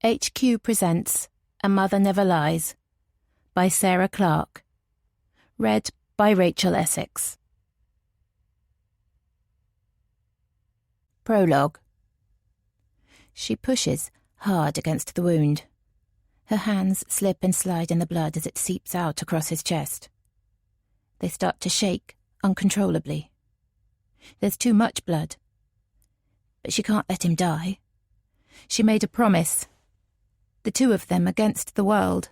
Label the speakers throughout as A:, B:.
A: HQ presents A Mother Never Lies by Sarah Clarke. Read by Rachel Essex. Prologue. She pushes hard against the wound. Her hands slip and slide in the blood as it seeps out across his chest. They start to shake uncontrollably. There's too much blood. But she can't let him die. She made a promise. The two of them against the world.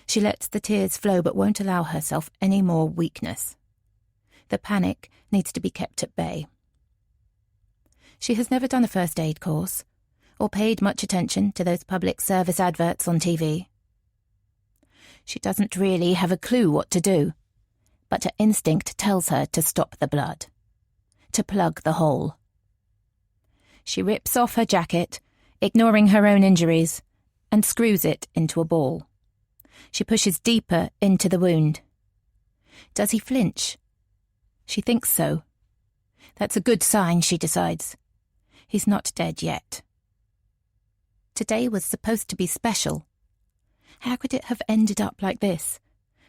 A: She lets the tears flow but won't allow herself any more weakness. The panic needs to be kept at bay. She has never done a first aid course, or paid much attention to those public service adverts on TV. She doesn't really have a clue what to do, but her instinct tells her to stop the blood, to plug the hole. She rips off her jacket, ignoring her own injuries, and screws it into a ball. She pushes deeper into the wound. Does he flinch? She thinks so. That's a good sign, she decides. He's not dead yet. Today was supposed to be special. How could it have ended up like this?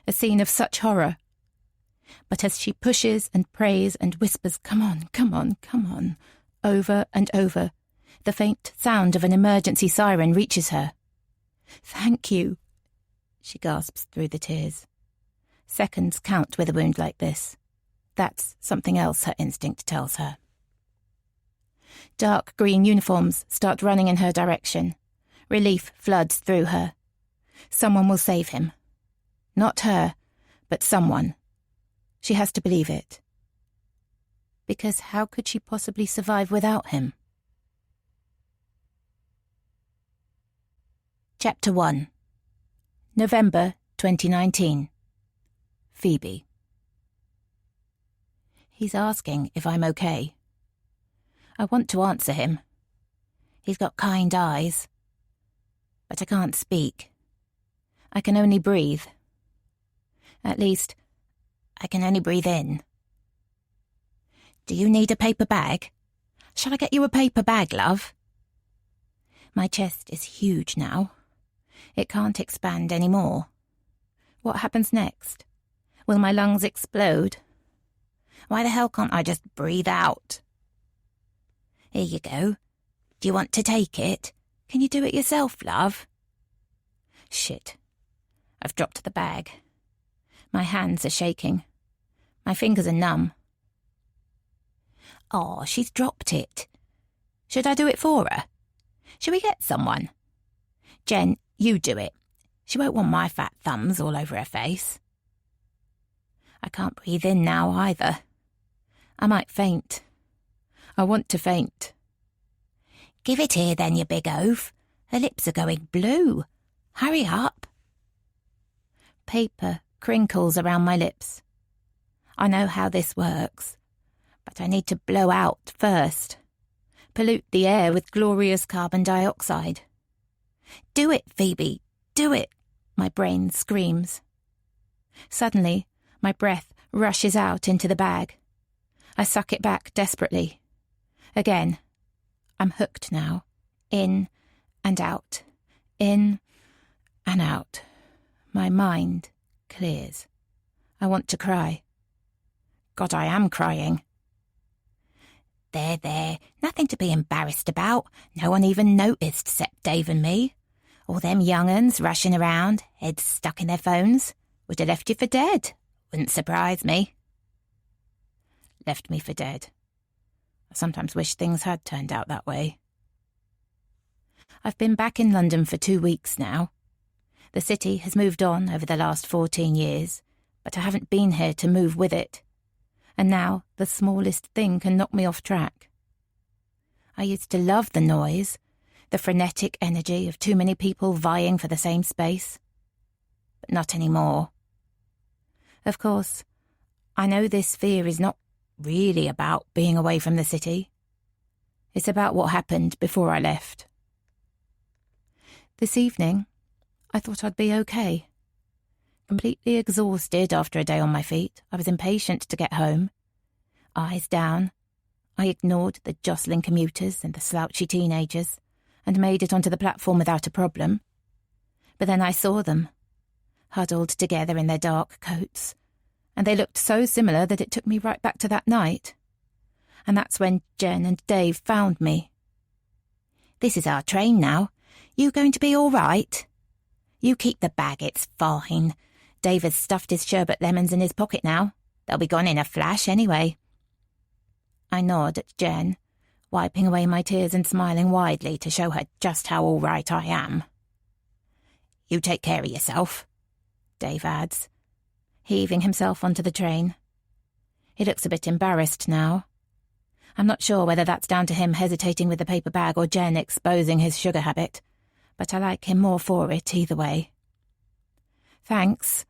A: A scene of such horror. But as she pushes and prays and whispers, "Come on, come on, come on," over and over, the faint sound of an emergency siren reaches her. "Thank you," she gasps through the tears. Seconds count with a wound like this. That's something else her instinct tells her. Dark green uniforms start running in her direction. Relief floods through her. Someone will save him. Not her, but someone. She has to believe it. Because how could she possibly survive without him? Chapter 1. November 2019. Phoebe. He's asking if I'm okay. I want to answer him. He's got kind eyes. But I can't speak. I can only breathe. At least, I can only breathe in. "Do you need a paper bag? Shall I get you a paper bag, love?" My chest is huge now. It can't expand any more. What happens next? Will my lungs explode? Why the hell can't I just breathe out? "Here you go. Do you want to take it? Can you do it yourself, love?" Shit. I've dropped the bag. My hands are shaking. My fingers are numb. Oh, she's dropped it. Should I do it for her? Shall we get someone? Jen, you do it. She won't want my fat thumbs all over her face. I can't breathe in now either. I might faint. I want to faint. "Give it here then, you big oaf. Her lips are going blue. Hurry up." Paper crinkles around my lips. I know how this works, but I need to blow out first. Pollute the air with glorious carbon dioxide. "Do it, Phoebe, do it," my brain screams. Suddenly, my breath rushes out into the bag. I suck it back desperately. Again. I'm hooked now. In and out. In and out. My mind clears. I want to cry. God, I am crying. There. Nothing to be embarrassed about. No one even noticed except Dave and me. All them young uns rushing around, heads stuck in their phones. Would have left you for dead. Wouldn't surprise me. Left me for dead. I sometimes wish things had turned out that way. I've been back in London for 2 weeks now. The city has moved on over the last 14 years, but I haven't been here to move with it. And now the smallest thing can knock me off track. I used to love the noise, the frenetic energy of too many people vying for the same space. But not anymore. Of course, I know this fear is not really about being away from the city. It's about what happened before I left. This evening, I thought I'd be okay. Completely exhausted after a day on my feet, I was impatient to get home. Eyes down, I ignored the jostling commuters and the slouchy teenagers, and made it onto the platform without a problem. But then I saw them, huddled together in their dark coats, and they looked so similar that it took me right back to that night. And that's when Jen and Dave found me. "This is our train now. You going to be all right?" "You keep the bag, it's fine. Dave has stuffed his sherbet lemons in his pocket now. They'll be gone in a flash anyway." I nod at Jen, wiping away my tears and smiling widely to show her just how all right I am. "You take care of yourself," Dave adds, heaving himself onto the train. He looks a bit embarrassed now. I'm not sure whether that's down to him hesitating with the paper bag or Jen exposing his sugar habit, but I like him more for it either way. "Thanks,"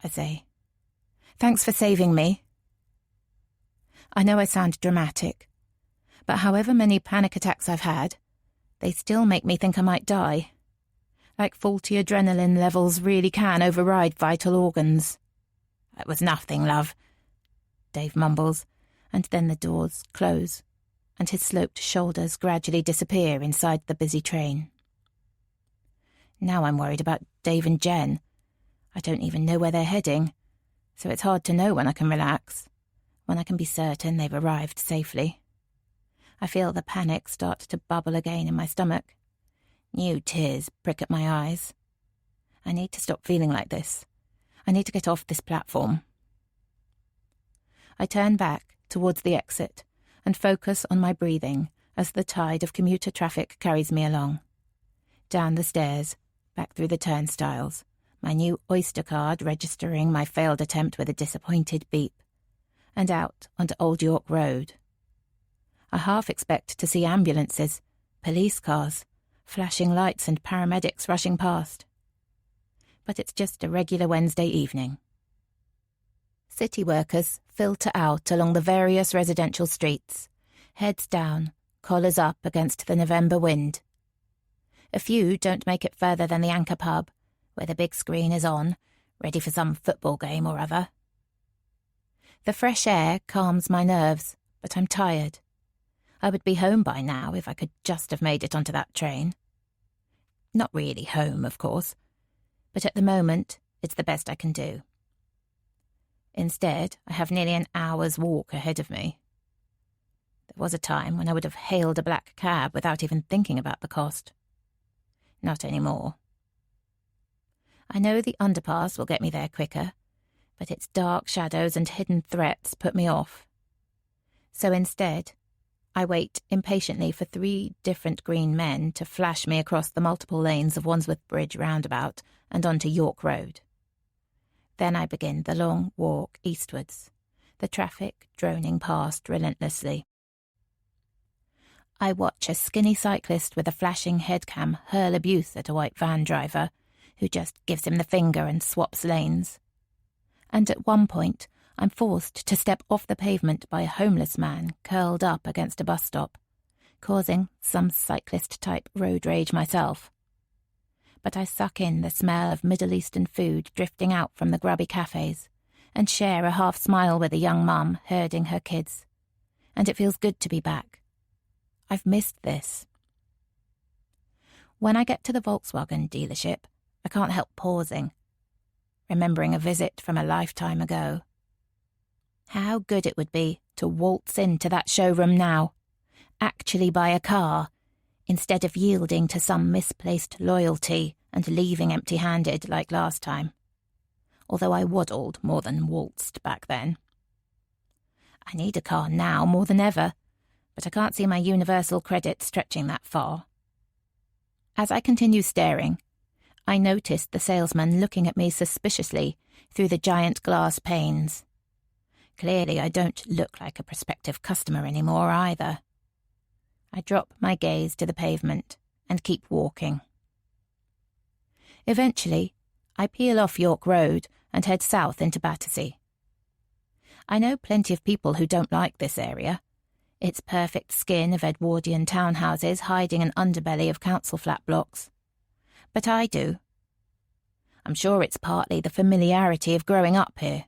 A: I say. "Thanks for saving me." I know I sound dramatic, but however many panic attacks I've had, they still make me think I might die. Like faulty adrenaline levels really can override vital organs. "It was nothing, love," Dave mumbles, and then the doors close, and his sloped shoulders gradually disappear inside the busy train. Now I'm worried about Dave and Jen. I don't even know where they're heading, so it's hard to know when I can relax, when I can be certain they've arrived safely. I feel the panic start to bubble again in my stomach. New tears prick at my eyes. I need to stop feeling like this. I need to get off this platform. I turn back towards the exit and focus on my breathing as the tide of commuter traffic carries me along. Down the stairs, back through the turnstiles, my new Oyster card registering my failed attempt with a disappointed beep, and out onto Old York Road. I half expect to see ambulances, police cars, flashing lights and paramedics rushing past. But it's just a regular Wednesday evening. City workers filter out along the various residential streets, heads down, collars up against the November wind. A few don't make it further than the Anchor pub, where the big screen is on, ready for some football game or other. The fresh air calms my nerves, but I'm tired. I would be home by now if I could just have made it onto that train. Not really home, of course, but at the moment, it's the best I can do. Instead, I have nearly an hour's walk ahead of me. There was a time when I would have hailed a black cab without even thinking about the cost. Not anymore. I know the underpass will get me there quicker, but its dark shadows and hidden threats put me off. So instead, I wait impatiently for 3 different green men to flash me across the multiple lanes of Wandsworth Bridge roundabout and onto York Road. Then I begin the long walk eastwards, the traffic droning past relentlessly. I watch a skinny cyclist with a flashing headcam hurl abuse at a white van driver, who just gives him the finger and swaps lanes. And at one point, I'm forced to step off the pavement by a homeless man curled up against a bus stop, causing some cyclist-type road rage myself. But I suck in the smell of Middle Eastern food drifting out from the grubby cafes, and share a half-smile with a young mum herding her kids. And it feels good to be back. I've missed this. When I get to the Volkswagen dealership, I can't help pausing, remembering a visit from a lifetime ago. How good it would be to waltz into that showroom now, actually buy a car, instead of yielding to some misplaced loyalty and leaving empty-handed like last time. Although I waddled more than waltzed back then. I need a car now more than ever, but I can't see my universal credit stretching that far. As I continue staring, I notice the salesman looking at me suspiciously through the giant glass panes. Clearly I don't look like a prospective customer anymore either. I drop my gaze to the pavement and keep walking. Eventually, I peel off York Road and head south into Battersea. I know plenty of people who don't like this area. Its perfect skin of Edwardian townhouses hiding an underbelly of council flat blocks. But I do. I'm sure it's partly the familiarity of growing up here.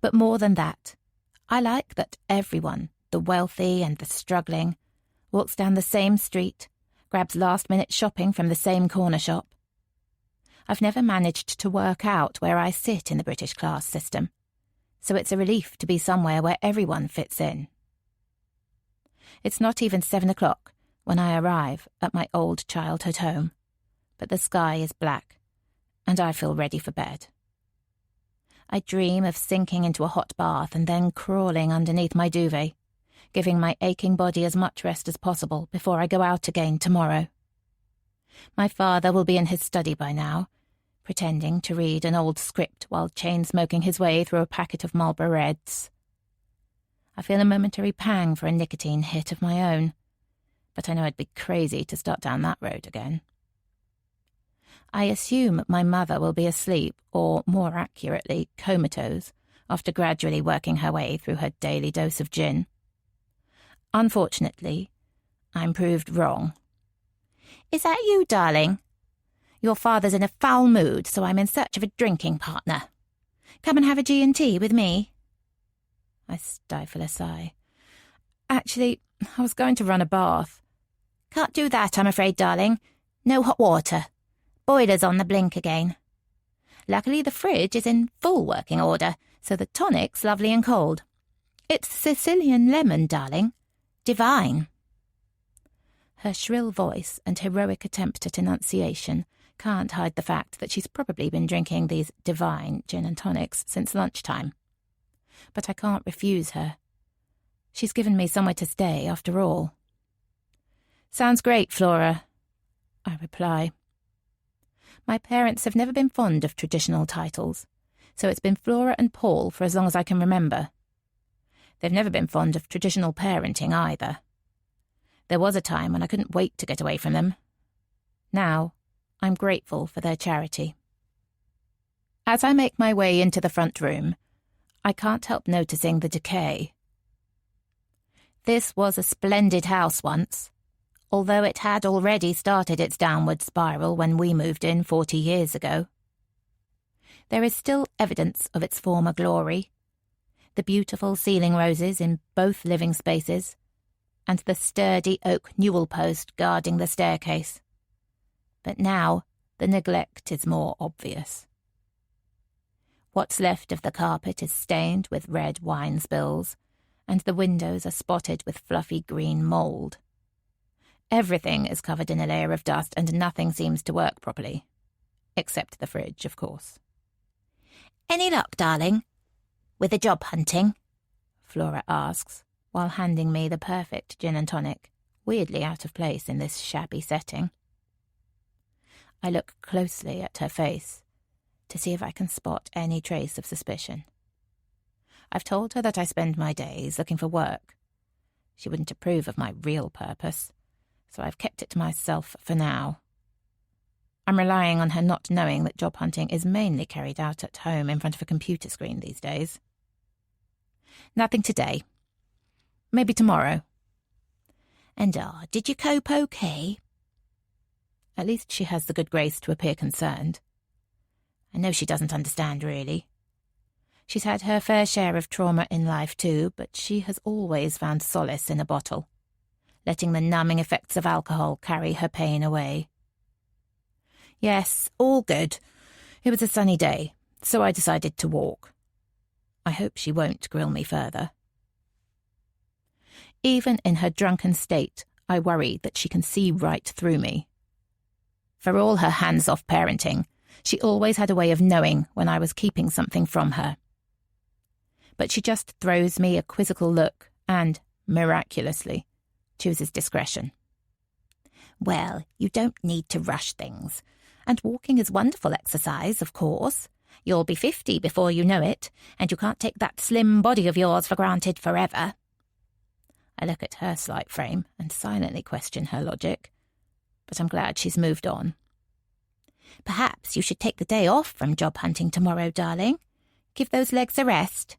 A: But more than that, I like that everyone, the wealthy and the struggling, walks down the same street, grabs last-minute shopping from the same corner shop. I've never managed to work out where I sit in the British class system, so it's a relief to be somewhere where everyone fits in. It's not even 7 o'clock when I arrive at my old childhood home, but the sky is black, and I feel ready for bed. I dream of sinking into a hot bath and then crawling underneath my duvet, giving my aching body as much rest as possible before I go out again tomorrow. My father will be in his study by now, pretending to read an old script while chain-smoking his way through a packet of Marlboro Reds. I feel a momentary pang for a nicotine hit of my own, but I know I'd be crazy to start down that road again. I assume my mother will be asleep, or more accurately, comatose, after gradually working her way through her daily dose of gin. Unfortunately, I'm proved wrong. "Is that you, darling? Your father's in a foul mood, so I'm in search of a drinking partner. Come and have a G&T with me." I stifle a sigh. "Actually, I was going to run a bath." "Can't do that, I'm afraid, darling. No hot water. Boiler's on the blink again. Luckily the fridge is in full working order, so the tonic's lovely and cold. It's Sicilian lemon, darling. Divine." Her shrill voice and heroic attempt at enunciation can't hide the fact that she's probably been drinking these divine gin and tonics since lunchtime. But I can't refuse her. She's given me somewhere to stay, after all. "Sounds great, Flora," I reply. My parents have never been fond of traditional titles, so it's been Flora and Paul for as long as I can remember. They've never been fond of traditional parenting either. There was a time when I couldn't wait to get away from them. Now, I'm grateful for their charity. As I make my way into the front room, I can't help noticing the decay. This was a splendid house once, although it had already started its downward spiral when we moved in 40 years ago. There is still evidence of its former glory, the beautiful ceiling roses in both living spaces, and the sturdy oak newel post guarding the staircase. But now the neglect is more obvious. What's left of the carpet is stained with red wine spills, and the windows are spotted with fluffy green mould. Everything is covered in a layer of dust, and nothing seems to work properly. Except the fridge, of course. "Any luck, darling? With the job hunting?" Flora asks, while handing me the perfect gin and tonic, weirdly out of place in this shabby setting. I look closely at her face to see if I can spot any trace of suspicion. I've told her that I spend my days looking for work. She wouldn't approve of my real purpose, so I've kept it to myself for now. I'm relying on her not knowing that job hunting is mainly carried out at home in front of a computer screen these days. "Nothing today. Maybe tomorrow." "And did you cope okay?" At least she has the good grace to appear concerned. I know she doesn't understand, really. She's had her fair share of trauma in life too, but she has always found solace in a bottle, letting the numbing effects of alcohol carry her pain away. "Yes, all good. It was a sunny day, so I decided to walk. I hope she won't grill me further." Even in her drunken state, I worry that she can see right through me. For all her hands-off parenting, she always had a way of knowing when I was keeping something from her. But she just throws me a quizzical look and, miraculously, chooses discretion. "Well, you don't need to rush things. And walking is wonderful exercise, of course. You'll be 50 before you know it, and you can't take that slim body of yours for granted forever." I look at her slight frame and silently question her logic, but I'm glad she's moved on. "Perhaps you should take the day off from job hunting tomorrow, darling. Give those legs a rest.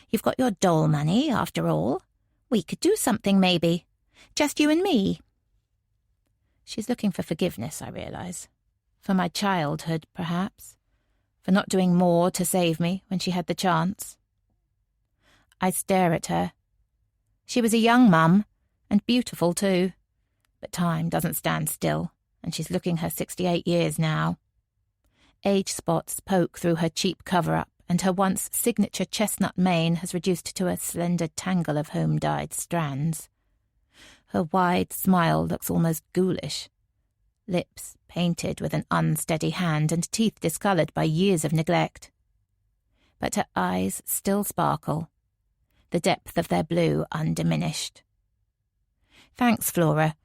A: You've got your dole money, after all. We could do something, maybe. Just you and me." She's looking for forgiveness, I realise. For my childhood, perhaps. For not doing more to save me when she had the chance. I stare at her. She was a young mum, and beautiful too, But time doesn't stand still, and she's looking her 68 years now. Age spots poke through her cheap cover-up, and her once signature chestnut mane has reduced to a slender tangle of home-dyed strands. Her wide smile looks almost ghoulish. Lips painted with an unsteady hand and teeth discoloured by years of neglect. But her eyes still sparkle, the depth of their blue undiminished. Thanks, Flora,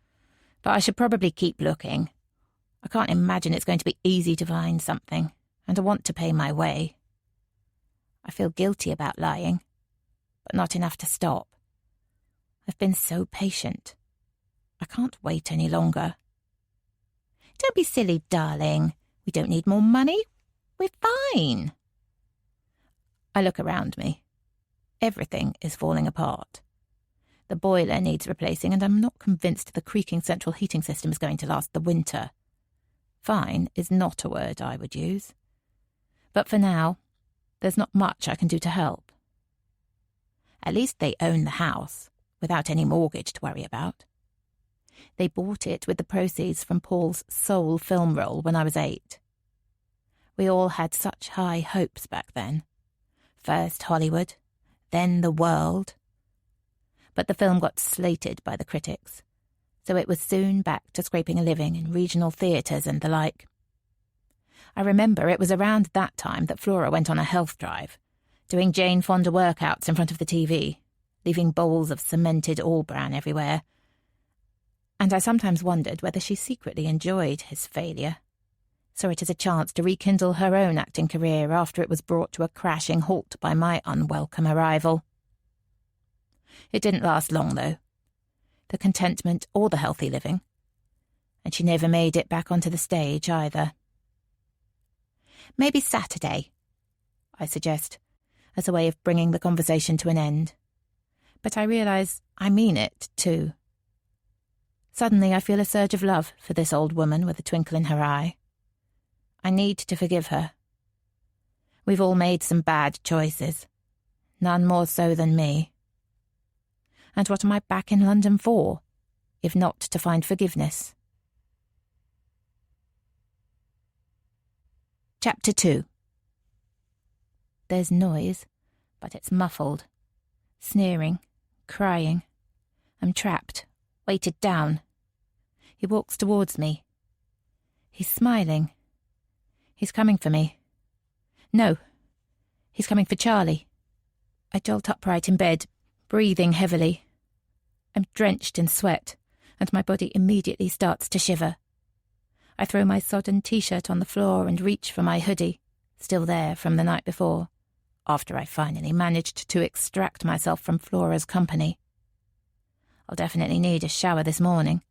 A: but I should probably keep looking. I can't imagine it's going to be easy to find something, and I want to pay my way. I feel guilty about lying, but not enough to stop. I've been so patient. I can't wait any longer. Don't be silly, darling. We don't need more money. We're fine. I look around me. Everything is falling apart. The boiler needs replacing, and I'm not convinced the creaking central heating system is going to last the winter. Fine is not a word I would use. But for now, there's not much I can do to help. At least they own the house, without any mortgage to worry about. They bought it with the proceeds from Paul's sole film role when I was 8. We all had such high hopes back then. First Hollywood, then the world. But the film got slated by the critics, so it was soon back to scraping a living in regional theatres and the like. I remember it was around that time that Flora went on a health drive, doing Jane Fonda workouts in front of the TV, leaving bowls of cemented all-bran everywhere. And I sometimes wondered whether she secretly enjoyed his failure, saw it as a chance to rekindle her own acting career after it was brought to a crashing halt by my unwelcome arrival. It didn't last long, though. The contentment or the healthy living. And she never made it back onto the stage either. Maybe Saturday, I suggest, as a way of bringing the conversation to an end. But I realise I mean it, too. Suddenly I feel a surge of love for this old woman with a twinkle in her eye. I need to forgive her. We've all made some bad choices, none more so than me. And what am I back in London for, if not to find forgiveness? Chapter 2. There's noise, but it's muffled. Sneering, crying. I'm trapped, weighted down. He walks towards me. He's smiling. He's coming for me. No, he's coming for Charlie. I jolt upright in bed, breathing heavily. I'm drenched in sweat, and my body immediately starts to shiver. I throw my sodden t-shirt on the floor and reach for my hoodie, still there from the night before, after I finally managed to extract myself from Flora's company. I'll definitely need a shower this morning.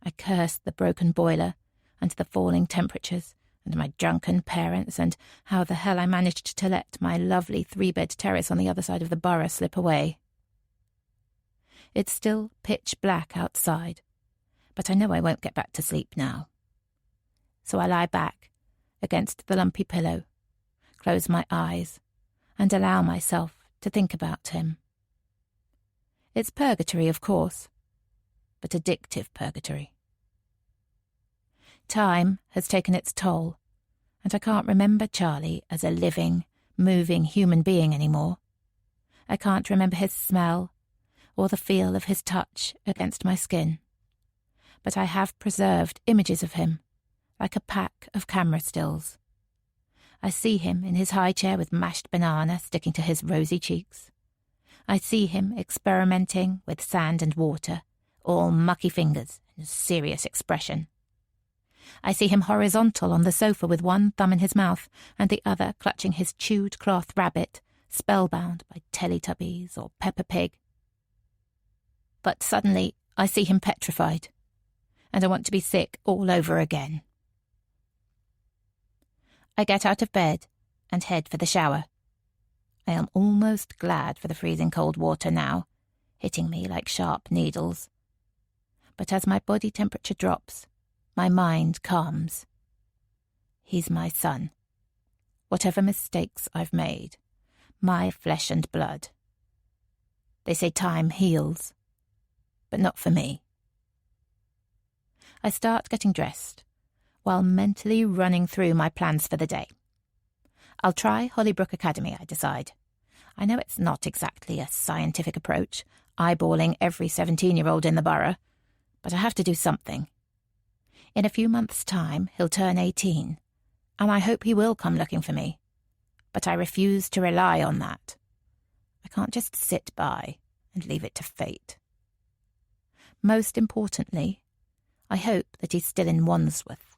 A: I curse the broken boiler and the falling temperatures and my drunken parents and how the hell I managed to let my lovely 3-bed terrace on the other side of the borough slip away. It's still pitch black outside, but I know I won't get back to sleep now. So I lie back against the lumpy pillow, close my eyes, and allow myself to think about him. It's purgatory, of course, but addictive purgatory. Time has taken its toll, and I can't remember Charlie as a living, moving human being anymore. I can't remember his smell or the feel of his touch against my skin. But I have preserved images of him, like a pack of camera stills. I see him in his high chair with mashed banana sticking to his rosy cheeks. I see him experimenting with sand and water, all mucky fingers and serious expression. I see him horizontal on the sofa with one thumb in his mouth and the other clutching his chewed cloth rabbit, spellbound by Teletubbies or Peppa Pig. But suddenly I see him petrified, and I want to be sick all over again. I get out of bed and head for the shower. I am almost glad for the freezing cold water now, hitting me like sharp needles. But as my body temperature drops, my mind calms. He's my son. Whatever mistakes I've made, my flesh and blood. They say time heals, but not for me. I start getting dressed, while mentally running through my plans for the day. I'll try Hollybrook Academy, I decide. I know it's not exactly a scientific approach, eyeballing every 17-year-old in the borough, but I have to do something. In a few months' time, he'll turn 18, and I hope he will come looking for me. But I refuse to rely on that. I can't just sit by and leave it to fate. Most importantly, I hope that he's still in Wandsworth.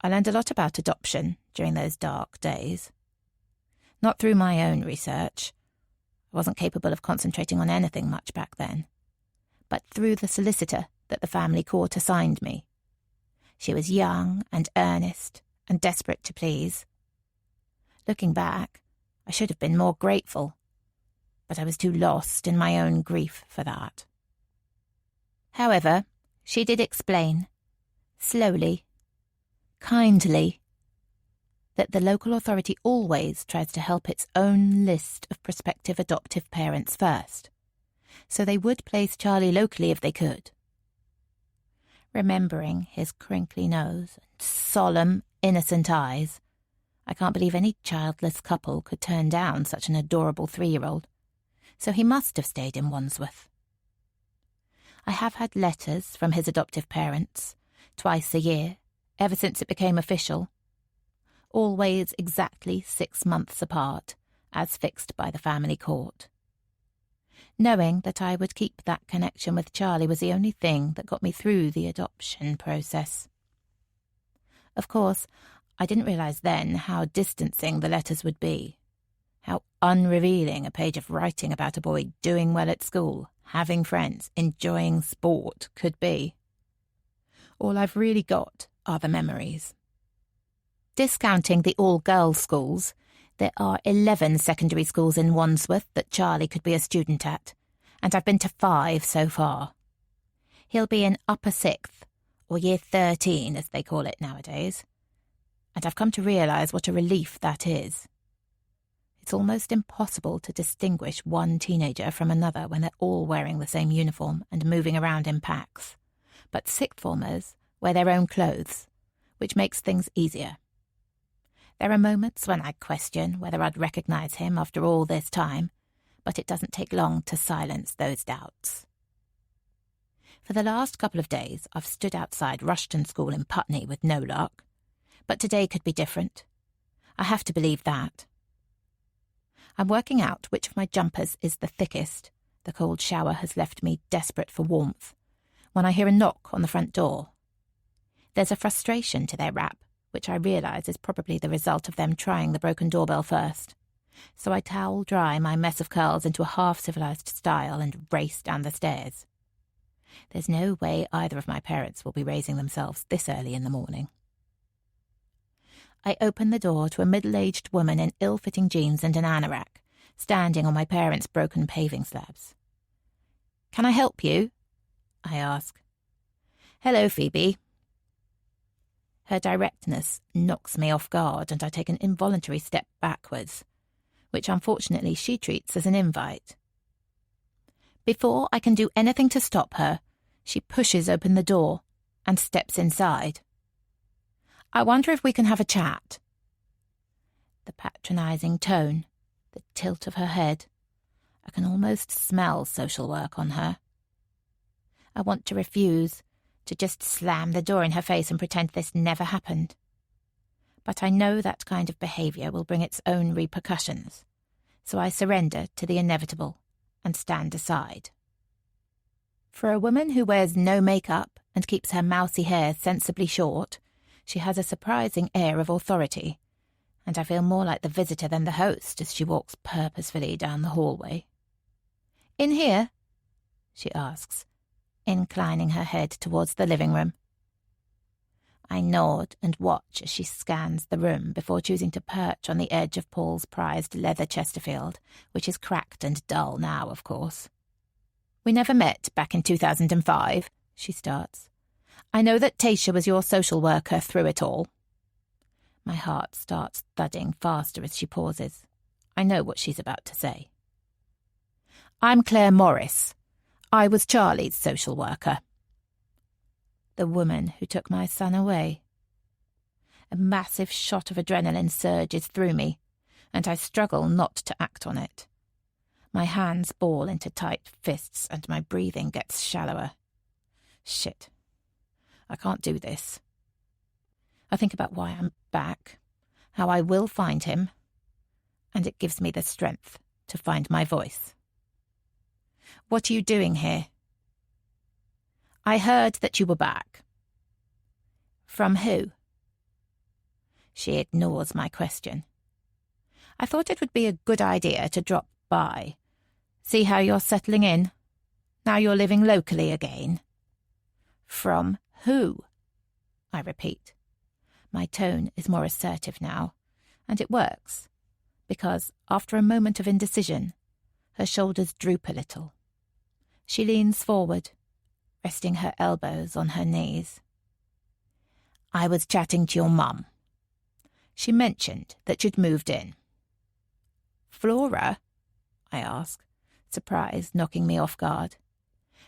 A: I learned a lot about adoption during those dark days. Not through my own research. I wasn't capable of concentrating on anything much back then. But through the solicitor that the family court assigned me. She was young and earnest and desperate to please. Looking back, I should have been more grateful, but I was too lost in my own grief for that. However, she did explain, slowly, kindly, that the local authority always tries to help its own list of prospective adoptive parents first, so they would place Charlie locally if they could. Remembering his crinkly nose and solemn, innocent eyes, I can't believe any childless couple could turn down such an adorable 3-year-old, so he must have stayed in Wandsworth. I have had letters from his adoptive parents, twice a year, ever since it became official, always exactly 6 months apart, as fixed by the family court. Knowing that I would keep that connection with Charlie was the only thing that got me through the adoption process. Of course, I didn't realise then how distancing the letters would be, how unrevealing a page of writing about a boy doing well at school, having friends, enjoying sport could be. All I've really got are the memories. Discounting the all-girls schools, there are 11 secondary schools in Wandsworth that Charlie could be a student at, and I've been to 5 so far. He'll be in upper 6th, or year 13 as they call it nowadays, and I've come to realise what a relief that is. It's almost impossible to distinguish one teenager from another when they're all wearing the same uniform and moving around in packs, but sixth formers wear their own clothes, which makes things easier. There are moments when I question whether I'd recognise him after all this time, but it doesn't take long to silence those doubts. For the last couple of days, I've stood outside Rushton School in Putney with no luck, but today could be different. I have to believe that. I'm working out which of my jumpers is the thickest. The cold shower has left me desperate for warmth, when I hear a knock on the front door. There's a frustration to their rap, which I realise is probably the result of them trying the broken doorbell first. So I towel dry my mess of curls into a half-civilised style and race down the stairs. There's no way either of my parents will be raising themselves this early in the morning. I open the door to a middle-aged woman in ill-fitting jeans and an anorak, standing on my parents' broken paving slabs. "Can I help you?" I ask. "Hello, Phoebe." Her directness knocks me off guard and I take an involuntary step backwards, which unfortunately she treats as an invite. Before I can do anything to stop her, she pushes open the door and steps inside. "I wonder if we can have a chat." The patronising tone, the tilt of her head. I can almost smell social work on her. I want to refuse, to just slam the door in her face and pretend this never happened. But I know that kind of behaviour will bring its own repercussions, so I surrender to the inevitable and stand aside. For a woman who wears no makeup and keeps her mousy hair sensibly short, she has a surprising air of authority, and I feel more like the visitor than the host as she walks purposefully down the hallway. "In here?" she asks, inclining her head towards the living room. I nod and watch as she scans the room before choosing to perch on the edge of Paul's prized leather Chesterfield, which is cracked and dull now, of course. "We never met back in 2005, she starts. "I know that Tasha was your social worker through it all." My heart starts thudding faster as she pauses. I know what she's about to say. "I'm Claire Morris. I was Charlie's social worker." The woman who took my son away. A massive shot of adrenaline surges through me, and I struggle not to act on it. My hands ball into tight fists and my breathing gets shallower. Shit. I can't do this. I think about why I'm back, how I will find him, and it gives me the strength to find my voice. What are you doing here? I heard that you were back. From who? She ignores my question. I thought it would be a good idea to drop by. See how you're settling in. Now you're living locally again. From who? I repeat. My tone is more assertive now, and it works, because after a moment of indecision, her shoulders droop a little. She leans forward, resting her elbows on her knees. I was chatting to your mum. She mentioned that you'd moved in. Flora? I ask, surprise knocking me off guard.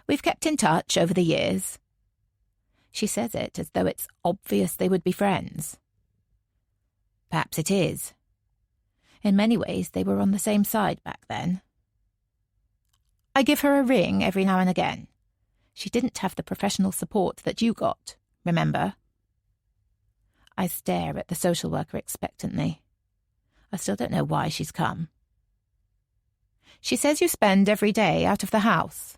A: We've kept in touch over the years. She says it as though it's obvious they would be friends. Perhaps it is. In many ways, they were on the same side back then. I give her a ring every now and again. She didn't have the professional support that you got, remember? I stare at the social worker expectantly. I still don't know why she's come. She says you spend every day out of the house.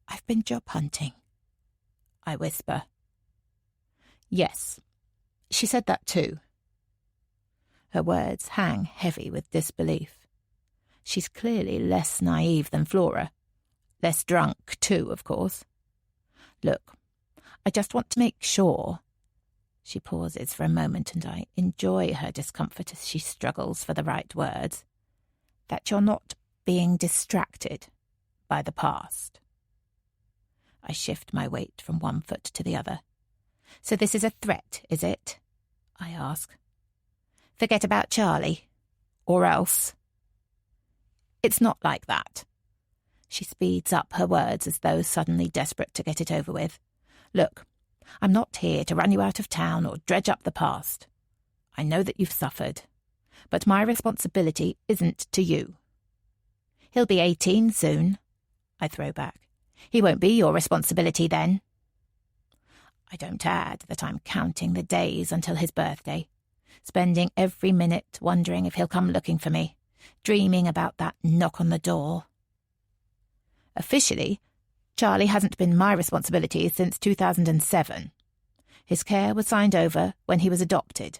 A: I've been job hunting, I whisper. Yes, she said that too. Her words hang heavy with disbelief. She's clearly less naive than Flora. Less drunk too, of course. Look, I just want to make sure. She pauses for a moment and I enjoy her discomfort as she struggles for the right words. That you're not being distracted by the past. I shift my weight from one foot to the other. So this is a threat, is it? I ask. Forget about Charlie. Or else. It's not like that. She speeds up her words as though suddenly desperate to get it over with. Look, I'm not here to run you out of town or dredge up the past. I know that you've suffered, but my responsibility isn't to you. He'll be 18 soon, I throw back. He won't be your responsibility then. I don't add that I'm counting the days until his birthday, spending every minute wondering if he'll come looking for me, dreaming about that knock on the door. Officially, Charlie hasn't been my responsibility since 2007. His care was signed over when he was adopted.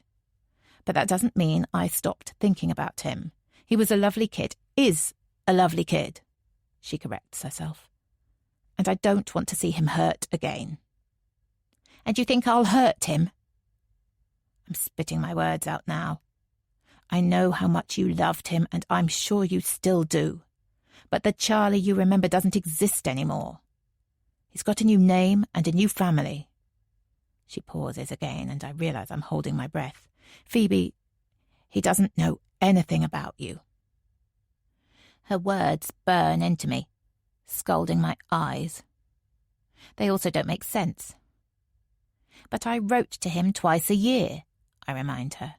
A: But that doesn't mean I stopped thinking about him. He was a lovely kid, is a lovely kid, she corrects herself. And I don't want to see him hurt again. And you think I'll hurt him? I'm spitting my words out now. I know how much you loved him, and I'm sure you still do. But the Charlie you remember doesn't exist anymore. He's got a new name and a new family. She pauses again, and I realise I'm holding my breath. Phoebe, he doesn't know anything about you. Her words burn into me, scalding my eyes. They also don't make sense. But I wrote to him twice a year, I remind her,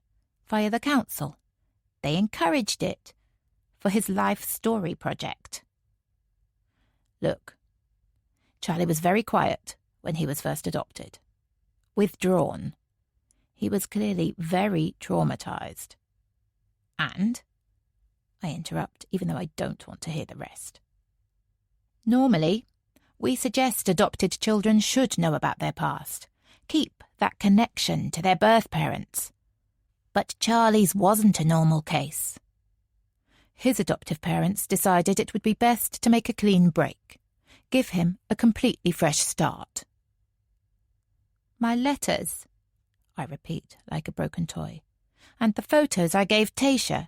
A: via the council. They encouraged it, for his life story project. Look, Charlie was very quiet when he was first adopted. Withdrawn. He was clearly very traumatized. And, I interrupt, even though I don't want to hear the rest. Normally, we suggest adopted children should know about their past, keep that connection to their birth parents. But Charlie's wasn't a normal case. His adoptive parents decided it would be best to make a clean break, give him a completely fresh start. My letters, I repeat like a broken toy, and the photos I gave Tasha.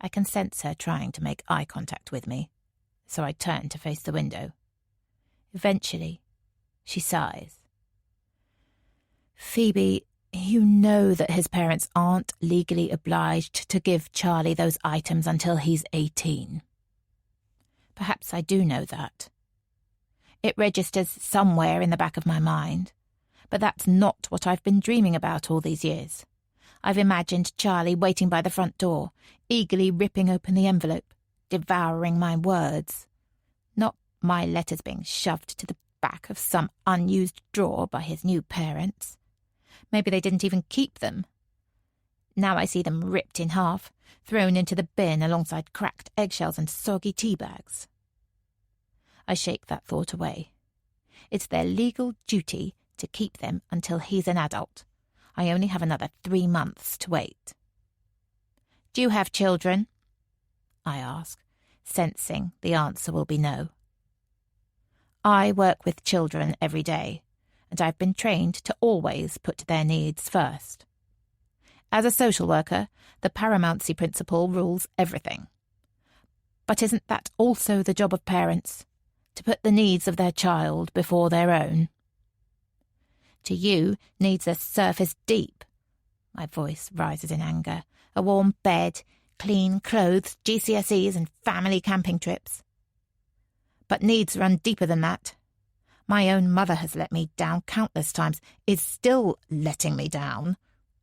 A: I can sense her trying to make eye contact with me, so I turn to face the window. Eventually, she sighs. Phoebe, you know that his parents aren't legally obliged to give Charlie those items until he's 18. Perhaps I do know that. It registers somewhere in the back of my mind, but that's not what I've been dreaming about all these years. I've imagined Charlie waiting by the front door, eagerly ripping open the envelope, devouring my words. Not my letters being shoved to the back of some unused drawer by his new parents. Maybe they didn't even keep them. Now I see them ripped in half, thrown into the bin alongside cracked eggshells and soggy tea bags. I shake that thought away. It's their legal duty to keep them until he's an adult. I only have another 3 months to wait. Do you have children? I ask, sensing the answer will be no. I work with children every day, and I've been trained to always put their needs first. As a social worker, the paramountcy principle rules everything. But isn't that also the job of parents? To put the needs of their child before their own? To you, needs are surface deep. My voice rises in anger. A warm bed, clean clothes, GCSEs and family camping trips. But needs run deeper than that. My own mother has let me down countless times, is still letting me down,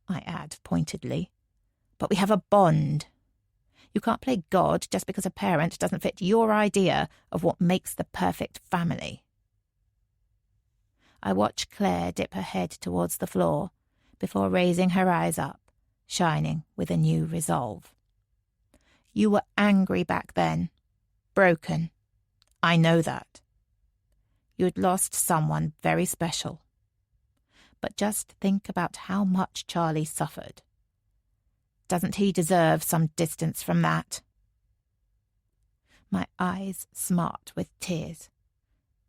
A: I add pointedly. But we have a bond. You can't play God just because a parent doesn't fit your idea of what makes the perfect family. I watch Claire dip her head towards the floor before raising her eyes up, shining with a new resolve. You were angry back then, broken. I know that. You'd lost someone very special. But just think about how much Charlie suffered. Doesn't he deserve some distance from that? My eyes smart with tears.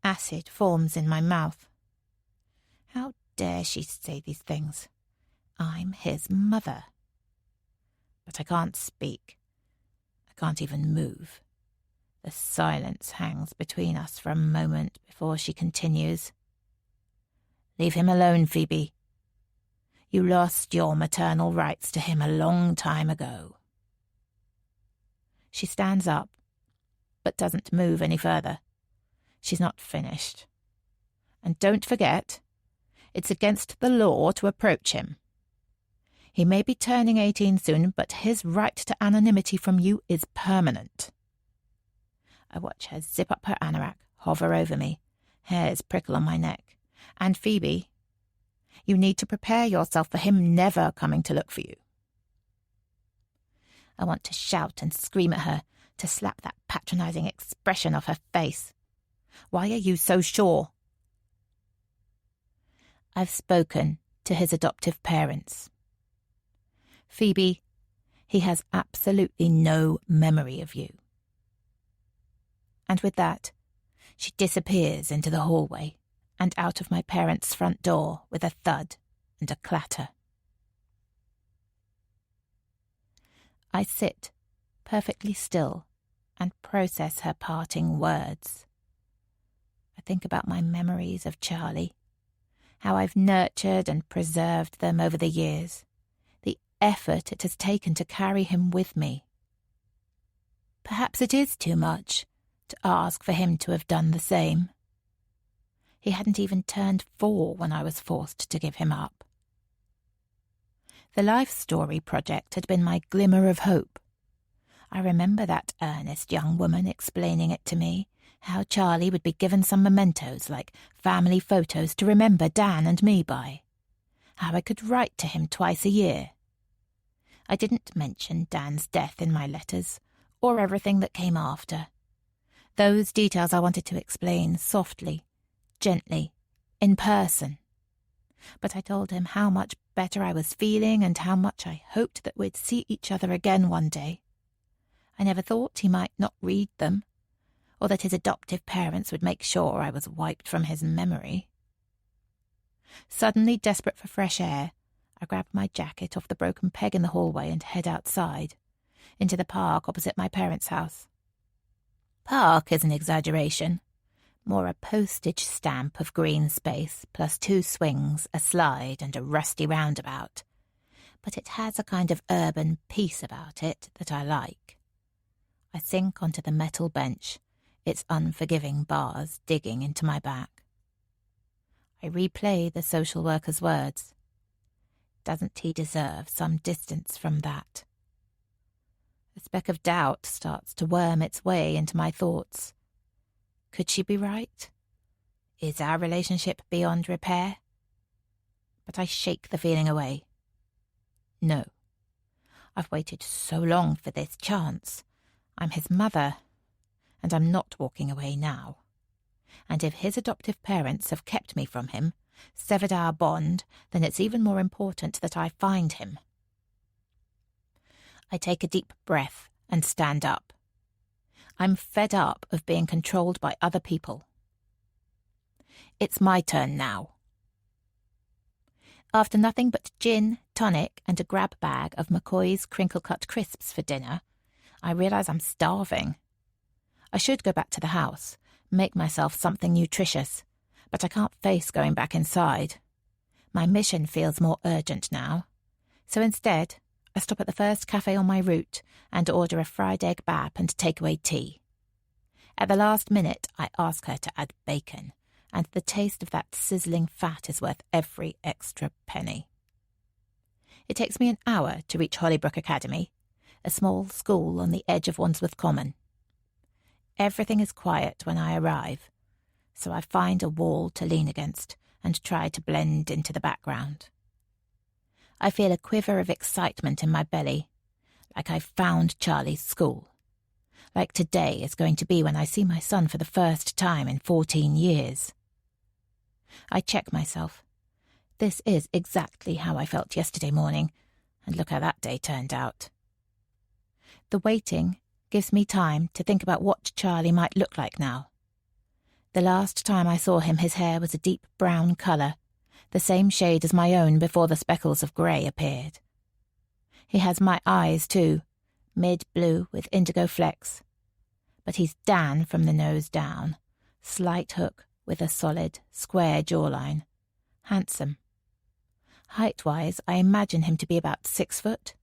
A: Acid forms in my mouth. How dare she say these things? I'm his mother. But I can't speak. I can't even move. The silence hangs between us for a moment before she continues. Leave him alone, Phoebe. You lost your maternal rights to him a long time ago. She stands up, but doesn't move any further. She's not finished. And don't forget, it's against the law to approach him. He may be turning 18 soon, but his right to anonymity from you is permanent. I watch her zip up her anorak, hover over me, hairs prickle on my neck. And Phoebe, you need to prepare yourself for him never coming to look for you. I want to shout and scream at her, to slap that patronising expression off her face. Why are you so sure? I've spoken to his adoptive parents. Phoebe, he has absolutely no memory of you. And with that, she disappears into the hallway and out of my parents' front door with a thud and a clatter. I sit perfectly still and process her parting words. I think about my memories of Charlie, how I've nurtured and preserved them over the years, the effort it has taken to carry him with me. Perhaps it is too much to ask for him to have done the same. He hadn't even turned 4 when I was forced to give him up. The Life Story project had been my glimmer of hope. I remember that earnest young woman explaining it to me, how Charlie would be given some mementos like family photos to remember Dan and me by, how I could write to him twice a year. I didn't mention Dan's death in my letters, or everything that came after. Those details I wanted to explain softly, gently, in person. But I told him how much better I was feeling and how much I hoped that we'd see each other again one day. I never thought he might not read them, or that his adoptive parents would make sure I was wiped from his memory. Suddenly desperate for fresh air, I grab my jacket off the broken peg in the hallway and head outside, into the park opposite my parents' house. Park is an exaggeration. More a postage stamp of green space, plus 2 swings, a slide, and a rusty roundabout. But it has a kind of urban peace about it that I like. I sink onto the metal bench, its unforgiving bars digging into my back. I replay the social worker's words. Doesn't he deserve some distance from that? A speck of doubt starts to worm its way into my thoughts. Could she be right? Is our relationship beyond repair? But I shake the feeling away. No. I've waited so long for this chance. I'm his mother, and I'm not walking away now. And if his adoptive parents have kept me from him, severed our bond, then it's even more important that I find him. I take a deep breath and stand up. I'm fed up of being controlled by other people. It's my turn now. After nothing but gin, tonic, and a grab bag of McCoy's crinkle-cut crisps for dinner, I realise I'm starving. I should go back to the house, make myself something nutritious, but I can't face going back inside. My mission feels more urgent now. So instead, I stop at the first cafe on my route and order a fried egg bap and takeaway tea. At the last minute, I ask her to add bacon, and the taste of that sizzling fat is worth every extra penny. It takes me an hour to reach Hollybrook Academy, a small school on the edge of Wandsworth Common. Everything is quiet when I arrive, so I find a wall to lean against and try to blend into the background. I feel a quiver of excitement in my belly, like I've found Charlie's school. Like today is going to be when I see my son for the first time in 14 years. I check myself. This is exactly how I felt yesterday morning, and look how that day turned out. The waiting gives me time to think about what Charlie might look like now. The last time I saw him, his hair was a deep brown colour, the same shade as my own before the speckles of grey appeared. He has my eyes too, mid-blue with indigo flecks. But he's Dan from the nose down, slight hook with a solid, square jawline. Handsome. Height-wise, I imagine him to be about 6 foot.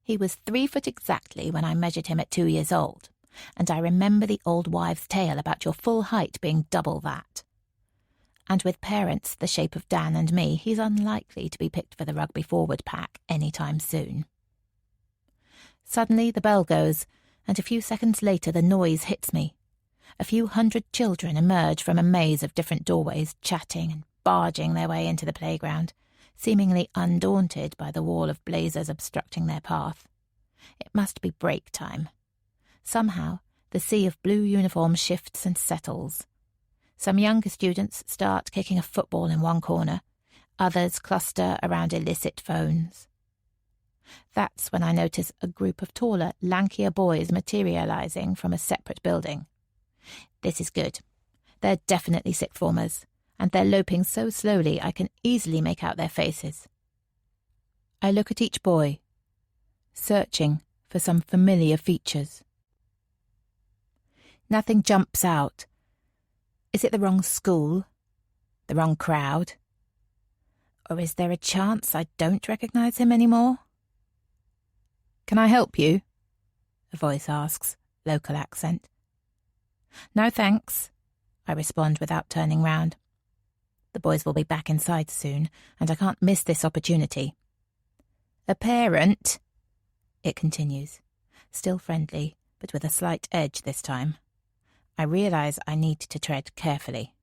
A: He was 3 foot exactly when I measured him at 2 years old, and I remember the old wives' tale about your full height being double that. And with parents the shape of Dan and me, he's unlikely to be picked for the rugby forward pack any time soon. Suddenly the bell goes, and a few seconds later the noise hits me. A few hundred children emerge from a maze of different doorways, chatting and barging their way into the playground, seemingly undaunted by the wall of blazers obstructing their path. It must be break time. Somehow, the sea of blue uniforms shifts and settles. Some younger students start kicking a football in one corner. Others cluster around illicit phones. That's when I notice a group of taller, lankier boys materialising from a separate building. This is good. They're definitely sixth formers, and they're loping so slowly I can easily make out their faces. I look at each boy, searching for some familiar features. Nothing jumps out. Is it the wrong school? The wrong crowd? Or is there a chance I don't recognise him anymore? "Can I help you?" a voice asks, local accent. "No, thanks," I respond without turning round. The boys will be back inside soon, and I can't miss this opportunity. "A parent," it continues, still friendly, but with a slight edge this time. I realise I need to tread carefully.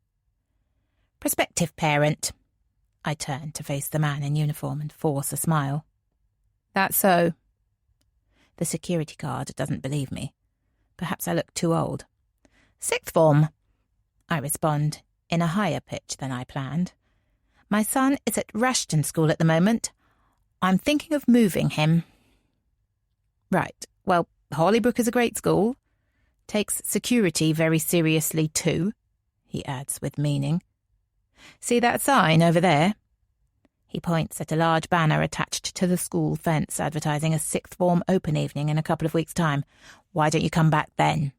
A: "Prospective parent." I turn to face the man in uniform and force a smile. "That's so." The security guard doesn't believe me. Perhaps I look too old. "Sixth form," I respond, in a higher pitch than I planned. "My son is at Rushton School at the moment. I'm thinking of moving him." "Right, well, Hollybrook is a great school. Takes security very seriously too," he adds with meaning. "See that sign over there?" He points at a large banner attached to the school fence advertising a sixth form open evening in a couple of weeks' time. "Why don't you come back then?"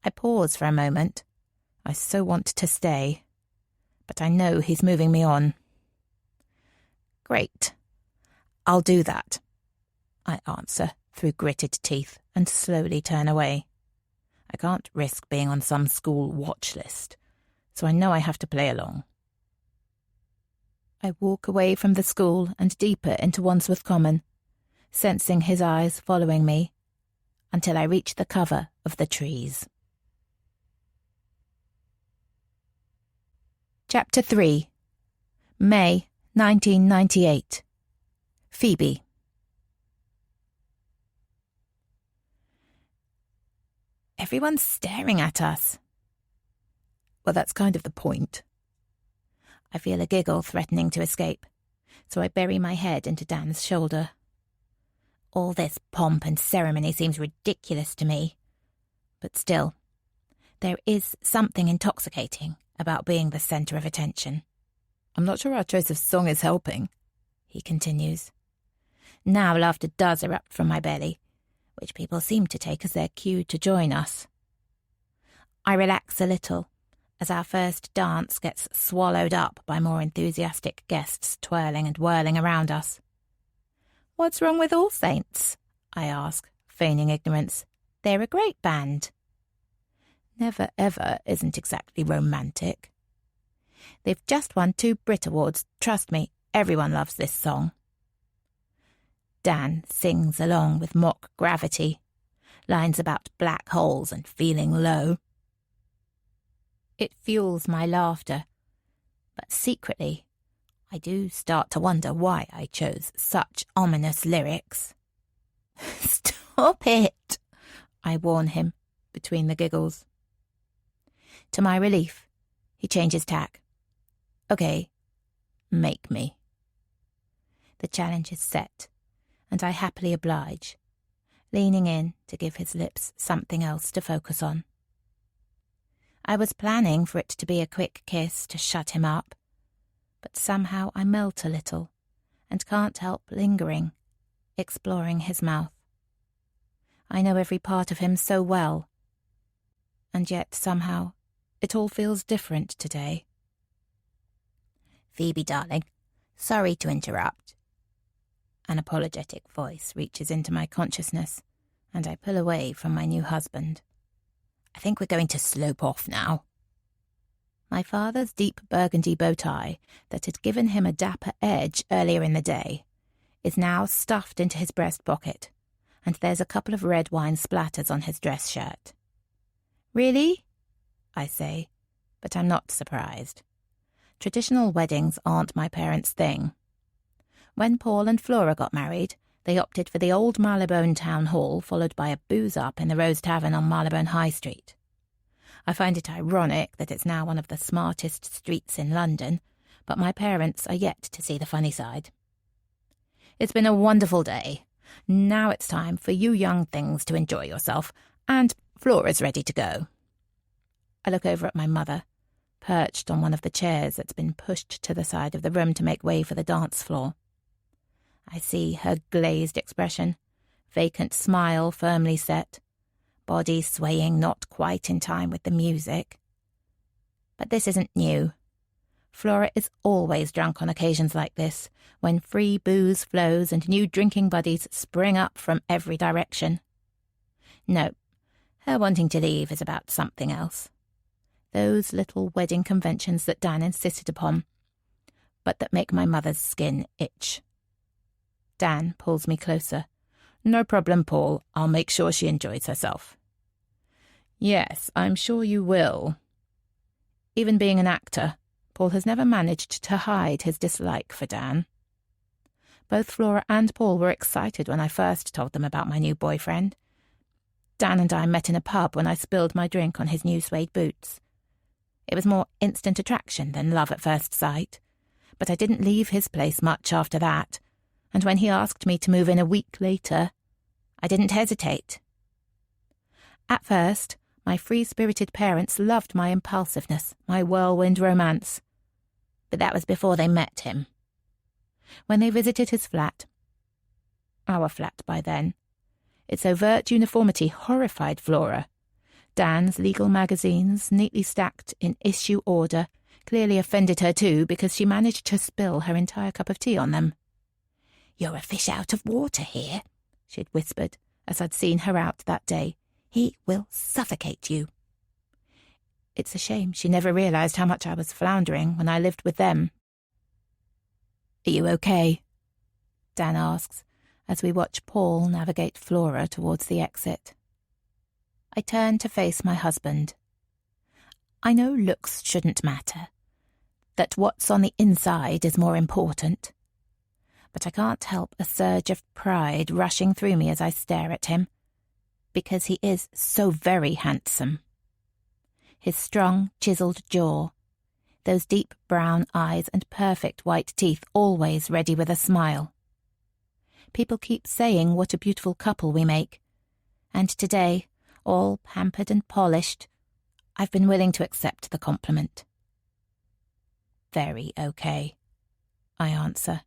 A: I pause for a moment. I so want to stay, but I know he's moving me on. "Great. I'll do that," I answer, through gritted teeth, and slowly turn away. I can't risk being on some school watch list, so I know I have to play along. I walk away from the school and deeper into Wandsworth Common, sensing his eyes following me, until I reach the cover of the trees. Chapter 3. May 1998. Phoebe. Everyone's staring at us. Well, that's kind of the point. I feel a giggle threatening to escape, so I bury my head into Dan's shoulder. All this pomp and ceremony seems ridiculous to me, but still, there is something intoxicating about being the centre of attention. I'm not sure our choice of song is helping, he continues. Now laughter does erupt from my belly, which people seem to take as their cue to join us. I relax a little as our first dance gets swallowed up by more enthusiastic guests twirling and whirling around us. What's wrong with All Saints? I ask, feigning ignorance. They're a great band. Never Ever isn't exactly romantic. They've just won 2 Brit Awards. Trust me, everyone loves this song. Dan sings along with mock gravity, lines about black holes and feeling low. It fuels my laughter, but secretly, I do start to wonder why I chose such ominous lyrics. Stop it, I warn him between the giggles. To my relief, he changes tack. Okay, make me. The challenge is set, and I happily oblige, leaning in to give his lips something else to focus on. I was planning for it to be a quick kiss to shut him up, but somehow I melt a little and can't help lingering, exploring his mouth. I know every part of him so well, and yet somehow it all feels different today. Phoebe, darling, sorry to interrupt. An apologetic voice reaches into my consciousness, and I pull away from my new husband. I think we're going to slope off now. My father's deep burgundy bow tie, that had given him a dapper edge earlier in the day, is now stuffed into his breast pocket, and there's a couple of red wine splatters on his dress shirt. Really? I say, but I'm not surprised. Traditional weddings aren't my parents' thing. When Paul and Flora got married, they opted for the old Marylebone Town Hall, followed by a booze-up in the Rose Tavern on Marylebone High Street. I find it ironic that it's now one of the smartest streets in London, but my parents are yet to see the funny side. It's been a wonderful day. Now it's time for you young things to enjoy yourself, and Flora's ready to go. I look over at my mother, perched on one of the chairs that's been pushed to the side of the room to make way for the dance floor. I see her glazed expression, vacant smile firmly set, body swaying not quite in time with the music. But this isn't new. Flora is always drunk on occasions like this, when free booze flows and new drinking buddies spring up from every direction. No, her wanting to leave is about something else. Those little wedding conventions that Dan insisted upon, but that make my mother's skin itch. Dan pulls me closer. No problem, Paul. I'll make sure she enjoys herself. Yes, I'm sure you will. Even being an actor, Paul has never managed to hide his dislike for Dan. Both Flora and Paul were excited when I first told them about my new boyfriend. Dan and I met in a pub when I spilled my drink on his new suede boots. It was more instant attraction than love at first sight, but I didn't leave his place much after that, and when he asked me to move in a week later, I didn't hesitate. At first, my free-spirited parents loved my impulsiveness, my whirlwind romance, but that was before they met him. When they visited his flat, our flat by then, its overt uniformity horrified Flora. Dan's legal magazines, neatly stacked in issue order, clearly offended her too because she managed to spill her entire cup of tea on them. "You're a fish out of water here," she'd whispered as I'd seen her out that day. "He will suffocate you." It's a shame she never realised how much I was floundering when I lived with them. "Are you okay?" Dan asks as we watch Paul navigate Flora towards the exit. I turn to face my husband. I know looks shouldn't matter, that what's on the inside is more important. But I can't help a surge of pride rushing through me as I stare at him, because he is so very handsome. His strong, chiselled jaw, those deep brown eyes and perfect white teeth always ready with a smile. People keep saying what a beautiful couple we make, and today, all pampered and polished, I've been willing to accept the compliment. "Very okay," I answer,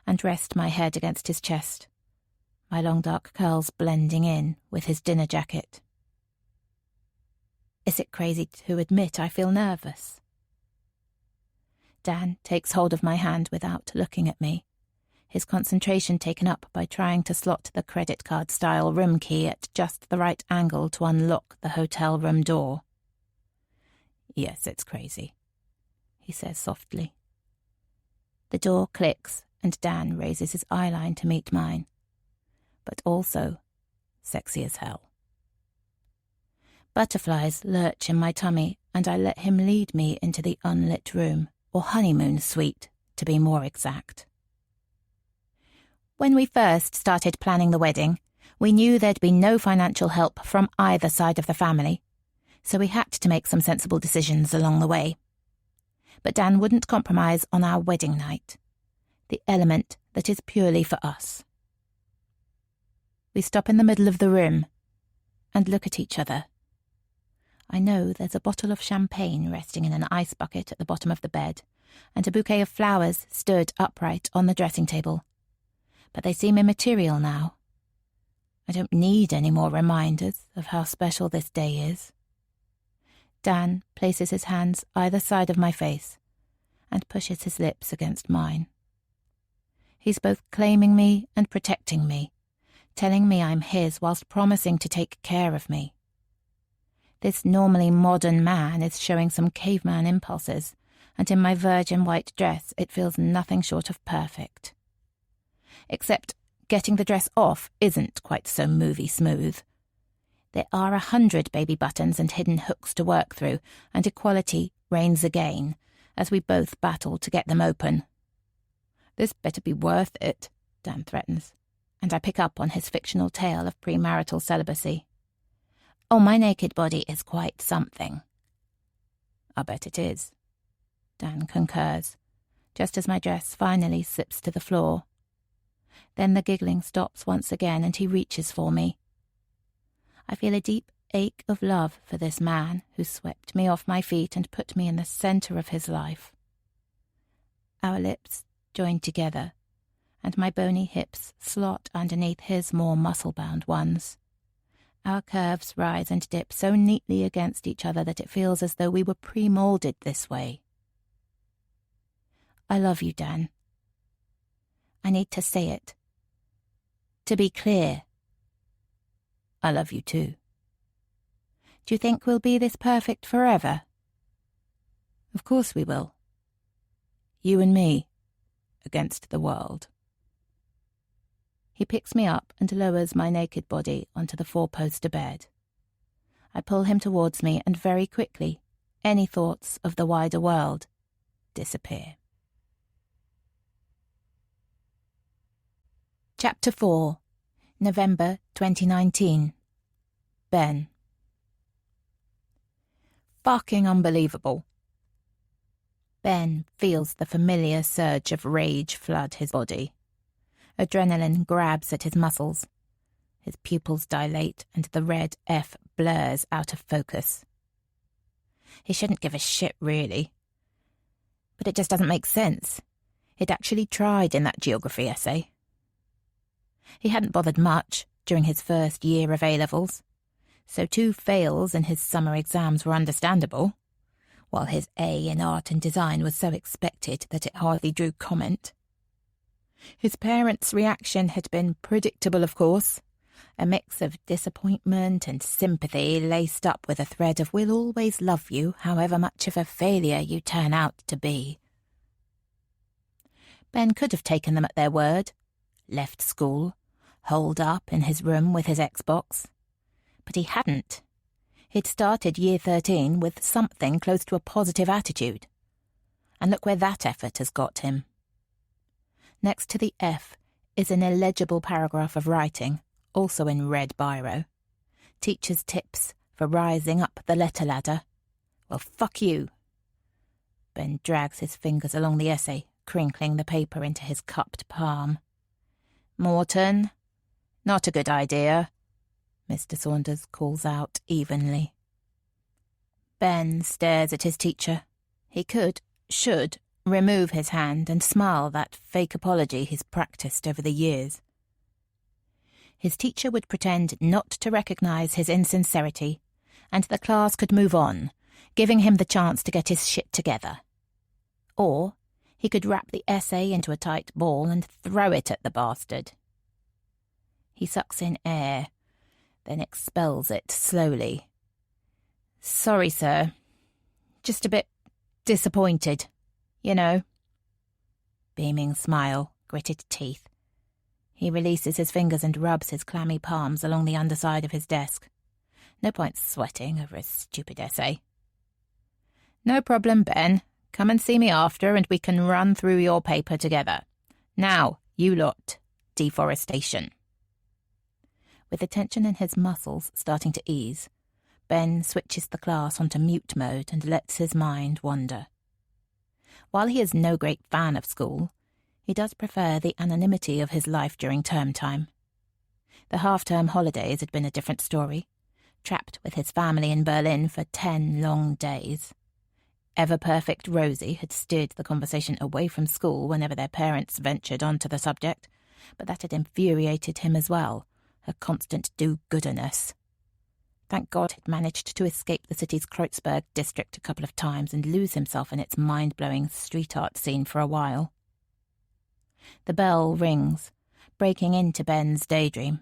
A: and rest my head against his chest, my long dark curls blending in with his dinner jacket. Is it crazy to admit I feel nervous? Dan takes hold of my hand without looking at me, his concentration taken up by trying to slot the credit card-style room key at just the right angle to unlock the hotel room door. "Yes, it's crazy," he says softly. The door clicks and Dan raises his eyeline to meet mine, but also sexy as hell. Butterflies lurch in my tummy and I let him lead me into the unlit room, or honeymoon suite, to be more exact. When we first started planning the wedding, we knew there'd be no financial help from either side of the family, so we had to make some sensible decisions along the way. But Dan wouldn't compromise on our wedding night, the element that is purely for us. We stop in the middle of the room and look at each other. I know there's a bottle of champagne resting in an ice bucket at the bottom of the bed, and a bouquet of flowers stood upright on the dressing table. But they seem immaterial now. I don't need any more reminders of how special this day is. Dan places his hands either side of my face and pushes his lips against mine. He's both claiming me and protecting me, telling me I'm his whilst promising to take care of me. This normally modern man is showing some caveman impulses, and in my virgin white dress it feels nothing short of perfect. Except getting the dress off isn't quite so movie smooth. There are 100 baby buttons and hidden hooks to work through, and equality reigns again, as we both battle to get them open. "This better be worth it," Dan threatens, and I pick up on his fictional tale of premarital celibacy. "Oh, my naked body is quite something." "I bet it is," Dan concurs, just as my dress finally slips to the floor. Then the giggling stops once again and he reaches for me. I feel a deep ache of love for this man who swept me off my feet and put me in the centre of his life. Our lips join together, and my bony hips slot underneath his more muscle-bound ones. Our curves rise and dip so neatly against each other that it feels as though we were pre-moulded this way. I love you, Dan. I need to say it. To be clear, I love you too. Do you think we'll be this perfect forever? Of course we will. You and me, against the world. He picks me up and lowers my naked body onto the four-poster bed. I pull him towards me and very quickly, any thoughts of the wider world disappear. Chapter 4, November 2019. Ben. Fucking unbelievable. Ben feels the familiar surge of rage flood his body. Adrenaline grabs at his muscles. His pupils dilate and the red F blurs out of focus. He shouldn't give a shit, really. But it just doesn't make sense. He'd actually tried in that geography essay. He hadn't bothered much during his first year of A-levels, so 2 fails in his summer exams were understandable, while his A in art and design was so expected that it hardly drew comment. His parents' reaction had been predictable, of course. A mix of disappointment and sympathy laced up with a thread of "we'll always love you, however much of a failure you turn out to be." Ben could have taken them at their word, left school, holed up in his room with his Xbox. But he hadn't. He'd started year 13 with something close to a positive attitude. And look where that effort has got him. Next to the F is an illegible paragraph of writing, also in red biro. Teacher's tips for rising up the letter ladder. Well, fuck you. Ben drags his fingers along the essay, crinkling the paper into his cupped palm. Morton, not a good idea, Mr. Saunders calls out evenly. Ben stares at his teacher. He should, remove his hand and smile that fake apology he's practiced over the years. His teacher would pretend not to recognise his insincerity, and the class could move on, giving him the chance to get his shit together. Or he could wrap the essay into a tight ball and throw it at the bastard. He sucks in air, then expels it slowly. Sorry, sir. Just a bit disappointed, you know. Beaming smile, gritted teeth. He releases his fingers and rubs his clammy palms along the underside of his desk. No point sweating over a stupid essay. No problem, Ben. Come and see me after and we can run through your paper together. Now, you lot, deforestation. With the tension in his muscles starting to ease, Ben switches the class onto mute mode and lets his mind wander. While he is no great fan of school, he does prefer the anonymity of his life during term time. The half-term holidays had been a different story, trapped with his family in Berlin for 10 long days. Ever-perfect Rosie had steered the conversation away from school whenever their parents ventured onto the subject, but that had infuriated him as well, her constant do-gooderness. Thank God he'd managed to escape the city's Kreuzberg district a couple of times and lose himself in its mind-blowing street art scene for a while. The bell rings, breaking into Ben's daydream.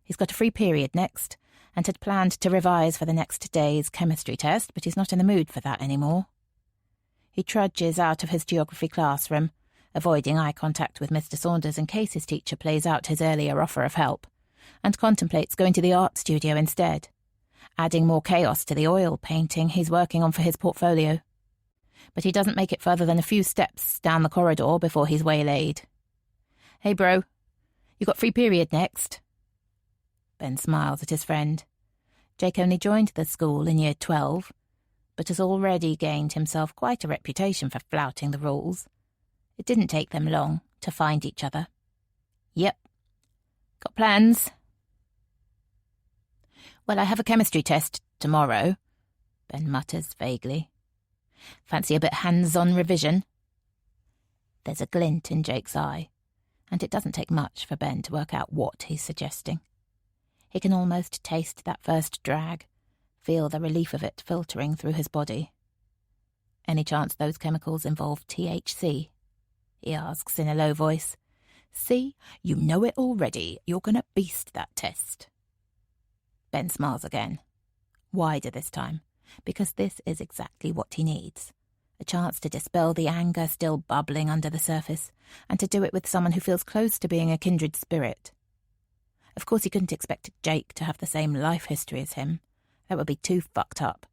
A: He's got a free period next, and had planned to revise for the next day's chemistry test, but he's not in the mood for that anymore. He trudges out of his geography classroom, avoiding eye contact with Mr. Saunders in case his teacher plays out his earlier offer of help, and contemplates going to the art studio instead, adding more chaos to the oil painting he's working on for his portfolio. But he doesn't make it further than a few steps down the corridor before he's waylaid. Hey, bro, you got free period next? Ben smiles at his friend. Jake only joined the school in year 12, but has already gained himself quite a reputation for flouting the rules. It didn't take them long to find each other. Yep. Got plans? Well, I have a chemistry test tomorrow, Ben mutters vaguely. Fancy a bit hands-on revision? There's a glint in Jake's eye, and it doesn't take much for Ben to work out what he's suggesting. He can almost taste that first drag, feel the relief of it filtering through his body. Any chance those chemicals involve THC? He asks in a low voice. See, you know it already. You're going to beast that test. Ben smiles again, wider this time, because this is exactly what he needs. A chance to dispel the anger still bubbling under the surface, and to do it with someone who feels close to being a kindred spirit. Of course he couldn't expect Jake to have the same life history as him. That would be too fucked up.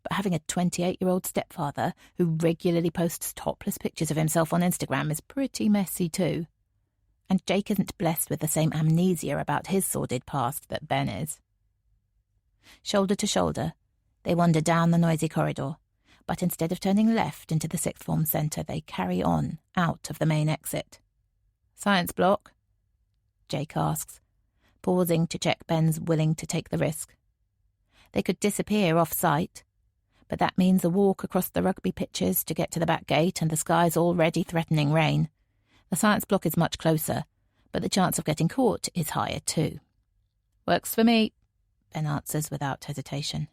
A: But having a 28-year-old stepfather who regularly posts topless pictures of himself on Instagram is pretty messy too. And Jake isn't blessed with the same amnesia about his sordid past that Ben is. Shoulder to shoulder, they wander down the noisy corridor, but instead of turning left into the sixth form centre, they carry on out of the main exit. Science block? Jake asks, pausing to check Ben's willing to take the risk. They could disappear off-site, but that means a walk across the rugby pitches to get to the back gate, and the sky's already threatening rain. The science block is much closer, but the chance of getting caught is higher too. Works for me, Ben answers without hesitation.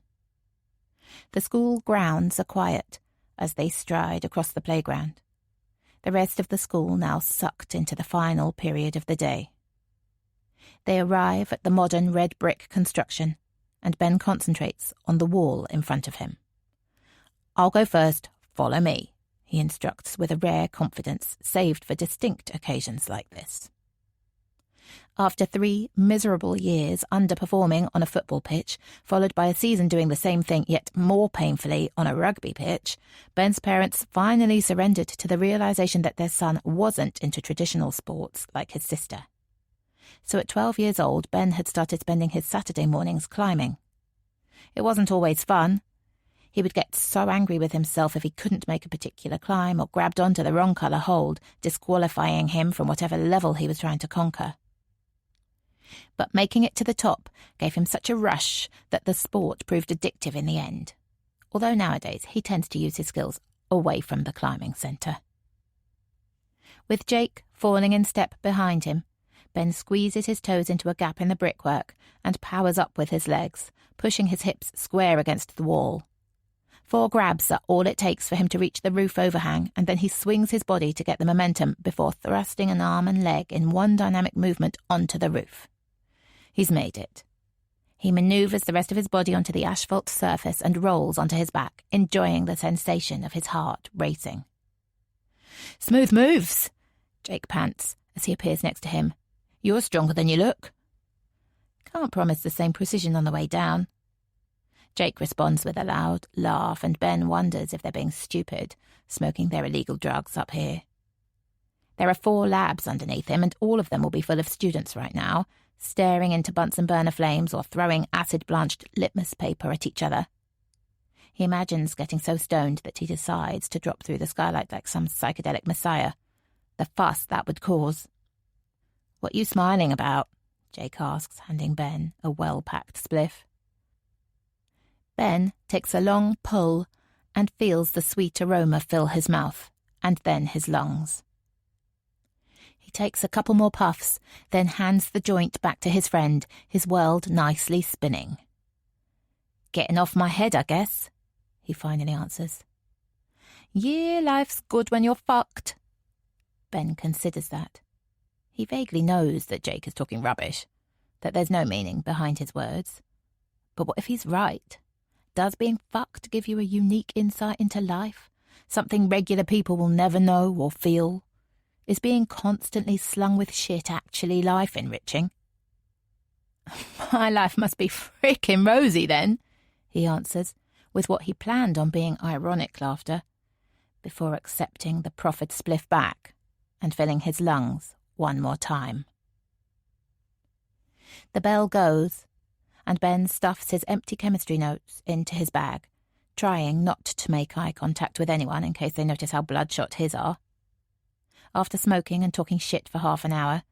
A: The school grounds are quiet as they stride across the playground. the rest of the school now sucked into the final period of the day. They arrive at the modern red brick construction, and Ben concentrates on the wall in front of him. "I'll go first, follow me," he instructs with a rare confidence saved for distinct occasions like this. After 3 miserable years underperforming on a football pitch, followed by a season doing the same thing yet more painfully on a rugby pitch, Ben's parents finally surrendered to the realization that their son wasn't into traditional sports like his sister. So at 12 years old, Ben had started spending his Saturday mornings climbing. It wasn't always fun. He would get so angry with himself if he couldn't make a particular climb or grabbed onto the wrong colour hold, disqualifying him from whatever level he was trying to conquer. But making it to the top gave him such a rush that the sport proved addictive in the end, although nowadays he tends to use his skills away from the climbing centre. With Jake falling in step behind him, Ben squeezes his toes into a gap in the brickwork and powers up with his legs, pushing his hips square against the wall. 4 grabs are all it takes for him to reach the roof overhang, and then he swings his body to get the momentum before thrusting an arm and leg in one dynamic movement onto the roof. He's made it. He manoeuvres the rest of his body onto the asphalt surface and rolls onto his back, enjoying the sensation of his heart racing. "Smooth moves," Jake pants as he appears next to him. "You're stronger than you look." Can't promise the same precision on the way down. Jake responds with a loud laugh, and Ben wonders if they're being stupid, smoking their illegal drugs up here. There are 4 labs underneath him, and all of them will be full of students right now, staring into Bunsen burner flames or throwing acid-blanched litmus paper at each other. He imagines getting so stoned that he decides to drop through the skylight like some psychedelic messiah. The fuss that would cause. "What you smiling about?" Jake asks, handing Ben a well-packed spliff. Ben takes a long pull and feels the sweet aroma fill his mouth, and then his lungs. He takes a couple more puffs, then hands the joint back to his friend, his world nicely spinning. "Getting off my head, I guess," he finally answers. "Yeah, life's good when you're fucked." Ben considers that. He vaguely knows that Jake is talking rubbish, that there's no meaning behind his words. But what if he's right? Does being fucked give you a unique insight into life? Something regular people will never know or feel? Is being constantly slung with shit actually life-enriching? "My life must be frickin' rosy then," he answers, with what he planned on being ironic laughter, before accepting the proffered spliff back and filling his lungs one more time. The bell goes, and Ben stuffs his empty chemistry notes into his bag, trying not to make eye contact with anyone in case they notice how bloodshot his are. After smoking and talking shit for half an hour,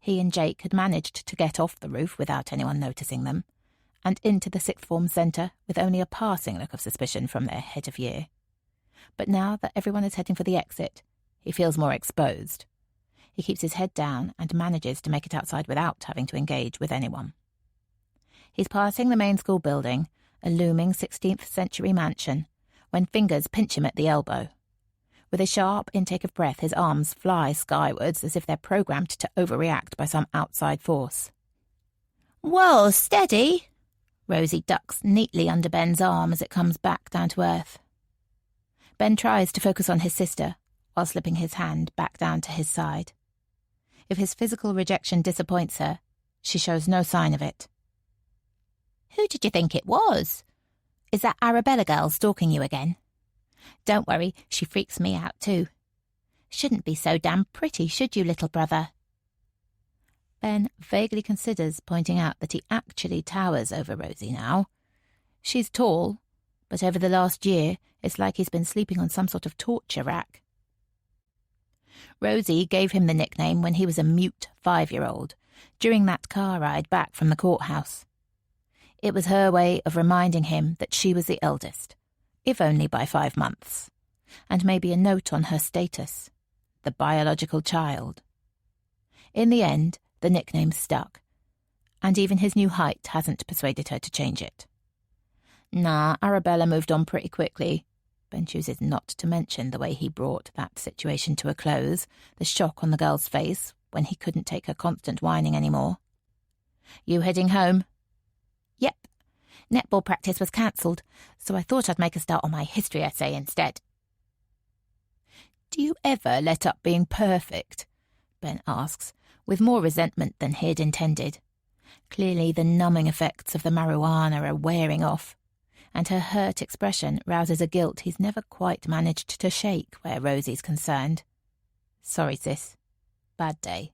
A: he and Jake had managed to get off the roof without anyone noticing them, and into the sixth form centre with only a passing look of suspicion from their head of year. But now that everyone is heading for the exit, he feels more exposed. He keeps his head down and manages to make it outside without having to engage with anyone. He's passing the main school building, a looming 16th century mansion, when fingers pinch him at the elbow. With a sharp intake of breath, his arms fly skywards as if they're programmed to overreact by some outside force. "Whoa, steady!" Rosie ducks neatly under Ben's arm as it comes back down to earth. Ben tries to focus on his sister, while slipping his hand back down to his side. If his physical rejection disappoints her, she shows no sign of it. "Who did you think it was? Is that Arabella girl stalking you again? Don't worry, she freaks me out too. Shouldn't be so damn pretty, should you, little brother?" Ben vaguely considers pointing out that he actually towers over Rosie now. She's tall, but over the last year, it's like he's been sleeping on some sort of torture rack. Rosie gave him the nickname when he was a mute 5-year-old, during that car ride back from the courthouse. It was her way of reminding him that she was the eldest, if only by 5 months, and maybe a note on her status, the biological child. In the end, the nickname stuck, and even his new height hasn't persuaded her to change it. Nah, Arabella moved on pretty quickly. Ben chooses not to mention the way he brought that situation to a close, the shock on the girl's face when he couldn't take her constant whining anymore. You heading home? Yep. Netball practice was cancelled, so I thought I'd make a start on my history essay instead. Do you ever let up being perfect? Ben asks, with more resentment than he'd intended. Clearly the numbing effects of the marijuana are wearing off, and her hurt expression rouses a guilt he's never quite managed to shake where Rosie's concerned. Sorry, sis. Bad day.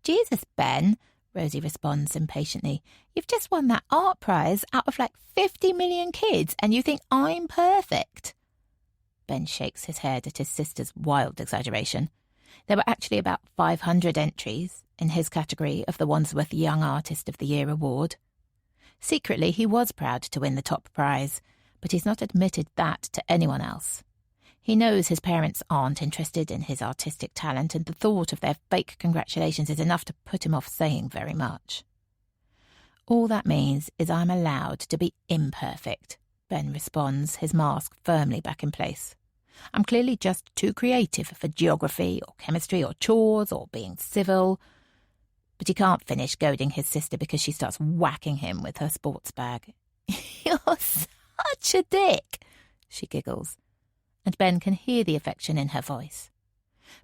A: Jesus, Ben, Rosie responds impatiently. You've just won that art prize out of 50 million kids, and you think I'm perfect? Ben shakes his head at his sister's wild exaggeration. There were actually about 500 entries in his category of the Wandsworth Young Artist of the Year award. Secretly, he was proud to win the top prize, but he's not admitted that to anyone else. He knows his parents aren't interested in his artistic talent, and the thought of their fake congratulations is enough to put him off saying very much. All that means is I'm allowed to be imperfect, Ben responds, his mask firmly back in place. I'm clearly just too creative for geography or chemistry or chores or being civil. But he can't finish goading his sister because she starts whacking him with her sports bag. You're such a dick, she giggles, and Ben can hear the affection in her voice.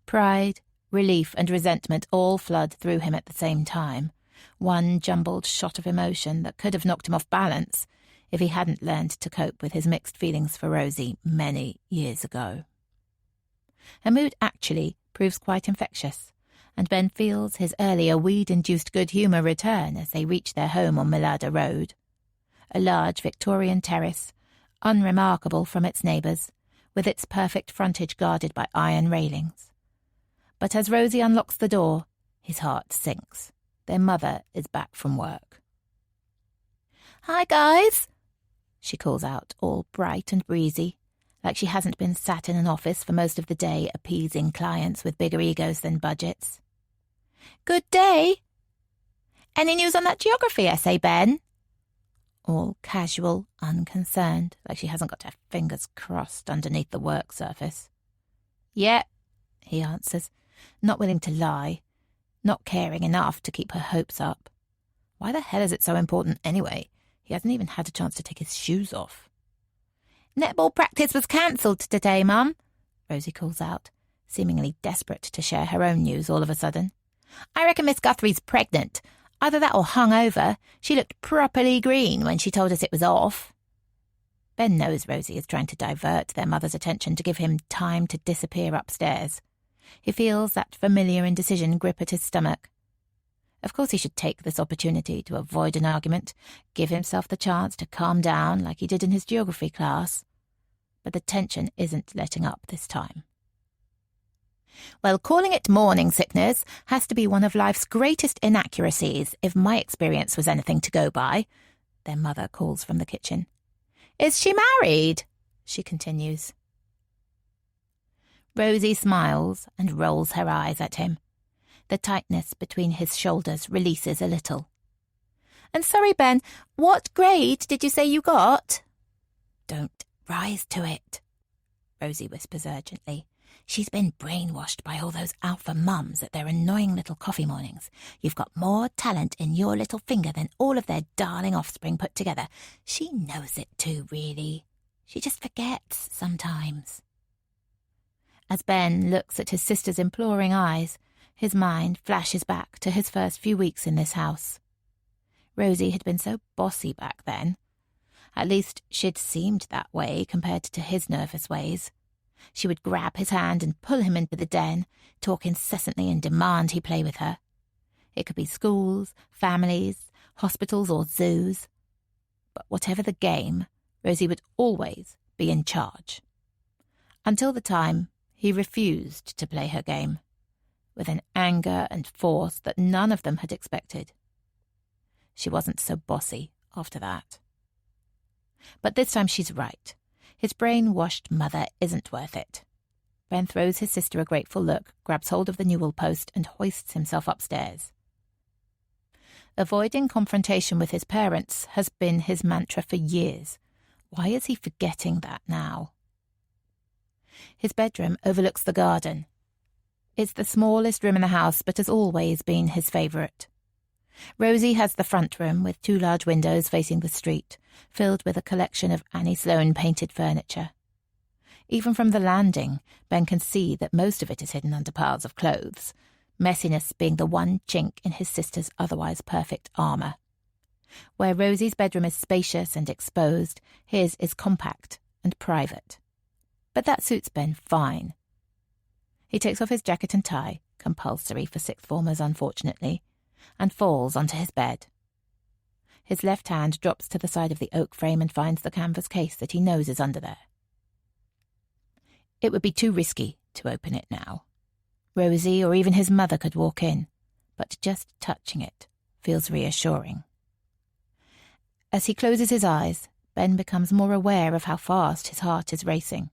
A: Pride, relief and resentment all flood through him at the same time, one jumbled shot of emotion that could have knocked him off balance if he hadn't learned to cope with his mixed feelings for Rosie many years ago. Her mood actually proves quite infectious, and Ben feels his earlier weed-induced good humour return as they reach their home on Millada Road. A large Victorian terrace, unremarkable from its neighbours, with its perfect frontage guarded by iron railings. But as Rosie unlocks the door, his heart sinks. Their mother is back from work. Hi, guys, she calls out, all bright and breezy, like she hasn't been sat in an office for most of the day appeasing clients with bigger egos than budgets. Good day. Any news on that geography essay, Ben? All casual, unconcerned, like she hasn't got her fingers crossed underneath the work surface. Yep, he answers, not willing to lie, not caring enough to keep her hopes up. Why the hell is it so important anyway? He hasn't even had a chance to take his shoes off. Netball practice was cancelled today, Mum, Rosie calls out, seemingly desperate to share her own news all of a sudden. I reckon Miss Guthrie's pregnant. Either that or hungover. She looked properly green when she told us it was off. Ben knows Rosie is trying to divert their mother's attention to give him time to disappear upstairs. He feels that familiar indecision grip at his stomach. Of course he should take this opportunity to avoid an argument, give himself the chance to calm down like he did in his geography class. But the tension isn't letting up this time. Well, calling it morning sickness has to be one of life's greatest inaccuracies, if my experience was anything to go by, their mother calls from the kitchen. Is she married? She continues. Rosie smiles and rolls her eyes at him. The tightness between his shoulders releases a little. And sorry, Ben, what grade did you say you got? Don't rise to it, Rosie whispers urgently. She's been brainwashed by all those alpha mums at their annoying little coffee mornings. You've got more talent in your little finger than all of their darling offspring put together. She knows it too, really. She just forgets sometimes. As Ben looks at his sister's imploring eyes, his mind flashes back to his first few weeks in this house. Rosie had been so bossy back then. At least she'd seemed that way compared to his nervous ways. She would grab his hand and pull him into the den, talk incessantly and demand he play with her. It could be schools, families, hospitals or zoos. But whatever the game, Rosie would always be in charge. Until the time he refused to play her game, with an anger and force that none of them had expected. She wasn't so bossy after that. But this time she's right. His brain-washed mother isn't worth it. Ben throws his sister a grateful look, grabs hold of the newel post and hoists himself upstairs. Avoiding confrontation with his parents has been his mantra for years, Why is he forgetting that now? His bedroom overlooks the garden. It's the smallest room in the house, but has always been his favourite. Rosie has the front room with 2 large windows facing the street, filled with a collection of Annie Sloane painted furniture. Even from the landing, Ben can see that most of it is hidden under piles of clothes, messiness being the one chink in his sister's otherwise perfect armour. Where Rosie's bedroom is spacious and exposed, his is compact and private. But that suits Ben fine. He takes off his jacket and tie, compulsory for sixth formers unfortunately, and falls onto his bed. His left hand drops to the side of the oak frame and finds the canvas case that he knows is under there. It would be too risky to open it now. Rosie or even his mother could walk in, but just touching it feels reassuring. As he closes his eyes, Ben becomes more aware of how fast his heart is racing.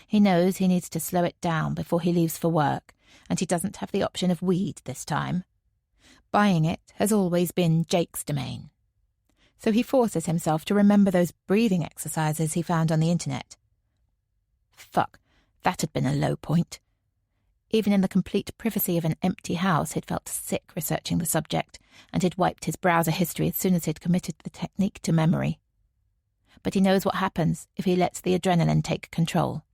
A: He knows he needs to slow it down before he leaves for work, and he doesn't have the option of weed this time. Buying it has always been Jake's domain. So he forces himself to remember those breathing exercises he found on the internet. Fuck, that had been a low point. Even in the complete privacy of an empty house, he'd felt sick researching the subject, and he'd wiped his browser history as soon as he'd committed the technique to memory. But he knows what happens if he lets the adrenaline take control.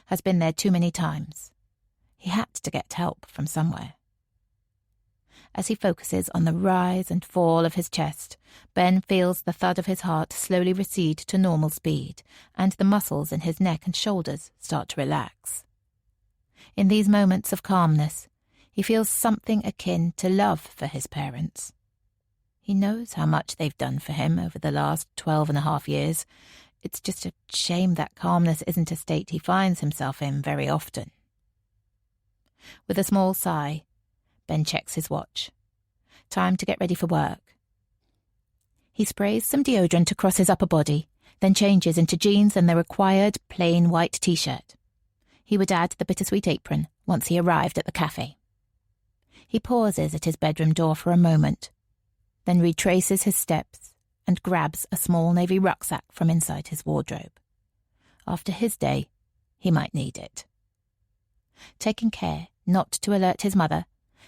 A: Has been there too many times. He had to get help from somewhere. As he focuses on the rise and fall of his chest, Ben feels the thud of his heart slowly recede to normal speed, and the muscles in his neck and shoulders start to relax. In these moments of calmness, he feels something akin to love for his parents. He knows how much they've done for him over the last 12.5 years. It's just a shame that calmness isn't a state he finds himself in very often. With a small sigh, Ben checks his watch. Time to get ready for work. He sprays some deodorant across his upper body, then changes into jeans and the required plain white t-shirt. He would add the bittersweet apron once he arrived at the cafe. He pauses at his bedroom door for a moment, then retraces his steps and grabs a small navy rucksack from inside his wardrobe. After his day, he might need it. Taking care not to alert his mother,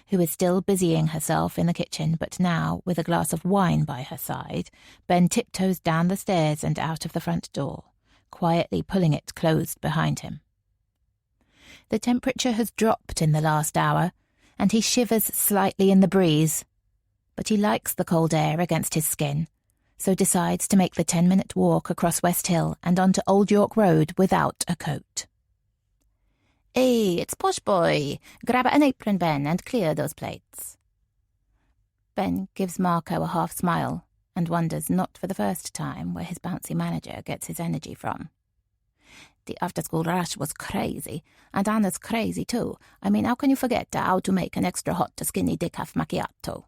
A: who is still busying herself in the kitchen, but now with a glass of wine by her side, Ben tiptoes down the stairs and out of the front door, quietly pulling it closed behind him. The temperature has dropped in the last hour, and he shivers slightly in the breeze, but he likes the cold air against his skin, so decides to make the 10-minute walk across West Hill and onto Old York Road without a coat. "Hey, it's Posh Boy. Grab an apron, Ben, and clear those plates." Ben gives Marco a half smile and wonders not for the first time where his bouncy manager gets his energy from. "The after-school rush was crazy, and Anna's crazy too. I mean, how can you forget how to make an extra hot skinny decaf macchiato?"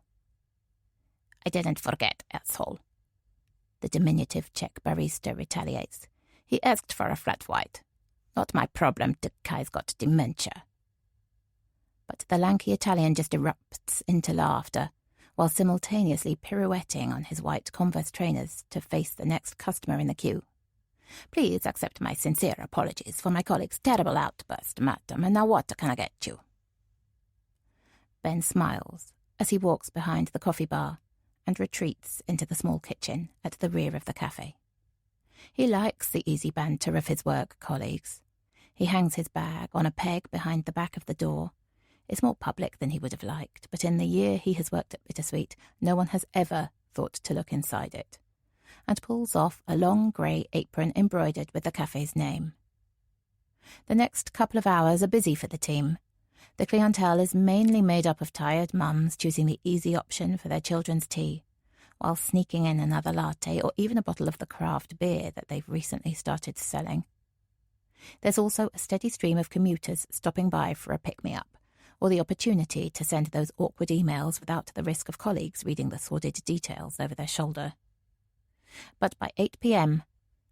A: "I didn't forget, asshole." The diminutive Czech barista retaliates. "He asked for a flat white. Not my problem, the guy's got dementia." But the lanky Italian just erupts into laughter, while simultaneously pirouetting on his white Converse trainers to face the next customer in the queue. "Please accept my sincere apologies for my colleague's terrible outburst, madam, and now what can I get you?" Ben smiles as he walks behind the coffee bar and retreats into the small kitchen at the rear of the cafe. He likes the easy banter of his work colleagues. He hangs his bag on a peg behind the back of the door. It's more public than he would have liked, but in the year he has worked at Bittersweet, no one has ever thought to look inside it, and pulls off a long grey apron embroidered with the cafe's name. The next couple of hours are busy for the team. The clientele is mainly made up of tired mums choosing the easy option for their children's tea, while sneaking in another latte or even a bottle of the craft beer that they've recently started selling. There's also a steady stream of commuters stopping by for a pick-me-up, or the opportunity to send those awkward emails without the risk of colleagues reading the sordid details over their shoulder. But by 8 p.m,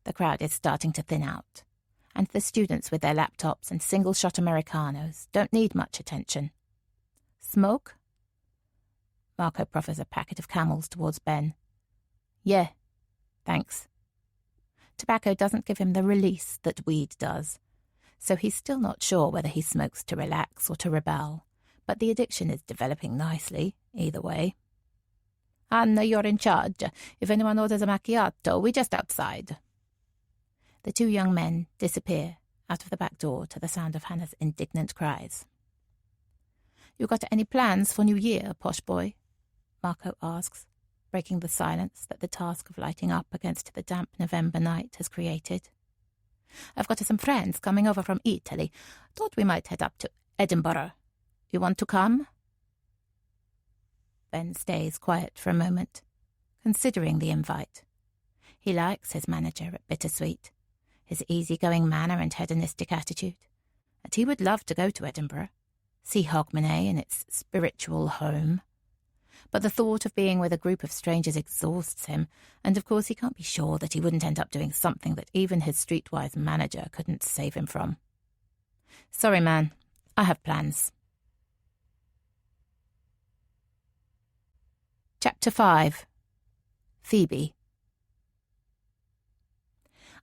A: the crowd is starting to thin out, and the students with their laptops and single-shot Americanos don't need much attention. "Smoke?" Marco proffers a packet of Camels towards Ben. "Yeah, thanks." Tobacco doesn't give him the release that weed does, so he's still not sure whether he smokes to relax or to rebel, but the addiction is developing nicely, either way. Anna, you're in charge. If anyone orders a macchiato, we're just outside. The two young men disappear out of the back door to the sound of Hannah's indignant cries. You got any plans for New Year, posh boy? Marco asks, breaking the silence that the task of lighting up against the damp November night has created. I've got some friends coming over from Italy. Thought we might head up to Edinburgh. You want to come? Ben stays quiet for a moment, considering the invite. He likes his manager at Bittersweet, his easygoing manner and hedonistic attitude, and he would love to go to Edinburgh, see Hogmanay in its spiritual home. But the thought of being with a group of strangers exhausts him, and of course he can't be sure that he wouldn't end up doing something that even his streetwise manager couldn't save him from. Sorry, man. I have plans. Chapter 5. Phoebe.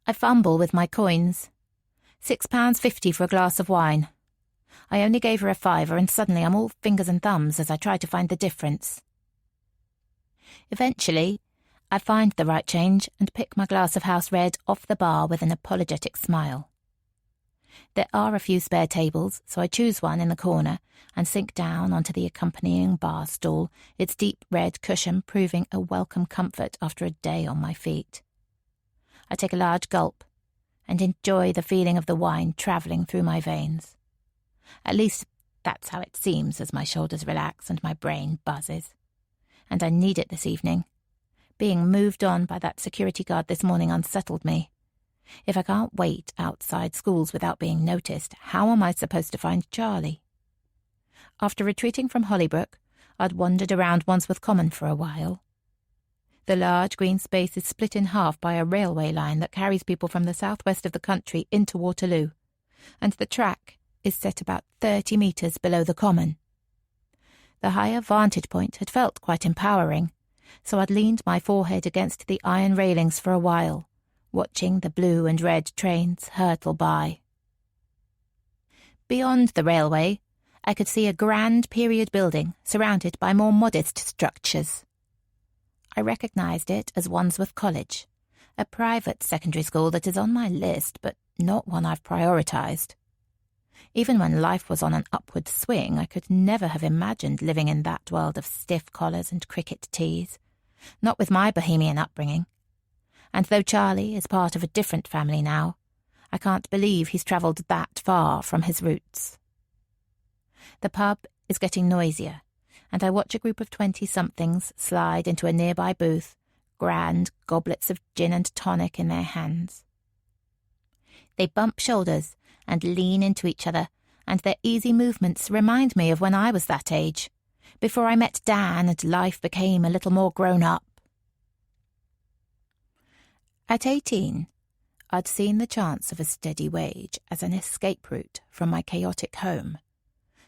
A: I fumble with my coins. £6.50 for a glass of wine. I only gave her a fiver, and suddenly I'm all fingers and thumbs as I try to find the difference. Eventually, I find the right change and pick my glass of house red off the bar with an apologetic smile. There are a few spare tables, so I choose one in the corner and sink down onto the accompanying bar stool, its deep red cushion proving a welcome comfort after a day on my feet. I take a large gulp and enjoy the feeling of the wine travelling through my veins. At least that's how it seems as my shoulders relax and my brain buzzes. And I need it this evening. Being moved on by that security guard this morning unsettled me. If I can't wait outside schools without being noticed, how am I supposed to find Charlie? After retreating from Hollybrook, I'd wandered around Wandsworth Common for a while. The large green space is split in half by a railway line that carries people from the southwest of the country into Waterloo, and the track is set about 30 metres below the common. The higher vantage point had felt quite empowering, so I'd leaned my forehead against the iron railings for a while, watching the blue and red trains hurtle by. Beyond the railway, I could see a grand period building surrounded by more modest structures. I recognised it as Wandsworth College, a private secondary school that is on my list, but not one I've prioritised. Even when life was on an upward swing, I could never have imagined living in that world of stiff collars and cricket tees, not with my bohemian upbringing. And though Charlie is part of a different family now, I can't believe he's travelled that far from his roots. The pub is getting noisier, and I watch a group of 20-somethings slide into a nearby booth, grand goblets of gin and tonic in their hands. They bump shoulders and lean into each other, and their easy movements remind me of when I was that age, before I met Dan and life became a little more grown up. At 18, I'd seen the chance of a steady wage as an escape route from my chaotic home,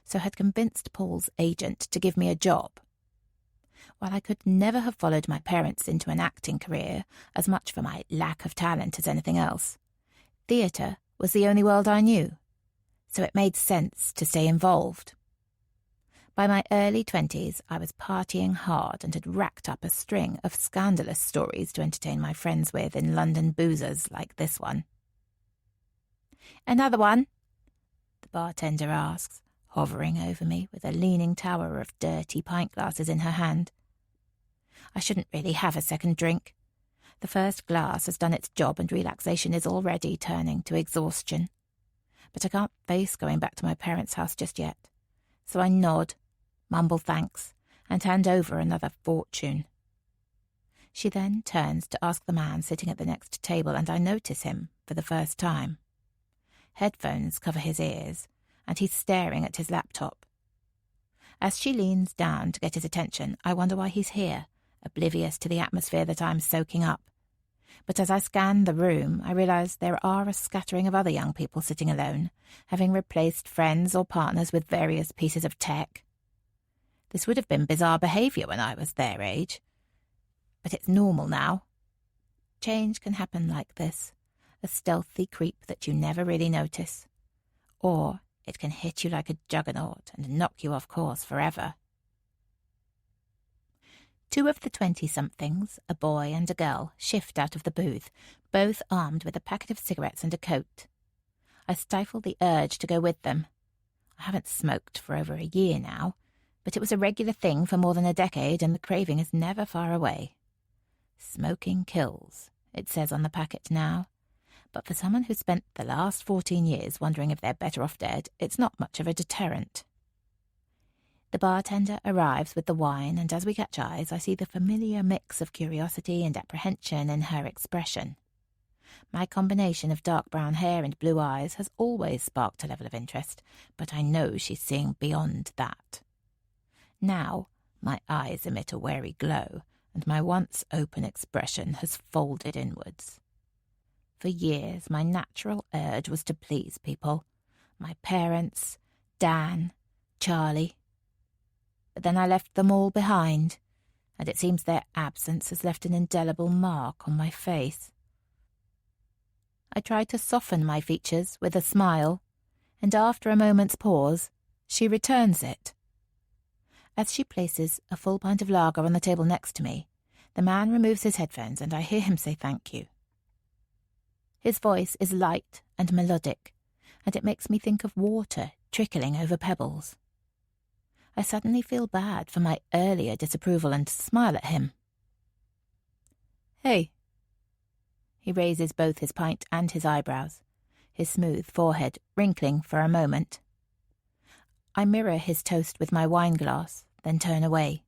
A: so had convinced Paul's agent to give me a job. While I could never have followed my parents into an acting career, as much for my lack of talent as anything else, theatre was the only world I knew, so it made sense to stay involved. By my early 20s, I was partying hard and had racked up a string of scandalous stories to entertain my friends with in London boozers like this one. "Another one?" the bartender asks, hovering over me with a leaning tower of dirty pint glasses in her hand. I shouldn't really have a second drink. The first glass has done its job and relaxation is already turning to exhaustion. But I can't face going back to my parents' house just yet, so I nod, mumble thanks, and hand over another fortune. She then turns to ask the man sitting at the next table, and I notice him for the first time. Headphones cover his ears, and he's staring at his laptop. As she leans down to get his attention, I wonder why he's here, oblivious to the atmosphere that I'm soaking up. But as I scan the room, I realise there are a scattering of other young people sitting alone, having replaced friends or partners with various pieces of tech. This would have been bizarre behaviour when I was their age, but it's normal now. Change can happen like this, a stealthy creep that you never really notice. Or it can hit you like a juggernaut and knock you off course forever. 2 of the 20-somethings, a boy and a girl, shift out of the booth, both armed with a packet of cigarettes and a coat. I stifle the urge to go with them. I haven't smoked for over a year now, but it was a regular thing for more than a decade, and the craving is never far away. Smoking kills, it says on the packet now. But for someone who spent the last 14 years wondering if they're better off dead, it's not much of a deterrent. The bartender arrives with the wine, and as we catch eyes, I see the familiar mix of curiosity and apprehension in her expression. My combination of dark brown hair and blue eyes has always sparked a level of interest, but I know she's seeing beyond that. Now, my eyes emit a wary glow, and my once open expression has folded inwards. For years, my natural urge was to please people. My parents, Dan, Charlie. But then I left them all behind, and it seems their absence has left an indelible mark on my face. I try to soften my features with a smile, and after a moment's pause, she returns it. As she places a full pint of lager on the table next to me, the man removes his headphones and I hear him say thank you. His voice is light and melodic, and it makes me think of water trickling over pebbles. I suddenly feel bad for my earlier disapproval and smile at him. Hey. He raises both his pint and his eyebrows, his smooth forehead wrinkling for a moment. I mirror his toast with my wine glass, then turn away.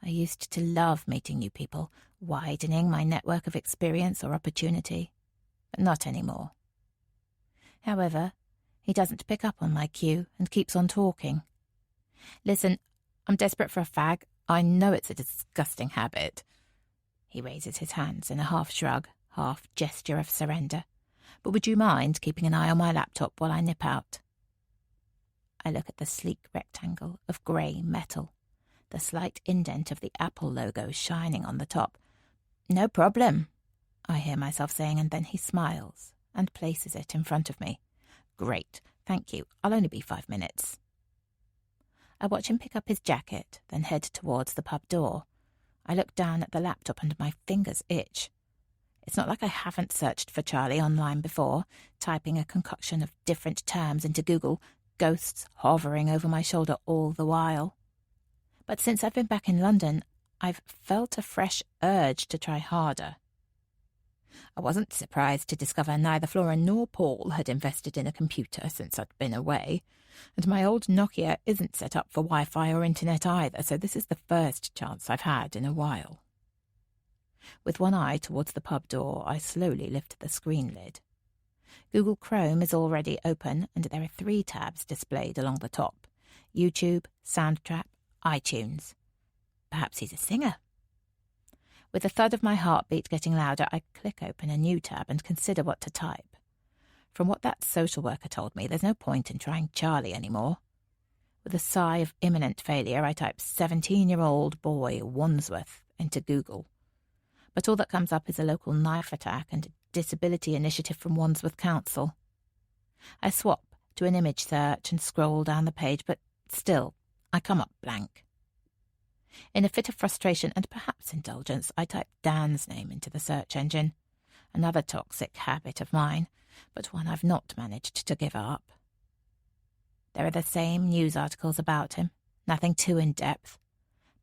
A: I used to love meeting new people, widening my network of experience or opportunity, but not anymore. However, he doesn't pick up on my cue and keeps on talking. Listen, I'm desperate for a fag. I know it's a disgusting habit. He raises his hands in a half shrug, half gesture of surrender. But would you mind keeping an eye on my laptop while I nip out? I look at the sleek rectangle of grey metal, the slight indent of the Apple logo shining on the top. No problem, I hear myself saying, and then he smiles and places it in front of me. Great, thank you. I'll only be 5 minutes. I watch him pick up his jacket, then head towards the pub door. I look down at the laptop and my fingers itch. It's not like I haven't searched for Charlie online before, typing a concoction of different terms into Google, ghosts hovering over my shoulder all the while. But since I've been back in London, I've felt a fresh urge to try harder. I wasn't surprised to discover neither Flora nor Paul had invested in a computer since I'd been away, and my old Nokia isn't set up for Wi-Fi or internet either, so this is the first chance I've had in a while. With one eye towards the pub door, I slowly lift the screen lid. Google Chrome is already open, and there are 3 tabs displayed along the top: YouTube, Soundtrap, iTunes. Perhaps he's a singer. With the thud of my heartbeat getting louder, I click open a new tab and consider what to type. From what that social worker told me, there's no point in trying Charlie anymore. With a sigh of imminent failure, I type 17-year-old boy Wandsworth into Google. But all that comes up is a local knife attack and a disability initiative from Wandsworth Council. I swap to an image search and scroll down the page, but still, I come up blank. In a fit of frustration and perhaps indulgence, I type Dan's name into the search engine. Another toxic habit of mine, but one I've not managed to give up. There are the same news articles about him, nothing too in-depth.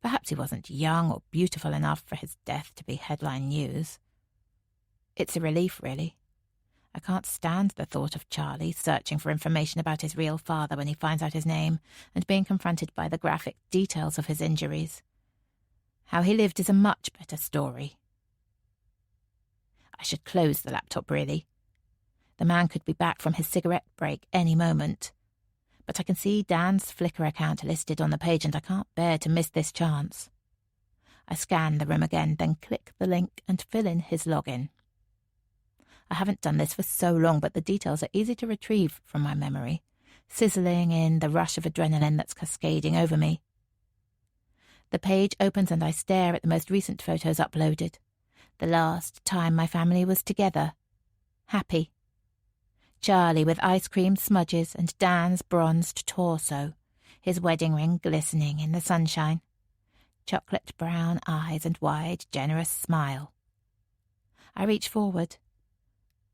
A: Perhaps he wasn't young or beautiful enough for his death to be headline news. It's a relief, really. I can't stand the thought of Charlie searching for information about his real father when he finds out his name and being confronted by the graphic details of his injuries. How he lived is a much better story. I should close the laptop, really. The man could be back from his cigarette break any moment. But I can see Dan's Flickr account listed on the page and I can't bear to miss this chance. I scan the room again, then click the link and fill in his login. I haven't done this for so long, but the details are easy to retrieve from my memory, sizzling in the rush of adrenaline that's cascading over me. The page opens and I stare at the most recent photos uploaded. The last time my family was together. Happy. Charlie with ice cream smudges and Dan's bronzed torso, his wedding ring glistening in the sunshine. Chocolate brown eyes and wide, generous smile. I reach forward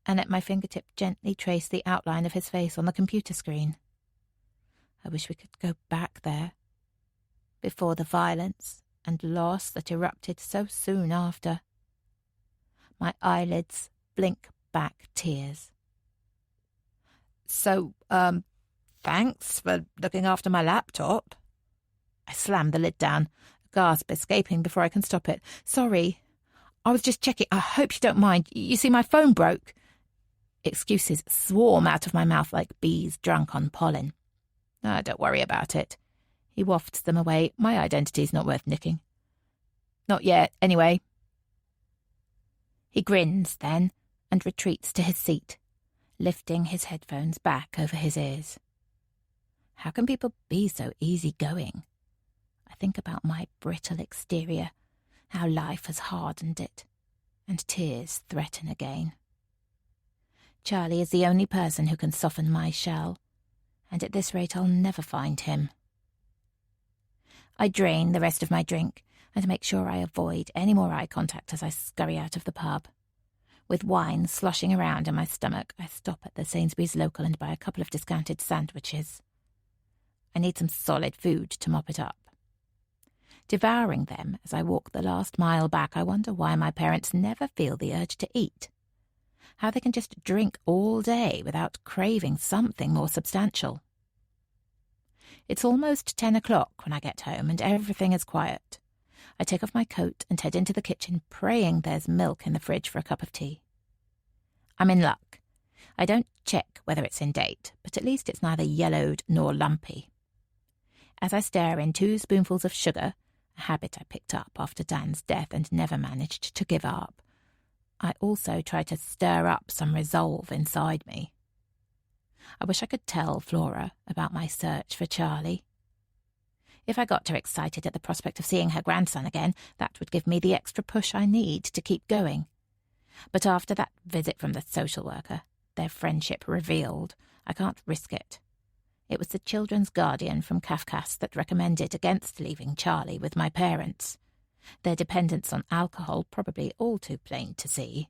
A: and let my fingertip gently trace the outline of his face on the computer screen. I wish we could go back there, before the violence and loss that erupted so soon after. My eyelids blink back tears. So, thanks for looking after my laptop. I slam the lid down, a gasp escaping before I can stop it. Sorry, I was just checking. I hope you don't mind. You see, my phone broke. Excuses swarm out of my mouth like bees drunk on pollen. Don't worry about it. He wafts them away. My identity's not worth nicking. Not yet, anyway. He grins then and retreats to his seat, lifting his headphones back over his ears. How can people be so easygoing? I think about my brittle exterior, how life has hardened it, and tears threaten again. Charlie is the only person who can soften my shell, and at this rate I'll never find him. I drain the rest of my drink and make sure I avoid any more eye contact as I scurry out of the pub. With wine sloshing around in my stomach, I stop at the Sainsbury's local and buy a couple of discounted sandwiches. I need some solid food to mop it up. Devouring them as I walk the last mile back, I wonder why my parents never feel the urge to eat. How they can just drink all day without craving something more substantial. It's almost 10 o'clock when I get home and everything is quiet. I take off my coat and head into the kitchen, praying there's milk in the fridge for a cup of tea. I'm in luck. I don't check whether it's in date, but at least it's neither yellowed nor lumpy. As I stir in 2 spoonfuls of sugar, a habit I picked up after Dan's death and never managed to give up, I also try to stir up some resolve inside me. I wish I could tell Flora about my search for Charlie. If I got her excited at the prospect of seeing her grandson again, that would give me the extra push I need to keep going. But after that visit from the social worker, their friendship revealed, I can't risk it. It was the children's guardian from Kafkas that recommended against leaving Charlie with my parents. Their dependence on alcohol probably all too plain to see.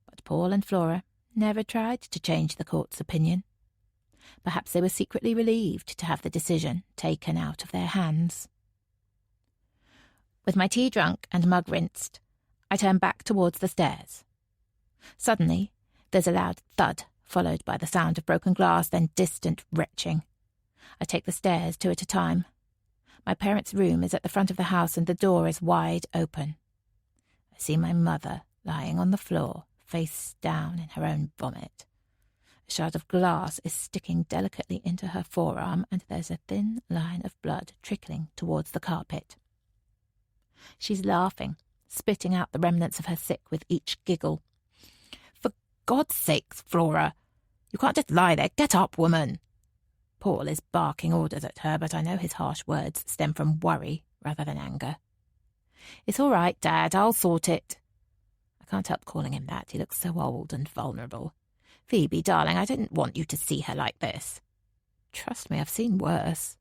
A: But Paul and Flora never tried to change the court's opinion. Perhaps they were secretly relieved to have the decision taken out of their hands. With my tea drunk and mug rinsed, I turn back towards the stairs. Suddenly, there's a loud thud, followed by the sound of broken glass, then distant retching. I take the stairs 2 at a time. My parents' room is at the front of the house and the door is wide open. I see my mother lying on the floor, face down in her own vomit. A shard of glass is sticking delicately into her forearm, and there's a thin line of blood trickling towards the carpet. She's laughing, spitting out the remnants of her sick with each giggle. For God's sake, Flora, you can't just lie there. Get up, woman. Paul is barking orders at her, but I know his harsh words stem from worry rather than anger. It's all right, Dad, I'll sort it. I can't help calling him that. He looks so old and vulnerable. Phoebe, darling, I didn't want you to see her like this. Trust me, I've seen worse.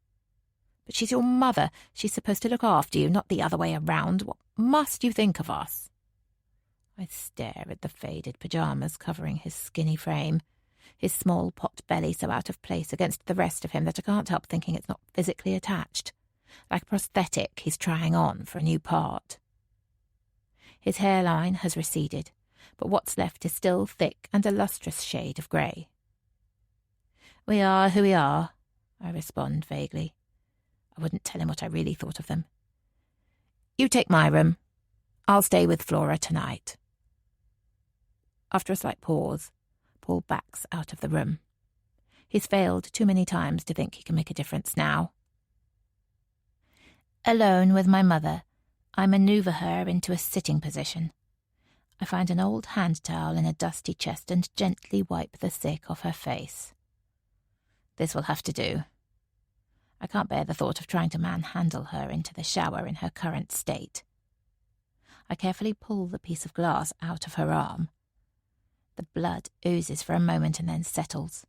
A: But she's your mother. She's supposed to look after you, not the other way around. What must you think of us? I stare at the faded pyjamas covering his skinny frame, his small pot belly so out of place against the rest of him that I can't help thinking it's not physically attached, like a prosthetic he's trying on for a new part. His hairline has receded, but what's left is still thick and a lustrous shade of grey. We are who we are, I respond vaguely. I wouldn't tell him what I really thought of them. You take my room. I'll stay with Flora tonight. After a slight pause, Paul backs out of the room. He's failed too many times to think he can make a difference now. Alone with my mother, I manoeuvre her into a sitting position. I find an old hand towel in a dusty chest and gently wipe the sick off her face. This will have to do. I can't bear the thought of trying to manhandle her into the shower in her current state. I carefully pull the piece of glass out of her arm. The blood oozes for a moment and then settles.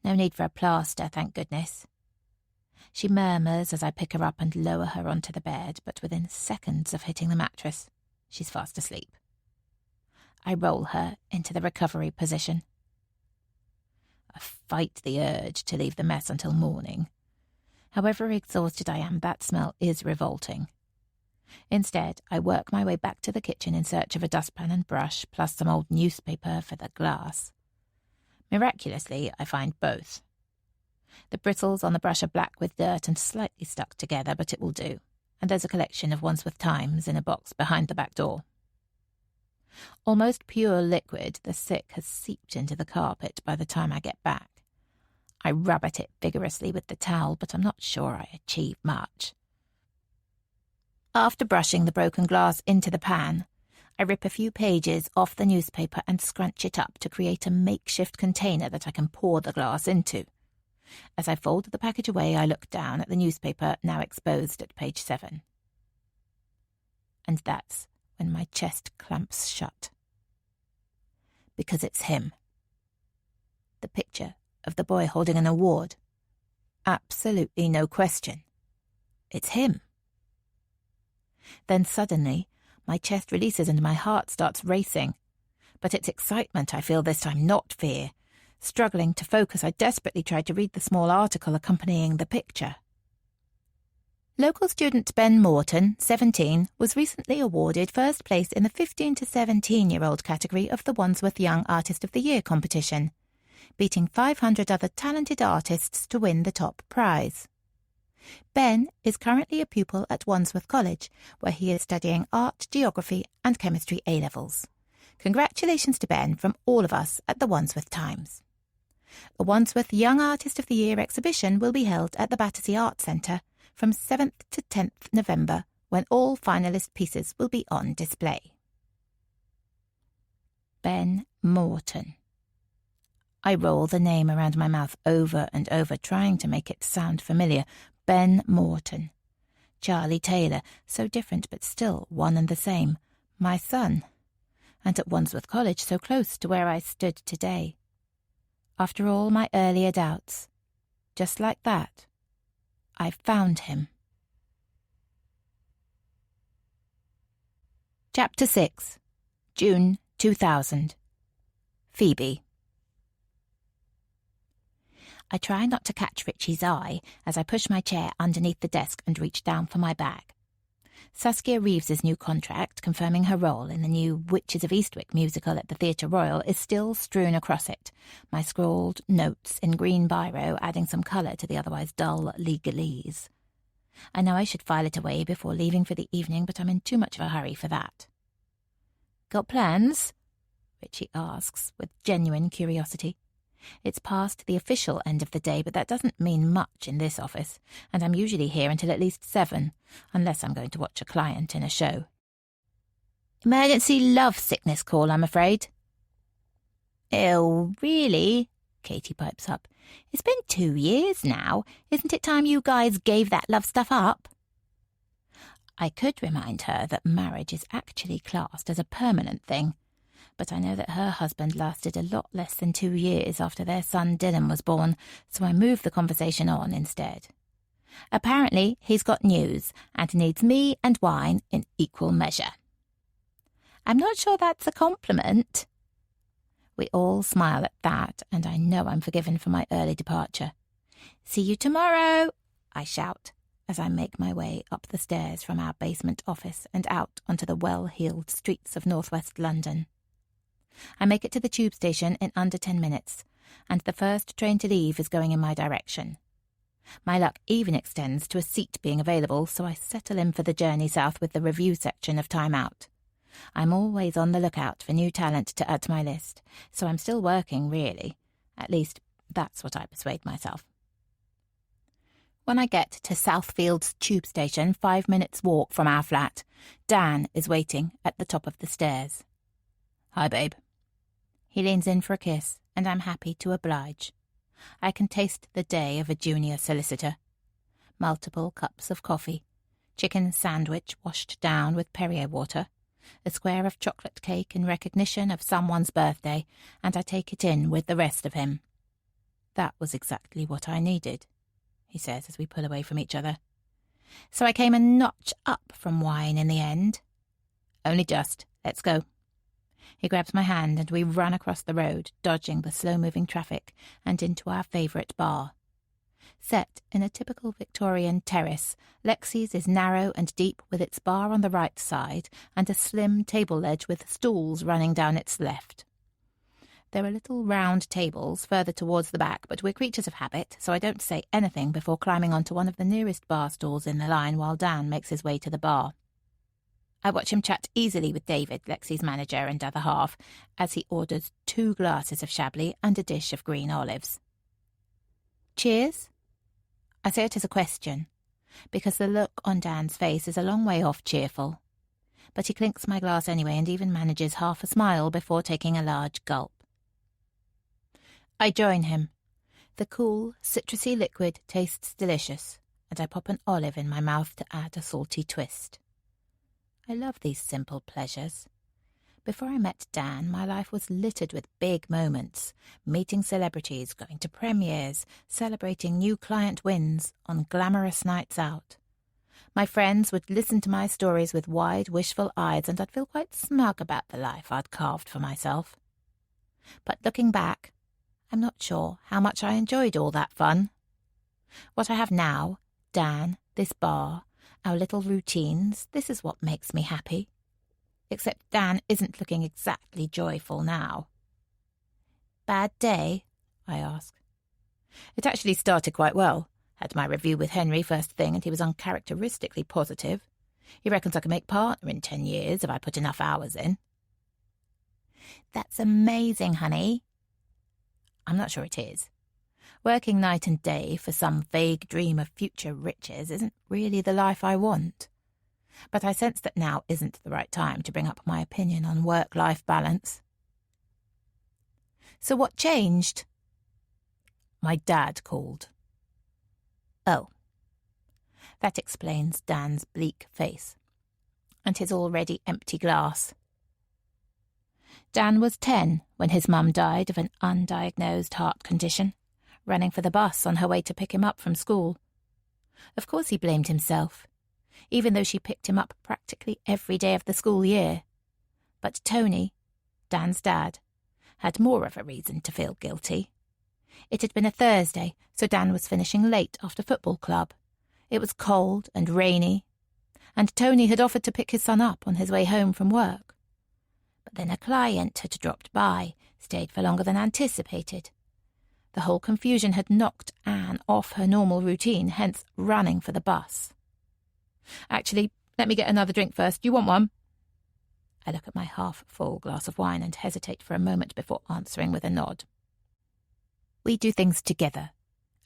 A: No need for a plaster, thank goodness. She murmurs as I pick her up and lower her onto the bed, but within seconds of hitting the mattress, she's fast asleep. I roll her into the recovery position. I fight the urge to leave the mess until morning. However exhausted I am, that smell is revolting. Instead, I work my way back to the kitchen in search of a dustpan and brush, plus some old newspaper for the glass. Miraculously, I find both. The bristles on the brush are black with dirt and slightly stuck together, but it will do, and there's a collection of Wandsworth Times in a box behind the back door. Almost pure liquid, the sick has seeped into the carpet by the time I get back. I rub at it vigorously with the towel, but I'm not sure I achieve much. After brushing the broken glass into the pan, I rip a few pages off the newspaper and scrunch it up to create a makeshift container that I can pour the glass into. As I fold the package away, I look down at the newspaper, now exposed at page 7. And that's when my chest clamps shut. Because it's him. The picture of the boy holding an award. Absolutely no question. It's him. Then suddenly, my chest releases and my heart starts racing. But it's excitement I feel this time, not fear. Struggling to focus, I desperately tried to read the small article accompanying the picture. Local student Ben Morton, 17, was recently awarded first place in the 15 to 17-year-old category of the Wandsworth Young Artist of the Year competition, beating 500 other talented artists to win the top prize. Ben is currently a pupil at Wandsworth College, where he is studying art, geography and chemistry A-levels. Congratulations to Ben from all of us at the Wandsworth Times. A Wandsworth Young Artist of the Year exhibition will be held at the Battersea Arts Centre from 7th to 10th November, when all finalist pieces will be on display. Ben Morton. I roll the name around my mouth over and over, trying to make it sound familiar. Ben Morton. Charlie Taylor, so different but still one and the same. My son. And at Wandsworth College, so close to where I stood today. After all my earlier doubts, just like that, I found him. Chapter 6, June 2000. Phoebe. I try not to catch Richie's eye as I push my chair underneath the desk and reach down for my bag. Saskia Reeves's new contract, confirming her role in the new Witches of Eastwick musical at the Theatre Royal, is still strewn across it, my scrawled notes in green biro adding some colour to the otherwise dull legalese. I know I should file it away before leaving for the evening, but I'm in too much of a hurry for that. "Got plans?" Richie asks, with genuine curiosity. It's past the official end of the day, but that doesn't mean much in this office, and I'm usually here until at least 7, unless I'm going to watch a client in a show. "Emergency love sickness call, I'm afraid." "Oh, really?" Katie pipes up. "It's been 2 years now. Isn't it time you guys gave that love stuff up?" I could remind her that marriage is actually classed as a permanent thing, but I know that her husband lasted a lot less than 2 years after their son Dylan was born, so I moved the conversation on instead. Apparently, he's got news and needs me and wine in equal measure. I'm not sure that's a compliment. We all smile at that, and I know I'm forgiven for my early departure. "See you tomorrow," I shout, as I make my way up the stairs from our basement office and out onto the well-heeled streets of northwest London. I make it to the tube station in under 10 minutes, and the first train to leave is going in my direction. My luck even extends to a seat being available, so I settle in for the journey south with the review section of Time Out. I'm always on the lookout for new talent to add to my list, so I'm still working, really. At least, that's what I persuade myself. When I get to Southfield's tube station, 5 minutes' walk from our flat, Dan is waiting at the top of the stairs. "Hi, babe." He leans in for a kiss, and I'm happy to oblige. I can taste the day of a junior solicitor. Multiple cups of coffee, chicken sandwich washed down with Perrier water, A square of chocolate cake in recognition of someone's birthday, and I take it in with the rest of him. That was exactly what I needed, he says as we pull away from each other. So I came a notch up from wine in the end. Only just. Let's go. He grabs my hand and we run across the road, dodging the slow-moving traffic, and into our favourite bar. Set in a typical Victorian terrace, Lexi's is narrow and deep with its bar on the right side and a slim table ledge with stools running down its left. There are little round tables further towards the back, but we're creatures of habit, so I don't say anything before climbing onto one of the nearest bar stools in the line while Dan makes his way to the bar. I watch him chat easily with David, Lexi's manager and other half, as he orders 2 glasses of Chablis and a dish of green olives. Cheers? I say it as a question, because the look on Dan's face is a long way off cheerful. But he clinks my glass anyway and even manages half a smile before taking a large gulp. I join him. The cool, citrusy liquid tastes delicious, and I pop an olive in my mouth to add a salty twist. I love these simple pleasures. Before I met Dan, my life was littered with big moments, meeting celebrities, going to premieres, celebrating new client wins on glamorous nights out. My friends would listen to my stories with wide, wishful eyes, and I'd feel quite smug about the life I'd carved for myself. But looking back, I'm not sure how much I enjoyed all that fun. What I have now, Dan, this bar, our little routines, this is what makes me happy. Except Dan isn't looking exactly joyful now. Bad day? I ask. It actually started quite well. Had my review with Henry first thing and he was uncharacteristically positive. He reckons I can make partner in 10 years if I put enough hours in. That's amazing, honey. I'm not sure it is. Working night and day for some vague dream of future riches isn't really the life I want. But I sense that now isn't the right time to bring up my opinion on work-life balance. So what changed? My dad called. Oh. That explains Dan's bleak face and his already empty glass. Dan was 10 when his mum died of an undiagnosed heart condition, running for the bus on her way to pick him up from school. Of course he blamed himself, even though she picked him up practically every day of the school year. But Tony, Dan's dad, had more of a reason to feel guilty. It had been a Thursday, so Dan was finishing late after football club. It was cold and rainy, and Tony had offered to pick his son up on his way home from work. But then a client had dropped by, stayed for longer than anticipated. The whole confusion had knocked Anne off her normal routine, hence running for the bus. Actually, let me get another drink first. You want one? I look at my half-full glass of wine and hesitate for a moment before answering with a nod. We do things together,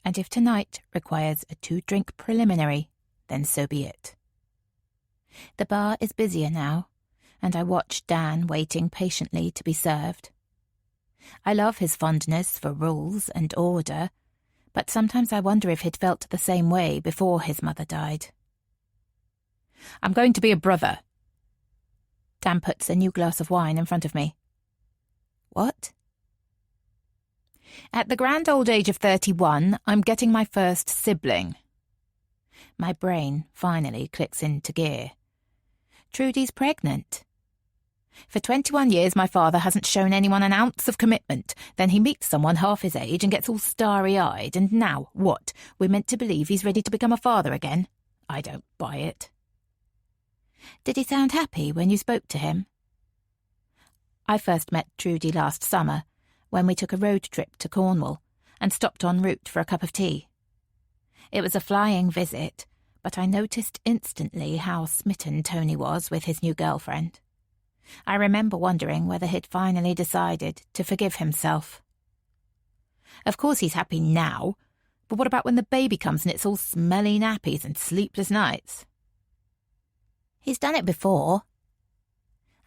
A: and if tonight requires a 2-drink preliminary, then so be it. The bar is busier now, and I watch Dan waiting patiently to be served. I love his fondness for rules and order, but sometimes I wonder if he'd felt the same way before his mother died. I'm going to be a brother. Dan puts a new glass of wine in front of me. What? At the grand old age of 31, I'm getting my first sibling. My brain finally clicks into gear. Trudy's pregnant. For 21 years, my father hasn't shown anyone an ounce of commitment. Then he meets someone half his age and gets all starry-eyed. And now, what? We're meant to believe he's ready to become a father again? I don't buy it. Did he sound happy when you spoke to him? I first met Trudy last summer, when we took a road trip to Cornwall and stopped en route for a cup of tea. It was a flying visit, but I noticed instantly how smitten Tony was with his new girlfriend. I remember wondering whether he'd finally decided to forgive himself. Of course he's happy now, but what about when the baby comes and it's all smelly nappies and sleepless nights? He's done it before.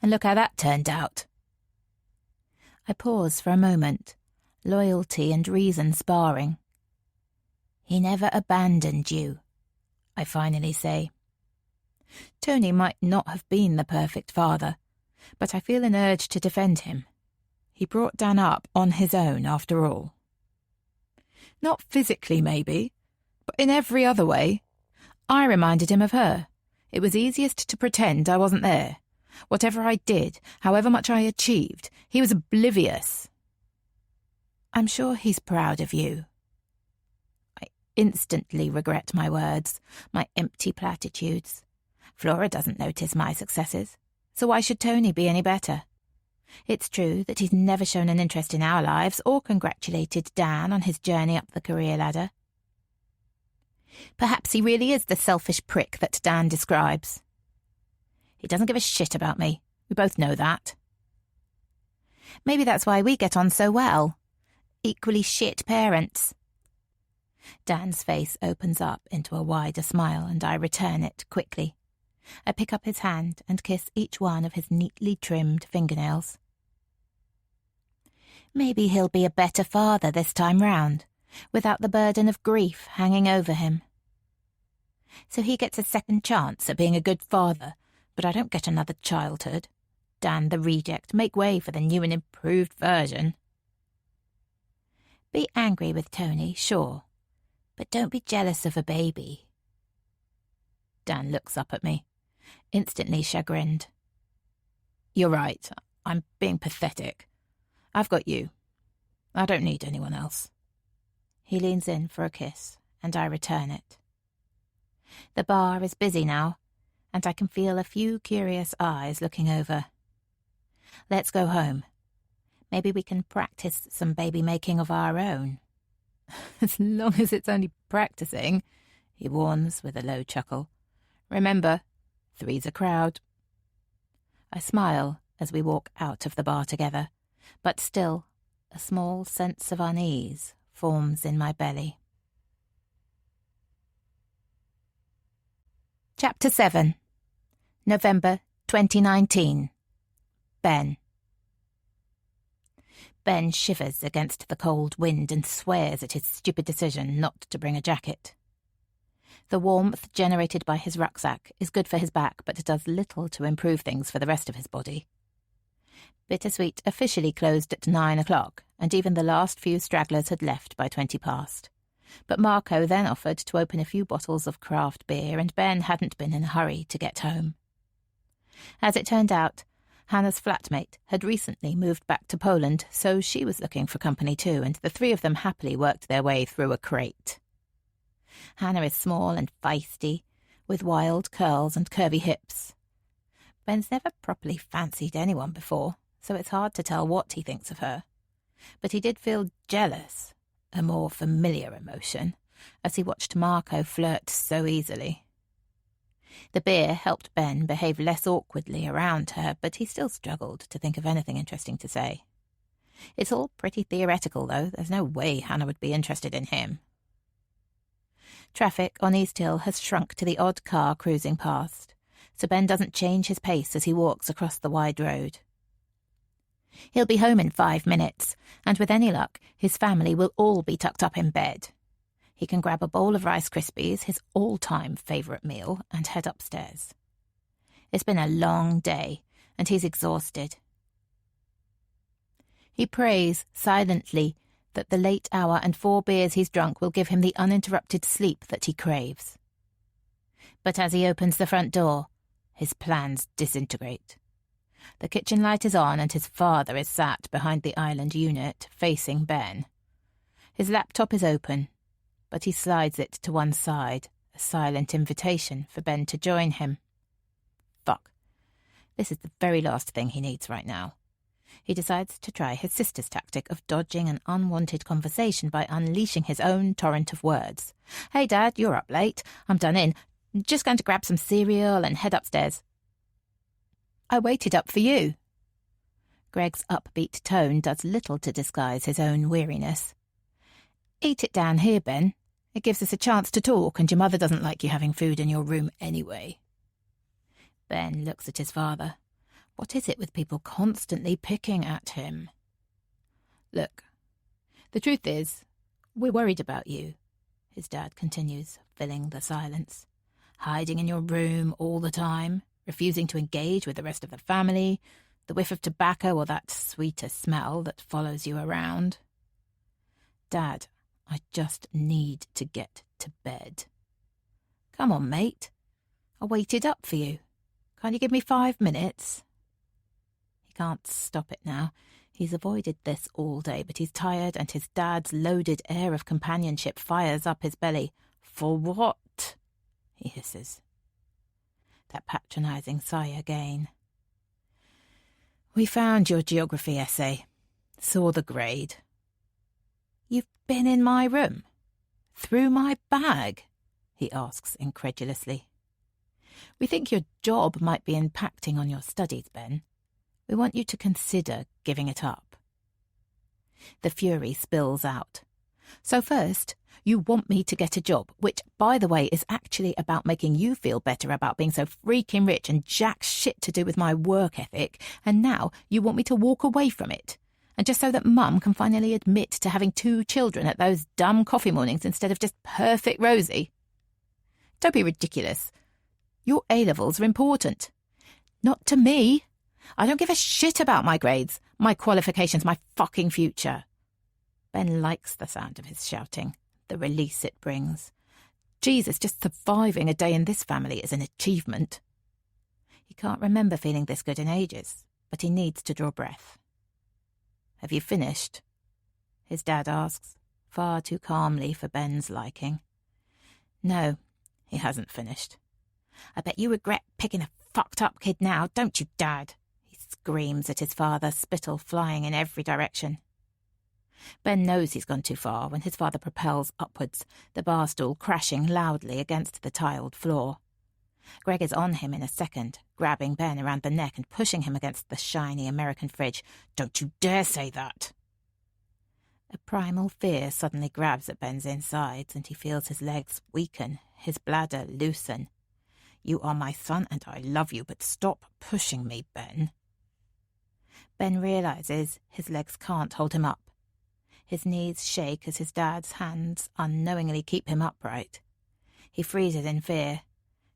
A: And look how that turned out. I pause for a moment, loyalty and reason sparring. He never abandoned you, I finally say. Tony might not have been the perfect father, but I feel an urge to defend him. He brought Dan up on his own, after all. Not physically, maybe, but in every other way. I reminded him of her. It was easiest to pretend I wasn't there. Whatever I did, however much I achieved, he was oblivious. I'm sure he's proud of you. I instantly regret my words, my empty platitudes. Flora doesn't notice my successes, so why should Tony be any better? It's true that he's never shown an interest in our lives or congratulated Dan on his journey up the career ladder. Perhaps he really is the selfish prick that Dan describes. He doesn't give a shit about me. We both know that. Maybe that's why we get on so well. Equally shit parents. Dan's face opens up into a wider smile and I return it quickly. I pick up his hand and kiss each one of his neatly trimmed fingernails. Maybe he'll be a better father this time round, without the burden of grief hanging over him. So he gets a second chance at being a good father, but I don't get another childhood. Dan the reject, make way for the new and improved version. Be angry with Tony, sure, but don't be jealous of a baby. Dan looks up at me, instantly chagrined. You're right, I'm being pathetic. I've got you. I don't need anyone else. He leans in for a kiss, and I return it. The bar is busy now, and I can feel a few curious eyes looking over. Let's go home. Maybe we can practice some baby-making of our own. As long as it's only practicing, he warns with a low chuckle. Remember, 3's a crowd. I smile as we walk out of the bar together, but still, a small sense of unease forms in my belly. Chapter 7. November 2019. Ben. Ben shivers against the cold wind and swears at his stupid decision not to bring a jacket. The warmth generated by his rucksack is good for his back, but it does little to improve things for the rest of his body. Bittersweet officially closed at 9 o'clock, and even the last few stragglers had left by 20 past. But Marco then offered to open a few bottles of craft beer, and Ben hadn't been in a hurry to get home. As it turned out, Hannah's flatmate had recently moved back to Poland, so she was looking for company too, and the three of them happily worked their way through a crate. Hannah is small and feisty, with wild curls and curvy hips. Ben's never properly fancied anyone before, so it's hard to tell what he thinks of her. But he did feel jealous, a more familiar emotion, as he watched Marco flirt so easily. The beer helped Ben behave less awkwardly around her, but he still struggled to think of anything interesting to say. It's all pretty theoretical, though. There's no way Hannah would be interested in him. Traffic on East Hill has shrunk to the odd car cruising past, so Ben doesn't change his pace as he walks across the wide road. He'll be home in 5 minutes, and with any luck, his family will all be tucked up in bed. He can grab a bowl of Rice Krispies, his all-time favourite meal, and head upstairs. It's been a long day, and he's exhausted. He prays silently that the late hour and 4 beers he's drunk will give him the uninterrupted sleep that he craves. But as he opens the front door, his plans disintegrate. The kitchen light is on and his father is sat behind the island unit, facing Ben. His laptop is open, but he slides it to one side, a silent invitation for Ben to join him. Fuck. This is the very last thing he needs right now. He decides to try his sister's tactic of dodging an unwanted conversation by unleashing his own torrent of words. Hey, Dad, you're up late. I'm done in. Just going to grab some cereal and head upstairs. I waited up for you. Greg's upbeat tone does little to disguise his own weariness. Eat it down here, Ben. It gives us a chance to talk, and your mother doesn't like you having food in your room anyway. Ben looks at his father. What is it with people constantly picking at him? Look, the truth is, we're worried about you, his dad continues, filling the silence. Hiding in your room all the time, refusing to engage with the rest of the family, The whiff of tobacco or that sweeter smell that follows you around. Dad, I just need to get to bed. Come on, mate. I waited up for you. Can't you give me 5 minutes? He can't stop it now. He's avoided this all day, but he's tired and his dad's loaded air of companionship fires up his belly. For what? He hisses. That patronising sigh again. We found your geography essay. Saw the grade. You've been in my room? Through my bag? He asks incredulously. We think your job might be impacting on your studies, Ben. We want you to consider giving it up. The fury spills out. So first, you want me to get a job, which, by the way, is actually about making you feel better about being so freaking rich and jack shit to do with my work ethic, and now you want me to walk away from it. And just so that Mum can finally admit to having 2 children at those dumb coffee mornings instead of just perfect Rosie. Don't be ridiculous. Your A-levels are important. Not to me. I don't give a shit about my grades, my qualifications, my fucking future. Ben likes the sound of his shouting, the release it brings. Jesus, just surviving a day in this family is an achievement. He can't remember feeling this good in ages, but he needs to draw breath. Have you finished? His dad asks, far too calmly for Ben's liking. No, he hasn't finished. I bet you regret picking a fucked up kid now, don't you, Dad? He screams at his father, spittle flying in every direction. Ben knows he's gone too far when his father propels upwards, the bar stool crashing loudly against the tiled floor. Greg is on him in a second, grabbing Ben around the neck and pushing him against the shiny American fridge. Don't you dare say that! A primal fear suddenly grabs at Ben's insides, and he feels his legs weaken, his bladder loosen. You are my son and I love you, but stop pushing me, Ben. Ben realizes his legs can't hold him up. His knees shake as his dad's hands unknowingly keep him upright. He freezes in fear.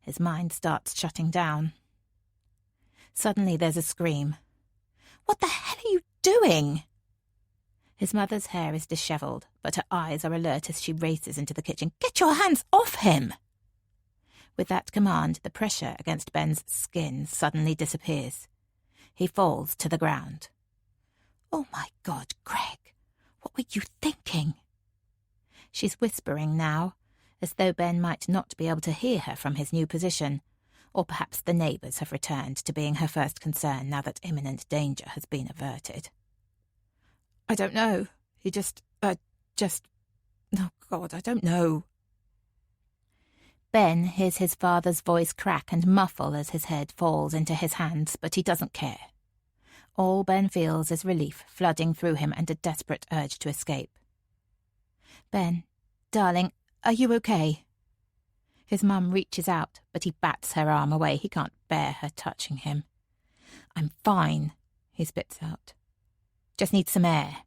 A: His mind starts shutting down. Suddenly there's a scream. What the hell are you doing? His mother's hair is dishevelled, but her eyes are alert as she races into the kitchen. Get your hands off him! With that command, the pressure against Ben's skin suddenly disappears. He falls to the ground. Oh my God, Greg, what were you thinking? She's whispering now, as though Ben might not be able to hear her from his new position, or perhaps the neighbours have returned to being her first concern now that imminent danger has been averted. I don't know. Oh God, I don't know. Ben hears his father's voice crack and muffle as his head falls into his hands, but he doesn't care. All Ben feels is relief flooding through him and a desperate urge to escape. Ben, darling, are you okay? His mum reaches out, but he bats her arm away. He can't bear her touching him. I'm fine, he spits out. Just need some air.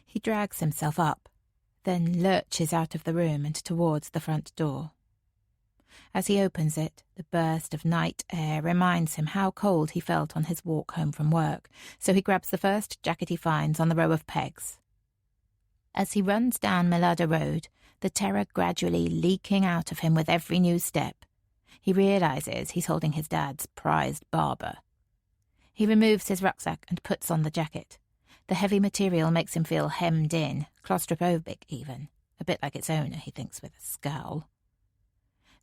A: He drags himself up, then lurches out of the room and towards the front door. As he opens it, the burst of night air reminds him how cold he felt on his walk home from work, so he grabs the first jacket he finds on the row of pegs. As he runs down Mellada Road, the terror gradually leaking out of him with every new step, he realises he's holding his dad's prized Barber. He removes his rucksack and puts on the jacket. The heavy material makes him feel hemmed in, claustrophobic even, a bit like its owner, he thinks with a scowl.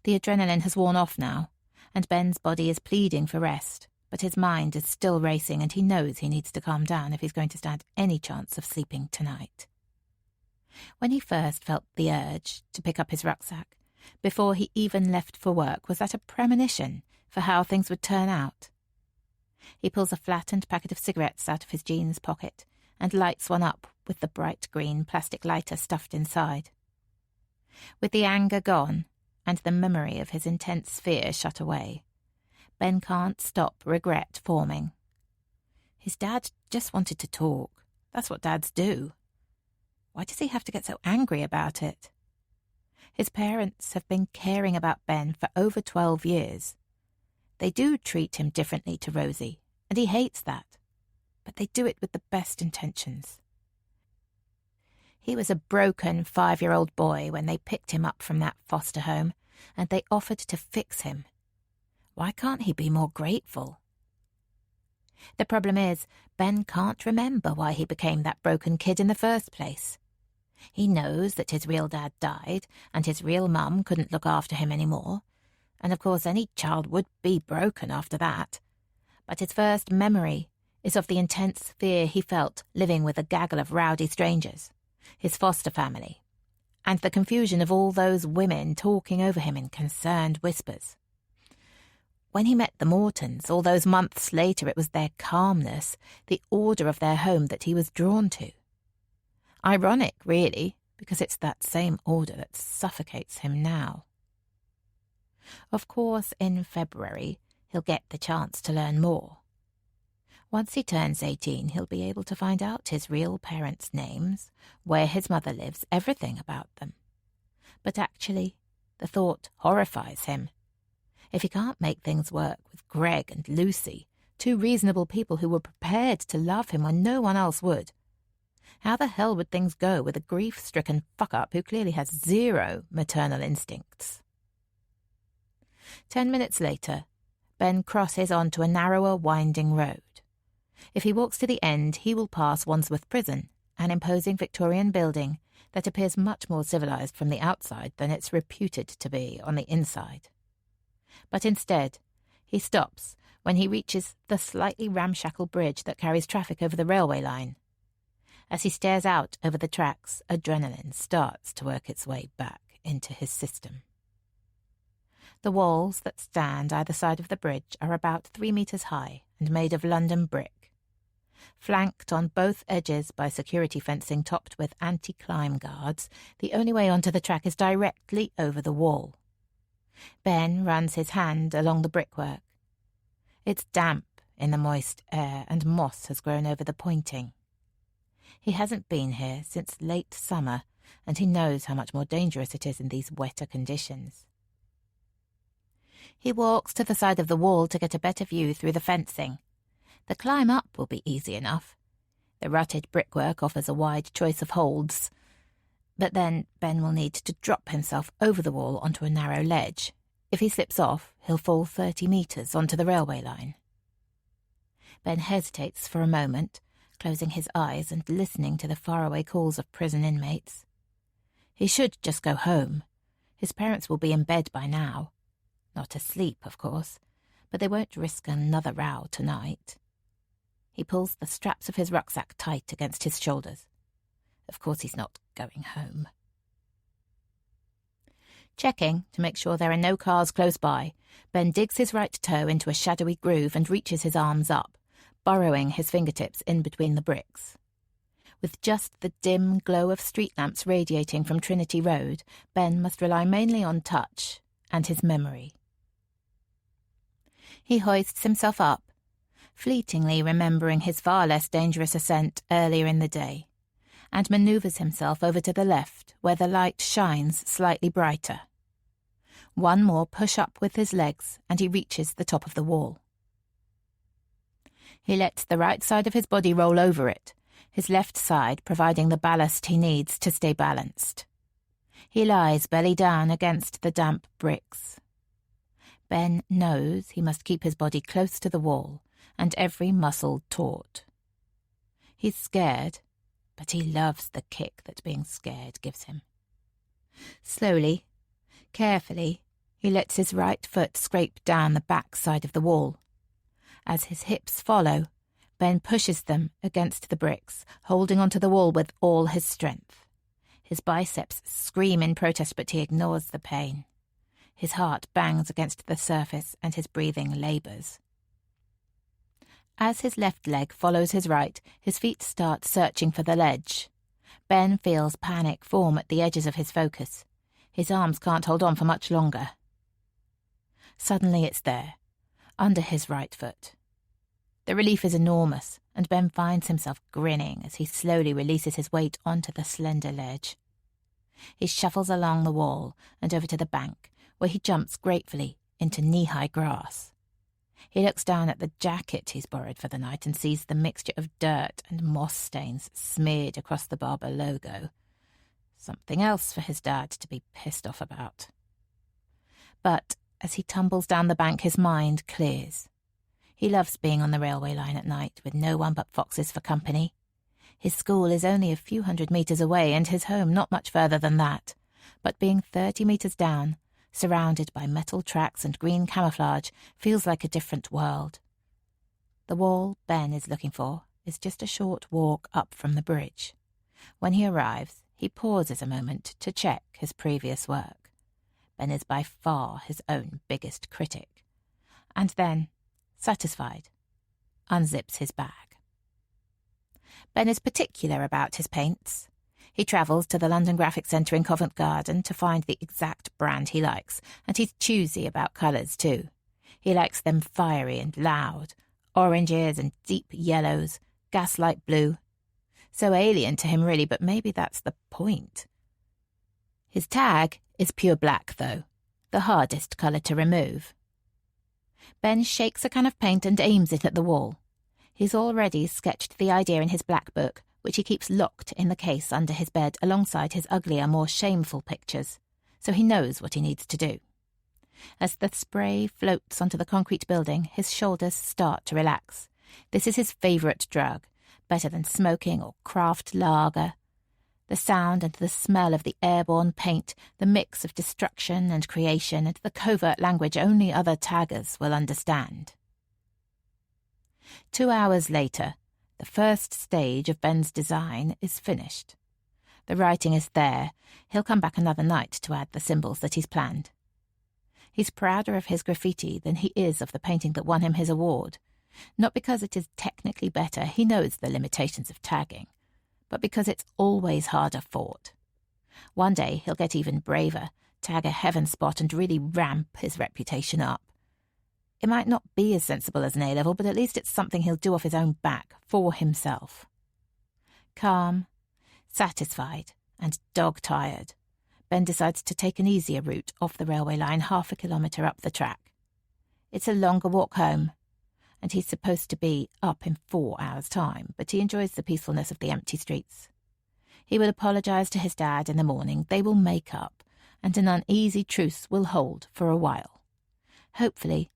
A: The adrenaline has worn off now, and Ben's body is pleading for rest, but his mind is still racing and he knows he needs to calm down if he's going to stand any chance of sleeping tonight. When he first felt the urge to pick up his rucksack, before he even left for work, was that a premonition for how things would turn out? He pulls a flattened packet of cigarettes out of his jeans pocket and lights one up with the bright green plastic lighter stuffed inside. With the anger gone and the memory of his intense fear shut away, Ben can't stop regret forming. His dad just wanted to talk. That's what dads do. Why does he have to get so angry about it? His parents have been caring about Ben for over 12 years. They do treat him differently to Rosie, and he hates that. But they do it with the best intentions. He was a broken 5-year-old boy when they picked him up from that foster home, and they offered to fix him. Why can't he be more grateful? The problem is, Ben can't remember why he became that broken kid in the first place. He knows that his real dad died, and his real mum couldn't look after him anymore, and of course any child would be broken after that. But his first memory is of the intense fear he felt living with a gaggle of rowdy strangers, his foster family, and the confusion of all those women talking over him in concerned whispers. When he met the Mortons, all those months later, it was their calmness, the order of their home that he was drawn to. Ironic, really, because it's that same order that suffocates him now. Of course, in February, he'll get the chance to learn more. Once he turns 18, he'll be able to find out his real parents' names, where his mother lives, everything about them. But actually, the thought horrifies him. If he can't make things work with Greg and Lucy, 2 reasonable people who were prepared to love him when no one else would, how the hell would things go with a grief-stricken fuck-up who clearly has 0 maternal instincts? 10 minutes later, Ben crosses onto a narrower, winding road. If he walks to the end, he will pass Wandsworth Prison, an imposing Victorian building that appears much more civilised from the outside than it's reputed to be on the inside. But instead, he stops when he reaches the slightly ramshackle bridge that carries traffic over the railway line. As he stares out over the tracks, adrenaline starts to work its way back into his system. The walls that stand either side of the bridge are about 3 metres high and made of London brick, flanked on both edges by security fencing topped with anti-climb guards. The only way onto the track is directly over the wall. Ben runs his hand along the brickwork. It's damp in the moist air, and moss has grown over the pointing. He hasn't been here since late summer, and he knows how much more dangerous it is in these wetter conditions. He walks to the side of the wall to get a better view through the fencing. The climb up will be easy enough. The rutted brickwork offers a wide choice of holds, but then Ben will need to drop himself over the wall onto a narrow ledge. If he slips off, he'll fall 30 metres onto the railway line. Ben hesitates for a moment, closing his eyes and listening to the faraway calls of prison inmates. He should just go home. His parents will be in bed by now. Not asleep, of course, but they won't risk another row tonight. He pulls the straps of his rucksack tight against his shoulders. Of course he's not going home. Checking to make sure there are no cars close by, Ben digs his right toe into a shadowy groove and reaches his arms up, burrowing his fingertips in between the bricks. With just the dim glow of street lamps radiating from Trinity Road, Ben must rely mainly on touch and his memory. He hoists himself up, fleetingly remembering his far less dangerous ascent earlier in the day, and manoeuvres himself over to the left, where the light shines slightly brighter. One more push-up with his legs, and he reaches the top of the wall. He lets the right side of his body roll over it, his left side providing the ballast he needs to stay balanced. He lies belly down against the damp bricks. Ben knows he must keep his body close to the wall, and every muscle taut. He's scared, but he loves the kick that being scared gives him. Slowly, carefully, he lets his right foot scrape down the back side of the wall. As his hips follow, Ben pushes them against the bricks, holding onto the wall with all his strength. His biceps scream in protest, but he ignores the pain. His heart bangs against the surface and his breathing labours. As his left leg follows his right, his feet start searching for the ledge. Ben feels panic form at the edges of his focus. His arms can't hold on for much longer. Suddenly it's there, under his right foot. The relief is enormous, and Ben finds himself grinning as he slowly releases his weight onto the slender ledge. He shuffles along the wall and over to the bank, where he jumps gratefully into knee-high grass. He looks down at the jacket he's borrowed for the night and sees the mixture of dirt and moss stains smeared across the Barber logo. Something else for his dad to be pissed off about. But as he tumbles down the bank, his mind clears. He loves being on the railway line at night with no one but foxes for company. His school is only a few 100 metres away and his home not much further than that. But being 30 metres down, surrounded by metal tracks and green camouflage, feels like a different world. The wall Ben is looking for is just a short walk up from the bridge. When he arrives, he pauses a moment to check his previous work. Ben is by far his own biggest critic. And then, satisfied, unzips his bag. Ben is particular about his paints. He travels to the London Graphic Centre in Covent Garden to find the exact brand he likes, and he's choosy about colours too. He likes them fiery and loud, oranges and deep yellows, gaslight blue. So alien to him really, but maybe that's the point. His tag is pure black though, the hardest colour to remove. Ben shakes a can of paint and aims it at the wall. He's already sketched the idea in his black book, which he keeps locked in the case under his bed alongside his uglier, more shameful pictures, so he knows what he needs to do. As the spray floats onto the concrete building, his shoulders start to relax. This is his favourite drug, better than smoking or craft lager. The sound and the smell of the airborne paint, the mix of destruction and creation, and the covert language only other taggers will understand. 2 hours later, the first stage of Ben's design is finished. The writing is there. He'll come back another night to add the symbols that he's planned. He's prouder of his graffiti than he is of the painting that won him his award. Not because it is technically better, he knows the limitations of tagging, but because it's always harder fought. One day he'll get even braver, tag a heaven spot and really ramp his reputation up. It might not be as sensible as an A-level, but at least it's something he'll do off his own back, for himself. Calm, satisfied, and dog-tired, Ben decides to take an easier route off the railway line 1/2 kilometre up the track. It's a longer walk home, and he's supposed to be up in 4 hours' time, but he enjoys the peacefulness of the empty streets. He will apologise to his dad in the morning, they will make up, and an uneasy truce will hold for a while. Hopefully,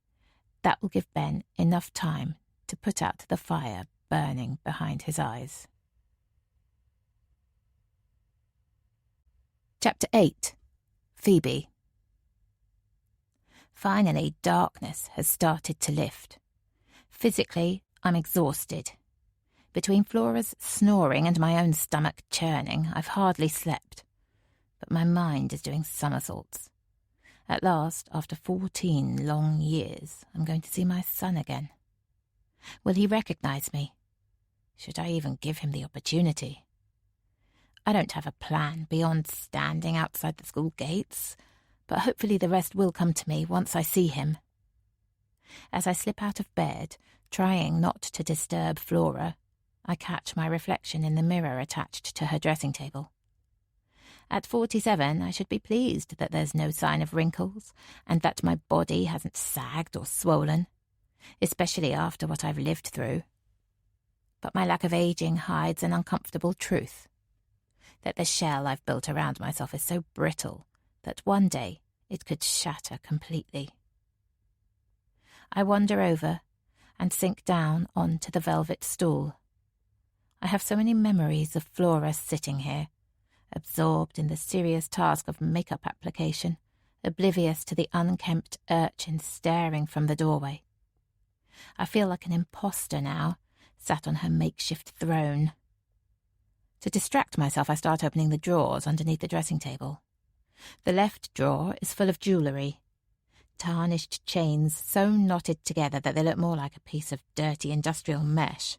A: that will give Ben enough time to put out the fire burning behind his eyes. Chapter 8. Phoebe. Finally, darkness has started to lift. Physically, I'm exhausted. Between Flora's snoring and my own stomach churning, I've hardly slept. But my mind is doing somersaults. At last, after 14 long years, I'm going to see my son again. Will he recognise me? Should I even give him the opportunity? I don't have a plan beyond standing outside the school gates, but hopefully the rest will come to me once I see him. As I slip out of bed, trying not to disturb Flora, I catch my reflection in the mirror attached to her dressing table. At 47, I should be pleased that there's no sign of wrinkles and that my body hasn't sagged or swollen, especially after what I've lived through. But my lack of aging hides an uncomfortable truth, that the shell I've built around myself is so brittle that one day it could shatter completely. I wander over and sink down onto the velvet stool. I have so many memories of Flora sitting here, absorbed in the serious task of makeup application, oblivious to the unkempt urchin staring from the doorway. I feel like an imposter now, sat on her makeshift throne. To distract myself, I start opening the drawers underneath the dressing table. The left drawer is full of jewellery. Tarnished chains so knotted together that they look more like a piece of dirty industrial mesh.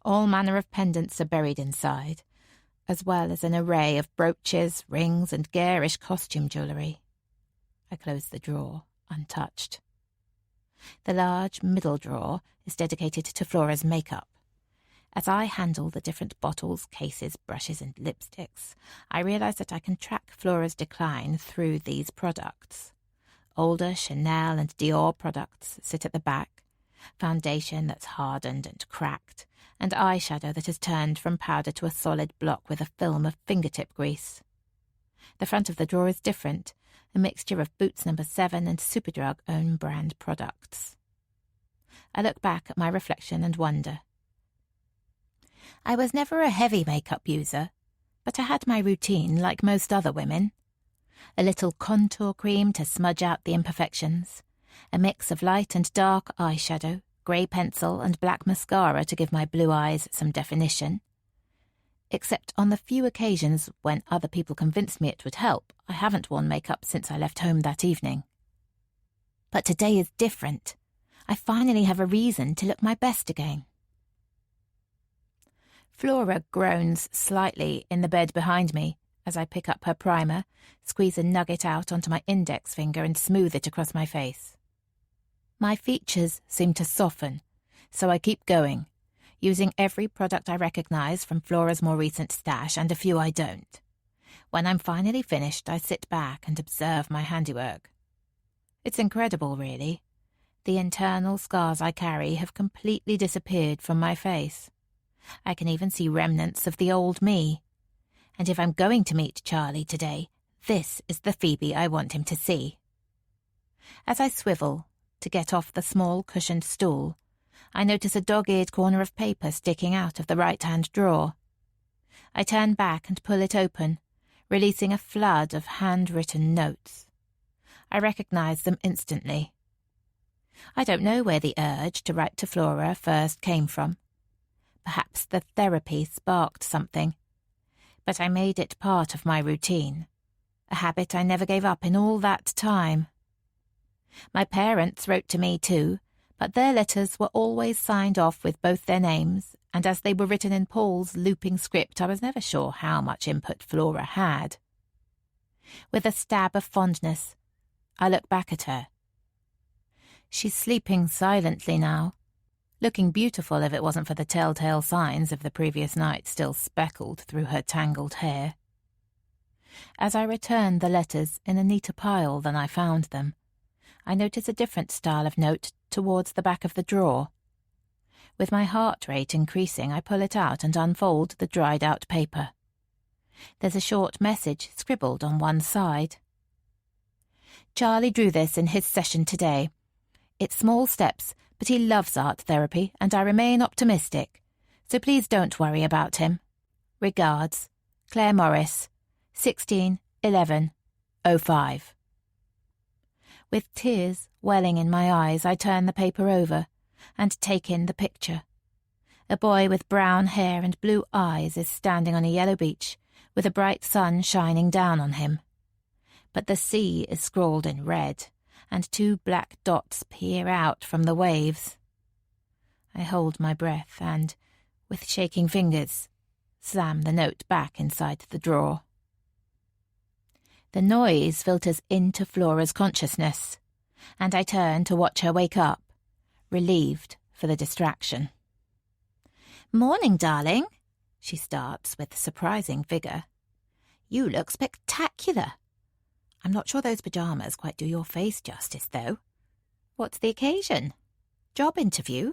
A: All manner of pendants are buried inside, as well as an array of brooches, rings, and garish costume jewellery. I close the drawer, untouched. The large middle drawer is dedicated to Flora's makeup. As I handle the different bottles, cases, brushes, and lipsticks, I realise that I can track Flora's decline through these products. older Chanel and Dior products sit at the back, foundation that's hardened and cracked, and eyeshadow that has turned from powder to a solid block with a film of fingertip grease. The front of the drawer is different, a mixture of Boots No. 7 and Superdrug own-brand products. I look back at my reflection and wonder. I was never a heavy makeup user, but I had my routine like most other women. A little contour cream to smudge out the imperfections, a mix of light and dark eyeshadow, grey pencil and black mascara to give my blue eyes some definition. Except on the few occasions when other people convinced me it would help, I haven't worn makeup since I left home that evening. But today is different. I finally have a reason to look my best again. Flora groans slightly in the bed behind me as I pick up her primer, squeeze a nugget out onto my index finger and smooth it across my face. My features seem to soften, so I keep going, using every product I recognise from Flora's more recent stash and a few I don't. When I'm finally finished, I sit back and observe my handiwork. It's incredible, really. The internal scars I carry have completely disappeared from my face. I can even see remnants of the old me. And if I'm going to meet Charlie today, this is the Phoebe I want him to see. As I swivel to get off the small cushioned stool, I notice a dog-eared corner of paper sticking out of the right-hand drawer. I turn back and pull it open, releasing a flood of handwritten notes. I recognize them instantly. I don't know where the urge to write to Flora first came from. Perhaps the therapy sparked something. But I made it part of my routine, a habit I never gave up in all that time. My parents wrote to me too, but their letters were always signed off with both their names, and as they were written in Paul's looping script, I was never sure how much input Flora had. With a stab of fondness, I look back at her. She's sleeping silently now, looking beautiful if it wasn't for the telltale signs of the previous night still speckled through her tangled hair. As I return the letters in a neater pile than I found them, I notice a different style of note towards the back of the drawer. With my heart rate increasing, I pull it out and unfold the dried-out paper. There's a short message scribbled on one side. Charlie drew this in his session today. It's small steps, but he loves art therapy, and I remain optimistic, so please don't worry about him. Regards, Claire Morris, 16/11/05. With tears welling in my eyes, I turn the paper over and take in the picture. A boy with brown hair and blue eyes is standing on a yellow beach with a bright sun shining down on him. But the sea is scrawled in red, and 2 black dots peer out from the waves. I hold my breath and, with shaking fingers, slam the note back inside the drawer. The noise filters into Flora's consciousness, and I turn to watch her wake up, relieved for the distraction. "Morning, darling," she starts with surprising vigour. "You look spectacular. I'm not sure those pyjamas quite do your face justice, though. What's the occasion? Job interview?"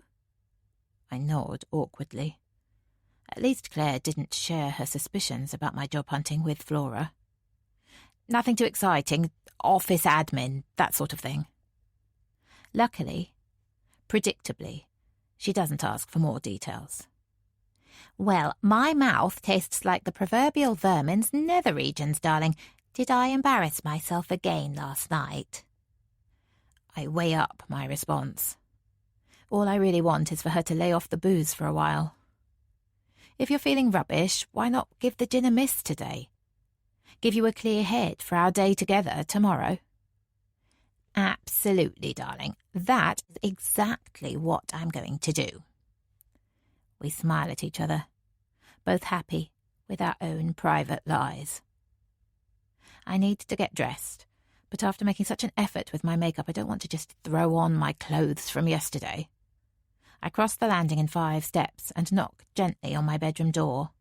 A: I nod awkwardly. At least Claire didn't share her suspicions about my job hunting with Flora. "Nothing too exciting, office admin, that sort of thing." Luckily, predictably, she doesn't ask for more details. "Well, my mouth tastes like the proverbial vermin's nether regions, darling. Did I embarrass myself again last night?" I weigh up my response. All I really want is for her to lay off the booze for a while. If you're feeling rubbish, why not give the gin a miss today? Give you a clear head for our day together tomorrow? "Absolutely, darling. That is exactly what I'm going to do." We smile at each other, both happy with our own private lies. I need to get dressed, but after making such an effort with my makeup, I don't want to just throw on my clothes from yesterday. I cross the landing in 5 steps and knock gently on my bedroom door.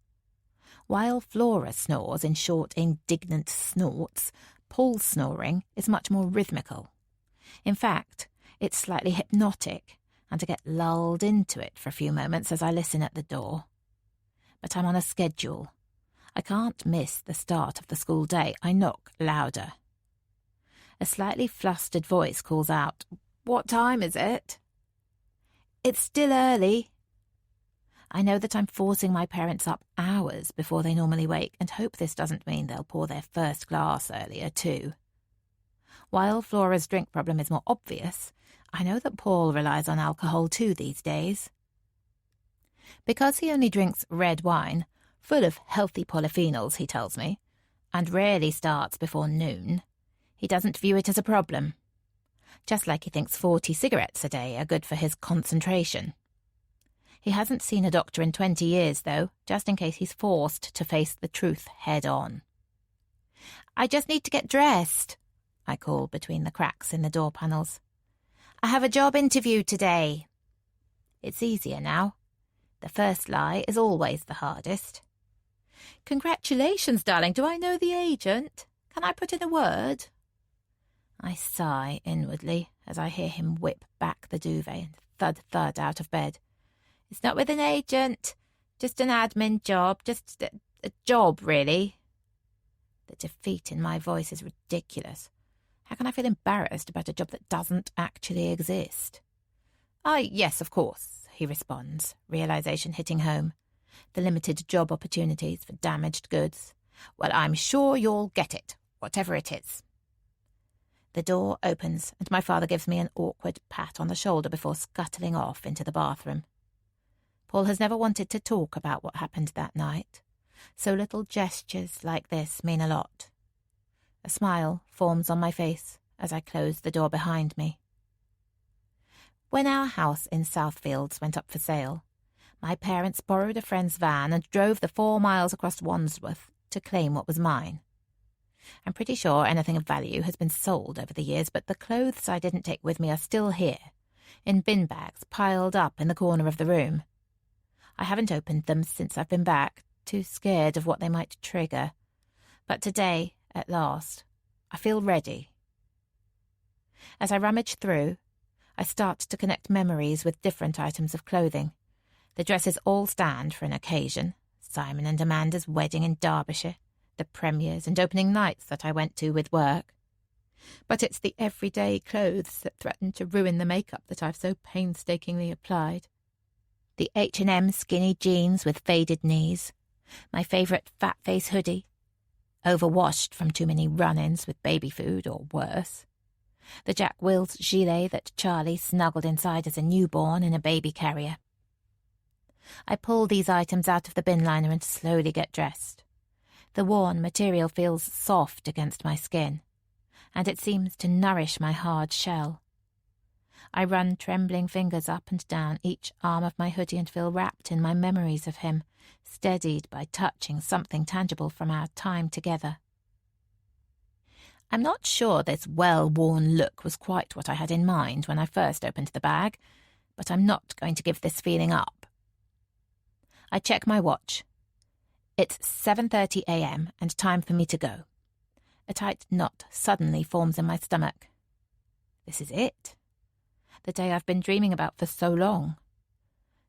A: While Flora snores in short, indignant snorts, Paul's snoring is much more rhythmical, In fact, it's slightly hypnotic, and I get lulled into it for a few moments as I listen at the door. But I'm on a schedule. I can't miss the start of the school day. I knock louder. A slightly flustered voice calls out, "What time is it?" "It's still early." I know that I'm forcing my parents up hours before they normally wake, and hope this doesn't mean they'll pour their first glass earlier too. While Flora's drink problem is more obvious, I know that Paul relies on alcohol too these days. Because he only drinks red wine, full of healthy polyphenols, he tells me, and rarely starts before noon, he doesn't view it as a problem. Just like he thinks 40 cigarettes a day are good for his concentration. He hasn't seen a doctor in 20 years, though, just in case he's forced to face the truth head on. "I just need to get dressed," I call between the cracks in the door panels. "I have a job interview today." It's easier now. The first lie is always the hardest. "Congratulations, darling. Do I know the agent? Can I put in a word?" I sigh inwardly as I hear him whip back the duvet and thud out of bed. "It's not with an agent. Just an admin job. Just a job, really." The defeat in my voice is ridiculous. How can I feel embarrassed about a job that doesn't actually exist? Yes, of course," he responds, realization hitting home. The limited job opportunities for damaged goods. "Well, I'm sure you'll get it, whatever it is." The door opens and my father gives me an awkward pat on the shoulder before scuttling off into the bathroom. Paul has never wanted to talk about what happened that night, so little gestures like this mean a lot. A smile forms on my face as I close the door behind me. When our house in Southfields went up for sale, my parents borrowed a friend's van and drove the 4 miles across Wandsworth to claim what was mine. I'm pretty sure anything of value has been sold over the years, but the clothes I didn't take with me are still here, in bin bags piled up in the corner of the room. I haven't opened them since I've been back, too scared of what they might trigger. But today, at last, I feel ready. As I rummage through, I start to connect memories with different items of clothing. The dresses all stand for an occasion: Simon and Amanda's wedding in Derbyshire, the premieres and opening nights that I went to with work. But it's the everyday clothes that threaten to ruin the makeup that I've so painstakingly applied. The H&M skinny jeans with faded knees, my favourite fat face hoodie, overwashed from too many run-ins with baby food or worse, the Jack Wills gilet that Charlie snuggled inside as a newborn in a baby carrier. I pull these items out of the bin liner and slowly get dressed. The worn material feels soft against my skin, and it seems to nourish my hard shell. I run trembling fingers up and down each arm of my hoodie and feel wrapped in my memories of him, steadied by touching something tangible from our time together. I'm not sure this well-worn look was quite what I had in mind when I first opened the bag, but I'm not going to give this feeling up. I check my watch. It's 7:30 a.m. and time for me to go. A tight knot suddenly forms in my stomach. This is it. The day I've been dreaming about for so long.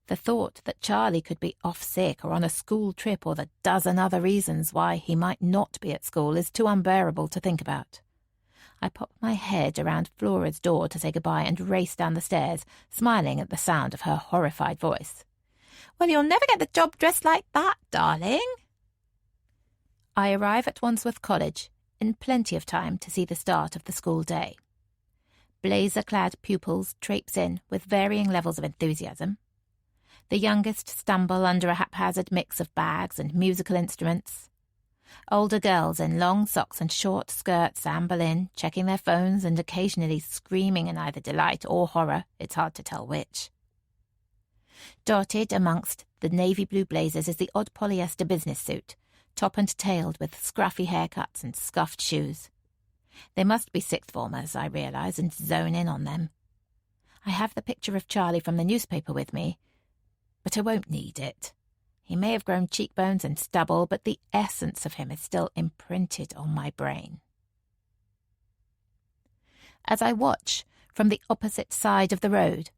A: The thought that Charlie could be off sick or on a school trip or the dozen other reasons why he might not be at school is too unbearable to think about. I pop my head around Flora's door to say goodbye and race down the stairs, smiling at the sound of her horrified voice. "Well, you'll never get the job dressed like that, darling." I arrive at Wandsworth College in plenty of time to see the start of the school day. Blazer-clad pupils traipse in with varying levels of enthusiasm. The youngest stumble under a haphazard mix of bags and musical instruments. Older girls in long socks and short skirts amble in, checking their phones and occasionally screaming in either delight or horror, it's hard to tell which. Dotted amongst the navy blue blazers is the odd polyester business suit, top and tailed with scruffy haircuts and scuffed shoes. They must be sixth formers, I realise, and zone in on them. I have the picture of Charlie from the newspaper with me, but I won't need it. He may have grown cheekbones and stubble, but the essence of him is still imprinted on my brain. As I watch, From the opposite side of the road,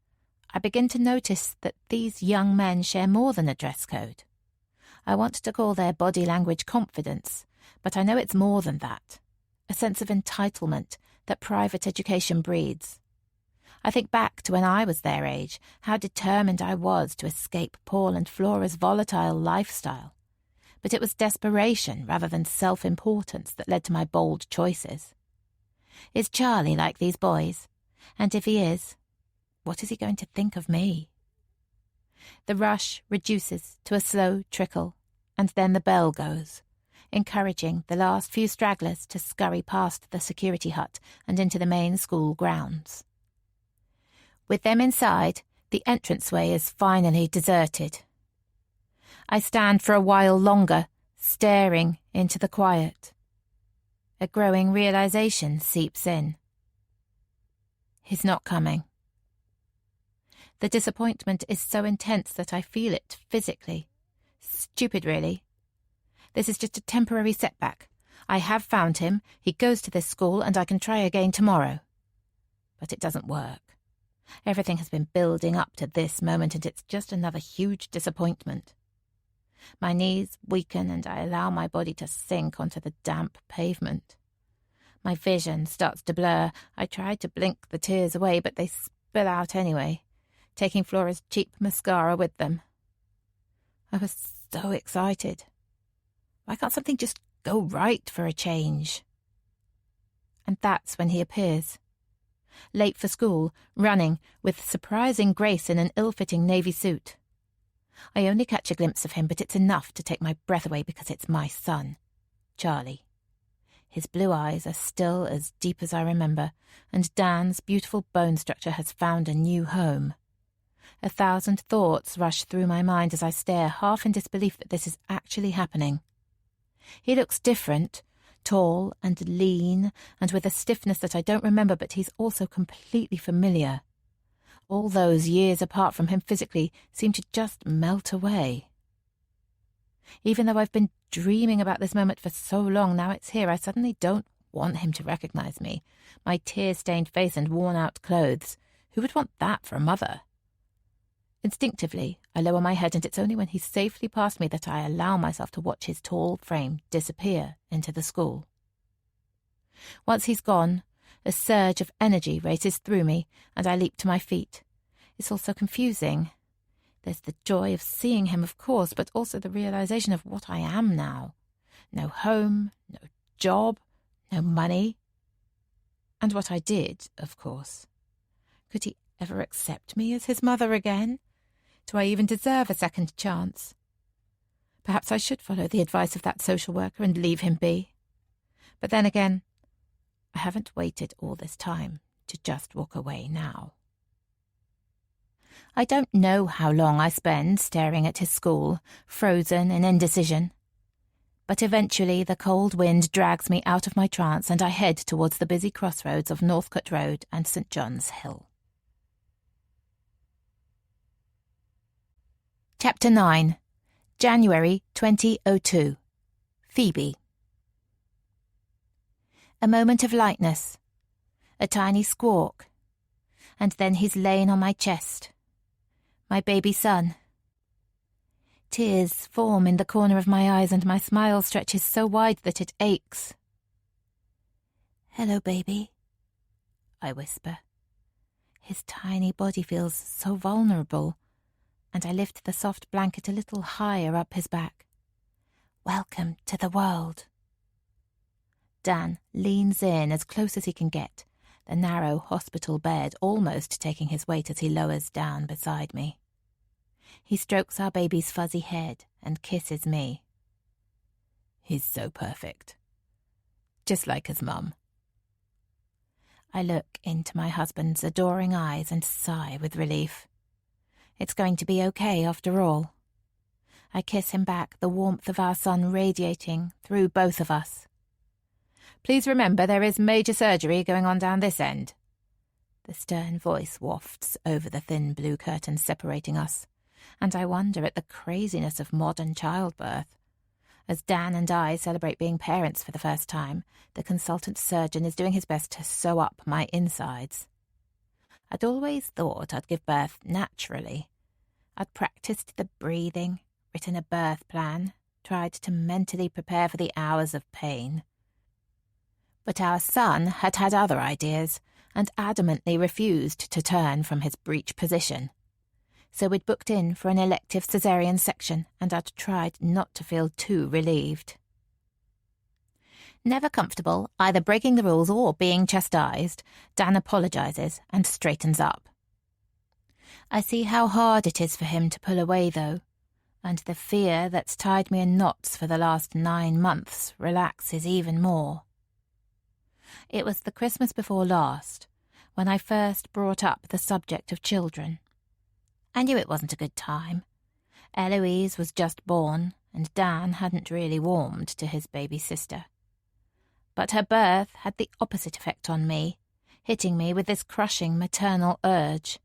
A: I begin to notice that these young men share more than a dress code. I want to call their body language confidence, but I know it's more than that. A sense of entitlement that private education breeds. I think back to when I was their age, how determined I was to escape Paul and Flora's volatile lifestyle. But it was desperation rather than self-importance that led to my bold choices. Is Charlie like these boys? And if he is, what is he going to think of me? The rush reduces to a slow trickle, and then the bell goes, encouraging the last few stragglers to scurry past the security hut and into the main school grounds. With them inside, the entranceway is finally deserted. I stand for a while longer, staring into the quiet. A growing realization seeps in. He's not coming. The disappointment is so intense that I feel it physically. Stupid, really. This is just a temporary setback. I have found him, he goes to this school, and I can try again tomorrow. But it doesn't work. Everything has been building up to this moment, and it's just another huge disappointment. My knees weaken, and I allow my body to sink onto the damp pavement. My vision starts to blur. I try to blink the tears away, but they spill out anyway, taking Flora's cheap mascara with them. I was so excited. Why can't something just go right for a change? And that's when he appears. Late for school, running, with surprising grace in an ill-fitting navy suit. I only catch a glimpse of him, but it's enough to take my breath away because it's my son, Charlie. His blue eyes are still as deep as I remember, and Dan's beautiful bone structure has found a new home. 1,000 thoughts rush through my mind as I stare, half in disbelief that this is actually happening. He looks different, tall and lean, and with a stiffness that I don't remember, but he's also completely familiar. All those years apart from him physically seem to just melt away. Even though I've been dreaming about this moment for so long, now it's here, I suddenly don't want him to recognize me. My tear-stained face and worn-out clothes. Who would want that for a mother? Instinctively, I lower my head, and it's only when he's safely past me that I allow myself to watch his tall frame disappear into the school. Once he's gone, a surge of energy races through me, and I leap to my feet. It's all so confusing. There's the joy of seeing him, of course, but also the realization of what I am now. No home, no job, no money. And what I did, of course. Could he ever accept me as his mother again? Do I even deserve a second chance? Perhaps I should follow the advice of that social worker and leave him be. But then again, I haven't waited all this time to just walk away now. I don't know how long I spend staring at his school, frozen in indecision. But eventually the cold wind drags me out of my trance, and I head towards the busy crossroads of Northcote Road and St. John's Hill. Chapter 9. January 2002. Phoebe. A moment of lightness, a tiny squawk, and then he's lain on my chest. My baby son. Tears form in the corner of my eyes, and my smile stretches so wide that it aches. "Hello, baby," I whisper. His tiny body feels so vulnerable, and I lift the soft blanket a little higher up his back. "Welcome to the world." Dan leans in as close as he can get, the narrow hospital bed almost taking his weight as he lowers down beside me. He strokes our baby's fuzzy head and kisses me. He's so perfect. Just like his mum. I look into my husband's adoring eyes and sigh with relief. It's going to be okay after all. I kiss him back, the warmth of our son radiating through both of us. "Please remember there is major surgery going on down this end." The stern voice wafts over the thin blue curtains separating us, and I wonder at the craziness of modern childbirth. As Dan and I celebrate being parents for the first time, the consultant surgeon is doing his best to sew up my insides. I'd always thought I'd give birth naturally. I'd practiced the breathing, written a birth plan, tried to mentally prepare for the hours of pain. But our son had had other ideas and adamantly refused to turn from his breech position. So we'd booked in for an elective caesarean section, and I'd tried not to feel too relieved. Never comfortable either breaking the rules or being chastised, Dan apologises and straightens up. I see how hard it is for him to pull away, though, and the fear that's tied me in knots for the last 9 months relaxes even more. It was the Christmas before last, when I first brought up the subject of children. I knew it wasn't a good time. Eloise was just born, and Dan hadn't really warmed to his baby sister. But her birth had the opposite effect on me, hitting me with this crushing maternal urge.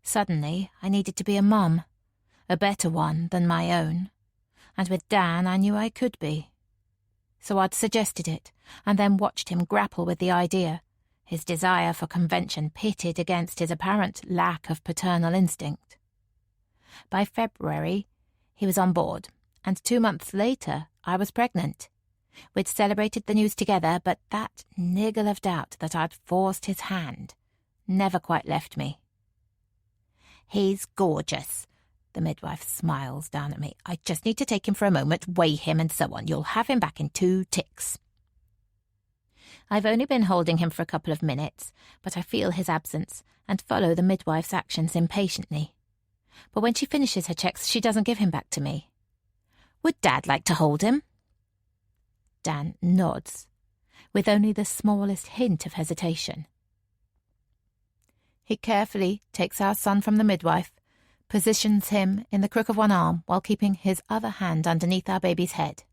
A: Suddenly, I needed to be a mum, a better one than my own, and with Dan I knew I could be. So I'd suggested it, and then watched him grapple with the idea, his desire for convention pitted against his apparent lack of paternal instinct. By February, he was on board, and 2 months later I was pregnant. We'd celebrated the news together, but that niggle of doubt that I'd forced his hand never quite left me. "He's gorgeous," the midwife smiles down at me. "I just need to take him for a moment, weigh him and so on. You'll have him back in 2 ticks. I've only been holding him for a couple of minutes, but I feel his absence and follow the midwife's actions impatiently. But when she finishes her checks, she doesn't give him back to me. "Would Dad like to hold him?" Dan nods, with only the smallest hint of hesitation. He carefully takes our son from the midwife, positions him in the crook of one arm while keeping his other hand underneath our baby's head.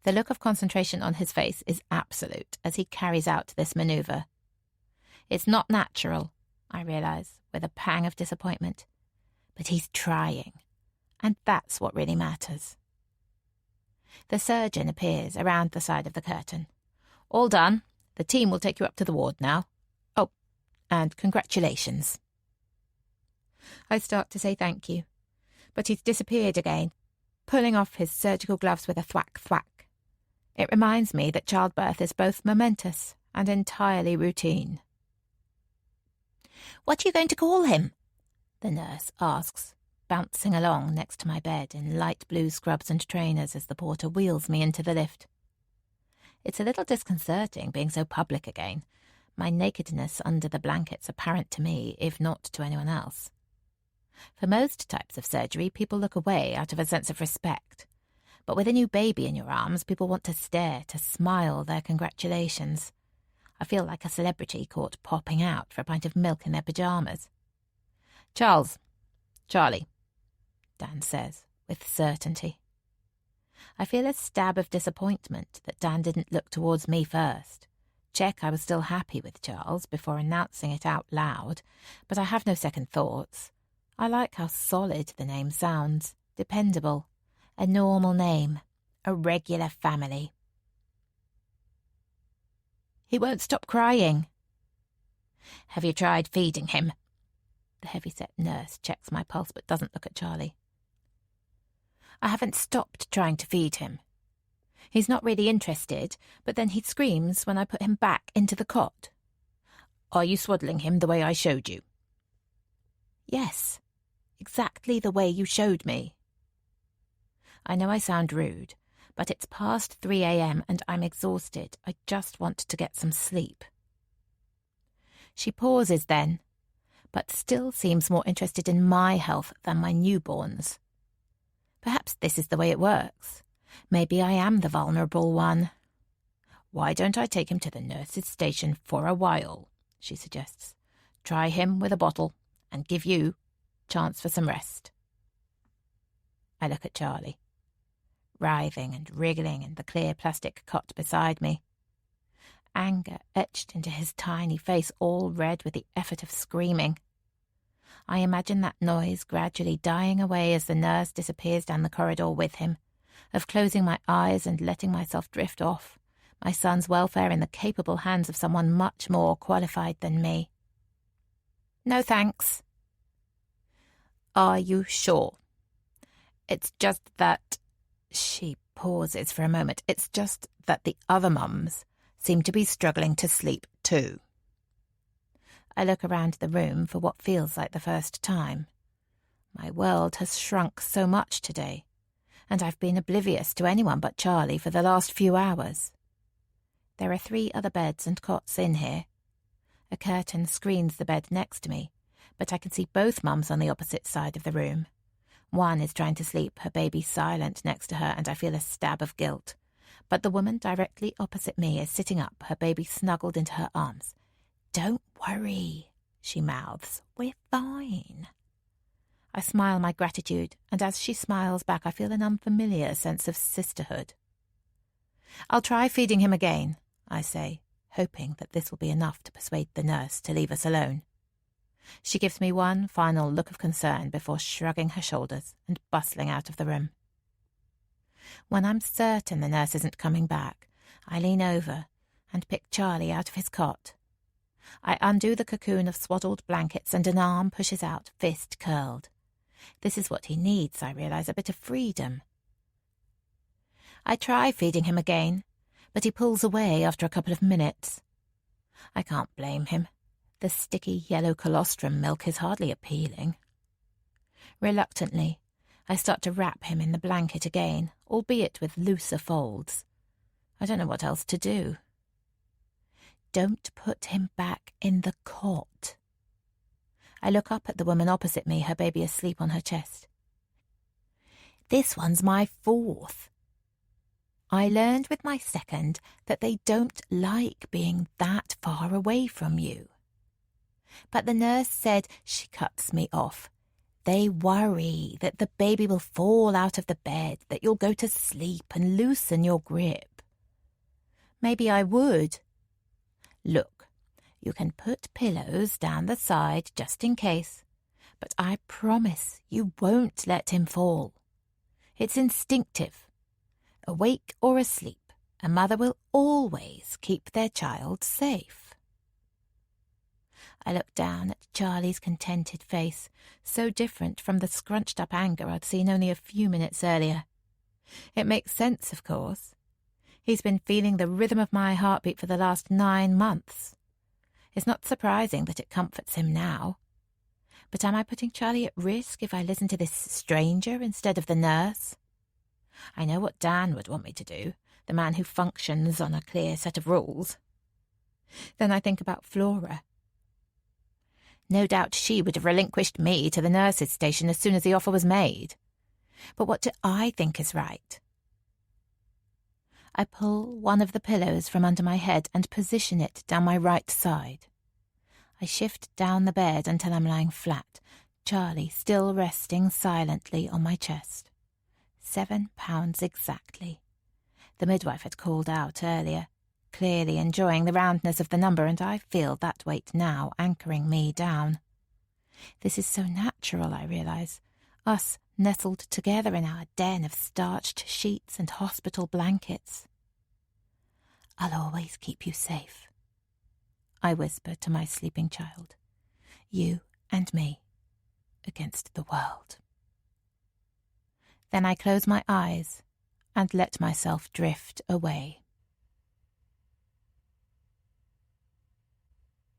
A: The look of concentration on his face is absolute as he carries out this manoeuvre. It's not natural, I realise, with a pang of disappointment, but he's trying, and that's what really matters. The surgeon appears around the side of the curtain. "All done. The team will take you up to the ward now. Oh, and congratulations." I start to say thank you, but he's disappeared again, pulling off his surgical gloves with a thwack-thwack. It reminds me that childbirth is both momentous and entirely routine. "What are you going to call him?" the nurse asks, bouncing along next to my bed in light blue scrubs and trainers as the porter wheels me into the lift. It's a little disconcerting being so public again, my nakedness under the blankets apparent to me, if not to anyone else. For most types of surgery, people look away out of a sense of respect. But with a new baby in your arms, people want to stare, to smile their congratulations. I feel like a celebrity caught popping out for a pint of milk in their pyjamas. Charlie, Dan says, with certainty. I feel a stab of disappointment that Dan didn't look towards me first. Check I was still happy with Charles before announcing it out loud, but I have no second thoughts. I like how solid the name sounds. Dependable. A normal name. A regular family. "He won't stop crying." "Have you tried feeding him?" The heavy-set nurse checks my pulse but doesn't look at Charlie. "I haven't stopped trying to feed him. He's not really interested, but then he screams when I put him back into the cot." "Are you swaddling him the way I showed you?" "Yes, exactly the way you showed me." I know I sound rude, but it's past 3 a.m. and I'm exhausted. I just want to get some sleep. She pauses then, but still seems more interested in my health than my newborn's. Perhaps this is the way it works. Maybe I am the vulnerable one. "Why don't I take him to the nurse's station for a while?" she suggests. "Try him with a bottle and give you chance for some rest." I look at Charlie, writhing and wriggling in the clear plastic cot beside me. Anger etched into his tiny face, all red with the effort of screaming. I imagine that noise gradually dying away as the nurse disappears down the corridor with him, of closing my eyes and letting myself drift off, my son's welfare in the capable hands of someone much more qualified than me. No thanks. Are you sure? It's just that... She pauses for a moment. It's just that the other mums seem to be struggling to sleep too. I look around the room for what feels like the first time. My world has shrunk so much today, and I've been oblivious to anyone but Charlie for the last few hours. There are 3 other beds and cots in here. A curtain screens the bed next to me, but I can see both mums on the opposite side of the room. One is trying to sleep, her baby silent next to her, and I feel a stab of guilt. But the woman directly opposite me is sitting up, her baby snuggled into her arms. "Don't worry," she mouths. "We're fine." I smile my gratitude, and as she smiles back, I feel an unfamiliar sense of sisterhood. "I'll try feeding him again," I say, hoping that this will be enough to persuade the nurse to leave us alone. She gives me one final look of concern before shrugging her shoulders and bustling out of the room. When I'm certain the nurse isn't coming back, I lean over and pick Charlie out of his cot. I undo the cocoon of swaddled blankets and an arm pushes out, fist curled. This is what he needs, I realise, a bit of freedom. I try feeding him again, but he pulls away after a couple of minutes. I can't blame him. The sticky yellow colostrum milk is hardly appealing. Reluctantly, I start to wrap him in the blanket again, albeit with looser folds. I don't know what else to do. "Don't put him back in the cot." I look up at the woman opposite me, her baby asleep on her chest. "This one's my 4th. I learned with my 2nd that they don't like being that far away from you. But the nurse said," she cuts me off, "they worry that the baby will fall out of the bed, that you'll go to sleep and loosen your grip." Maybe I would. "Look, you can put pillows down the side just in case, but I promise you won't let him fall. It's instinctive. Awake or asleep, a mother will always keep their child safe." I look down at Charlie's contented face, so different from the scrunched-up anger I'd seen only a few minutes earlier. It makes sense, of course. He's been feeling the rhythm of my heartbeat for the last 9 months. It's not surprising that it comforts him now. But am I putting Charlie at risk if I listen to this stranger instead of the nurse? I know what Dan would want me to do, the man who functions on a clear set of rules. Then I think about Flora. No doubt she would have relinquished me to the nurse's station as soon as the offer was made. But what do I think is right? I pull one of the pillows from under my head and position it down my right side. I shift down the bed until I'm lying flat, Charlie still resting silently on my chest. 7 pounds exactly. The midwife had called out earlier, clearly enjoying the roundness of the number, and I feel that weight now anchoring me down. This is so natural, I realise, us nestled together in our den of starched sheets and hospital blankets. "I'll always keep you safe," I whisper to my sleeping child. "You and me against the world." Then I close my eyes and let myself drift away.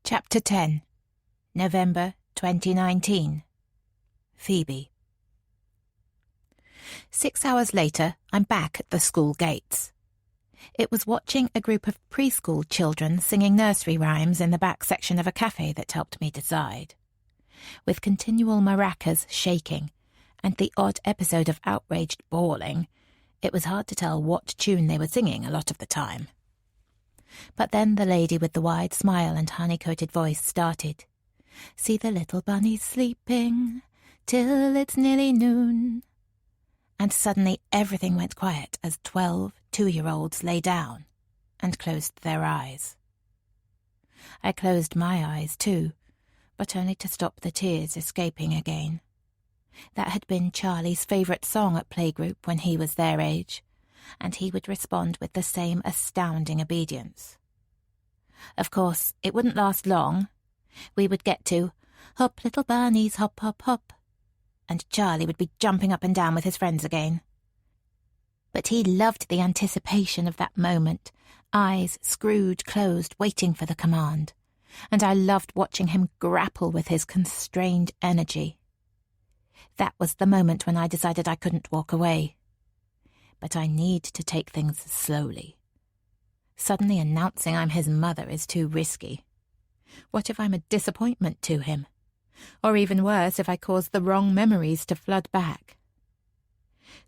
A: Chapter 10, November 2019. Phoebe. 6 hours later, I'm back at the school gates. It was watching a group of preschool children singing nursery rhymes in the back section of a cafe that helped me decide. With continual maracas shaking and the odd episode of outraged bawling, it was hard to tell what tune they were singing a lot of the time. But then the lady with the wide smile and honey-coated voice started. "See the little bunnies sleeping till it's nearly noon." And suddenly everything went quiet as 12 two-year-olds lay down and closed their eyes. I closed my eyes too, but only to stop the tears escaping again. That had been Charlie's favourite song at playgroup when he was their age, and he would respond with the same astounding obedience. Of course, it wouldn't last long. We would get to Hop, little bunnies, hop, hop, hop. And Charlie would be jumping up and down with his friends again. But he loved the anticipation of that moment, eyes screwed closed, waiting for the command, and I loved watching him grapple with his constrained energy. That was the moment when I decided I couldn't walk away. But I need to take things slowly. Suddenly announcing I'm his mother is too risky. What if I'm a disappointment to him? Or even worse, if I cause the wrong memories to flood back?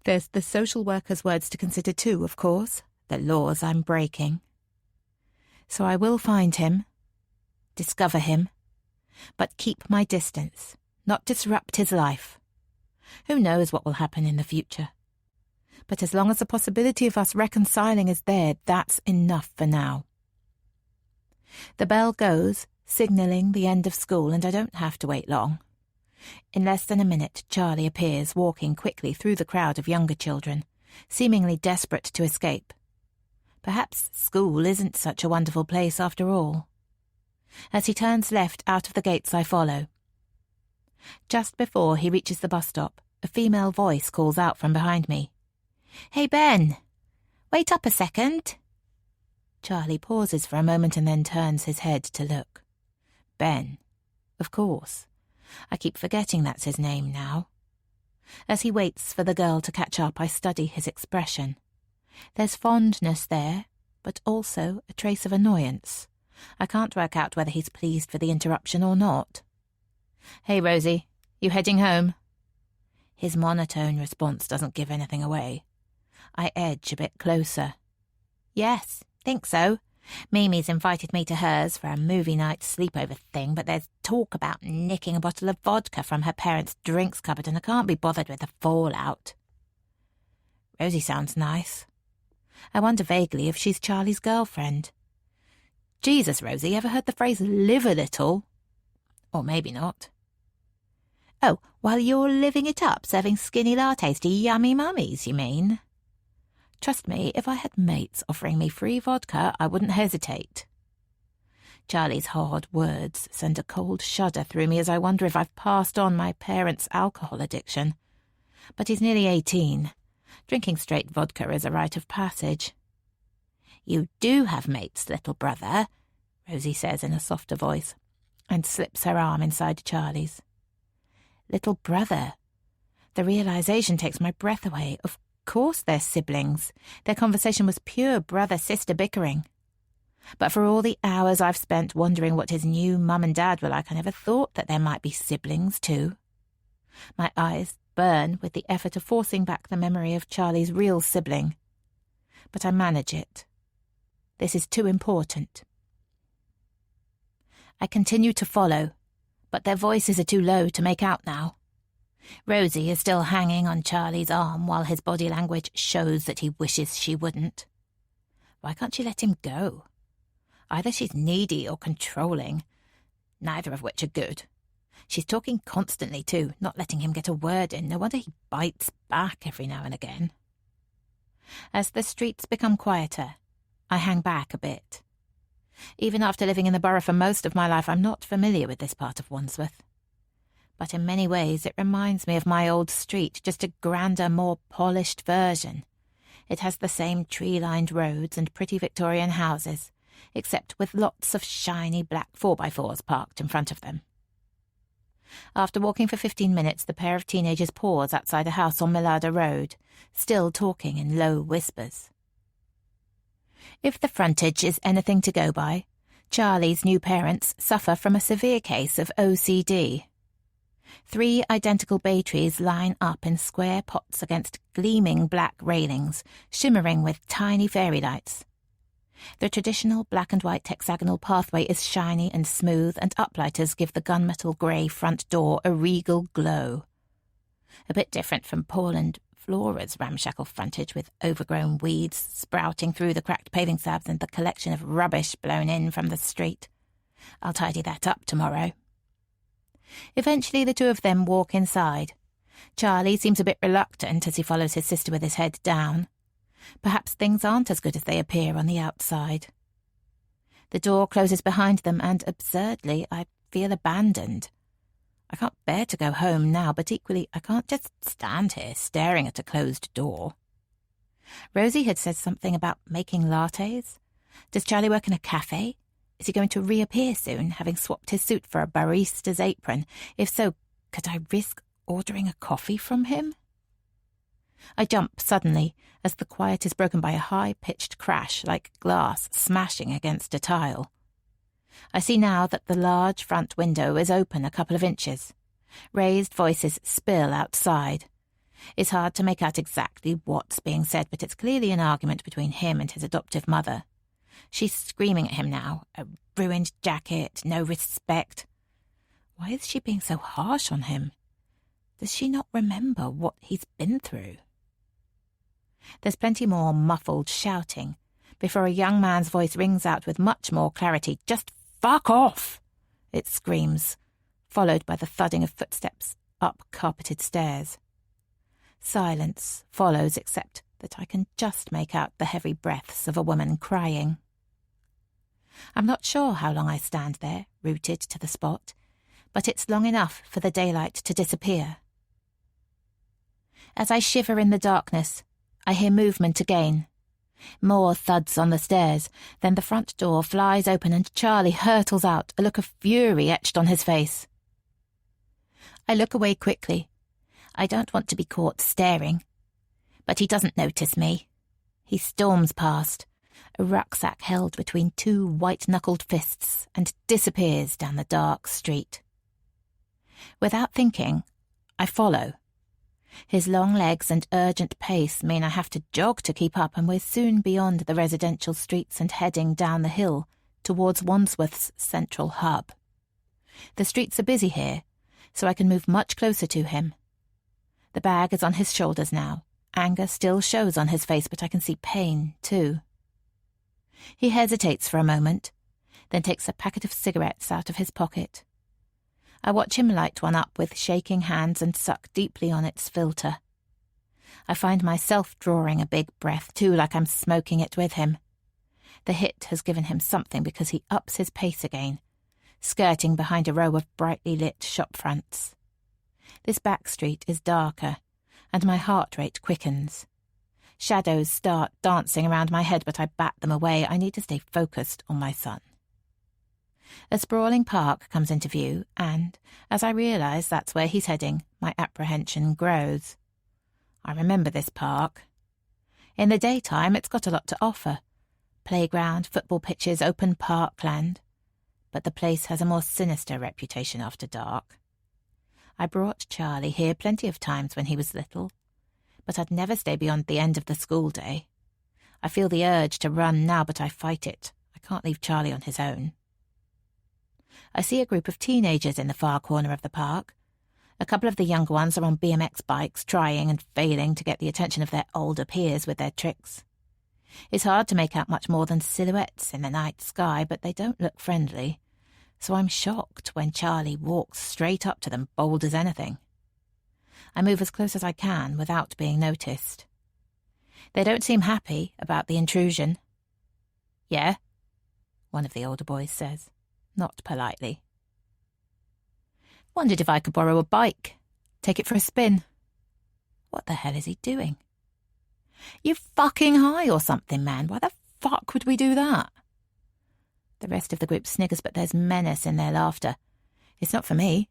A: There's the social worker's words to consider too, of course, the laws I'm breaking. So I will find him, discover him, but keep my distance, not disrupt his life. Who knows what will happen in the future? But as long as the possibility of us reconciling is there, that's enough for now. The bell goes, signalling the end of school, and I don't have to wait long. In less than a minute, Charlie appears, walking quickly through the crowd of younger children, seemingly desperate to escape. Perhaps school isn't such a wonderful place after all. As he turns left out of the gates, I follow. Just before he reaches the bus stop, a female voice calls out from behind me. "Hey, Ben! Wait up a second." Charlie pauses for a moment and then turns his head to look. Ben. Of course. I keep forgetting that's his name now. As he waits for the girl to catch up, I study his expression. There's fondness there, but also a trace of annoyance. I can't work out whether he's pleased for the interruption or not. "Hey, Rosie, you heading home?" His monotone response doesn't give anything away. I edge a bit closer. "Yes, think so. Mimi's invited me to hers for a movie night sleepover thing, but there's talk about nicking a bottle of vodka from her parents' drinks cupboard, and I can't be bothered with the fallout." Rosie sounds nice. I wonder vaguely if she's Charlie's girlfriend. Jesus, Rosie, ever heard the phrase live a little? Or maybe not. "Oh, while you're living it up, serving skinny lattes to yummy mummies, you mean?" Trust me, if I had mates offering me free vodka, I wouldn't hesitate. Charlie's hard words send a cold shudder through me as I wonder if I've passed on my parents' alcohol addiction. But he's nearly 18. Drinking straight vodka is a rite of passage. "You do have mates, little brother," Rosie says in a softer voice, and slips her arm inside Charlie's. Little brother. The realization takes my breath away. Of course they're siblings. Their conversation was pure brother-sister bickering. But for all the hours I've spent wondering what his new mum and dad were like, I never thought that there might be siblings too. My eyes burn with the effort of forcing back the memory of Charlie's real sibling. But I manage it. This is too important. I continue to follow, but their voices are too low to make out now. Rosie is still hanging on Charlie's arm while his body language shows that he wishes she wouldn't. Why can't she let him go? Either she's needy or controlling, neither of which are good. She's talking constantly too, not letting him get a word in. No wonder he bites back every now and again. As the streets become quieter, I hang back a bit. Even after living in the borough for most of my life, I'm not familiar with this part of Wandsworth. But in many ways it reminds me of my old street, just a grander, more polished version. It has the same tree-lined roads and pretty Victorian houses, except with lots of shiny black 4x4s parked in front of them. After walking for 15 minutes, the pair of teenagers pause outside a house on Millada Road, still talking in low whispers. If the frontage is anything to go by, Charlie's new parents suffer from a severe case of OCD. 3 identical bay trees line up in square pots against gleaming black railings, shimmering with tiny fairy lights. The traditional black and white hexagonal pathway is shiny and smooth, and uplighters give the gunmetal grey front door a regal glow. A bit different from Paul and Flora's ramshackle frontage, with overgrown weeds sprouting through the cracked paving slabs and the collection of rubbish blown in from the street. I'll tidy that up tomorrow. Eventually the two of them walk inside. Charlie seems a bit reluctant as he follows his sister with his head down. Perhaps things aren't as good as they appear on the outside. The door closes behind them and, absurdly, I feel abandoned. I can't bear to go home now, but equally I can't just stand here staring at a closed door. Rosie had said something about making lattes. Does Charlie work in a cafe? Is he going to reappear soon, having swapped his suit for a barista's apron? If so, could I risk ordering a coffee from him? I jump suddenly as the quiet is broken by a high-pitched crash like glass smashing against a tile. I see now that the large front window is open a couple of inches. Raised voices spill outside. It's hard to make out exactly what's being said, but it's clearly an argument between him and his adoptive mother. She's screaming at him now. A ruined jacket, no respect. Why is she being so harsh on him? Does she not remember what he's been through? There's plenty more muffled shouting before a young man's voice rings out with much more clarity. "Just fuck off!" it screams, followed by the thudding of footsteps up carpeted stairs. Silence follows, except that I can just make out the heavy breaths of a woman crying. I'm not sure how long I stand there, rooted to the spot, but it's long enough for the daylight to disappear. As I shiver in the darkness, I hear movement again. More thuds on the stairs, then the front door flies open and Charlie hurtles out, a look of fury etched on his face. I look away quickly. I don't want to be caught staring. But he doesn't notice me. He storms past, a rucksack held between two white-knuckled fists, and disappears down the dark street. Without thinking, I follow. His long legs and urgent pace mean I have to jog to keep up, and we're soon beyond the residential streets and heading down the hill towards Wandsworth's central hub. The streets are busy here, so I can move much closer to him. The bag is on his shoulders now. Anger still shows on his face, but I can see pain, too. He hesitates for a moment, then takes a packet of cigarettes out of his pocket. I watch him light one up with shaking hands and suck deeply on its filter. I find myself drawing a big breath, too, like I'm smoking it with him. The hit has given him something because he ups his pace again, skirting behind a row of brightly lit shop fronts. This back street is darker, and my heart rate quickens. Shadows start dancing around my head, but I bat them away. I need to stay focused on my son. A sprawling park comes into view, and, as I realise that's where he's heading, my apprehension grows. I remember this park. In the daytime, it's got a lot to offer. Playground, football pitches, open parkland. But the place has a more sinister reputation after dark. I brought Charlie here plenty of times when he was little, but I'd never stay beyond the end of the school day. I feel the urge to run now, but I fight it. I can't leave Charlie on his own. I see a group of teenagers in the far corner of the park. A couple of the younger ones are on BMX bikes, trying and failing to get the attention of their older peers with their tricks. It's hard to make out much more than silhouettes in the night sky, but they don't look friendly, so I'm shocked when Charlie walks straight up to them, bold as anything. I move as close as I can without being noticed. They don't seem happy about the intrusion. "Yeah?" one of the older boys says, not politely. "Wondered if I could borrow a bike. Take it for a spin." What the hell is he doing? "You fucking high or something, man. Why the fuck would we do that?" The rest of the group sniggers, but there's menace in their laughter. "It's not for me.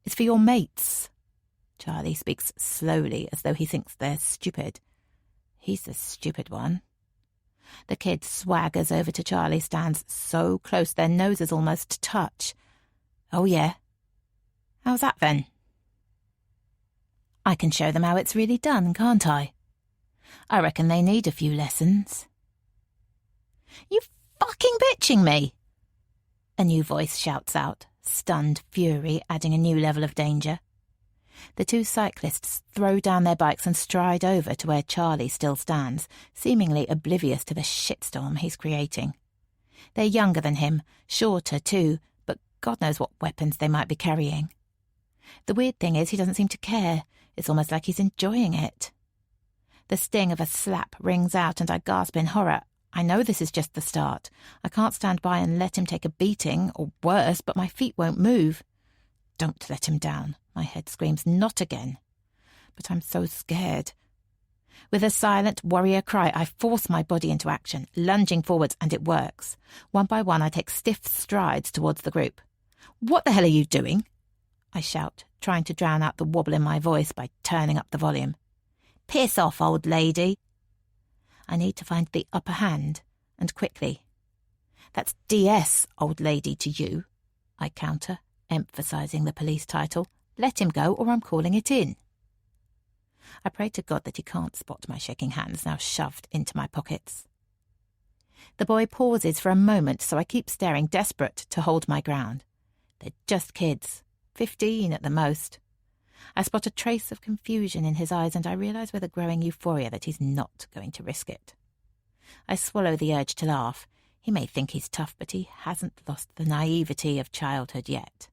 A: It's for your mates." Charlie speaks slowly, as though he thinks they're stupid. He's the stupid one. The kid swaggers over to Charlie, stands so close their noses almost touch. "Oh, yeah? How's that, then?" "I can show them how it's really done, can't I? I reckon they need a few lessons." "You fucking bitching me!" a new voice shouts out, stunned fury adding a new level of danger. The two cyclists throw down their bikes and stride over to where Charlie still stands, seemingly oblivious to the shitstorm he's creating. They're younger than him, shorter too, but God knows what weapons they might be carrying. The weird thing is he doesn't seem to care. It's almost like he's enjoying it. The sting of a slap rings out and I gasp in horror. I know this is just the start. I can't stand by and let him take a beating, or worse, but my feet won't move. Don't let him down. My head screams, not again. But I'm so scared. With a silent warrior cry, I force my body into action, lunging forwards, and it works. One by one, I take stiff strides towards the group. What the hell are you doing? I shout, trying to drown out the wobble in my voice by turning up the volume. Piss off, old lady. I need to find the upper hand, and quickly. That's DS, old lady, to you, I counter, emphasising the police title. Let him go, or I'm calling it in. I pray to God that he can't spot my shaking hands now shoved into my pockets. The boy pauses for a moment, so I keep staring, desperate to hold my ground. They're just kids, 15 at the most. I spot a trace of confusion in his eyes, and I realise with a growing euphoria that he's not going to risk it. I swallow the urge to laugh. He may think he's tough, but he hasn't lost the naivety of childhood yet.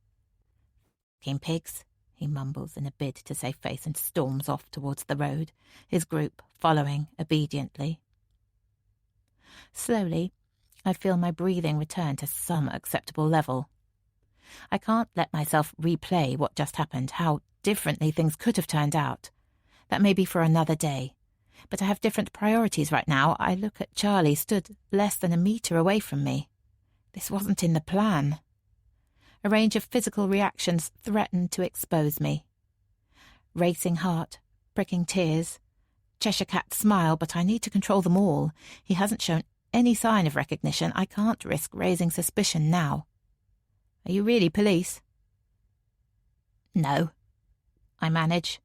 A: "Fucking pigs," he mumbles in a bid to save face and storms off towards the road, his group following obediently. Slowly, I feel my breathing return to some acceptable level. I can't let myself replay what just happened, how differently things could have turned out. That may be for another day. But I have different priorities right now. I look at Charlie, stood less than a metre away from me. This wasn't in the plan. A range of physical reactions threatened to expose me. Racing heart, pricking tears, Cheshire Cat smile, but I need to control them all. He hasn't shown any sign of recognition. I can't risk raising suspicion now. Are you really police? No, I manage.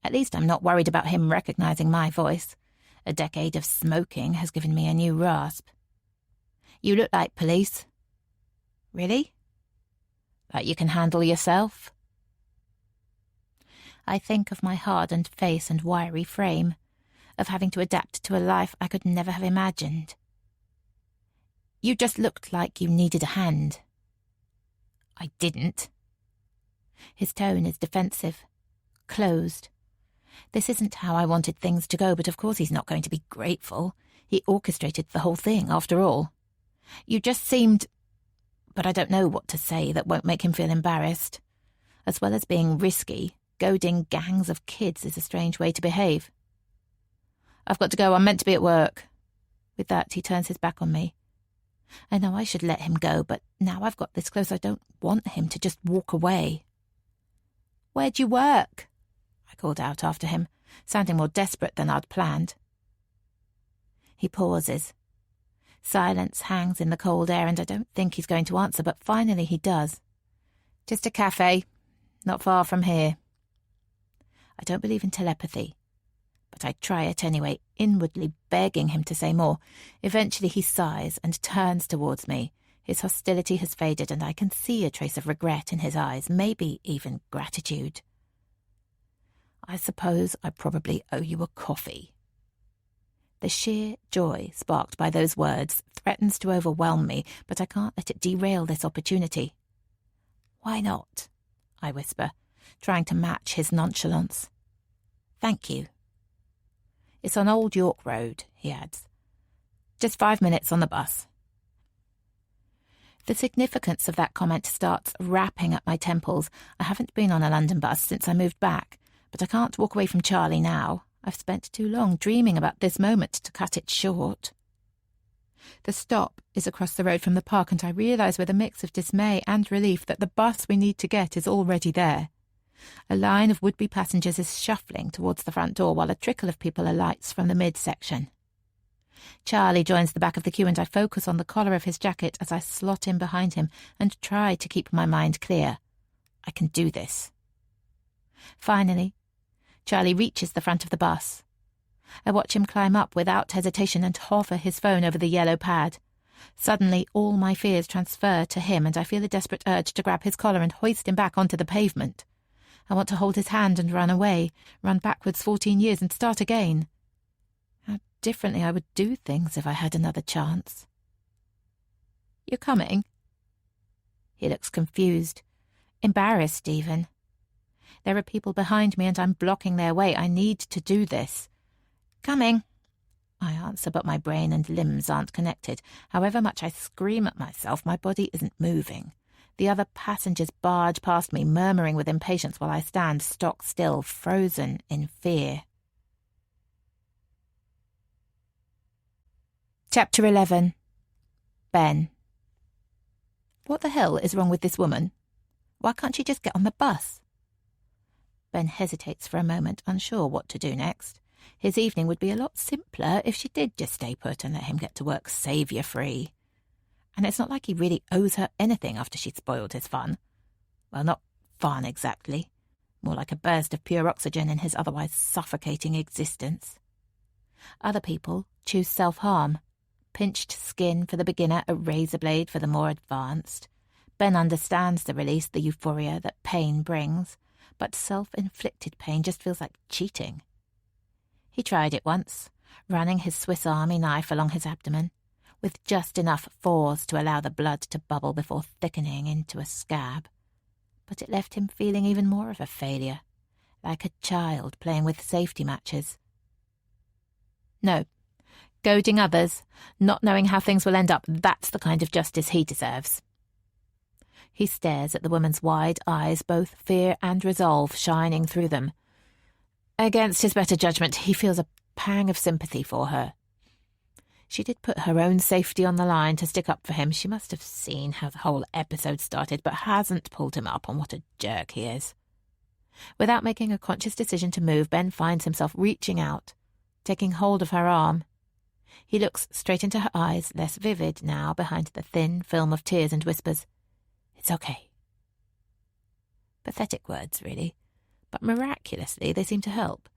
A: At least I'm not worried about him recognising my voice. A decade of smoking has given me a new rasp. You look like police. Really? Like you can handle yourself? I think of my hardened face and wiry frame, of having to adapt to a life I could never have imagined. You just looked like you needed a hand. I didn't. His tone is defensive, closed. This isn't how I wanted things to go, but of course he's not going to be grateful. He orchestrated the whole thing, after all. You just seemed... But I don't know what to say that won't make him feel embarrassed. As well as being risky, goading gangs of kids is a strange way to behave. I've got to go, I'm meant to be at work. With that, he turns his back on me. I know I should let him go, but now I've got this close, I don't want him to just walk away. Where'd you work? I called out after him, sounding more desperate than I'd planned. He pauses. Silence hangs in the cold air, and I don't think he's going to answer, but finally he does. Just a cafe, not far from here. I don't believe in telepathy, but I try it anyway, inwardly begging him to say more. Eventually he sighs and turns towards me. His hostility has faded, and I can see a trace of regret in his eyes, maybe even gratitude. I suppose I probably owe you a coffee. The sheer joy sparked by those words threatens to overwhelm me, but I can't let it derail this opportunity. Why not? I whisper, trying to match his nonchalance. Thank you. It's on Old York Road, he adds. Just 5 minutes on the bus. The significance of that comment starts rapping at my temples. I haven't been on a London bus since I moved back, but I can't walk away from Charlie now. I've spent too long dreaming about this moment to cut it short. The stop is across the road from the park, and I realise with a mix of dismay and relief that the bus we need to get is already there. A line of would-be passengers is shuffling towards the front door while a trickle of people alights from the mid-section. Charlie joins the back of the queue, and I focus on the collar of his jacket as I slot in behind him and try to keep my mind clear. I can do this. Finally, Charlie reaches the front of the bus. I watch him climb up without hesitation and hover his phone over the yellow pad. Suddenly, all my fears transfer to him, and I feel a desperate urge to grab his collar and hoist him back onto the pavement. I want to hold his hand and run away, run backwards 14 years and start again. How differently I would do things if I had another chance. You're coming? He looks confused, embarrassed even. There are people behind me and I'm blocking their way. I need to do this. Coming, I answer, but my brain and limbs aren't connected. However much I scream at myself, my body isn't moving. The other passengers barge past me, murmuring with impatience while I stand stock still, frozen in fear. Chapter 11. Ben. What the hell is wrong with this woman? Why can't she just get on the bus? Ben hesitates for a moment, unsure what to do next. His evening would be a lot simpler if she did just stay put and let him get to work saviour-free. And it's not like he really owes her anything after she'd spoiled his fun. Well, not fun exactly. More like a burst of pure oxygen in his otherwise suffocating existence. Other people choose self-harm. Pinched skin for the beginner, a razor blade for the more advanced. Ben understands the release, the euphoria that pain brings, but self-inflicted pain just feels like cheating. He tried it once, running his Swiss Army knife along his abdomen, with just enough force to allow the blood to bubble before thickening into a scab. But it left him feeling even more of a failure, like a child playing with safety matches. No. Goading others, not knowing how things will end up, that's the kind of justice he deserves. He stares at the woman's wide eyes, both fear and resolve shining through them. Against his better judgment, he feels a pang of sympathy for her. She did put her own safety on the line to stick up for him. She must have seen how the whole episode started, but hasn't pulled him up on what a jerk he is. Without making a conscious decision to move, Ben finds himself reaching out, taking hold of her arm. He looks straight into her eyes, less vivid now behind the thin film of tears, and whispers, "It's okay." Pathetic words, really, but miraculously they seem to help.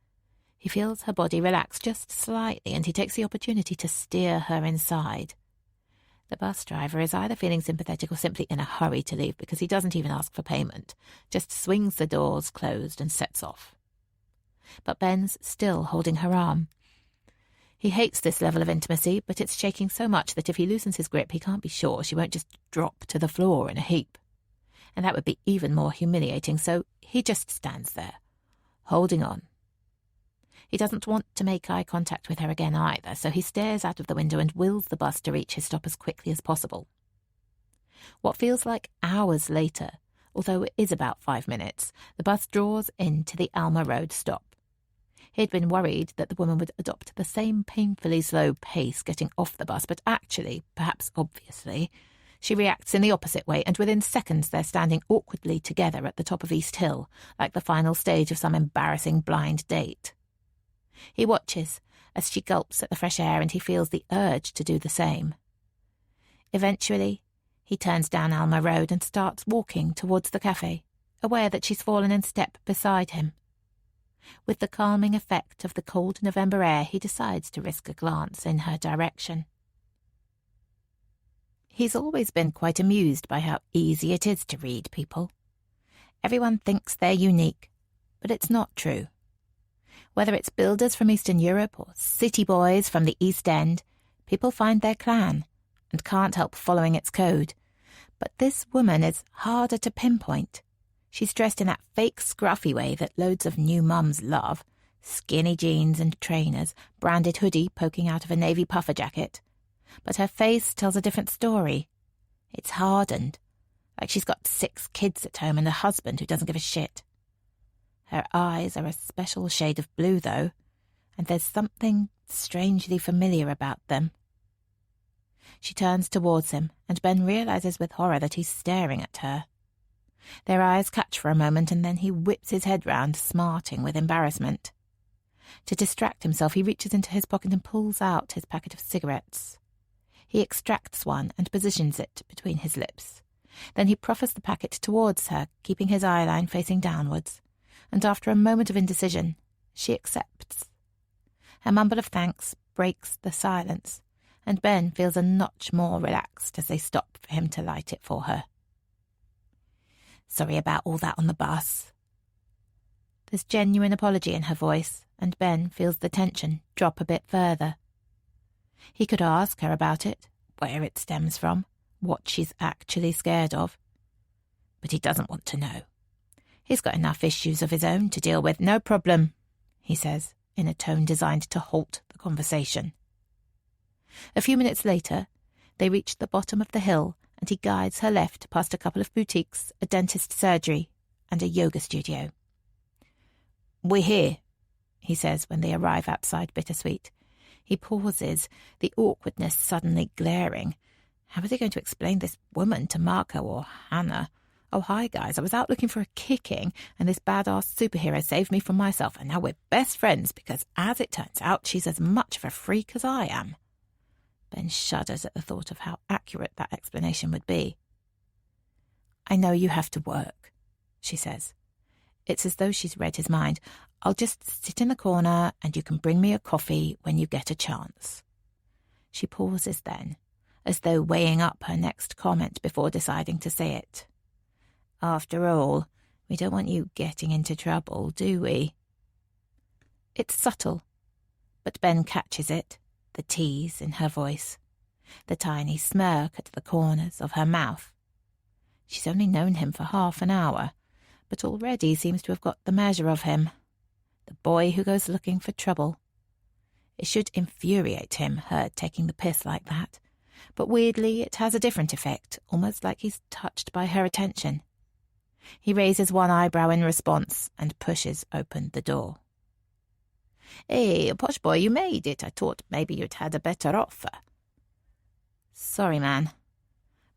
A: He feels her body relax just slightly, and he takes the opportunity to steer her inside. The bus driver is either feeling sympathetic or simply in a hurry to leave, because he doesn't even ask for payment, just swings the doors closed and sets off. But Ben's still holding her arm. He hates this level of intimacy, but it's shaking so much that if he loosens his grip, he can't be sure she won't just drop to the floor in a heap. And that would be even more humiliating, so he just stands there, holding on. He doesn't want to make eye contact with her again either, so he stares out of the window and wills the bus to reach his stop as quickly as possible. What feels like hours later, although it is about 5 minutes, the bus draws into the Alma Road stop. He'd been worried that the woman would adopt the same painfully slow pace getting off the bus, but actually, perhaps obviously, she reacts in the opposite way, and within seconds they're standing awkwardly together at the top of East Hill, like the final stage of some embarrassing blind date. He watches as she gulps at the fresh air, and he feels the urge to do the same. Eventually, he turns down Alma Road and starts walking towards the cafe, aware that she's fallen in step beside him. With the calming effect of the cold November air, he decides to risk a glance in her direction. He's always been quite amused by how easy it is to read people. Everyone thinks they're unique, but it's not true. Whether it's builders from Eastern Europe or city boys from the East End, people find their clan and can't help following its code. But this woman is harder to pinpoint. She's dressed in that fake scruffy way that loads of new mums love, skinny jeans and trainers, branded hoodie poking out of a navy puffer jacket. But her face tells a different story. It's hardened, like she's got 6 kids at home and a husband who doesn't give a shit. Her eyes are a special shade of blue, though, and there's something strangely familiar about them. She turns towards him, and Ben realizes with horror that he's staring at her. Their eyes catch for a moment, and then he whips his head round, smarting with embarrassment. To distract himself, he reaches into his pocket and pulls out his packet of cigarettes. He extracts one and positions it between his lips. Then he proffers the packet towards her, keeping his eyeline facing downwards, and after a moment of indecision, she accepts. Her mumble of thanks breaks the silence, and Ben feels a notch more relaxed as they stop for him to light it for her. "Sorry about all that on the bus." There's genuine apology in her voice, and Ben feels the tension drop a bit further. He could ask her about it, where it stems from, what she's actually scared of. But he doesn't want to know. He's got enough issues of his own to deal with. "No problem," he says, in a tone designed to halt the conversation. A few minutes later, they reach the bottom of the hill and he guides her left past a couple of boutiques, a dentist surgery, and a yoga studio. "We're here," he says when they arrive outside Bittersweet. He pauses, the awkwardness suddenly glaring. How are they going to explain this woman to Marco or Hannah? "Oh, hi, guys. I was out looking for a kicking, and this badass superhero saved me from myself, and now we're best friends because, as it turns out, she's as much of a freak as I am." Ben shudders at the thought of how accurate that explanation would be. "I know you have to work," she says. It's as though she's read his mind. "I'll just sit in the corner and you can bring me a coffee when you get a chance." She pauses then, as though weighing up her next comment before deciding to say it. "After all, we don't want you getting into trouble, do we?" It's subtle, but Ben catches it, the tease in her voice, the tiny smirk at the corners of her mouth. She's only known him for half an hour, but already seems to have got the measure of him. The boy who goes looking for trouble. It should infuriate him, her taking the piss like that, but weirdly it has a different effect, almost like he's touched by her attention. He raises one eyebrow in response and pushes open the door. "Hey, posh boy, you made it. I thought maybe you'd had a better offer." "Sorry, man."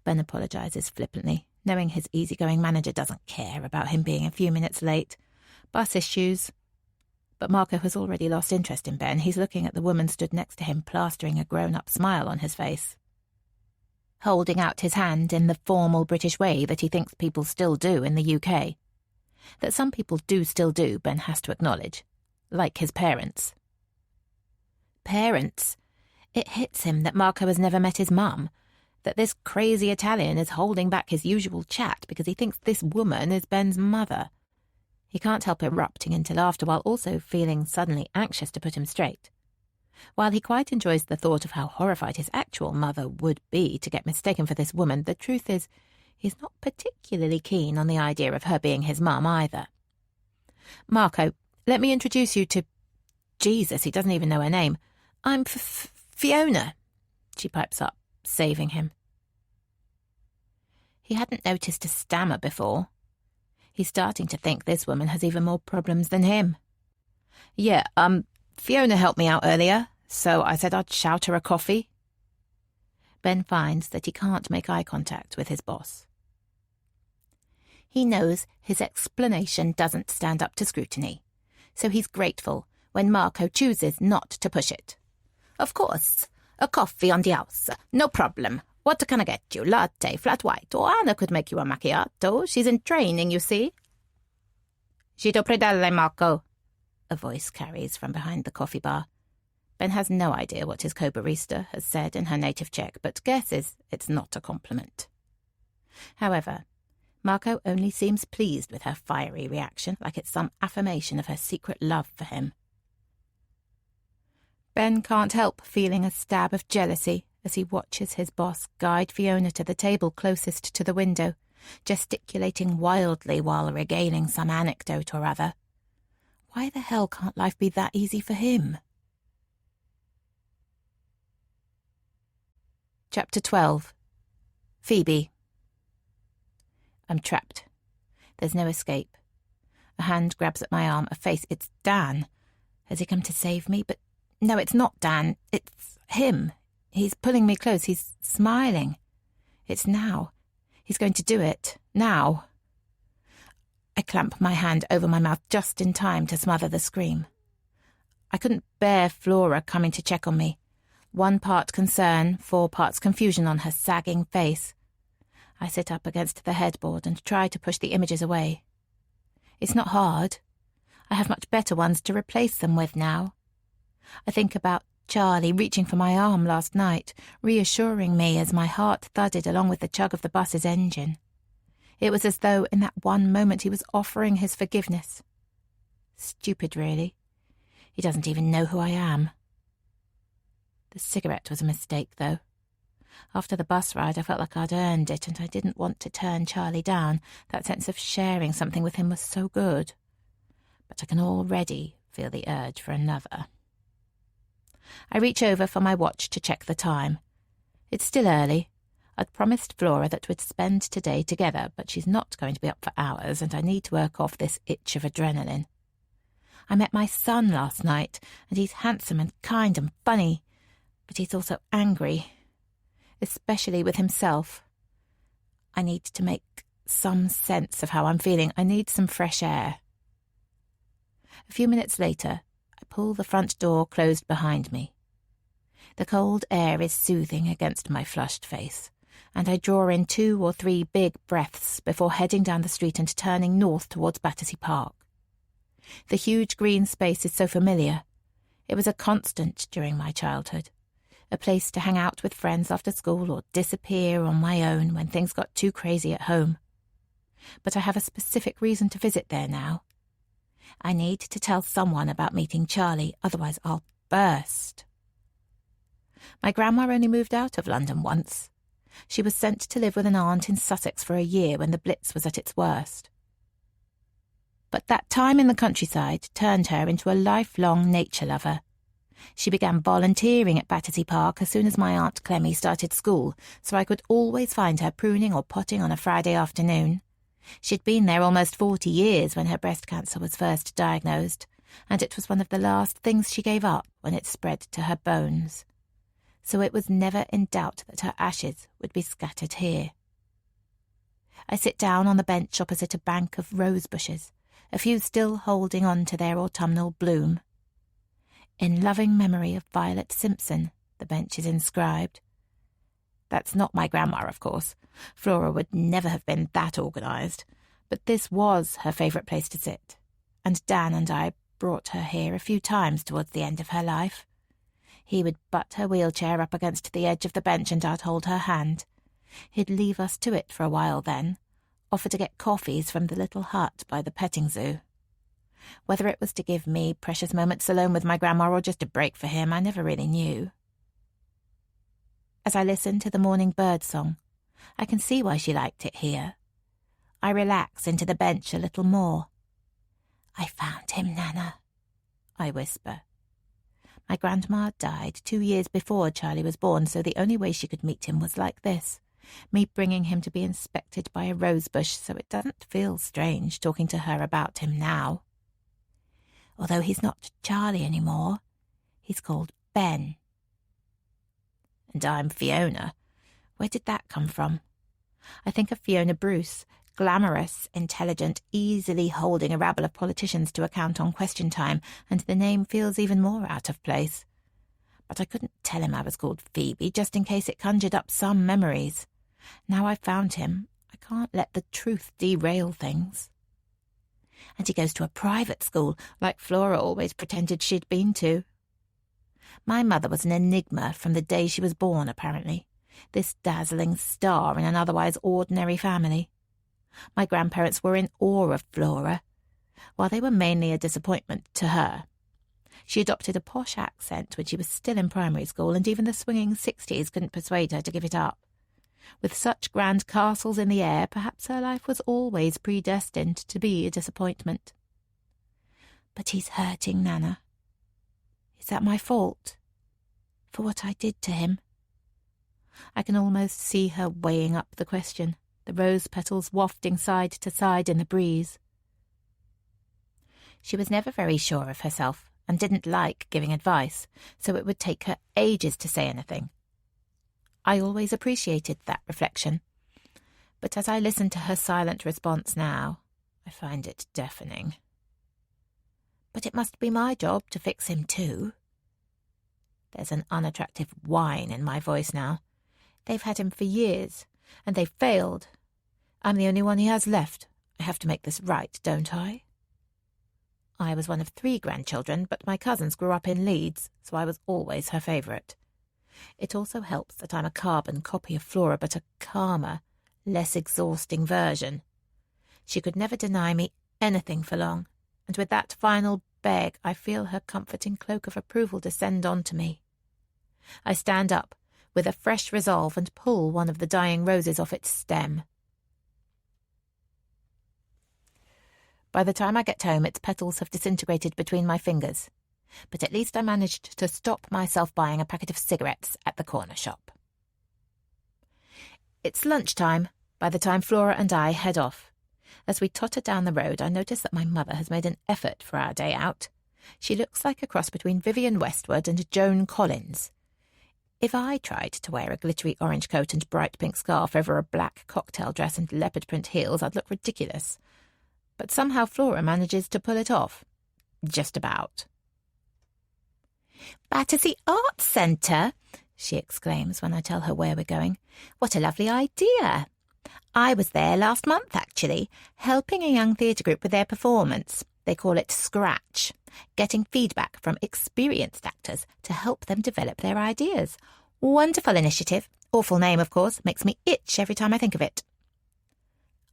A: Ben apologizes flippantly, knowing his easygoing manager doesn't care about him being a few minutes late. Bus issues. But Marco has already lost interest in Ben. He's looking at the woman stood next to him, plastering a grown-up smile on his face, holding out his hand in the formal British way that he thinks people still do in the UK. That some people do still do, Ben has to acknowledge. Like his parents. Parents? It hits him that Marco has never met his mum, that this crazy Italian is holding back his usual chat because he thinks this woman is Ben's mother. He can't help erupting into laughter while also feeling suddenly anxious to put him straight. While he quite enjoys the thought of how horrified his actual mother would be to get mistaken for this woman, the truth is he's not particularly keen on the idea of her being his mum either. "Marco, let me introduce you to—" Jesus, he doesn't even know her name. "I'm Fiona," she pipes up, saving him. He hadn't noticed a stammer before. He's starting to think this woman has even more problems than him. "Yeah, Fiona helped me out earlier, so I said I'd shout her a coffee." Ben finds that he can't make eye contact with his boss. He knows his explanation doesn't stand up to scrutiny, so he's grateful when Marco chooses not to push it. "Of course, a coffee on the house, no problem. What can I get you? Latte, flat white, or Anna could make you a macchiato. She's in training, you see." "Cito predelle, Marco," a voice carries from behind the coffee bar. Ben has no idea what his co-barista has said in her native Czech, but guesses it's not a compliment. However, Marco only seems pleased with her fiery reaction, like it's some affirmation of her secret love for him. Ben can't help feeling a stab of jealousy as he watches his boss guide Fiona to the table closest to the window, gesticulating wildly while regaling some anecdote or other. Why the hell can't life be that easy for him? Chapter 12. Phoebe. I'm trapped. There's no escape. A hand grabs at my arm, a face. It's Dan. Has he come to save me? But no, it's not Dan. It's him. He's pulling me close. He's smiling. It's now. He's going to do it. Now. I clamp my hand over my mouth just in time to smother the scream. I couldn't bear Flora coming to check on me. 1 part concern, 4 parts confusion on her sagging face. I sit up against the headboard and try to push the images away. It's not hard. I have much better ones to replace them with now. I think about Charlie reaching for my arm last night, reassuring me as my heart thudded along with the chug of the bus's engine. It was as though in that one moment he was offering his forgiveness. Stupid, really. He doesn't even know who I am. The cigarette was a mistake, though. After the bus ride, I felt like I'd earned it, and I didn't want to turn Charlie down. That sense of sharing something with him was so good. But I can already feel the urge for another. I reach over for my watch to check the time. It's still early. I'd promised Flora that we'd spend today together, but she's not going to be up for hours, and I need to work off this itch of adrenaline. I met my son last night, and he's handsome and kind and funny, but he's also angry, especially with himself. I need to make some sense of how I'm feeling. I need some fresh air. A few minutes later, I pull the front door closed behind me. The cold air is soothing against my flushed face, and I draw in 2 or 3 big breaths before heading down the street and turning north towards Battersea Park. The huge green space is so familiar. It was a constant during my childhood, a place to hang out with friends after school or disappear on my own when things got too crazy at home. But I have a specific reason to visit there now. I need to tell someone about meeting Charlie, otherwise I'll burst. My grandma only moved out of London once. She was sent to live with an aunt in Sussex for a year when the Blitz was at its worst. But that time in the countryside turned her into a lifelong nature lover. She began volunteering at Battersea Park as soon as my Aunt Clemmy started school, so I could always find her pruning or potting on a Friday afternoon. She'd been there almost 40 years when her breast cancer was first diagnosed, and it was one of the last things she gave up when it spread to her bones. So it was never in doubt that her ashes would be scattered here. I sit down on the bench opposite a bank of rose bushes, a few still holding on to their autumnal bloom. In loving memory of Violet Simpson, the bench is inscribed. That's not my grandma, of course. Flora would never have been that organised, but this was her favourite place to sit, and Dan and I brought her here a few times towards the end of her life. He would butt her wheelchair up against the edge of the bench and I'd hold her hand. He'd leave us to it for a while then, offer to get coffees from the little hut by the petting zoo. Whether it was to give me precious moments alone with my grandma or just a break for him, I never really knew. As I listen to the morning bird song, I can see why she liked it here. I relax into the bench a little more. "I found him, Nana," I whisper. My grandma died 2 years before Charlie was born, so the only way she could meet him was like this, me bringing him to be inspected by a rosebush, so it doesn't feel strange talking to her about him now. Although he's not Charlie anymore, he's called Ben. And I'm Fiona. Where did that come from? I think of Fiona Bruce, glamorous, intelligent, easily holding a rabble of politicians to account on question time, and the name feels even more out of place. But I couldn't tell him I was called Phoebe, just in case it conjured up some memories. Now I've found him, I can't let the truth derail things. And he goes to a private school, like Flora always pretended she'd been to. My mother was an enigma from the day she was born, apparently. This dazzling star in an otherwise ordinary family. My grandparents were in awe of Flora, while they were mainly a disappointment to her. She adopted a posh accent when she was still in primary school, and even the swinging 60s couldn't persuade her to give it up. With such grand castles in the air, perhaps her life was always predestined to be a disappointment. But he's hurting, Nana. Is that my fault? For what I did to him? I can almost see her weighing up the question, the rose petals wafting side to side in the breeze. She was never very sure of herself and didn't like giving advice, so it would take her ages to say anything. I always appreciated that reflection, but as I listen to her silent response now, I find it deafening. But it must be my job to fix him too. There's an unattractive whine in my voice now. They've had him for years, and they've failed. I'm the only one he has left. I have to make this right, don't I? I was one of 3 grandchildren, but my cousins grew up in Leeds, so I was always her favourite. It also helps that I'm a carbon copy of Flora, but a calmer, less exhausting version. She could never deny me anything for long, and with that final beg, I feel her comforting cloak of approval descend onto me. I stand up, with a fresh resolve, and pull one of the dying roses off its stem. By the time I get home, its petals have disintegrated between my fingers, but at least I managed to stop myself buying a packet of cigarettes at the corner shop. It's lunchtime by the time Flora and I head off. As we totter down the road, I notice that my mother has made an effort for our day out. She looks like a cross between Vivienne Westwood and Joan Collins. If I tried to wear a glittery orange coat and bright pink scarf over a black cocktail dress and leopard print heels, I'd look ridiculous. But somehow Flora manages to pull it off. Just about. "Battersea Arts Centre," she exclaims when I tell her where we're going. "What a lovely idea. I was there last month, actually, helping a young theatre group with their performance. They call it Scratch, getting feedback from experienced actors to help them develop their ideas. Wonderful initiative. Awful name, of course. Makes me itch every time I think of it."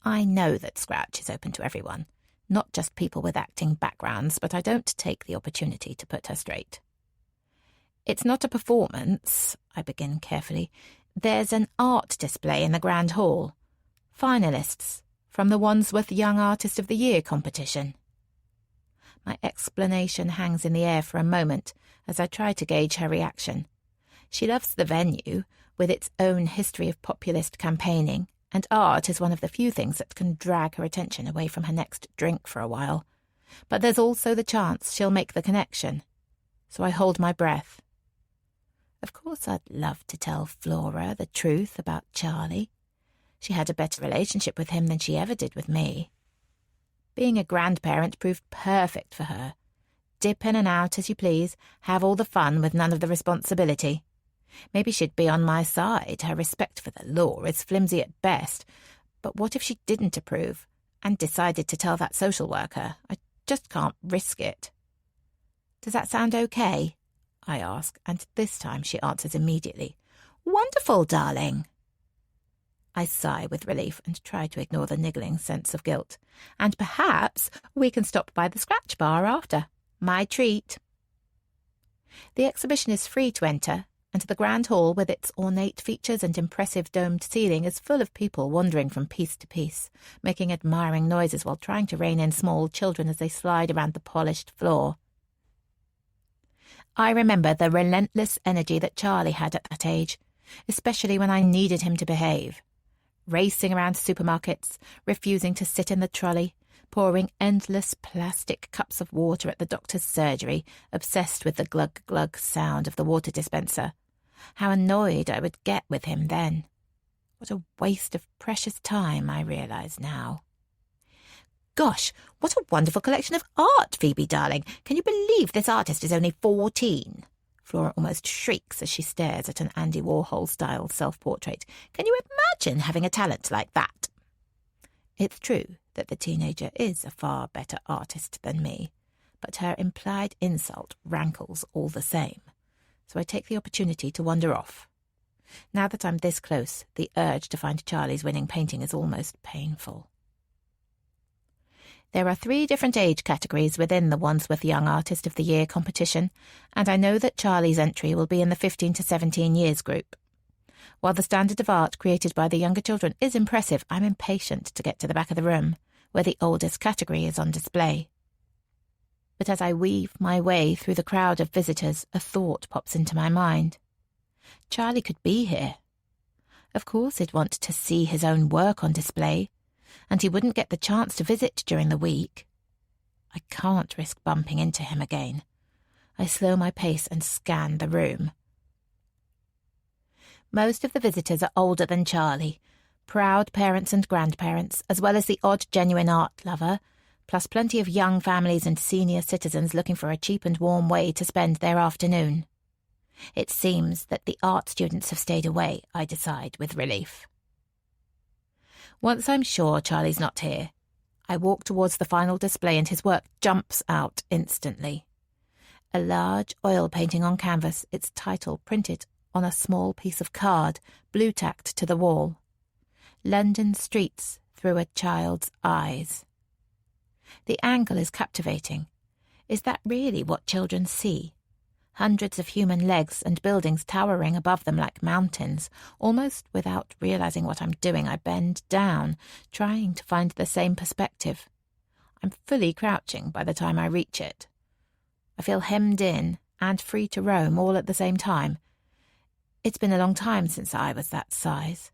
A: I know that Scratch is open to everyone, not just people with acting backgrounds, but I don't take the opportunity to put her straight. "It's not a performance," I begin carefully. "There's an art display in the Grand Hall. Finalists from the Wandsworth Young Artist of the Year competition." My explanation hangs in the air for a moment as I try to gauge her reaction. She loves the venue, with its own history of populist campaigning, and art is one of the few things that can drag her attention away from her next drink for a while. But there's also the chance she'll make the connection. So I hold my breath. Of course I'd love to tell Flora the truth about Charlie. She had a better relationship with him than she ever did with me. Being a grandparent proved perfect for her. Dip in and out as you please, have all the fun with none of the responsibility. Maybe she'd be on my side. Her respect for the law is flimsy at best. But what if she didn't approve and decided to tell that social worker? I just can't risk it. "Does that sound okay?" I ask, and this time she answers immediately. "Wonderful, darling." I sigh with relief and try to ignore the niggling sense of guilt. "And perhaps we can stop by the Scratch Bar after. My treat." The exhibition is free to enter, and the Grand Hall, with its ornate features and impressive domed ceiling, is full of people wandering from piece to piece, making admiring noises while trying to rein in small children as they slide around the polished floor. I remember the relentless energy that Charlie had at that age, especially when I needed him to behave. Racing around supermarkets, refusing to sit in the trolley, pouring endless plastic cups of water at the doctor's surgery, obsessed with the glug-glug sound of the water dispenser. How annoyed I would get with him then. What a waste of precious time, I realise now. "Gosh, what a wonderful collection of art, Phoebe, darling. Can you believe this artist is only 14? Flora almost shrieks as she stares at an Andy Warhol-style self-portrait. "Can you imagine having a talent like that?" It's true that the teenager is a far better artist than me, but her implied insult rankles all the same, so I take the opportunity to wander off. Now that I'm this close, the urge to find Charlie's winning painting is almost painful. There are 3 different age categories within the Wandsworth Young Artist of the Year competition, and I know that Charlie's entry will be in the 15 to 17 years group. While the standard of art created by the younger children is impressive, I'm impatient to get to the back of the room, where the oldest category is on display. But as I weave my way through the crowd of visitors, a thought pops into my mind. Charlie could be here. Of course he'd want to see his own work on display, and he wouldn't get the chance to visit during the week. I can't risk bumping into him again. I slow my pace and scan the room. Most of the visitors are older than Charlie, proud parents and grandparents, as well as the odd genuine art lover, plus plenty of young families and senior citizens looking for a cheap and warm way to spend their afternoon. It seems that the art students have stayed away, I decide with relief. Once I'm sure Charlie's not here, I walk towards the final display and his work jumps out instantly. A large oil painting on canvas, its title printed on a small piece of card, blue-tacked to the wall. London Streets Through a Child's Eyes. The angle is captivating. Is that really what children see? Hundreds of human legs and buildings towering above them like mountains. Almost without realizing what I'm doing, I bend down, trying to find the same perspective. I'm fully crouching by the time I reach it. I feel hemmed in and free to roam all at the same time. It's been a long time since I was that size.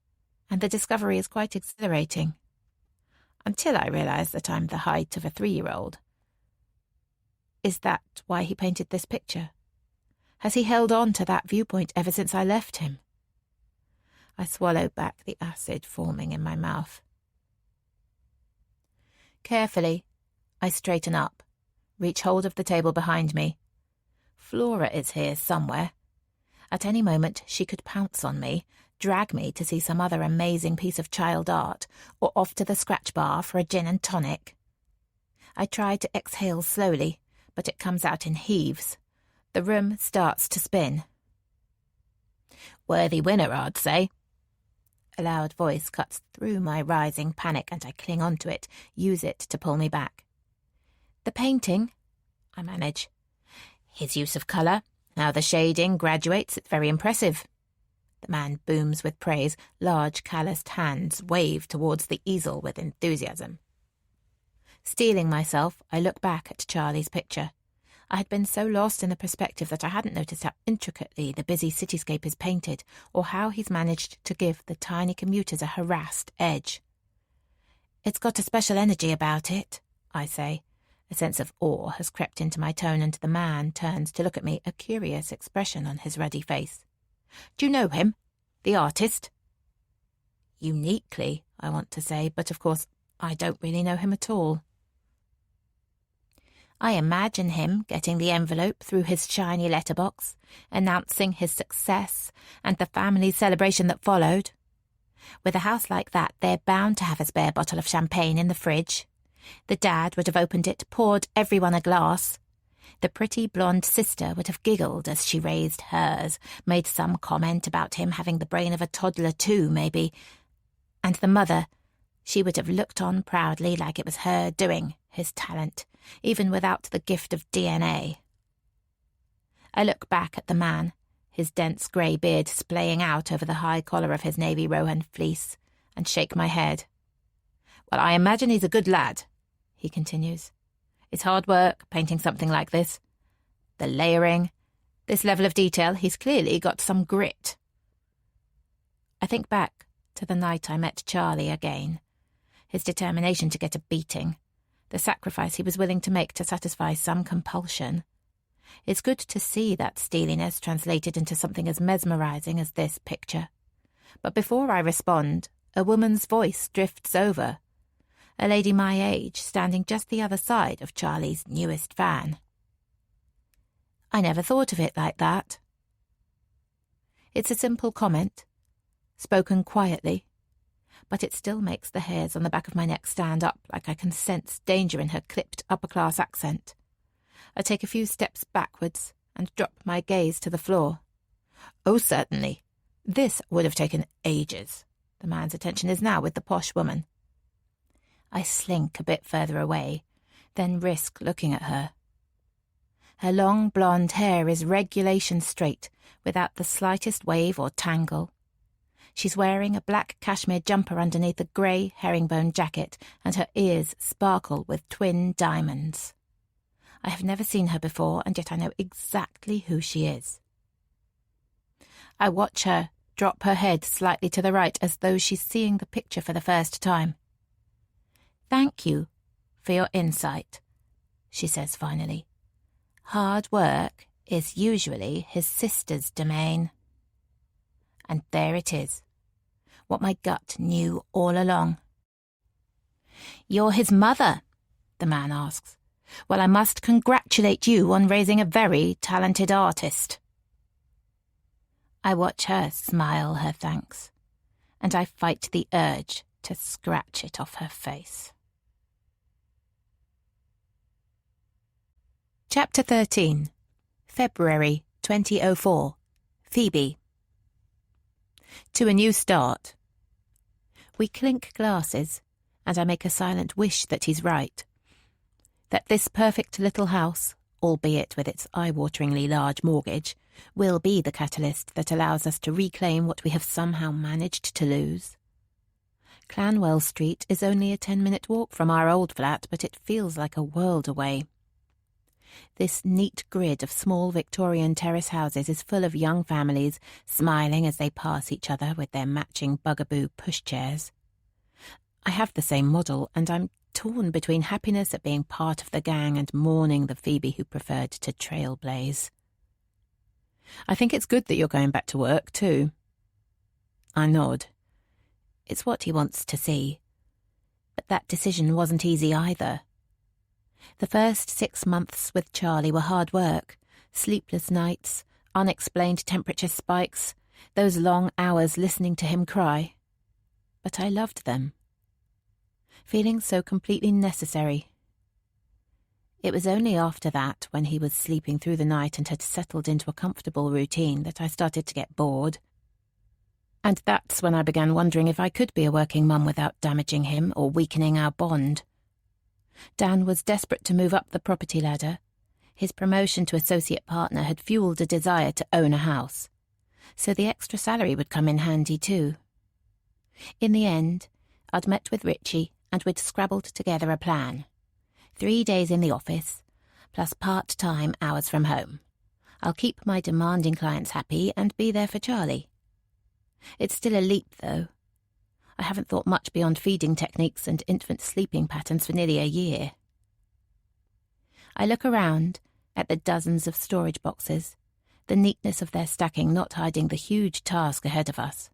A: and the discovery is quite exhilarating. Until I realise that I'm the height of a 3-year-old. Is that why he painted this picture? Has he held on to that viewpoint ever since I left him? I swallow back the acid forming in my mouth. Carefully, I straighten up, reach hold of the table behind me. Flora is here somewhere. At any moment she could pounce on me, drag me to see some other amazing piece of child art, or off to the scratch bar for a gin and tonic. I try to exhale slowly, but it comes out in heaves. The room starts to spin. Worthy winner, I'd say. A loud voice cuts through my rising panic, and I cling onto it, use it to pull me back. The painting, I manage. His use of colour, how the shading graduates, it's very impressive. The man booms with praise, large calloused hands wave towards the easel with enthusiasm. Steeling myself, I look back at Charlie's picture. I had been so lost in the perspective that I hadn't noticed how intricately the busy cityscape is painted, or how he's managed to give the tiny commuters a harassed edge. It's got a special energy about it, I say. A sense of awe has crept into my tone, and the man turns to look at me, a curious expression on his ruddy face. Do you know him? The artist? Uniquely, I want to say, but of course I don't really know him at all. I imagine him getting the envelope through his shiny letterbox, announcing his success and the family celebration that followed. With a house like that, they're bound to have a spare bottle of champagne in the fridge. The dad would have opened it, poured everyone a glass. The pretty blonde sister would have giggled as she raised hers, made some comment about him having the brain of a toddler too, maybe. And the mother, she would have looked on proudly like it was her doing, his talent, even without the gift of DNA. I look back at the man, his dense grey beard splaying out over the high collar of his navy Rohan fleece, and shake my head. Well, I imagine he's a good lad, he continues. It's hard work, painting something like this. The layering, this level of detail, he's clearly got some grit. I think back to the night I met Charlie again. His determination to get a beating. The sacrifice he was willing to make to satisfy some compulsion. It's good to see that steeliness translated into something as mesmerising as this picture. But before I respond, a woman's voice drifts over. A lady my age, standing just the other side of Charlie's newest fan. I never thought of it like that. It's a simple comment, spoken quietly, but it still makes the hairs on the back of my neck stand up like I can sense danger in her clipped upper-class accent. I take a few steps backwards and drop my gaze to the floor. Oh, certainly. This would have taken ages. The man's attention is now with the posh woman. I slink a bit further away, then risk looking at her. Her long blonde hair is regulation straight, without the slightest wave or tangle. She's wearing a black cashmere jumper underneath a grey herringbone jacket, and her ears sparkle with twin diamonds. I have never seen her before, and yet I know exactly who she is. I watch her drop her head slightly to the right, as though she's seeing the picture for the first time. Thank you for your insight, she says finally. Hard work is usually his sister's domain. And there it is, what my gut knew all along. You're his mother, the man asks. Well, I must congratulate you on raising a very talented artist. I watch her smile her thanks, and I fight the urge to scratch it off her face. Chapter 13. February 2004. Phoebe. To a new start. We clink glasses, and I make a silent wish that he's right. That this perfect little house, albeit with its eye-wateringly large mortgage, will be the catalyst that allows us to reclaim what we have somehow managed to lose. Clanwell Street is only a 10-minute walk from our old flat, but it feels like a world away. This neat grid of small Victorian terrace houses is full of young families smiling as they pass each other with their matching bugaboo pushchairs. I have the same model, and I'm torn between happiness at being part of the gang and mourning the Phoebe who preferred to trailblaze. I think it's good that you're going back to work, too. I nod. It's what he wants to see. But that decision wasn't easy either. The first 6 months with Charlie were hard work, sleepless nights, unexplained temperature spikes, those long hours listening to him cry. But I loved them. Feeling so completely necessary. It was only after that, when he was sleeping through the night and had settled into a comfortable routine, that I started to get bored. And that's when I began wondering if I could be a working mum without damaging him or weakening our bond. Dan was desperate to move up the property ladder. His promotion to associate partner had fueled a desire to own a house, so the extra salary would come in handy too. In the end, I'd met with Richie and we'd scrabbled together a plan. 3 days in the office, plus part-time hours from home. I'll keep my demanding clients happy and be there for Charlie. It's still a leap, though. I haven't thought much beyond feeding techniques and infant sleeping patterns for nearly a year. I look around at the dozens of storage boxes, the neatness of their stacking not hiding the huge task ahead of us.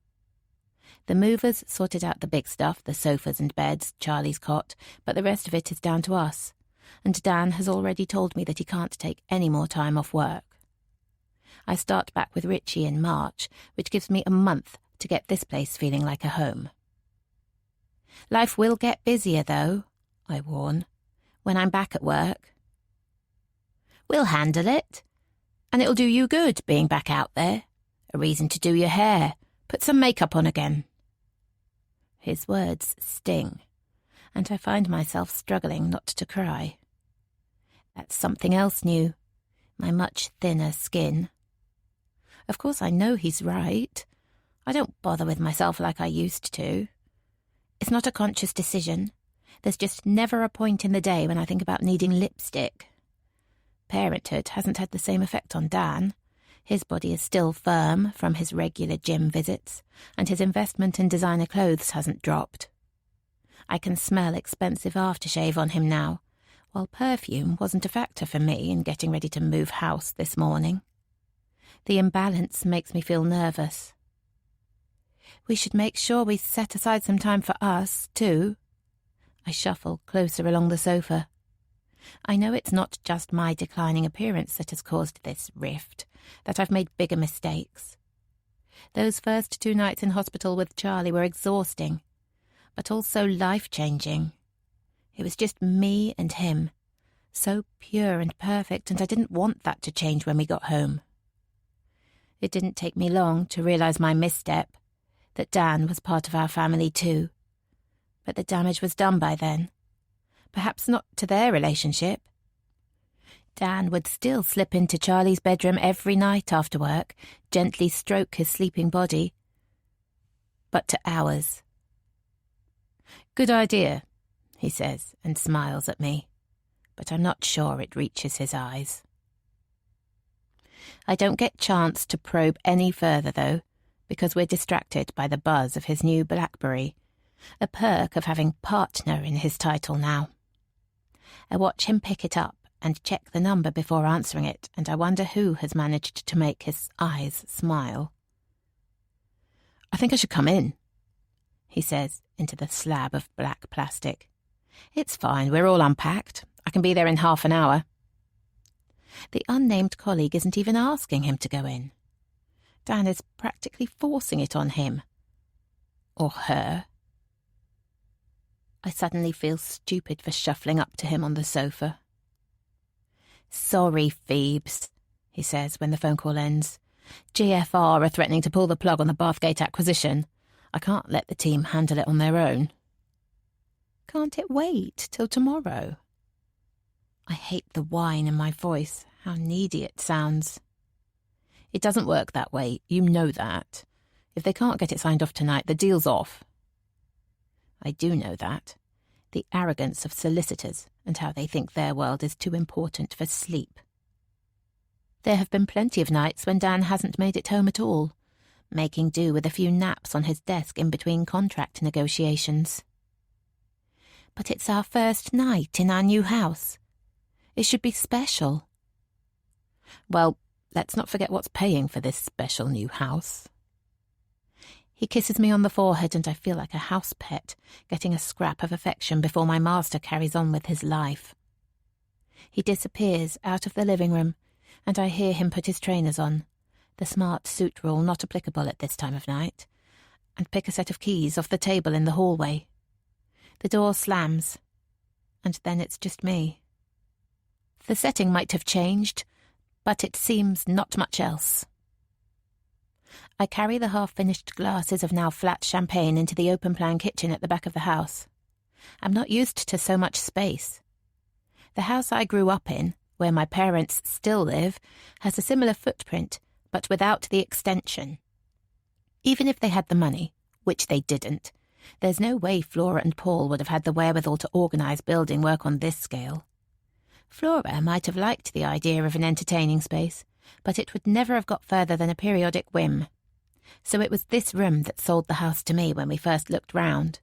A: The movers sorted out the big stuff, the sofas and beds, Charlie's cot, but the rest of it is down to us, and Dan has already told me that he can't take any more time off work. I start back with Richie in March, which gives me a month to get this place feeling like a home. Life will get busier, though, I warn, when I'm back at work. We'll handle it, and it'll do you good being back out there. A reason to do your hair, put some makeup on again. His words sting, and I find myself struggling not to cry. That's something else new, my much thinner skin. Of course I know he's right. I don't bother with myself like I used to. It's not a conscious decision. There's just never a point in the day when I think about needing lipstick. Parenthood hasn't had the same effect on Dan. His body is still firm from his regular gym visits, and his investment in designer clothes hasn't dropped. I can smell expensive aftershave on him now, while perfume wasn't a factor for me in getting ready to move house this morning. The imbalance makes me feel nervous. We should make sure we set aside some time for us, too. I shuffle closer along the sofa. I know it's not just my declining appearance that has caused this rift, that I've made bigger mistakes. Those first 2 nights in hospital with Charlie were exhausting, but also life-changing. It was just me and him, so pure and perfect, and I didn't want that to change when we got home. It didn't take me long to realise my misstep, that Dan was part of our family too. But the damage was done by then. Perhaps not to their relationship. Dan would still slip into Charlie's bedroom every night after work, gently stroke his sleeping body. But to ours. Good idea, he says, and smiles at me, but I'm not sure it reaches his eyes. I don't get chance to probe any further, though, because we're distracted by the buzz of his new BlackBerry, a perk of having partner in his title now. I watch him pick it up and check the number before answering it, and I wonder who has managed to make his eyes smile. I think I should come in, he says into the slab of black plastic. It's fine, we're all unpacked. I can be there in half an hour. The unnamed colleague isn't even asking him to go in. Dan is practically forcing it on him. Or her. I suddenly feel stupid for shuffling up to him on the sofa. Sorry, Phoebes, he says when the phone call ends. GFR are threatening to pull the plug on the Bathgate acquisition. I can't let the team handle it on their own. Can't it wait till tomorrow? I hate the whine in my voice, how needy it sounds. It doesn't work that way, you know that. If they can't get it signed off tonight, the deal's off. I do know that. The arrogance of solicitors and how they think their world is too important for sleep. There have been plenty of nights when Dan hasn't made it home at all, making do with a few naps on his desk in between contract negotiations. But it's our first night in our new house. It should be special. Well, let's not forget what's paying for this special new house. He kisses me on the forehead and I feel like a house pet, getting a scrap of affection before my master carries on with his life. He disappears out of the living room, and I hear him put his trainers on, the smart suit rule not applicable at this time of night, and pick a set of keys off the table in the hallway. The door slams, and then it's just me. The setting might have changed, but it seems not much else. I carry the half-finished glasses of now flat champagne into the open-plan kitchen at the back of the house. I'm not used to so much space. The house I grew up in, where my parents still live, has a similar footprint, but without the extension. Even if they had the money, which they didn't, there's no way Flora and Paul would have had the wherewithal to organise building work on this scale. Flora might have liked the idea of an entertaining space, but it would never have got further than a periodic whim. So it was this room that sold the house to me when we first looked round.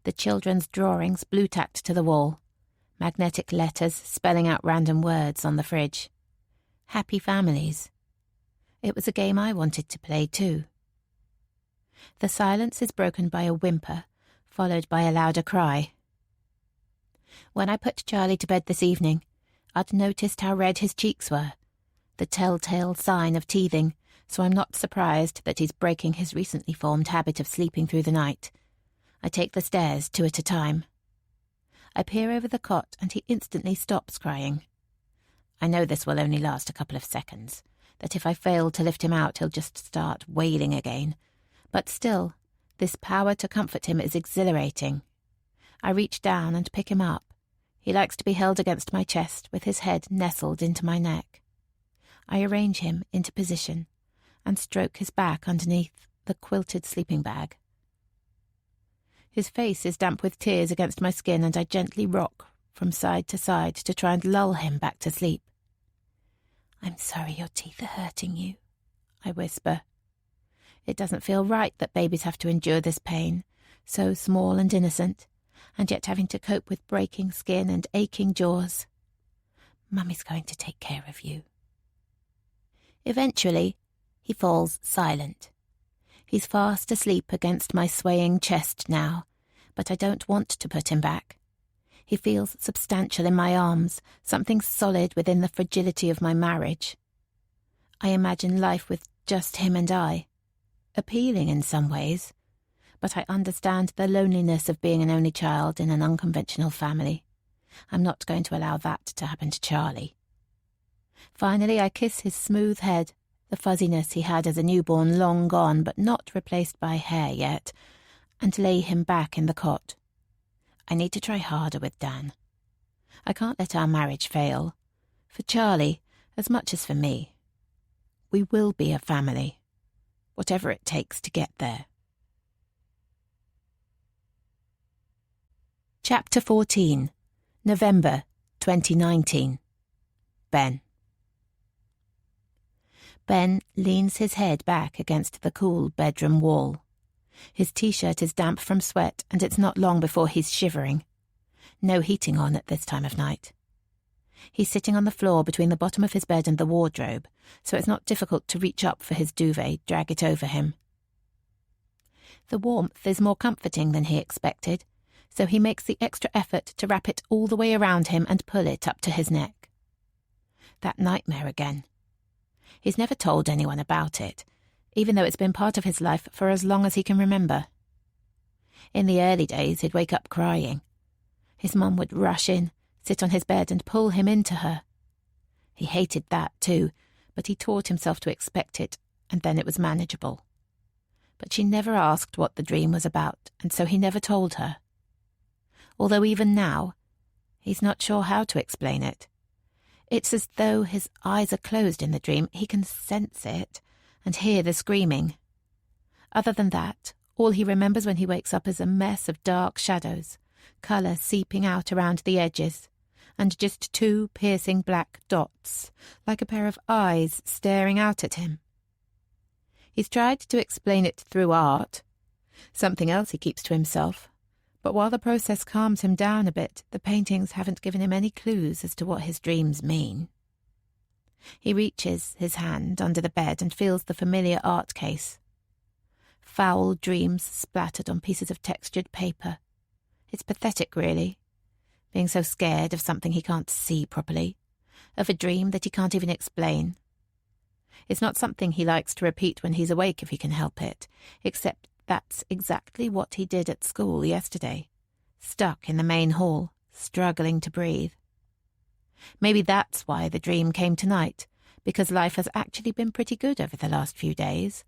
A: The children's drawings blue-tacked to the wall, magnetic letters spelling out random words on the fridge. Happy families. It was a game I wanted to play too. The silence is broken by a whimper, followed by a louder cry. When I put Charlie to bed this evening, I'd noticed how red his cheeks were, the telltale sign of teething, so I'm not surprised that he's breaking his recently formed habit of sleeping through the night. I take the stairs 2 at a time. I peer over the cot and he instantly stops crying. I know this will only last a couple of seconds, that if I fail to lift him out he'll just start wailing again. But still, this power to comfort him is exhilarating. I reach down and pick him up. He likes to be held against my chest with his head nestled into my neck. I arrange him into position and stroke his back underneath the quilted sleeping bag. His face is damp with tears against my skin and I gently rock from side to side to try and lull him back to sleep. "I'm sorry your teeth are hurting you," I whisper. It doesn't feel right that babies have to endure this pain, so small and innocent, and yet having to cope with breaking skin and aching jaws. "Mummy's going to take care of you." Eventually, he falls silent. He's fast asleep against my swaying chest now, but I don't want to put him back. He feels substantial in my arms, something solid within the fragility of my marriage. I imagine life with just him and I, appealing in some ways, but I understand the loneliness of being an only child in an unconventional family. I'm not going to allow that to happen to Charlie. Finally, I kiss his smooth head, the fuzziness he had as a newborn long gone but not replaced by hair yet, and lay him back in the cot. I need to try harder with Dan. I can't let our marriage fail. For Charlie, as much as for me. We will be a family, whatever it takes to get there. Chapter 14, November 2019. Ben. Ben leans his head back against the cool bedroom wall. His t-shirt is damp from sweat and it's not long before he's shivering. No heating on at this time of night. He's sitting on the floor between the bottom of his bed and the wardrobe, so it's not difficult to reach up for his duvet, drag it over him. The warmth is more comforting than he expected, so he makes the extra effort to wrap it all the way around him and pull it up to his neck. That nightmare again. He's never told anyone about it, even though it's been part of his life for as long as he can remember. In the early days, he'd wake up crying. His mum would rush in, sit on his bed and pull him into her. He hated that too, but he taught himself to expect it, and then it was manageable. But she never asked what the dream was about, and so he never told her. Although even now, he's not sure how to explain it. It's as though his eyes are closed in the dream. He can sense it and hear the screaming. Other than that, all he remembers when he wakes up is a mess of dark shadows, colour seeping out around the edges, and just 2 piercing black dots, like a pair of eyes staring out at him. He's tried to explain it through art, something else he keeps to himself, but while the process calms him down a bit, the paintings haven't given him any clues as to what his dreams mean. He reaches his hand under the bed and feels the familiar art case. Foul dreams splattered on pieces of textured paper. It's pathetic, really, being so scared of something he can't see properly, of a dream that he can't even explain. It's not something he likes to repeat when he's awake if he can help it, except that's exactly what he did at school yesterday, stuck in the main hall, struggling to breathe. Maybe that's why the dream came tonight, because life has actually been pretty good over the last few days.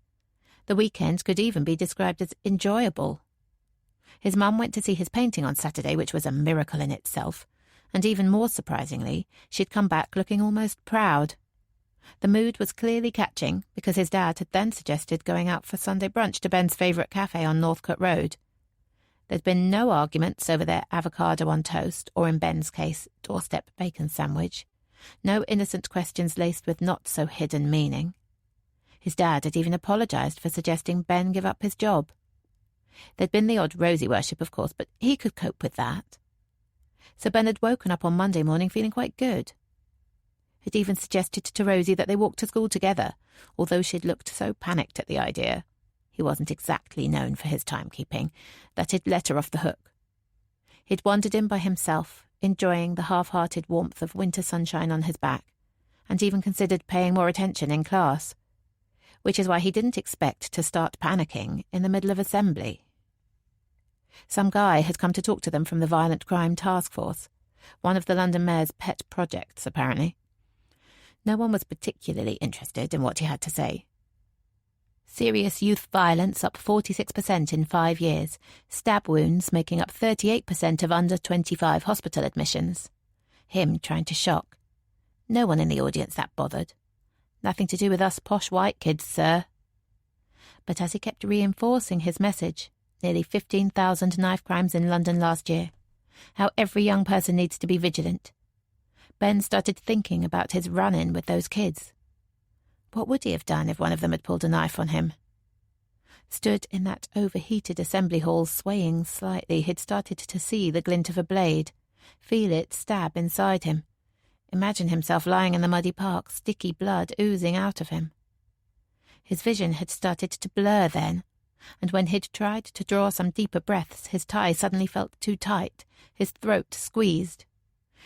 A: The weekend could even be described as enjoyable. His mum went to see his painting on Saturday, which was a miracle in itself, and even more surprisingly, she'd come back looking almost proud. The mood was clearly catching, because his dad had then suggested going out for Sunday brunch to Ben's favourite cafe on Northcote Road. There'd been no arguments over their avocado on toast, or in Ben's case, doorstep bacon sandwich. No innocent questions laced with not-so-hidden meaning. His dad had even apologised for suggesting Ben give up his job. There'd been the odd Rosie worship, of course, but he could cope with that. So Ben had woken up on Monday morning feeling quite good. He'd even suggested to Rosie that they walk to school together, although she'd looked so panicked at the idea. He wasn't exactly known for his timekeeping, that he'd let her off the hook. He'd wandered in by himself, enjoying the half-hearted warmth of winter sunshine on his back, and even considered paying more attention in class, which is why he didn't expect to start panicking in the middle of assembly. Some guy had come to talk to them from the Violent Crime Task Force, one of the London Mayor's pet projects, apparently. No one was particularly interested in what he had to say. Serious youth violence up 46% in 5 years, stab wounds making up 38% of under-25 hospital admissions. Him trying to shock. No one in the audience that bothered. Nothing to do with us posh white kids, sir. But as he kept reinforcing his message, nearly 15,000 knife crimes in London last year, how every young person needs to be vigilant, Ben started thinking about his run-in with those kids. What would he have done if one of them had pulled a knife on him? Stood in that overheated assembly hall, swaying slightly, he'd started to see the glint of a blade, feel it stab inside him, imagine himself lying in the muddy park, sticky blood oozing out of him. His vision had started to blur then, and when he'd tried to draw some deeper breaths, his tie suddenly felt too tight, his throat squeezed.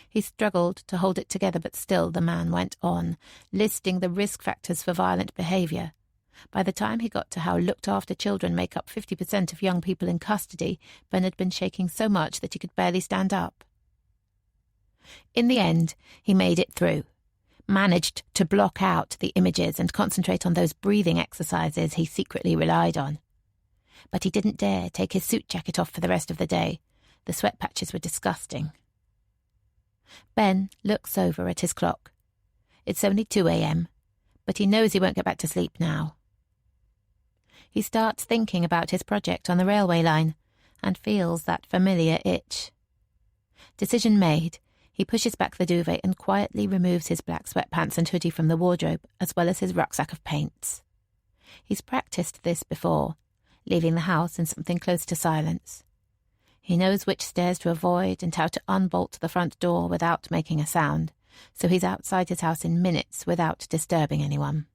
A: He struggled to hold it together, but still the man went on, listing the risk factors for violent behaviour. By the time he got to how looked-after children make up 50% of young people in custody, Ben had been shaking so much that he could barely stand up. In the end, he made it through, managed to block out the images and concentrate on those breathing exercises he secretly relied on. But he didn't dare take his suit jacket off for the rest of the day. The sweat patches were disgusting. Ben looks over at his clock. It's only 2 a.m, but he knows he won't get back to sleep now. He starts thinking about his project on the railway line and feels that familiar itch. Decision made, he pushes back the duvet and quietly removes his black sweatpants and hoodie from the wardrobe, as well as his rucksack of paints. He's practiced this before, leaving the house in something close to silence. He knows which stairs to avoid and how to unbolt the front door without making a sound, so he's outside his house in minutes without disturbing anyone.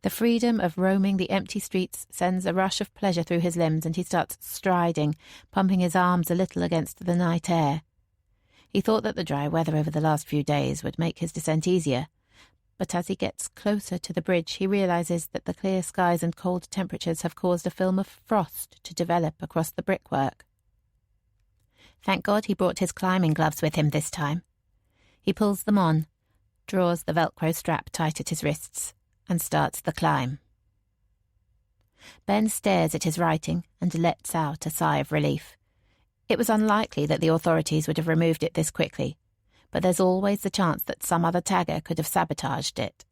A: The freedom of roaming the empty streets sends a rush of pleasure through his limbs, and he starts striding, pumping his arms a little against the night air. He thought that the dry weather over the last few days would make his descent easier, but as he gets closer to the bridge, he realises that the clear skies and cold temperatures have caused a film of frost to develop across the brickwork. Thank God he brought his climbing gloves with him this time. He pulls them on, draws the Velcro strap tight at his wrists, and starts the climb. Ben stares at his writing and lets out a sigh of relief. It was unlikely that the authorities would have removed it this quickly, but there's always the chance that some other tagger could have sabotaged it.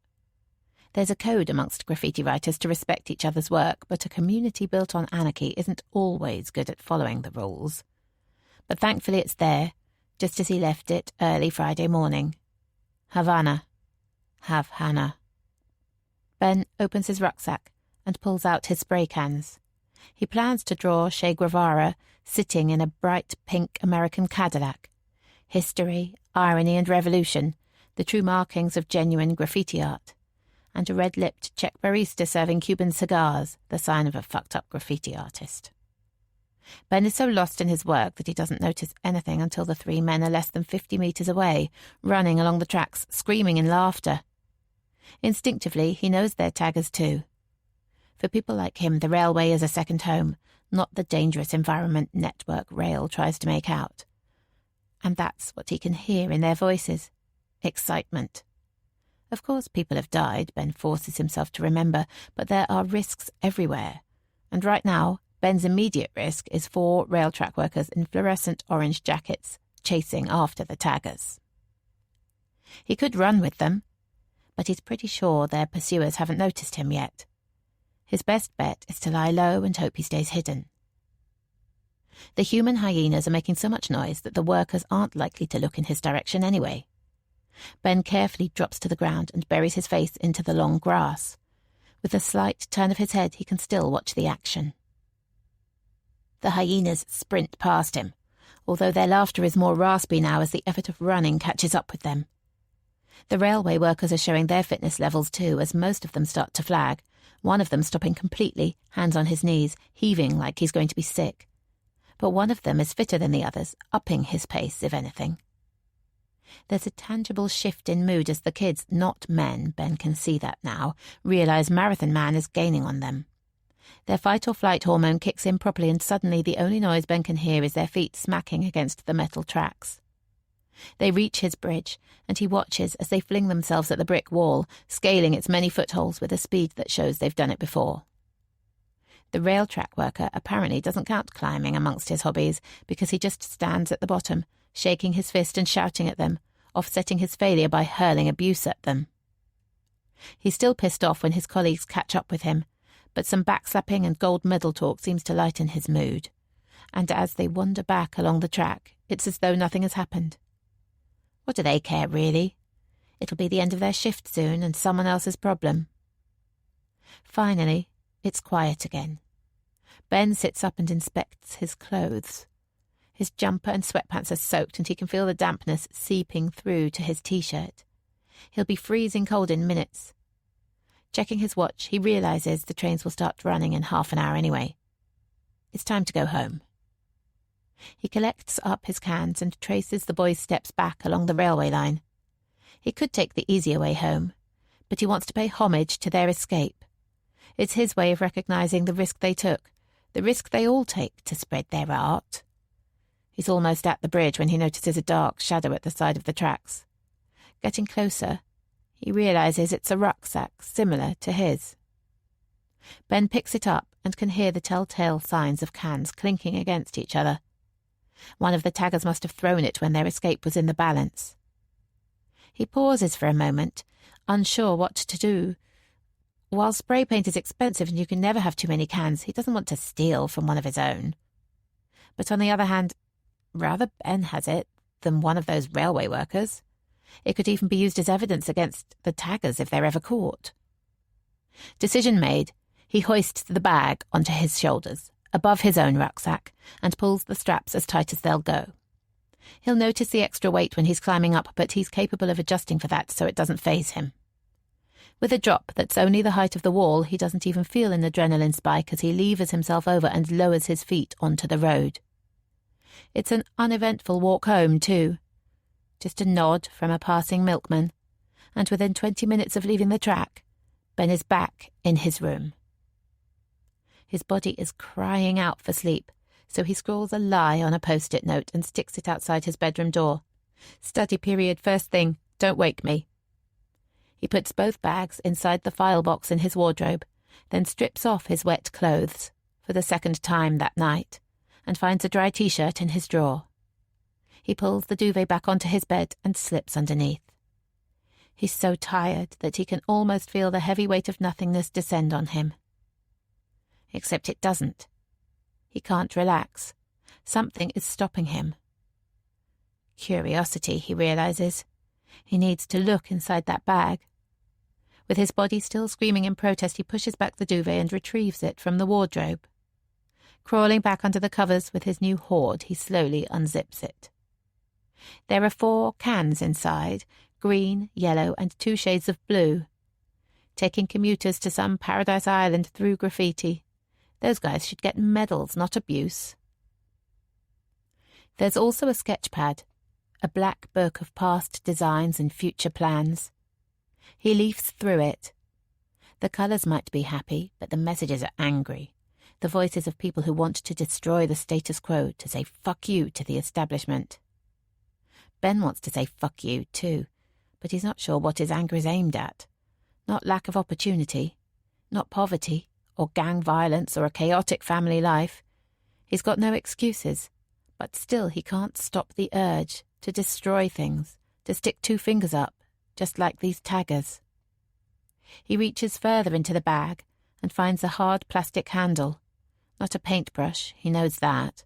A: There's a code amongst graffiti writers to respect each other's work, but a community built on anarchy isn't always good at following the rules. but thankfully it's there, just as he left it early Friday morning. Havana. Have Hannah. Ben opens his rucksack and pulls out his spray cans. He plans to draw Che Guevara sitting in a bright pink American Cadillac. History, irony and revolution, the true markings of genuine graffiti art. And a red-lipped Czech barista serving Cuban cigars, the sign of a fucked-up graffiti artist. Ben is so lost in his work that he doesn't notice anything until the three men are less than 50 metres away, running along the tracks, screaming in laughter. Instinctively, he knows they're taggers too. For people like him, the railway is a second home, not the dangerous environment Network Rail tries to make out. And that's what he can hear in their voices. Excitement. Of course people have died, Ben forces himself to remember, but there are risks everywhere. And right now, Ben's immediate risk is 4 rail track workers in fluorescent orange jackets chasing after the taggers. He could run with them, but he's pretty sure their pursuers haven't noticed him yet. His best bet is to lie low and hope he stays hidden. The human hyenas are making so much noise that the workers aren't likely to look in his direction anyway. Ben carefully drops to the ground and buries his face into the long grass. With a slight turn of his head, he can still watch the action. The hyenas sprint past him, although their laughter is more raspy now as the effort of running catches up with them. The railway workers are showing their fitness levels too, as most of them start to flag, one of them stopping completely, hands on his knees, heaving like he's going to be sick. But one of them is fitter than the others, upping his pace, if anything. There's a tangible shift in mood as the kids, not men, Ben can see that now, realise Marathon Man is gaining on them. Their fight-or-flight hormone kicks in properly and suddenly the only noise Ben can hear is their feet smacking against the metal tracks. They reach his bridge, and he watches as they fling themselves at the brick wall, scaling its many footholds with a speed that shows they've done it before. The rail track worker apparently doesn't count climbing amongst his hobbies because he just stands at the bottom, shaking his fist and shouting at them, offsetting his failure by hurling abuse at them. He's still pissed off when his colleagues catch up with him, but some backslapping and gold medal talk seems to lighten his mood. And as they wander back along the track, it's as though nothing has happened. What do they care, really? It'll be the end of their shift soon and someone else's problem. Finally, it's quiet again. Ben sits up and inspects his clothes. His jumper and sweatpants are soaked and he can feel the dampness seeping through to his t-shirt. He'll be freezing cold in minutes. Checking his watch, he realises the trains will start running in half an hour anyway. It's time to go home. He collects up his cans and traces the boys' steps back along the railway line. He could take the easier way home, but he wants to pay homage to their escape. It's his way of recognising the risk they took, the risk they all take to spread their art. He's almost at the bridge when he notices a dark shadow at the side of the tracks. Getting closer, he realises it's a rucksack similar to his. Ben picks it up and can hear the telltale signs of cans clinking against each other. One of the taggers must have thrown it when their escape was in the balance. He pauses for a moment, unsure what to do. While spray paint is expensive and you can never have too many cans, he doesn't want to steal from one of his own. But on the other hand, rather Ben has it than one of those railway workers. It could even be used as evidence against the taggers if they're ever caught. Decision made, he hoists the bag onto his shoulders, above his own rucksack, and pulls the straps as tight as they'll go. He'll notice the extra weight when he's climbing up, but he's capable of adjusting for that so it doesn't faze him. With a drop that's only the height of the wall, he doesn't even feel an adrenaline spike as he levers himself over and lowers his feet onto the road. It's an uneventful walk home, too. Just a nod from a passing milkman, and within 20 minutes of leaving the track, Ben is back in his room. His body is crying out for sleep, so he scrawls a lie on a post-it note and sticks it outside his bedroom door. Study period first thing, don't wake me. He puts both bags inside the file box in his wardrobe, then strips off his wet clothes, for the second time that night, and finds a dry t-shirt in his drawer. He pulls the duvet back onto his bed and slips underneath. He's so tired that he can almost feel the heavy weight of nothingness descend on him. Except it doesn't. He can't relax. Something is stopping him. Curiosity, he realizes. He needs to look inside that bag. With his body still screaming in protest, he pushes back the duvet and retrieves it from the wardrobe. Crawling back under the covers with his new hoard, he slowly unzips it. There are 4 cans inside, green, yellow, and 2 shades of blue. Taking commuters to some paradise island through graffiti. Those guys should get medals, not abuse. There's also a sketch pad, a black book of past designs and future plans. He leafs through it. The colours might be happy, but the messages are angry. The voices of people who want to destroy the status quo, to say fuck you to the establishment. Ben wants to say fuck you too, but he's not sure what his anger is aimed at. Not lack of opportunity, not poverty, or gang violence, or a chaotic family life. He's got no excuses, but still he can't stop the urge to destroy things, to stick 2 fingers up, just like these taggers. He reaches further into the bag and finds a hard plastic handle. Not a paintbrush, he knows that.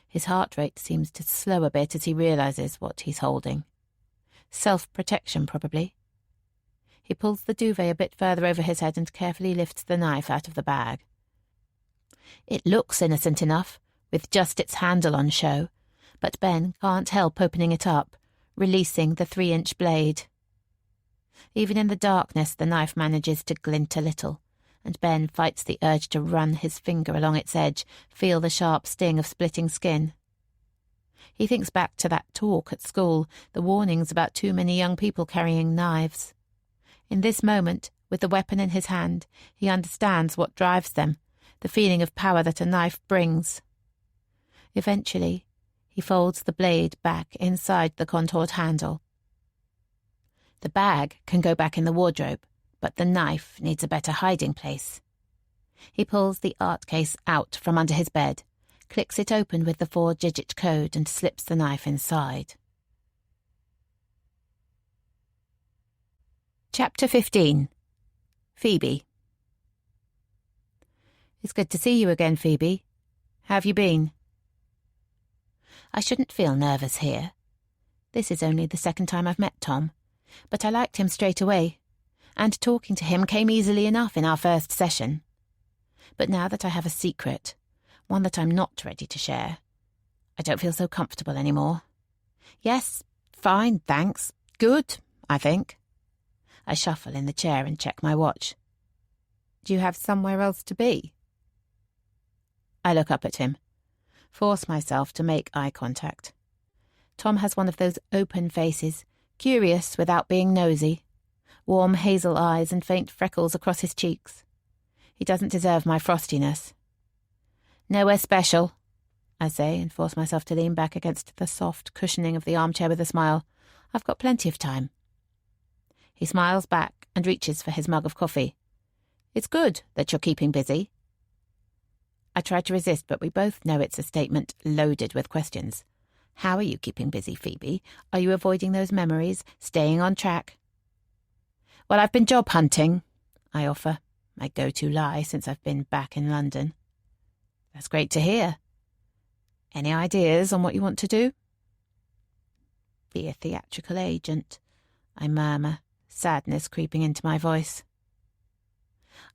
A: His heart rate seems to slow a bit as he realizes what he's holding. Self-protection, probably. He pulls the duvet a bit further over his head and carefully lifts the knife out of the bag. It looks innocent enough, with just its handle on show, but Ben can't help opening it up, releasing the 3-inch blade. Even in the darkness, the knife manages to glint a little, and Ben fights the urge to run his finger along its edge, feel the sharp sting of splitting skin. He thinks back to that talk at school, the warnings about too many young people carrying knives. In this moment, with the weapon in his hand, he understands what drives them, the feeling of power that a knife brings. Eventually, he folds the blade back inside the contoured handle. The bag can go back in the wardrobe, but the knife needs a better hiding place. He pulls the art case out from under his bed, clicks it open with the 4-digit code and slips the knife inside. Chapter 15. Phoebe. It's good to see you again, Phoebe. How have you been? I shouldn't feel nervous here. This is only the 2nd time I've met Tom, but I liked him straight away, and talking to him came easily enough in our first session. But now that I have a secret, one that I'm not ready to share, I don't feel so comfortable anymore. Yes, fine, thanks. Good, I think. I shuffle in the chair and check my watch. Do you have somewhere else to be? I look up at him, force myself to make eye contact. Tom has one of those open faces, curious without being nosy, warm hazel eyes and faint freckles across his cheeks. He doesn't deserve my frostiness. Nowhere special, I say, and force myself to lean back against the soft cushioning of the armchair with a smile. I've got plenty of time. He smiles back and reaches for his mug of coffee. It's good that you're keeping busy. I try to resist, but we both know it's a statement loaded with questions. How are you keeping busy, Phoebe? Are you avoiding those memories, staying on track? Well, I've been job hunting, I offer, my go-to lie since I've been back in London. That's great to hear. Any ideas on what you want to do? Be a theatrical agent, I murmur, sadness creeping into my voice.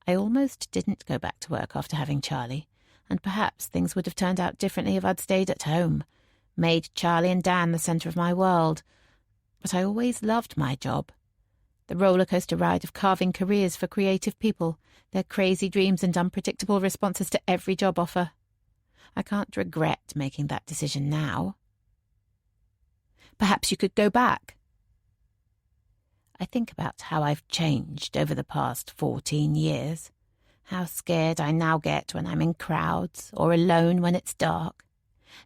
A: I almost didn't go back to work after having Charlie, and perhaps things would have turned out differently if I'd stayed at home, made Charlie and Dan the centre of my world. But I always loved my job. The rollercoaster ride of carving careers for creative people, their crazy dreams and unpredictable responses to every job offer. I can't regret making that decision now. Perhaps you could go back. I think about how I've changed over the past 14 years, how scared I now get when I'm in crowds or alone when it's dark,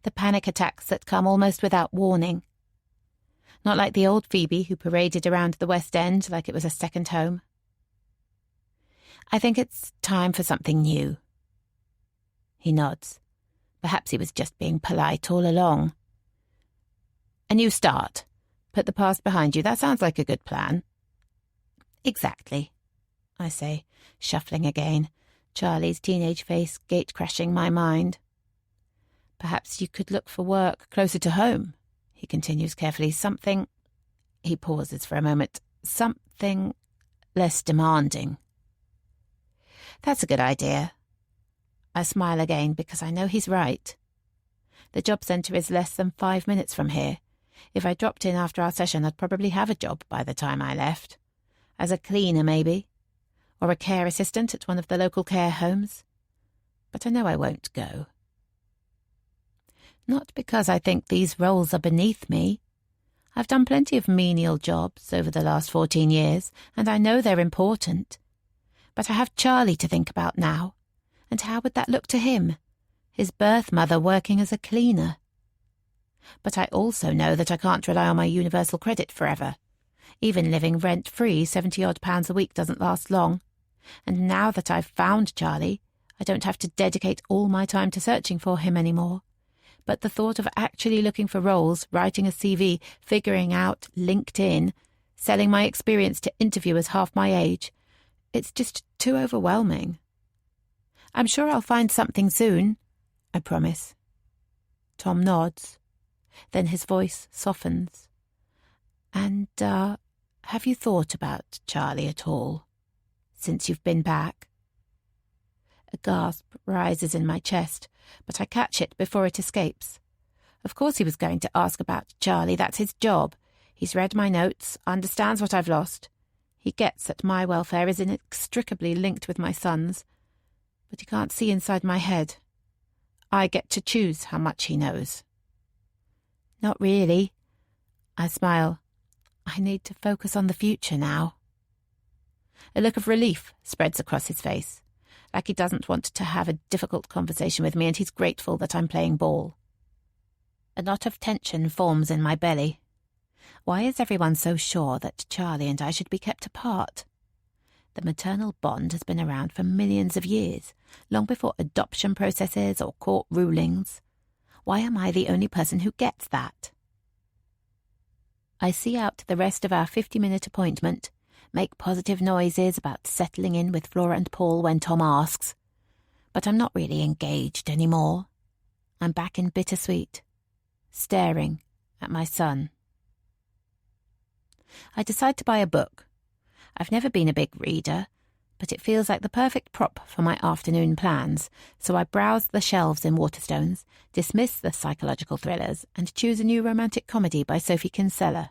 A: the panic attacks that come almost without warning. Not like the old Phoebe who paraded around the West End like it was a second home. I think it's time for something new. He nods. Perhaps he was just being polite all along. A new start. Put the past behind you. That sounds like a good plan. Exactly, I say, shuffling again, Charlie's teenage face gate-crashing my mind. Perhaps you could look for work closer to home, he continues carefully. Something, he pauses for a moment, something less demanding. That's a good idea. I smile again because I know he's right. The job centre is less than 5 minutes from here. If I dropped in after our session, I'd probably have a job by the time I left. As a cleaner, maybe. Or a care assistant at one of the local care homes. But I know I won't go. Not because I think these roles are beneath me. I've done plenty of menial jobs over the last 14 years, and I know they're important. But I have Charlie to think about now. And how would that look to him? His birth mother working as a cleaner. But I also know that I can't rely on my universal credit forever. Even living rent-free, 70-odd pounds a week doesn't last long. And now that I've found Charlie, I don't have to dedicate all my time to searching for him anymore. But the thought of actually looking for roles, writing a CV, figuring out LinkedIn, selling my experience to interviewers half my age, it's just too overwhelming. I'm sure I'll find something soon, I promise. Tom nods. Then his voice softens. And, have you thought about Charlie at all, since you've been back? A gasp rises in my chest, but I catch it before it escapes. Of course he was going to ask about Charlie, that's his job. He's read my notes, understands what I've lost. He gets that my welfare is inextricably linked with my son's. But he can't see inside my head. I get to choose how much he knows. Not really. I smile. I need to focus on the future now. A look of relief spreads across his face, like he doesn't want to have a difficult conversation with me and he's grateful that I'm playing ball. A knot of tension forms in my belly. Why is everyone so sure that Charlie and I should be kept apart? The maternal bond has been around for millions of years, long before adoption processes or court rulings. Why am I the only person who gets that? I see out the rest of our 50-minute appointment, make positive noises about settling in with Flora and Paul when Tom asks. But I'm not really engaged anymore. I'm back in Bittersweet, staring at my son. I decide to buy a book. I've never been a big reader, but it feels like the perfect prop for my afternoon plans, so I browse the shelves in Waterstones, dismiss the psychological thrillers, and choose a new romantic comedy by Sophie Kinsella.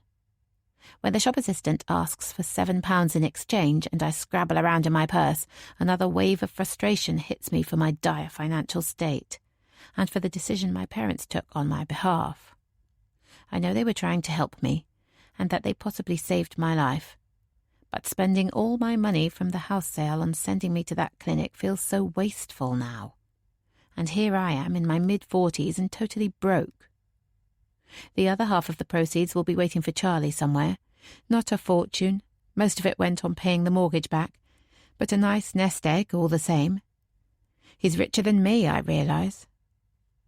A: When the shop assistant asks for £7 in exchange and I scrabble around in my purse, another wave of frustration hits me for my dire financial state, and for the decision my parents took on my behalf. I know they were trying to help me, and that they possibly saved my life. But spending all my money from the house sale on sending me to that clinic feels so wasteful now. And here I am in my mid-40s and totally broke. The other half of the proceeds will be waiting for Charlie somewhere. Not a fortune. Most of it went on paying the mortgage back. But a nice nest egg all the same. He's richer than me, I realise.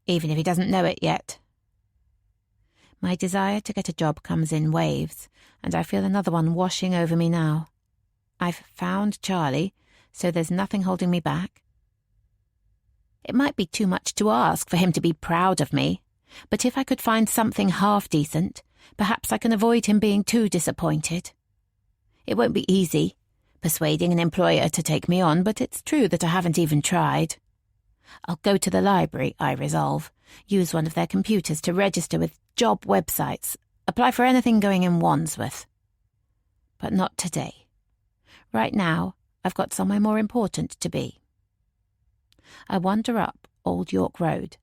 A: Even if he doesn't know it yet. My desire to get a job comes in waves, and I feel another one washing over me now. I've found Charlie, so there's nothing holding me back. It might be too much to ask for him to be proud of me, but if I could find something half decent, perhaps I can avoid him being too disappointed. It won't be easy, persuading an employer to take me on, but it's true that I haven't even tried. I'll go to the library, I resolve, use one of their computers to register with job websites, apply for anything going in Wandsworth. But not today. Right now, I've got somewhere more important to be. I wander up Old York Road.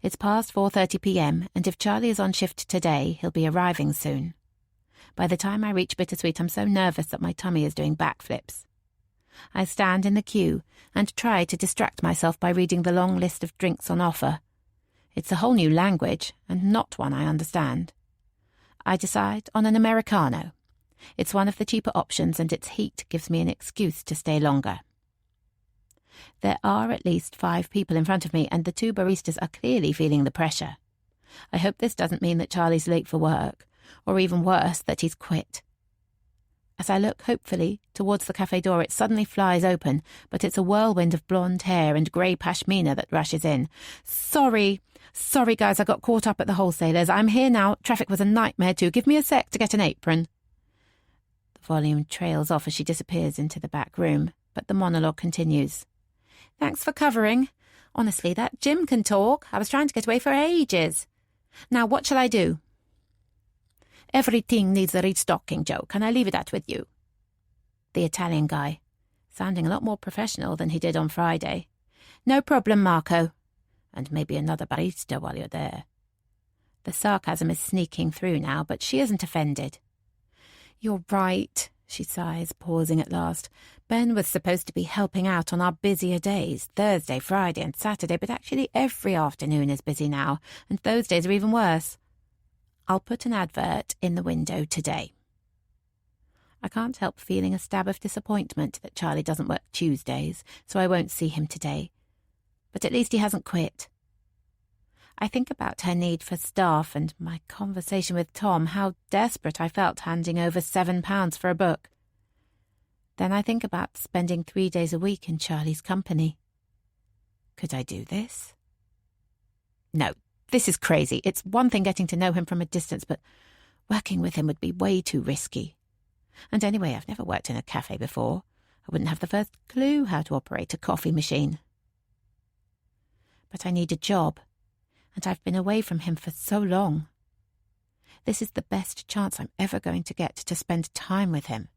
A: It's past 4:30 p.m, and if Charlie is on shift today, he'll be arriving soon. By the time I reach Bittersweet, I'm so nervous that my tummy is doing backflips. I stand in the queue and try to distract myself by reading the long list of drinks on offer. It's a whole new language, and not one I understand. I decide on an Americano. It's one of the cheaper options, and its heat gives me an excuse to stay longer. There are at least 5 people in front of me, and the 2 baristas are clearly feeling the pressure. I hope this doesn't mean that Charlie's late for work, or even worse, that he's quit. As I look hopefully towards the cafe door, it suddenly flies open, but it's a whirlwind of blonde hair and grey pashmina that rushes in. Sorry,
B: Sorry, guys, I got caught up at the wholesalers. I'm here now. Traffic was a nightmare too. Give me a sec to get an apron.
A: The volume trails off as she disappears into the back room, but the monologue continues.
B: Thanks for covering. Honestly, that Jim can talk. I was trying to get away for ages. Now, what shall I do?
A: Everything needs a restocking, Joe. Can I leave that with you? The Italian guy, sounding a lot more professional than he did on Friday.
B: No problem, Marco.
A: And maybe another barista while you're there. The sarcasm is sneaking through now, but she isn't offended.
B: You're right, she sighs, pausing at last. Ben was supposed to be helping out on our busier days, Thursday, Friday and Saturday, but actually every afternoon is busy now, and those days are even worse.
A: I'll put an advert in the window today. I can't help feeling a stab of disappointment that Charlie doesn't work Tuesdays, so I won't see him today. But at least he hasn't quit. I think about her need for staff and my conversation with Tom, how desperate I felt handing over £7 for a book. Then I think about spending 3 days a week in Charlie's company. Could I do this?
B: No, this is crazy. It's one thing getting to know him from a distance, but working with him would be way too risky.
A: And anyway, I've never worked in a cafe before. I wouldn't have the first clue how to operate a coffee machine. But I need a job, and I've been away from him for so long. This is the best chance I'm ever going to get to spend time with him.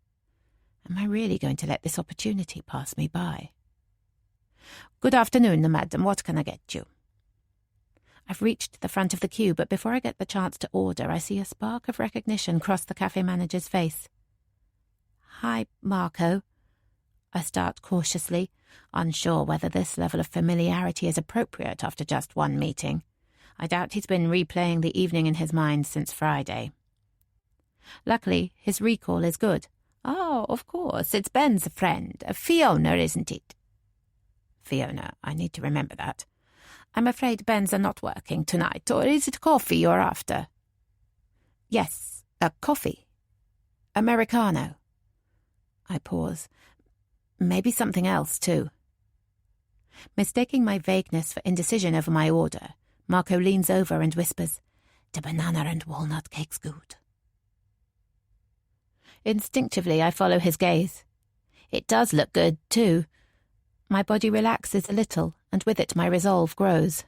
A: Am I really going to let this opportunity pass me by?
B: Good afternoon, madam. What can I get you?
A: I've reached the front of the queue, but before I get the chance to order, I see a spark of recognition cross the cafe manager's face. Hi, Marco. I start cautiously, unsure whether this level of familiarity is appropriate after just one meeting. I doubt he's been replaying the evening in his mind since Friday. Luckily, his recall is good.
B: Oh, of course, it's Ben's friend, Fiona, isn't it?
A: Fiona, I need to remember that.
B: I'm afraid Ben's are not working tonight, or is it coffee you're after?
A: Yes, a coffee. Americano. I pause. Maybe something else, too. Mistaking my vagueness for indecision over my order, Marco leans over and whispers, "The banana and walnut cake's good." Instinctively, I follow his gaze. It does look good, too. My body relaxes a little, and with it my resolve grows.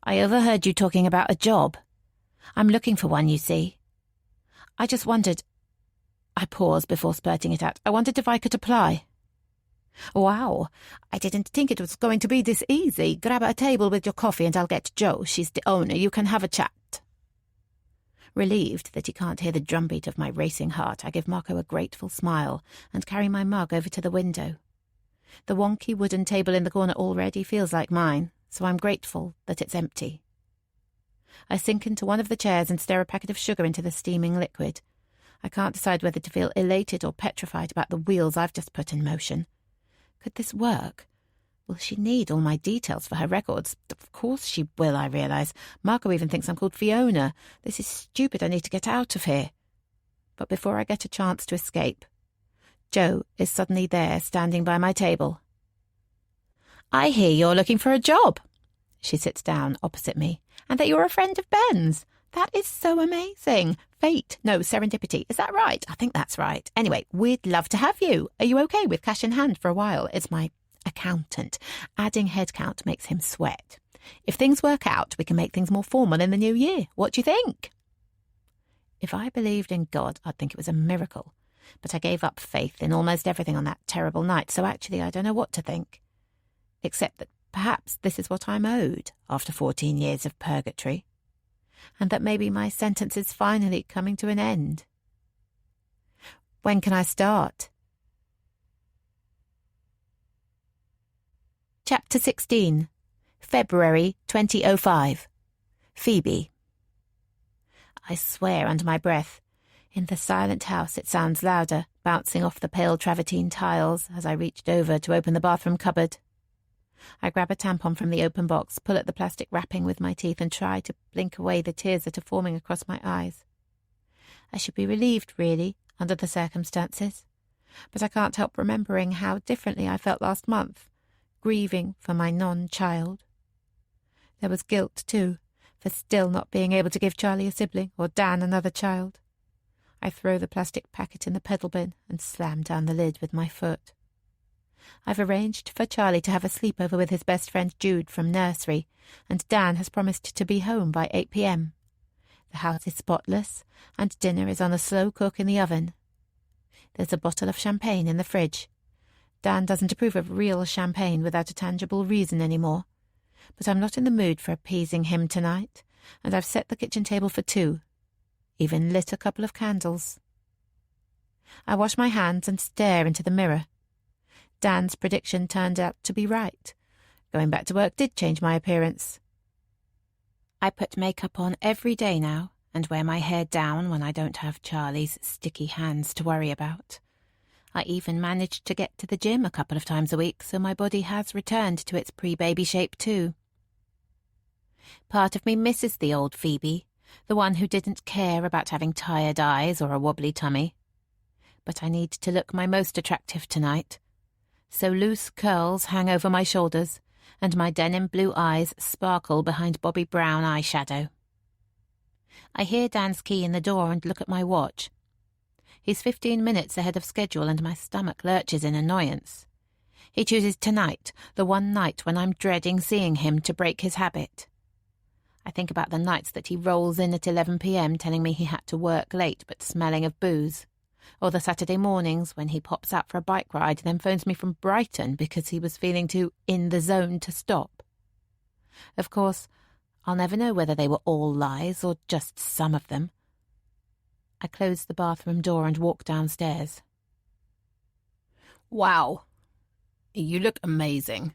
A: "I overheard you talking about a job. I'm looking for one, you see. I just wondered—" I pause before spurting it out. "I wondered if I could apply."
B: Wow, I didn't think it was going to be this easy. Grab a table with your coffee and I'll get Jo. She's the owner. You can have a chat.
A: Relieved that he can't hear the drumbeat of my racing heart, I give Marco a grateful smile and carry my mug over to the window. The wonky wooden table in the corner already feels like mine, so I'm grateful that it's empty. I sink into one of the chairs and stir a packet of sugar into the steaming liquid. I can't decide whether to feel elated or petrified about the wheels I've just put in motion. Could this work? Will she need all my details for her records? Of course she will, I realise. Marco even thinks I'm called Fiona. This is stupid. I need to get out of here. But before I get a chance to escape, Jo is suddenly there, standing by my table.
B: "I hear you're looking for a job." She sits down opposite me. "And that you're a friend of Ben's. That is so amazing. Fate, no, serendipity. Is that right? I think that's right. Anyway, we'd love to have you. Are you okay with cash in hand for a while? It's my accountant. Adding headcount makes him sweat. If things work out, we can make things more formal in the new year. What do you think?" If I believed in God, I'd think it was a miracle. But I gave up faith in almost everything on that terrible night, so actually I don't know what to think. Except that perhaps this is what I'm owed after 14 years of purgatory. And that maybe my sentence is finally coming to an end. When can I start? Chapter 16. February 2005. Phoebe. I swear under my breath. In the silent house it sounds louder, bouncing off the pale travertine tiles as I reached over to open the bathroom cupboard. I grab a tampon from the open box, pull at the plastic wrapping with my teeth and try to blink away the tears that are forming across my eyes. I should be relieved, really, under the circumstances. But I can't help remembering how differently I felt last month, grieving for my non-child. There was guilt, too, for still not being able to give Charlie a sibling or Dan another child. I throw the plastic packet in the pedal bin and slam down the lid with my foot. I've arranged for Charlie to have a sleepover with his best friend Jude from nursery, and Dan has promised to be home by 8 p.m. The house is spotless, and dinner is on a slow cook in the oven. There's a bottle of champagne in the fridge. Dan doesn't approve of real champagne without a tangible reason anymore, but I'm not in the mood for appeasing him tonight, and I've set the kitchen table for 2, even lit a couple of candles. I wash my hands and stare into the mirror. Dan's prediction turned out to be right. Going back to work did change my appearance. I put makeup on every day now and wear my hair down when I don't have Charlie's sticky hands to worry about. I even managed to get to the gym a couple of times a week, so my body has returned to its pre-baby shape too. Part of me misses the old Phoebe, the one who didn't care about having tired eyes or a wobbly tummy. But I need to look my most attractive tonight, so loose curls hang over my shoulders and my denim blue eyes sparkle behind Bobby Brown eyeshadow. I hear Dan's key in the door and look at my watch. He's 15 minutes ahead of schedule and my stomach lurches in annoyance. He chooses tonight, the one night when I'm dreading seeing him, to break his habit. I think about the nights that he rolls in at 11 p.m. telling me he had to work late but smelling of booze, or the Saturday mornings when he pops out for a bike ride and then phones me from Brighton because he was feeling too in the zone to stop. Of course, I'll never know whether they were all lies or just some of them. I close the bathroom door and walk downstairs.
C: Wow, you look amazing.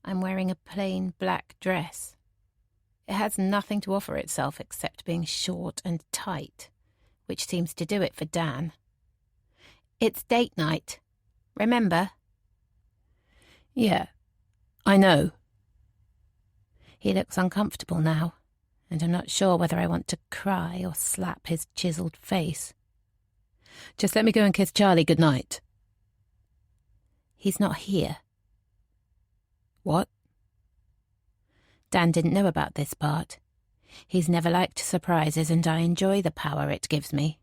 A: I'm wearing a plain black dress. It has nothing to offer itself except being short and tight, which seems to do it for Dan. It's date night, remember?
C: Yeah, I know.
A: He looks uncomfortable now, and I'm not sure whether I want to cry or slap his chiseled face.
C: Just let me go and kiss Charlie goodnight.
A: He's not here.
C: What?
A: Dan didn't know about this part. He's never liked surprises, and I enjoy the power it gives me.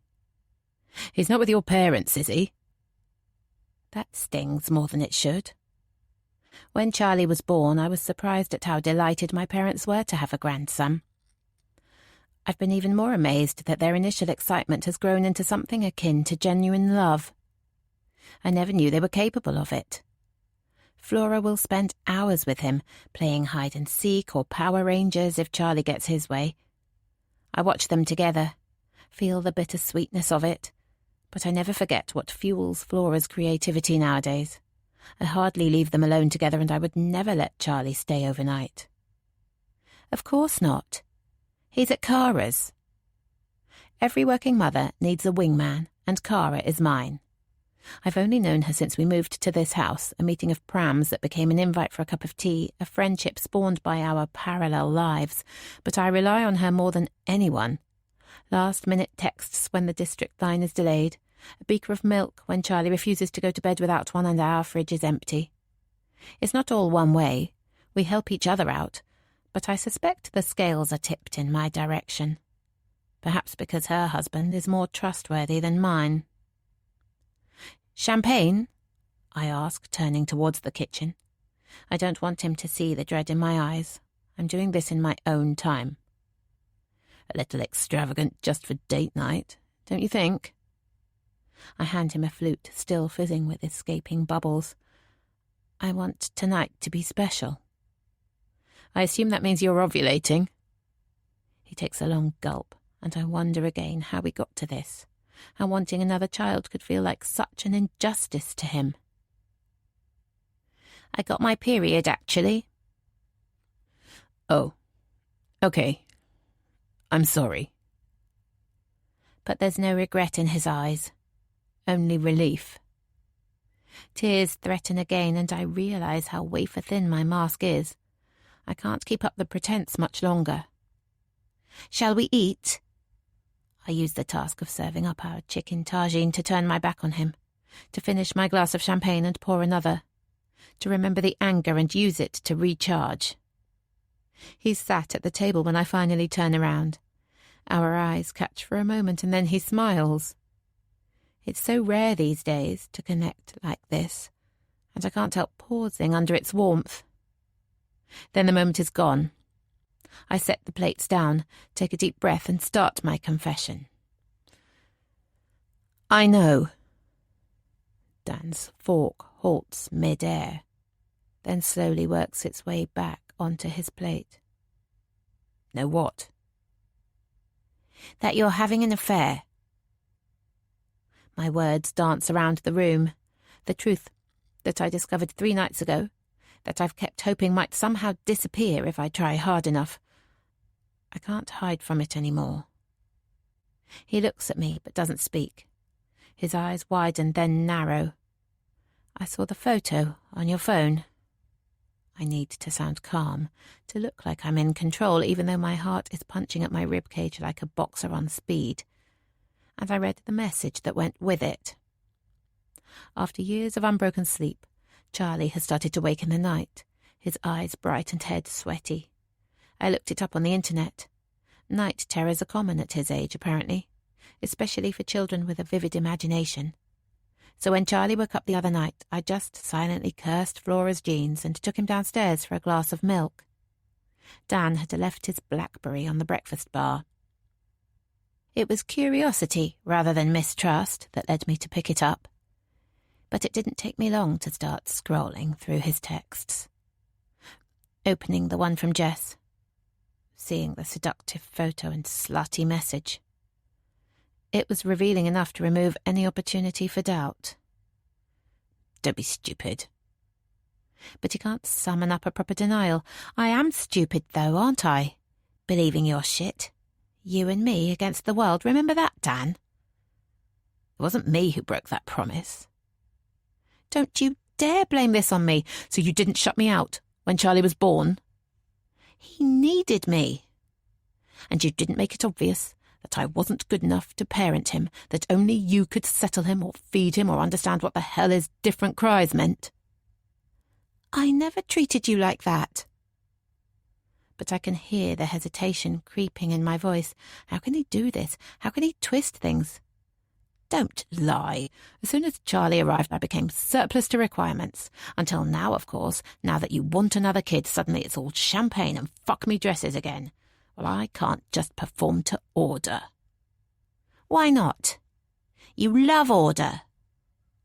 C: He's not with your parents, is he?
A: That stings more than it should. When Charlie was born, I was surprised at how delighted my parents were to have a grandson. I've been even more amazed that their initial excitement has grown into something akin to genuine love. I never knew they were capable of it. Flora will spend hours with him, playing hide-and-seek or Power Rangers if Charlie gets his way. I watch them together, feel the bitter sweetness of it, but I never forget what fuels Flora's creativity nowadays. I hardly leave them alone together, and I would never let Charlie stay overnight. Of course not. He's at Cara's. Every working mother needs a wingman, and Cara is mine. I've only known her since we moved to this house, a meeting of prams that became an invite for a cup of tea, a friendship spawned by our parallel lives, but I rely on her more than anyone. Last-minute texts when the district line is delayed, a beaker of milk when Charlie refuses to go to bed without one and our fridge is empty. It's not all one way. We help each other out, but I suspect the scales are tipped in my direction. Perhaps because her husband is more trustworthy than mine. "Champagne?" I ask, turning towards the kitchen. I don't want him to see the dread in my eyes. I'm doing this in my own time.
C: A little extravagant just for date night, don't you think?
A: I hand him a flute, still fizzing with escaping bubbles. I want tonight to be special.
C: I assume that means you're ovulating.
A: He takes a long gulp, and I wonder again how we got to this. How wanting another child could feel like such an injustice to him. I got my period, actually.
C: Oh, okay. I'm sorry.
A: But there's no regret in his eyes. Only relief. Tears threaten again, and I realise how wafer-thin my mask is. I can't keep up the pretense much longer. "Shall we eat?" I use the task of serving up our chicken tagine to turn my back on him, to finish my glass of champagne and pour another, to remember the anger and use it to recharge.
B: He's sat at the table when I finally turn around. Our eyes catch for a moment and then he smiles. It's so rare these days to connect like this, and I can't help pausing under its warmth. Then the moment is gone. I set the plates down, take a deep breath and start my confession. I know. Dan's fork halts mid-air, then slowly works its way back onto his plate. Know what?
A: That you're having an affair.
B: My words dance around the room. The truth that I discovered 3 nights ago, that I've kept hoping might somehow disappear if I try hard enough. I can't hide from it anymore. He looks at me but doesn't speak. His eyes widen, then narrow. I saw the photo on your phone. I need to sound calm, to look like I'm in control, even though my heart is punching at my ribcage like a boxer on speed. And I read the message that went with it. After years of unbroken sleep, Charlie has started to wake in the night, his eyes bright and head sweaty. I looked it up on the internet. Night terrors are common at his age, apparently, especially for children with a vivid imagination. So when Charlie woke up the other night, I just silently cursed Flora's jeans and took him downstairs for a glass of milk. Dan had left his BlackBerry on the breakfast bar. It was curiosity rather than mistrust that led me to pick it up. But it didn't take me long to start scrolling through his texts. Opening the one from Jess. Seeing the seductive photo and slutty message. It was revealing enough to remove any opportunity for doubt.
C: Don't be stupid.
B: But he can't summon up a proper denial. I am stupid, though, aren't I? Believing your shit. You and me against the world. Remember that, Dan?
C: It wasn't me who broke that promise.
B: Don't you dare blame this on me, so you didn't shut me out when Charlie was born. He needed me. And you didn't make it obvious that I wasn't good enough to parent him, that only you could settle him or feed him or understand what the hell his different cries meant. I never treated you like that. But I can hear the hesitation creeping in my voice. How can he do this? How can he twist things? Don't lie. As soon as Charlie arrived, I became surplus to requirements. Until now, of course, now that you want another kid, suddenly it's all champagne and fuck-me dresses again. Well, I can't just perform to order. Why not? You love order.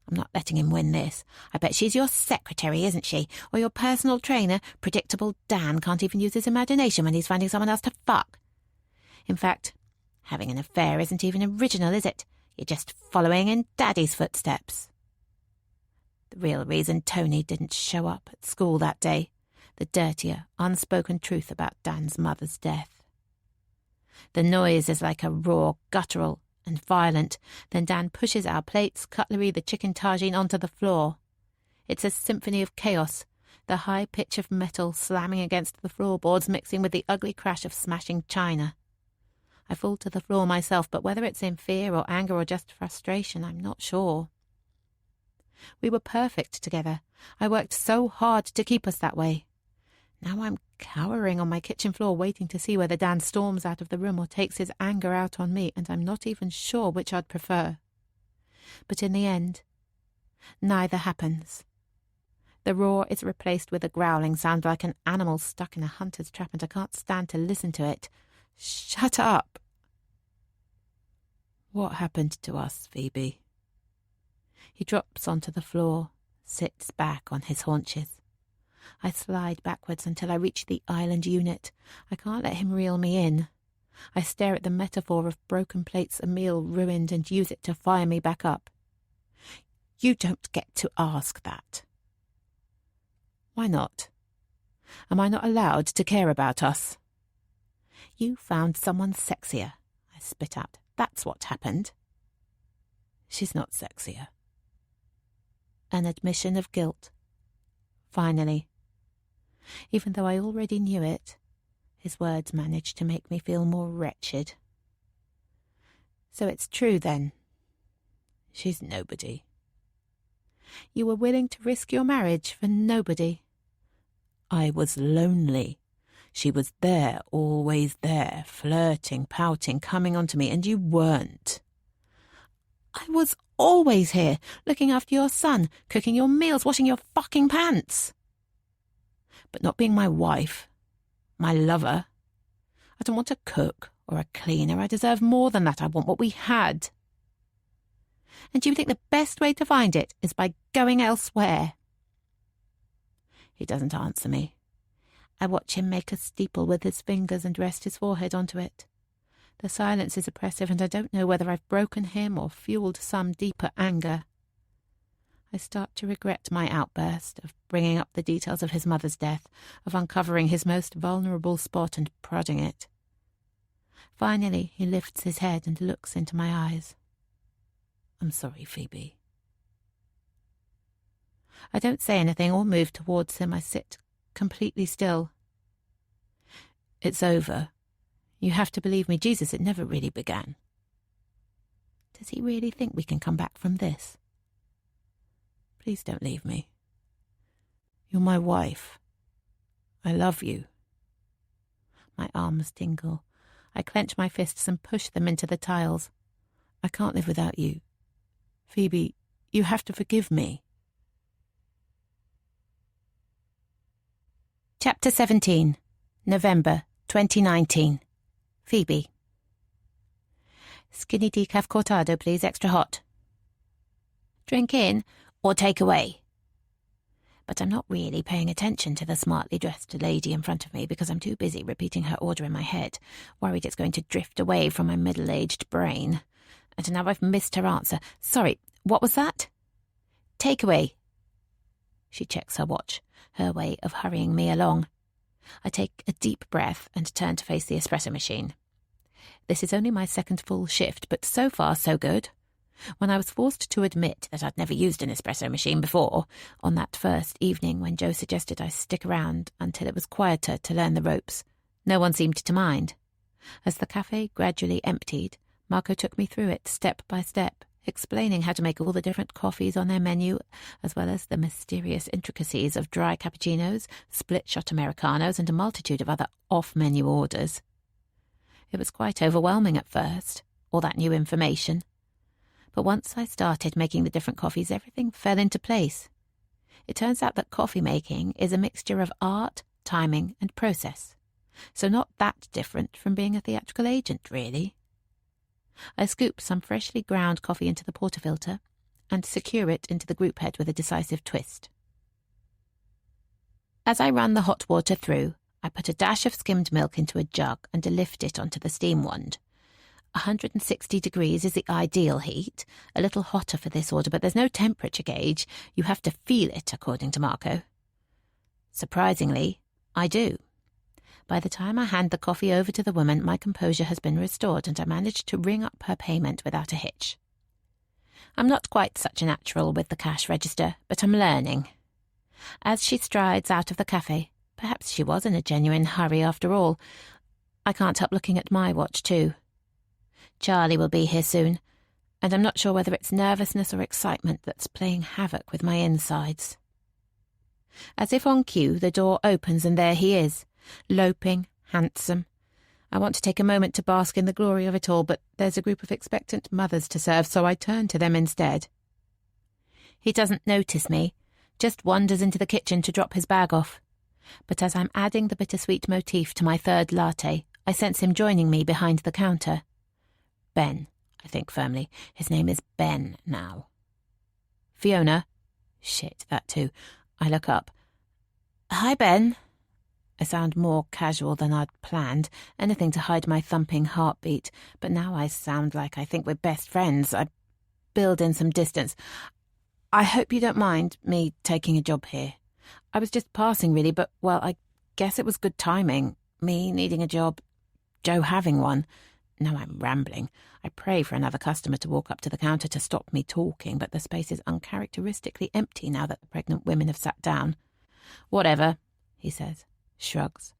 B: I'm not letting him win this. I bet she's your secretary, isn't she? Or your personal trainer. Predictable Dan can't even use his imagination when he's finding someone else to fuck. In fact, having an affair isn't even original, is it? You're just following in Daddy's footsteps. The real reason Tony didn't show up at school that day. The dirtier, unspoken truth about Dan's mother's death. The noise is like a raw, guttural and violent. Then Dan pushes our plates, cutlery, the chicken tagine onto the floor. It's a symphony of chaos, the high pitch of metal slamming against the floorboards mixing with the ugly crash of smashing china. I fall to the floor myself, but whether it's in fear or anger or just frustration, I'm not sure. We were perfect together. I worked so hard to keep us that way. Now I'm cowering on my kitchen floor, waiting to see whether Dan storms out of the room or takes his anger out on me, and I'm not even sure which I'd prefer. But in the end, neither happens. The roar is replaced with a growling sound like an animal stuck in a hunter's trap, and I can't stand to listen to it. Shut up!
C: What happened to us, Phoebe?
B: He drops onto the floor, sits back on his haunches. I slide backwards until I reach the island unit. I can't let him reel me in. I stare at the metaphor of broken plates, a meal ruined, and use it to fire me back up. You don't get to ask that. Why not? Am I not allowed to care about us? You found someone sexier, I spit out. That's what happened.
C: She's not sexier.
B: An admission of guilt. Finally. Even though I already knew it, his words managed to make me feel more wretched. So it's true, then.
C: She's nobody.
B: You were willing to risk your marriage for nobody.
C: I was lonely. She was there, always there, flirting, pouting, coming on to me, and you weren't.
B: I was always here, looking after your son, cooking your meals, washing your fucking pants.
C: But not being my wife, my lover. I don't want a cook or a cleaner. I deserve more than that. I want what we had.
B: And you think the best way to find it is by going elsewhere?
C: He doesn't answer me.
B: I watch him make a steeple with his fingers and rest his forehead onto it. The silence is oppressive, and I don't know whether I've broken him or fueled some deeper anger. I start to regret my outburst of bringing up the details of his mother's death, of uncovering his most vulnerable spot and prodding it. Finally, he lifts his head and looks into my eyes.
C: I'm sorry, Phoebe.
B: I don't say anything or move towards him. I sit completely still.
C: It's over. You have to believe me. Jesus, it never really began.
B: Does he really think we can come back from this?
C: Please don't leave me. You're my wife. I love you.
B: My arms tingle. I clench my fists and push them into the tiles.
C: I can't live without you. Phoebe, you have to forgive me.
A: Chapter 17, November 2019. Phoebe. Skinny decaf cortado, please, extra hot. Drink in or take away. But I'm not really paying attention to the smartly dressed lady in front of me because I'm too busy repeating her order in my head, worried it's going to drift away from my middle-aged brain. And now I've missed her answer. Sorry, what was that? Take away. She checks her watch, her way of hurrying me along. I take a deep breath and turn to face the espresso machine. This is only my second full shift, but so far so good. When I was forced to admit that I'd never used an espresso machine before, on that first evening when Joe suggested I stick around until it was quieter to learn the ropes, no one seemed to mind. As the cafe gradually emptied, Marco took me through it step by step, explaining how to make all the different coffees on their menu, as well as the mysterious intricacies of dry cappuccinos, split-shot Americanos, and a multitude of other off-menu orders. It was quite overwhelming at first, all that new information. But once I started making the different coffees, everything fell into place. It turns out that coffee making is a mixture of art, timing, and process. So not that different from being a theatrical agent, really. I scoop some freshly ground coffee into the portafilter and secure it into the group head with a decisive twist. As I run the hot water through, I put a dash of skimmed milk into a jug and lift it onto the steam wand. 160 degrees is the ideal heat, a little hotter for this order, but there's no temperature gauge. You have to feel it, according to Marco. Surprisingly, I do. By the time I hand the coffee over to the woman, my composure has been restored and I managed to ring up her payment without a hitch. I'm not quite such a natural with the cash register, but I'm learning. As she strides out of the cafe, perhaps she was in a genuine hurry after all, I can't help looking at my watch too. Charlie will be here soon, and I'm not sure whether it's nervousness or excitement that's playing havoc with my insides. As if on cue, the door opens and there he is, loping, handsome. I want to take a moment to bask in the glory of it all, but there's a group of expectant mothers to serve, so I turn to them instead. He doesn't notice me, just wanders into the kitchen to drop his bag off. But as I'm adding the bittersweet motif to my third latte, I sense him joining me behind the counter. Ben, I think firmly. His name is Ben now. Fiona. Shit, that too. I look up. Hi, Ben. I sound more casual than I'd planned, anything to hide my thumping heartbeat, but now I sound like I think we're best friends. I build in some distance. I hope you don't mind me taking a job here. I was just passing, really, but, well, I guess it was good timing. Me needing a job, Joe having one. Now I'm rambling. I pray for another customer to walk up to the counter to stop me talking, but the space is uncharacteristically empty now that the pregnant women have sat down. Whatever, he says, shrugs,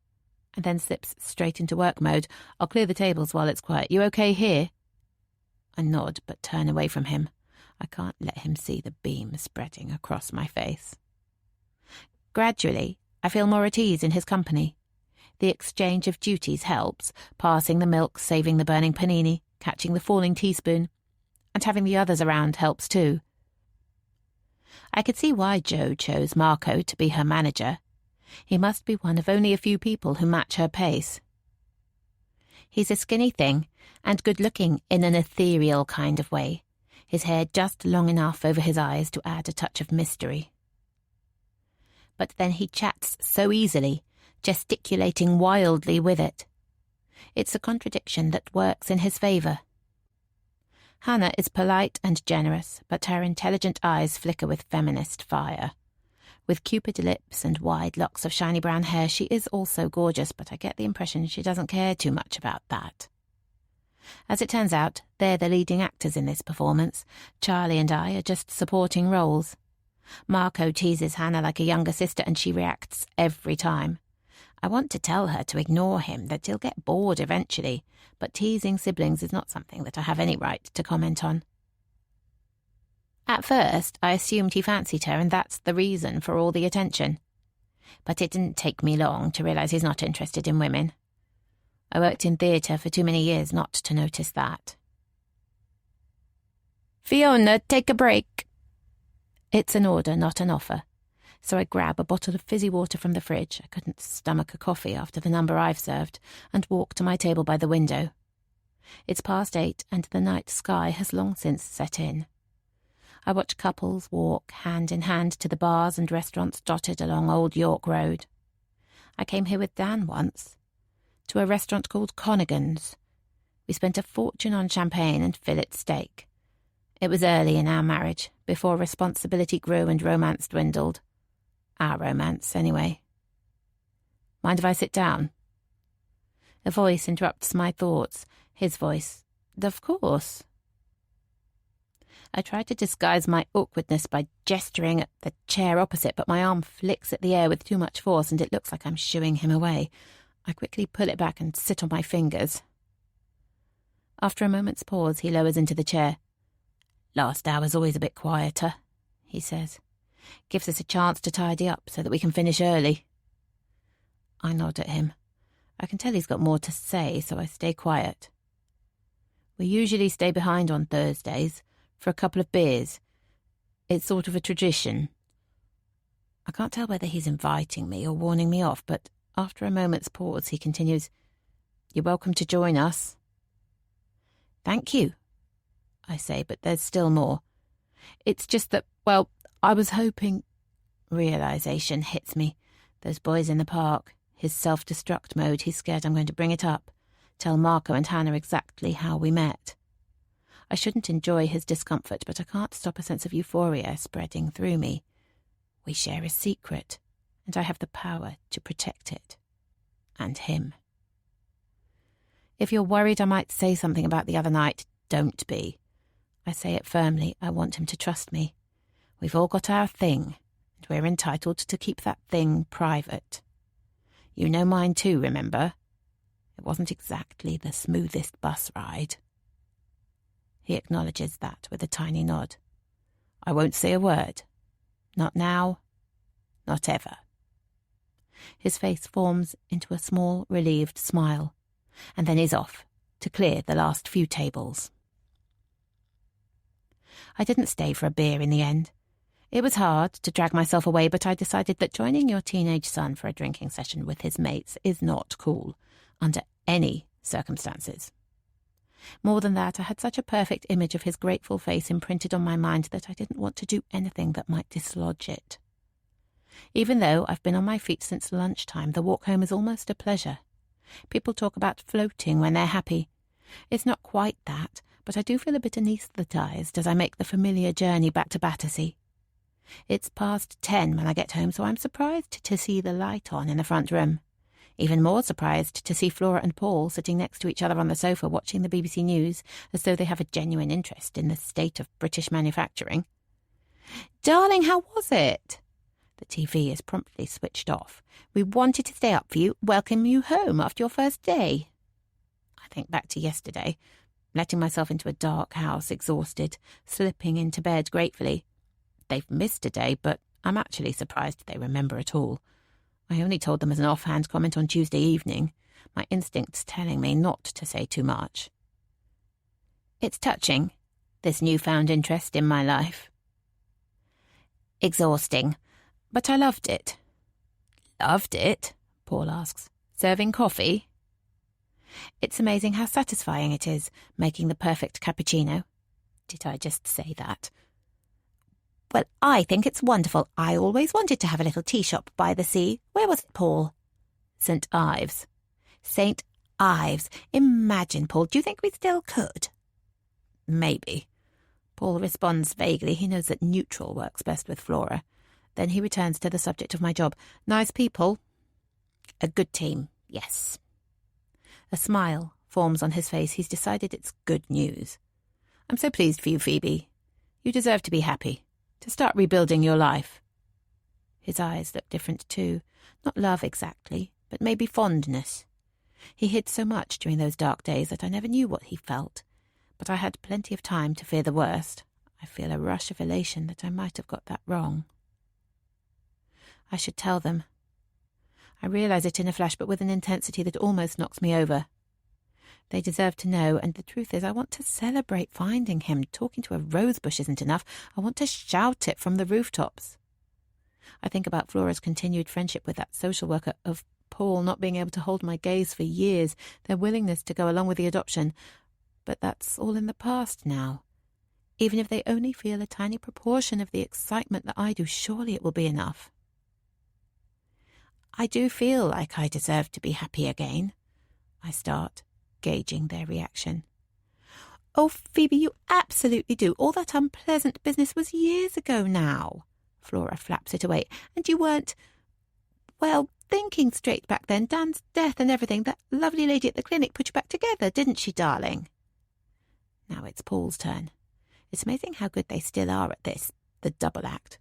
A: and then slips straight into work mode. I'll clear the tables while it's quiet. You okay here? I nod, but turn away from him. I can't let him see the beam spreading across my face. Gradually, I feel more at ease in his company.
C: The exchange of duties helps, passing the milk, saving the burning panini, catching the falling teaspoon, and having the others around helps too. I could see why Jo chose Marco to be her manager. He must be one of only a few people who match her pace. He's a skinny thing, and good-looking in an ethereal kind of way, his hair just long enough over his eyes to add a touch of mystery. But then he chats so easily, gesticulating wildly with it. It's a contradiction that works in his favour. Hannah is polite and generous, but her intelligent eyes flicker with feminist fire. With cupid lips and wide locks of shiny brown hair, she is also gorgeous, but I get the impression she doesn't care too much about that. As it turns out, they're the leading actors in this performance. Charlie and I are just supporting roles. Marco teases Hannah like a younger sister, and she reacts every time. I want to tell her to ignore him, that he'll get bored eventually, but teasing siblings is not something that I have any right to comment on. At first, I assumed he fancied her, and that's the reason for all the attention. But it didn't take me long to realise he's not interested in women. I worked in theatre for too many years not to notice that. "Fiona, take a break." It's an order, not an offer. So I grab a bottle of fizzy water from the fridge — I couldn't stomach a coffee after the number I've served — and walk to my table by the window. It's past 8, and the night sky has long since set in. I watch couples walk hand in hand to the bars and restaurants dotted along Old York Road. I came here with Dan once, to a restaurant called Connigan's. We spent a fortune on champagne and fillet steak. It was early in our marriage, before responsibility grew and romance dwindled. Our romance, anyway. Mind if I sit down? A voice interrupts my thoughts. His voice. Of course. I try to disguise my awkwardness by gesturing at the chair opposite, but my arm flicks at the air with too much force, and it looks like I'm shooing him away. I quickly pull it back and sit on my fingers. After a moment's pause, he lowers into the chair. "Last hour's always a bit quieter," he says. "Gives us a chance to tidy up so that we can finish early." I nod at him. I can tell he's got more to say, so I stay quiet. We usually stay behind on Thursdays for a couple of beers. It's sort of a tradition. I can't tell whether he's inviting me or warning me off, but after a moment's pause, he continues, "You're welcome to join us." "Thank you," I say, but there's still more. "It's just that, well, I was hoping—" Realisation hits me. Those boys in the park, his self-destruct mode, he's scared I'm going to bring it up, tell Marco and Hannah exactly how we met. I shouldn't enjoy his discomfort, but I can't stop a sense of euphoria spreading through me. We share a secret, and I have the power to protect it. And him. If you're worried I might say something about the other night, don't be. I say it firmly. I want him to trust me. We've all got our thing, and we're entitled to keep that thing private. You know mine too, remember? It wasn't exactly the smoothest bus ride. He acknowledges that with a tiny nod. I won't say a word. Not now. Not ever. His face forms into a small, relieved smile, and then is off to clear the last few tables. I didn't stay for a beer in the end. It was hard to drag myself away, but I decided that joining your teenage son for a drinking session with his mates is not cool, under any circumstances. More than that, I had such a perfect image of his grateful face imprinted on my mind that I didn't want to do anything that might dislodge it. Even though I've been on my feet since lunchtime, the walk home is almost a pleasure. People talk about floating when they're happy. It's not quite that, but I do feel a bit anaesthetised as I make the familiar journey back to Battersea. It's past 10 when I get home, so I'm surprised to see the light on in the front room. Even more surprised to see Flora and Paul sitting next to each other on the sofa watching the BBC News as though they have a genuine interest in the state of British manufacturing. "Darling, how was it?" The TV is promptly switched off. "We wanted to stay up for you, welcome you home after your first day." I think back to yesterday, letting myself into a dark house, exhausted, slipping into bed gratefully. They've missed a day, but I'm actually surprised they remember at all. I only told them as an offhand comment on Tuesday evening, my instincts telling me not to say too much. It's touching, this newfound interest in my life. Exhausting, but I loved it. Loved it? Paul asks. Serving coffee? It's amazing how satisfying it is, making the perfect cappuccino. Did I just say that? Well, I think it's wonderful. I always wanted to have a little tea shop by the sea. Where was it, Paul? St. Ives. St. Ives. Imagine, Paul. Do you think we still could? Maybe. Paul responds vaguely. He knows that neutral works best with Flora. Then he returns to the subject of my job. Nice people. A good team, yes. A smile forms on his face. He's decided it's good news. I'm so pleased for you, Phoebe. You deserve to be happy, to start rebuilding your life. His eyes look different too. Not love exactly, but maybe fondness. He hid so much during those dark days that I never knew what he felt. But I had plenty of time to fear the worst. I feel a rush of elation that I might have got that wrong. I should tell them. I realise it in a flash, but with an intensity that almost knocks me over. They deserve to know, and the truth is I want to celebrate finding him. Talking to a rosebush isn't enough. I want to shout it from the rooftops. I think about Flora's continued friendship with that social worker, of Paul not being able to hold my gaze for years, their willingness to go along with the adoption. But that's all in the past now. Even if they only feel a tiny proportion of the excitement that I do, surely it will be enough. I do feel like I deserve to be happy again. I start, gauging their reaction. Oh, Phoebe, you absolutely do. All that unpleasant business was years ago now. Flora flaps it away. And you weren't, well, thinking straight back then. Dan's death and everything. That lovely lady at the clinic put you back together, didn't she, darling? Now it's Paul's turn. It's amazing how good they still are at this, the double act.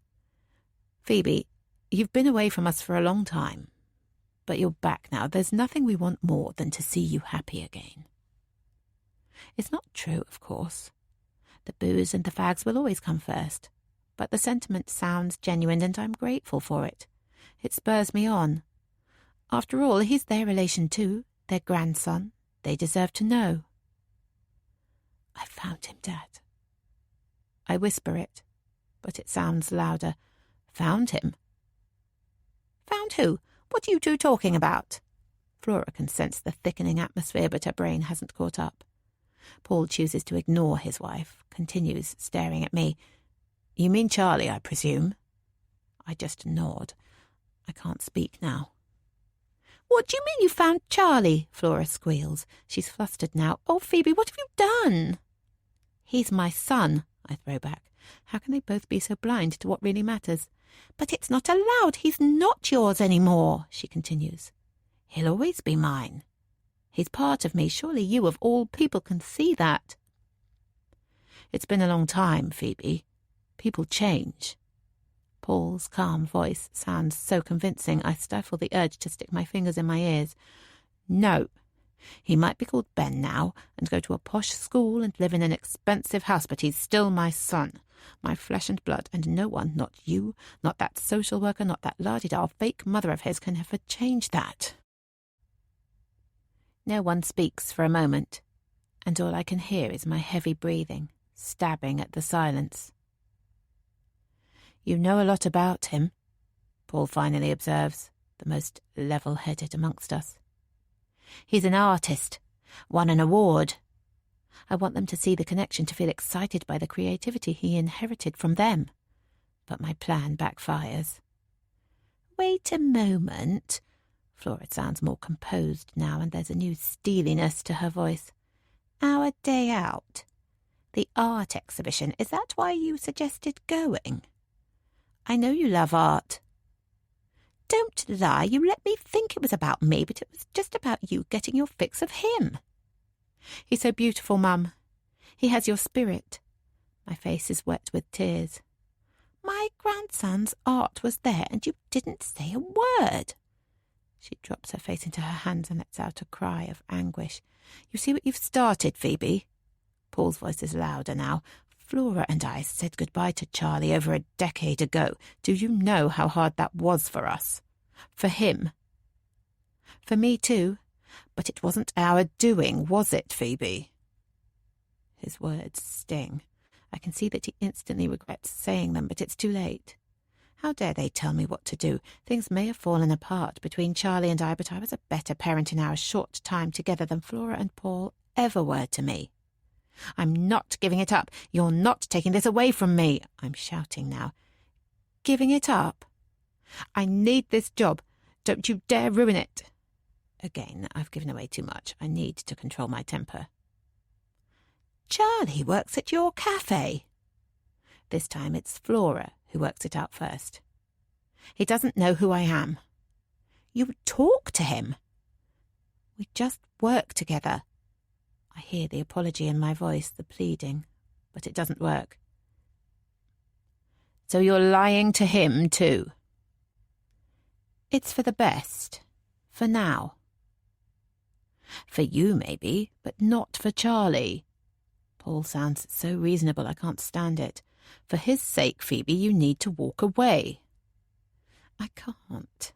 C: Phoebe, you've been away from us for a long time, but you're back now. There's nothing we want more than to see you happy again. It's not true, of course. The booze and the fags will always come first, but the sentiment sounds genuine and I'm grateful for it. It spurs me on. After all, he's their relation too, their grandson. They deserve to know. I found him, Dad. I whisper it, but it sounds louder. Found him? Found who? What are you two talking about? Flora can sense the thickening atmosphere, but her brain hasn't caught up. Paul chooses to ignore his wife, continues staring at me. You mean Charlie, I presume? I just nod. I can't speak now. What do you mean you found Charlie? Flora squeals. She's flustered now. Oh, Phoebe, what have you done? He's my son, I throw back. How can they both be so blind to what really matters? But it's not allowed. He's not yours anymore, she continues. He'll always be mine. He's part of me. Surely you, of all people, can see that. It's been a long time, Phoebe. People change. Paul's calm voice sounds so convincing I stifle the urge to stick my fingers in my ears. No. He might be called Ben now, and go to a posh school and live in an expensive house, but he's still my son, my flesh and blood, and no one, not you, not that social worker, not that la-di-da fake mother of his, can ever change that. No one speaks for a moment, and all I can hear is my heavy breathing, stabbing at the silence. You know a lot about him, Paul finally observes, the most level-headed amongst us. He's an artist, won an award. I want them to see the connection, to feel excited by the creativity he inherited from them. But my plan backfires. Wait a moment. Flora sounds more composed now, and there's a new steeliness to her voice. Our day out. The art exhibition, is that why you suggested going? I know you love art. Don't lie, you let me think it was about me, but it was just about you getting your fix of him. He's so beautiful, Mum. He has your spirit. My face is wet with tears. My grandson's art was there, and you didn't say a word. She drops her face into her hands and lets out a cry of anguish. You see what you've started, Phoebe? Paul's voice is louder now. Flora and I said goodbye to Charlie over a decade ago. Do you know how hard that was for us?
B: For him. For me too. But it wasn't our doing, was it, Phoebe? His words sting. I can see that he instantly regrets saying them, but it's too late. How dare they tell me what to do? Things may have fallen apart between Charlie and I, but I was a better parent in our short time together than Flora and Paul ever were to me. I'm not giving it up. You're not taking this away from me. I'm shouting now. Giving it up? I need this job. Don't you dare ruin it. Again, I've given away too much. I need to control my temper. Charlie works at your cafe. This time it's Flora who works it out first. He doesn't know who I am. You talk to him. We just work together. I hear the apology in my voice, the pleading, but it doesn't work. So you're lying to him too? It's for the best. For now. For you, maybe, but not for Charlie. Paul sounds so reasonable I can't stand it. For his sake, Phoebe, you need to walk away. I can't.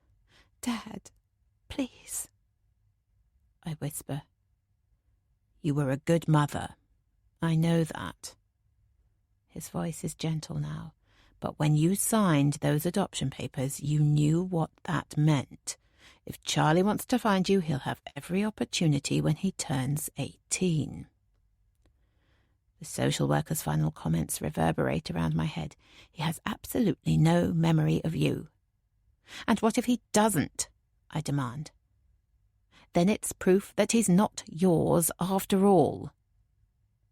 B: Dad, please. I whisper. You were a good mother. I know that. His voice is gentle now, but when you signed those adoption papers, you knew what that meant. If Charlie wants to find you, he'll have every opportunity when he turns 18. The social worker's final comments reverberate around my head. He has absolutely no memory of you. And what if he doesn't? I demand. Then it's proof that he's not yours after all.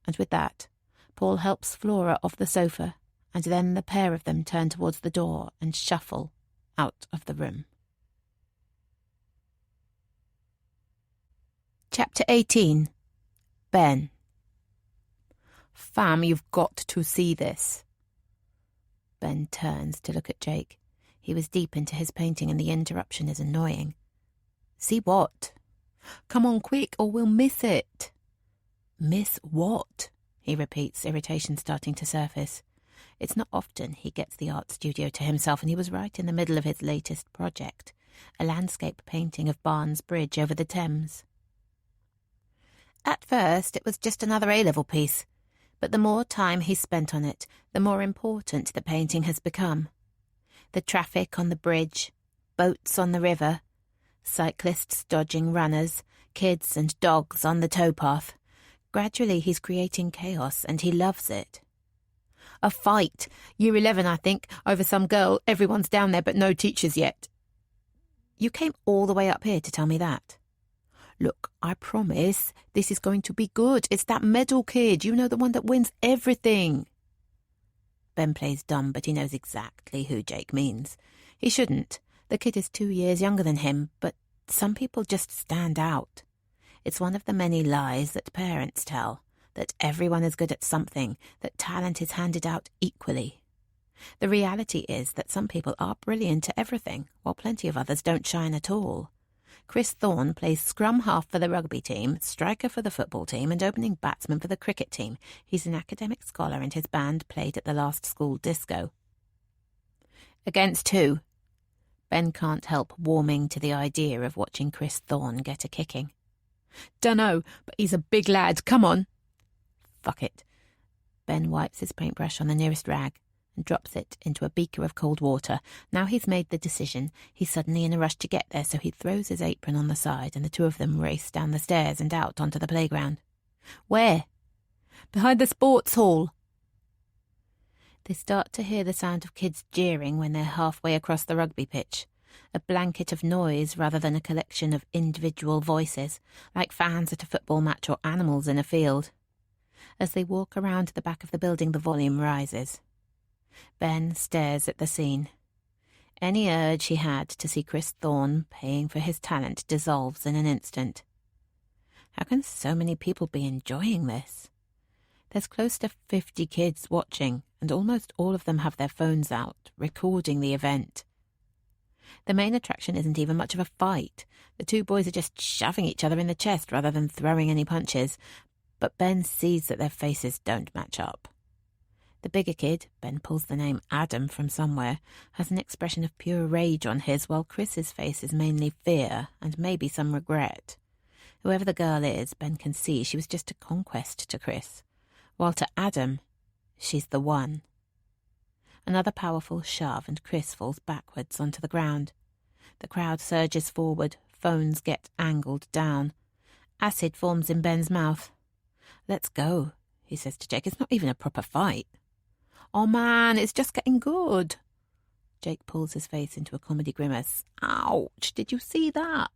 B: And with that, Paul helps Flora off the sofa, and then the pair of them turn towards the door and shuffle out of the room. Chapter 18. Ben. Fam, you've got to see this. Ben turns to look at Jake. He was deep into his painting and the interruption is annoying. See what? Come on quick or we'll miss it. Miss what? He repeats, irritation starting to surface. It's not often he gets the art studio to himself, and he was right in the middle of his latest project, a landscape painting of Barnes Bridge over the Thames. At first it was just another A-level piece, but the more time he spent on it, the more important the painting has become. The traffic on the bridge, boats on the river, cyclists dodging runners, kids and dogs on the towpath. Gradually he's creating chaos, and he loves it. A fight, year 11 I think, over some girl. Everyone's down there but no teachers yet. You came all the way up here to tell me that. Look, I promise this is going to be good. It's that medal kid, you know, the one that wins everything. Ben plays dumb, but he knows exactly who Jake means. He shouldn't. The kid is 2 years younger than him, but some people just stand out. It's one of the many lies that parents tell, that everyone is good at something, that talent is handed out equally. The reality is that some people are brilliant at everything, while plenty of others don't shine at all. Chris Thorne plays scrum half for the rugby team, striker for the football team, and opening batsman for the cricket team. He's an academic scholar and his band played at the last school disco. Against who? Ben can't help warming to the idea of watching Chris Thorne get a kicking. Dunno, but he's a big lad. Come on. Fuck it. Ben wipes his paintbrush on the nearest rag and drops it into a beaker of cold water. Now he's made the decision. He's suddenly in a rush to get there, so he throws his apron on the side and the two of them race down the stairs and out onto the playground. Where? Behind the sports hall. They start to hear the sound of kids jeering when they're halfway across the rugby pitch. A blanket of noise rather than a collection of individual voices, like fans at a football match or animals in a field. As they walk around the back of the building, the volume rises. Ben stares at the scene. Any urge he had to see Chris Thorne paying for his talent dissolves in an instant. How can so many people be enjoying this? There's close to 50 kids watching, and almost all of them have their phones out, recording the event. The main attraction isn't even much of a fight. The two boys are just shoving each other in the chest rather than throwing any punches, but Ben sees that their faces don't match up.
C: The bigger kid, Ben pulls the name Adam from somewhere, has an expression of pure rage on his, while Chris's face is mainly fear and maybe some regret. Whoever the girl is, Ben can see she was just a conquest to Chris, while to Adam, she's the one. Another powerful shove and Chris falls backwards onto the ground. The crowd surges forward, phones get angled down. Acid forms in Ben's mouth. "Let's go," he says to Jake. "It's not even a proper fight." "Oh man, it's just getting good." Jake pulls his face into a comedy grimace. "Ouch, did you see that?"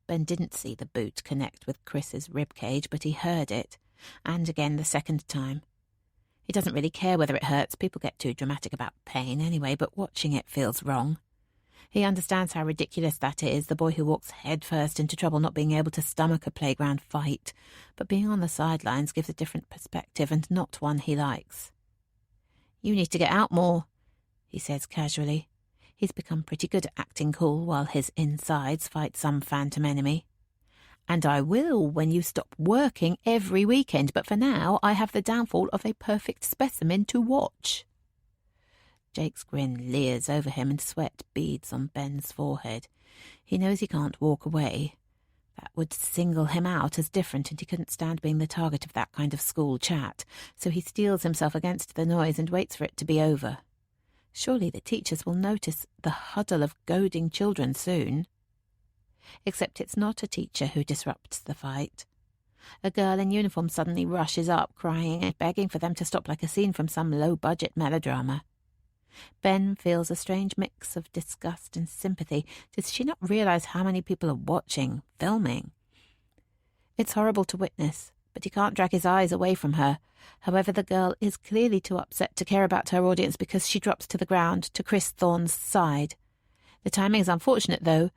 C: Ben didn't see the boot connect with Chris's ribcage, but he heard it, and again the second time. He doesn't really care whether it hurts. People get too dramatic about pain anyway, but watching it feels wrong. He understands how ridiculous that is, the boy who walks headfirst into trouble not being able to stomach a playground fight. But being on the sidelines gives a different perspective and not one he likes. "You need to get out more," he says casually. He's become pretty good at acting cool while his insides fight some phantom enemy. "And I will when you stop working every weekend, but for now I have the downfall of a perfect specimen to watch." Jake's grin leers over him and sweat beads on Ben's forehead. He knows he can't walk away. That would single him out as different, and he couldn't stand being the target of that kind of school chat, so he steels himself against the noise and waits for it to be over. Surely the teachers will notice the huddle of goading children soon. Except it's not a teacher who disrupts the fight. A girl in uniform suddenly rushes up, crying and begging for them to stop like a scene from some low-budget melodrama. Ben feels a strange mix of disgust and sympathy. Does she not realize how many people are watching, filming? It's horrible to witness, but he can't drag his eyes away from her. However, the girl is clearly too upset to care about her audience because she drops to the ground to Chris Thorne's side. The timing is unfortunate, though.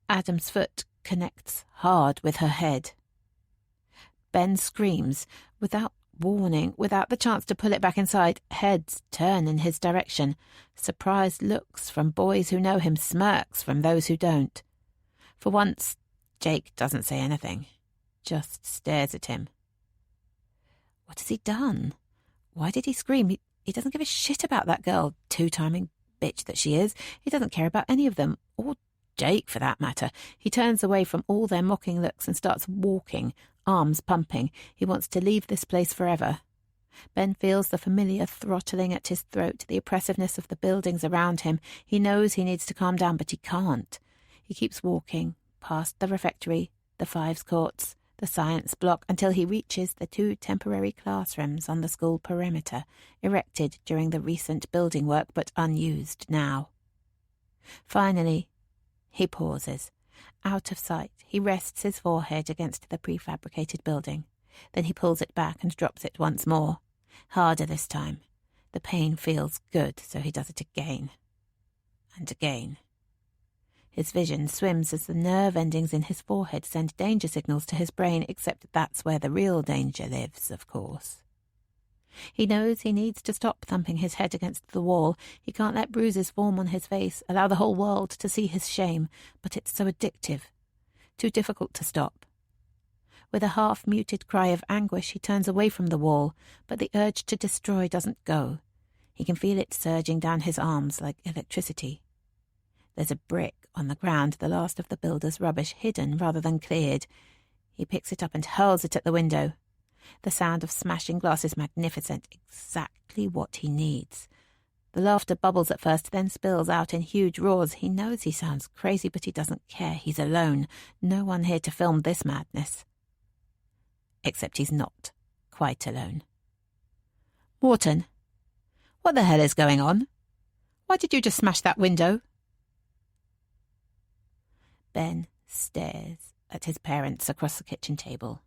C: Adam's foot connects hard with her head. Ben screams, without warning, without the chance to pull it back inside. Heads turn in his direction. Surprised looks from boys who know him, smirks from those who don't. For once, Jake doesn't say anything, just stares at him. What has he done? Why did he scream? He doesn't give a shit about that girl, two-timing bitch that she is. He doesn't care about any of them, or Jake for that matter. He turns away from all their mocking looks and starts walking, arms pumping. He wants to leave this place forever. Ben feels the familiar throttling at his throat, the oppressiveness of the buildings around him. He knows he needs to calm down, but he can't. He keeps walking, past the refectory, the Fives Courts, the science block, until he reaches the 2 temporary classrooms on the school perimeter, erected during the recent building work but unused now. Finally, he pauses. Out of sight, he rests his forehead against the prefabricated building. Then he pulls it back and drops it once more. Harder this time. The pain feels good, so he does it again. And again. His vision swims as the nerve endings in his forehead send danger signals to his brain, except that's where the real danger lives, of course. He knows he needs to stop thumping his head against the wall. He can't let bruises form on his face, allow the whole world to see his shame, but it's so addictive, too difficult to stop. With a half-muted cry of anguish, he turns away from the wall, but the urge to destroy doesn't go. He can feel it surging down his arms like electricity. There's a brick on the ground, the last of the builder's rubbish, hidden rather than cleared. He picks it up and hurls it at the window. The sound of smashing glass is magnificent, exactly what he needs. The laughter bubbles at first, then spills out in huge roars. He knows he sounds crazy, but he doesn't care. He's alone. No one here to film this madness. Except he's not quite alone. "Morton, what the hell is going on? Why did you just smash that window?" Ben stares at his parents across the kitchen table.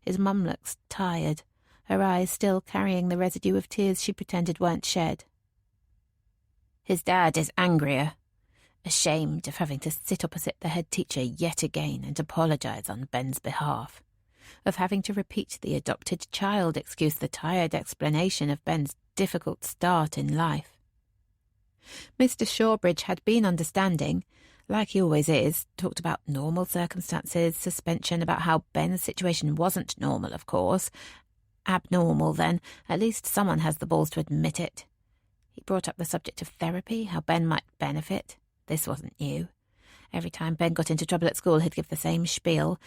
C: His mum looks tired, her eyes still carrying the residue of tears she pretended weren't shed. His dad is angrier, ashamed of having to sit opposite the head teacher yet again and apologise on Ben's behalf, of having to repeat the adopted child excuse, the tired explanation of Ben's difficult start in life. Mr. Shawbridge had been understanding, like he always is, talked about normal circumstances, suspension, about how Ben's situation wasn't normal, of course, Abnormal, then. At least someone has the balls to admit it. He brought up the subject of therapy, how Ben might benefit. This wasn't new. Every time Ben got into trouble at school, he'd give the same spiel.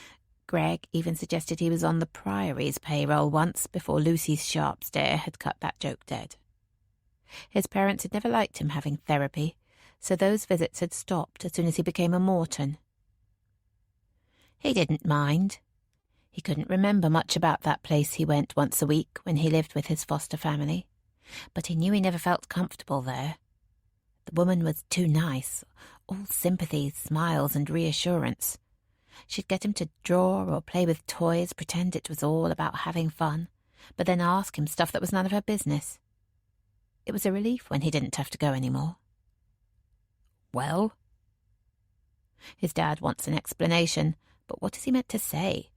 C: Greg even suggested he was on the Priory's payroll once, before Lucy's sharp stare had cut that joke dead. His parents had never liked him having therapy, so those visits had stopped as soon as he became a Morton. He didn't mind. He couldn't remember much about that place he went once a week when he lived with his foster family, but he knew he never felt comfortable there. The woman was too nice, all sympathy, smiles and reassurance. She'd get him to draw or play with toys, pretend it was all about having fun, but then ask him stuff that was none of her business. It was a relief when he didn't have to go anymore. Well? His dad wants an explanation, but what is he meant to say?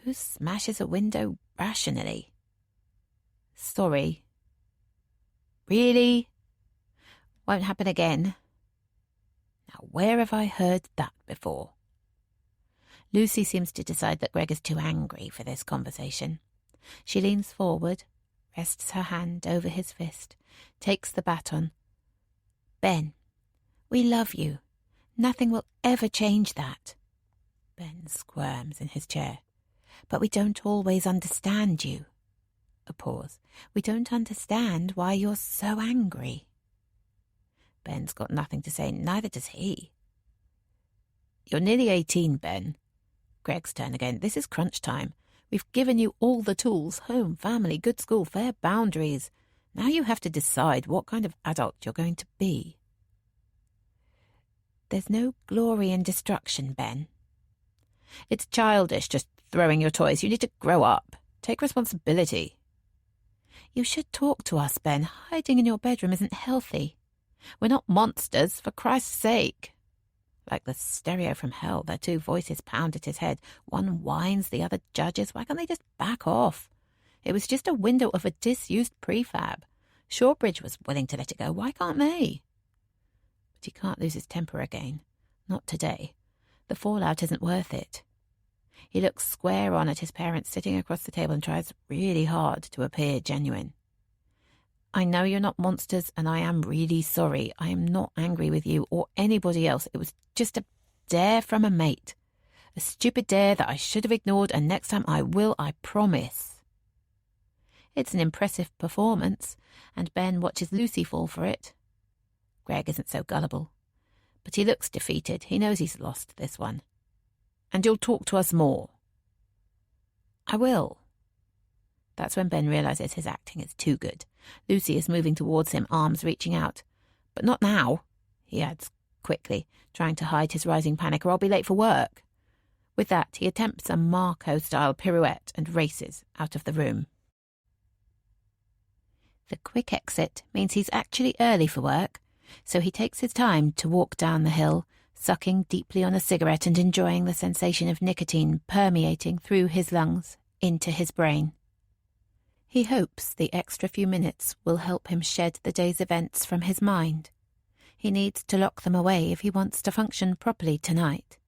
C: Who smashes a window rationally? Sorry. Really? Won't happen again. Now, where have I heard that before? Lucy seems to decide that Greg is too angry for this conversation. She leans forward, rests her hand over his fist, takes the baton. Ben, we love you. Nothing will ever change that. Ben squirms in his chair. But we don't always understand you. A pause. We don't understand why you're so angry. Ben's got nothing to say, neither does he. You're nearly 18, Ben. Greg's turn again. This is crunch time. We've given you all the tools, home, family, good school, fair boundaries. Now you have to decide what kind of adult you're going to be. There's no glory in destruction, Ben. It's childish just throwing your toys. You need to grow up. Take responsibility. You should talk to us, Ben. Hiding in your bedroom isn't healthy. We're not monsters, for Christ's sake. Like the stereo from hell, their two voices pound at his head. One whines, the other judges. Why can't they just back off? It was just a window of a disused prefab. Shawbridge was willing to let it go. Why can't they? But he can't lose his temper again. Not today. The fallout isn't worth it. He looks square on at his parents sitting across the table and tries really hard to appear genuine. I know you're not monsters, and I am really sorry. I am not angry with you or anybody else. It was just a dare from a mate. A stupid dare that I should have ignored, and next time I will, I promise. It's an impressive performance, and Ben watches Lucy fall for it. Greg isn't so gullible, but he looks defeated. He knows he's lost this one. And you'll talk to us more. I will. That's when Ben realises his acting is too good. Lucy is moving towards him, arms reaching out. But not now, he adds quickly, trying to hide his rising panic, or I'll be late for work. With that, he attempts a Marco-style pirouette and races out of the room. The quick exit means he's actually early for work, so he takes his time to walk down the hill, sucking deeply on a cigarette and enjoying the sensation of nicotine permeating through his lungs into his brain. He hopes the extra few minutes will help him shed the day's events from his mind. He needs to lock them away if he wants to function properly tonight.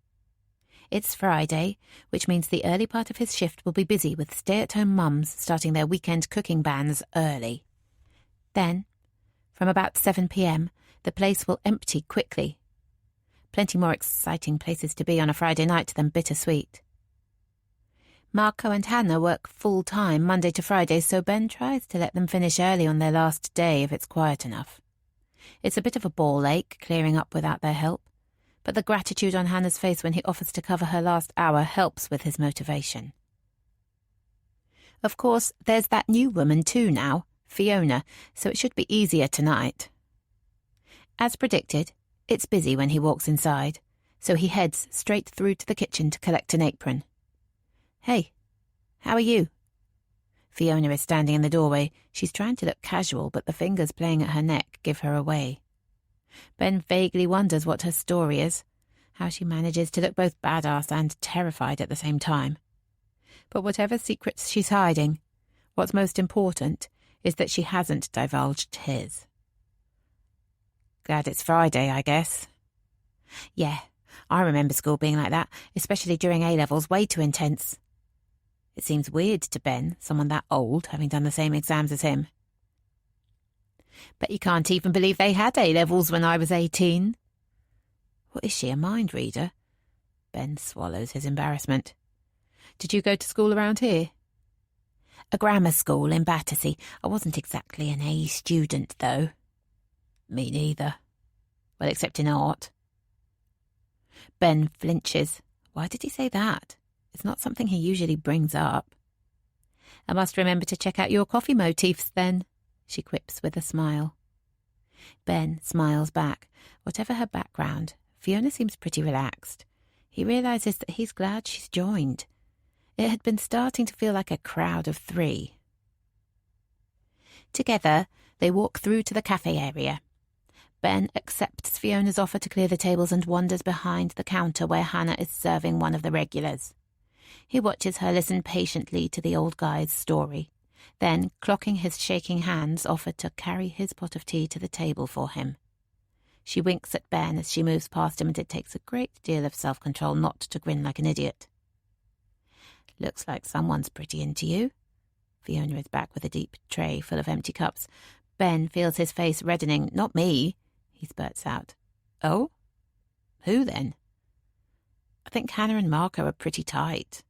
C: It's Friday, which means the early part of his shift will be busy with stay-at-home mums starting their weekend cooking bans early. Then, from about 7 p.m, the place will empty quickly. Plenty more exciting places to be on a Friday night than Bittersweet. Marco and Hannah work full-time Monday to Friday, so Ben tries to let them finish early on their last day if it's quiet enough. It's a bit of a ball ache clearing up without their help, but the gratitude on Hannah's face when he offers to cover her last hour helps with his motivation. Of course, there's that new woman too now, Fiona, so it should be easier tonight. As predicted, it's busy when he walks inside, so he heads straight through to the kitchen to collect an apron. Hey, how are you? Fiona is standing in the doorway. She's trying to look casual, but the fingers playing at her neck give her away. Ben vaguely wonders what her story is, how she manages to look both badass and terrified at the same time. But whatever secrets she's hiding, what's most important is that she hasn't divulged his. Glad it's Friday, I guess. Yeah, I remember school being like that, especially during A-levels, way too intense. It seems weird to Ben, someone that old, having done the same exams as him. Bet you can't even believe they had A-levels when I was 18. What is she, a mind reader? Ben swallows his embarrassment. Did you go to school around here? A grammar school in Battersea. I wasn't exactly an A student, though. Me neither. Well, except in art. Ben flinches. Why did he say that? It's not something he usually brings up. I must remember to check out your coffee motifs, then, she quips with a smile. Ben smiles back. Whatever her background, Fiona seems pretty relaxed. He realises that he's glad she's joined. It had been starting to feel like a crowd of three. Together, they walk through to the cafe area. Ben accepts Fiona's offer to clear the tables and wanders behind the counter where Hannah is serving one of the regulars. He watches her listen patiently to the old guy's story, then, clocking his shaking hands, offer to carry his pot of tea to the table for him. She winks at Ben as she moves past him, and it takes a great deal of self-control not to grin like an idiot. Looks like someone's pretty into you. Fiona is back with a deep tray full of empty cups. Ben feels his face reddening. Not me, he spurts out. Oh? Who then? I think Hannah and Marco are pretty tight.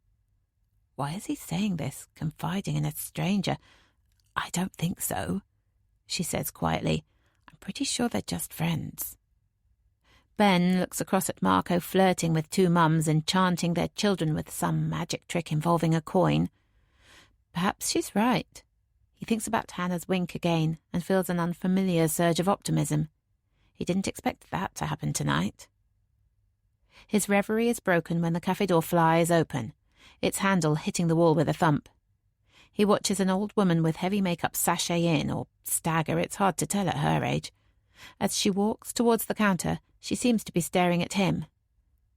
C: Why is he saying this, confiding in a stranger? I don't think so, she says quietly. I'm pretty sure they're just friends. Ben looks across at Marco flirting with two mums, enchanting their children with some magic trick involving a coin. Perhaps she's right. He thinks about Hannah's wink again and feels an unfamiliar surge of optimism. He didn't expect that to happen tonight. His reverie is broken when the cafe door flies open, its handle hitting the wall with a thump. He watches an old woman with heavy makeup sashay in, or stagger, it's hard to tell at her age. As she walks towards the counter, she seems to be staring at him.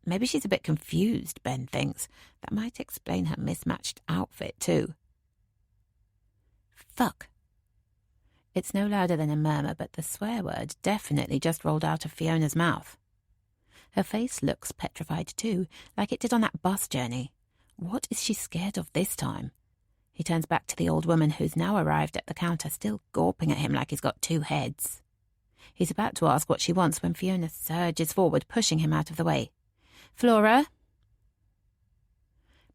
C: Maybe she's a bit confused, Ben thinks. That might explain her mismatched outfit, too. Fuck. It's no louder than a murmur, but the swear word definitely just rolled out of Fiona's mouth. Her face looks petrified too, like it did on that bus journey. What is she scared of this time? He turns back to the old woman who's now arrived at the counter, still gawping at him like he's got two heads. He's about to ask what she wants when Fiona surges forward, pushing him out of the way. Flora?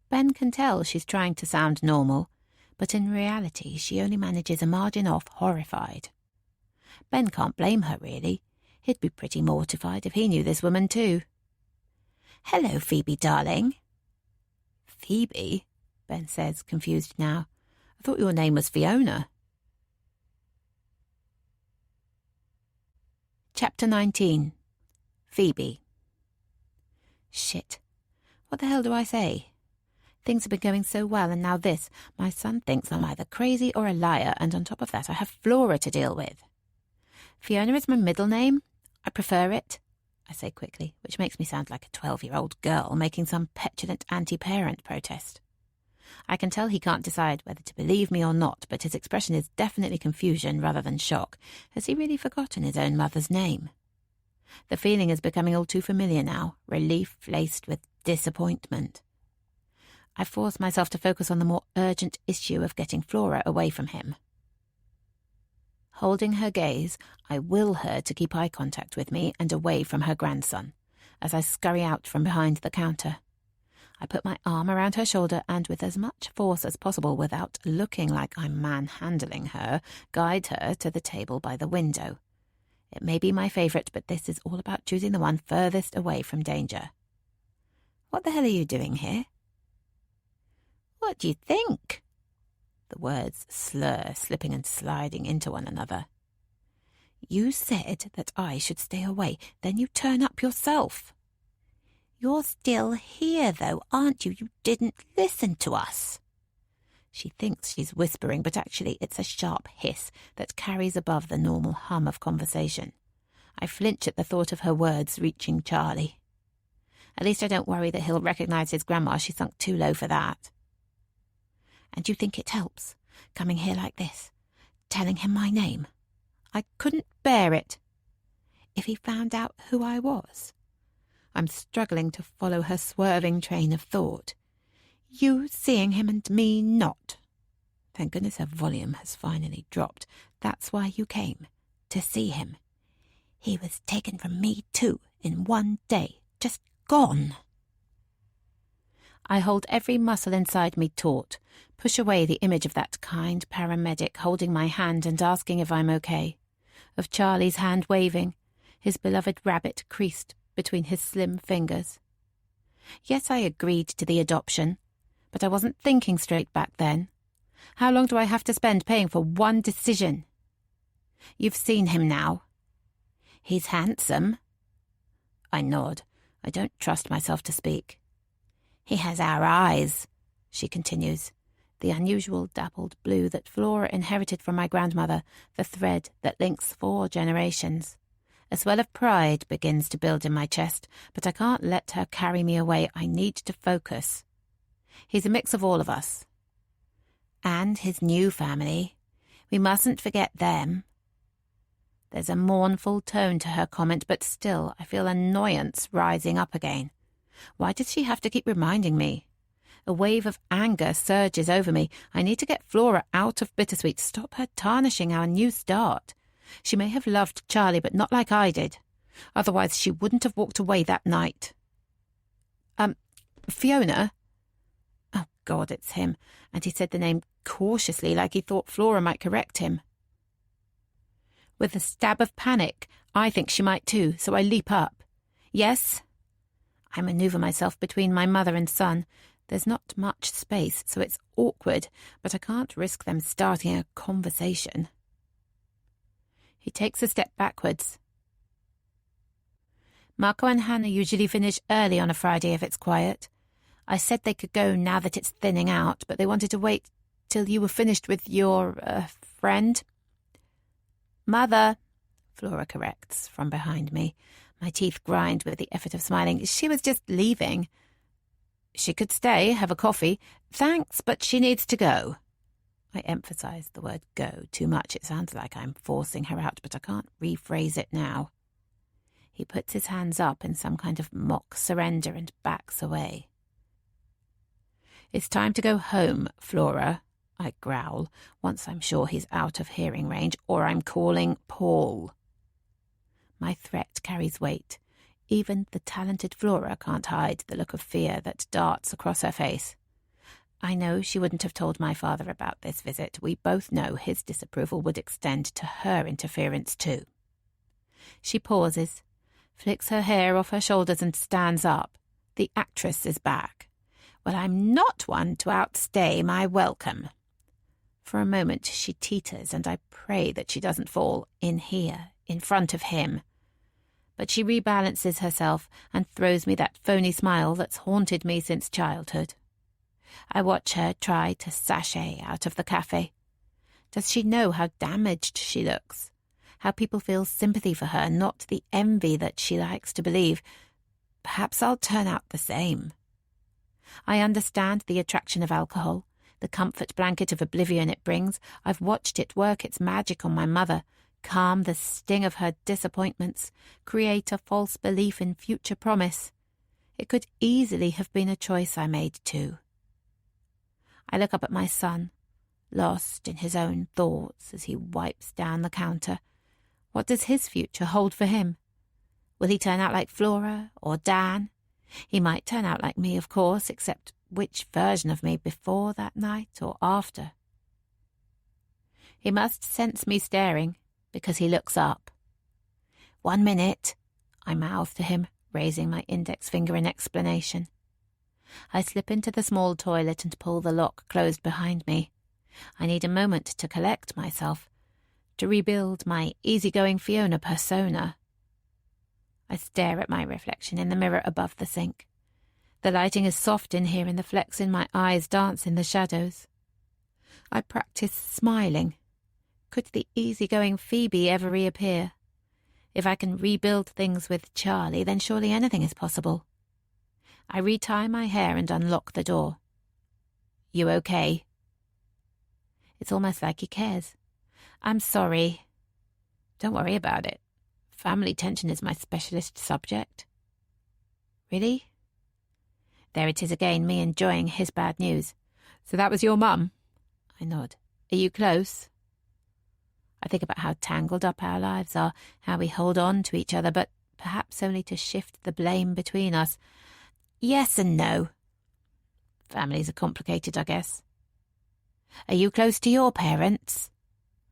C: Ben can tell she's trying to sound normal, but in reality she only manages a margin off horrified. Ben can't blame her, really. He'd be pretty mortified if he knew this woman too. Hello, Phoebe, darling. Phoebe? Ben says, confused now. I thought your name was Fiona. Chapter 19. Phoebe. Shit. What the hell do I say? Things have been going so well, and now this. My son thinks I'm either crazy or a liar, and on top of that I have Flora to deal with. Fiona is my middle name. I prefer it, I say quickly, which makes me sound like a 12-year-old girl making some petulant anti-parent protest. I can tell he can't decide whether to believe me or not, but his expression is definitely confusion rather than shock. Has he really forgotten his own mother's name? The feeling is becoming all too familiar now, relief laced with disappointment. I force myself to focus on the more urgent issue of getting Flora away from him. Holding her gaze, I will her to keep eye contact with me and away from her grandson, as I scurry out from behind the counter. I put my arm around her shoulder and, with as much force as possible without looking like I'm manhandling her, guide her to the table by the window. It may be my favourite, but this is all about choosing the one furthest away from danger. What the hell are you doing here? What do you think? The words slur, slipping and sliding into one another. You said that I should stay away, then you turn up yourself. You're still here, though, aren't you? You didn't listen to us. She thinks she's whispering, but actually it's a sharp hiss that carries above the normal hum of conversation. I flinch at the thought of her words reaching Charlie. At least I don't worry that he'll recognise his grandma. She sunk too low for that. And you think it helps, coming here like this, telling him my name? I couldn't bear it. If he found out who I was. I'm struggling to follow her swerving train of thought.
B: You seeing him and me not. Thank goodness her volume has finally dropped. That's why you came, to see him. He was taken from me too, in one day, just gone.
C: I hold every muscle inside me taut, push away the image of that kind paramedic holding my hand and asking if I'm okay, of Charlie's hand waving, his beloved rabbit creased between his slim fingers. Yes, I agreed to the adoption, but I wasn't thinking straight back then. How long do I have to spend paying for one decision? You've seen him now. He's handsome. I nod. I don't trust myself to speak. He has our eyes, she continues, the unusual dappled blue that Flora inherited from my grandmother, the thread that links 4 generations. A swell of pride begins to build in my chest, but I can't let her carry me away. I need to focus. He's a mix of all of us. And his new family. We mustn't forget them. There's a mournful tone to her comment, but still I feel annoyance rising up again. Why does she have to keep reminding me? A wave of anger surges over me. I need to get Flora out of Bittersweet, stop her tarnishing our new start. She may have loved Charlie, but not like I did. Otherwise she wouldn't have walked away that night. Fiona? Oh, God, it's him. And he said the name cautiously, like he thought Flora might correct him. With a stab of panic, I think she might too, so I leap up. Yes? I manoeuvre myself between my mother and son. There's not much space, so it's awkward, but I can't risk them starting a conversation. He takes a step backwards. Marco and Hannah usually finish early on a Friday if it's quiet. I said they could go now that it's thinning out, but they wanted to wait till you were finished with your, friend. Mother, Flora corrects from behind me. My teeth grind with the effort of smiling. She was just leaving. She could stay, have a coffee. Thanks, but she needs to go. I emphasize the word go too much. It sounds like I'm forcing her out, but I can't rephrase it now. He puts his hands up in some kind of mock surrender and backs away. It's time to go home, Flora, I growl, once I'm sure he's out of hearing range, or I'm calling Paul. My threat carries weight. Even the talented Flora can't hide the look of fear that darts across her face. I know she wouldn't have told my father about this visit. We both know his disapproval would extend to her interference too. She pauses, flicks her hair off her shoulders and stands up. The actress is back. Well, I'm not one to outstay my welcome. For a moment she teeters, and I pray that she doesn't fall in here, in front of him. But she rebalances herself and throws me that phony smile that's haunted me since childhood. I watch her try to sashay out of the cafe. Does she know how damaged she looks? How people feel sympathy for her, not the envy that she likes to believe? Perhaps I'll turn out the same. I understand the attraction of alcohol, the comfort blanket of oblivion it brings. I've watched it work its magic on my mother, calm the sting of her disappointments, create a false belief in future promise. It could easily have been a choice I made too. I look up at my son, lost in his own thoughts as he wipes down the counter. What does his future hold for him? Will he turn out like Flora or Dan? He might turn out like me, of course, except which version of me, before that night or after? He must sense me staring, because he looks up. 1 minute, I mouth to him, raising my index finger in explanation. I slip into the small toilet and pull the lock closed behind me. I need a moment to collect myself, to rebuild my easygoing Fiona persona. I stare at my reflection in the mirror above the sink. The lighting is soft in here and the flecks in my eyes dance in the shadows. I practice smiling. Could the easygoing Phoebe ever reappear? If I can rebuild things with Charlie, then surely anything is possible. I retie my hair and unlock the door. You okay? It's almost like he cares. I'm sorry. Don't worry about it. Family tension is my specialist subject. Really? There it is again, me enjoying his bad news.
B: So that was your mum?
C: I nod. Are you close? I think about how tangled up our lives are, how we hold on to each other, but perhaps only to shift the blame between us. Yes and no. Families are complicated, I guess. Are you close to your parents?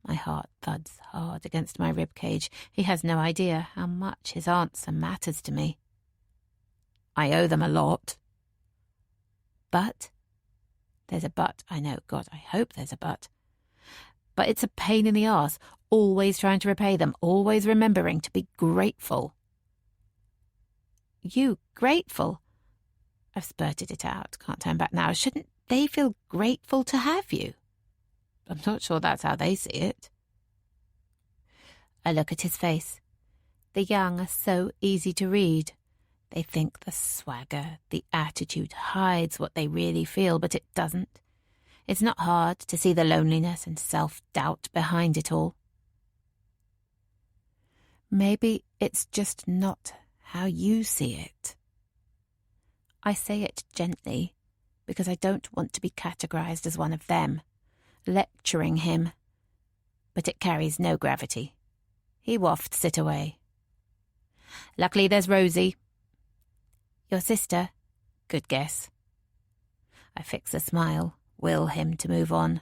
C: My heart thuds hard against my rib cage. He has no idea how much his answer matters to me. I owe them a lot. But? There's a but, I know. God, I hope there's a but. But it's a pain in the arse, always trying to repay them, always remembering to be grateful. You grateful? I've spurted it out, can't turn back now. Shouldn't they feel grateful to have you? I'm not sure that's how they see it. I look at his face. The young are so easy to read. They think the swagger, the attitude hides what they really feel, but it doesn't. It's not hard to see the loneliness and self-doubt behind it all. Maybe it's just not how you see it. I say it gently because I don't want to be categorized as one of them, lecturing him. But it carries no gravity. He wafts it away. Luckily there's Rosie. Your sister? Good guess. I fix a smile, will him to move on.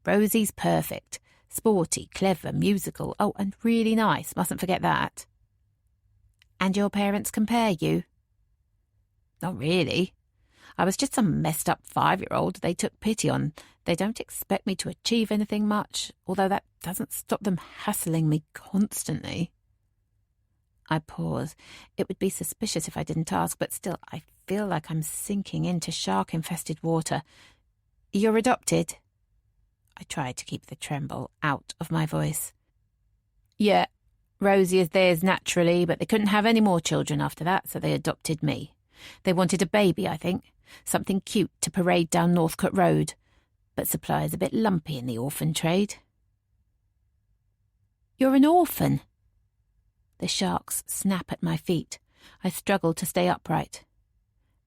C: Rosie's perfect. Sporty, clever, musical. Oh, and really nice, mustn't forget that. And your parents compare you? Not really. I was just some messed up 5-year-old they took pity on. They don't expect me to achieve anything much, although that doesn't stop them hassling me constantly. I pause. It would be suspicious if I didn't ask, but still I feel like I'm sinking into shark-infested water. You're adopted? I try to keep the tremble out of my voice. Yeah, Rosie is theirs naturally, but they couldn't have any more children after that, so they adopted me. They wanted a baby, I think. Something cute to parade down Northcote Road. But supply is a bit lumpy in the orphan trade. You're an orphan? The sharks snap at my feet. I struggle to stay upright.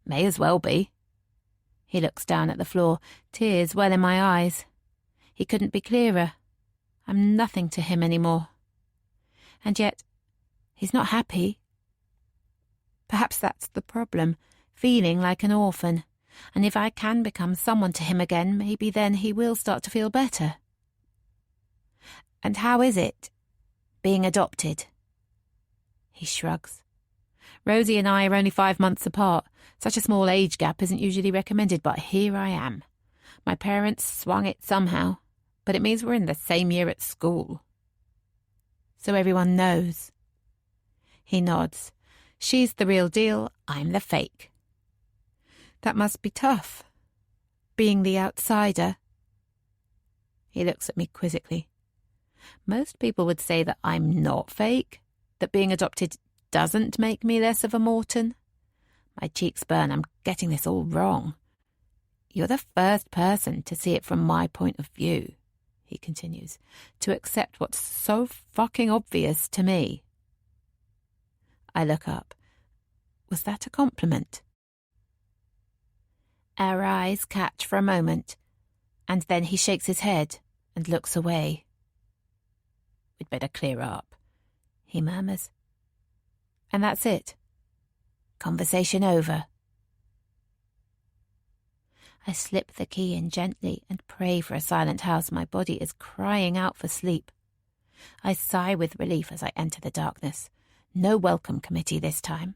C: May as well be. He looks down at the floor, tears well in my eyes. He couldn't be clearer. I'm nothing to him anymore. And yet, he's not happy. Perhaps that's the problem, feeling like an orphan. And if I can become someone to him again, maybe then he will start to feel better. And how is it, being adopted? He shrugs. Rosie and I are only 5 months apart. Such a small age gap isn't usually recommended, but here I am. My parents swung it somehow, but it means we're in the same year at school. So everyone knows. He nods. She's the real deal, I'm the fake. That must be tough, being the outsider. He looks at me quizzically. Most people would say that I'm not fake, that being adopted doesn't make me less of a Morton. My cheeks burn, I'm getting this all wrong. You're the first person to see it from my point of view, he continues, to accept what's so fucking obvious to me. I look up. Was that a compliment? Our eyes catch for a moment, and then he shakes his head and looks away. We'd better clear up, he murmurs. And that's it. Conversation over. I slip the key in gently and pray for a silent house. My body is crying out for sleep. I sigh with relief as I enter the darkness. No welcome committee this time.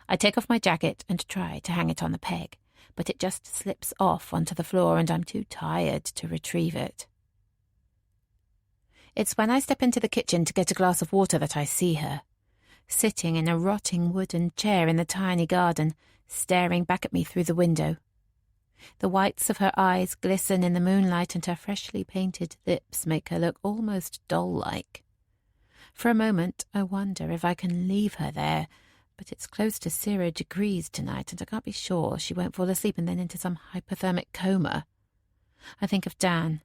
C: I take off my jacket and try to hang it on the peg, but it just slips off onto the floor and I'm too tired to retrieve it. It's when I step into the kitchen to get a glass of water that I see her, sitting in a rotting wooden chair in the tiny garden, staring back at me through the window. The whites of her eyes glisten in the moonlight and her freshly painted lips make her look almost doll-like. For a moment, I wonder if I can leave her there, but it's close to 0 degrees tonight and I can't be sure she won't fall asleep and then into some hypothermic coma. I think of Dan,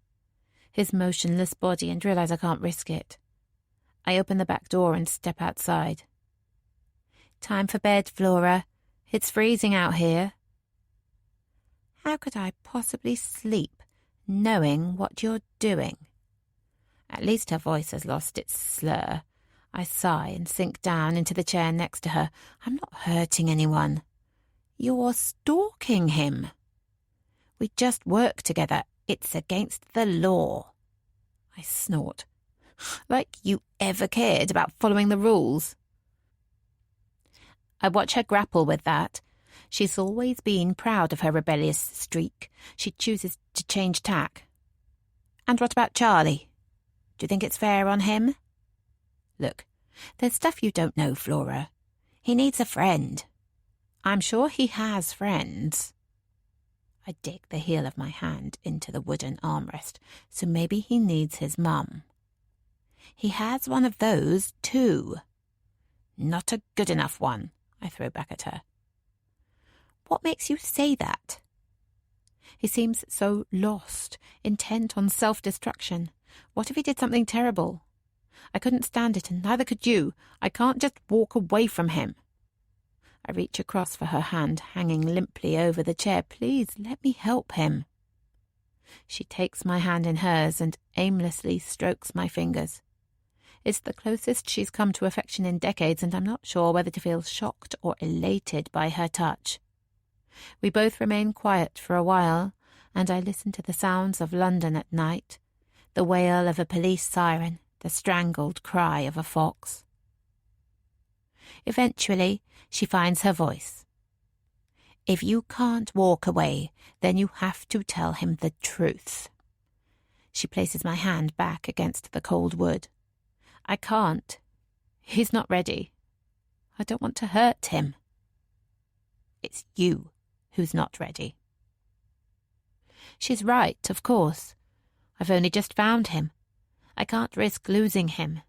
C: his motionless body, and realise I can't risk it. I open the back door and step outside. Time for bed, Flora. It's freezing out here. How could I possibly sleep knowing what you're doing? At least her voice has lost its slur. I sigh and sink down into the chair next to her. I'm not hurting anyone. You're stalking him. We just work together. It's against the law. I snort. Like you ever cared about following the rules. I watch her grapple with that. She's always been proud of her rebellious streak. She chooses to change tack. And what about Charlie? Do you think it's fair on him? Look, there's stuff you don't know, Flora. He needs a friend. I'm sure he has friends. I dig the heel of my hand into the wooden armrest, so maybe he needs his mum. He has one of those, too. Not a good enough one, I throw back at her. What makes you say that? He seems so lost, intent on self-destruction. What if he did something terrible? I couldn't stand it, and neither could you. I can't just walk away from him. I reach across for her hand, hanging limply over the chair. Please, let me help him. She takes my hand in hers and aimlessly strokes my fingers. It's the closest she's come to affection in decades, and I'm not sure whether to feel shocked or elated by her touch. We both remain quiet for a while, and I listen to the sounds of London at night, the wail of a police siren, the strangled cry of a fox. Eventually, she finds her voice. If you can't walk away, then you have to tell him the truth. She places my hand back against the cold wood. I can't. He's not ready. I don't want to hurt him. It's you who's not ready. She's right, of course. I've only just found him. I can't risk losing him.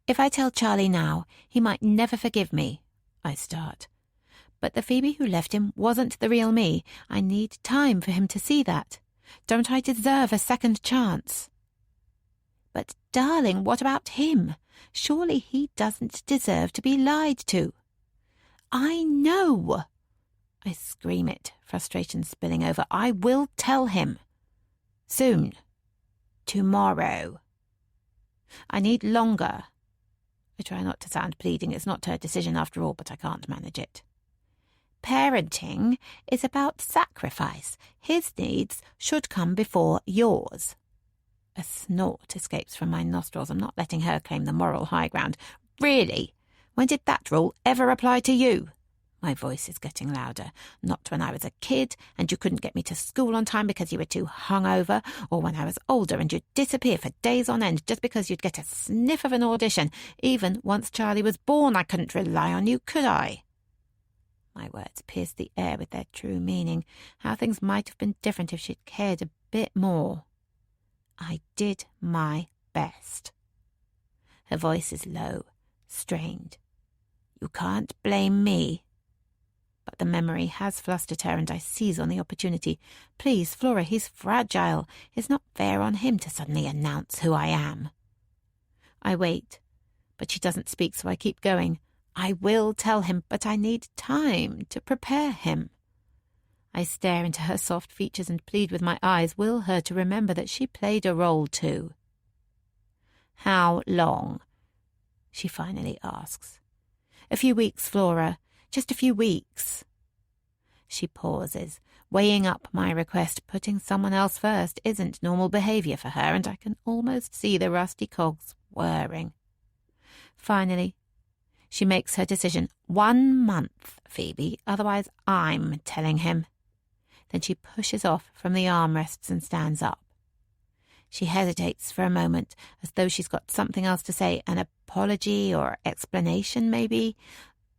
C: If I tell Charlie now, he might never forgive me, I start. But the Phoebe who left him wasn't the real me. I need time for him to see that. Don't I deserve a second chance? But, darling, what about him? Surely he doesn't deserve to be lied to. I know! I scream it, frustration spilling over. I will tell him. Soon. Tomorrow. I need longer. I try not to sound pleading. It's not her decision after all, but I can't manage it. Parenting is about sacrifice. His needs should come before yours. A snort escapes from my nostrils. I'm not letting her claim the moral high ground. Really? When did that rule ever apply to you? My voice is getting louder. Not when I was a kid and you couldn't get me to school on time because you were too hungover, or when I was older and you'd disappear for days on end just because you'd get a sniff of an audition. Even once Charlie was born, I couldn't rely on you, could I? My words pierced the air with their true meaning. How things might have been different if she'd cared a bit more. I did my best. Her voice is low, strained. You can't blame me. But the memory has flustered her, and I seize on the opportunity. Please, Flora, he's fragile. It's not fair on him to suddenly announce who I am. I wait, but she doesn't speak, so I keep going. I will tell him, but I need time to prepare him. I stare into her soft features and plead with my eyes, will her to remember that she played a role too. How long? She finally asks. A few weeks, Flora. Just a few weeks. She pauses, weighing up my request. Putting someone else first isn't normal behaviour for her, and I can almost see the rusty cogs whirring. Finally, she makes her decision. 1 month, Phoebe, otherwise I'm telling him. Then she pushes off from the armrests and stands up. She hesitates for a moment, as though she's got something else to say, an apology or explanation maybe.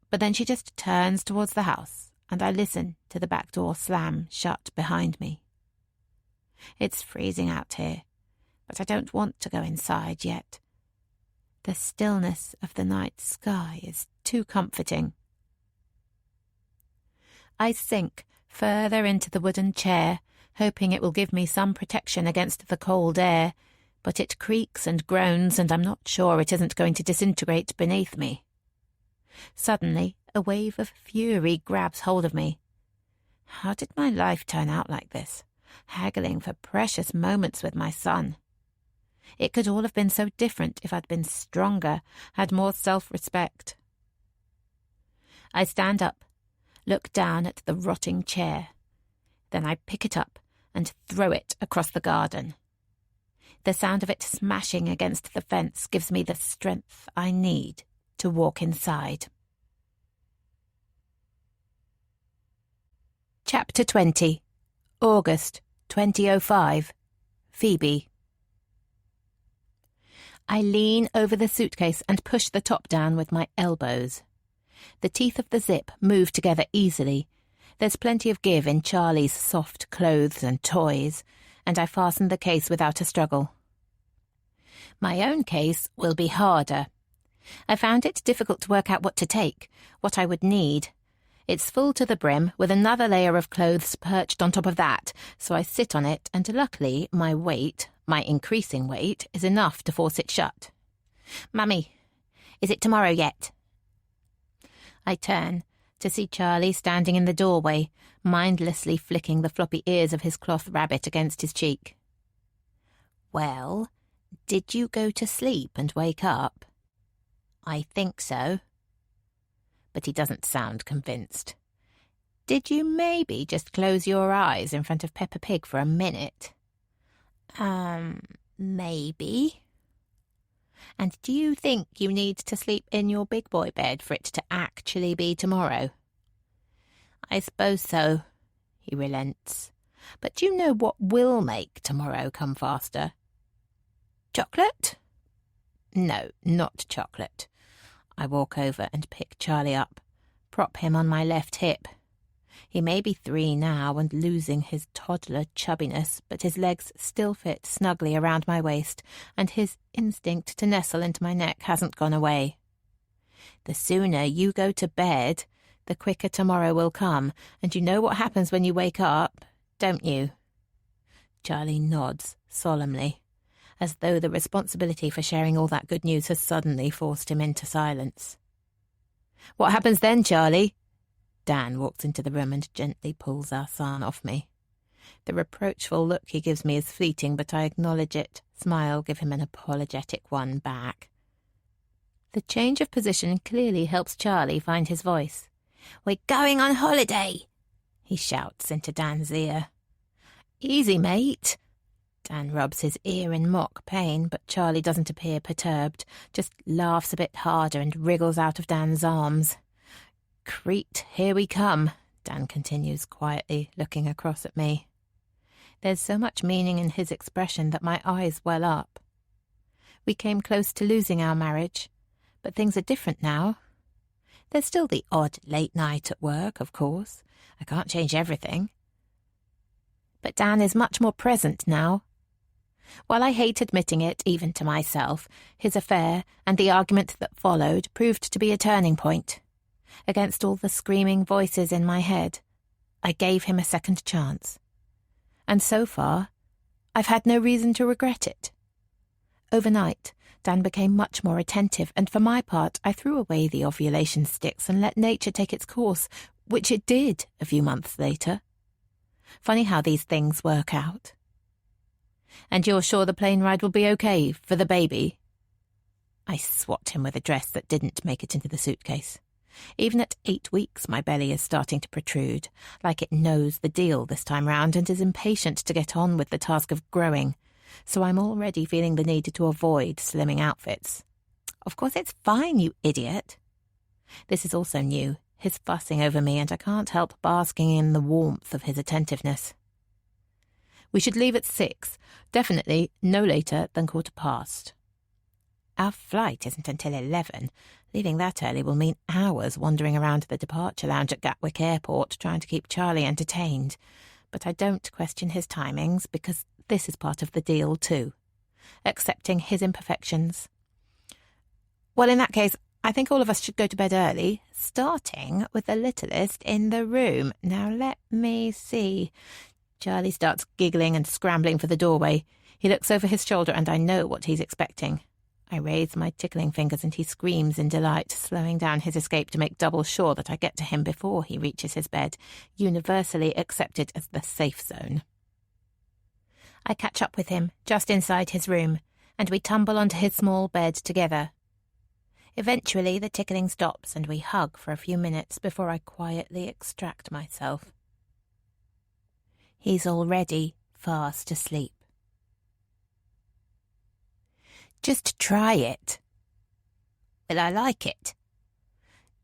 C: But then she just turns towards the house, and I listen to the back door slam shut behind me. It's freezing out here, but I don't want to go inside yet. The stillness of the night sky is too comforting. I sink further into the wooden chair, hoping it will give me some protection against the cold air, but it creaks and groans, and I'm not sure it isn't going to disintegrate beneath me. Suddenly, A wave of fury grabs hold of me. How did my life turn out like this? Haggling for precious moments with my son. It could all have been so different if I'd been stronger, had more self-respect. I stand up, look down at the rotting chair. Then I pick it up and throw it across the garden. The sound of it smashing against the fence gives me the strength I need to walk inside. Chapter 20. August 2005. Phoebe. I lean over the suitcase and push the top down with my elbows. The teeth of the zip move together easily. There's plenty of give in Charlie's soft clothes and toys, and I fasten the case without a struggle. My own case will be harder. I found it difficult to work out what to take, what I would need. It's full to the brim, with another layer of clothes perched on top of that, so I sit on it, and luckily my weight, my increasing weight, is enough to force it shut. "Mummy, is it tomorrow yet?" I turn to see Charlie standing in the doorway, mindlessly flicking the floppy ears of his cloth rabbit against his cheek. "Well, did you go to sleep and wake up?" "I think so." But he doesn't sound convinced. "Did you maybe just close your eyes in front of Peppa Pig for a minute?" Maybe." "And do you think you need to sleep in your big boy bed for it to actually be tomorrow?" "I suppose so." He relents. "But do you know what will make tomorrow come faster?" "Chocolate?" "No, not chocolate." I walk over and pick Charlie up, prop him on my left hip. He may be 3 now and losing his toddler chubbiness, but his legs still fit snugly around my waist, and his instinct to nestle into my neck hasn't gone away. "The sooner you go to bed, the quicker tomorrow will come, and you know what happens when you wake up, don't you?" Charlie nods solemnly, as though the responsibility for sharing all that good news has suddenly forced him into silence. "What happens then, Charlie?" Dan walks into the room and gently pulls our son off me. The reproachful look he gives me is fleeting, but I acknowledge it, smile, give him an apologetic one back. The change of position clearly helps Charlie find his voice. "We're going on holiday," he shouts into Dan's ear. "Easy, mate." Dan rubs his ear in mock pain, but Charlie doesn't appear perturbed, just laughs a bit harder and wriggles out of Dan's arms. "Crete, here we come," Dan continues quietly, looking across at me. There's so much meaning in his expression that my eyes well up. We came close to losing our marriage, but things are different now. There's still the odd late night at work, of course. I can't change everything. But Dan is much more present now. While I hate admitting it, even to myself, his affair and the argument that followed proved to be a turning point. Against all the screaming voices in my head, I gave him a second chance. And so far, I've had no reason to regret it. Overnight, Dan became much more attentive, and for my part, I threw away the ovulation sticks and let nature take its course, which it did a few months later. Funny how these things work out. "And you're sure the plane ride will be okay for the baby?" I swat him with a dress that didn't make it into the suitcase. Even at 8 weeks, my belly is starting to protrude, like it knows the deal this time round and is impatient to get on with the task of growing, so I'm already feeling the need to avoid slimming outfits. "Of course it's fine, you idiot." This is also new, his fussing over me, and I can't help basking in the warmth of his attentiveness. "We should leave at 6, definitely no later than 15:15. Our flight isn't until 11. Leaving that early will mean hours wandering around the departure lounge at Gatwick Airport trying to keep Charlie entertained. But I don't question his timings because this is part of the deal too. Accepting his imperfections. Well, in that case, I think all of us should go to bed early, starting with the littlest in the room. Now let me see." Charlie starts giggling and scrambling for the doorway. He looks over his shoulder and I know what he's expecting. I raise my tickling fingers and he screams in delight, slowing down his escape to make double sure that I get to him before he reaches his bed, universally accepted as the safe zone. I catch up with him just inside his room, and we tumble onto his small bed together. Eventually the tickling stops and we hug for a few minutes before I quietly extract myself. He's already fast asleep. Just try it. Will I like it?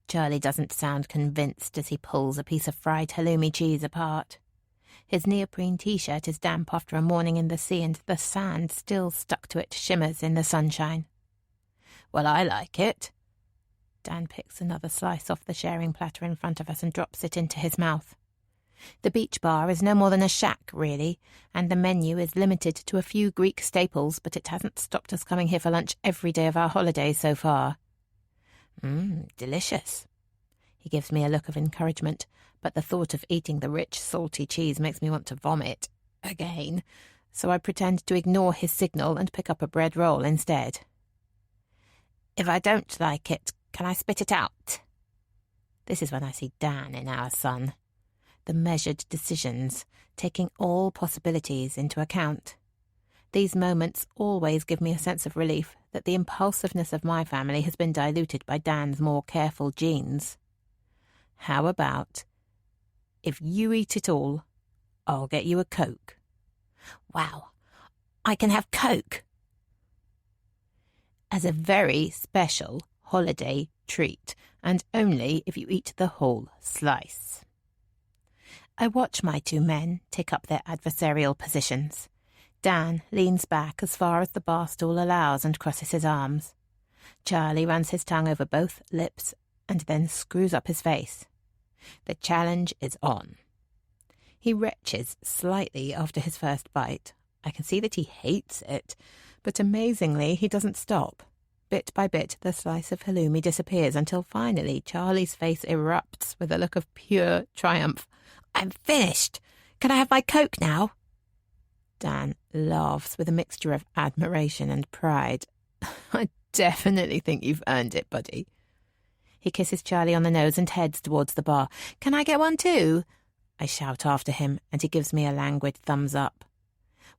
C: Charlie doesn't sound convinced as he pulls a piece of fried halloumi cheese apart. His neoprene t-shirt is damp after a morning in the sea, and the sand still stuck to it shimmers in the sunshine. Well, I like it. Dan picks another slice off the sharing platter in front of us and drops it into his mouth. The beach bar is no more than a shack, really, and the menu is limited to a few Greek staples, but it hasn't stopped us coming here for lunch every day of our holiday so far. Delicious. He gives me a look of encouragement, but the thought of eating the rich, salty cheese makes me want to vomit again, so I pretend to ignore his signal and pick up a bread roll instead. If I don't like it, can I spit it out? This is when I see Dan in our son. The measured decisions, taking all possibilities into account. These moments always give me a sense of relief that the impulsiveness of my family has been diluted by Dan's more careful genes. How about, if you eat it all, I'll get you a Coke. Wow, I can have Coke! As a very special holiday treat, and only if you eat the whole slice. I watch my two men take up their adversarial positions. Dan leans back as far as the bar stool allows and crosses his arms. Charlie runs his tongue over both lips and then screws up his face. The challenge is on. He retches slightly after his first bite. I can see that he hates it, but amazingly he doesn't stop. Bit by bit, the slice of halloumi disappears until finally Charlie's face erupts with a look of pure triumph. I'm finished. Can I have my Coke now? Dan laughs with a mixture of admiration and pride. I definitely think you've earned it, buddy. He kisses Charlie on the nose and heads towards the bar. Can I get one too? I shout after him, and he gives me a languid thumbs up.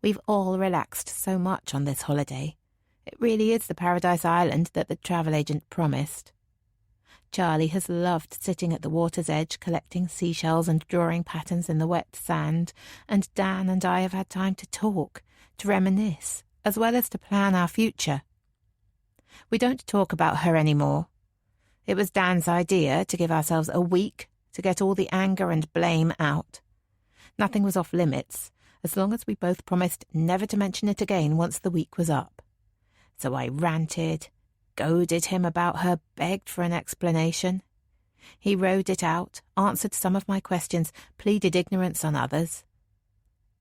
C: We've all relaxed so much on this holiday. It really is the paradise island that the travel agent promised. Charlie has loved sitting at the water's edge, collecting seashells and drawing patterns in the wet sand, and Dan and I have had time to talk, to reminisce, as well as to plan our future. We don't talk about her anymore. It was Dan's idea to give ourselves a week to get all the anger and blame out. Nothing was off limits, as long as we both promised never to mention it again once the week was up. So I ranted, goaded him about her, begged for an explanation. He rode it out, answered some of my questions, pleaded ignorance on others.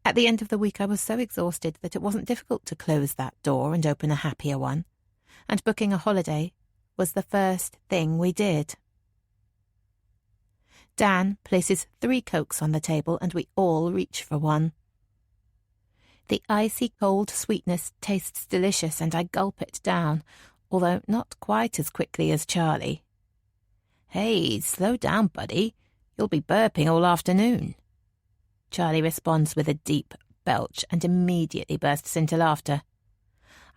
C: At the end of the week I was so exhausted that it wasn't difficult to close that door and open a happier one, and booking a holiday was the first thing we did. Dan places 3 Cokes on the table and we all reach for one. The icy cold sweetness tastes delicious and I gulp it down, although not quite as quickly as Charlie. Hey, slow down, buddy. You'll be burping all afternoon. Charlie responds with a deep belch and immediately bursts into laughter.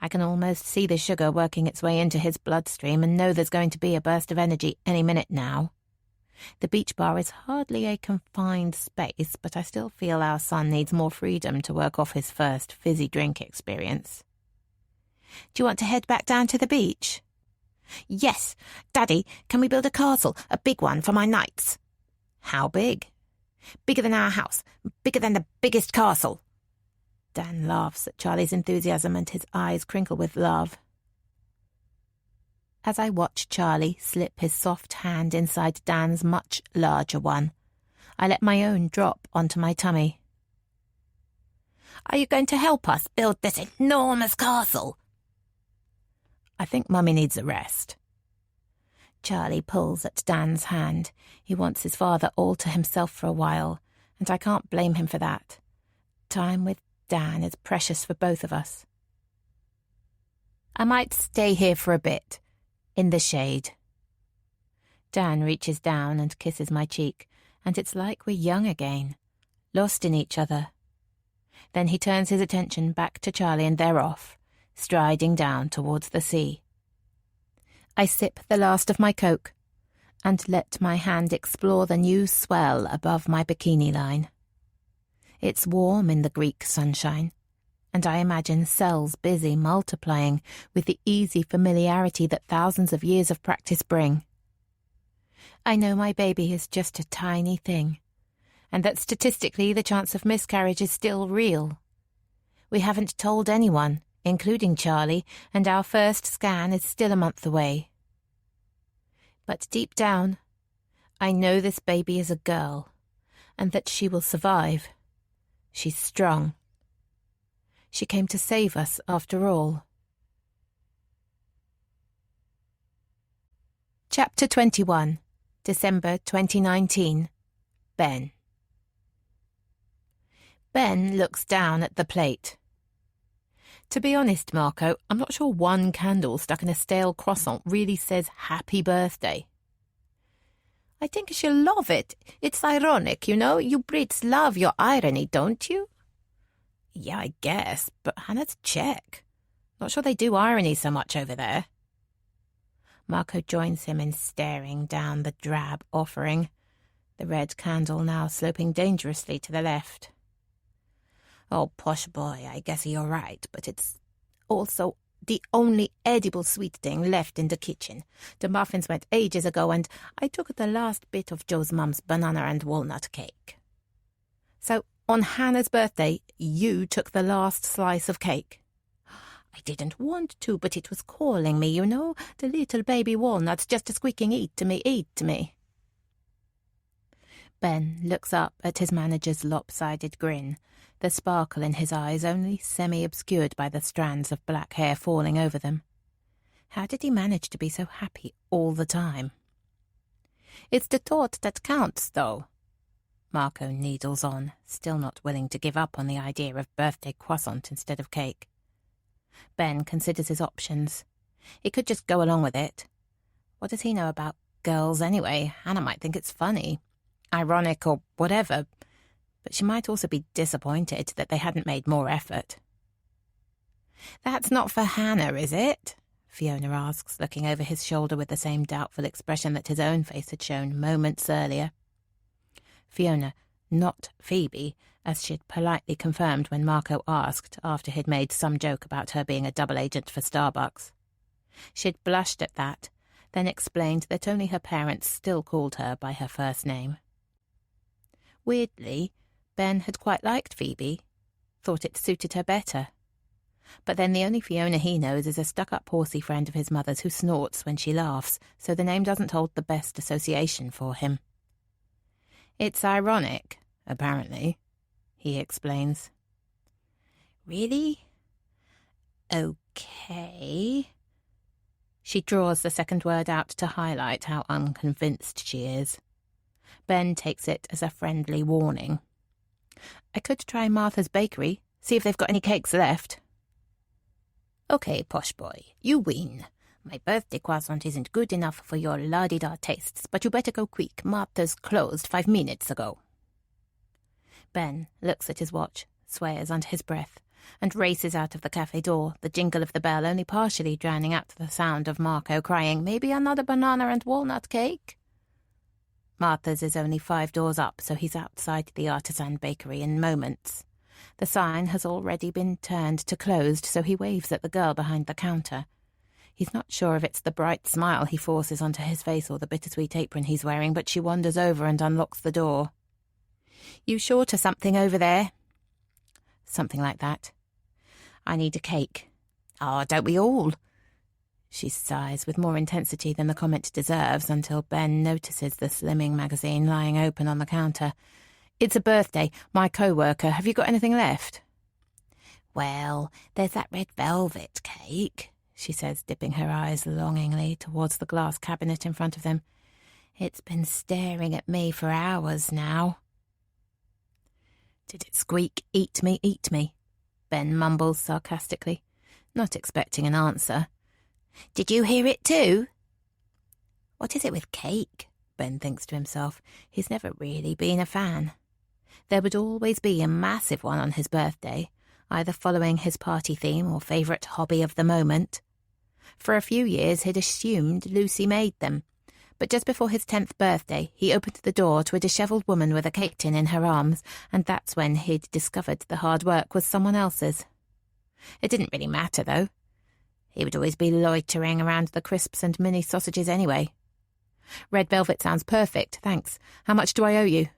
C: I can almost see the sugar working its way into his bloodstream and know there's going to be a burst of energy any minute now. The beach bar is hardly a confined space, but I still feel our son needs more freedom to work off his first fizzy drink experience. Do you want to head back down to the beach? Yes. Daddy, can we build a castle, a big one for my nights? How big? Bigger than our house, bigger than the biggest castle. Dan laughs at Charlie's enthusiasm and his eyes crinkle with love. As I watch Charlie slip his soft hand inside Dan's much larger one, I let my own drop onto my tummy. Are you going to help us build this enormous castle? I think Mummy needs a rest. Charlie pulls at Dan's hand. He wants his father all to himself for a while, and I can't blame him for that. Time with Dan is precious for both of us. I might stay here for a bit, in the shade. Dan reaches down and kisses my cheek, and it's like we're young again, lost in each other. Then he turns his attention back to Charlie and they're off, striding down towards the sea. I sip the last of my Coke and let my hand explore the new swell above my bikini line. It's warm in the Greek sunshine, and I imagine cells busy multiplying with the easy familiarity that thousands of years of practice bring. I know my baby is just a tiny thing, and that statistically the chance of miscarriage is still real. We haven't told anyone, including Charlie, and our first scan is still a month away. But deep down, I know this baby is a girl, and that she will survive. She's strong. She came to save us after all. Chapter 21, December 2019. Ben. Ben looks down at the plate. To be honest, Marco, I'm not sure one candle stuck in a stale croissant really says happy birthday. I think you should love it. It's ironic, you know. You Brits love your irony, don't you? Yeah, I guess, but Hannah's Czech. Not sure they do irony so much over there. Marco joins him in staring down the drab offering, the red candle now sloping dangerously to the left. Oh, posh boy, I guess you're right, but it's also the only edible sweet thing left in the kitchen. The muffins went ages ago, and I took the last bit of Joe's mum's banana and walnut cake. So, on Hannah's birthday, you took the last slice of cake. I didn't want to, but it was calling me, you know, the little baby walnuts just squeaking, eat to me, eat to me. Ben looks up at his manager's lopsided grin, the sparkle in his eyes only semi-obscured by the strands of black hair falling over them. How did he manage to be so happy all the time? It's the thought that counts, though. Marco needles on, still not willing to give up on the idea of birthday croissant instead of cake. Ben considers his options. He could just go along with it. What does he know about girls anyway? Hannah might think it's funny, ironic or whatever, but she might also be disappointed that they hadn't made more effort. That's not for Hannah, is it? Fiona asks, looking over his shoulder with the same doubtful expression that his own face had shown moments earlier. Fiona, not Phoebe, as she'd politely confirmed when Marco asked after he'd made some joke about her being a double agent for Starbucks. She'd blushed at that, then explained that only her parents still called her by her first name. Weirdly, Ben had quite liked Phoebe, thought it suited her better. But then the only Fiona he knows is a stuck-up horsey friend of his mother's who snorts when she laughs, so the name doesn't hold the best association for him. It's ironic, apparently, he explains. Really? Okay. She draws the second word out to highlight how unconvinced she is. Ben takes it as a friendly warning. I could try Martha's Bakery, see if they've got any cakes left. Okay, posh boy, you win. My birthday croissant isn't good enough for your la-di-da tastes, but you better go quick. Martha's closed 5 minutes ago. Ben looks at his watch, swears under his breath, and races out of the cafe door, the jingle of the bell only partially drowning out the sound of Marco crying, "Maybe another banana and walnut cake?" Martha's is only 5 doors up, so he's outside the artisan bakery in moments. The sign has already been turned to closed, so he waves at the girl behind the counter. He's not sure if it's the bright smile he forces onto his face or the bittersweet apron he's wearing, but she wanders over and unlocks the door. "You short of something over there?" Something like that. "I need a cake." "Oh, don't we all?" She sighs with more intensity than the comment deserves until Ben notices the slimming magazine lying open on the counter. "It's a birthday. My co-worker. Have you got anything left?" "Well, there's that red velvet cake," she says, dipping her eyes longingly towards the glass cabinet in front of them. "It's been staring at me for hours now." "Did it squeak, 'Eat me, eat me'?" Ben mumbles sarcastically. not expecting an answer.
A: "Did you hear it too?"
C: What is it with cake? Ben thinks to himself. He's never really been a fan. There would always be a massive one on his birthday, either following his party theme or favourite hobby of the moment. For a few years he'd assumed Lucy made them, but just before his 10th birthday he opened the door to a dishevelled woman with a cake tin in her arms, and that's when he'd discovered the hard work was someone else's. It didn't really matter, though. He would always be loitering around the crisps and mini sausages anyway. "Red velvet sounds perfect, thanks. How much do I owe you?"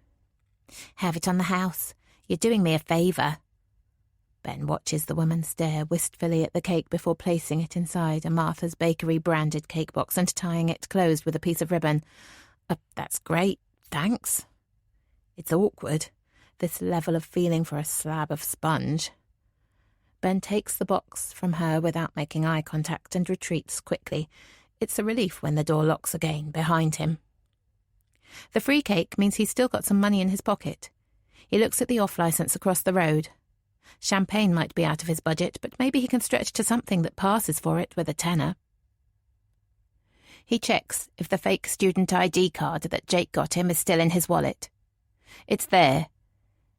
A: "Have it on the house. You're doing me a favour."
C: Ben watches the woman stare wistfully at the cake before placing it inside a Martha's Bakery branded cake box and tying it closed with a piece of ribbon. That's great, thanks." It's awkward, this level of feeling for a slab of sponge. Ben takes the box from her without making eye contact and retreats quickly. It's a relief when the door locks again behind him. The free cake means he's still got some money in his pocket. He looks at the off-licence across the road. Champagne might be out of his budget, but maybe he can stretch to something that passes for it with a tenner. He checks if the fake student ID card that Jake got him is still in his wallet. It's there.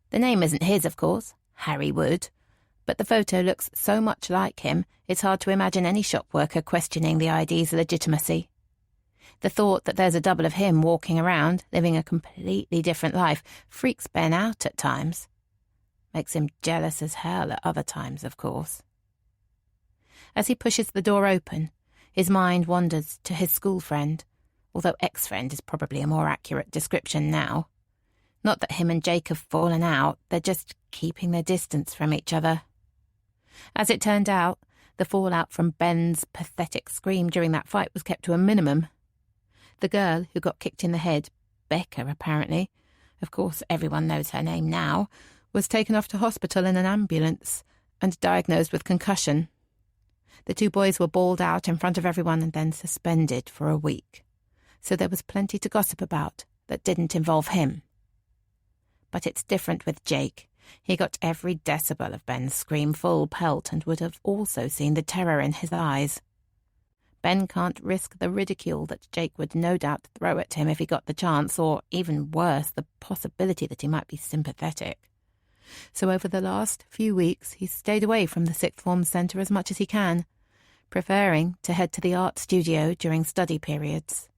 C: The name isn't his, of course, Harry Wood, but the photo looks so much like him, it's hard to imagine any shop worker questioning the ID's legitimacy. The thought that there's a double of him walking around, living a completely different life, freaks Ben out at times. Makes him jealous as hell at other times, of course. As he pushes the door open, his mind wanders to his school friend, although ex-friend is probably a more accurate description now. Not that him and Jake have fallen out, they're just keeping their distance from each other. As it turned out, the fallout from Ben's pathetic scream during that fight was kept to a minimum. The girl who got kicked in the head, Becca apparently, of course everyone knows her name now, was taken off to hospital in an ambulance and diagnosed with concussion. The two boys were bawled out in front of everyone and then suspended for a week. So there was plenty to gossip about that didn't involve him. But it's different with Jake. He got every decibel of Ben's scream full pelt and would have also seen the terror in his eyes. Ben can't risk the ridicule that Jake would no doubt throw at him if he got the chance, or, even worse, the possibility that he might be sympathetic. So over the last few weeks he's stayed away from the sixth form centre as much as he can, preferring to head to the art studio during study periods.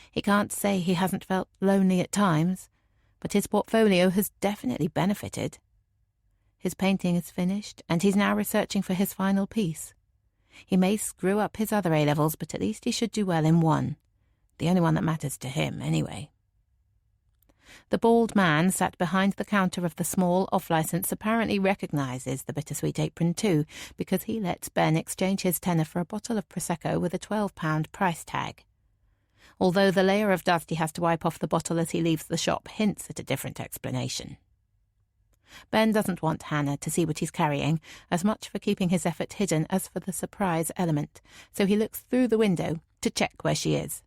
C: He can't say he hasn't felt lonely at times, but his portfolio has definitely benefited. His painting is finished, and he's now researching for his final piece. He may screw up his other A-levels, but at least he should do well in one. The only one that matters to him, anyway. The bald man sat behind the counter of the small off-licence apparently recognises the bittersweet apron too, because he lets Ben exchange his tenner for a bottle of Prosecco with a £12 price tag. Although the layer of dust he has to wipe off the bottle as he leaves the shop hints at a different explanation. Ben doesn't want Hannah to see what he's carrying, as much for keeping his effort hidden as for the surprise element, so he looks through the window to check where she is.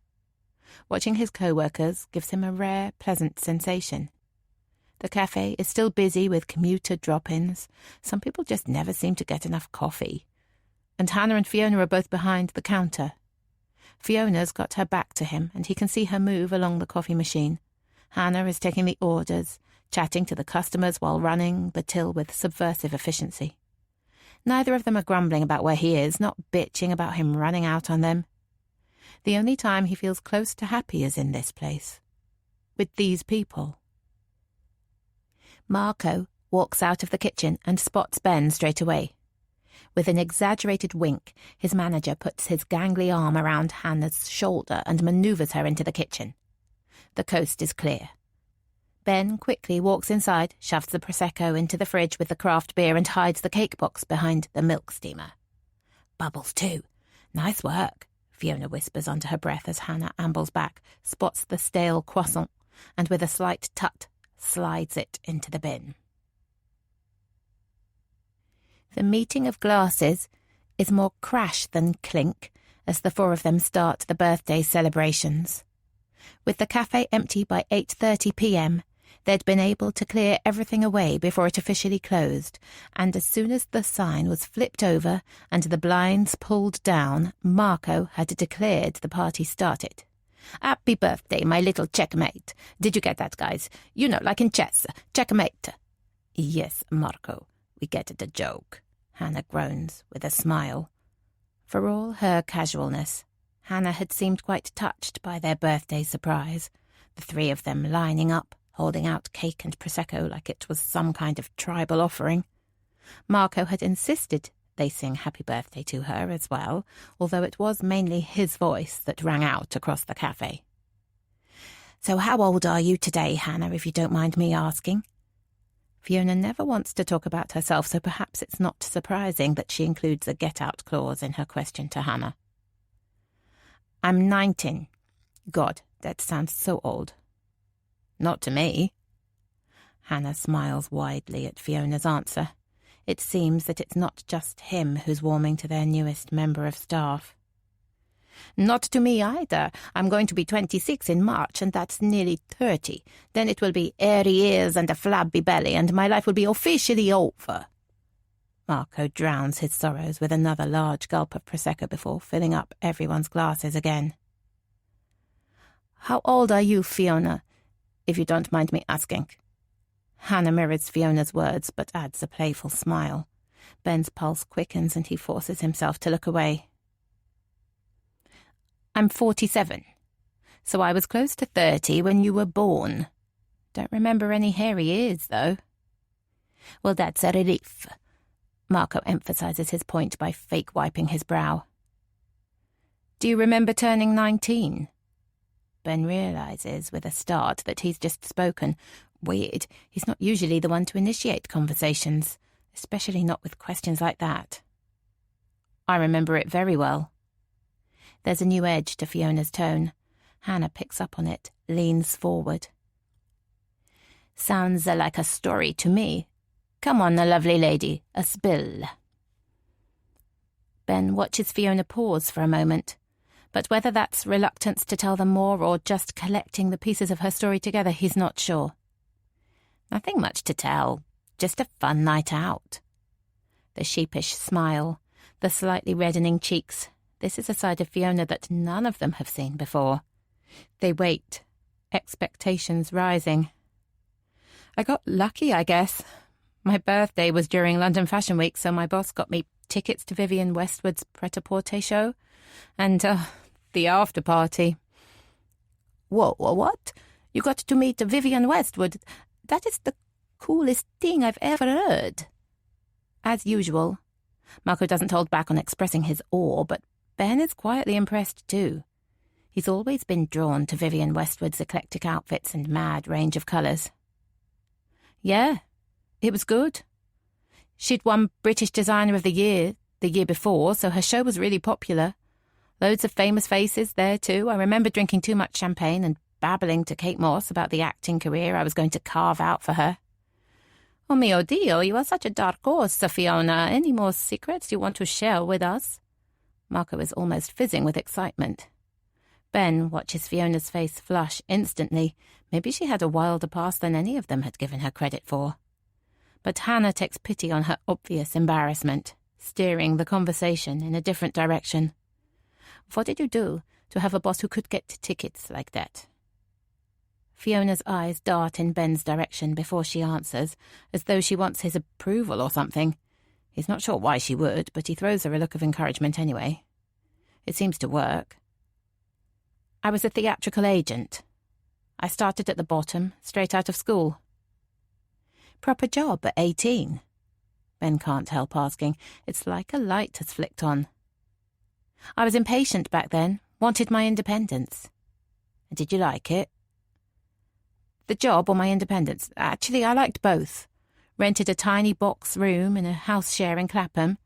C: Watching his co-workers gives him a rare, pleasant sensation. The cafe is still busy with commuter drop-ins. Some people just never seem to get enough coffee. And Hannah and Fiona are both behind the counter. Fiona's got her back to him, and he can see her move along the coffee machine. Hannah is taking the orders, chatting to the customers while running the till with subversive efficiency. Neither of them are grumbling about where he is, not bitching about him running out on them. The only time he feels close to happy is in this place, with these people. Marco walks out of the kitchen and spots Ben straight away. With an exaggerated wink, his manager puts his gangly arm around Hannah's shoulder and manoeuvres her into the kitchen. The coast is clear. Ben quickly walks inside, shoves the Prosecco into the fridge with the craft beer and hides the cake box behind the milk steamer. "Bubbles too. Nice work," Fiona whispers under her breath as Hannah ambles back, spots the stale croissant, and with a slight tut, slides it into the bin. The meeting of glasses is more crash than clink as the four of them start the birthday celebrations. With the cafe empty by 8:30 p.m, They'd been able to clear everything away before it officially closed, and as soon as the sign was flipped over and the blinds pulled down, Marco had declared the party started. "Happy birthday, my little checkmate. Did you get that, guys? You know, like in chess. Checkmate." "Yes, Marco, we get the joke," Hannah groans with a smile. For all her casualness, Hannah had seemed quite touched by their birthday surprise, the three of them lining up, holding out cake and Prosecco like it was some kind of tribal offering. Marco had insisted they sing happy birthday to her as well, although it was mainly his voice that rang out across the cafe. "So how old are you today, Hannah, if you don't mind me asking?" Fiona never wants to talk about herself, so perhaps it's not surprising that she includes a get-out clause in her question to Hannah. "I'm 19. God, that sounds so old." "Not to me." Hannah smiles widely at Fiona's answer. It seems that it's not just him who's warming to their newest member of staff. "Not to me either. I'm going to be 26 in March, and that's nearly 30. Then it will be airy ears and a flabby belly, and my life will be officially over." Marco drowns his sorrows with another large gulp of Prosecco before filling up everyone's glasses again. "How old are you, Fiona, if you don't mind me asking?" Hannah mirrors Fiona's words, but adds a playful smile. Ben's pulse quickens and he forces himself to look away. "I'm 47. So I was close to 30 when you were born. Don't remember any hairy ears, though." "Well, that's a relief." Marco emphasizes his point by fake wiping his brow. "Do you remember turning 19? Ben realizes with a start that he's just spoken. Weird, he's not usually the one to initiate conversations, especially not with questions like that. "I remember it very well." There's a new edge to Fiona's tone. Hannah picks up on it, leans forward. "Sounds like a story to me. Come on, a lovely lady, a spill." Ben watches Fiona pause for a moment, but whether that's reluctance to tell them more or just collecting the pieces of her story together, he's not sure. "Nothing much to tell, just a fun night out." The sheepish smile, the slightly reddening cheeks. This is a side of Fiona that none of them have seen before. They wait, expectations rising. "I got lucky, I guess. My birthday was during London Fashion Week, so my boss got me tickets to Vivienne Westwood's Pret-a-Porter show and the after-party." Whoa, what? You got to meet Vivienne Westwood? That is the coolest thing I've ever heard." As usual, Marco doesn't hold back on expressing his awe, but Ben is quietly impressed too. He's always been drawn to Vivienne Westwood's eclectic outfits and mad range of colours. "Yeah, it was good. She'd won British Designer of the Year before, so her show was really popular. Loads of famous faces there too. I remember drinking too much champagne and babbling to Kate Moss about the acting career I was going to carve out for her." "Oh mio Dio, you are such a dark horse, Fiona. Any more secrets you want to share with us?" Marco is almost fizzing with excitement. Ben watches Fiona's face flush instantly. Maybe she had a wilder past than any of them had given her credit for. But Hannah takes pity on her obvious embarrassment, steering the conversation in a different direction. "What did you do to have a boss who could get tickets like that?" Fiona's eyes dart in Ben's direction before she answers, as though she wants his approval or something. He's not sure why she would, but he throws her a look of encouragement anyway. It seems to work. "I was a theatrical agent. I started at the bottom, straight out of school." "Proper job at 18? Ben can't help asking. It's like a light has flicked on. "I was impatient back then, wanted my independence." "Did you like it?" "The job or my independence? Actually, I liked both. Rented a tiny box room in a house share in Clapham.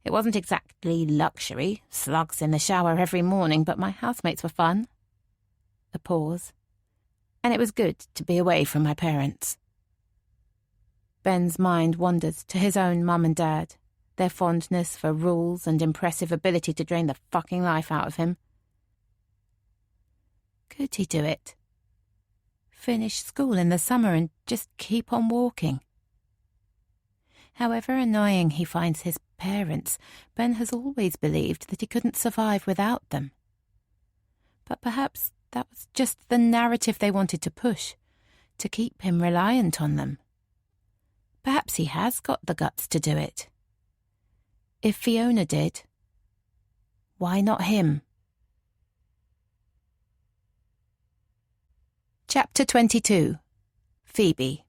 C: It wasn't exactly luxury, slugs in the shower every morning, but my housemates were fun." A pause. "And it was good to be away from my parents." Ben's mind wanders to his own mum and dad, their fondness for rules and impressive ability to drain the fucking life out of him. Could he do it? finish school in the summer and just keep on walking. However annoying he finds his parents, Ben has always believed that he couldn't survive without them. But perhaps that was just the narrative they wanted to push, to keep him reliant on them. Perhaps he has got the guts to do it. If Fiona did, why not him? Chapter 22. Phoebe.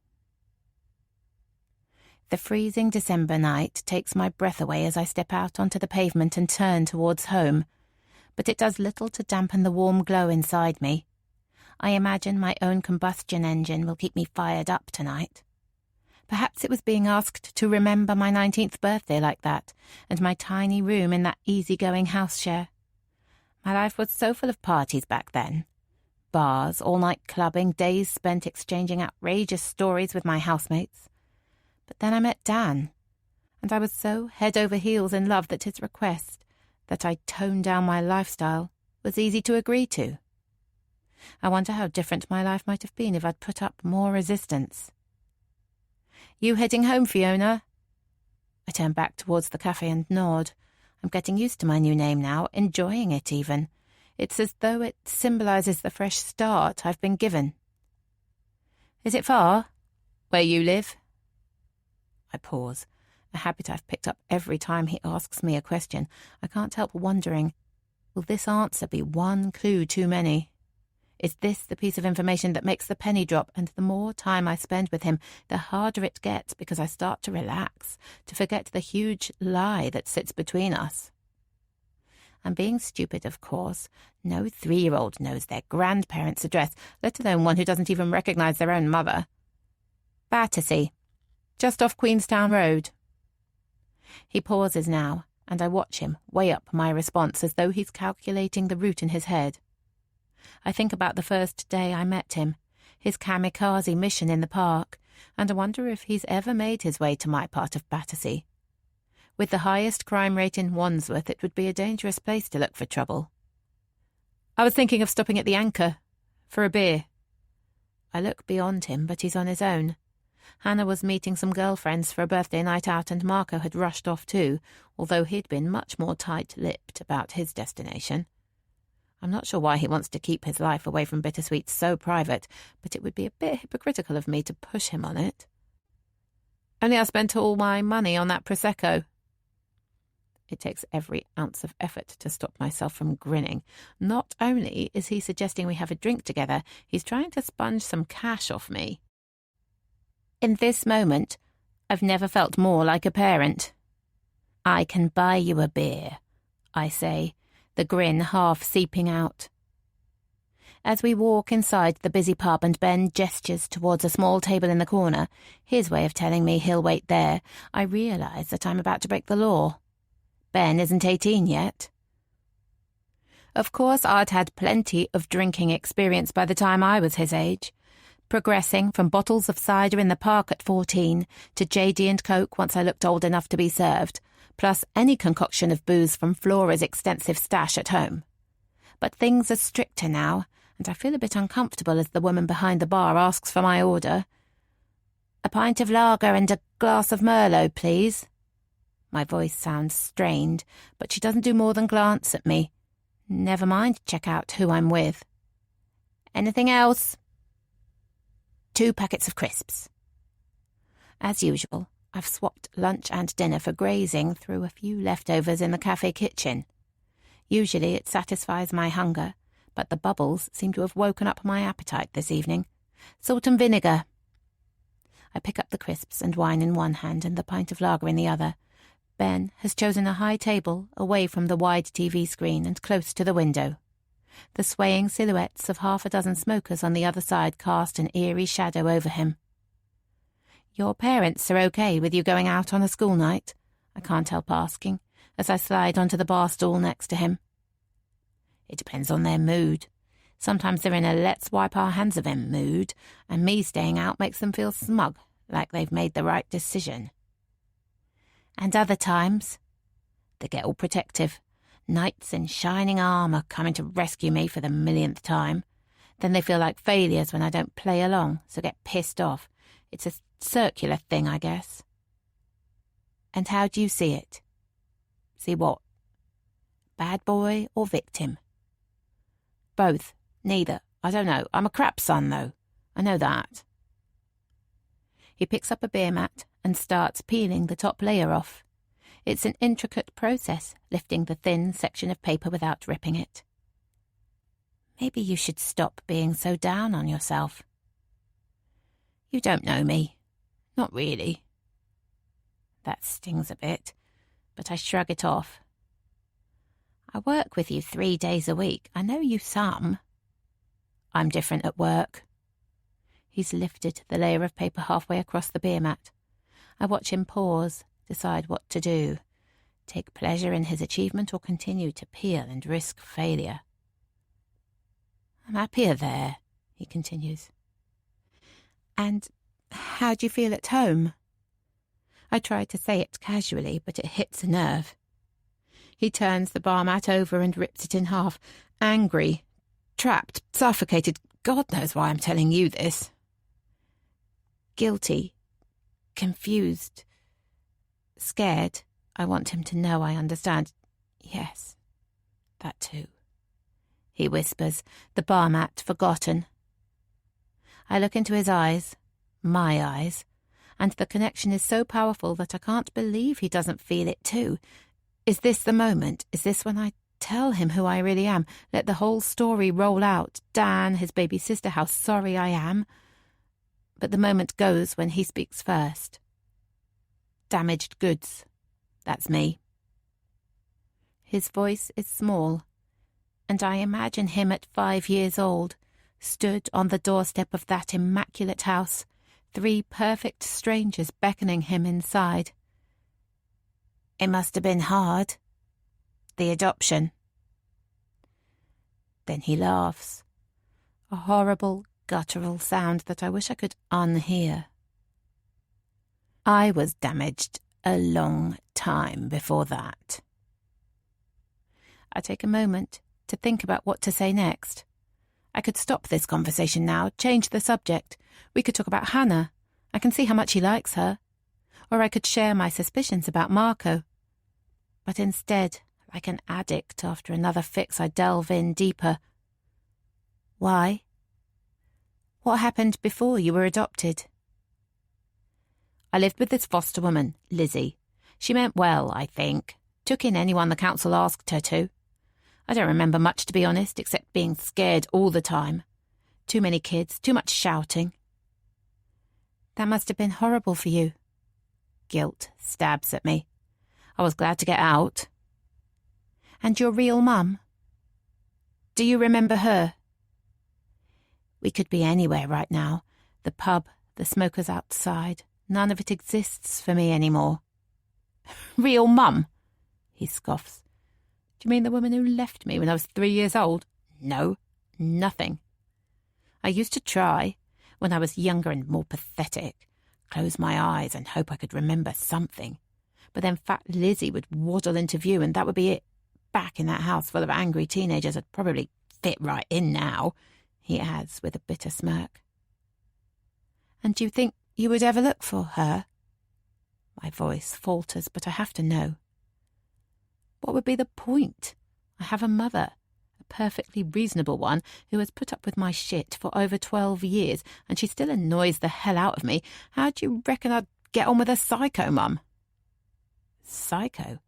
C: The freezing December night takes my breath away as I step out onto the pavement and turn towards home, but it does little to dampen the warm glow inside me. I imagine my own combustion engine will keep me fired up tonight. Perhaps it was being asked to remember my 19th birthday like that, and my tiny room in that easy-going house share. My life was so full of parties back then. Bars, all-night clubbing, days spent exchanging outrageous stories with my housemates. But then I met Dan, and I was so head over heels in love that his request that I tone down my lifestyle was easy to agree to. I wonder how different my life might have been if I'd put up more resistance. "You heading home, Fiona?" I turn back towards the cafe and nod. I'm getting used to my new name now, enjoying it even. It's as though it symbolises the fresh start I've been given. "Is it far, where you live?" I pause, a habit I've picked up every time he asks me a question. I can't help wondering, will this answer be one clue too many? Is this the piece of information that makes the penny drop, and the more time I spend with him, the harder it gets because I start to relax, to forget the huge lie that sits between us? I'm being stupid, of course. No 3-year-old knows their grandparents' address, let alone one who doesn't even recognise their own mother. "Battersea, just off Queenstown Road." He pauses now, and I watch him weigh up my response as though he's calculating the route in his head. I think about the first day I met him, his kamikaze mission in the park, and I wonder if he's ever made his way to my part of Battersea. With the highest crime rate in Wandsworth, it would be a dangerous place to look for trouble. "I was thinking of stopping at the Anchor for a beer." I look beyond him, but he's on his own. Hannah was meeting some girlfriends for a birthday night out, and Marco had rushed off too, although he'd been much more tight-lipped about his destination. I'm not sure why he wants to keep his life away from Bittersweet so private, but it would be a bit hypocritical of me to push him on it. "Only I spent all my money on that Prosecco." It takes every ounce of effort to stop myself from grinning. Not only is he suggesting we have a drink together, he's trying to sponge some cash off me. In this moment, I've never felt more like a parent. "I can buy you a beer," I say, the grin half seeping out. As we walk inside the busy pub and Ben gestures towards a small table in the corner, his way of telling me he'll wait there, I realise that I'm about to break the law. Ben isn't 18 yet. Of course, I'd had plenty of drinking experience by the time I was his age, progressing from bottles of cider in the park at 14 to JD and Coke once I looked old enough to be served, plus any concoction of booze from Flora's extensive stash at home. But things are stricter now, and I feel a bit uncomfortable as the woman behind the bar asks for my order. "A pint of lager and a glass of Merlot, please." My voice sounds strained, but she doesn't do more than glance at me. Never mind check out who I'm with. "Anything else?" "2 packets of crisps." As usual, I've swapped lunch and dinner for grazing through a few leftovers in the cafe kitchen. Usually it satisfies my hunger, but the bubbles seem to have woken up my appetite this evening. "Salt and vinegar." I pick up the crisps and wine in one hand and the pint of lager in the other. Ben has chosen a high table away from the wide TV screen and close to the window. The swaying silhouettes of half a dozen smokers on the other side cast an eerie shadow over him. "Your parents are okay with you going out on a school night?" I can't help asking, as I slide onto the bar stool next to him. "It depends on their mood. Sometimes they're in a let's wipe our hands of him mood, and me staying out makes them feel smug, like they've made the right decision. And other times, they get all protective. Knights in shining armour coming to rescue me for the millionth time. Then they feel like failures when I don't play along, so get pissed off. It's a circular thing, I guess. And how do you see it? See what? Bad boy or victim? Both. Neither. I don't know. I'm a crap son, though. I know that. He picks up a beer mat and starts peeling the top layer off. It's an intricate process, lifting the thin section of paper without ripping it. Maybe you should stop being so down on yourself. You don't know me. Not really. That stings a bit, but I shrug it off. I work with you 3 days a week. I know you some. I'm different at work. He's lifted the layer of paper halfway across the beer mat. I watch him pause, decide what to do. Take pleasure in his achievement or continue to peel and risk failure. I'm happier there, he continues. And how do you feel at home? I try to say it casually, but it hits a nerve. He turns the bar mat over and rips it in half, angry, trapped, suffocated. God knows why I'm telling you this. Guilty, confused, scared. I want him to know I understand. Yes, that too. He whispers, the bar mat forgotten. I look into his eyes, my eyes, and the connection is so powerful that I can't believe he doesn't feel it too. Is this the moment? Is this when I tell him who I really am? Let the whole story roll out. Dan, his baby sister, how sorry I am. But the moment goes when he speaks first. Damaged goods. That's me. His voice is small, and I imagine him at 5 years old, stood on the doorstep of that immaculate house, 3 perfect strangers beckoning him inside. It must have been hard. The adoption. Then he laughs. A horrible, guttural sound that I wish I could unhear. I was damaged a long time before that. I take a moment to think about what to say next. I could stop this conversation now, change the subject. We could talk about Hannah. I can see how much he likes her. Or I could share my suspicions about Marco. But instead, like an addict after another fix, I delve in deeper. Why? What happened before you were adopted? I lived with this foster woman, Lizzie. She meant well, I think. Took in anyone the council asked her to. I don't remember much, to be honest, except being scared all the time. Too many kids, too much shouting. That must have been horrible for you. Guilt stabs at me. I was glad to get out. And your real mum? Do you remember her? We could be anywhere right now. The pub, the smokers outside. None of it exists for me anymore. Real mum? He scoffs. Do you mean the woman who left me when I was 3 years old? No, nothing. I used to try, when I was younger and more pathetic, close my eyes and hope I could remember something. But then fat Lizzie would waddle into view and that would be it. Back in that house full of angry teenagers, I'd probably fit right in now, he adds with a bitter smirk. And do you think you would ever look for her? My voice falters, but I have to know. What would be the point? I have a mother, a perfectly reasonable one, who has put up with my shit for over 12 years, and she still annoys the hell out of me. How do you reckon I'd get on with a psycho mum? Psycho?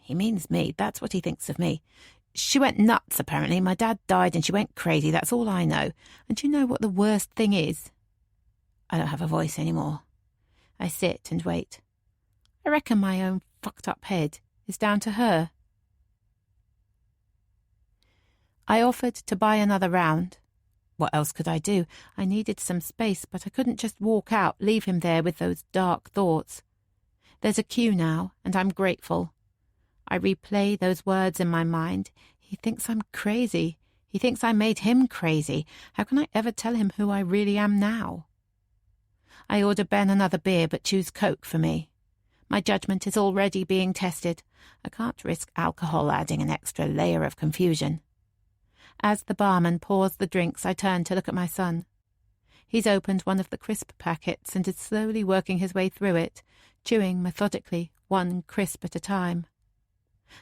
C: He means me. That's what he thinks of me. She went nuts, apparently. My dad died and she went crazy. That's all I know. And do you know what the worst thing is? I don't have a voice anymore. I sit and wait. I reckon my own fucked up head is down to her. I offered to buy another round. What else could I do? I needed some space, but I couldn't just walk out, leave him there with those dark thoughts. There's a queue now, and I'm grateful. I replay those words in my mind. He thinks I'm crazy. He thinks I made him crazy. How can I ever tell him who I really am now? I order Ben another beer, but choose Coke for me. My judgment is already being tested. I can't risk alcohol adding an extra layer of confusion. As the barman pours the drinks, I turn to look at my son. He's opened one of the crisp packets and is slowly working his way through it, chewing methodically, one crisp at a time.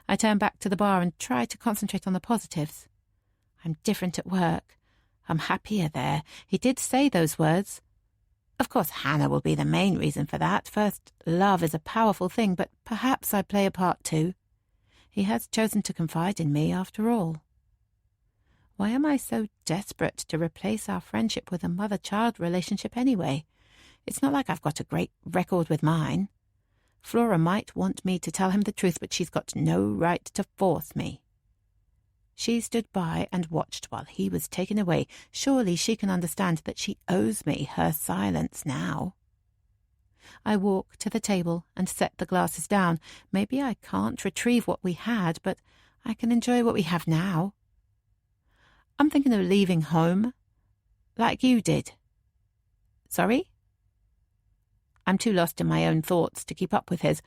C: I turn back to the bar and try to concentrate on the positives. I'm different at work. I'm happier there. He did say those words. Of course, Hannah will be the main reason for that. First, love is a powerful thing, but perhaps I play a part too. He has chosen to confide in me after all. Why am I so desperate to replace our friendship with a mother-child relationship anyway? It's not like I've got a great record with mine. Flora might want me to tell him the truth, but she's got no right to force me. She stood by and watched while he was taken away. Surely she can understand that she owes me her silence now. I walk to the table and set the glasses down. Maybe I can't retrieve what we had, but I can enjoy what we have now. I'm thinking of leaving home, like you did. Sorry? I'm too lost in my own thoughts to keep up with his.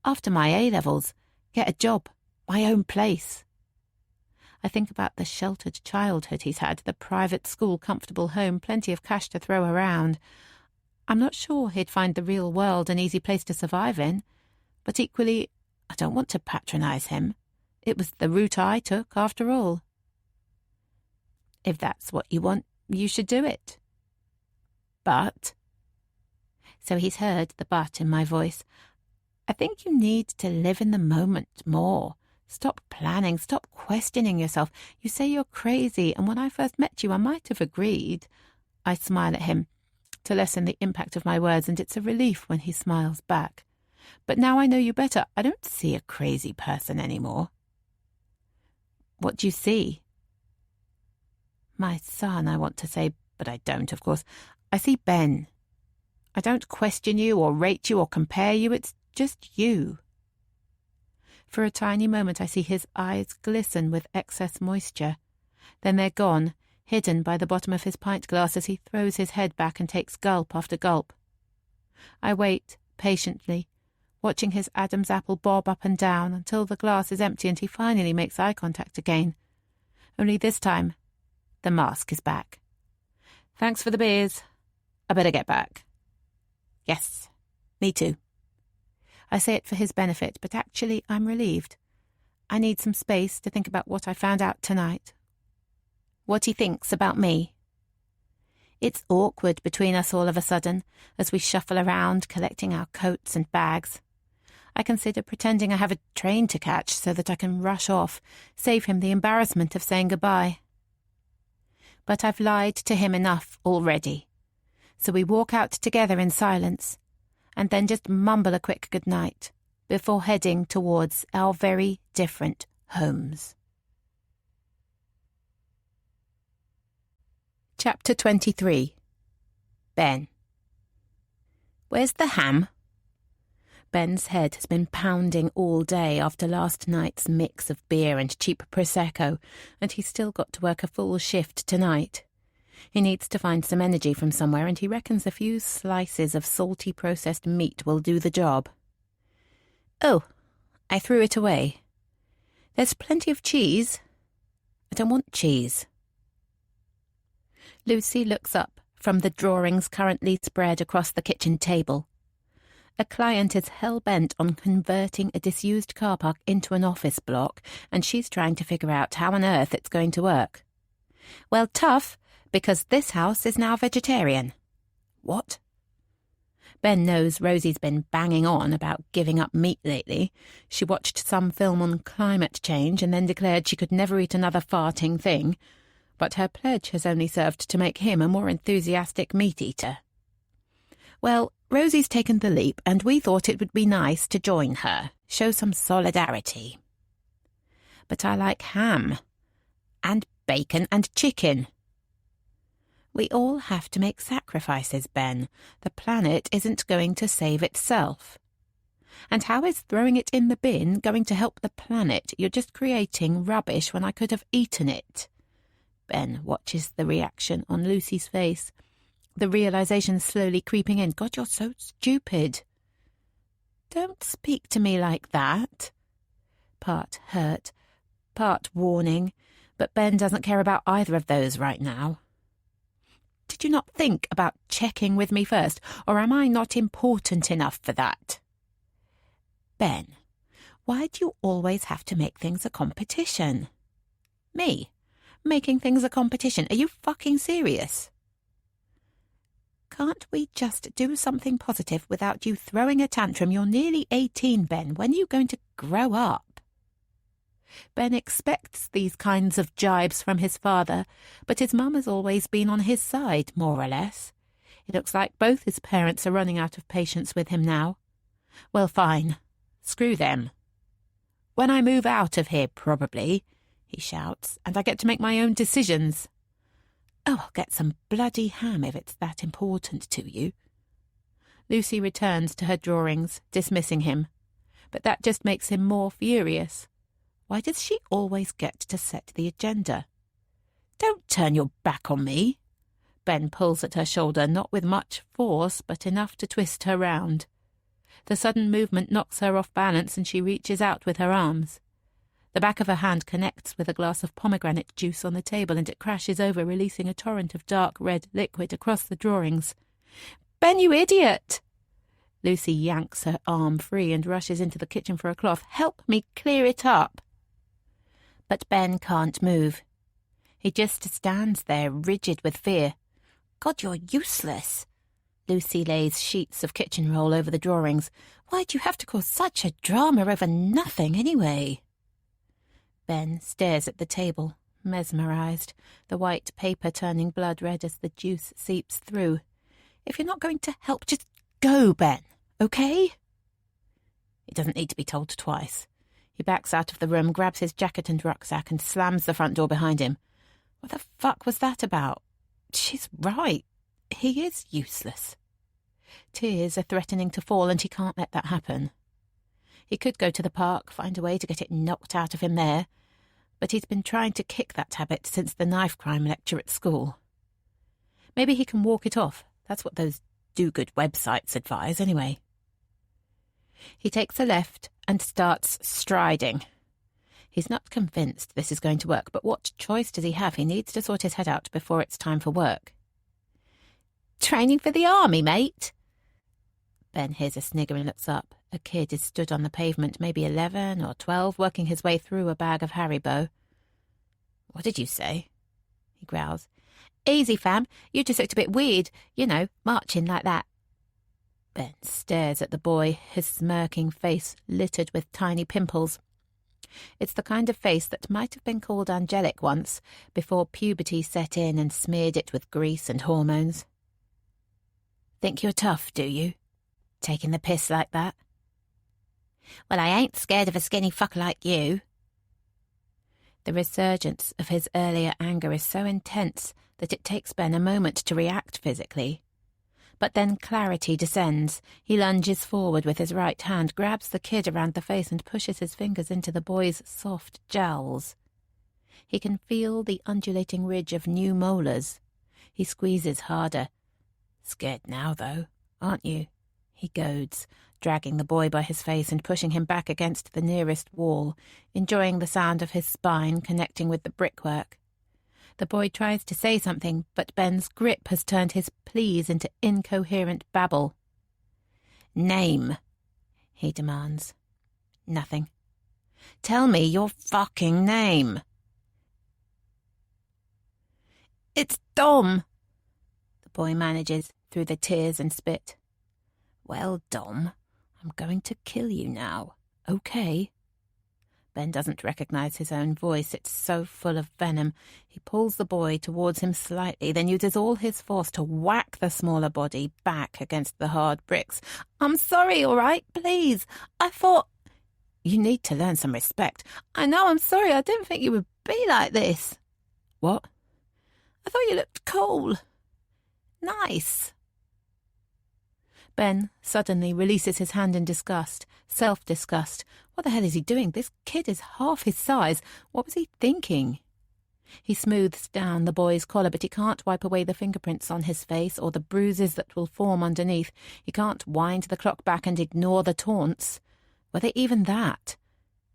C: After my A-levels, get a job, my own place. I think about the sheltered childhood he's had, the private school, comfortable home, plenty of cash to throw around. I'm not sure he'd find the real world an easy place to survive in, but equally, I don't want to patronise him. It was the route I took, after all. If that's what you want, you should do it. But... So he's heard the but in my voice. I think you need to live in the moment more. Stop planning, stop questioning yourself. You say you're crazy, and when I first met you, I might have agreed. I smile at him to lessen the impact of my words, and it's a relief when he smiles back. But now I know you better. I don't see a crazy person anymore. What do you see? My son, I want to say, but I don't, of course. I see Ben. I don't question you or rate you or compare you. It's just you. For a tiny moment I see his eyes glisten with excess moisture. Then they're gone, hidden by the bottom of his pint glass as he throws his head back and takes gulp after gulp. I wait, patiently, watching his Adam's apple bob up and down until the glass is empty and he finally makes eye contact again. Only this time, the mask is back. Thanks for the beers. I better get back. Yes, me too. I say it for his benefit, but actually I'm relieved. I need some space to think about what I found out tonight. What he thinks about me. It's awkward between us all of a sudden, as we shuffle around collecting our coats and bags. I consider pretending I have a train to catch so that I can rush off, save him the embarrassment of saying goodbye. But I've lied to him enough already. So we walk out together in silence, and then just mumble a quick goodnight before heading towards our very different homes. Chapter 23. Ben. Where's the ham? Ben's head has been pounding all day after last night's mix of beer and cheap Prosecco, and he's still got to work a full shift tonight. He needs to find some energy from somewhere, and he reckons a few slices of salty processed meat will do the job. Oh, I threw it away. There's plenty of cheese. I don't want cheese. Lucy looks up from the drawings currently spread across the kitchen table. A client is hell-bent on converting a disused car park into an office block, and she's trying to figure out how on earth it's going to work. Well, tough, because this house is now vegetarian. What? Ben knows Rosie's been banging on about giving up meat lately. She watched some film on climate change and then declared she could never eat another farting thing. But her pledge has only served to make him a more enthusiastic meat-eater. Well, Rosie's taken the leap, and we thought it would be nice to join her, show some solidarity. But I like ham, and bacon and chicken. We all have to make sacrifices, Ben. The planet isn't going to save itself. And how is throwing it in the bin going to help the planet? You're just creating rubbish when I could have eaten it. Ben watches the reaction on Lucy's face. The realization slowly creeping in. God, you're so stupid. Don't speak to me like that. Part hurt, part warning, But Ben doesn't care about either of those right now. Did you not think about checking with me first, or am I not important enough for that? Ben, why do you always have to make things a competition? Me? Making things a competition? Are you fucking serious? Can't we just do something positive without you throwing a tantrum? You're nearly 18, Ben. When are you going to grow up? Ben expects these kinds of jibes from his father, but his mum has always been on his side, more or less. It looks like both his parents are running out of patience with him now. Well, fine. Screw them. When I move out of here, probably, he shouts, and I get to make my own decisions. Oh, I'll get some bloody ham if it's that important to you. Lucy returns to her drawings, dismissing him, but that just makes him more furious. Why does she always get to set the agenda? Don't turn your back on me. Ben pulls at her shoulder, not with much force, but enough to twist her round. The sudden movement knocks her off balance and she reaches out with her arms. The back of her hand connects with a glass of pomegranate juice on the table and it crashes over, releasing a torrent of dark red liquid across the drawings. Ben, you idiot! Lucy yanks her arm free and rushes into the kitchen for a cloth. Help me clear it up. But Ben can't move. He just stands there, rigid with fear. God, you're useless. Lucy lays sheets of kitchen roll over the drawings. Why'd you have to cause such a drama over nothing, anyway? Ben stares at the table, mesmerised, the white paper turning blood red as the juice seeps through. If you're not going to help, just go, Ben, okay? He doesn't need to be told twice. He backs out of the room, grabs his jacket and rucksack, and slams the front door behind him. What the fuck was that about? She's right. He is useless. Tears are threatening to fall, and he can't let that happen. He could go to the park, find a way to get it knocked out of him there, but he's been trying to kick that habit since the knife crime lecture at school. Maybe he can walk it off. That's what those do-good websites advise, anyway. He takes a left and starts striding. He's not convinced this is going to work, but what choice does he have? He needs to sort his head out before it's time for work. Training for the army, mate? Ben hears a snigger and looks up. A kid is stood on the pavement, maybe 11 or 12, working his way through a bag of Haribo. What did you say? He growls. Easy, fam. You just looked a bit weird, marching like that. Ben stares at the boy, his smirking face littered with tiny pimples. It's the kind of face that might have been called angelic once, before puberty set in and smeared it with grease and hormones. Think you're tough, do you? Taking the piss like that? Well, I ain't scared of a skinny fucker like you. The resurgence of his earlier anger is so intense that it takes Ben a moment to react physically. But then clarity descends. He lunges forward with his right hand, grabs the kid around the face and pushes his fingers into the boy's soft jowls. He can feel the undulating ridge of new molars. He squeezes harder. Scared now, though, aren't you? He goads, dragging the boy by his face and pushing him back against the nearest wall, enjoying the sound of his spine connecting with the brickwork. The boy tries to say something, but Ben's grip has turned his pleas into incoherent babble. Name, he demands. Nothing. Tell me your fucking name. It's Dom, the boy manages through the tears and spit. Well, Dom, I'm going to kill you now, okay? Ben doesn't recognise his own voice. It's so full of venom. He pulls the boy towards him slightly, then uses all his force to whack the smaller body back against the hard bricks. I'm sorry, all right? Please. I thought... You need to learn some respect. I know, I'm sorry. I didn't think you would be like this. What? I thought you looked cool. Nice. Ben suddenly releases his hand in disgust, self-disgust. What the hell is he doing? This kid is half his size. What was he thinking? He smooths down the boy's collar, but he can't wipe away the fingerprints on his face or the bruises that will form underneath. He can't wind the clock back and ignore the taunts. Were they even that?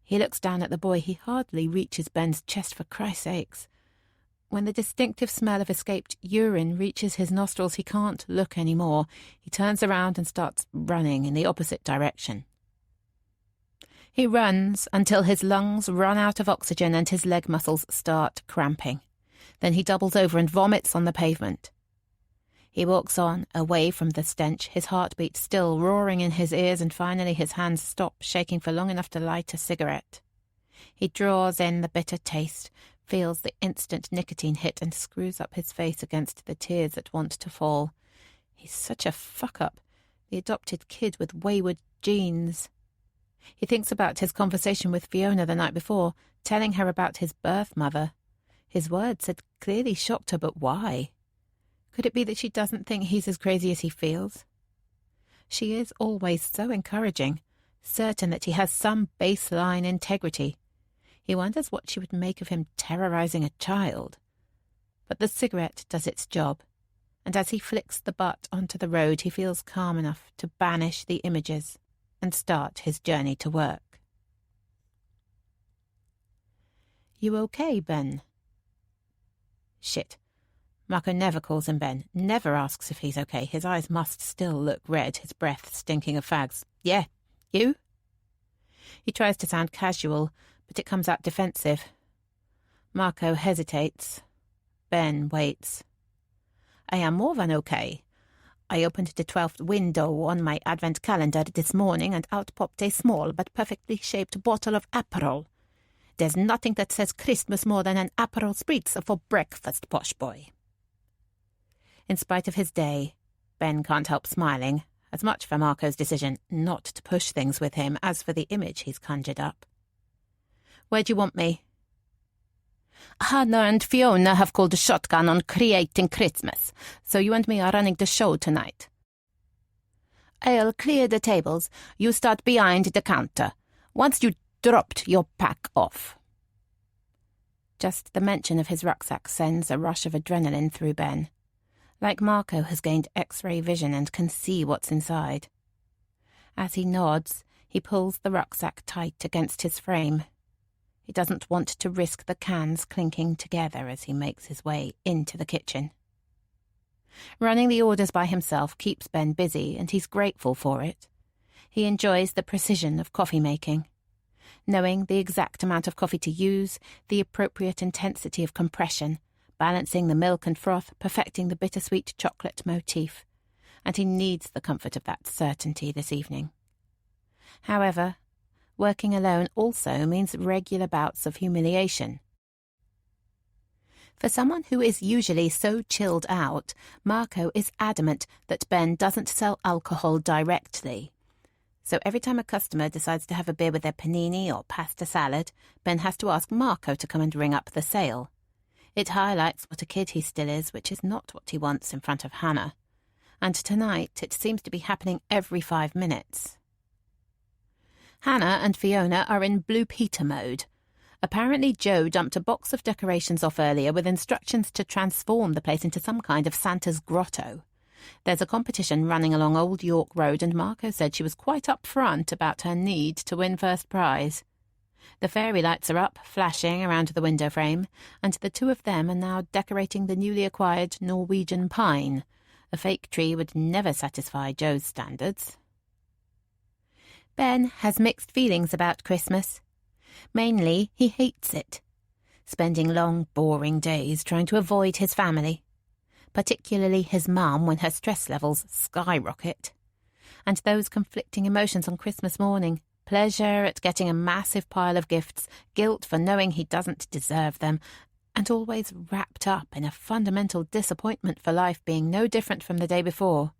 C: He looks down at the boy. He hardly reaches Ben's chest, for Christ's sakes. When the distinctive smell of escaped urine reaches his nostrils, he can't look any more. He turns around and starts running in the opposite direction. He runs until his lungs run out of oxygen and his leg muscles start cramping. Then he doubles over and vomits on the pavement. He walks on, away from the stench, his heartbeat still roaring in his ears, and finally his hands stop shaking for long enough to light a cigarette. He draws in the bitter taste, feels the instant nicotine hit, and screws up his face against the tears that want to fall. He's such a fuck-up, the adopted kid with wayward genes. He thinks about his conversation with Fiona the night before, telling her about his birth mother. His words had clearly shocked her, but why? Could it be that she doesn't think he's as crazy as he feels? She is always so encouraging, certain that he has some baseline integrity. He wonders what she would make of him terrorizing a child. But the cigarette does its job, and as he flicks the butt onto the road, he feels calm enough to banish the images and start his journey to work. "You okay, Ben?" Shit. Marco never calls him Ben, never asks if he's okay. His eyes must still look red, his breath stinking of fags. "Yeah, you?" He tries to sound casual, but it comes out defensive. Marco hesitates. Ben waits. "I am more than okay. I opened the 12th window on my advent calendar this morning and out popped a small but perfectly shaped bottle of Aperol. There's nothing that says Christmas more than an Aperol Spritz for breakfast, posh boy." In spite of his day, Ben can't help smiling, as much for Marco's decision not to push things with him as for the image he's conjured up. "Where do you want me?" "Hannah and Fiona have called the shotgun on creating Christmas, so you and me are running the show tonight. I'll clear the tables. You start behind the counter. Once you dropped your pack off." Just the mention of his rucksack sends a rush of adrenaline through Ben. Like Marco has gained X-ray vision and can see what's inside. As he nods, he pulls the rucksack tight against his frame. He doesn't want to risk the cans clinking together as he makes his way into the kitchen. Running the orders by himself keeps Ben busy, and he's grateful for it. He enjoys the precision of coffee making. Knowing the exact amount of coffee to use, the appropriate intensity of compression, balancing the milk and froth, perfecting the bittersweet chocolate motif, and he needs the comfort of that certainty this evening. However, working alone also means regular bouts of humiliation. For someone who is usually so chilled out, Marco is adamant that Ben doesn't sell alcohol directly. So every time a customer decides to have a beer with their panini or pasta salad, Ben has to ask Marco to come and ring up the sale. It highlights what a kid he still is, which is not what he wants in front of Hannah. And tonight it seems to be happening every 5 minutes. Hannah and Fiona are in Blue Peter mode. Apparently Joe dumped a box of decorations off earlier with instructions to transform the place into some kind of Santa's grotto. There's a competition running along Old York Road, and Marco said she was quite upfront about her need to win first prize. The fairy lights are up, flashing around the window frame, and the two of them are now decorating the newly acquired Norwegian pine. A fake tree would never satisfy Joe's standards. Ben has mixed feelings about Christmas. Mainly, he hates it. Spending long, boring days trying to avoid his family. Particularly his mum when her stress levels skyrocket. And those conflicting emotions on Christmas morning. Pleasure at getting a massive pile of gifts, guilt for knowing he doesn't deserve them, and always wrapped up in a fundamental disappointment for life being no different from the day before.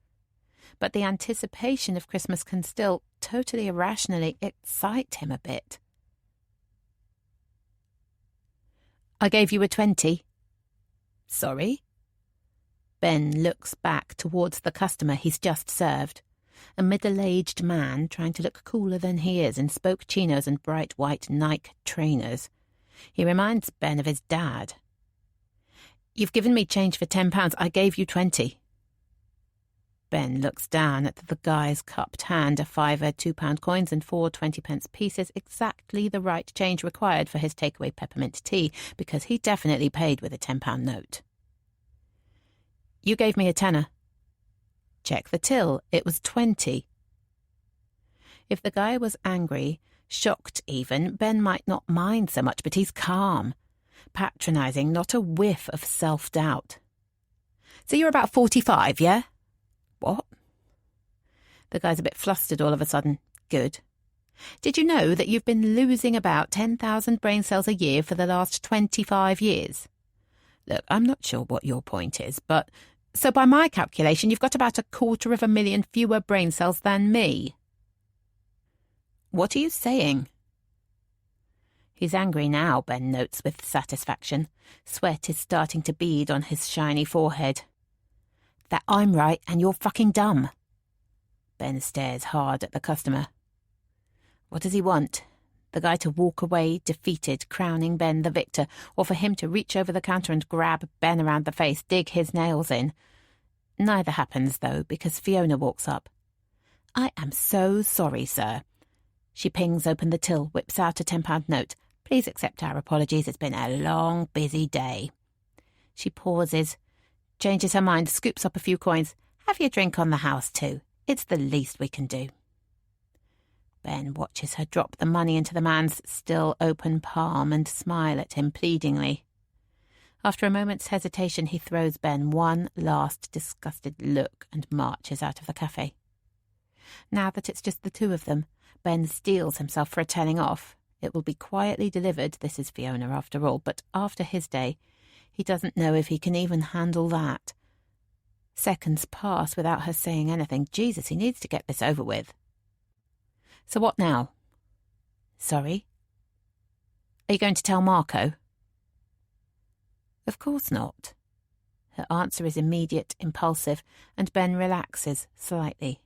C: But the anticipation of Christmas can still totally irrationally excite him a bit. "I gave you a 20. "Sorry?" Ben looks back towards the customer he's just served. A middle-aged man trying to look cooler than he is in spoke chinos and bright white Nike trainers. He reminds Ben of his dad. "You've given me change for £10. I gave you 20. Ben looks down at the guy's cupped hand, a fiver, £2 coins and 4 20-pence pieces, exactly the right change required for his takeaway peppermint tea, because he definitely paid with a £10 note. You gave me a tenner. Check the till. It was 20. If the guy was angry, shocked even, Ben might not mind so much, but he's calm, patronising, not a whiff of self-doubt. So you're about 45, yeah? What? The guy's a bit flustered all of a sudden. Good. Did you know that you've been losing about 10,000 brain cells a year for the last 25 years? Look, I'm not sure what your point is, but so by my calculation, you've got about 250,000 fewer brain cells than me. What are you saying? He's angry now, Ben notes with satisfaction. Sweat is starting to bead on his shiny forehead. That I'm right and you're fucking dumb. Ben stares hard at the customer. What does he want? The guy to walk away defeated, crowning Ben the victor, or for him to reach over the counter and grab Ben around the face, dig his nails in? Neither happens, though, because Fiona walks up. I am so sorry, sir. She pings open the till, whips out a £10 note. Please accept our apologies. It's been a long, busy day. She pauses, changes her mind, scoops up a few coins. Have your drink on the house, too. It's the least we can do. Ben watches her drop the money into the man's still open palm and smile at him pleadingly. After a moment's hesitation, he throws Ben one last disgusted look and marches out of the cafe. Now that it's just the two of them, Ben steels himself for a telling off. It will be quietly delivered, this is Fiona after all, but after his day, he doesn't know if he can even handle that. Seconds pass without her saying anything. Jesus, he needs to get this over with. So what now? Sorry? Are you going to tell Marco? Of course not. Her answer is immediate, impulsive, and Ben relaxes slightly.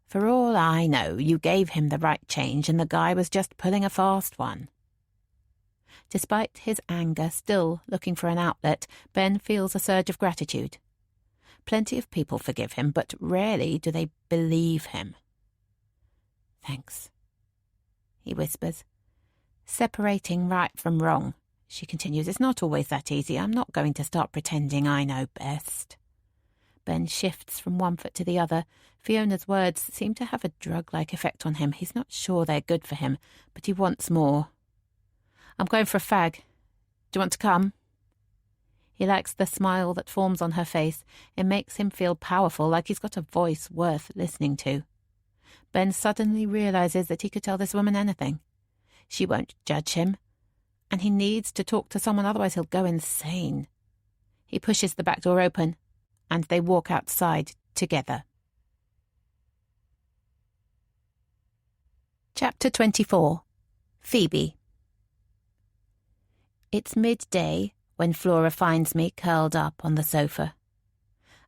C: For all I know, you gave him the right change and the guy was just pulling a fast one. Despite his anger still looking for an outlet, Ben feels a surge of gratitude. Plenty of people forgive him, but rarely do they believe him. Thanks, he whispers. Separating right from wrong, she continues. It's not always that easy. I'm not going to start pretending I know best. Ben shifts from one foot to the other. Fiona's words seem to have a drug-like effect on him. He's not sure they're good for him, but he wants more. I'm going for a fag. Do you want to come? He likes the smile that forms on her face. It makes him feel powerful, like he's got a voice worth listening to. Ben suddenly realises that he could tell this woman anything. She won't judge him, and he needs to talk to someone, otherwise he'll go insane. He pushes the back door open, and they walk outside together. Chapter 24. Phoebe. It's midday when Flora finds me curled up on the sofa.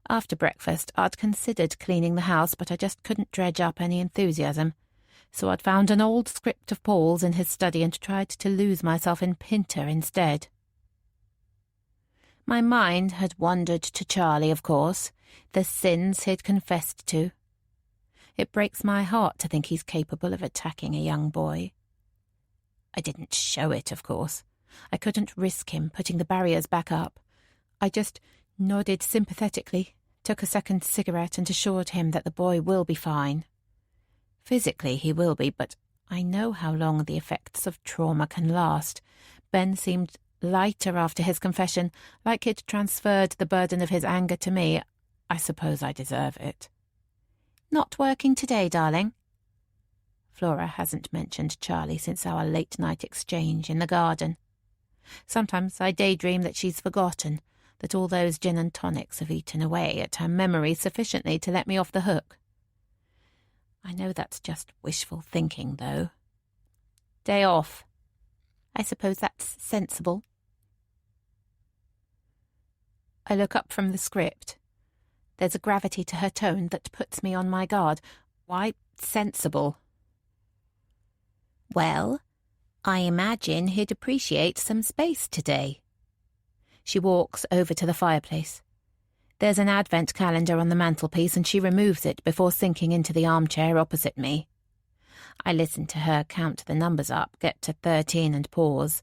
C: After breakfast, I'd considered cleaning the house, but I just couldn't dredge up any enthusiasm. So I'd found an old script of Paul's in his study and tried to lose myself in Pinter instead. My mind had wandered to Charlie, of course, the sins he'd confessed to. It breaks my heart to think he's capable of attacking a young boy. I didn't show it, of course. I couldn't risk him putting the barriers back up. I just nodded sympathetically, took a second cigarette and assured him that the boy will be fine. Physically he will be, but I know how long the effects of trauma can last. Ben seemed lighter after his confession, like he'd transferred the burden of his anger to me. I suppose I deserve it. Not working today, darling? Flora hasn't mentioned Charlie since our late-night exchange in the garden. Sometimes I daydream that she's forgotten, that all those gin and tonics have eaten away at her memory sufficiently to let me off the hook. I know that's just wishful thinking, though. Day off. I suppose that's sensible. I look up from the script. There's a gravity to her tone that puts me on my guard. Why sensible? Well, I imagine he'd appreciate some space today. She walks over to the fireplace. There's an advent calendar on the mantelpiece and she removes it before sinking into the armchair opposite me. I listen to her count the numbers up, get to 13 and pause.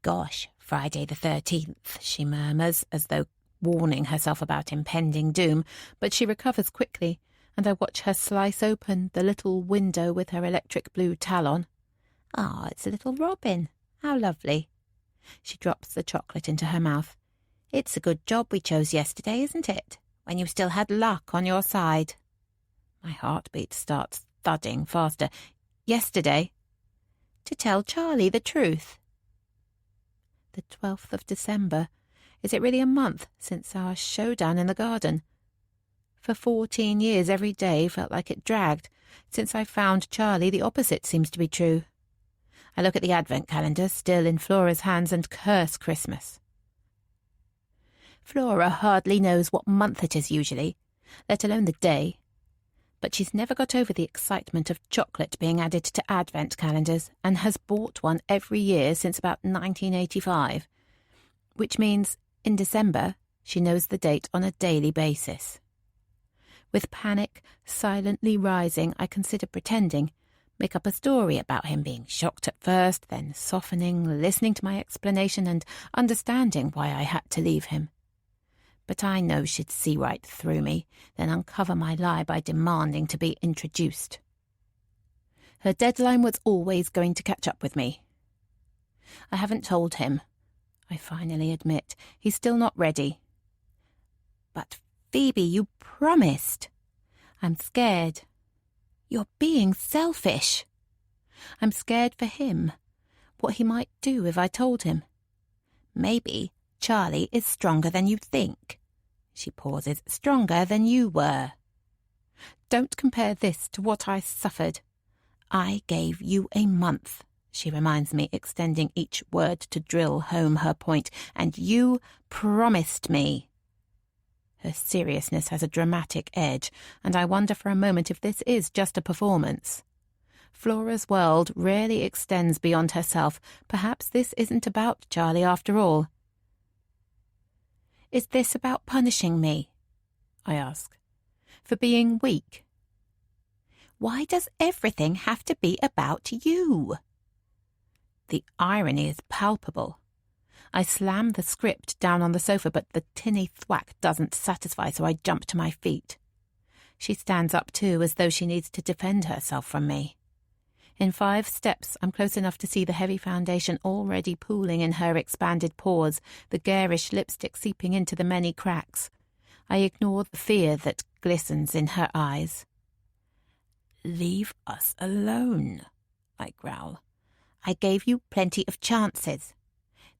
C: Gosh, Friday the 13th, she murmurs, as though warning herself about impending doom, but she recovers quickly, and I watch her slice open the little window with her electric blue talon. Ah, it's a little robin. How lovely. She drops the chocolate into her mouth. It's a good job we chose yesterday, isn't it? When you still had luck on your side. My heartbeat starts thudding faster. Yesterday? To tell Charlie the truth. The 12th of December. Is it really a month since our showdown in the garden? For 14 years every day felt like it dragged. Since I found Charlie, the opposite seems to be true. I look at the advent calendar, still in Flora's hands, and curse Christmas. Flora hardly knows what month it is usually, let alone the day. But she's never got over the excitement of chocolate being added to advent calendars and has bought one every year since about 1985, which means in December she knows the date on a daily basis. With panic silently rising, I consider pretending, make up a story about him being shocked at first, then softening, listening to my explanation and understanding why I had to leave him. But I know she'd see right through me, then uncover my lie by demanding to be introduced. Her deadline was always going to catch up with me. I haven't told him. I finally admit he's still not ready. But Phoebe, you promised. I'm scared. You're being selfish. I'm scared for him, what he might do if I told him. Maybe Charlie is stronger than you think. She pauses. Stronger than you were. Don't compare this to what I suffered. I gave you a month, she reminds me, extending each word to drill home her point, and you promised me. Her seriousness has a dramatic edge, and I wonder for a moment if this is just a performance. Flora's world rarely extends beyond herself. Perhaps this isn't about Charlie after all. Is this about punishing me? I ask. For being weak? Why does everything have to be about you? The irony is palpable. I slam the script down on the sofa, but the tinny thwack doesn't satisfy, so I jump to my feet. She stands up too, as though she needs to defend herself from me. In 5 steps, I'm close enough to see the heavy foundation already pooling in her expanded pores, the garish lipstick seeping into the many cracks. I ignore the fear that glistens in her eyes. Leave us alone, I growl. I gave you plenty of chances.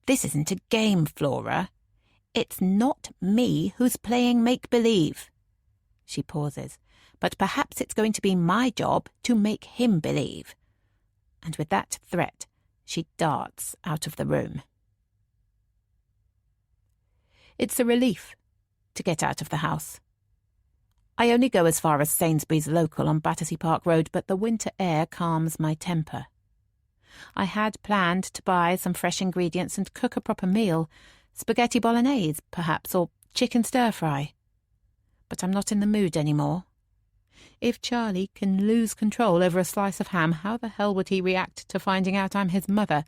C: This isn't a game, Flora. It's not me who's playing make-believe. She pauses. But perhaps it's going to be my job to make him believe. And with that threat, she darts out of the room. It's a relief to get out of the house. I only go as far as Sainsbury's Local on Battersea Park Road, but the winter air calms my temper. I had planned to buy some fresh ingredients and cook a proper meal, spaghetti bolognese, perhaps, or chicken stir-fry. But I'm not in the mood anymore. If Charlie can lose control over a slice of ham, how the hell would he react to finding out I'm his mother,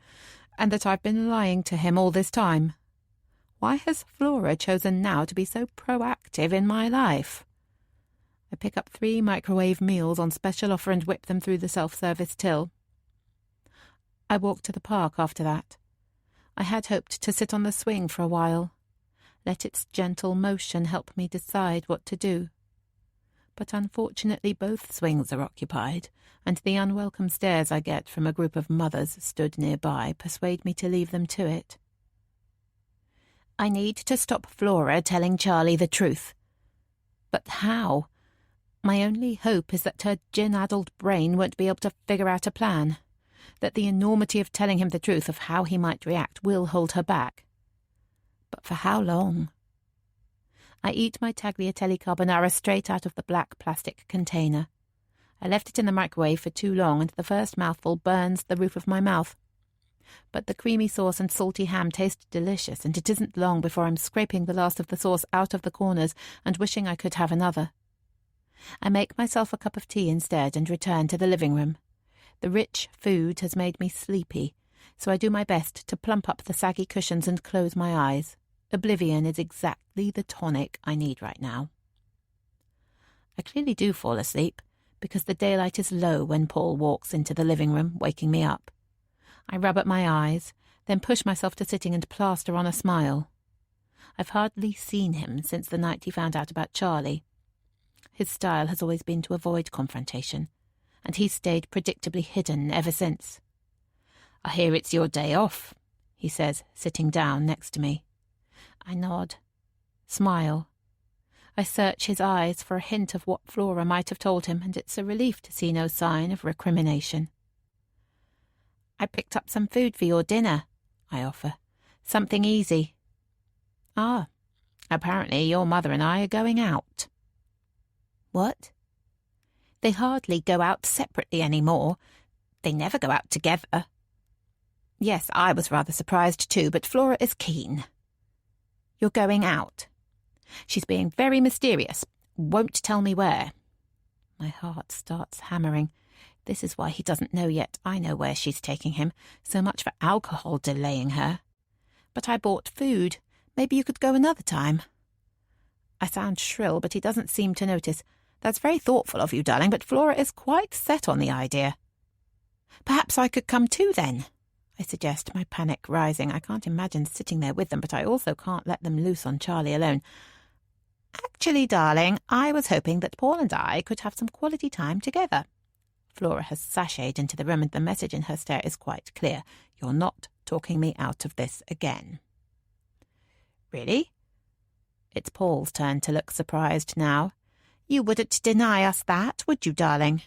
C: and that I've been lying to him all this time? Why has Flora chosen now to be so proactive in my life? I pick up 3 microwave meals on special offer and whip them through the self-service till. I walk to the park after that. I had hoped to sit on the swing for a while, let its gentle motion help me decide what to do. But unfortunately both swings are occupied, and the unwelcome stares I get from a group of mothers stood nearby persuade me to leave them to it. I need to stop Flora telling Charlie the truth. But how? My only hope is that her gin-addled brain won't be able to figure out a plan, that the enormity of telling him the truth of how he might react will hold her back. But for how long? I eat my tagliatelle carbonara straight out of the black plastic container. I left it in the microwave for too long, and the first mouthful burns the roof of my mouth. But the creamy sauce and salty ham taste delicious, and it isn't long before I'm scraping the last of the sauce out of the corners and wishing I could have another. I make myself a cup of tea instead and return to the living room. The rich food has made me sleepy, so I do my best to plump up the saggy cushions and close my eyes. Oblivion is exactly the tonic I need right now. I clearly do fall asleep, because the daylight is low when Paul walks into the living room, waking me up. I rub at my eyes, then push myself to sitting and plaster on a smile. I've hardly seen him since the night he found out about Charlie. His style has always been to avoid confrontation, and he's stayed predictably hidden ever since. "I hear it's your day off," he says, sitting down next to me. I nod, smile. I search his eyes for a hint of what Flora might have told him, and it's a relief to see no sign of recrimination. "I picked up some food for your dinner," I offer. "Something easy." "Ah, apparently your mother and I are going out." "What?" "They hardly go out separately anymore. They never go out together." Yes, I was rather surprised too, but Flora is keen. "You're going out?" "She's being very mysterious. Won't tell me where." My heart starts hammering. This is why he doesn't know yet. I know where she's taking him. So much for alcohol delaying her. "But I bought food. Maybe you could go another time." I sound shrill, but he doesn't seem to notice. "That's very thoughtful of you, darling, but Flora is quite set on the idea." "Perhaps I could come too, then," I suggest, my panic rising. I can't imagine sitting there with them, but I also can't let them loose on Charlie alone. "Actually, darling, I was hoping that Paul and I could have some quality time together." Flora has sashayed into the room, and the message in her stare is quite clear. "You're not talking me out of this again." "Really?" It's Paul's turn to look surprised now. "You wouldn't deny us that, would you, darling?"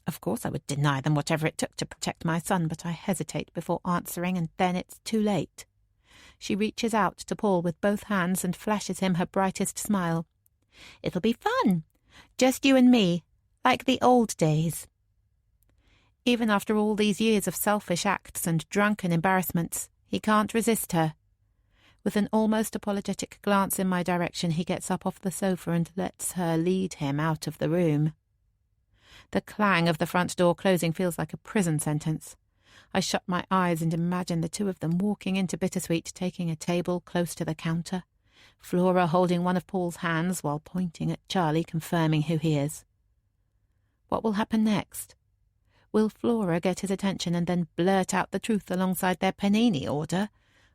C: Of course I would deny them whatever it took to protect my son, but I hesitate before answering, and then it's too late. She reaches out to Paul with both hands and flashes him her brightest smile. "It'll be fun. Just you and me, like the old days." Even after all these years of selfish acts and drunken embarrassments, he can't resist her. With an almost apologetic glance in my direction, he gets up off the sofa and lets her lead him out of the room. The clang of the front door closing feels like a prison sentence. I shut my eyes and imagine the two of them walking into Bittersweet, taking a table close to the counter, Flora holding one of Paul's hands while pointing at Charlie, confirming who he is. What will happen next? Will Flora get his attention and then blurt out the truth alongside their panini order?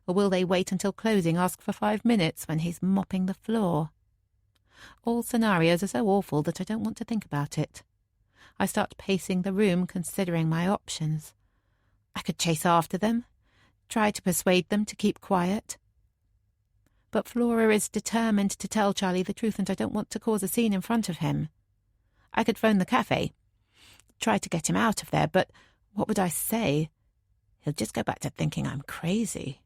C: Or will they wait until closing, ask for 5 minutes when he's mopping the floor? All scenarios are so awful that I don't want to think about it. I start pacing the room, considering my options. I could chase after them, try to persuade them to keep quiet. But Flora is determined to tell Charlie the truth, and I don't want to cause a scene in front of him. I could phone the cafe, try to get him out of there, but what would I say? He'll just go back to thinking I'm crazy.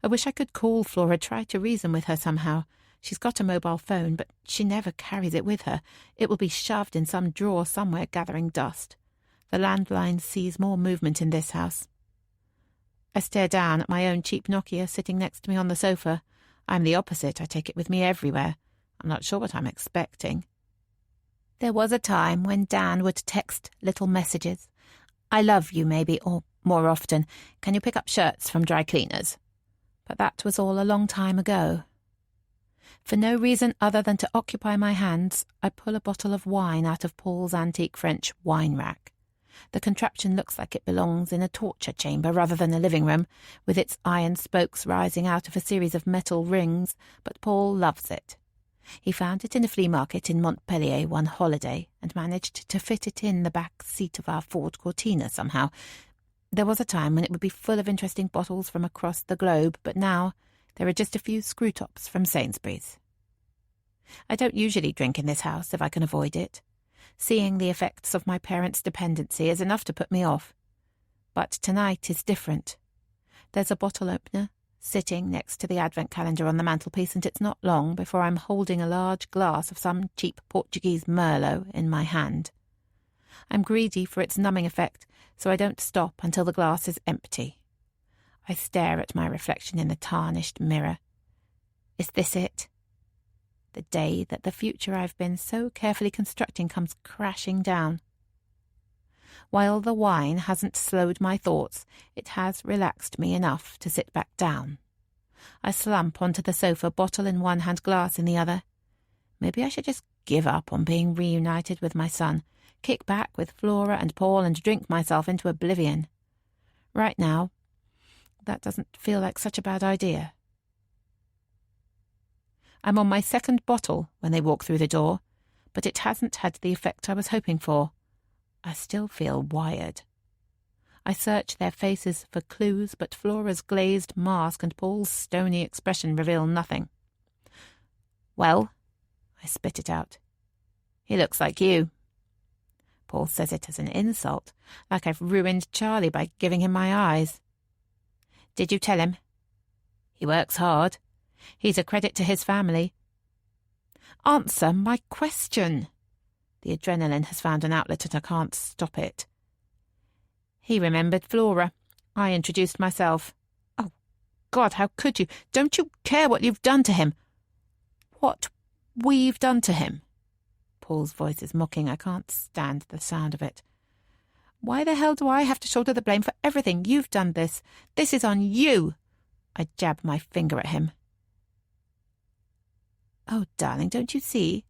C: I wish I could call Flora, try to reason with her somehow. She's got a mobile phone, but she never carries it with her. It will be shoved in some drawer somewhere, gathering dust. The landline sees more movement in this house. I stare down at my own cheap Nokia sitting next to me on the sofa. I'm the opposite. I take it with me everywhere. I'm not sure what I'm expecting. There was a time when Dan would text little messages. "I love you," maybe, or more often, "Can you pick up shirts from dry cleaners?" But that was all a long time ago. For no reason other than to occupy my hands, I pull a bottle of wine out of Paul's antique French wine rack. The contraption looks like it belongs in a torture chamber rather than a living room, with its iron spokes rising out of a series of metal rings, but Paul loves it. He found it in a flea market in Montpellier one holiday and managed to fit it in the back seat of our Ford Cortina somehow. There was a time when it would be full of interesting bottles from across the globe, but now there are just a few screw-tops from Sainsbury's. I don't usually drink in this house if I can avoid it. Seeing the effects of my parents' dependency is enough to put me off. But tonight is different. There's a bottle opener sitting next to the advent calendar on the mantelpiece, and it's not long before I'm holding a large glass of some cheap Portuguese Merlot in my hand. I'm greedy for its numbing effect, so I don't stop until the glass is empty. I stare at my reflection in the tarnished mirror. Is this it? The day that the future I've been so carefully constructing comes crashing down. While the wine hasn't slowed my thoughts, it has relaxed me enough to sit back down. I slump onto the sofa, bottle in one hand, glass in the other. Maybe I should just give up on being reunited with my son, kick back with Flora and Paul and drink myself into oblivion. Right now, that doesn't feel like such a bad idea. I'm on my second bottle when they walk through the door, but it hasn't had the effect I was hoping for. I still feel wired. I search their faces for clues, but Flora's glazed mask and Paul's stony expression reveal nothing. Well, I spit it out. He looks like you. Paul says it as an insult, like I've ruined Charlie by giving him my eyes. Did you tell him? He works hard. He's a credit to his family. Answer my question. The adrenaline has found an outlet and I can't stop it. He remembered Flora. I introduced myself. Oh, God, how could you? Don't you care what you've done to him? What we've done to him? Paul's voice is mocking. I can't stand the sound of it. Why the hell do I have to shoulder the blame for everything? You've done this. This is on you. I jab my finger at him. Oh, darling, don't you see?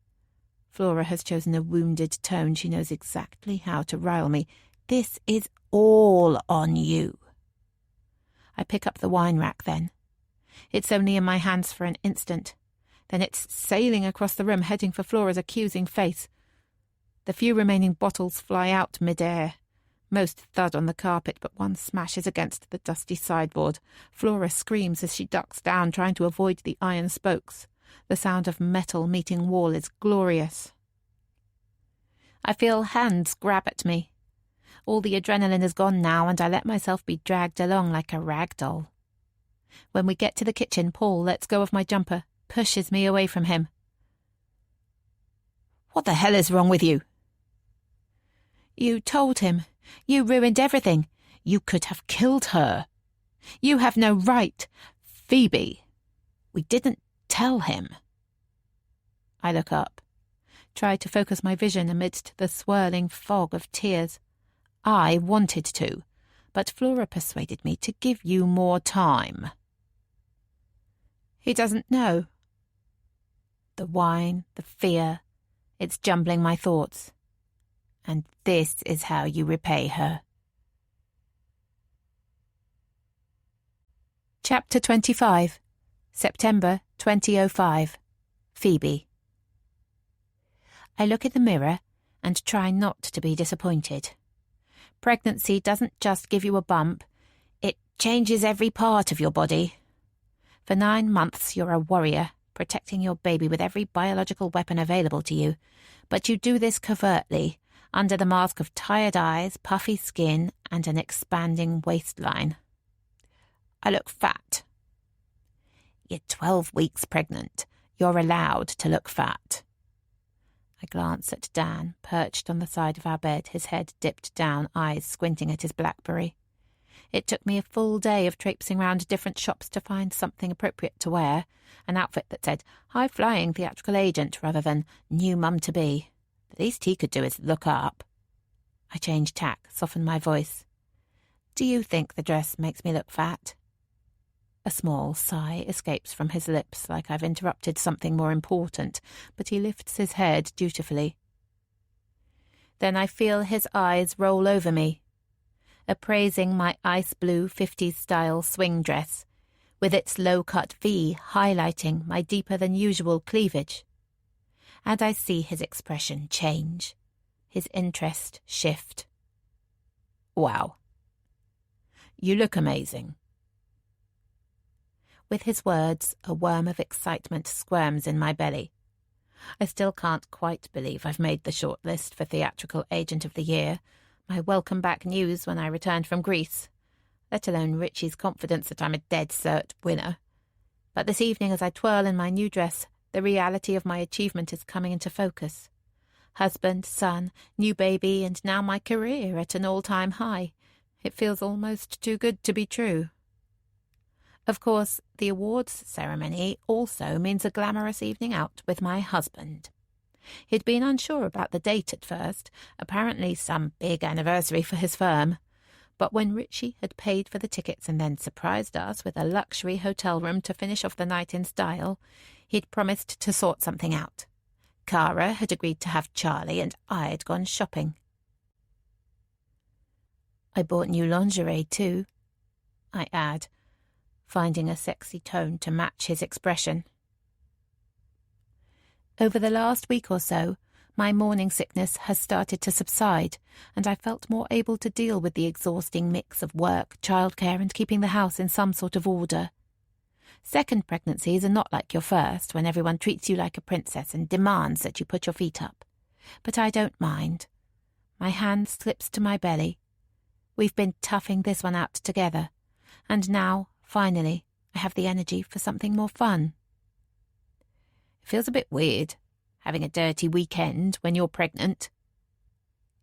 C: Flora has chosen a wounded tone. She knows exactly how to rile me. This is all on you. I pick up the wine rack then. It's only in my hands for an instant. Then it's sailing across the room, heading for Flora's accusing face. The few remaining bottles fly out mid-air. Most thud on the carpet, but one smashes against the dusty sideboard. Flora screams as she ducks down, trying to avoid the iron spokes. The sound of metal meeting wall is glorious. I feel hands grab at me. All the adrenaline is gone now, and I let myself be dragged along like a rag doll. When we get to the kitchen, Paul lets go of my jumper, pushes me away from him. What the hell is wrong with you? You told him. You ruined everything. You could have killed her. You have no right. Phoebe, we didn't tell him. I look up, try to focus my vision amidst the swirling fog of tears. I wanted to, but Flora persuaded me to give you more time. He doesn't know. The wine, the fear, it's jumbling my thoughts. And this is how you repay her. Chapter 25, September 2005. Phoebe. I look in the mirror and try not to be disappointed. Pregnancy doesn't just give you a bump, it changes every part of your body. For 9 months you're a warrior, protecting your baby with every biological weapon available to you, but you do this covertly, under the mask of tired eyes, puffy skin, and an expanding waistline. I look fat. You're 12 weeks pregnant. You're allowed to look fat. I glance at Dan, perched on the side of our bed, his head dipped down, eyes squinting at his BlackBerry. It took me a full day of traipsing round different shops to find something appropriate to wear, an outfit that said high-flying theatrical agent rather than new mum-to-be. The least he could do is look up. I change tack, soften my voice. Do you think the dress makes me look fat? A small sigh escapes from his lips, like I've interrupted something more important, but he lifts his head dutifully. Then I feel his eyes roll over me, appraising my ice blue 50s-style swing dress, with its low-cut V highlighting my deeper-than-usual cleavage. And I see his expression change, his interest shift. Wow. You look amazing. With his words, a worm of excitement squirms in my belly. I still can't quite believe I've made the shortlist for Theatrical Agent of the Year, my welcome back news when I returned from Greece, let alone Richie's confidence that I'm a dead cert winner. But this evening, as I twirl in my new dress, the reality of my achievement is coming into focus. Husband, son, new baby, and now my career at an all-time high. It feels almost too good to be true. Of course, the awards ceremony also means a glamorous evening out with my husband. He'd been unsure about the date at first, apparently some big anniversary for his firm. But when Richie had paid for the tickets and then surprised us with a luxury hotel room to finish off the night in style, he'd promised to sort something out. Cara had agreed to have Charlie, and I'd gone shopping. I bought new lingerie too, I add, finding a sexy tone to match his expression. Over the last week or so, my morning sickness has started to subside, and I felt more able to deal with the exhausting mix of work, childcare, and keeping the house in some sort of order. Second pregnancies are not like your first, when everyone treats you like a princess and demands that you put your feet up. But I don't mind. My hand slips to my belly. We've been toughing this one out together, and now, finally, I have the energy for something more fun. It feels a bit weird, having a dirty weekend when you're pregnant.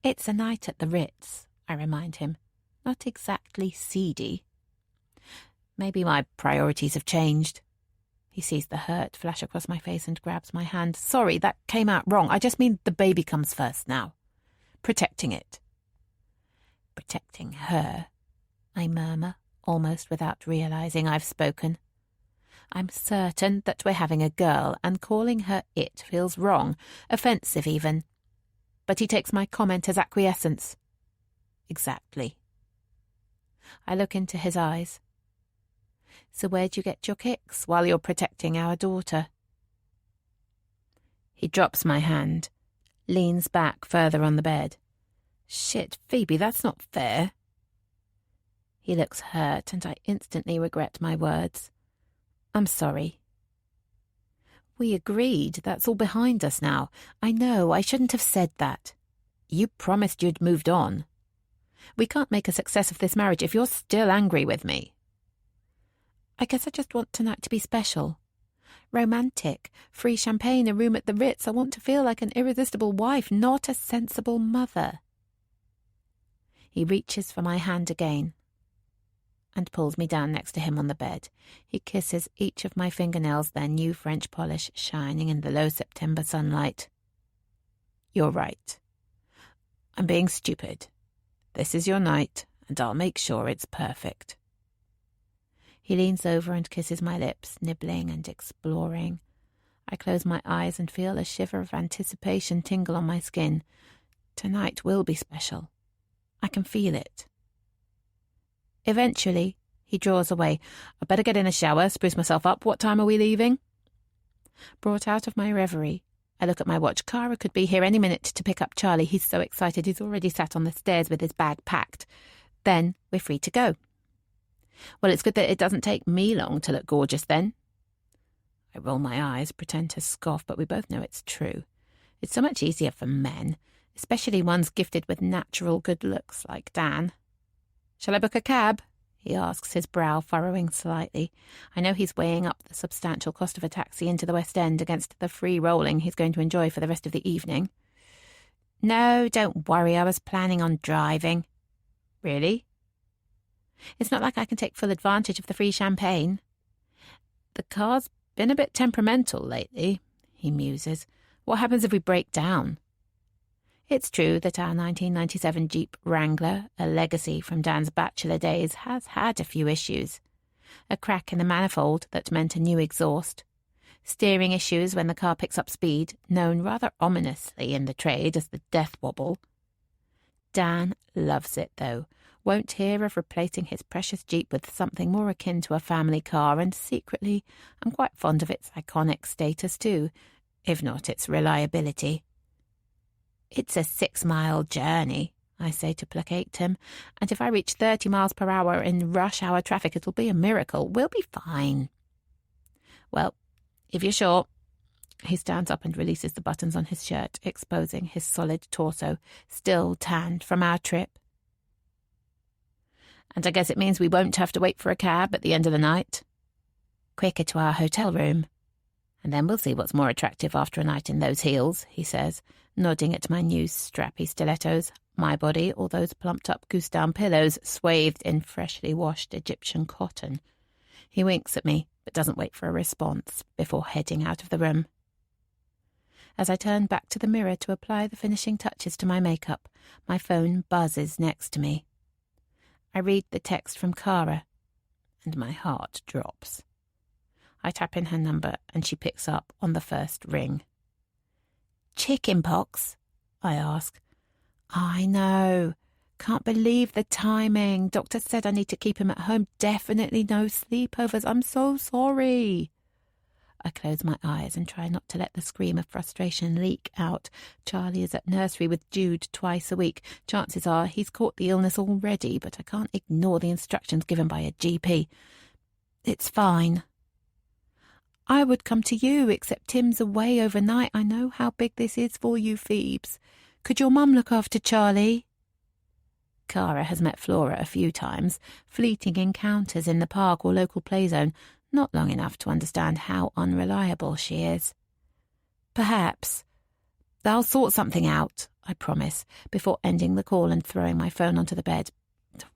C: It's a night at the Ritz, I remind him. Not exactly seedy. Maybe my priorities have changed. He sees the hurt flash across my face and grabs my hand. Sorry, that came out wrong. I just mean the baby comes first now. Protecting it. Protecting her, I murmur, almost without realizing I've spoken. I'm certain that we're having a girl, and calling her it feels wrong, offensive even. But he takes my comment as acquiescence. Exactly. I look into his eyes. So where'd you get your kicks while you're protecting our daughter? He drops my hand, leans back further on the bed. Shit, Phoebe, that's not fair. He looks hurt, and I instantly regret my words. I'm sorry. We agreed. That's all behind us now. I know, I shouldn't have said that. You promised you'd moved on. We can't make a success of this marriage if you're still angry with me. I guess I just want tonight to be special. Romantic, free champagne, a room at the Ritz. I want to feel like an irresistible wife, not a sensible mother. He reaches for my hand again and pulls me down next to him on the bed. He kisses each of my fingernails, their new French polish shining in the low September sunlight. You're right. I'm being stupid. This is your night, and I'll make sure it's perfect. He leans over and kisses my lips, nibbling and exploring. I close my eyes and feel a shiver of anticipation tingle on my skin. Tonight will be special. I can feel it. Eventually, he draws away. I better get in the shower, spruce myself up. What time are we leaving? Brought out of my reverie, I look at my watch. Cara could be here any minute to pick up Charlie. He's so excited he's already sat on the stairs with his bag packed. Then we're free to go. Well, it's good that it doesn't take me long to look gorgeous then. I roll my eyes, pretend to scoff, but we both know it's true. It's so much easier for men, especially ones gifted with natural good looks like Dan. Shall I book a cab? He asks, his brow furrowing slightly. I know he's weighing up the substantial cost of a taxi into the West End against the free rolling he's going to enjoy for the rest of the evening. No, don't worry, I was planning on driving. Really? It's not like I can take full advantage of the free champagne. The car's been a bit temperamental lately, he muses. What happens if we break down? It's true that our 1997 Jeep Wrangler, a legacy from Dan's bachelor days, has had a few issues. A crack in the manifold that meant a new exhaust. Steering issues when the car picks up speed, known rather ominously in the trade as the death wobble. Dan loves it, though. Won't hear of replacing his precious Jeep with something more akin to a family car, and secretly I'm quite fond of its iconic status too, if not its reliability. It's a 6-mile journey, I say to placate him, and if I reach 30 miles per hour in rush hour traffic, it'll be a miracle. We'll be fine. Well, if you're sure. He stands up and releases the buttons on his shirt, exposing his solid torso, still tanned from our trip. And I guess it means we won't have to wait for a cab at the end of the night. Quicker to our hotel room. And then we'll see what's more attractive after a night in those heels, he says, nodding at my new strappy stilettos, my body, all those plumped-up goose-down pillows swathed in freshly washed Egyptian cotton. He winks at me, but doesn't wait for a response before heading out of the room. As I turn back to the mirror to apply the finishing touches to my makeup, my phone buzzes next to me. I read the text from Cara, and my heart drops. I tap in her number, and she picks up on the first ring. "Chicken pox?" I ask. "I know. Can't believe the timing. Doctor said I need to keep him at home. Definitely no sleepovers. I'm so sorry." I close my eyes and try not to let the scream of frustration leak out. Charlie is at nursery with Jude twice a week. Chances are he's caught the illness already, but I can't ignore the instructions given by a GP. "It's fine." "I would come to you, except Tim's away overnight. I know how big this is for you, Phoebes. Could your mum look after Charlie?" Cara has met Flora a few times, fleeting encounters in the park or local playzone, not long enough to understand how unreliable she is. "Perhaps. I'll sort something out," I promise, before ending the call and throwing my phone onto the bed.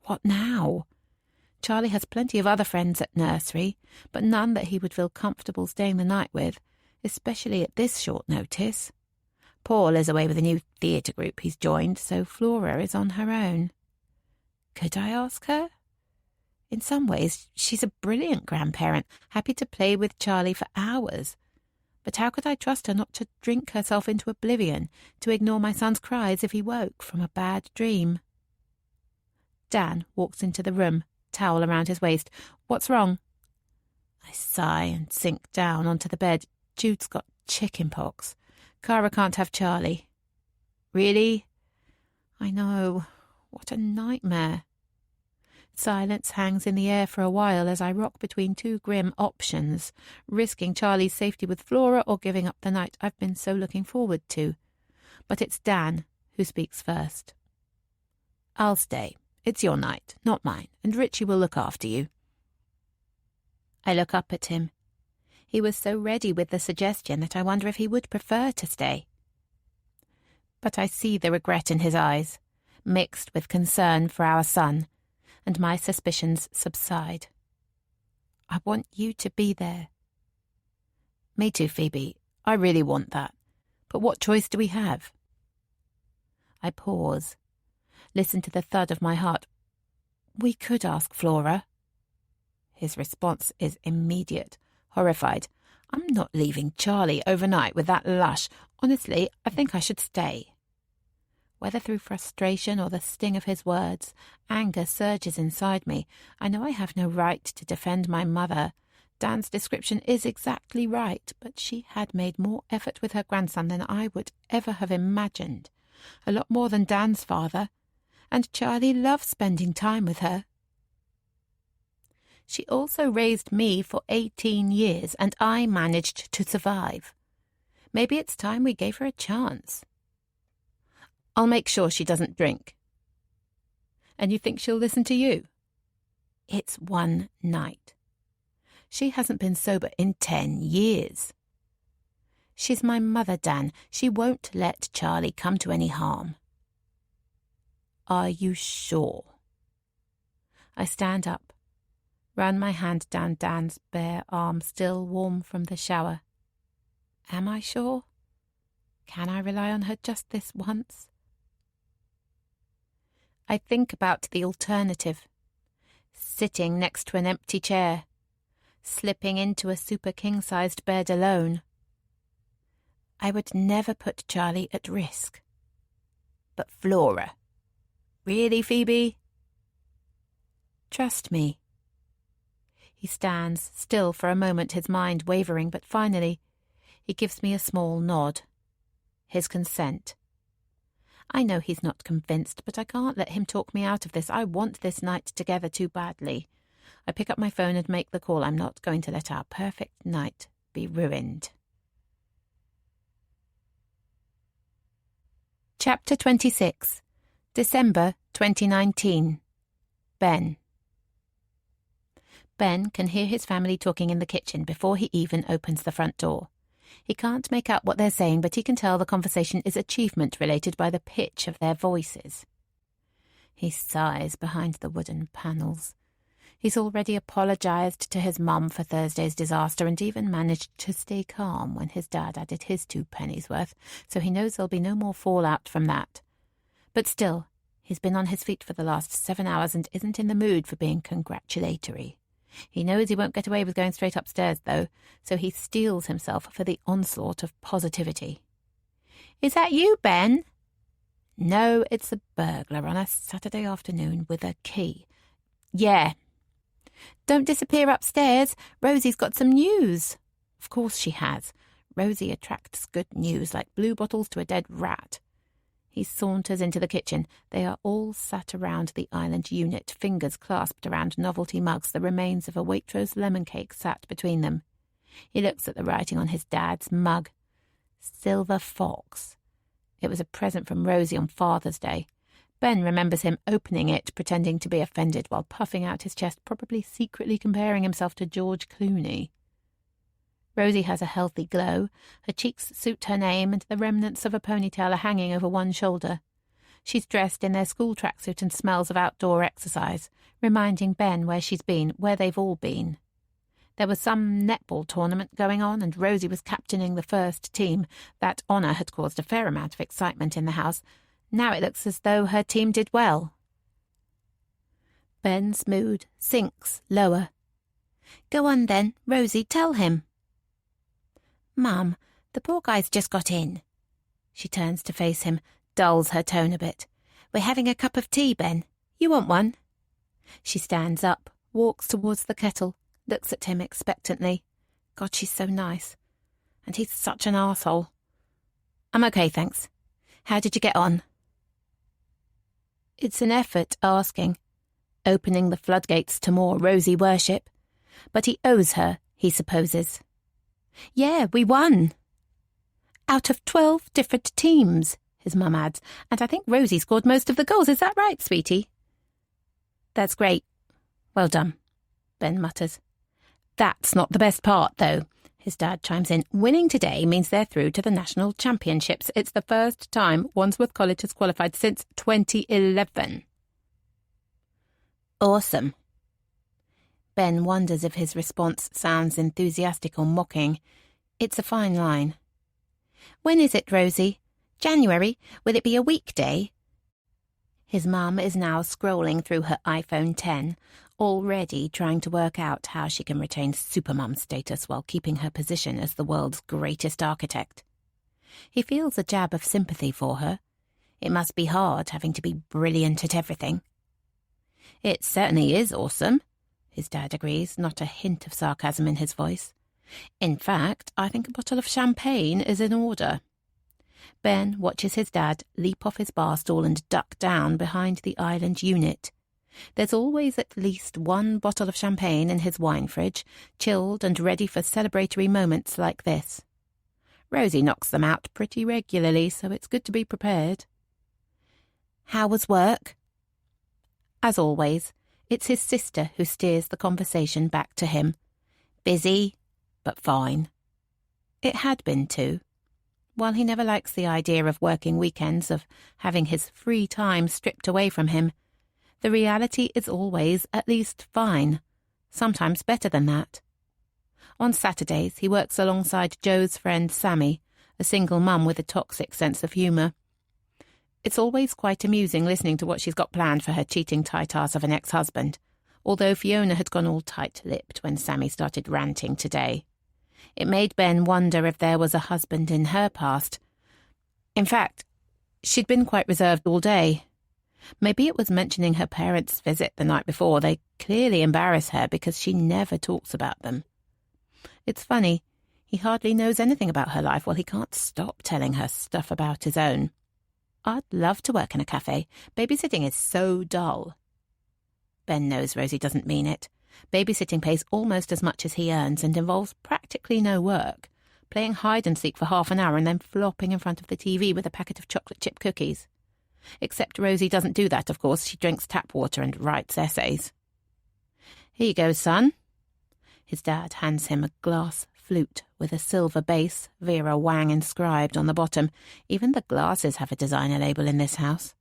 C: What now? Charlie has plenty of other friends at nursery, but none that he would feel comfortable staying the night with, especially at this short notice. Paul is away with a new theatre group he's joined, so Flora is on her own. Could I ask her? In some ways, she's a brilliant grandparent, happy to play with Charlie for hours. But how could I trust her not to drink herself into oblivion, to ignore my son's cries if he woke from a bad dream? Dan walks into the room, towel around his waist. "What's wrong?" I sigh and sink down onto the bed. Jude's got chicken pox. Cara can't have Charlie. Really? I know. What a nightmare. Silence hangs in the air for a while as I rock between two grim options, risking Charlie's safety with Flora or giving up the night I've been so looking forward to. But it's Dan who speaks first. "I'll stay. It's your night, not mine, and Richie will look after you." I look up at him. He was so ready with the suggestion that I wonder if he would prefer to stay. But I see the regret in his eyes, mixed with concern for our son, and my suspicions subside. "I want you to be there." "Me too, Phoebe. I really want that. But what choice do we have?" I pause, listen to the thud of my heart. "We could ask Flora." His response is immediate, horrified. "I'm not leaving Charlie overnight with that lush. Honestly, I think I should stay." Whether through frustration or the sting of his words, anger surges inside me. I know I have no right to defend my mother. Dan's description is exactly right, but she had made more effort with her grandson than I would ever have imagined. A lot more than Dan's father. And Charlie loves spending time with her. She also raised me for 18 years, and I managed to survive. Maybe it's time we gave her a chance. "I'll make sure she doesn't drink." "And you think she'll listen to you?" "It's one night. She hasn't been sober in 10 years. She's my mother, Dan. She won't let Charlie come to any harm." "Are you sure?" I stand up, run my hand down Dan's bare arm, still warm from the shower. Am I sure? Can I rely on her just this once? I think about the alternative. Sitting next to an empty chair, slipping into a super king-sized bed alone. I would never put Charlie at risk. But Flora. Really, Phoebe? Trust me. He stands still for a moment, his mind wavering, but finally he gives me a small nod. His consent. I know he's not convinced, but I can't let him talk me out of this. I want this night together too badly. I pick up my phone and make the call. I'm not going to let our perfect night be ruined. Chapter 26, December 2019. Ben. Ben can hear his family talking in the kitchen before he even opens the front door. He can't make out what they're saying, but he can tell the conversation is achievement-related by the pitch of their voices. He sighs behind the wooden panels. He's already apologised to his mum for Thursday's disaster and even managed to stay calm when his dad added his 2 pennies worth, so he knows there'll be no more fallout from that. But still, he's been on his feet for the last 7 hours and isn't in the mood for being congratulatory. He knows he won't get away with going straight upstairs, though, so he steels himself for the onslaught of positivity.
B: "Is that you, Ben?"
C: No, it's a burglar on a Saturday afternoon with a key.
B: "Yeah."
C: "Don't disappear upstairs. Rosie's got some news." Of course she has. Rosie attracts good news like blue bottles to a dead rat. He saunters into the kitchen. They are all sat around the island unit, fingers clasped around novelty mugs, the remains of a Waitrose lemon cake sat between them. He looks at the writing on his dad's mug. Silver Fox. It was a present from Rosie on Father's Day. Ben remembers him opening it, pretending to be offended while puffing out his chest, probably secretly comparing himself to George Clooney. Rosie has a healthy glow. Her cheeks suit her name, and the remnants of a ponytail are hanging over one shoulder. She's dressed in their school tracksuit and smells of outdoor exercise, reminding Ben where she's been, where they've all been. There was some netball tournament going on, and Rosie was captaining the first team. That honour had caused a fair amount of excitement in the house. Now it looks as though her team did well. Ben's mood sinks lower. "Go on then, Rosie, tell him." "Mum, the poor guy's just got in." She turns to face him, dulls her tone a bit. "We're having a cup of tea, Ben. You want one?" She stands up, walks towards the kettle, looks at him expectantly. God, she's so nice. And he's such an arsehole. "I'm okay, thanks. How did you get on?" It's an effort asking, opening the floodgates to more Rosie worship. But he owes her, he supposes. "Yeah, we won." "Out of 12 different teams," his mum adds, "and I think Rosie scored most of the goals. Is that right, sweetie?" "That's great. Well done," Ben mutters. "That's not the best part, though," his dad chimes in. "Winning today means they're through to the national championships. It's the first time Wandsworth College has qualified since 2011. "Awesome." Ben wonders if his response sounds enthusiastic or mocking. It's a fine line. "When is it, Rosie? January? Will it be a weekday?" His mum is now scrolling through her iPhone 10, already trying to work out how she can retain supermum status while keeping her position as the world's greatest architect. He feels a jab of sympathy for her. It must be hard having to be brilliant at everything. "It certainly is awesome," his dad agrees, not a hint of sarcasm in his voice. "In fact, I think a bottle of champagne is in order." Ben watches his dad leap off his bar stool and duck down behind the island unit. There's always at least one bottle of champagne in his wine fridge, chilled and ready for celebratory moments like this. Rosie knocks them out pretty regularly, so it's good to be prepared. "How was work?" As always, it's his sister who steers the conversation back to him. "Busy, but fine." It had been too. While he never likes the idea of working weekends, of having his free time stripped away from him, the reality is always at least fine, sometimes better than that. On Saturdays, he works alongside Joe's friend Sammy, a single mum with a toxic sense of humour. It's always quite amusing listening to what she's got planned for her cheating tight ass of an ex-husband, although Fiona had gone all tight-lipped when Sammy started ranting today. It made Ben wonder if there was a husband in her past. In fact, she'd been quite reserved all day. Maybe it was mentioning her parents' visit the night before. They clearly embarrass her because she never talks about them. It's funny, he hardly knows anything about her life while he can't stop telling her stuff about his own. I'd love to work in a cafe. Babysitting is so dull. Ben knows Rosie doesn't mean it. Babysitting pays almost as much as he earns and involves practically no work, playing hide-and-seek for half an hour and then flopping in front of the TV with a packet of chocolate chip cookies. Except Rosie doesn't do that, of course. She drinks tap water and writes essays. "Here you go, son." His dad hands him a glass flute with a silver base, Vera Wang inscribed on the bottom. Even the glasses have a designer label in this house.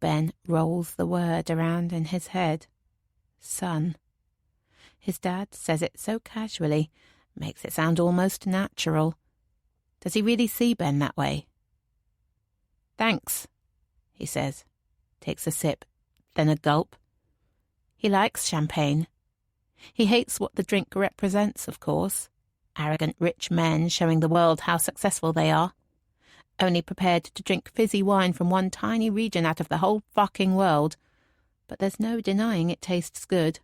C: Ben rolls the word around in his head. Son. His dad says it so casually, makes it sound almost natural. Does he really see Ben that way? Thanks, he says, takes a sip, then a gulp. He likes champagne. He hates what the drink represents, of course. Arrogant rich men showing the world how successful they are. Only prepared to drink fizzy wine from one tiny region out of the whole fucking world. But there's no denying it tastes good.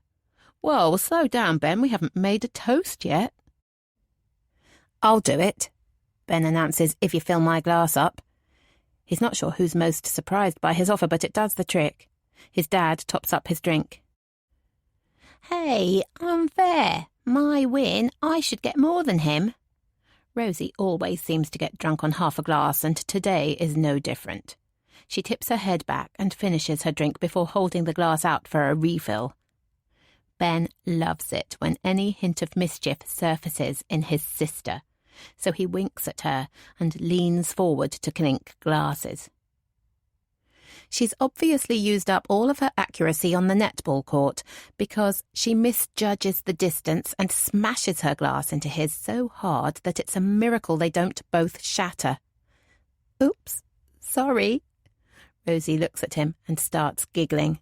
C: Whoa, slow down, Ben. We haven't made a toast yet. I'll do it, Ben announces, if you fill my glass up. He's not sure who's most surprised by his offer, but it does the trick. His dad tops up his drink. Hey, unfair. My win. I should get more than him. Rosie always seems to get drunk on half a glass, and today is no different. She tips her head back and finishes her drink before holding the glass out for a refill. Ben loves it when any hint of mischief surfaces in his sister, so he winks at her and leans forward to clink glasses. She's obviously used up all of her accuracy on the netball court because she misjudges the distance and smashes her glass into his so hard that it's a miracle they don't both shatter. Oops, sorry. Rosie looks at him and starts giggling.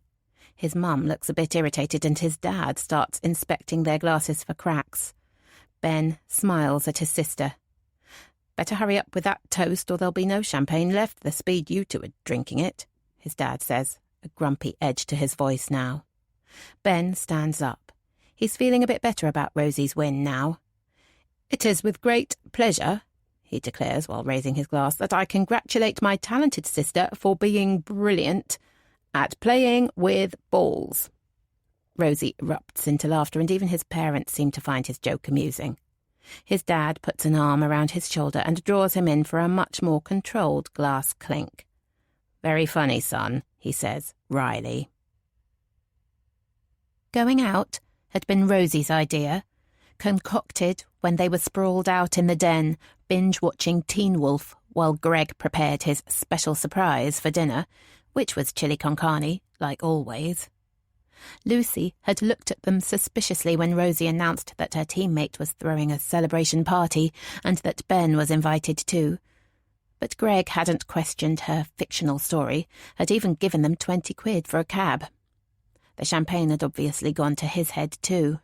C: His mum looks a bit irritated and his dad starts inspecting their glasses for cracks. Ben smiles at his sister. Better hurry up with that toast or there'll be no champagne left the speed you two are drinking it, his dad says, a grumpy edge to his voice now. Ben stands up. He's feeling a bit better about Rosie's win now. It is with great pleasure, he declares while raising his glass, that I congratulate my talented sister for being brilliant at playing with balls. Rosie erupts into laughter, and even his parents seem to find his joke amusing. His dad puts an arm around his shoulder and draws him in for a much more controlled glass clink. Very funny, son, he says, wryly. Going out had been Rosie's idea, concocted when they were sprawled out in the den, binge-watching Teen Wolf while Greg prepared his special surprise for dinner, which was chili con carne, like always. Lucy had looked at them suspiciously when Rosie announced that her teammate was throwing a celebration party and that Ben was invited too. But Greg hadn't questioned her fictional story, had even given them 20 quid for a cab. The champagne had obviously gone to his head too.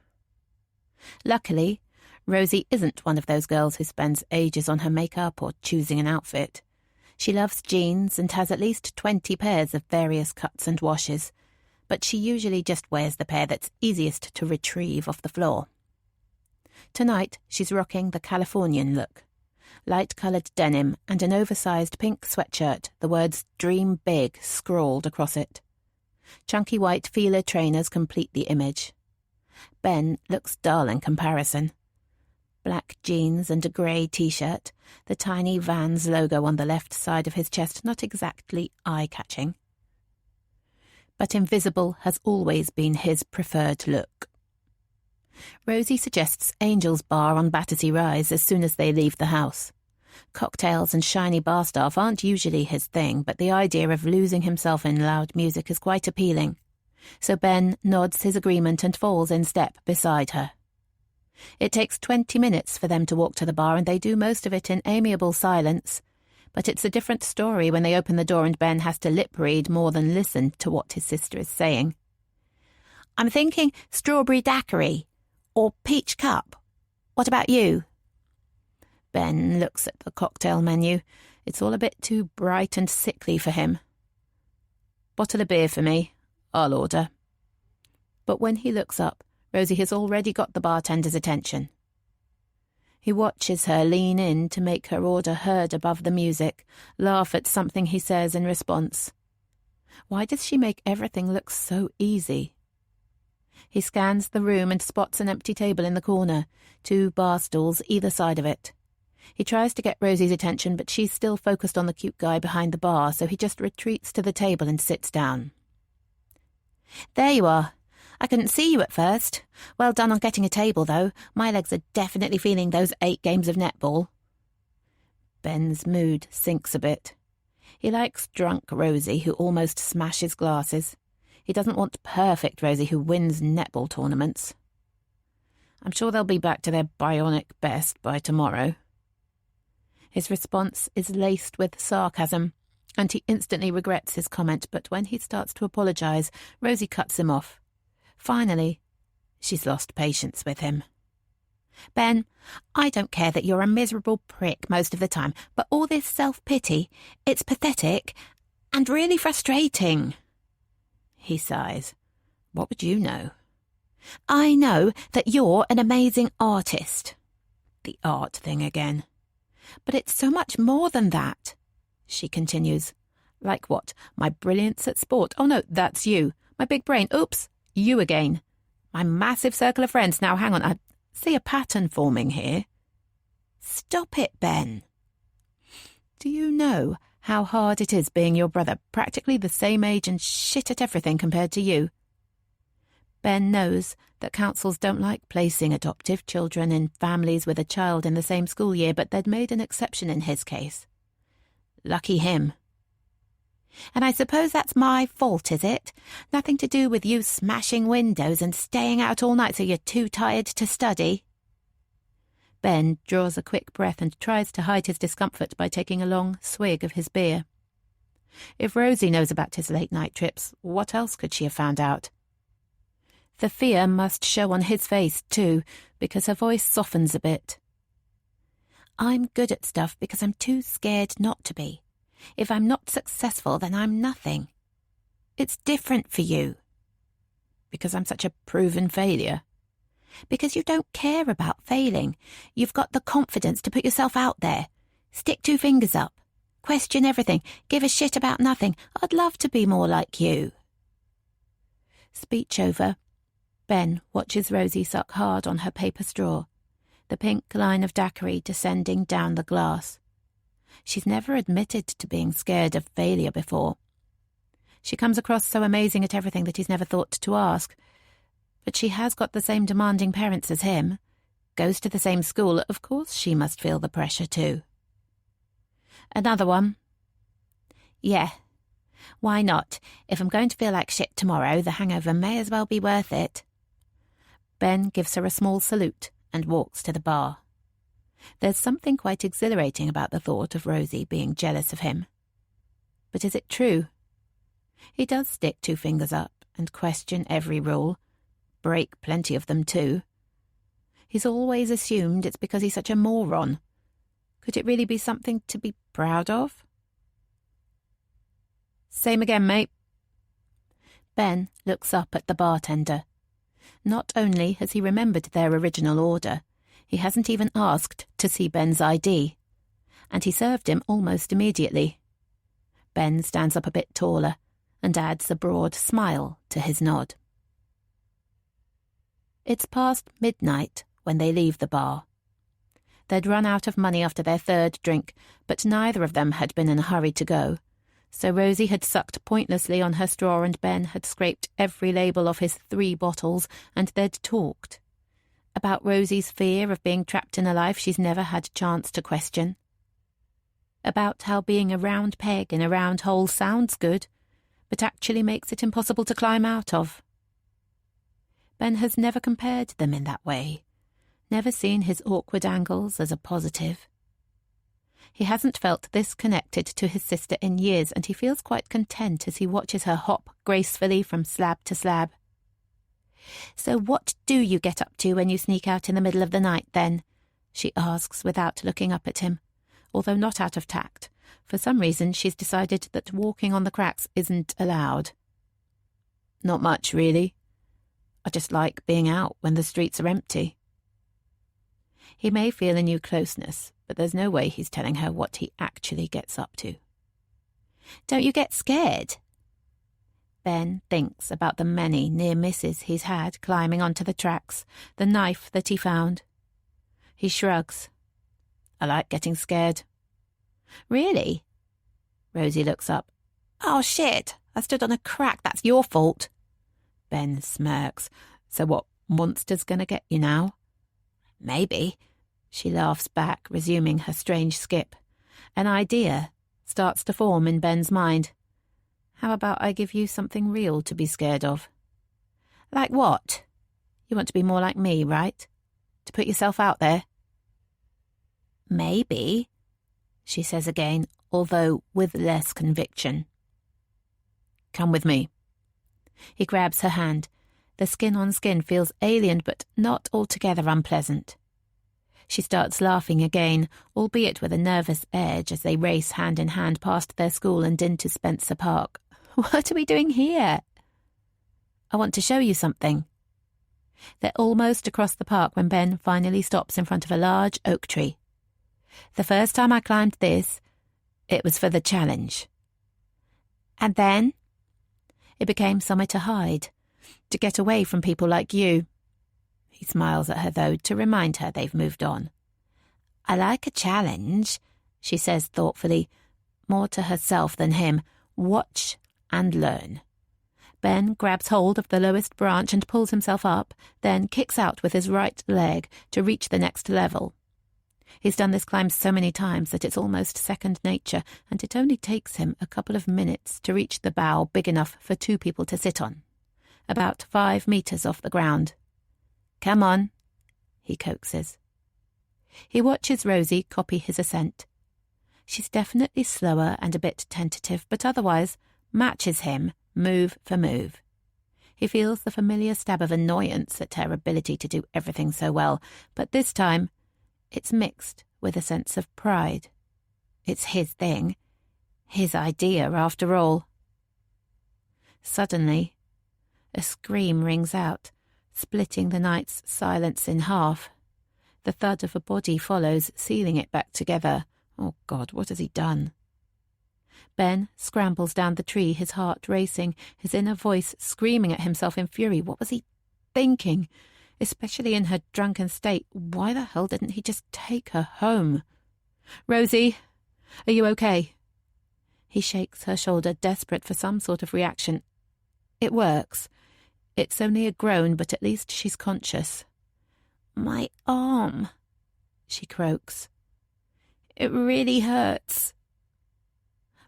C: Luckily, Rosie isn't one of those girls who spends ages on her makeup or choosing an outfit. She loves jeans and has at least 20 pairs of various cuts and washes, but she usually just wears the pair that's easiest to retrieve off the floor. Tonight, she's rocking the Californian look. Light-coloured denim and an oversized pink sweatshirt, the words Dream Big scrawled across it. Chunky white feeler trainers complete the image. Ben looks dull in comparison. Black jeans and a grey t-shirt, the tiny Vans logo on the left side of his chest not exactly eye-catching. But invisible has always been his preferred look. Rosie suggests Angel's Bar on Battersea Rise as soon as they leave the house. Cocktails and shiny bar staff aren't usually his thing, but the idea of losing himself in loud music is quite appealing. So Ben nods his agreement and falls in step beside her. It takes 20 minutes for them to walk to the bar, and they do most of it in amiable silence. But it's a different story when they open the door and Ben has to lip-read more than listen to what his sister is saying. I'm thinking strawberry daiquiri or peach cup. What about you? Ben looks at the cocktail menu. It's all a bit too bright and sickly for him. Bottle of beer for me. I'll order. But when he looks up, Rosie has already got the bartender's attention. He watches her lean in to make her order heard above the music, laugh at something he says in response. Why does she make everything look so easy? He scans the room and spots an empty table in the corner, 2 bar stools either side of it. He tries to get Rosie's attention, but she's still focused on the cute guy behind the bar, so he just retreats to the table and sits down. There you are. I couldn't see you at first. Well done on getting a table, though. My legs are definitely feeling those 8 games of netball.
A: Ben's mood sinks a bit. He likes drunk Rosie who almost smashes glasses. He doesn't want perfect Rosie who wins netball tournaments. I'm sure they'll be back to their bionic best by tomorrow. His response is laced with sarcasm, and he instantly regrets his comment, but when he starts to apologise, Rosie cuts him off. Finally, she's lost patience with him.
C: Ben, I don't care that you're a miserable prick most of the time, but all this self-pity, it's pathetic and really frustrating.
A: He sighs. What would you know?
C: I know that you're an amazing artist.
A: The art thing again.
C: But it's so much more than that, she continues.
A: Like what? My brilliance at sport? Oh no, that's you. My big brain. Oops, you again. My massive circle of friends. Now hang on, I see a pattern forming here.
C: Stop it, Ben.
A: Do you know how hard it is being your brother, practically the same age and shit at everything compared to you? Ben knows that councils don't like placing adoptive children in families with a child in the same school year, but they'd made an exception in his case. Lucky him.
C: And I suppose that's my fault, is it? Nothing to do with you smashing windows and staying out all night so you're too tired to study?
A: Ben draws a quick breath and tries to hide his discomfort by taking a long swig of his beer. If Rosie knows about his late-night trips, what else could she have found out? The fear must show on his face, too, because her voice softens a bit.
C: I'm good at stuff because I'm too scared not to be. If I'm not successful, then I'm nothing. It's different for you.
A: Because I'm such a proven failure.
C: Because you don't care about failing. You've got the confidence to put yourself out there. Stick 2 fingers up. Question everything. Give a shit about nothing. I'd love to be more like you.
A: Speech over. Ben watches Rosie suck hard on her paper straw, the pink line of daiquiri descending down the glass. She's never admitted to being scared of failure before. She comes across so amazing at everything that he's never thought to ask. But she has got the same demanding parents as him, goes to the same school. Of course she must feel the pressure too.
C: Another one? Yeah. Why not? If I'm going to feel like shit tomorrow, the hangover may as well be worth it.
A: Ben gives her a small salute and walks to the bar. There's something quite exhilarating about the thought of Rosie being jealous of him. But is it true? He does stick 2 fingers up and question every rule, break plenty of them too. He's always assumed it's because he's such a moron. Could it really be something to be proud of? Same again, mate. Ben looks up at the bartender. Not only has he remembered their original order, he hasn't even asked to see Ben's ID. And he served him almost immediately. Ben stands up a bit taller and adds a broad smile to his nod. It's past midnight when they leave the bar. They'd run out of money after their 3rd drink, but neither of them had been in a hurry to go. So Rosie had sucked pointlessly on her straw and Ben had scraped every label off his 3 bottles, and they'd talked. About Rosie's fear of being trapped in a life she's never had chance to question. About how being a round peg in a round hole sounds good, but actually makes it impossible to climb out of. Ben has never compared them in that way, never seen his awkward angles as a positive. He hasn't felt this connected to his sister in years, and he feels quite content as he watches her hop gracefully from slab to slab.
C: So what do you get up to when you sneak out in the middle of the night, then? She asks without looking up at him,
A: although not out of tact. For some reason she's decided that walking on the cracks isn't allowed. Not much, really. I just like being out when the streets are empty. He may feel a new closeness, but there's no way he's telling her what he actually gets up to.
C: Don't you get scared?
A: Ben thinks about the many near misses he's had climbing onto the tracks, the knife that he found. He shrugs. I like getting scared.
C: Really?
A: Rosie looks up.
C: Oh, shit. I stood on a crack. That's your fault.
B: Ben smirks. So what, monster's gonna get you now? Maybe. She laughs back, resuming her strange skip. An idea starts to form in Ben's mind. How about I give you something real to be scared of? Like what? You want to be more like me, right? To put yourself out there? Maybe, she says again, although with less conviction. Come with me. He grabs her hand. The skin on skin feels alien but not altogether unpleasant. She starts laughing again, albeit with a nervous edge as they race hand in hand past their school and into Spencer Park. What are we doing here? I want to show you something. They're almost across the park when Ben finally stops in front of a large oak tree. The first time I climbed this, it was for the challenge. And then it became somewhere to hide, to get away from people like you. He smiles at her, though, to remind her they've moved on. I like a challenge, she says thoughtfully, more to herself than him. Watch and learn. Ben grabs hold of the lowest branch and pulls himself up, then kicks out with his right leg to reach the next level. He's done this climb so many times that it's almost second nature, and it only takes him a couple of minutes to reach the bough big enough for 2 people to sit on, about 5 meters off the ground. Come on, he coaxes. He watches Rosie copy his ascent. She's definitely slower and a bit tentative, but otherwise matches him move for move. He feels the familiar stab of annoyance at her ability to do everything so well, but this time it's mixed with a sense of pride. It's his thing, his idea after all. Suddenly, a scream rings out, splitting the night's silence in half. The thud of a body follows, sealing it back together. Oh God, what has he done? Ben scrambles down the tree, his heart racing, his inner voice screaming at himself in fury. What was he thinking? Especially in her drunken state, why the hell didn't he just take her home? Rosie, are you okay? He shakes her shoulder, desperate for some sort of reaction. It works. It's only a groan, but at least she's conscious. My arm, she croaks. It really hurts.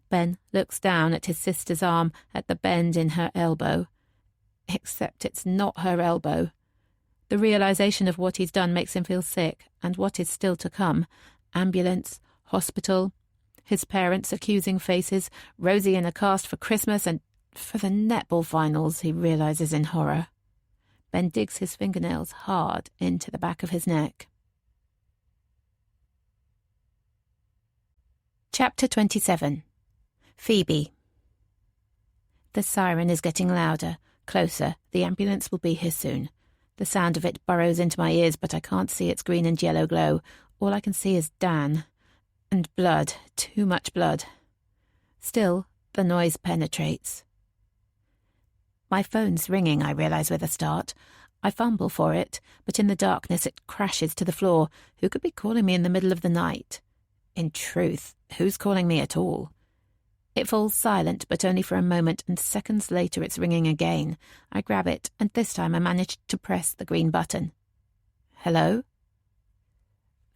B: Ben looks down at his sister's arm, at the bend in her elbow. Except it's not her elbow. The realization of what he's done makes him feel sick, and what is still to come. Ambulance, hospital, his parents' accusing faces, Rosie in a cast for Christmas, and for the netball finals, he realizes in horror. Ben digs his fingernails hard into the back of his neck. Chapter 27. Phoebe. The siren is getting louder, closer. The ambulance will be here soon. The sound of it burrows into my ears, but I can't see its green and yellow glow. All I can see is Dan. And blood. Too much blood. Still, the noise penetrates. My phone's ringing, I realise with a start. I fumble for it, but in the darkness it crashes to the floor. Who could be calling me in the middle of the night? In truth, who's calling me at all? It falls silent, but only for a moment, and seconds later it's ringing again. I grab it, and this time I manage to press the green button. Hello?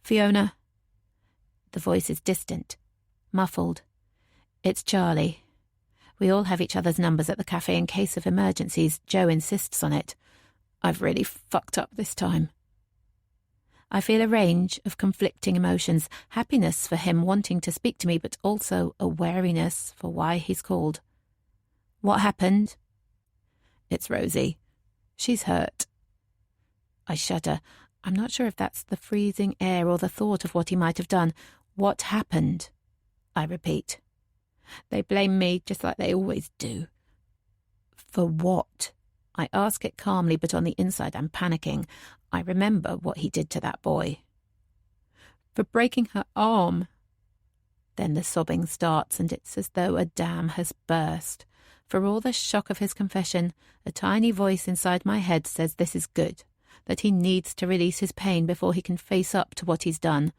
B: Fiona? The voice is distant, muffled. It's Charlie. We all have each other's numbers at the cafe in case of emergencies. Joe insists on it. I've really fucked up this time. I feel a range of conflicting emotions, happiness for him wanting to speak to me, but also a wariness for why he's called. What happened? It's Rosie. She's hurt. I shudder. I'm not sure if that's the freezing air or the thought of what he might have done. What happened? I repeat. They blame me just like they always do. For what? I ask it calmly, but on the inside I'm panicking. I remember what he did to that boy. For breaking her arm. Then the sobbing starts, and it's as though a dam has burst. For all the shock of his confession, a tiny voice inside my head says this is good, that he needs to release his pain before he can face up to what he's done.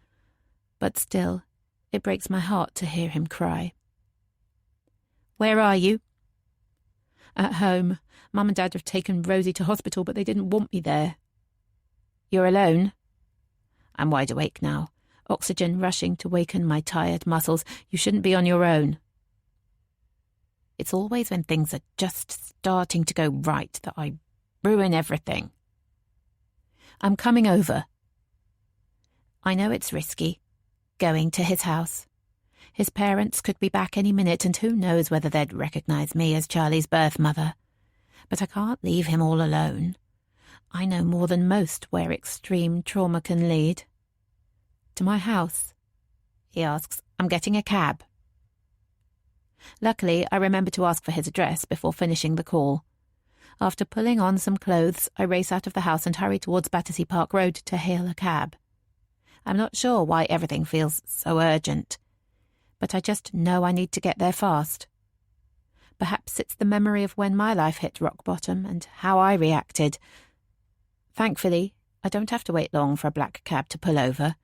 B: But still, it breaks my heart to hear him cry. Where are you? At home. Mum and Dad have taken Rosie to hospital, but they didn't want me there. You're alone? I'm wide awake now, oxygen rushing to waken my tired muscles. You shouldn't be on your own. It's always when things are just starting to go right that I ruin everything. I'm coming over. I know it's risky, going to his house. His parents could be back any minute, and who knows whether they'd recognise me as Charlie's birth mother. But I can't leave him all alone. I know more than most where extreme trauma can lead. To my house, he asks. I'm getting a cab. Luckily, I remember to ask for his address before finishing the call. After pulling on some clothes, I race out of the house and hurry towards Battersea Park Road to hail a cab. I'm not sure why everything feels so urgent, but I just know I need to get there fast. Perhaps it's the memory of when my life hit rock bottom and how I reacted. Thankfully, I don't have to wait long for a black cab to pull over.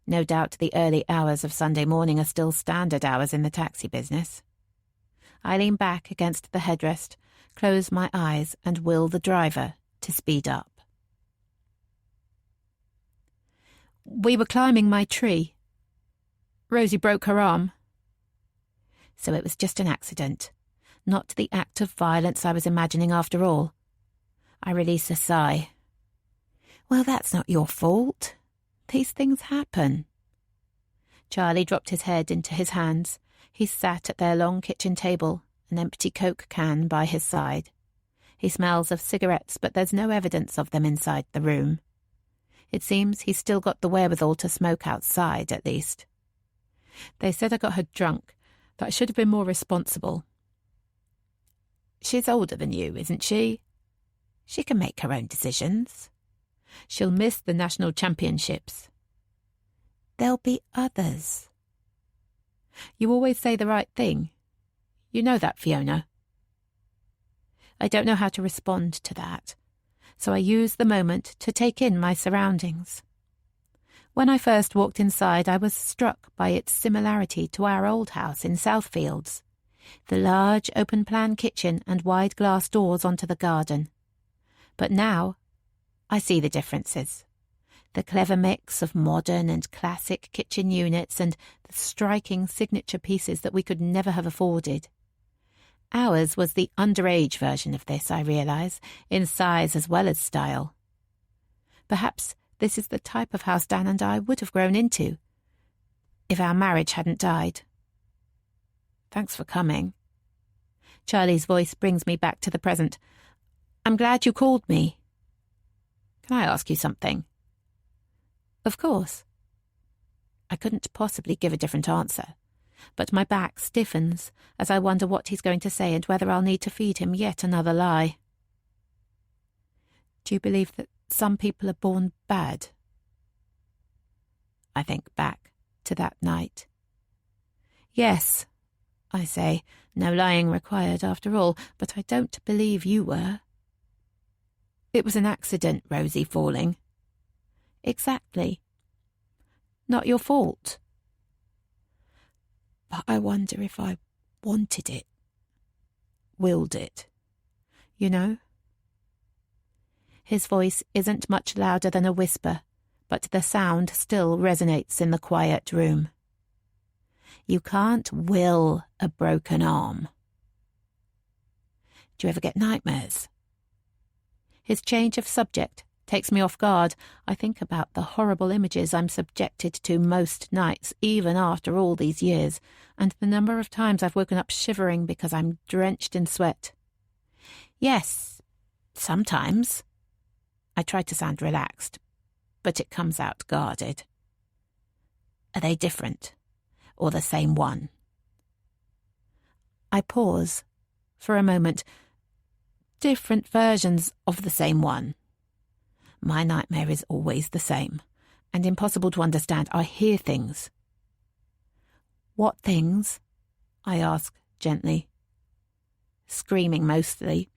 B: No doubt the early hours of Sunday morning are still standard hours in the taxi business. I lean back against the headrest, close my eyes, and will the driver to speed up. We were climbing my tree. Rosie broke her arm. So it was just an accident, not the act of violence I was imagining after all. I release a sigh. Well, that's not your fault. These things happen. Charlie dropped his head into his hands. He sat at their long kitchen table, an empty Coke can by his side. He smells of cigarettes, but there's no evidence of them inside the room. It seems he's still got the wherewithal to smoke outside, at least. They said I got her drunk, that I should have been more responsible. She's older than you, isn't she? She can make her own decisions. She'll miss the national championships. There'll be others. You always say the right thing. You know that, Fiona. I don't know how to respond to that, so I use the moment to take in my surroundings. When I first walked inside, I was struck by its similarity to our old house in Southfields, the large open-plan kitchen and wide glass doors onto the garden. But now I see the differences. The clever mix of modern and classic kitchen units and the striking signature pieces that we could never have afforded. Ours was the underage version of this, I realise, in size as well as style. Perhaps this is the type of house Dan and I would have grown into if our marriage hadn't died. Thanks for coming. Charlie's voice brings me back to the present. I'm glad you called me. Can I ask you something? Of course. I couldn't possibly give a different answer, but my back stiffens as I wonder what he's going to say and whether I'll need to feed him yet another lie. Do you believe that some people are born bad? I think back to that night. Yes, I say, no lying required after all, but I don't believe you were. It was an accident, Rosie falling. Exactly. Not your fault. But I wonder if I wanted it. Willed it. You know? His voice isn't much louder than a whisper, but the sound still resonates in the quiet room. You can't will a broken arm. Do you ever get nightmares? His change of subject takes me off guard. I think about the horrible images I'm subjected to most nights, even after all these years, and the number of times I've woken up shivering because I'm drenched in sweat. Yes, sometimes. I try to sound relaxed, but it comes out guarded. Are they different, or the same one? I pause for a moment. Different versions of the same one. My nightmare is always the same, and impossible to understand. I hear things. What things? I ask gently. Screaming mostly,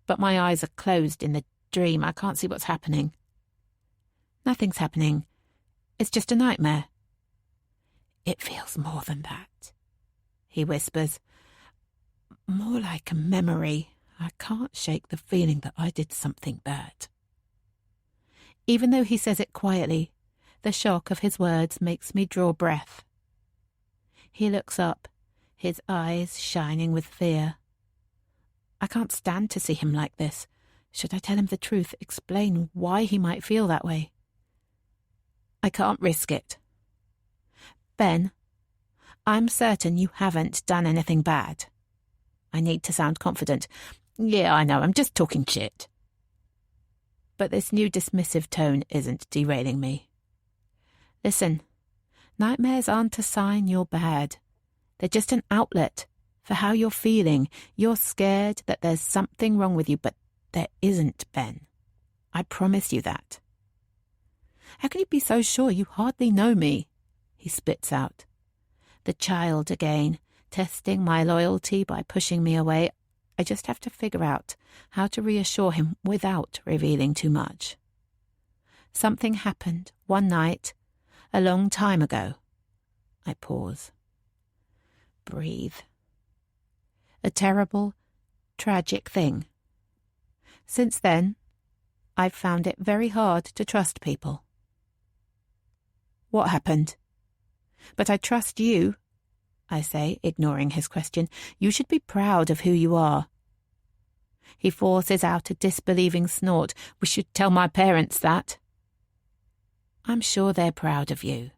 B: but my eyes are closed in the dream. I can't see what's happening. Nothing's happening. It's just a nightmare. It feels more than that, he whispers. More like a memory I can't shake the feeling that I did something bad. Even though he says it quietly, the shock of his words makes me draw breath. He looks up, his eyes shining with fear. I can't stand to see him like this. Should I tell him the truth, explain why he might feel that way? I can't risk it. Ben, I'm certain you haven't done anything bad. I need to sound confident. Yeah, I know, I'm just talking shit. But this new dismissive tone isn't derailing me. Listen, nightmares aren't a sign you're bad. They're just an outlet for how you're feeling. You're scared that there's something wrong with you, but there isn't, Ben. I promise you that. How can you be so sure? You hardly know me, he spits out. The child again, testing my loyalty by pushing me away. I just have to figure out how to reassure him without revealing too much. Something happened one night, a long time ago. I pause. Breathe. A terrible, tragic thing. Since then, I've found it very hard to trust people. What happened? But I trust you, I say, ignoring his question. You should be proud of who you are. He forces out a disbelieving snort. We should tell my parents that. I'm sure they're proud of you.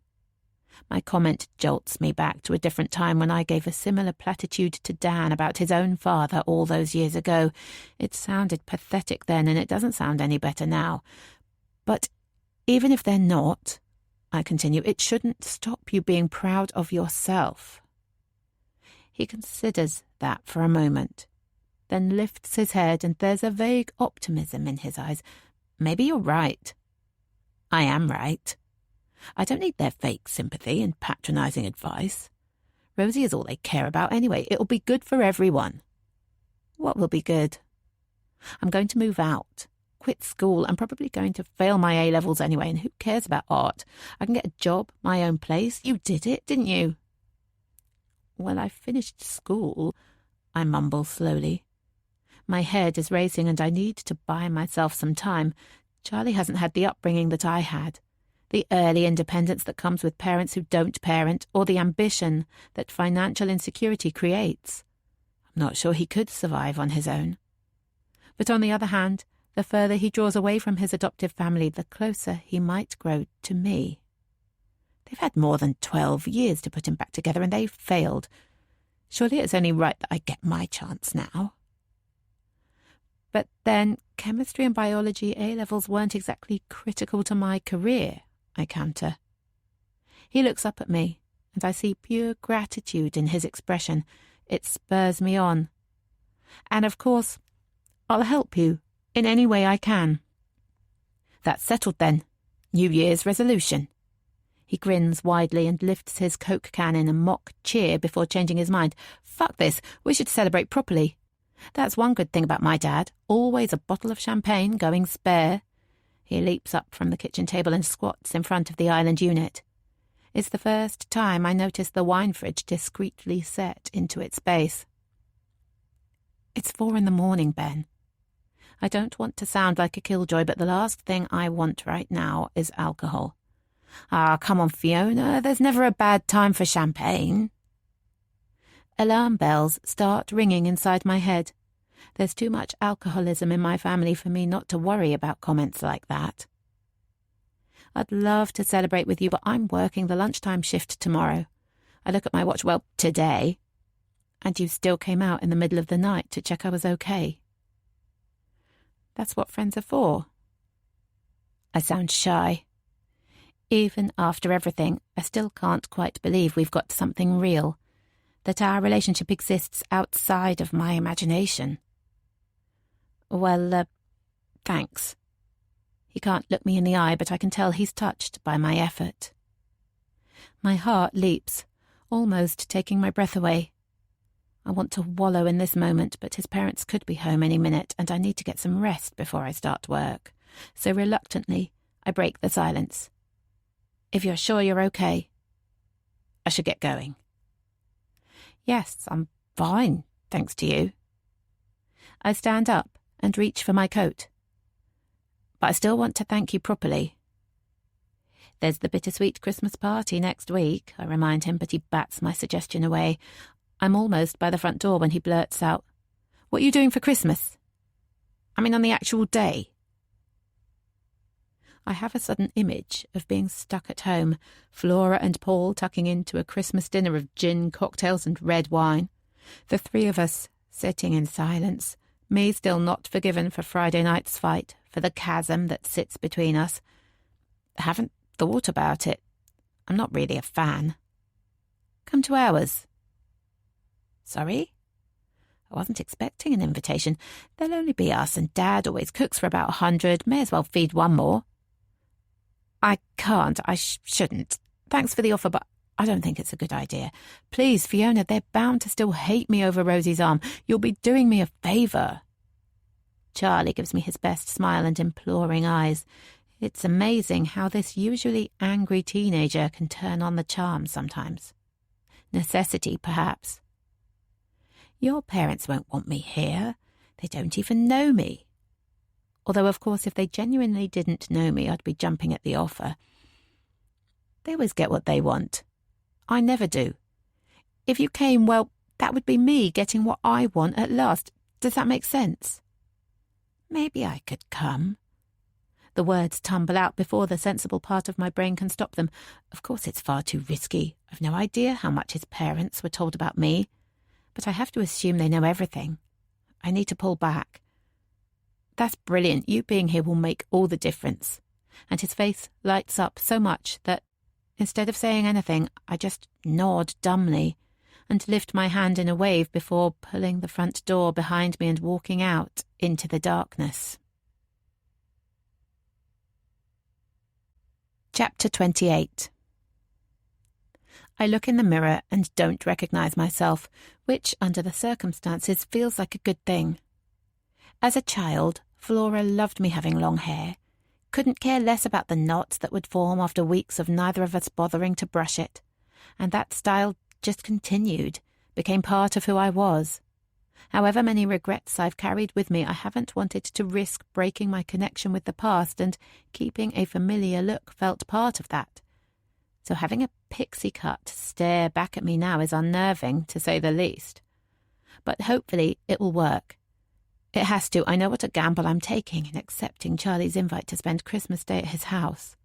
B: My comment jolts me back to a different time when I gave a similar platitude to Dan about his own father all those years ago. It sounded pathetic then, and it doesn't sound any better now. But even if they're not, I continue, it shouldn't stop you being proud of yourself. He considers that for a moment, then lifts his head, and there's a vague optimism in his eyes. Maybe you're right. I am right. I don't need their fake sympathy and patronising advice. Rosie is all they care about anyway. It'll be good for everyone. What will be good? I'm going to move out, quit school. I'm probably going to fail my A-levels anyway, and who cares about art? I can get a job, my own place. You did it, didn't you? Well, I finished school, I mumble slowly. My head is racing and I need to buy myself some time. Charlie hasn't had the upbringing that I had. The early independence that comes with parents who don't parent, or the ambition that financial insecurity creates. I'm not sure he could survive on his own. But on the other hand, the further he draws away from his adoptive family, the closer he might grow to me. They've had more than 12 years to put him back together, and they've failed. Surely it's only right that I get my chance now. But then, chemistry and biology A-levels weren't exactly critical to my career, I counter. He looks up at me, and I see pure gratitude in his expression. It spurs me on. And of course, I'll help you in any way I can. That's settled then. New Year's resolution. He grins widely and lifts his Coke can in a mock cheer before changing his mind. Fuck this, we should celebrate properly. That's one good thing about my dad. Always a bottle of champagne going spare. He leaps up from the kitchen table and squats in front of the island unit. It's the first time I notice the wine fridge discreetly set into its base. It's 4 a.m, Ben. I don't want to sound like a killjoy, but the last thing I want right now is alcohol. Ah, come on, Fiona, there's never a bad time for champagne. Alarm bells start ringing inside my head. There's too much alcoholism in my family for me not to worry about comments like that. I'd love to celebrate with you, but I'm working the lunchtime shift tomorrow. I look at my watch, well, today. And you still came out in the middle of the night to check I was okay. That's what friends are for. I sound shy. Even after everything, I still can't quite believe we've got something real, that our relationship exists outside of my imagination. Well, thanks. He can't look me in the eye, but I can tell he's touched by my effort. My heart leaps, almost taking my breath away. I want to wallow in this moment, but his parents could be home any minute, and I need to get some rest before I start work. So reluctantly, I break the silence. If you're sure you're okay, I should get going. Yes, I'm fine, thanks to you.
C: I stand up and reach for my coat. But I still want to thank you properly. There's the bittersweet Christmas party next week, I remind him, but he bats my suggestion away. I'm almost by the front door when he blurts out, "What are you doing for Christmas? I mean, on the actual day." I have a sudden image of being stuck at home, Flora and Paul tucking into a Christmas dinner of gin, cocktails and red wine. The three of us sitting in silence, me still not forgiven for Friday night's fight, for the chasm that sits between us. I haven't thought about it. I'm not really a fan. Come to ours. Sorry? I wasn't expecting an invitation. There'll only be us, and Dad always cooks for about 100. May as well feed one more. I can't. I shouldn't. Thanks for the offer, but I don't think it's a good idea. Please, Fiona, they're bound to still hate me over Rosie's arm. You'll be doing me a favour. Charlie gives me his best smile and imploring eyes. It's amazing how this usually angry teenager can turn on the charm sometimes. Necessity, perhaps. Your parents won't want me here. They don't even know me. Although, of course, if they genuinely didn't know me, I'd be jumping at the offer. They always get what they want. I never do. If you came, well, that would be me getting what I want at last. Does that make sense? Maybe I could come. The words tumble out before the sensible part of my brain can stop them. Of course it's far too risky. I've no idea how much his parents were told about me. But I have to assume they know everything. I need to pull back. That's brilliant. You being here will make all the difference. And his face lights up so much that, instead of saying anything, I just nod dumbly and lift my hand in a wave before pulling the front door behind me and walking out into the darkness. Chapter 28. I look in the mirror and don't recognise myself, which, under the circumstances, feels like a good thing. As a child, Flora loved me having long hair, couldn't care less about the knots that would form after weeks of neither of us bothering to brush it, and that style just continued, became part of who I was. However many regrets I've carried with me, I haven't wanted to risk breaking my connection with the past, and keeping a familiar look felt part of that. So having a pixie cut stare back at me now is unnerving, to say the least. But hopefully it will work. It has to. I know what a gamble I'm taking in accepting Charlie's invite to spend Christmas Day at his house.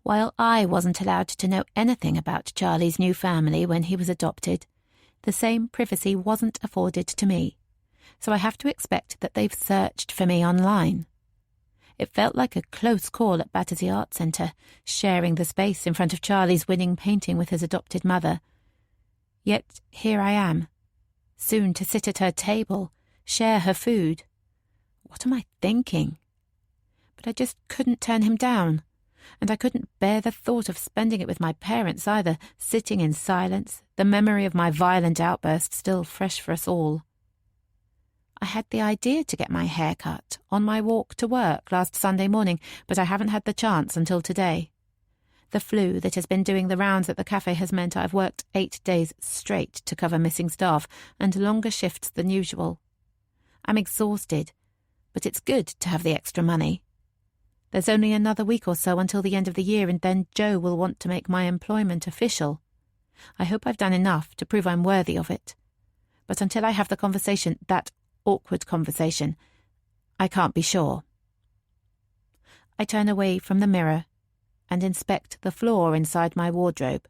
C: While I wasn't allowed to know anything about Charlie's new family when he was adopted, the same privacy wasn't afforded to me, so I have to expect that they've searched for me online. It felt like a close call at Battersea Art Centre, sharing the space in front of Charlie's winning painting with his adopted mother. Yet here I am, soon to sit at her table, share her food. What am I thinking? But I just couldn't turn him down, and I couldn't bear the thought of spending it with my parents either, sitting in silence, the memory of my violent outburst still fresh for us all. I had the idea to get my hair cut on my walk to work last Sunday morning, but I haven't had the chance until today. The flu that has been doing the rounds at the cafe has meant I've worked 8 days straight to cover missing staff, and longer shifts than usual. I'm exhausted, but it's good to have the extra money. There's only another week or so until the end of the year, and then Joe will want to make my employment official. I hope I've done enough to prove I'm worthy of it. But until I have the conversation, that awkward conversation, I can't be sure. I turn away from the mirror and inspect the floor inside my wardrobe.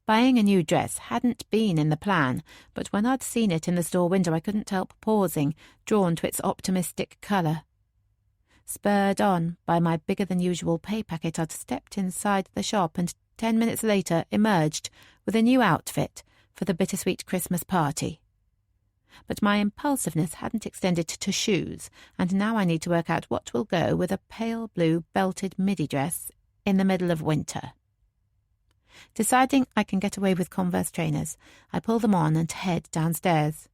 C: Buying a new dress hadn't been in the plan, but when I'd seen it in the store window I couldn't help pausing, drawn to its optimistic colour. Spurred on by my bigger-than-usual pay packet, I'd stepped inside the shop and 10 minutes later emerged with a new outfit for the bittersweet Christmas party. But my impulsiveness hadn't extended to shoes, and now I need to work out what will go with a pale blue belted midi dress in the middle of winter. Deciding I can get away with Converse trainers, I pull them on and head downstairs.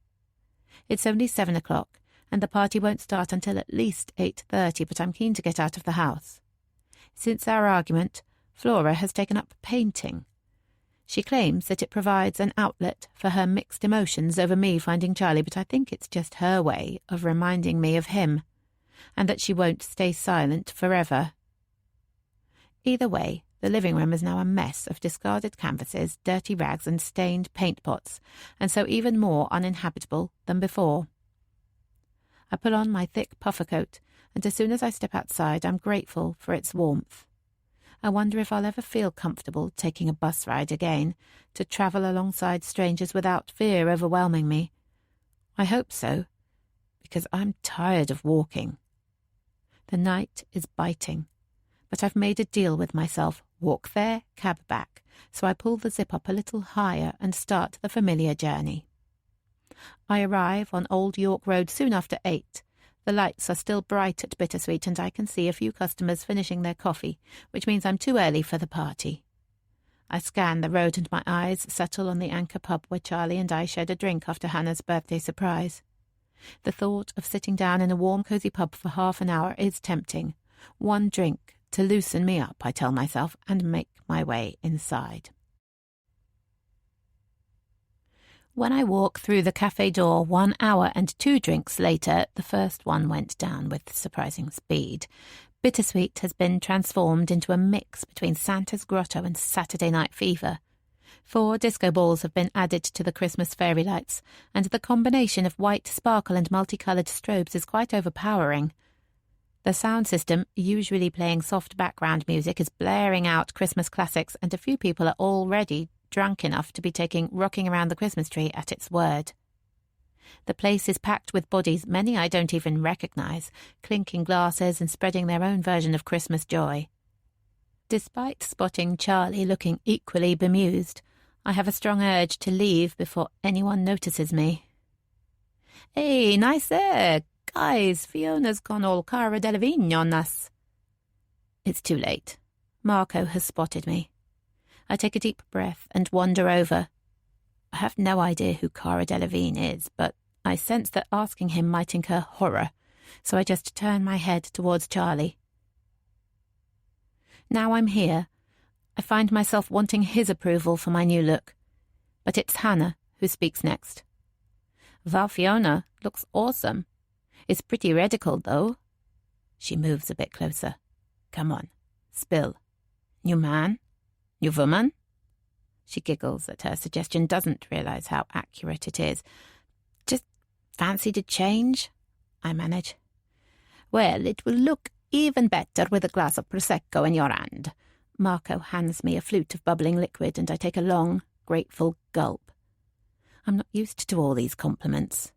C: It's only 7 o'clock, and the party won't start until at least 8:30, but I'm keen to get out of the house. Since our argument, Flora has taken up painting. She claims that it provides an outlet for her mixed emotions over me finding Charlie, but I think it's just her way of reminding me of him, and that she won't stay silent forever. Either way, the living room is now a mess of discarded canvases, dirty rags and stained paint pots, and so even more uninhabitable than before. I pull on my thick puffer coat, and as soon as I step outside, I'm grateful for its warmth. I wonder if I'll ever feel comfortable taking a bus ride again, to travel alongside strangers without fear overwhelming me. I hope so, because I'm tired of walking. The night is biting, but I've made a deal with myself, walk there, cab back, so I pull the zip up a little higher and start the familiar journey. I arrive on Old York Road soon after 8. The lights are still bright at Bittersweet, and I can see a few customers finishing their coffee, which means I'm too early for the party. I scan the road and my eyes settle on the Anchor pub where Charlie and I shared a drink after Hannah's birthday surprise. The thought of sitting down in a warm, cosy pub for half an hour is tempting. One drink to loosen me up, I tell myself, and make my way inside. When I walk through the cafe door 1 hour and 2 drinks later, the first one went down with surprising speed. Bittersweet has been transformed into a mix between Santa's Grotto and Saturday Night Fever. 4 disco balls have been added to the Christmas fairy lights, and the combination of white sparkle and multicoloured strobes is quite overpowering. The sound system, usually playing soft background music, is blaring out Christmas classics, and a few people are already drunk enough to be taking Rocking Around the Christmas Tree at its word. The place is packed with bodies, many I don't even recognise, clinking glasses and spreading their own version of Christmas joy. Despite spotting Charlie looking equally bemused, I have a strong urge to leave before anyone notices me. "Hey, nice there! Guys, Fiona's gone all Cara Delevingne on us." It's too late. Marco has spotted me. I take a deep breath and wander over. I have no idea who Cara Delevingne is, but I sense that asking him might incur horror, so I just turn my head towards Charlie. Now I'm here, I find myself wanting his approval for my new look, but it's Hannah who speaks next. "Val Fiona looks awesome. It's pretty radical, though." She moves a bit closer. "Come on, spill. New man? New woman?" She giggles at her suggestion, doesn't realise how accurate it is. "Just fancied a change?" I manage. "Well, it will look even better with a glass of Prosecco in your hand." Marco hands me a flute of bubbling liquid, and I take a long, grateful gulp. I'm not used to all these compliments.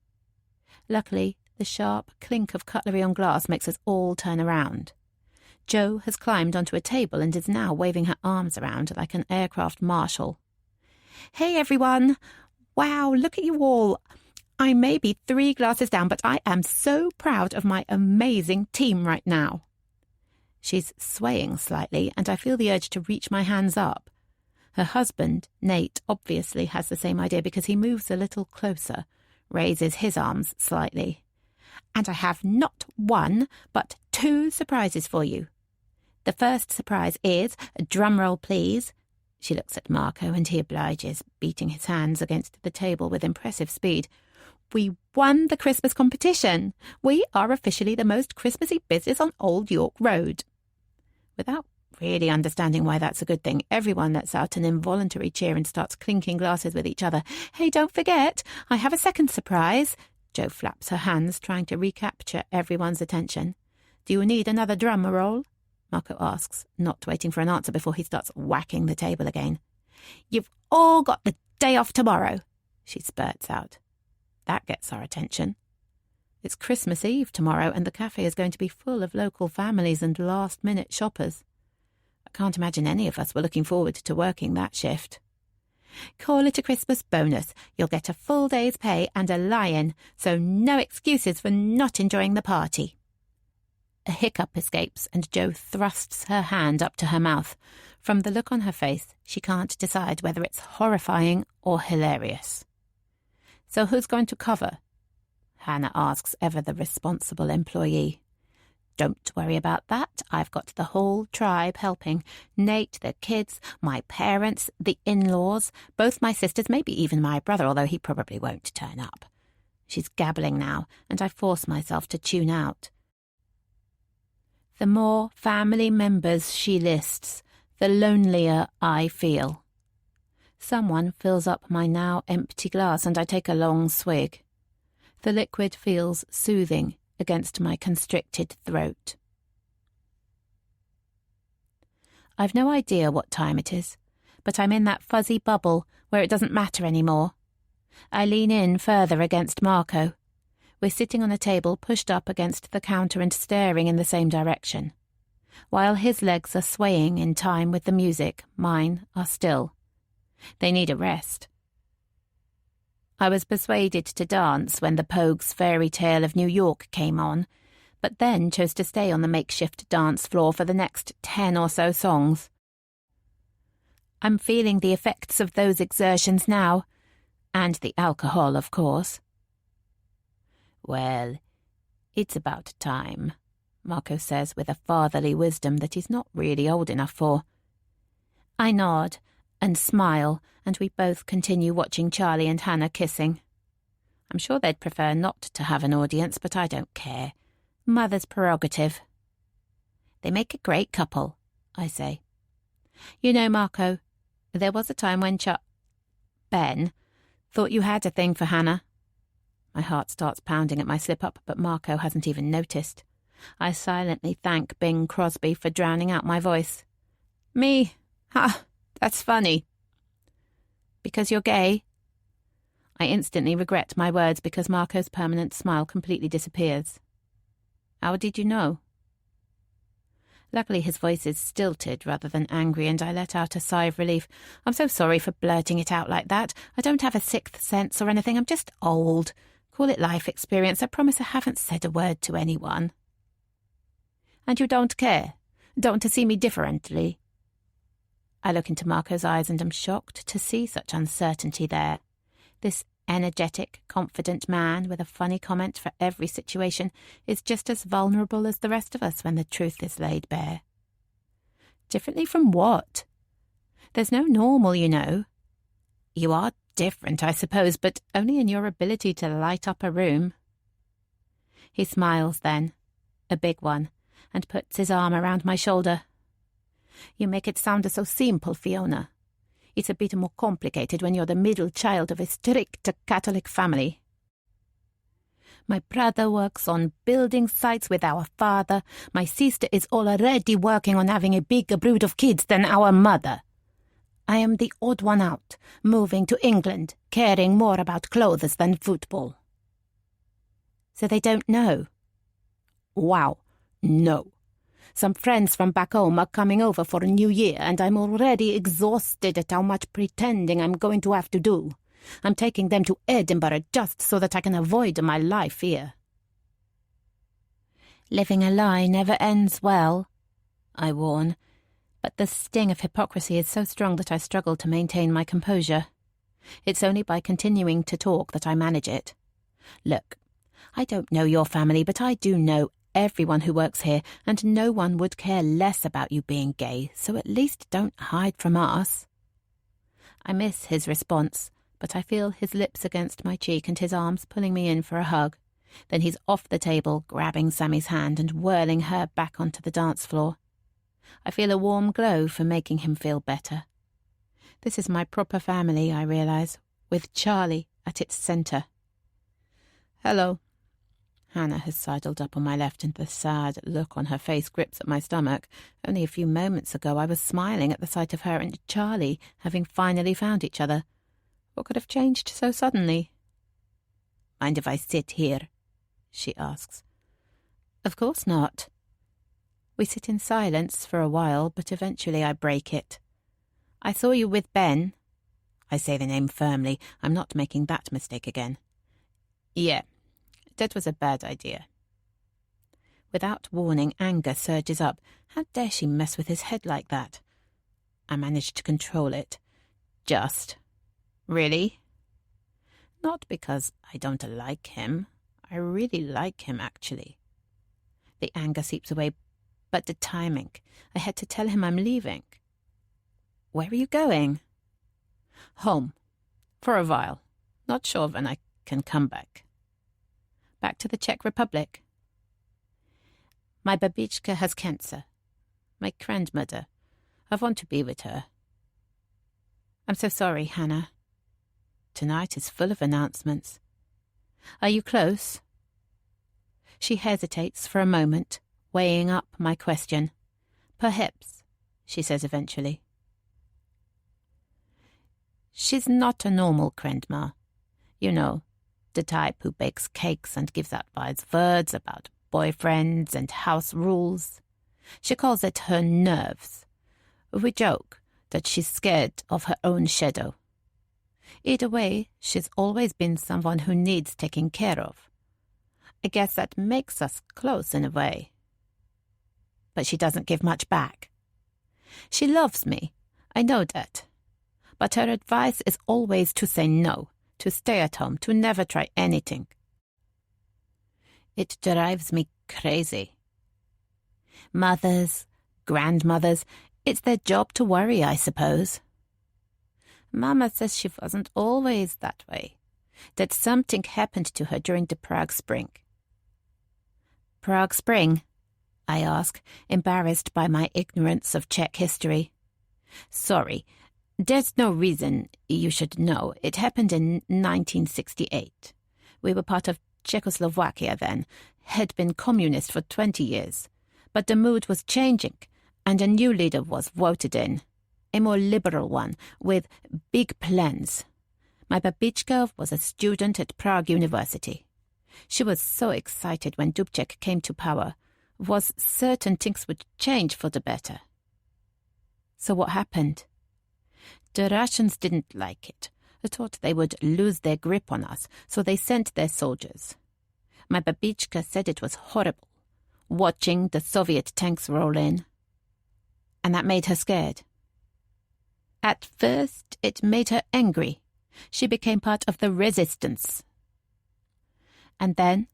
C: Luckily, the sharp clink of cutlery on glass makes us all turn around. Jo has climbed onto a table and is now waving her arms around like an aircraft marshal. "Hey, everyone! Wow, look at you all! I may be 3 glasses down, but I am so proud of my amazing team right now." She's swaying slightly, and I feel the urge to reach my hands up. Her husband, Nate, obviously has the same idea because he moves a little closer, raises his arms slightly. "And I have not 1, but 2 surprises for you. The first surprise is, drumroll please." She looks at Marco and he obliges, beating his hands against the table with impressive speed. "We won the Christmas competition. We are officially the most Christmassy business on Old York Road." Without really understanding why that's a good thing, everyone lets out an involuntary cheer and starts clinking glasses with each other. "Hey, don't forget, I have a second surprise." Jo flaps her hands, trying to recapture everyone's attention. "Do you need another drum roll?" Marco asks, not waiting for an answer before he starts whacking the table again. "You've all got the day off tomorrow," she spurts out. That gets our attention. It's Christmas Eve tomorrow, and the cafe is going to be full of local families and last-minute shoppers. I can't imagine any of us were looking forward to working that shift. "Call it a Christmas bonus. You'll get a full day's pay and a lie-in, so no excuses for not enjoying the party." A hiccup escapes, and Jo thrusts her hand up to her mouth. From the look on her face, she can't decide whether it's horrifying or hilarious. "So who's going to cover?" Hannah asks, ever the responsible employee. Don't worry about that. I've got the whole tribe helping. Nate, the kids, my parents, the in-laws, both my sisters, maybe even my brother, although he probably won't turn up. She's gabbling now, and I force myself to tune out. The more family members she lists, the lonelier I feel. Someone fills up my now empty glass, and I take a long swig. The liquid feels soothing against my constricted throat. I've no idea what time it is, but I'm in that fuzzy bubble where it doesn't matter anymore. I lean in further against Marco. We're sitting on a table pushed up against the counter and staring in the same direction. While his legs are swaying in time with the music, mine are still. They need a rest. I was persuaded to dance when the Pogues' Fairy Tale of New York came on, but then chose to stay on the makeshift dance floor for the next 10 or so songs. I'm feeling the effects of those exertions now, and the alcohol, of course. Well, it's about time, Marco says with a fatherly wisdom that he's not really old enough for. I nod and smile, and we both continue watching Charlie and Hannah kissing. I'm sure they'd prefer not to have an audience, but I don't care. Mother's prerogative. They make a great couple, I say. You know, Marco, there was a time when Ben thought you had a thing for Hannah. My heart starts pounding at my slip-up, but Marco hasn't even noticed. I silently thank Bing Crosby for drowning out my voice. Me? Ha! That's funny. Because you're gay? I instantly regret my words because Marco's permanent smile completely disappears. How did you know? Luckily his voice is stilted rather than angry, and I let out a sigh of relief. I'm so sorry for blurting it out like that. I don't have a sixth sense or anything. I'm just old. Call it life experience. I promise I haven't said a word to anyone. And you don't care? Don't see me differently? I look into Marco's eyes and am shocked to see such uncertainty there. This energetic, confident man with a funny comment for every situation is just as vulnerable as the rest of us when the truth is laid bare. Differently from what? There's no normal, you know. You are different, I suppose, but only in your ability to light up a room. He smiles then, a big one, and puts his arm around my shoulder. You make it sound so simple, Fiona. It's a bit more complicated when you're the middle child of a strict Catholic family. My brother works on building sites with our father. My sister is already working on having a bigger brood of kids than our mother. I am the odd one out, moving to England, caring more about clothes than football. So they don't know? Wow, no. Some friends from back home are coming over for a New Year, and I'm already exhausted at how much pretending I'm going to have to do. I'm taking them to Edinburgh just so that I can avoid my life here. Living a lie never ends well, I warn, but the sting of hypocrisy is so strong that I struggle to maintain my composure. It's only by continuing to talk that I manage it. Look, I don't know your family, but I do know everyone who works here, and no one would care less about you being gay, so at least don't hide from us. I miss his response, but I feel his lips against my cheek and his arms pulling me in for a hug. Then he's off the table, grabbing Sammy's hand and whirling her back onto the dance floor. I feel a warm glow for making him feel better. This is my proper family, I realise, with Charlie at its centre. Hello. Hannah has sidled up on my left, and the sad look on her face grips at my stomach. Only a few moments ago I was smiling at the sight of her and Charlie having finally found each other. What could have changed so suddenly? Mind if I sit here? She asks. Of course not. We sit in silence for a while, but eventually I break it. I saw you with Ben. I say the name firmly. I'm not making that mistake again. Yeah. That was a bad idea. Without warning, anger surges up. How dare she mess with his head like that? I managed to control it. Just. Really? Not because I don't like him. I really like him, actually. The anger seeps away, but the timing. I had to tell him I'm leaving.
B: Where are you going?
C: Home. For a while. Not sure when I can come back.
B: Back to the Czech Republic?
C: My babichka has cancer. My grandmother. I want to be with her.
B: I'm so sorry, Hannah.
C: Tonight is full of announcements.
B: Are you close?
C: She hesitates for a moment, weighing up my question. Perhaps, she says eventually. She's not a normal grandma. You know, the type who bakes cakes and gives out wise words about boyfriends and house rules. She calls it her nerves. We joke that she's scared of her own shadow. Either way, she's always been someone who needs taking care of. I guess that makes us close in a way. But she doesn't give much back. She loves me, I know that. But her advice is always to say no, to stay at home, to never try anything. It drives me crazy. Mothers, grandmothers, it's their job to worry, I suppose. Mama says she wasn't always that way, that something happened to her during the Prague Spring.
B: Prague Spring?
C: I ask, embarrassed by my ignorance of Czech history. Sorry, there's no reason you should know. It happened in 1968. We were part of Czechoslovakia then, had been communist for 20 years. But the mood was changing, and a new leader was voted in. A more liberal one, with big plans. My babichka was a student at Prague University. She was so excited when Dubček came to power, was certain things would change for the better.
B: So what happened?
C: The Russians didn't like it. They thought they would lose their grip on us, so they sent their soldiers. My babichka said it was horrible, watching the Soviet tanks roll in.
B: And that made her scared.
C: At first, it made her angry. She became part of the resistance.
B: And then?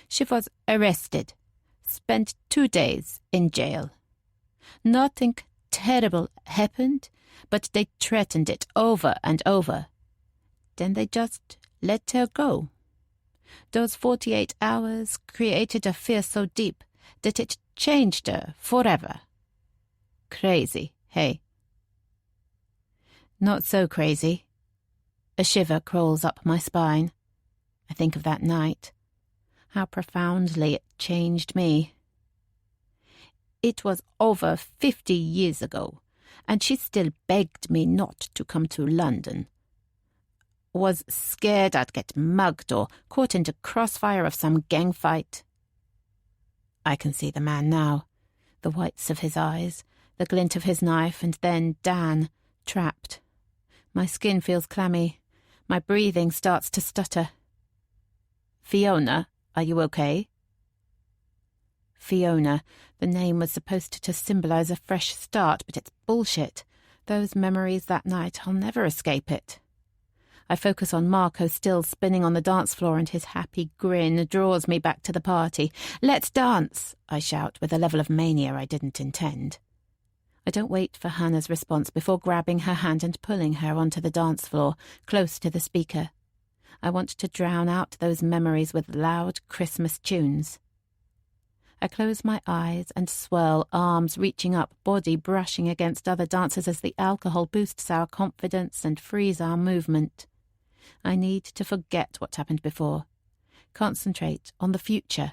C: She was arrested, spent 2 days in jail. Nothing terrible happened, but they threatened it over and over. Then they just let her go. Those 48 hours created a fear so deep that it changed her forever. Crazy, hey?
B: Not so crazy. A shiver crawls up my spine. I think of that night. How profoundly it changed me.
C: It was over 50 years ago, and she still begged me not to come to London. Was scared I'd get mugged or caught in the crossfire of some gang fight.
B: I can see the man now, the whites of his eyes, the glint of his knife, and then Dan, trapped. My skin feels clammy. My breathing starts to stutter.
C: Fiona, are you okay?
B: Fiona. The name was supposed to symbolize a fresh start, but it's bullshit. Those memories that night, I'll never escape it. I focus on Marco still spinning on the dance floor, and his happy grin draws me back to the party. Let's dance, I shout with a level of mania I didn't intend. I don't wait for Hannah's response before grabbing her hand and pulling her onto the dance floor, close to the speaker. I want to drown out those memories with loud Christmas tunes. I close my eyes and swirl, arms reaching up, body brushing against other dancers as the alcohol boosts our confidence and frees our movement. I need to forget what happened before. Concentrate on the future.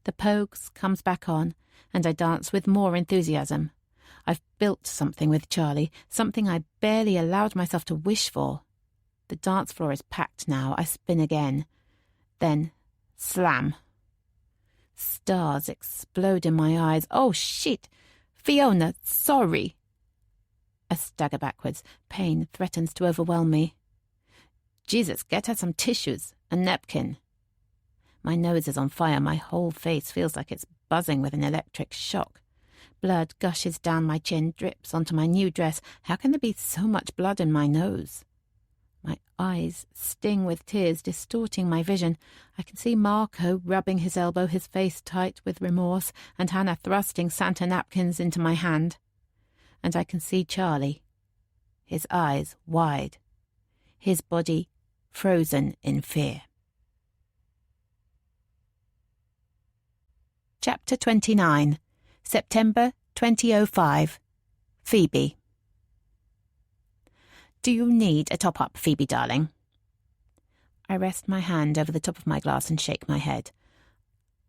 B: The Pogues comes back on, and I dance with more enthusiasm. I've built something with Charlie, something I barely allowed myself to wish for. The dance floor is packed now. I spin again. Then, slam. Stars explode in my eyes. Oh, shit! Fiona, sorry! I stagger backwards. Pain threatens to overwhelm me. Jesus, get her some tissues, a napkin. My nose is on fire. My whole face feels like it's buzzing with an electric shock. Blood gushes down my chin, drips onto my new dress. How can there be so much blood in my nose?
C: My eyes sting with tears, distorting my vision. I can see Marco rubbing his elbow, his face tight with remorse, and Hannah thrusting Santa napkins into my hand. And I can see Charlie, his eyes wide, his body frozen in fear. Chapter 29, September 2005. Phoebe. Do you need a top-up, Phoebe, darling? I rest my hand over the top of my glass and shake my head.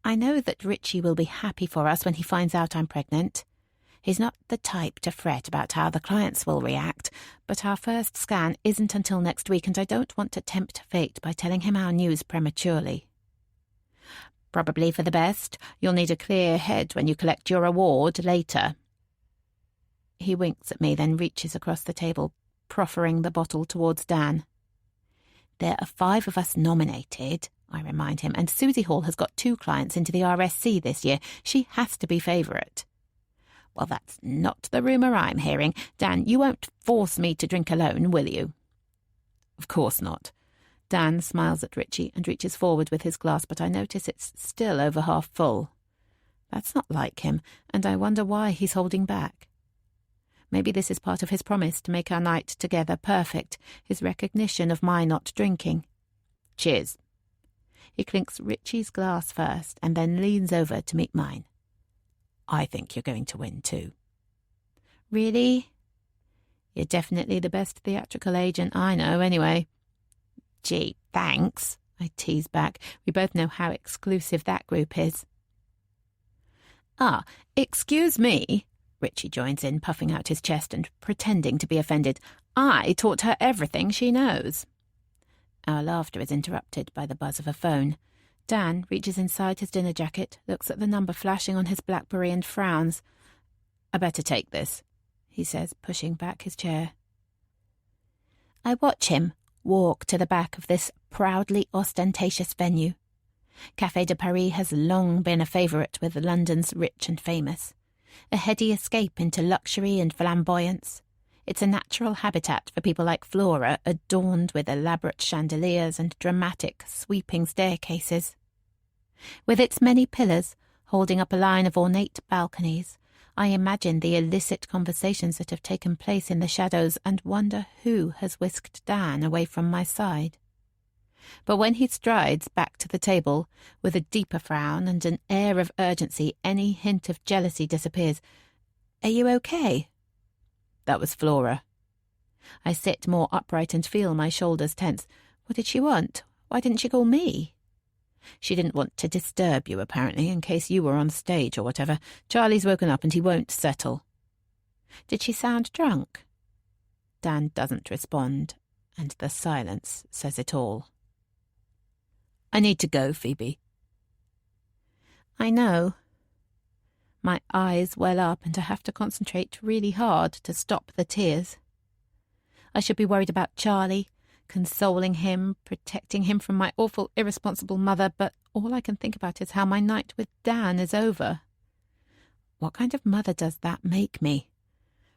C: I know that Richie will be happy for us when he finds out I'm pregnant. He's not the type to fret about how the clients will react, but our first scan isn't until next week, and I don't want to tempt fate by telling him our news prematurely. Probably for the best. You'll need a clear head when you collect your award later. He winks at me, then reaches across the table, proffering the bottle towards Dan. There are 5 of us nominated, I remind him, and Susie Hall has got 2 clients into the RSC this year. She has to be favourite. Well, that's not the rumour I'm hearing. Dan, you won't force me to drink alone, will you? Of course not. Dan smiles at Richie and reaches forward with his glass, but I notice it's still over half full. That's not like him, and I wonder why he's holding back. Maybe this is part of his promise to make our night together perfect, his recognition of my not drinking. Cheers. He clinks Richie's glass first and then leans over to meet mine. I think you're going to win too. Really? You're definitely the best theatrical agent I know, anyway. Gee, thanks, I tease back. We both know how exclusive that group is. Ah, excuse me, Richie joins in, puffing out his chest and pretending to be offended. I taught her everything she knows. Our laughter is interrupted by the buzz of a phone. Dan reaches inside his dinner jacket, looks at the number flashing on his BlackBerry and frowns. I better take this, he says, pushing back his chair. I watch him walk to the back of this proudly ostentatious venue. Café de Paris has long been a favourite with London's rich and famous. A heady escape into luxury and flamboyance. It's a natural habitat for people like Flora, adorned with elaborate chandeliers and dramatic, sweeping staircases. With its many pillars, holding up a line of ornate balconies, I imagine the illicit conversations that have taken place in the shadows and wonder who has whisked Dan away from my side. But when he strides back to the table, with a deeper frown and an air of urgency, any hint of jealousy disappears. Are you okay? That was Flora. I sit more upright and feel my shoulders tense. What did she want? Why didn't she call me? She didn't want to disturb you, apparently, in case you were on stage or whatever. Charlie's woken up and he won't settle. Did she sound drunk? Dan doesn't respond, and the silence says it all. I need to go, Phoebe. I know. My eyes well up and I have to concentrate really hard to stop the tears. I should be worried about Charlie, consoling him, protecting him from my awful, irresponsible mother, but all I can think about is how my night with Dan is over. What kind of mother does that make me?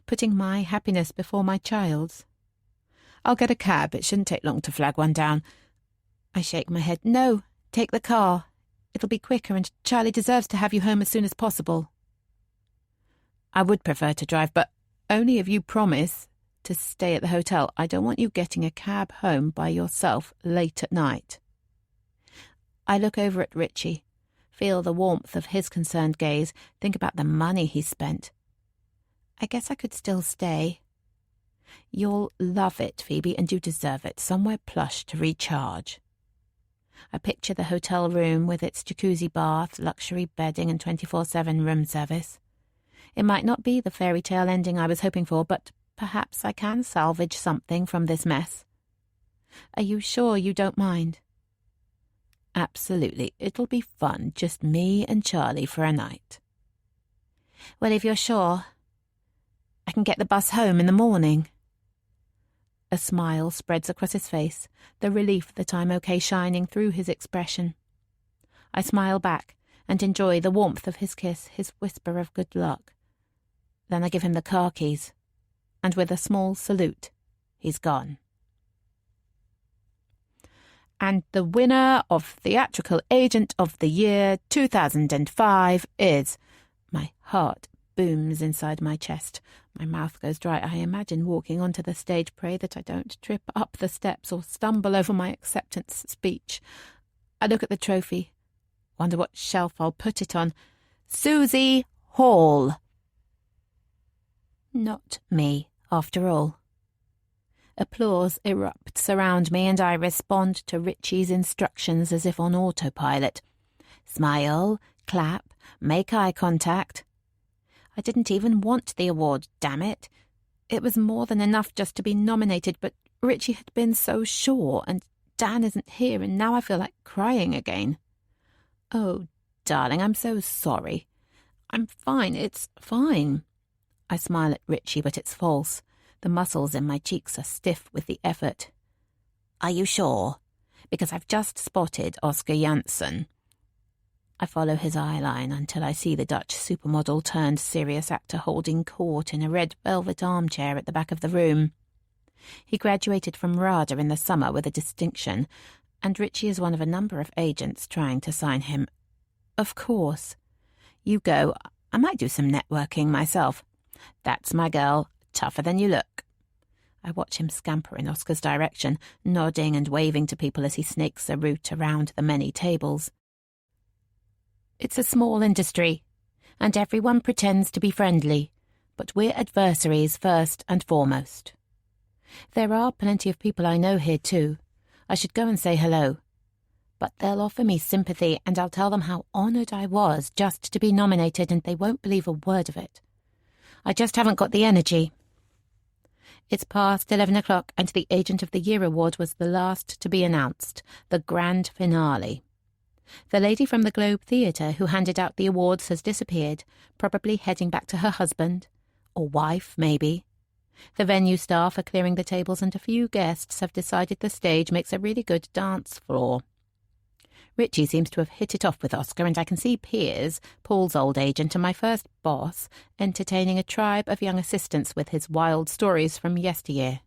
C: Putting my happiness before my child's. I'll get a cab. It shouldn't take long to flag one down. I shake my head. No, take the car. It'll be quicker, and Charlie deserves to have you home as soon as possible. I would prefer to drive, but only if you promise to stay at the hotel. I don't want you getting a cab home by yourself late at night. I look over at Richie, feel the warmth of his concerned gaze, think about the money he spent. I guess I could still stay. You'll love it, Phoebe, and you deserve it. Somewhere plush to recharge. I picture the hotel room with its jacuzzi bath, luxury bedding and 24/7 room service. It might not be the fairy tale ending I was hoping for, but perhaps I can salvage something from this mess. Are you sure you don't mind? Absolutely. It'll be fun, just me and Charlie for a night. Well, if you're sure, I can get the bus home in the morning. A smile spreads across his face, the relief that I'm okay shining through his expression. I smile back and enjoy the warmth of his kiss, his whisper of good luck. Then I give him the car keys, and with a small salute, he's gone.
B: And the winner of Theatrical Agent of the Year 2005 is... My heart booms inside my chest. My mouth goes dry. I imagine walking onto the stage, pray that I don't trip up the steps or stumble over my acceptance speech. I look at the trophy. Wonder what shelf I'll put it on. Susie Hall. Not me, after all. Applause erupts around me, and I respond to Richie's instructions as if on autopilot. Smile, clap, make eye contact. I didn't even want the award, damn it. It was more than enough just to be nominated, but Richie had been so sure, and Dan isn't here, and now I feel like crying again. Oh, darling, I'm so sorry. I'm fine, it's fine. I smile at Richie, but it's false. The muscles in my cheeks are stiff with the effort. Are you sure? Because I've just spotted Oscar Janssen. I follow his eye line until I see the Dutch supermodel turned serious actor holding court in a red velvet armchair at the back of the room. He graduated from RADA in the summer with a distinction, and Richie is one of a number of agents trying to sign him. Of course. You go. I might do some networking myself. That's my girl. Tougher than you look. I watch him scamper in Oscar's direction, nodding and waving to people as he snakes a route around the many tables. It's a small industry, and everyone pretends to be friendly, but we're adversaries first and foremost. There are plenty of people I know here too. I should go and say hello. But they'll offer me sympathy, and I'll tell them how honoured I was just to be nominated, and they won't believe a word of it. I just haven't got the energy. It's past 11 o'clock, and the Agent of the Year award was the last to be announced, the grand finale. The lady from the Globe Theatre who handed out the awards has disappeared, probably heading back to her husband, or wife, maybe. The venue staff are clearing the tables, and a few guests have decided the stage makes a really good dance floor. Richie seems to have hit it off with Oscar, and I can see Piers, Paul's old agent and my first boss, entertaining a tribe of young assistants with his wild stories from yesteryear.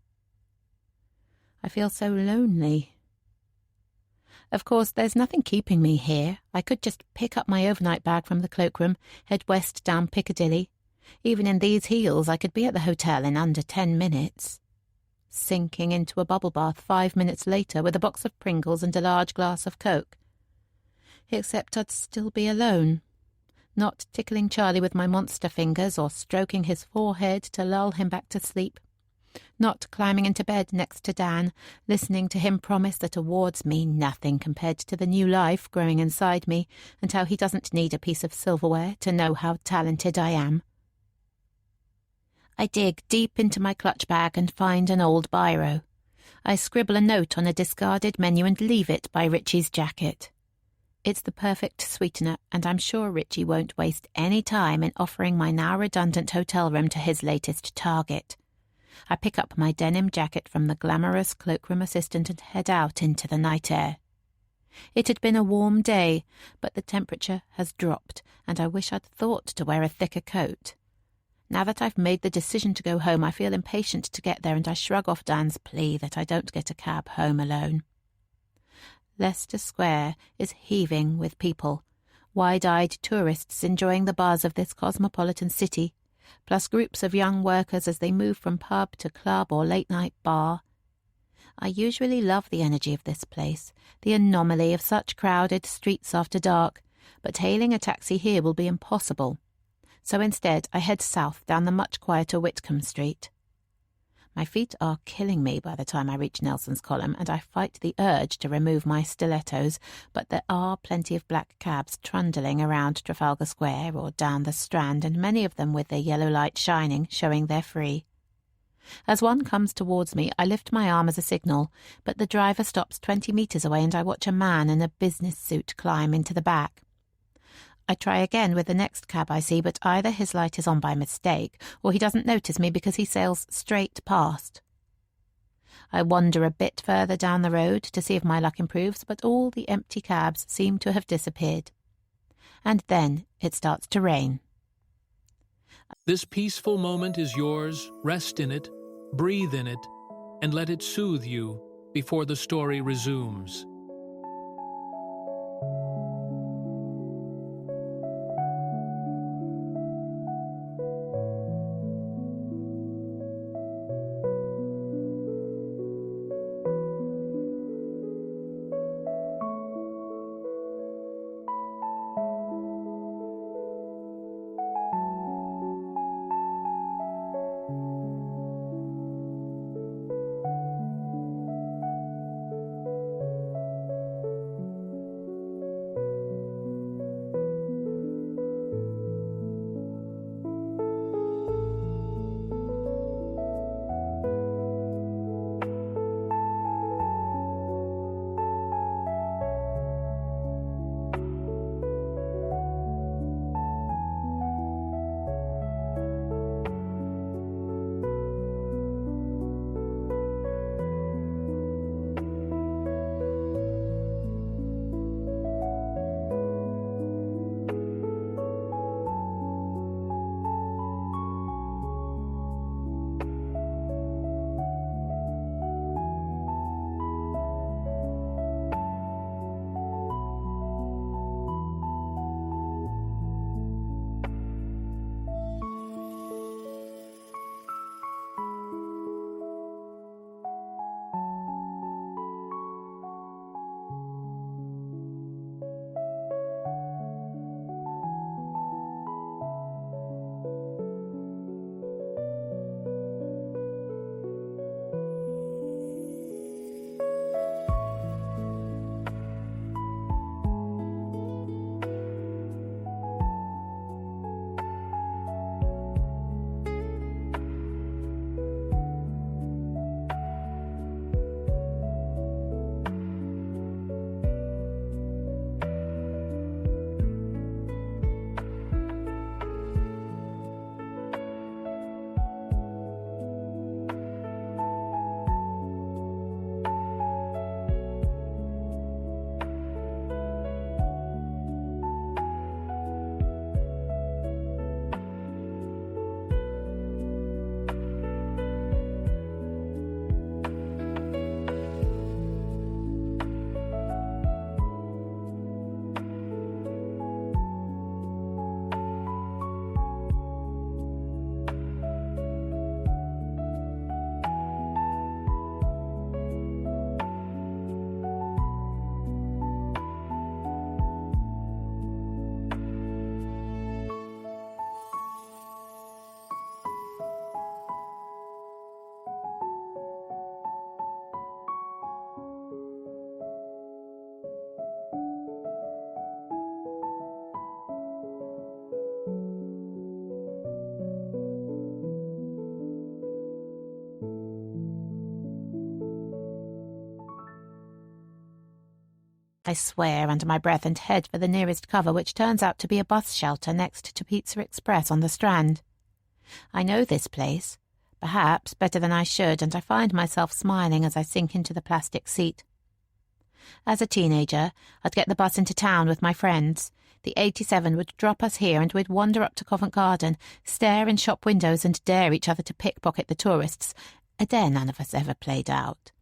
B: I feel so lonely. Of course, there's nothing keeping me here. I could just pick up my overnight bag from the cloakroom, head west down Piccadilly. Even in these heels, I could be at the hotel in under 10 minutes. Sinking into a bubble bath 5 minutes later with a box of Pringles and a large glass of Coke. Except I'd still be alone, not tickling Charlie with my monster fingers or stroking his forehead to lull him back to sleep, not climbing into bed next to Dan, listening to him promise that awards mean nothing compared to the new life growing inside me, and how he doesn't need a piece of silverware to know how talented I am. I dig deep into my clutch bag and find an old biro. I scribble a note on a discarded menu and leave it by Richie's jacket. It's the perfect sweetener, and I'm sure Richie won't waste any time in offering my now redundant hotel room to his latest target. I pick up my denim jacket from the glamorous cloakroom assistant and head out into the night air. It had been a warm day, but the temperature has dropped, and I wish I'd thought to wear a thicker coat. Now that I've made the decision to go home, I feel impatient to get there, and I shrug off Dan's plea that I don't get a cab home alone. Leicester Square is heaving with people, wide-eyed tourists enjoying the buzz of this cosmopolitan city, plus groups of young workers as they move from pub to club or late-night bar. I usually love the energy of this place, the anomaly of such crowded streets after dark, but hailing a taxi here will be impossible. So instead I head south down the much quieter Whitcomb Street. My feet are killing me by the time I reach Nelson's Column, and I fight the urge to remove my stilettos, but there are plenty of black cabs trundling around Trafalgar Square or down the Strand, and many of them with their yellow light shining, showing they're free. As one comes towards me, I lift my arm as a signal, but the driver stops 20 metres away, and I watch a man in a business suit climb into the back. I try again with the next cab I see, but either his light is on by mistake, or he doesn't notice me because he sails straight past. I wander a bit further down the road to see if my luck improves, but all the empty cabs seem to have disappeared. And then it starts to rain.
D: This peaceful moment is yours. Rest in it, breathe in it, and let it soothe you before the story resumes.
C: I swear under my breath and head for the nearest cover, which turns out to be a bus shelter next to Pizza Express on the Strand. I know this place, perhaps better than I should, and I find myself smiling as I sink into the plastic seat. As a teenager, I'd get the bus into town with my friends. The 87 would drop us here and we'd wander up to Covent Garden, stare in shop windows and dare each other to pickpocket the tourists, a dare none of us ever played out.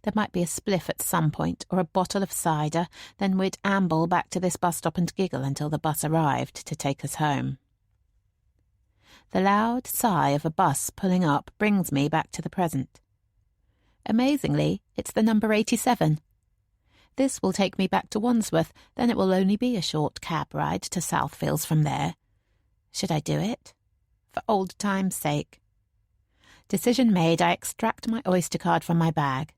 C: There might be a spliff at some point, or a bottle of cider, then we'd amble back to this bus stop and giggle until the bus arrived to take us home. The loud sigh of a bus pulling up brings me back to the present. Amazingly, it's the number 87. This will take me back to Wandsworth, then it will only be a short cab ride to Southfields from there. Should I do it? For old time's sake. Decision made, I extract my Oyster card from my bag.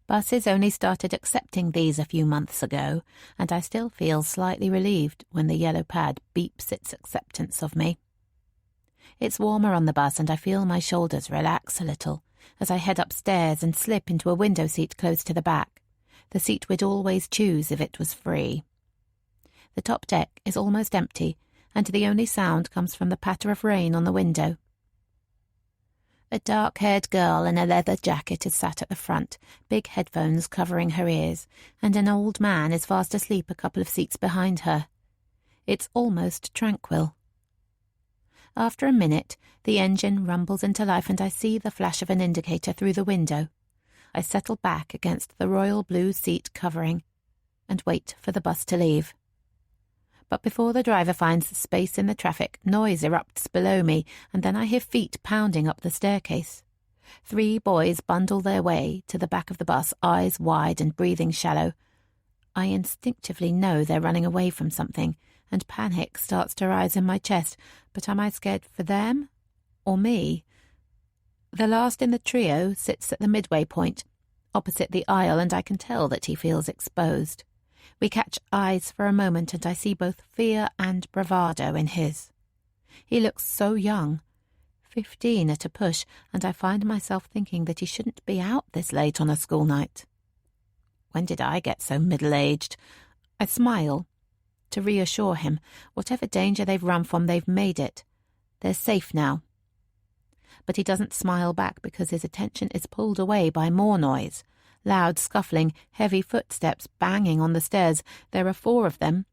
C: Buses only started accepting these a few months ago, and I still feel slightly relieved when the yellow pad beeps its acceptance of me. It's warmer on the bus and I feel my shoulders relax a little as I head upstairs and slip into a window seat close to the back, the seat we'd always choose if it was free. The top deck is almost empty, and the only sound comes from the patter of rain on the window. A dark-haired girl in a leather jacket is sat at the front, big headphones covering her ears, and an old man is fast asleep a couple of seats behind her. It's almost tranquil. After a minute, the engine rumbles into life and I see the flash of an indicator through the window. I settle back against the royal blue seat covering and wait for the bus to leave. But before the driver finds space in the traffic, noise erupts below me, and then I hear feet pounding up the staircase. 3 boys bundle their way to the back of the bus, eyes wide and breathing shallow. I instinctively know they're running away from something, and panic starts to rise in my chest, but am I scared for them or me? The last in the trio sits at the midway point, opposite the aisle, and I can tell that he feels exposed. We catch eyes for a moment, and I see both fear and bravado in his. He looks so young, 15 at a push, and I find myself thinking that he shouldn't be out this late on a school night. When did I get so middle-aged? I smile to reassure him. Whatever danger they've run from, they've made it. They're safe now. But he doesn't smile back because his attention is pulled away by more noise. Loud scuffling, heavy footsteps banging on the stairs. There are 4 of them.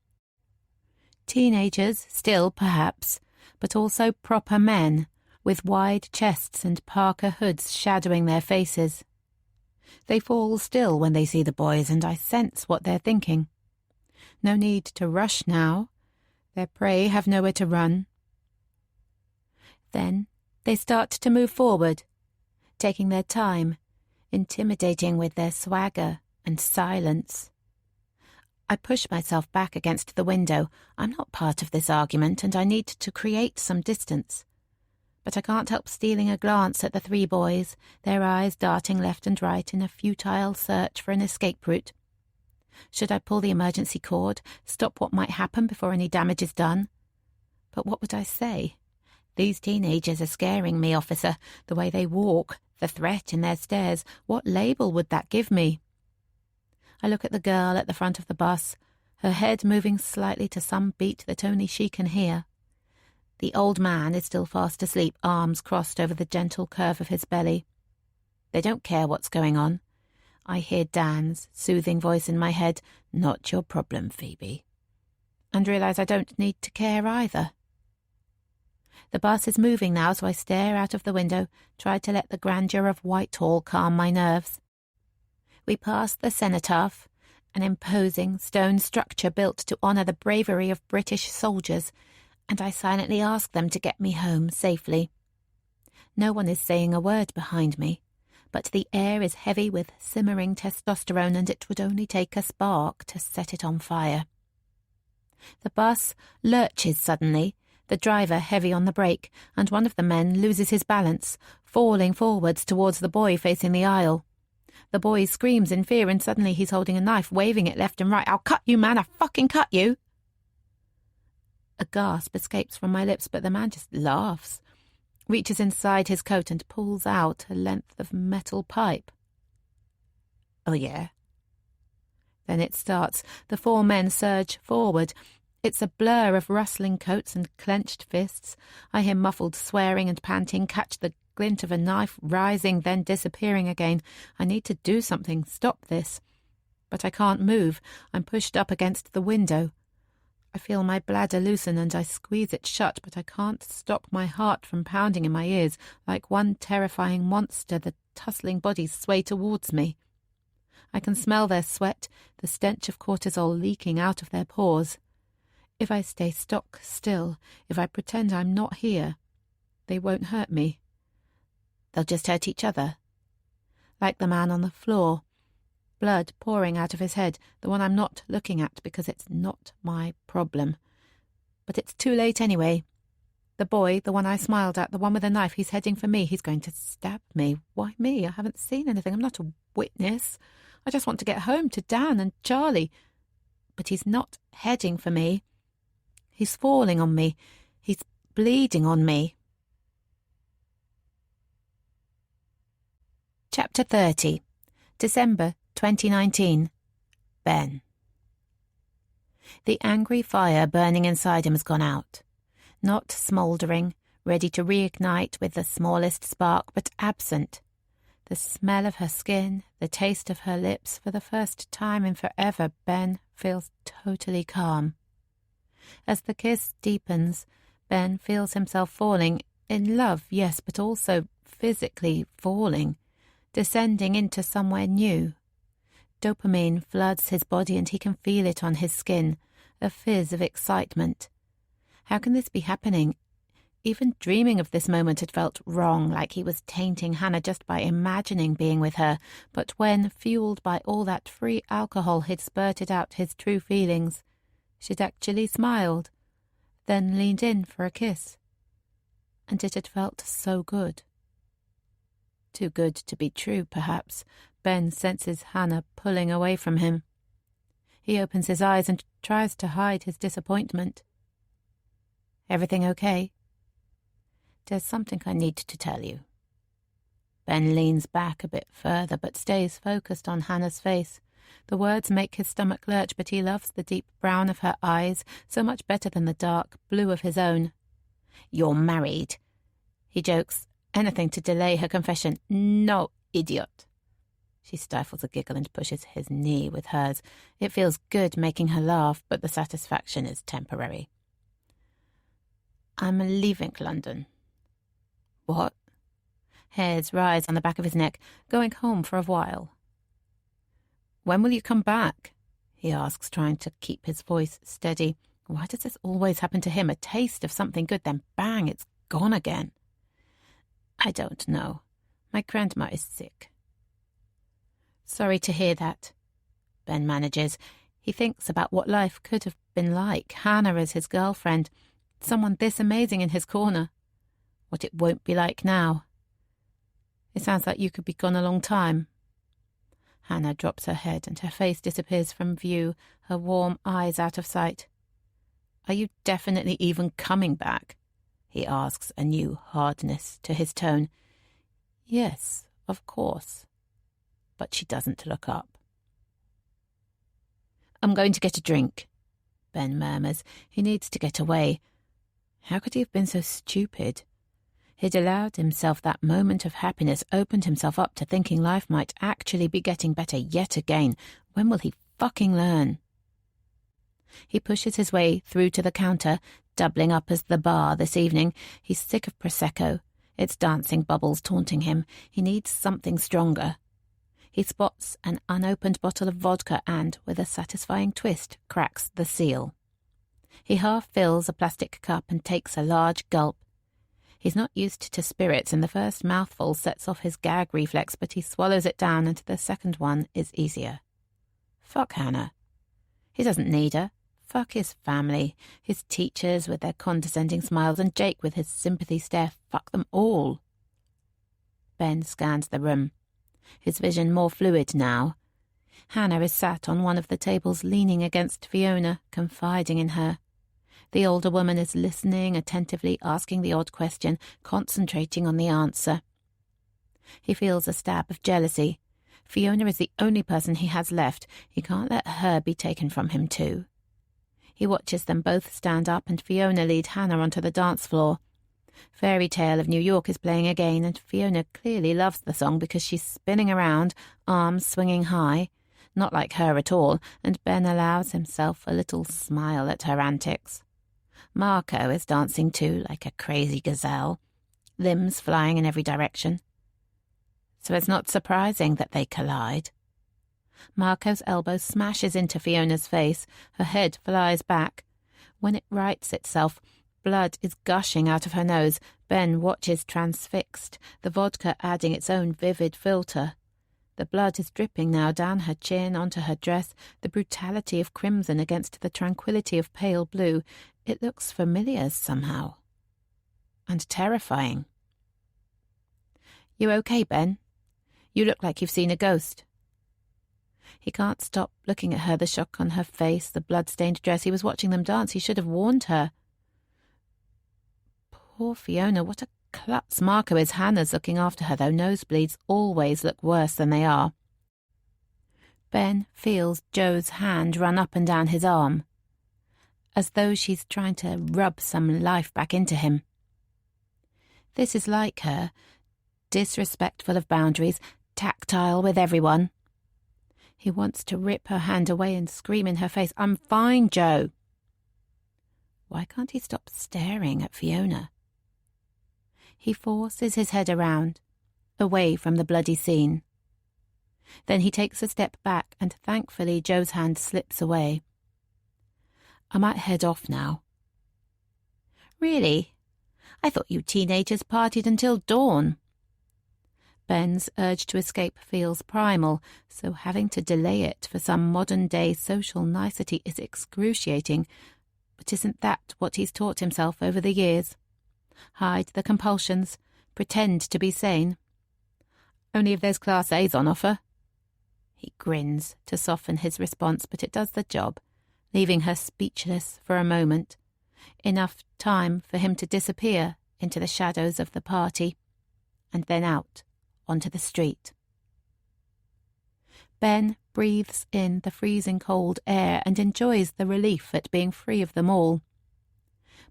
C: Teenagers, still perhaps, but also proper men, with wide chests and parka hoods shadowing their faces. They fall still when they see the boys, and I sense what they're thinking. No need to rush now. Their prey have nowhere to run. Then they start to move forward, taking their time, intimidating with their swagger and silence. I push myself back against the window. I'm not part of this argument, and I need to create some distance. But I can't help stealing a glance at the 3 boys, their eyes darting left and right in a futile search for an escape route. Should I pull the emergency cord, stop what might happen before any damage is done? But what would I say? These teenagers are scaring me, officer. The way they walk, the threat in their stares, what label would that give me? I look at the girl at the front of the bus, her head moving slightly to some beat that only she can hear. The old man is still fast asleep, arms crossed over the gentle curve of his belly. They don't care what's going on. I hear Dan's soothing voice in my head, "Not your problem, Phoebe," and realise I don't need to care either. The bus is moving now, so I stare out of the window, try to let the grandeur of Whitehall calm my nerves. We pass the cenotaph, an imposing stone structure built to honour the bravery of British soldiers, and I silently ask them to get me home safely. No one is saying a word behind me, but the air is heavy with simmering testosterone, and it would only take a spark to set it on fire. The bus lurches suddenly, the driver heavy on the brake, and one of the men loses his balance, falling forwards towards the boy facing the aisle. The boy screams in fear, and suddenly he's holding a knife, waving it left and right. "I'll cut you, man! I'll fucking cut you!" A gasp escapes from my lips, but the man just laughs, reaches inside his coat and pulls out a length of metal pipe. "Oh, yeah?
B: Then it starts. The 4 men surge forward. It's a blur of rustling coats and clenched fists. I hear muffled swearing and panting, catch the glint of a knife rising, then disappearing again. I need to do something, stop this. But I can't move. I'm pushed up against the window. I feel my bladder loosen and I squeeze it shut, but I can't stop my heart from pounding in my ears. Like one terrifying monster, the tussling bodies sway towards me. I can smell their sweat, the stench of cortisol leaking out of their pores. If I stay stock still, if I pretend I'm not here, they won't hurt me. They'll just hurt each other. Like the man on the floor. Blood pouring out of his head, the one I'm not looking at because it's not my problem. But it's too late anyway. The boy, the one I smiled at, the one with the knife, he's heading for me. He's going to stab me. Why me? I haven't seen anything. I'm not a witness. I just want to get home to Dan and Charlie. But he's not heading for me. He's falling on me. He's bleeding on me.
A: Chapter 30. December 2019. Ben. The angry fire burning inside him has gone out. Not smouldering, ready to reignite with the smallest spark, but absent. The smell of her skin, the taste of her lips, for the first time in forever, Ben feels totally calm. As the kiss deepens, Ben feels himself falling, in love, yes, but also physically falling, descending into somewhere new. Dopamine floods his body and he can feel it on his skin, a fizz of excitement. How can this be happening? Even dreaming of this moment had felt wrong, like he was tainting Hannah just by imagining being with her. But when, fueled by all that free alcohol, he'd spurted out his true feelings, she'd actually smiled, then leaned in for a kiss. And it had felt so good. Too good to be true, perhaps. Ben senses Hannah pulling away from him. He opens his eyes and tries to hide his disappointment. Everything okay? There's something I need to tell you. Ben leans back a bit further, but stays focused on Hannah's face. The words make his stomach lurch, but he loves the deep brown of her eyes so much better than the dark blue of his own. You're married. He jokes, anything to delay her confession. No, idiot. She stifles a giggle and pushes his knee with hers. It feels good making her laugh, but the satisfaction is temporary. I'm leaving London. What? Hairs rise on the back of his neck, going home for a while. When will you come back? He asks, trying to keep his voice steady. Why does this always happen to him? A taste of something good, then bang, it's gone again. I don't know. My grandma is sick. Sorry to hear that. Ben manages. He thinks about what life could have been like. Hannah as his girlfriend. Someone this amazing in his corner. What it won't be like now. It sounds like you could be gone a long time. Hannah drops her head and her face disappears from view, her warm eyes out of sight. Are you definitely even coming back? He asks, a new hardness to his tone. Yes, of course. But she doesn't look up. I'm going to get a drink, Ben murmurs. He needs to get away. How could he have been so stupid? He'd allowed himself that moment of happiness, opened himself up to thinking life might actually be getting better yet again. When will he fucking learn? He pushes his way through to the counter, doubling up as the bar this evening. He's sick of Prosecco. Its dancing bubbles taunting him. He needs something stronger. He spots an unopened bottle of vodka and, with a satisfying twist, cracks the seal. He half fills a plastic cup and takes a large gulp. He's not used to spirits, and the first mouthful sets off his gag reflex, but he swallows it down, and the second one is easier. Fuck Hannah. He doesn't need her. Fuck his family, his teachers with their condescending smiles, and Jake with his sympathy stare. Fuck them all. Ben scans the room, his vision more fluid now. Hannah is sat on one of the tables, leaning against Fiona, confiding in her. The older woman is listening, attentively asking the odd question, concentrating on the answer. He feels a stab of jealousy.
C: Fiona is the only person he has left. He can't let her be taken from him too. He watches them both stand up and Fiona lead Hannah onto the dance floor. Fairy Tale of New York is playing again, and Fiona clearly loves the song because she's spinning around, arms swinging high, not like her at all, and Ben allows himself a little smile at her antics. Marco is dancing too, like a crazy gazelle, limbs flying in every direction. So it's not surprising that they collide. Marco's elbow smashes into Fiona's face, her head flies back. When it rights itself, blood is gushing out of her nose. Ben watches transfixed, the vodka adding its own vivid filter. The blood is dripping now down her chin, onto her dress, the brutality of crimson against the tranquility of pale blue. It looks familiar somehow. And terrifying. "You okay, Ben? You look like you've seen a ghost." He can't stop looking at her, the shock on her face, the blood-stained dress. He was watching them dance. He should have warned her. Poor Fiona, what a klutz Marco is. Hannah's looking after her, though nosebleeds always look worse than they are. Ben feels Jo's hand run up and down his arm, as though she's trying to rub some life back into him. This is like her, disrespectful of boundaries, tactile with everyone. He wants to rip her hand away and scream in her face, "I'm fine, Jo." Why can't he stop staring at Fiona? He forces his head around, away from the bloody scene. Then he takes a step back and thankfully Jo's hand slips away. "I might head off now." "Really? I thought you teenagers partied until dawn." Ben's urge to escape feels primal, so having to delay it for some modern-day social nicety is excruciating. But isn't that what he's taught himself over the years? Hide the compulsions, pretend to be sane. Only if there's Class A's on offer. He grins to soften his response, but it does the job, leaving her speechless for a moment. Enough time for him to disappear into the shadows of the party, and then out onto the street. Ben breathes in the freezing cold air and enjoys the relief at being free of them all.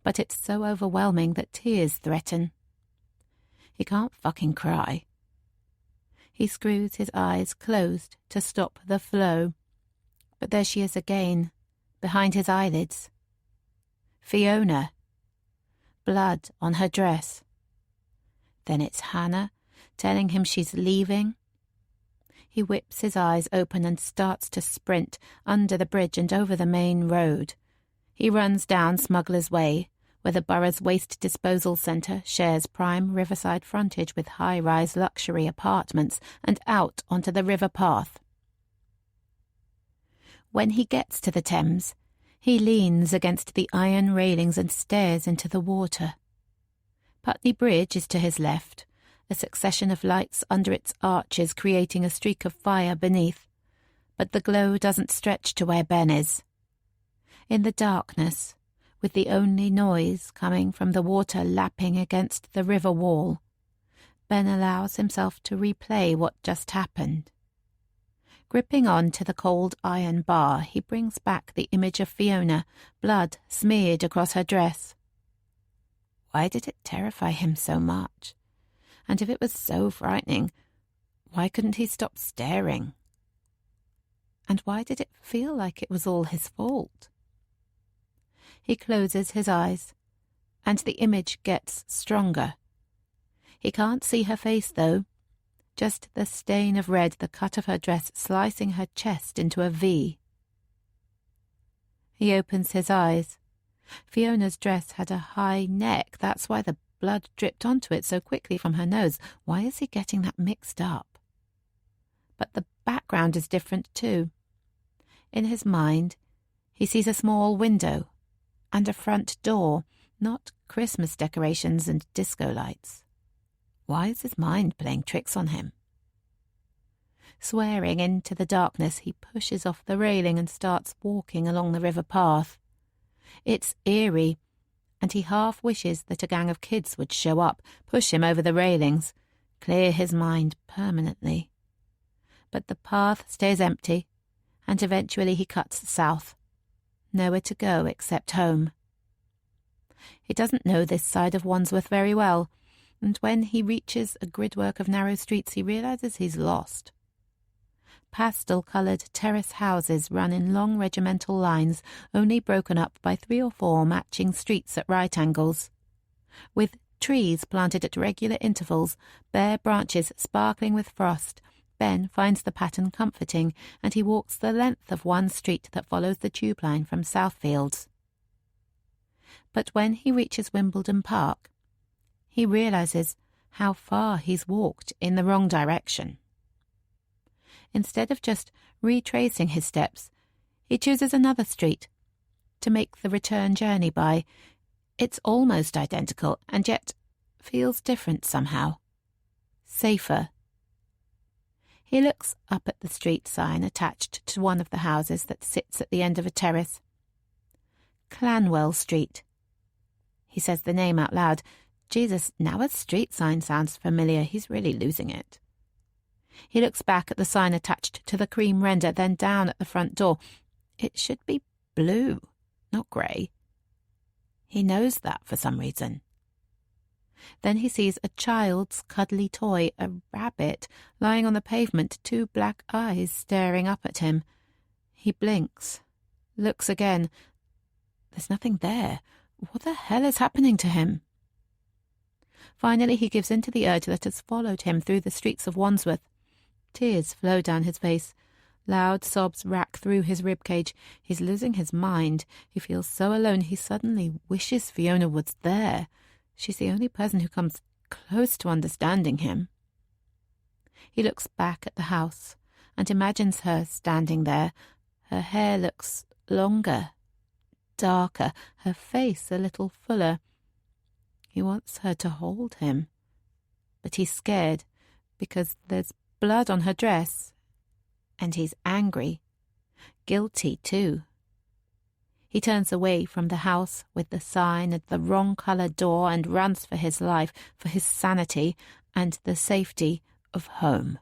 C: But it's so overwhelming that tears threaten. He can't fucking cry. He screws his eyes closed to stop the flow. But there she is again, behind his eyelids. Fiona. Blood on her dress. Then it's Hannah, telling him she's leaving. He whips his eyes open and starts to sprint under the bridge and over the main road. He runs down Smuggler's Way, where the borough's waste disposal centre shares prime riverside frontage with high-rise luxury apartments, and out onto the river path. When he gets to the Thames, he leans against the iron railings and stares into the water. Putney Bridge is to his left, a succession of lights under its arches creating a streak of fire beneath, but the glow doesn't stretch to where Ben is. In the darkness, with the only noise coming from the water lapping against the river wall, Ben allows himself to replay what just happened. Gripping on to the cold iron bar, he brings back the image of Fiona, blood smeared across her dress. Why did it terrify him so much? And if it was so frightening, why couldn't he stop staring? And why did it feel like it was all his fault? He closes his eyes, and the image gets stronger. He can't see her face, though, just the stain of red, the cut of her dress slicing her chest into a V. He opens his eyes. Fiona's dress had a high neck, that's why the blood dripped onto it so quickly from her nose. Why is he getting that mixed up? But the background is different too. In his mind, he sees a small window and a front door, not Christmas decorations and disco lights. Why is his mind playing tricks on him? Swearing into the darkness, he pushes off the railing and starts walking along the river path. It's eerie, and he half wishes that a gang of kids would show up, push him over the railings, clear his mind permanently. But the path stays empty, and eventually he cuts south. Nowhere to go except home. He doesn't know this side of Wandsworth very well, and when he reaches a gridwork of narrow streets he realises he's lost. Pastel-coloured terrace houses run in long regimental lines, only broken up by 3 or 4 matching streets at right angles. With trees planted at regular intervals, bare branches sparkling with frost, Ben finds the pattern comforting, and he walks the length of one street that follows the tube line from Southfields. But when he reaches Wimbledon Park, he realises how far he's walked in the wrong direction. Instead of just retracing his steps, he chooses another street to make the return journey by. It's almost identical, and yet feels different somehow. Safer. He looks up at the street sign attached to one of the houses that sits at the end of a terrace. Clanwell Street. He says the name out loud. Jesus, now a street sign sounds familiar. He's really losing it. He looks back at the sign attached to the cream render, then down at the front door. It should be blue, not grey. He knows that for some reason. Then he sees a child's cuddly toy, a rabbit, lying on the pavement, 2 black eyes staring up at him. He blinks, looks again. There's nothing there. What the hell is happening to him? Finally he gives in to the urge that has followed him through the streets of Wandsworth. Tears flow down his face. Loud sobs rack through his ribcage. He's losing his mind. He feels so alone he suddenly wishes Fiona was there. She's the only person who comes close to understanding him. He looks back at the house and imagines her standing there. Her hair looks longer, darker, her face a little fuller. He wants her to hold him, but he's scared because there's blood on her dress, and he's angry, guilty too. He turns away from the house with the sign at the wrong-coloured door and runs for his life, for his sanity, and the safety of home.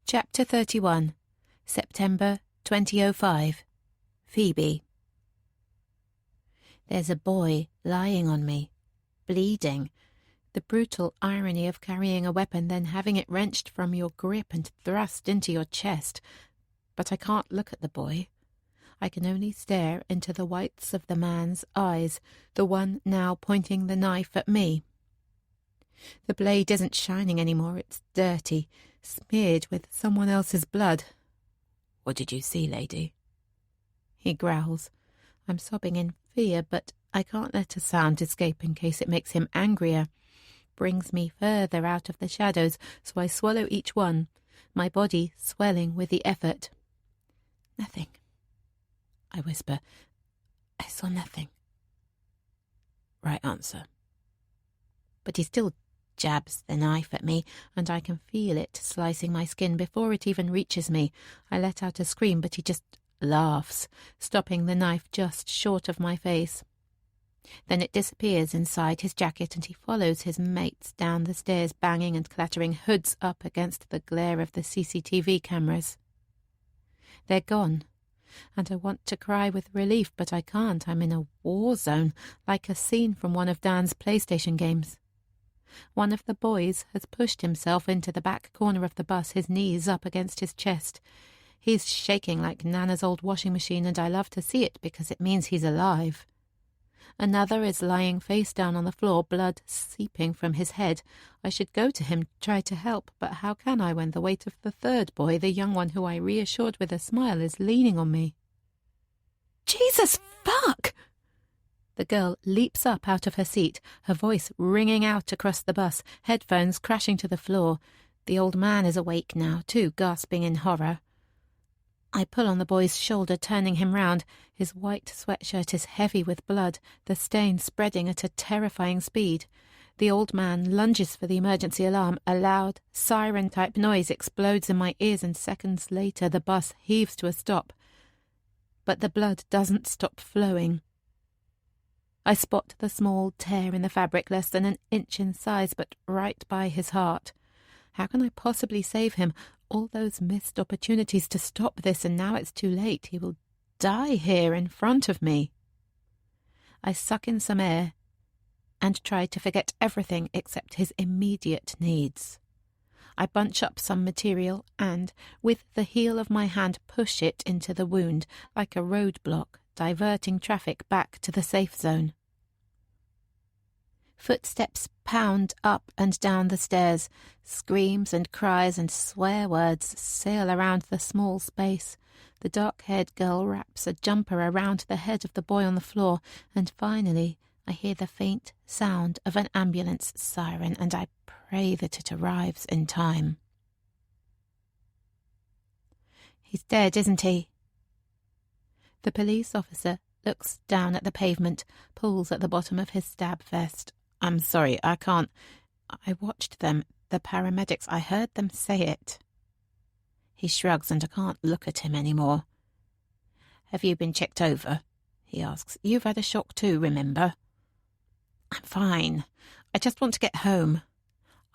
C: Chapter 31. September 2005. Phoebe. There's a boy lying on me, bleeding. The brutal irony of carrying a weapon, then having it wrenched from your grip and thrust into your chest. But I can't look at the boy. I can only stare into the whites of the man's eyes, the one now pointing the knife at me. The blade isn't shining anymore. It's dirty, smeared with someone else's blood. "What did you see, lady?" He growls. I'm sobbing in fear, but I can't let a sound escape in case it makes him angrier. Brings me further out of the shadows, so I swallow each one, my body swelling with the effort. "Nothing," I whisper. "I saw nothing." "Right answer." But he still jabs the knife at me, and I can feel it slicing my skin before it even reaches me. I let out a scream, but he just laughs, stopping the knife just short of my face. Then it disappears inside his jacket, and he follows his mates down the stairs, banging and clattering, hoods up against the glare of the CCTV cameras. They're gone, and I want to cry with relief, but I can't. I'm in a war zone, like a scene from one of Dan's PlayStation games. One of the boys has pushed himself into the back corner of the bus, his knees up against his chest. He's shaking like Nana's old washing machine, and I love to see it because it means he's alive. Another is lying face down on the floor, blood seeping from his head. I should go to him, try to help, but how can I when the weight of the third boy, the young one who I reassured with a smile, is leaning on me? "Jesus, fuck!" The girl leaps up out of her seat, her voice ringing out across the bus, headphones crashing to the floor. The old man is awake now, too, gasping in horror. I pull on the boy's shoulder, turning him round. His white sweatshirt is heavy with blood, the stain spreading at a terrifying speed. The old man lunges for the emergency alarm. A loud, siren-type noise explodes in my ears, and seconds later the bus heaves to a stop. But the blood doesn't stop flowing. I spot the small tear in the fabric, less than an inch in size, but right by his heart. How can I possibly save him? All those missed opportunities to stop this, and now it's too late. He will die here in front of me. I suck in some air and try to forget everything except his immediate needs. I bunch up some material and, with the heel of my hand, push it into the wound like a roadblock, diverting traffic back to the safe zone. Footsteps pound up and down the stairs. Screams and cries and swear words sail around the small space. The dark-haired girl wraps a jumper around the head of the boy on the floor, and finally I hear the faint sound of an ambulance siren, and I pray that it arrives in time. He's dead, isn't he? The police officer looks down at the pavement, pulls at the bottom of his stab vest. I'm sorry, I can't. I watched them, the paramedics. I heard them say it. He shrugs, and I can't look at him anymore. Have you been checked over? He asks. You've had a shock too, remember? I'm fine. I just want to get home.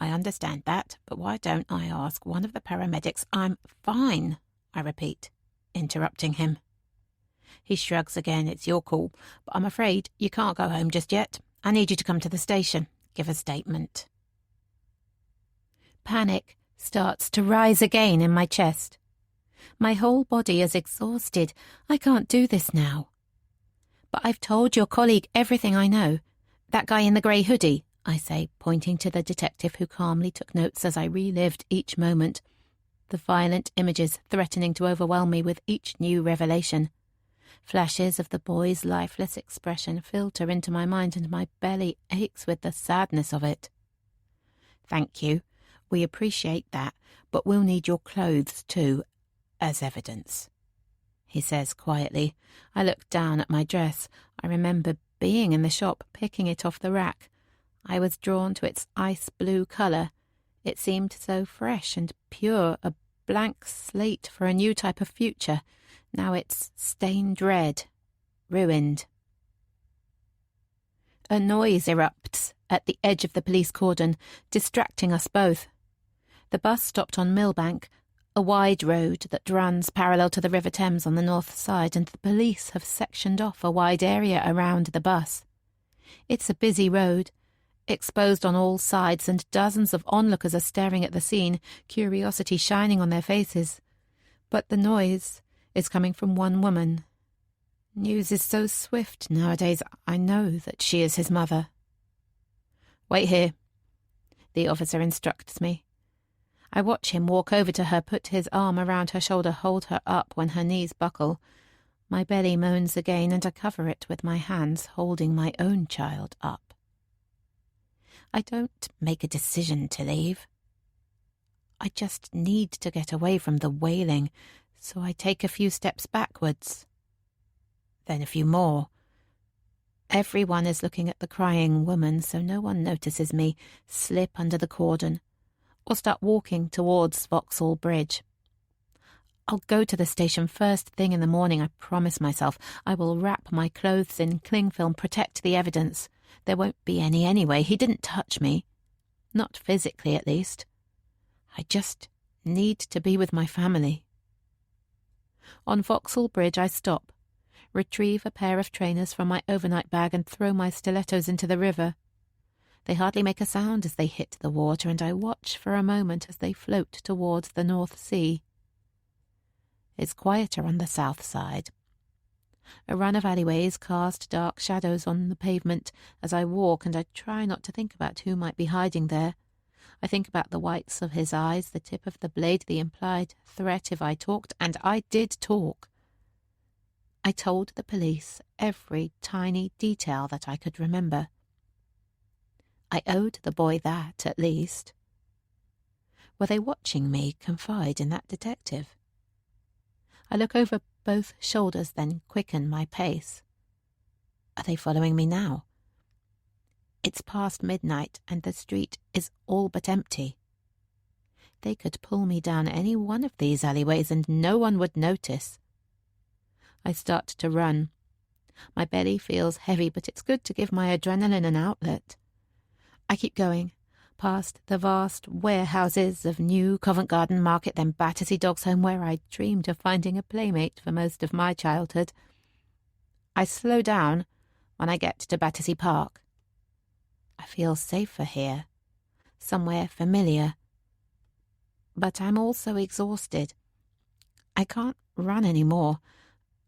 C: I understand that, but why don't I ask one of the paramedics? I'm fine, I repeat, interrupting him. He shrugs again. It's your call, but I'm afraid you can't go home just yet. I need you to come to the station. Give a statement. Panic starts to rise again in my chest. My whole body is exhausted. I can't do this now. But I've told your colleague everything I know. That guy in the grey hoodie, I say, pointing to the detective who calmly took notes as I relived each moment, the violent images threatening to overwhelm me with each new revelation. Flashes of the boy's lifeless expression filter into my mind, and my belly aches with the sadness of it. Thank you. We appreciate that, but we'll need your clothes too, as evidence, he says quietly. I look down at my dress. I remember being in the shop, picking it off the rack. I was drawn to its ice blue colour. It seemed so fresh and pure, a blank slate for a new type of future. Now it's stained red, ruined. A noise erupts at the edge of the police cordon, distracting us both. The bus stopped on Millbank, a wide road that runs parallel to the River Thames on the north side, and the police have sectioned off a wide area around the bus. It's a busy road, exposed on all sides, and dozens of onlookers are staring at the scene, curiosity shining on their faces. But the noise is coming from one woman. News is so swift nowadays. I know that she is his mother. Wait here, the officer instructs me. I watch him walk over to her, put his arm around her shoulder, hold her up when her knees buckle. My belly moans again, and I cover it with my hands, holding my own child up. I don't make a decision to leave. I just need to get away from the wailing, so I take a few steps backwards. Then a few more. Everyone is looking at the crying woman, so no one notices me slip under the cordon or start walking towards Vauxhall Bridge. I'll go to the station first thing in the morning, I promise myself. I will wrap my clothes in cling film, protect the evidence. There won't be any anyway. He didn't touch me. Not physically, at least. I just need to be with my family. On Vauxhall Bridge I stop, retrieve a pair of trainers from my overnight bag and throw my stilettos into the river. They hardly make a sound as they hit the water, and I watch for a moment as they float towards the North Sea. It's quieter on the south side. A run of alleyways cast dark shadows on the pavement as I walk, and I try not to think about who might be hiding there. I think about the whites of his eyes, the tip of the blade, the implied threat if I talked, and I did talk. I told the police every tiny detail that I could remember. I owed the boy that, at least. Were they watching me confide in that detective? I look over both shoulders, then quicken my pace. Are they following me now? It's past midnight, and the street is all but empty. They could pull me down any one of these alleyways, and no one would notice. I start to run.
B: My belly feels heavy, but it's good to give my adrenaline an outlet. I keep going, past the vast warehouses of New Covent Garden Market, then Battersea Dogs Home, where I dreamed of finding a playmate for most of my childhood. I slow down when I get to Battersea Park. I feel safer here, somewhere familiar. But I'm also exhausted. I can't run anymore.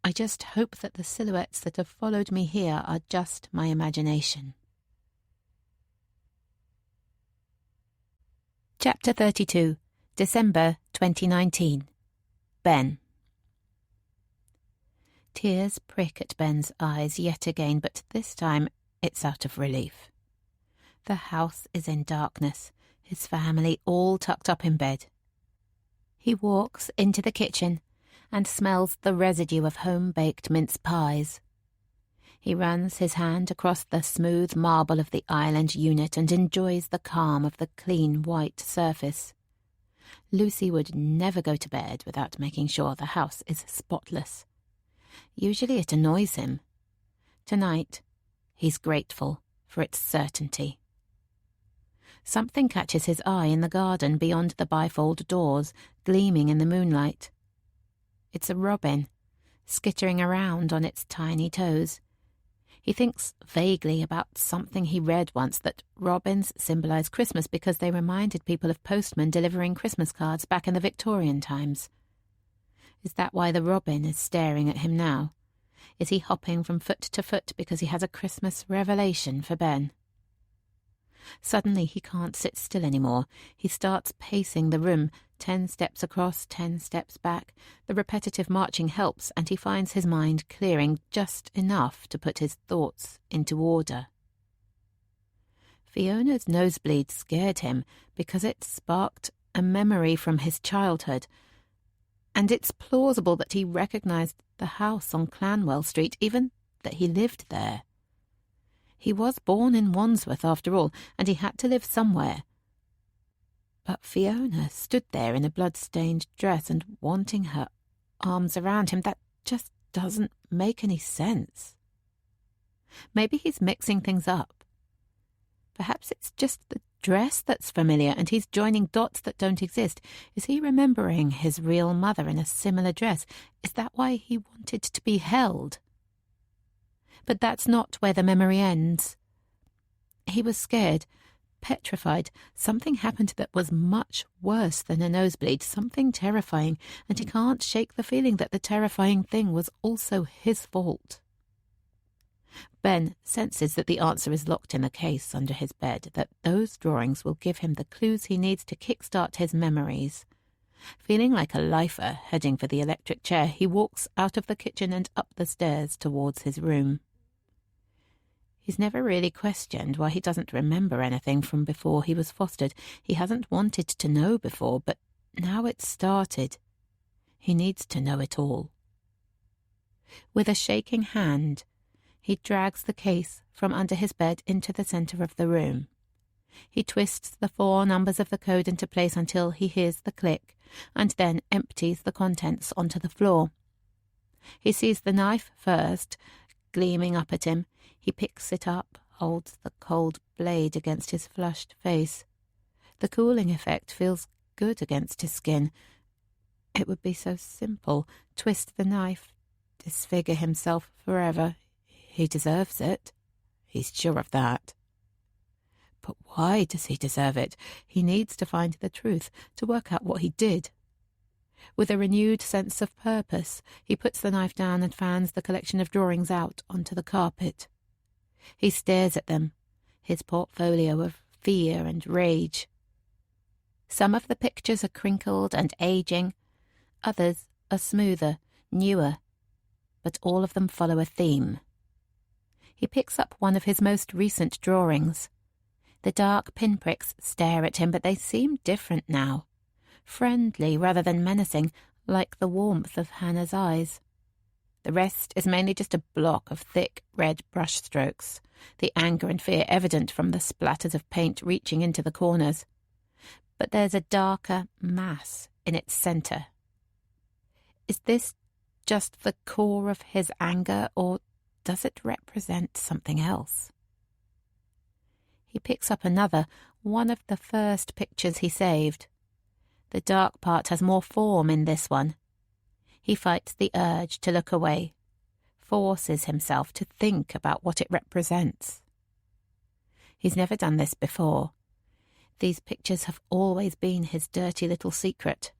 B: I just hope that the silhouettes that have followed me here are just my imagination.
C: Chapter 32, December 2019. Ben. Tears prick at Ben's eyes yet again, but this time it's out of relief. The house is in darkness, his family all tucked up in bed. He walks into the kitchen and smells the residue of home-baked mince pies. He runs his hand across the smooth marble of the island unit and enjoys the calm of the clean white surface. Lucy would never go to bed without making sure the house is spotless. Usually it annoys him. Tonight, he's grateful for its certainty. Something catches his eye in the garden beyond the bifold doors, gleaming in the moonlight. It's a robin, skittering around on its tiny toes. He thinks vaguely about something he read once, that robins symbolize Christmas because they reminded people of postmen delivering Christmas cards back in the Victorian times. Is that why the robin is staring at him now? Is he hopping from foot to foot because he has a Christmas revelation for Ben? Suddenly he can't sit still anymore. He starts pacing the room, 10 steps across, 10 steps back. The repetitive marching helps, and he finds his mind clearing just enough to put his thoughts into order. Fiona's nosebleed scared him because it sparked a memory from his childhood, and it's plausible that he recognised the house on Clanwell Street, even that he lived there. He was born in Wandsworth, after all, and he had to live somewhere. But Fiona stood there in a blood-stained dress and wanting her arms around him. That just doesn't make any sense. Maybe he's mixing things up. Perhaps it's just the dress that's familiar and he's joining dots that don't exist. Is he remembering his real mother in a similar dress? Is that why he wanted to be held? But that's not where the memory ends. He was scared, petrified. Something happened that was much worse than a nosebleed, something terrifying, and he can't shake the feeling that the terrifying thing was also his fault. Ben senses that the answer is locked in the case under his bed, that those drawings will give him the clues he needs to kickstart his memories. Feeling like a lifer heading for the electric chair, he walks out of the kitchen and up the stairs towards his room. He's never really questioned why he doesn't remember anything from before he was fostered. He hasn't wanted to know before, but now it's started. He needs to know it all. With a shaking hand, he drags the case from under his bed into the centre of the room. He twists the 4 numbers of the code into place until he hears the click, and then empties the contents onto the floor. He sees the knife first, gleaming up at him. He picks it up, holds the cold blade against his flushed face. The cooling effect feels good against his skin. It would be so simple. Twist the knife, disfigure himself forever. He deserves it. He's sure of that. But why does he deserve it? He needs to find the truth, to work out what he did. With a renewed sense of purpose, he puts the knife down and fans the collection of drawings out onto the carpet. He stares at them, his portfolio of fear and rage. Some of the pictures are crinkled and aging, others are smoother, newer, but all of them follow a theme. He picks up one of his most recent drawings. The dark pinpricks stare at him, but they seem different now. Friendly rather than menacing, like the warmth of Hannah's eyes. The rest is mainly just a block of thick red brushstrokes, the anger and fear evident from the splatters of paint reaching into the corners. But there's a darker mass in its centre. Is this just the core of his anger, or does it represent something else? He picks up another, one of the first pictures he saved. The dark part has more form in this one. He fights the urge to look away, forces himself to think about what it represents. He's never done this before. These pictures have always been his dirty little secret,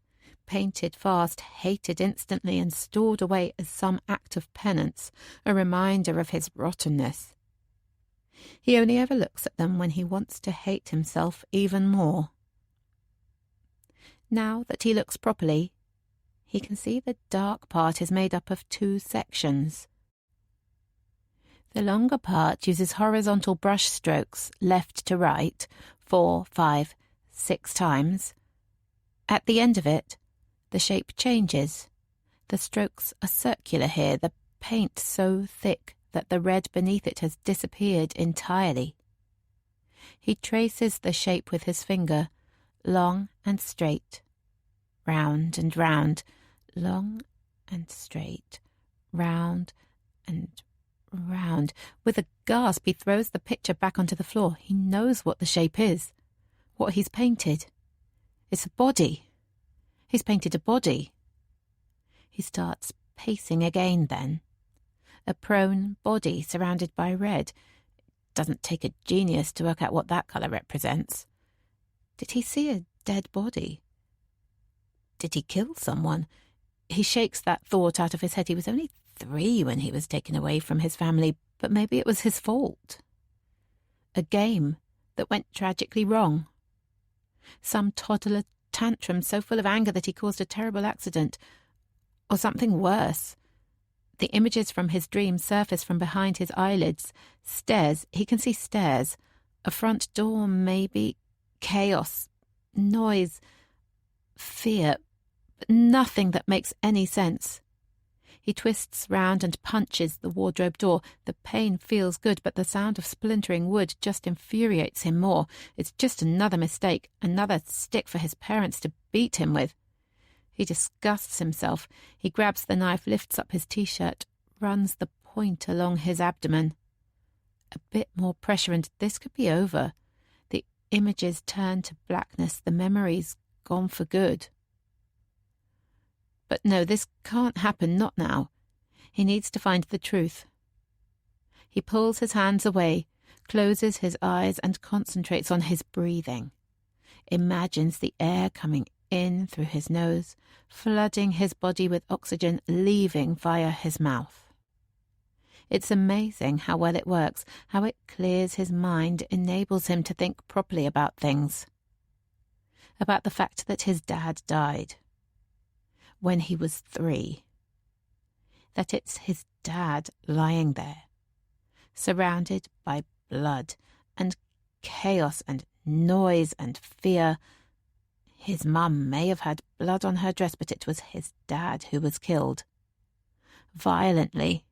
C: painted fast, hated instantly, and stored away as some act of penance, a reminder of his rottenness. He only ever looks at them when he wants to hate himself even more. Now that he looks properly, he can see the dark part is made up of 2 sections. The longer part uses horizontal brush strokes, left to right, 4, 5, 6 times. At the end of it, the shape changes. The strokes are circular here, the paint so thick that the red beneath it has disappeared entirely. He traces the shape with his finger, long and straight, round and round, long and straight, round and round. With a gasp, he throws the picture back onto the floor. He knows what the shape is, what he's painted. It's a body. He's painted a body. He starts pacing again then. A prone body surrounded by red. It doesn't take a genius to work out what that colour represents. Did he see a dead body? Did he kill someone? He shakes that thought out of his head. He was only 3 when he was taken away from his family, but maybe it was his fault. A game that went tragically wrong. Some toddler tantrum so full of anger that he caused a terrible accident. Or something worse. The images from his dream surface from behind his eyelids. Stairs. He can see stairs. A front door, maybe. Chaos. Noise. Fear. But nothing that makes any sense. He twists round and punches the wardrobe door. The pain feels good, but the sound of splintering wood just infuriates him more. It's just another mistake, another stick for his parents to beat him with. He disgusts himself. He grabs the knife, lifts up his T-shirt, runs the point along his abdomen. A bit more pressure and this could be over. The images turn to blackness, the memories gone for good. But no, this can't happen, not now. He needs to find the truth. He pulls his hands away, closes his eyes and concentrates on his breathing. Imagines the air coming in through his nose, flooding his body with oxygen, leaving via his mouth. It's amazing how well it works, how it clears his mind, enables him to think properly about things. About the fact that his dad died when he was 3. That it's his dad lying there, surrounded by blood and chaos and noise and fear. His mum may have had blood on her dress, but it was his dad who was killed. Violently.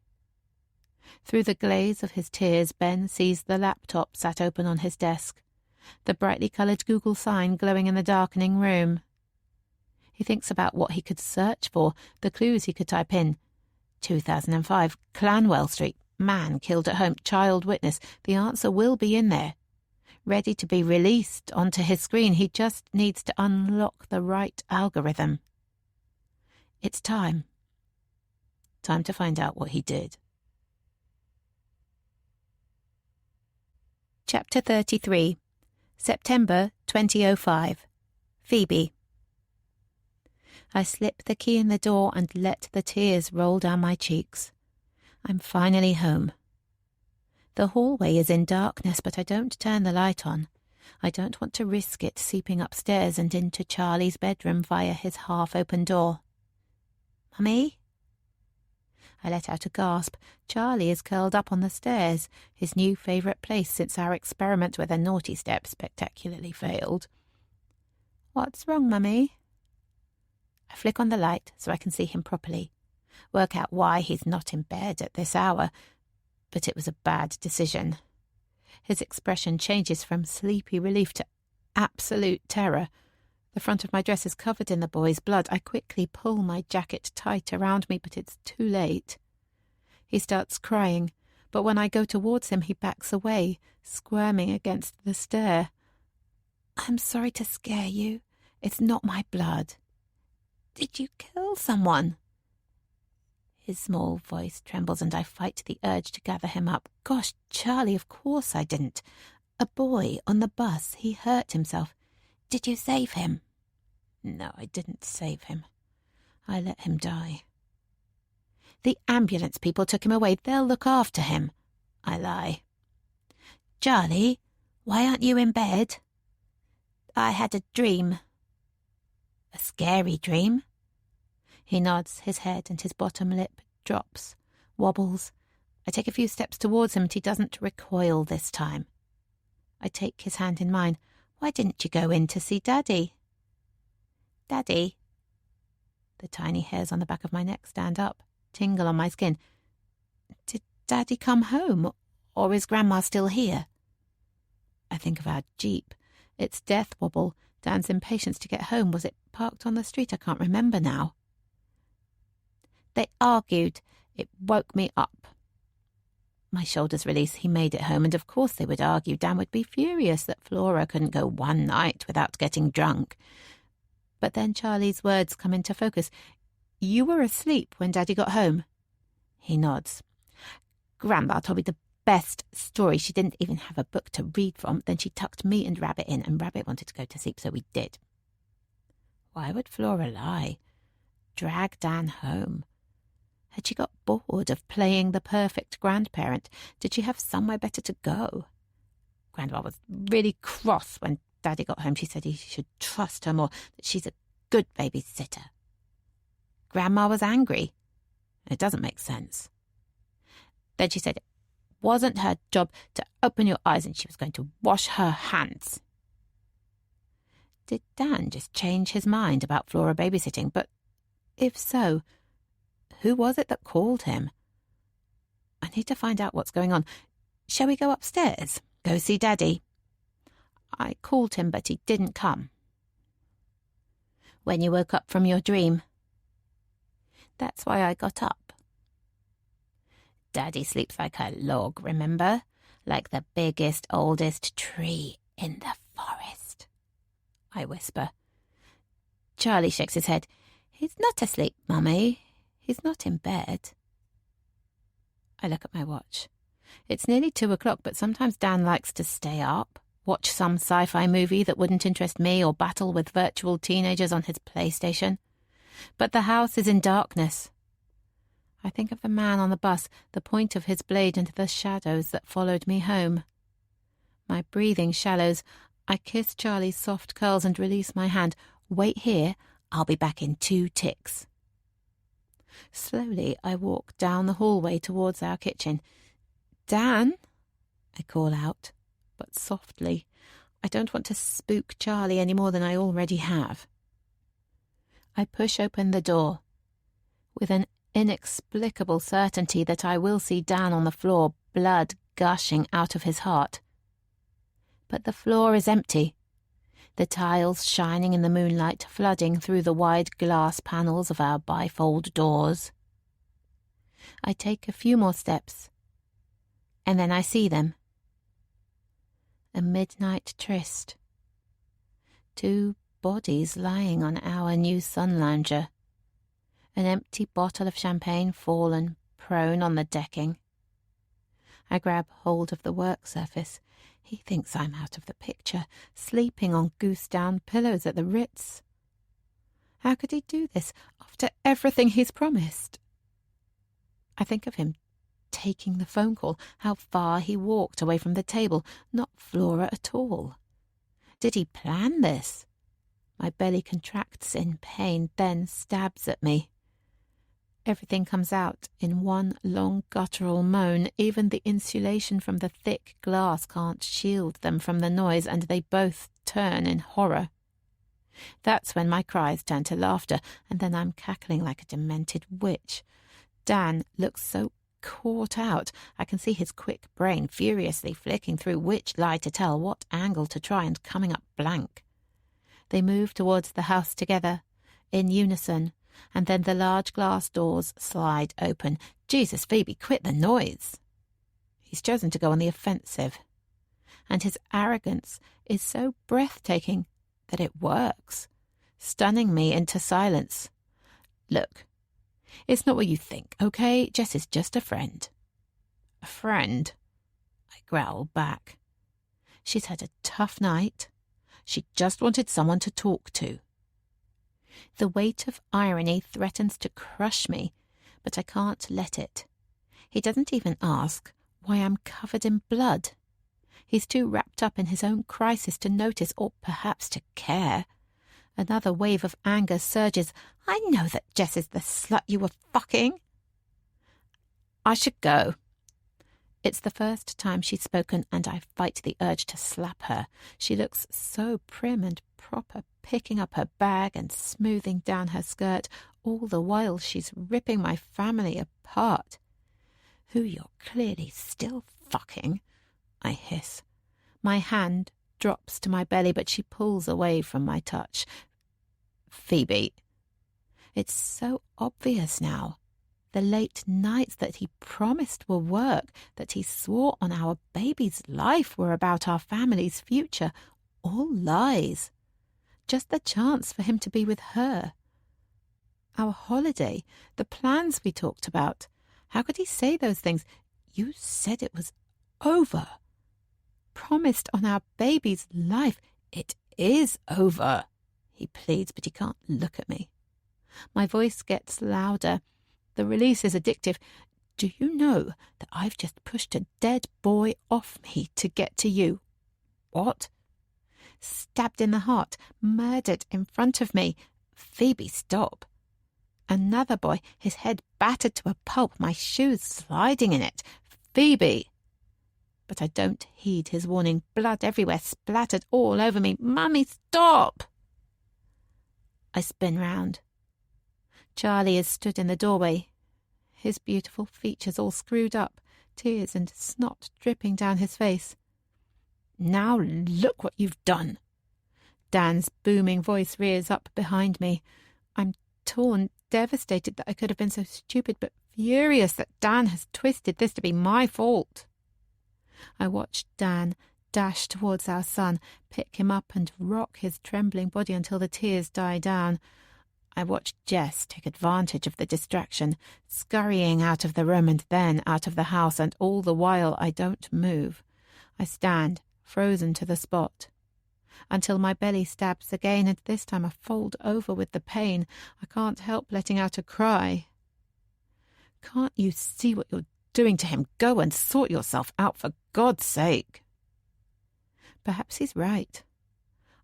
C: Through the glaze of his tears, Ben sees the laptop sat open on his desk, the brightly coloured Google sign glowing in the darkening room. He thinks about what he could search for, the clues he could type in. 2005, Clanwell Street, man killed at home, child witness. The answer will be in there, ready to be released onto his screen. He just needs to unlock the right algorithm. It's time. Time to find out what he did.
A: Chapter 33, September 2005. Phoebe. I slip the key in the door and let the tears roll down my cheeks. I'm finally home. The hallway is in darkness, but I don't turn the light on. I don't want to risk it seeping upstairs and into Charlie's bedroom via his half-open door. Mummy? I let out a gasp. Charlie is curled up on the stairs, his new favourite place since our experiment with a naughty step spectacularly failed. What's wrong, Mummy? I flick on the light so I can see him properly, work out why he's not in bed at this hour, but it was a bad decision. His expression changes from sleepy relief to absolute terror. The front of my dress is covered in the boy's blood. I quickly pull my jacket tight around me, but it's too late. He starts crying,
B: but when I go towards him he backs away, squirming against the stair. "I'm sorry to scare you. It's not my blood." "Did you kill someone?" His small voice trembles and I fight the urge to gather him up. "Gosh, Charlie, of course I didn't. A boy on the bus, he hurt himself. Did you save him?" "No, I didn't save him. I let him die." "The ambulance people took him away. They'll look after him." I lie. "Charlie, why aren't you in bed?" "I had a dream." "A scary dream?" He nods his head and his bottom lip drops, wobbles. I take a few steps towards him and he doesn't recoil this time. I take his hand in mine. "Why didn't you go in to see Daddy?" "Daddy?" The tiny hairs on the back of my neck stand up, tingle on my skin. "Did Daddy come home, or is Grandma still here?" I think of our Jeep, its death wobble, Dan's impatience to get home. Was it parked on the street? I can't remember now. "They argued. It woke me up." My shoulders release. He made it home, and of course they would argue. Dan would be furious that Flora couldn't go one night without getting drunk. But then Charlie's words come into focus. "You were asleep when Daddy got home?" He nods. "Grandma told me the best story. She didn't even have a book to read from. Then she tucked me and Rabbit in, and Rabbit wanted to go to sleep, so we did." Why would Flora lie? Drag Dan home? Had she got bored of playing the perfect grandparent? Did she have somewhere better to go? Grandma was really cross when Daddy got home. She said he should trust her more, that she's a good babysitter. Grandma was angry. It doesn't make sense. Then she said it wasn't her job to open your eyes and she was going to wash her hands. Did Dan just change his mind about Flora babysitting? But if so, who was it that called him? I need to find out what's going on. Shall we go upstairs? Go see Daddy? I called him, but he didn't come. When you woke up from your dream? That's why I got up. Daddy sleeps like a log, remember? Like the biggest, oldest tree in the forest. I whisper. Charlie shakes his head. He's not asleep, Mummy. He's not in bed. I look at my watch. It's nearly 2:00, but sometimes Dan likes to stay up, watch some sci-fi movie that wouldn't interest me, or battle with virtual teenagers on his PlayStation. But the house is in darkness. I think of the man on the bus, the point of his blade into the shadows that followed me home. My breathing shallows. I kiss Charlie's soft curls and release my hand. Wait here. I'll be back in 2 ticks. Slowly, I walk down the hallway towards our kitchen. Dan, I call out, but softly. I don't want to spook Charlie any more than I already have. I push open the door. With an inexplicable certainty that I will see Dan on the floor, blood gushing out of his heart. But the floor is empty. The tiles shining in the moonlight, flooding through the wide glass panels of our bifold doors. I take a few more steps, and then I see them. A midnight tryst. 2 bodies lying on our new sun lounger. An empty bottle of champagne fallen prone on the decking. I grab hold of the work surface. He thinks I'm out of the picture, sleeping on goose-down pillows at the Ritz. How could he do this after everything he's promised? I think of him taking the phone call, how far he walked away from the table, not Flora at all. Did he plan this? My belly contracts in pain, then stabs at me. Everything comes out in one long guttural moan. Even the insulation from the thick glass can't shield them from the noise, and they both turn in horror. That's when my cries turn to laughter, and then I'm cackling like a demented witch. Dan looks so caught out. I can see his quick brain furiously flicking through which lie to tell, what angle to try, and coming up blank. They move towards the house together, in unison, and then the large glass doors slide open. Jesus, Phoebe, quit the noise.
C: He's chosen to go on the offensive. And his arrogance is so breathtaking that it works, stunning me into silence. Look, it's not what you think, okay? Jess is just a friend. A friend? I growl back. She's had a tough night. She just wanted someone to talk to. The weight of irony threatens to crush me, but I can't let it. He doesn't even ask why I'm covered in blood. He's too wrapped up in his own crisis to notice or perhaps to care. Another wave of anger surges. I know that Jess is the slut you were fucking. I should go. It's the first time she's spoken, and I fight the urge to slap her. She looks so prim and proper, picking up her bag and smoothing down her skirt, all the while she's ripping my family apart. Who you're clearly still fucking, I hiss. My hand drops to my belly, but she pulls away from my touch. Phoebe. It's so obvious now. The late nights that he promised were work, that he swore on our baby's life were about our family's future, all lies. Just the chance for him to be with her. Our holiday, the plans we talked about. How could he say those things? You said it was over. Promised on our baby's life. It is over, he pleads, but he can't look at me. My voice gets louder. The release is addictive. Do you know that I've just pushed a dead boy off me to get to you? What? Stabbed in the heart, murdered in front of me. Phoebe, stop. Another boy, his head battered to a pulp, my shoes sliding in it. Phoebe! But I don't heed his warning. Blood everywhere, splattered all over me. Mummy, stop! I spin round. Charlie is stood in the doorway, his beautiful features all screwed up, tears and snot dripping down his face. Now look what you've done. Dan's booming voice rears up behind me. I'm torn, devastated that I could have been so stupid, but furious that Dan has twisted this to be my fault. I watch Dan dash towards our son, pick him up and rock his trembling body until the tears die down. I watch Jess take advantage of the distraction, scurrying out of the room and then out of the house, and all the while I don't move. I stand, frozen to the spot, until my belly stabs again, and this time I fold over with the pain. I can't help letting out a cry. Can't you see what you're doing to him? Go and sort yourself out, for God's sake. Perhaps he's right.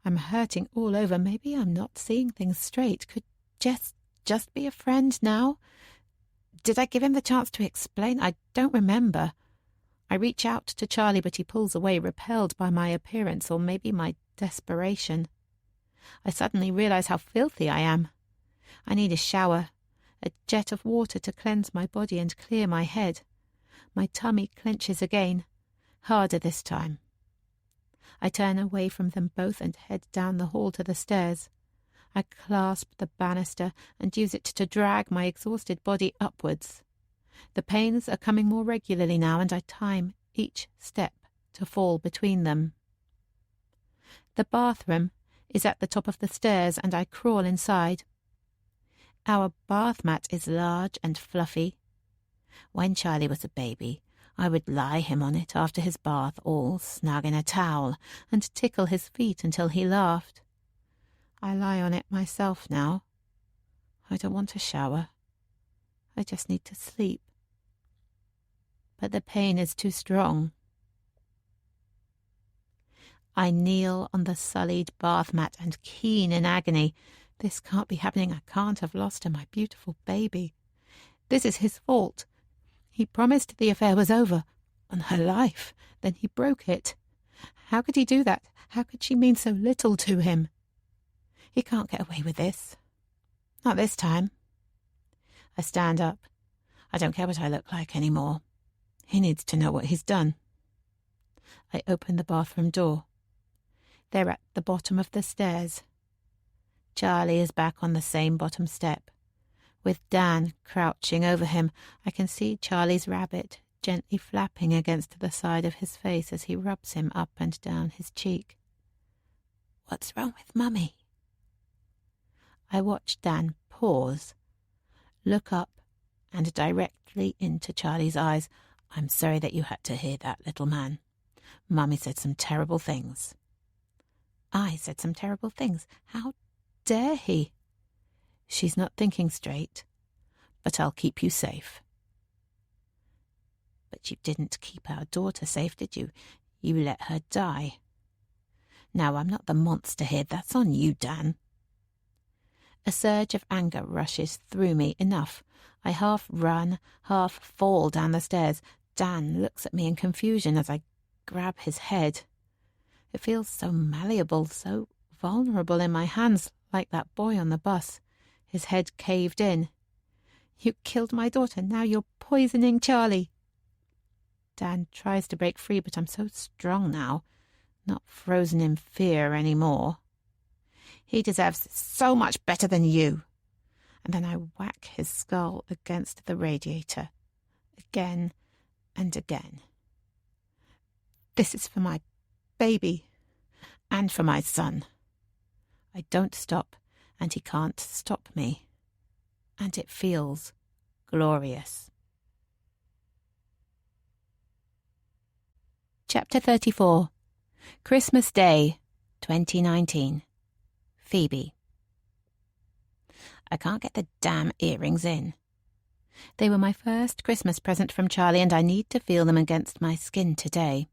C: I'm hurting all over. Maybe I'm not seeing things straight. Could Jess just be a friend now? Did I give him the chance to explain? I don't remember. I reach out to Charlie, but he pulls away, repelled by my appearance, or maybe my desperation. I suddenly realize how filthy I am. I need a shower, a jet of water to cleanse my body and clear my head. My tummy clenches again, harder this time. I turn away from them both and head down the hall to the stairs. I clasp the banister and use it to drag my exhausted body upwards. The pains are coming more regularly now, and I time each step to fall between them. The bathroom is at the top of the stairs, and I crawl inside. Our bath mat is large and fluffy. When Charlie was a baby, I would lie him on it after his bath, all snug in a towel, and tickle his feet until he laughed. I lie on it myself now. I don't want a shower. I just need to sleep. But the pain is too strong. I kneel on the sullied bath mat and keen in agony. This can't be happening. I can't have lost her, my beautiful baby. This is his fault. He promised the affair was over, on her life. Then he broke it. How could he do that? How could she mean so little to him? He can't get away with this. Not this time. I stand up. I don't care what I look like anymore. He needs to know what he's done. I open the bathroom door. They're at the bottom of the stairs. Charlie is back on the same bottom step. With Dan crouching over him, I can see Charlie's rabbit gently flapping against the side of his face as he rubs him up and down his cheek. "What's wrong with Mummy?" I watch Dan pause, look up, and directly into Charlie's eyes. "I'm sorry that you had to hear that, little man. Mummy said some terrible things." "I said some terrible things? How dare he?" "She's not thinking straight, but I'll keep you safe." "But you didn't keep our daughter safe, did you? You let her die." "Now, I'm not the monster here. That's on you, Dan." A surge of anger rushes through me. Enough. I half run, half fall down the stairs. Dan looks at me in confusion as I grab his head. It feels so malleable, so vulnerable in my hands, like that boy on the bus, his head caved in. "You killed my daughter, now you're poisoning Charlie." Dan tries to break free, but I'm so strong now, not frozen in fear anymore. "He deserves so much better than you." And then I whack his skull against the radiator, again and again. "This is for my baby, and for my son." I don't stop, and he can't stop me. And it feels glorious. Chapter 34. Christmas Day, 2019. Phoebe. I can't get the damn earrings in. They were my first Christmas present from Charlie, and I need to feel them against my skin today,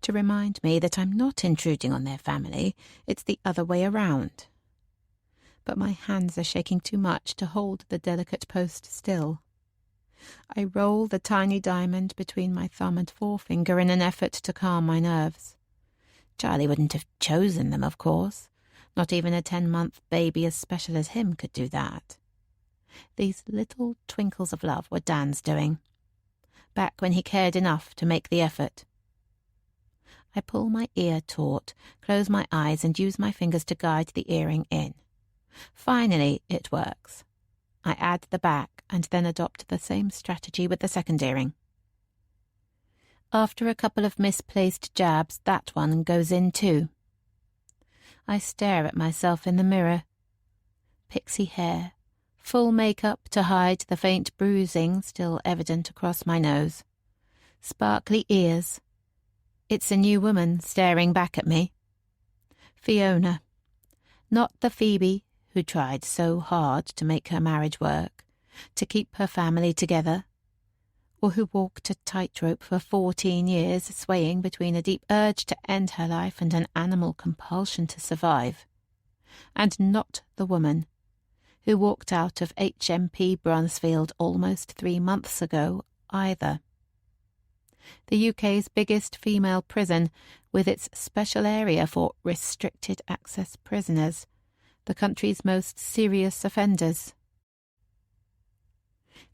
C: to remind me that I'm not intruding on their family. It's the other way around. But my hands are shaking too much to hold the delicate post still. I roll the tiny diamond between my thumb and forefinger in an effort to calm my nerves. Charlie wouldn't have chosen them, of course. Not even a 10-month baby as special as him could do that. These little twinkles of love were Dan's doing, back when he cared enough to make the effort. I pull my ear taut, close my eyes, and use my fingers to guide the earring in. Finally, it works. I add the back and then adopt the same strategy with the second earring. After a couple of misplaced jabs, that one goes in too. I stare at myself in the mirror. Pixie hair, full makeup to hide the faint bruising still evident across my nose. Sparkly ears. It's a new woman staring back at me. Fiona. Not the Phoebe who tried so hard to make her marriage work, to keep her family together, or who walked a tightrope for 14 years, swaying between a deep urge to end her life and an animal compulsion to survive. And not the woman who walked out of HMP Bronzefield almost 3 months ago either. The UK's biggest female prison, with its special area for restricted access prisoners, the country's most serious offenders.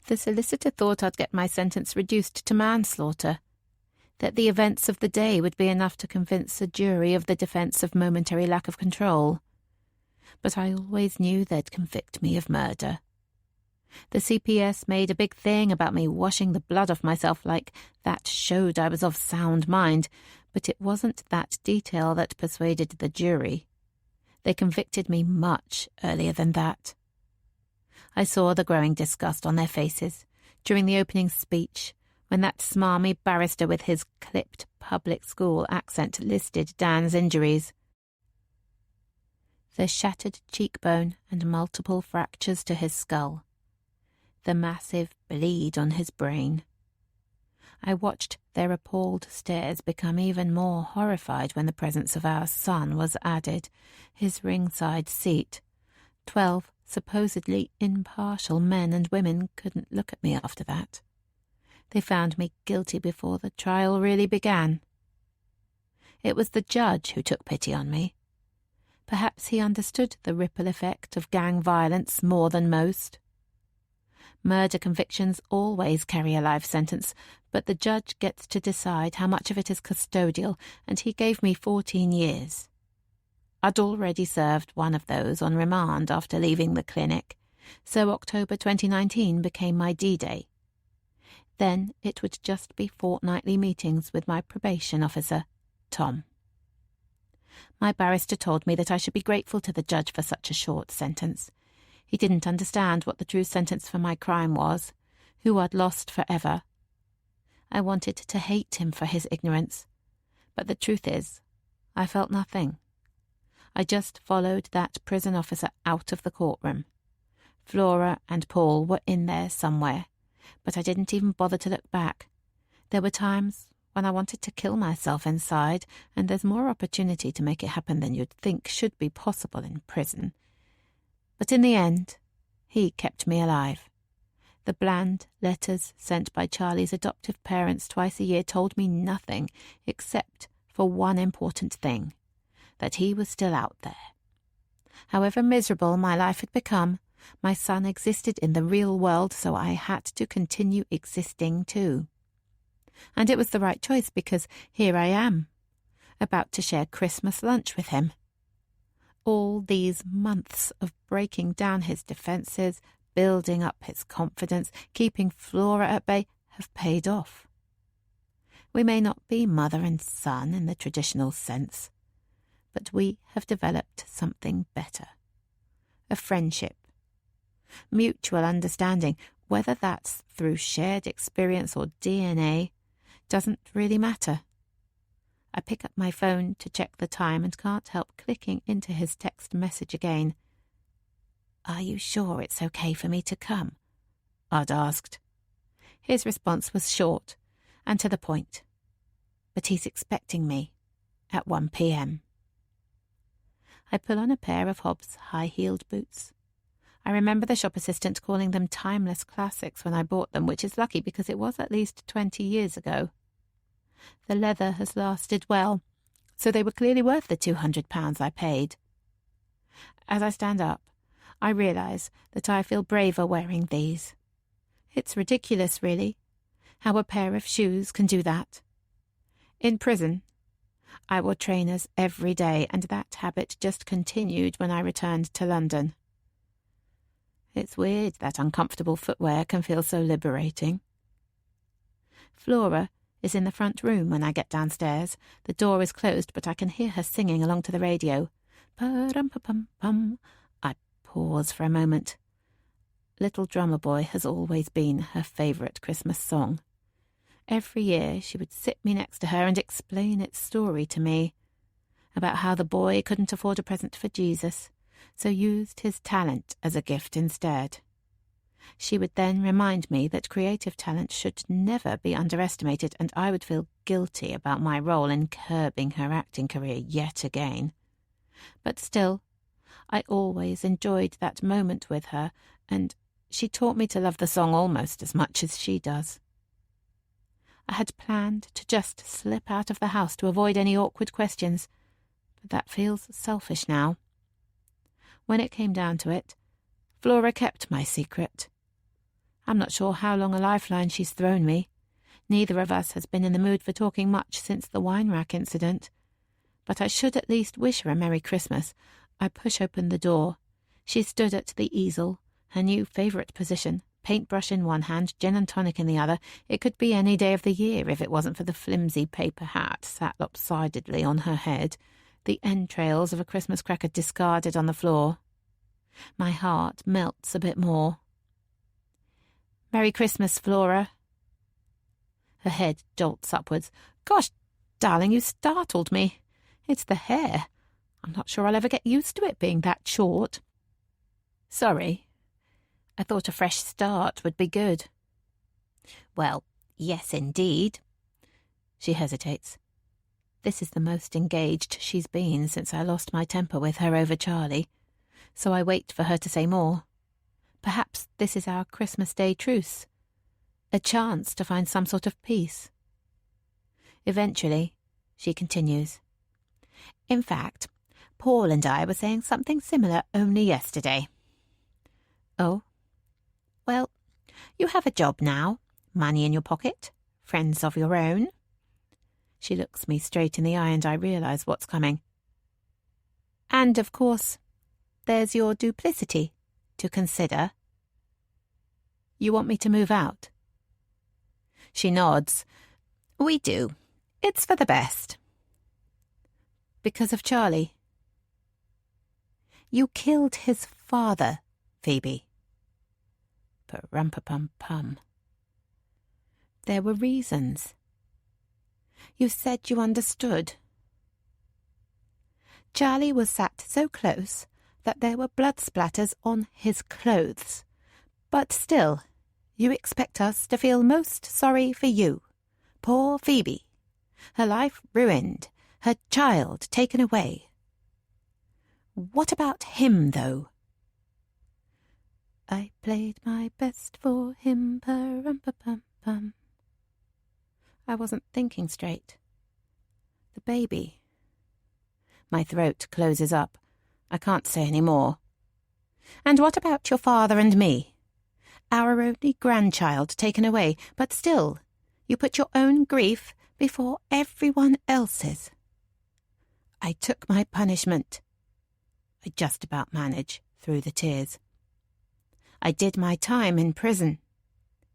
C: The solicitor thought I'd get my sentence reduced to manslaughter, that the events of the day would be enough to convince a jury of the defence of momentary lack of control. But I always knew they'd convict me of murder. The CPS made a big thing about me washing the blood off myself, like that showed I was of sound mind, but it wasn't that detail that persuaded the jury. They convicted me much earlier than that. I saw the growing disgust on their faces during the opening speech, when that smarmy barrister with his clipped public school accent listed Dan's injuries. The shattered cheekbone and multiple fractures to his skull. The massive bleed on his brain. I watched their appalled stares become even more horrified when the presence of our son was added, his ringside seat. 12 supposedly impartial men and women couldn't look at me after that. They found me guilty before the trial really began. It was the judge who took pity on me. Perhaps he understood the ripple effect of gang violence more than most. Murder convictions always carry a life sentence, but the judge gets to decide how much of it is custodial, and he gave me 14 years. I'd already served one of those on remand after leaving the clinic, so October 2019 became my D-Day. Then it would just be fortnightly meetings with my probation officer, Tom. My barrister told me that I should be grateful to the judge for such a short sentence. He didn't understand what the true sentence for my crime was, who I'd lost forever. I wanted to hate him for his ignorance, but the truth is, I felt nothing. I just followed that prison officer out of the courtroom. Flora and Paul were in there somewhere, but I didn't even bother to look back. There were times when I wanted to kill myself inside, and there's more opportunity to make it happen than you'd think should be possible in prison. But in the end, he kept me alive. The bland letters sent by Charlie's adoptive parents twice a year told me nothing except for one important thing, that he was still out there. However miserable my life had become, my son existed in the real world, so I had to continue existing too. And it was the right choice, because here I am, about to share Christmas lunch with him. All these months of breaking down his defences, building up his confidence, keeping Flora at bay, have paid off. We may not be mother and son in the traditional sense, but we have developed something better. A friendship. Mutual understanding, whether that's through shared experience or DNA, doesn't really matter. I pick up my phone to check the time and can't help clicking into his text message again. "Are you sure it's okay for me to come?" I'd asked. His response was short and to the point. But he's expecting me at 1 p.m. I pull on a pair of Hobbs' high-heeled boots. I remember the shop assistant calling them timeless classics when I bought them, which is lucky because it was at least 20 years ago. The leather has lasted well, so they were clearly worth the £200 I paid. As I stand up, I realise that I feel braver wearing these. It's ridiculous, really, how a pair of shoes can do that. In prison, I wore trainers every day, and that habit just continued when I returned to London. It's weird that uncomfortable footwear can feel so liberating. Flora is in the front room when I get downstairs. The door is closed, but I can hear her singing along to the radio. Pa-dum-pa-pum-pum. I pause for a moment. Little Drummer Boy has always been her favourite Christmas song. Every year she would sit me next to her and explain its story to me, about how the boy couldn't afford a present for Jesus, so used his talent as a gift instead. She would then remind me that creative talent should never be underestimated, and I would feel guilty about my role in curbing her acting career yet again. But still, I always enjoyed that moment with her, and she taught me to love the song almost as much as she does. I had planned to just slip out of the house to avoid any awkward questions, but that feels selfish now. When it came down to it, Flora kept my secret. I'm not sure how long a lifeline she's thrown me. Neither of us has been in the mood for talking much since the wine rack incident. But I should at least wish her a Merry Christmas. I push open the door. She stood at the easel, her new favourite position, paintbrush in one hand, gin and tonic in the other. It could be any day of the year if it wasn't for the flimsy paper hat sat lopsidedly on her head, the entrails of a Christmas cracker discarded on the floor. My heart melts a bit more. "Merry Christmas, Flora." Her head jolts upwards. "Gosh, darling, you startled me. It's the hair. I'm not sure I'll ever get used to it being that short." "Sorry. I thought a fresh start would be good." "Well, yes, indeed." She hesitates. This is the most engaged she's been since I lost my temper with her over Charlie, so I wait for her to say more. Perhaps this is our Christmas Day truce, a chance to find some sort of peace. Eventually, she continues. "In fact, Paul and I were saying something similar only yesterday." "Oh? Well, you have a job now, money in your pocket, friends of your own." She looks me straight in the eye and I realise what's coming. "And, of course, there's your duplicity to consider." "You want me to move out?"
B: She nods. We do. It's for the best.
C: Because of Charlie?
B: You killed his father, Phoebe.
C: Pum-pum-pum.
B: There were reasons. You said you understood. Charlie was sat so close that there were blood splatters on his clothes. But still, you expect us to feel most sorry for you. Poor Phoebe. Her life ruined, her child taken away. What about him, though?
C: I played my best for him, pum-pum-pum. I wasn't thinking straight. The baby.
B: My throat closes up. I can't say any more. And what about your father and me? Our only grandchild taken away, but still, you put your own grief before everyone else's. I took my punishment. I just about manage through the tears. I did my time in prison.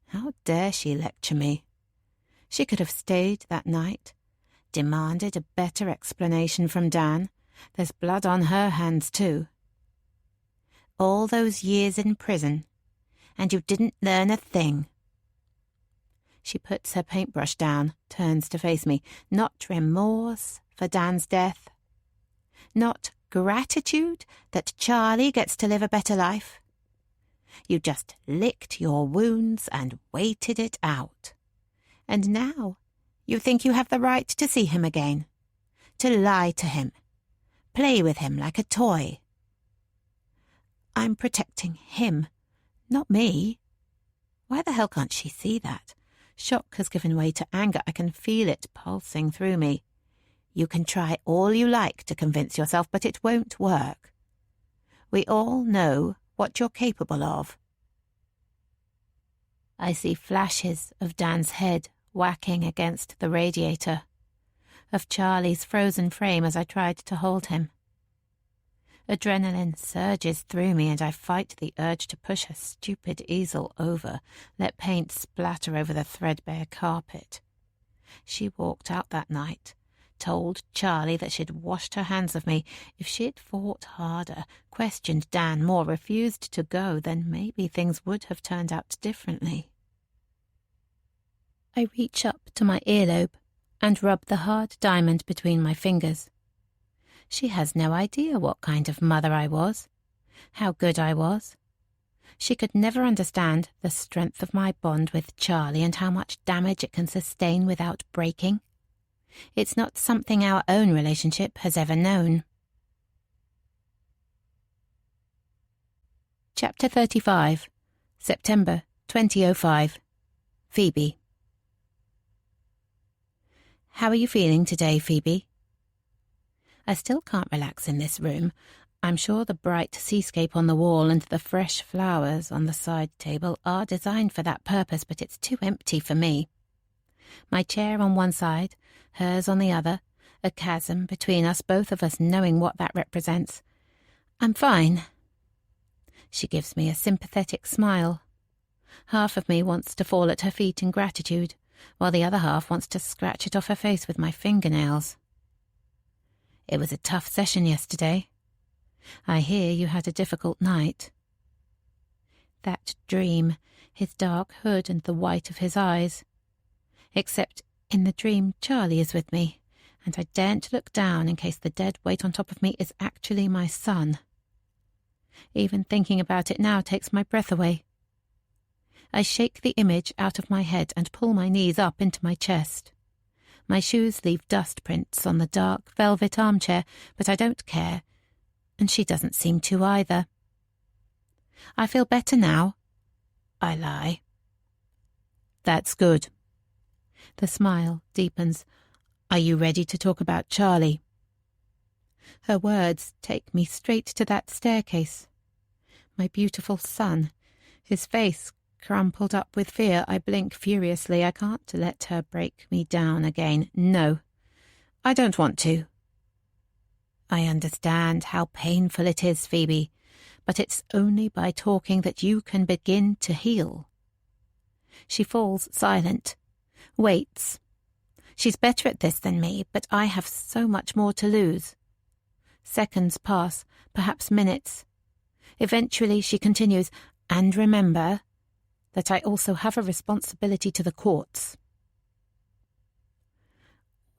B: How dare she lecture me? She could have stayed that night, demanded a better explanation from Dan. There's blood on her hands too. All those years in prison, and you didn't learn a thing. She puts her paintbrush down, turns to face me. Not remorse for Dan's death. Not gratitude that Charlie gets to live a better life. You just licked your wounds and waited it out. And now you think you have the right to see him again, to lie to him, play with him like a toy. I'm protecting him, not me. Why the hell can't she see that? Shock has given way to anger. I can feel it pulsing through me. You can try all you like to convince yourself, but it won't work. We all know what you're capable of.
C: I see flashes of Dan's head whacking against the radiator, of Charlie's frozen frame as I tried to hold him. Adrenaline surges through me and I fight the urge to push a stupid easel over, let paint splatter over the threadbare carpet. She walked out that night, told Charlie that she'd washed her hands of me. If she'd fought harder, questioned Dan more, refused to go, then maybe things would have turned out differently. I reach up to my earlobe and rub the hard diamond between my fingers. She has no idea what kind of mother I was, how good I was. She could never understand the strength of my bond with Charlie and how much damage it can sustain without breaking. It's not something our own relationship has ever known. Chapter 35, September 2005. Phoebe. How are you feeling today, Phoebe? I still can't relax in this room. I'm sure the bright seascape on the wall and the fresh flowers on the side table are designed for that purpose, but it's too empty for me. My chair on one side, hers on the other, a chasm between us, both of us knowing what that represents. I'm fine. She gives me a sympathetic smile. Half of me wants to fall at her feet in gratitude, while the other half wants to scratch it off her face with my fingernails. It was a tough session yesterday. I hear you had a difficult night. That dream, his dark hood and the white of his eyes. Except in the dream Charlie is with me, and I daren't look down in case the dead weight on top of me is actually my son. Even thinking about it now takes my breath away. I shake the image out of my head and pull my knees up into my chest. My shoes leave dust prints on the dark velvet armchair, but I don't care, and she doesn't seem to either. I feel better now. I lie. That's good. The smile deepens. Are you ready to talk about Charlie? Her words take me straight to that staircase. My beautiful son, his face crumpled up with fear. I blink furiously. I can't let her break me down again. No, I don't want to. I understand how painful it is, Phoebe, but it's only by talking that you can begin to heal. She falls silent, Waits. She's better at this than me, but I have so much more to lose. Seconds pass, perhaps minutes. Eventually she continues, and remember that I also have a responsibility to the courts.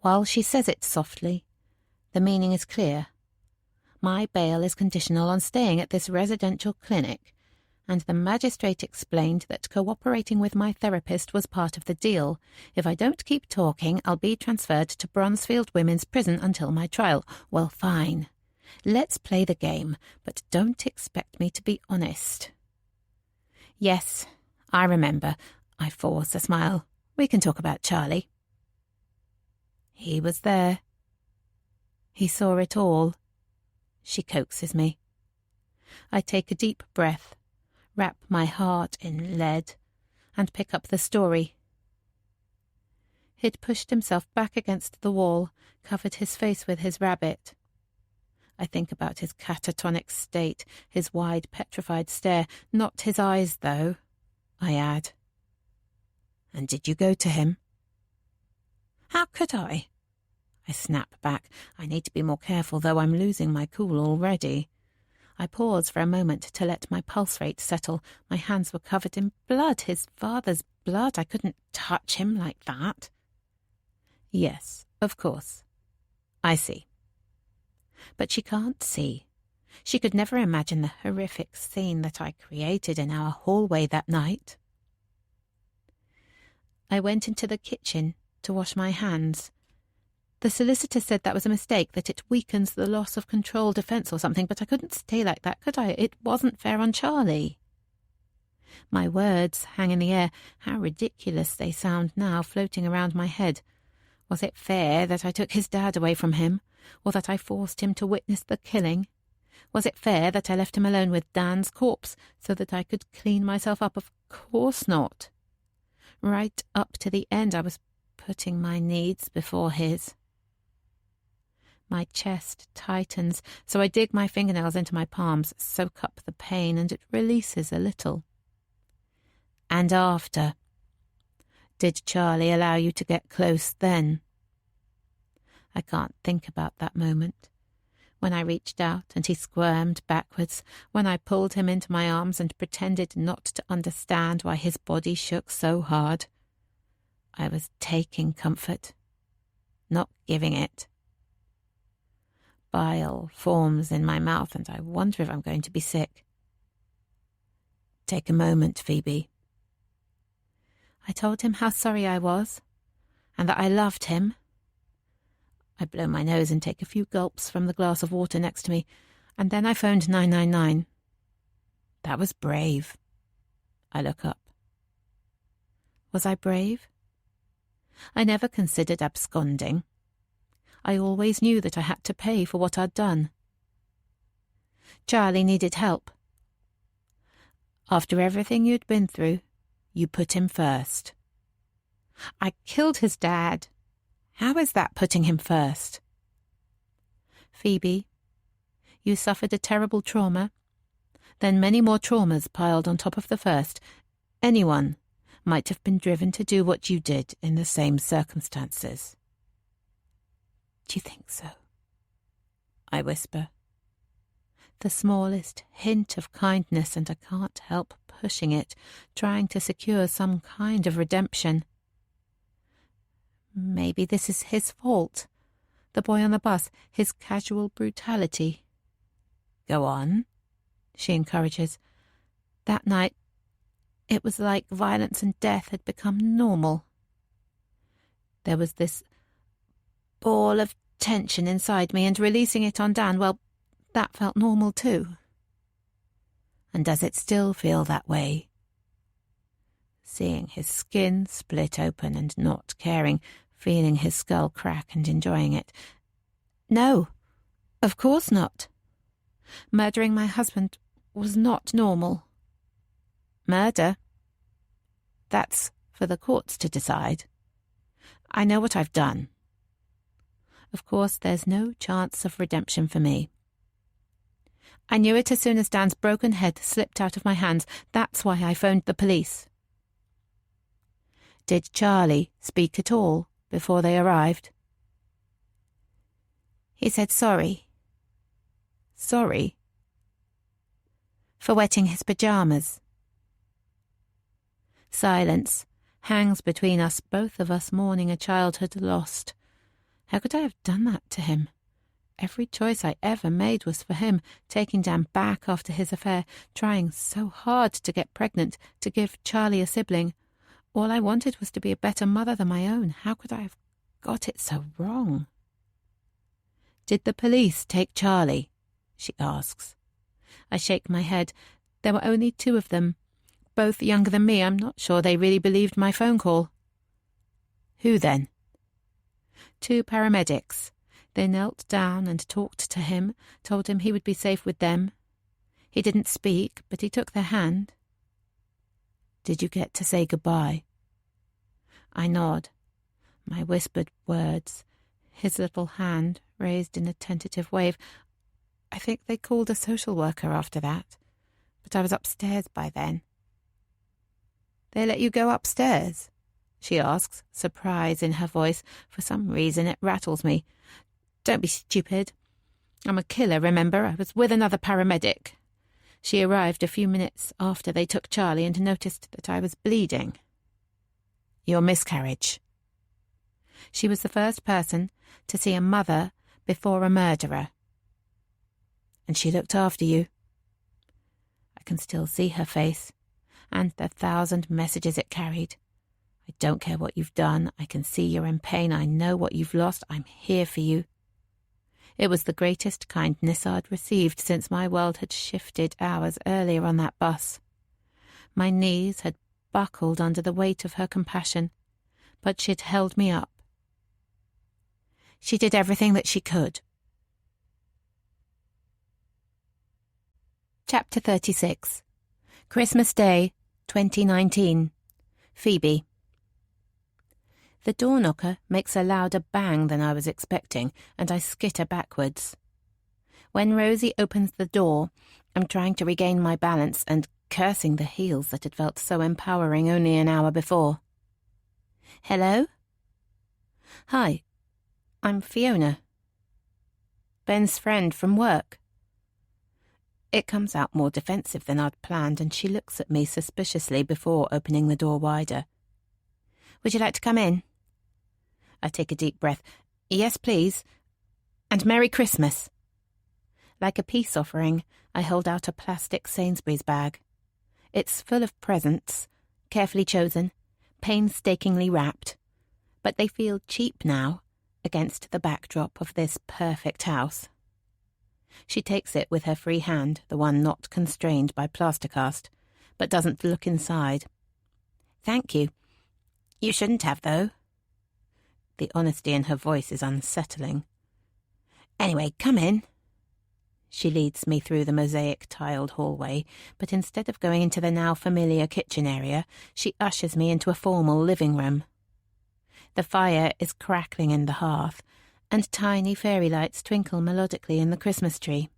C: While she says it softly, the meaning is clear. My bail is conditional on staying at this residential clinic, and the magistrate explained that cooperating with my therapist was part of the deal. If I don't keep talking, I'll be transferred to Bronzefield Women's Prison until my trial. Well, fine. Let's play the game, but don't expect me to be honest. Yes, I remember. I force a smile. We can talk about Charlie. He was there. He saw it all. She coaxes me. I take a deep breath, wrap my heart in lead, and pick up the story. He'd pushed himself back against the wall, covered his face with his rabbit. I think about his catatonic state, his wide, petrified stare. Not his eyes, though, I add. And did you go to him? How could I? I snap back. I need to be more careful, though I'm losing my cool already. I pause for a moment to let my pulse rate settle. My hands were covered in blood, his father's blood. I couldn't touch him like that. Yes, of course. I see. But she can't see. She could never imagine the horrific scene that I created in our hallway that night. I went into the kitchen to wash my hands. The solicitor said that was a mistake, that it weakens the loss of control defence or something, but I couldn't stay like that, could I? It wasn't fair on Charlie. My words hang in the air. How ridiculous they sound now, floating around my head. Was it fair that I took his dad away from him, or that I forced him to witness the killing? Was it fair that I left him alone with Dan's corpse so that I could clean myself up? Of course not. Right up to the end I was putting my needs before his. My chest tightens, so I dig my fingernails into my palms, soak up the pain, and it releases a little. And after? Did Charlie allow you to get close then? I can't think about that moment. When I reached out and he squirmed backwards, when I pulled him into my arms and pretended not to understand why his body shook so hard. I was taking comfort, not giving it. Bile forms in my mouth and I wonder if I'm going to be sick. Take a moment, Phoebe. I told him how sorry I was and that I loved him. I blow my nose and take a few gulps from the glass of water next to me, and then I phoned 999. That was brave. I look up. Was I brave? I never considered absconding. I always knew that I had to pay for what I'd done. Charlie needed help. After everything you'd been through, you put him first. I killed his dad. How is that putting him first? Phoebe, you suffered a terrible trauma, then many more traumas piled on top of the first. Anyone might have been driven to do what you did in the same circumstances. Do you think so? I whisper. The smallest hint of kindness, and I can't help pushing it, trying to secure some kind of redemption. Maybe this is his fault. The boy on the bus, his casual brutality. Go on, she encourages. That night, it was like violence and death had become normal. There was this ball of tension inside me, and releasing it on Dan, well, that felt normal too. And does it still feel that way? Seeing his skin split open and not caring, feeling his skull crack and enjoying it. No, of course not. Murdering my husband was not normal. Murder? That's for the courts to decide. I know what I've done. Of course, there's no chance of redemption for me. I knew it as soon as Dan's broken head slipped out of my hands. That's why I phoned the police. Did Charlie speak at all before they arrived?
A: He said sorry.
C: Sorry?
A: For wetting his pyjamas.
C: Silence hangs between us, both of us mourning a childhood lost. How could I have done that to him? Every choice I ever made was for him, taking Dan back after his affair, trying so hard to get pregnant, to give Charlie a sibling. All I wanted was to be a better mother than my own. How could I have got it so wrong? Did the police take Charlie? She asks. I shake my head. There were only 2 of them, both younger than me. I'm not sure they really believed my phone call.
A: Who then?
C: 2 paramedics. They knelt down and talked to him, told him he would be safe with them. He didn't speak, but he took their hand.
A: Did you get to say goodbye?
C: I nod. My whispered words, his little hand raised in a tentative wave. I think they called a social worker after that, but I was upstairs by then.
A: They let you go upstairs?
C: She asks, surprise in her voice. For some reason it rattles me. Don't be stupid. I'm a killer, remember? I was with another paramedic. She arrived a few minutes after they took Charlie and noticed that I was bleeding.
A: Your miscarriage.
C: She was the first person to see a mother before a murderer.
A: And she looked after you?
C: I can still see her face, and the 1,000 messages it carried. I don't care what you've done. I can see you're in pain. I know what you've lost. I'm here for you. It was the greatest kindness I'd received since my world had shifted hours earlier on that bus. My knees had buckled under the weight of her compassion, but she'd held me up.
A: She did everything that she could.
C: Chapter 36. Christmas Day, 2019. Phoebe. The door knocker makes a louder bang than I was expecting, and I skitter backwards. When Rosie opens the door, I'm trying to regain my balance and cursing the heels that had felt so empowering only an hour before.
A: Hello?
C: Hi, I'm Fiona. Ben's friend from work. It comes out more defensive than I'd planned, and she looks at me suspiciously before opening the door wider.
A: Would you like to come in?
C: I take a deep breath.
A: Yes, please. And Merry Christmas.
C: Like a peace offering, I hold out a plastic Sainsbury's bag. It's full of presents, carefully chosen, painstakingly wrapped, but they feel cheap now against the backdrop of this perfect house. She takes it with her free hand, the one not constrained by plastercast, but doesn't look inside.
A: Thank you. You shouldn't have, though.
C: The honesty in her voice is unsettling.
A: Anyway, come in.
C: She leads me through the mosaic-tiled hallway, but instead of going into the now familiar kitchen area, she ushers me into a formal living room. The fire is crackling in the hearth, and tiny fairy lights twinkle melodically in the Christmas tree.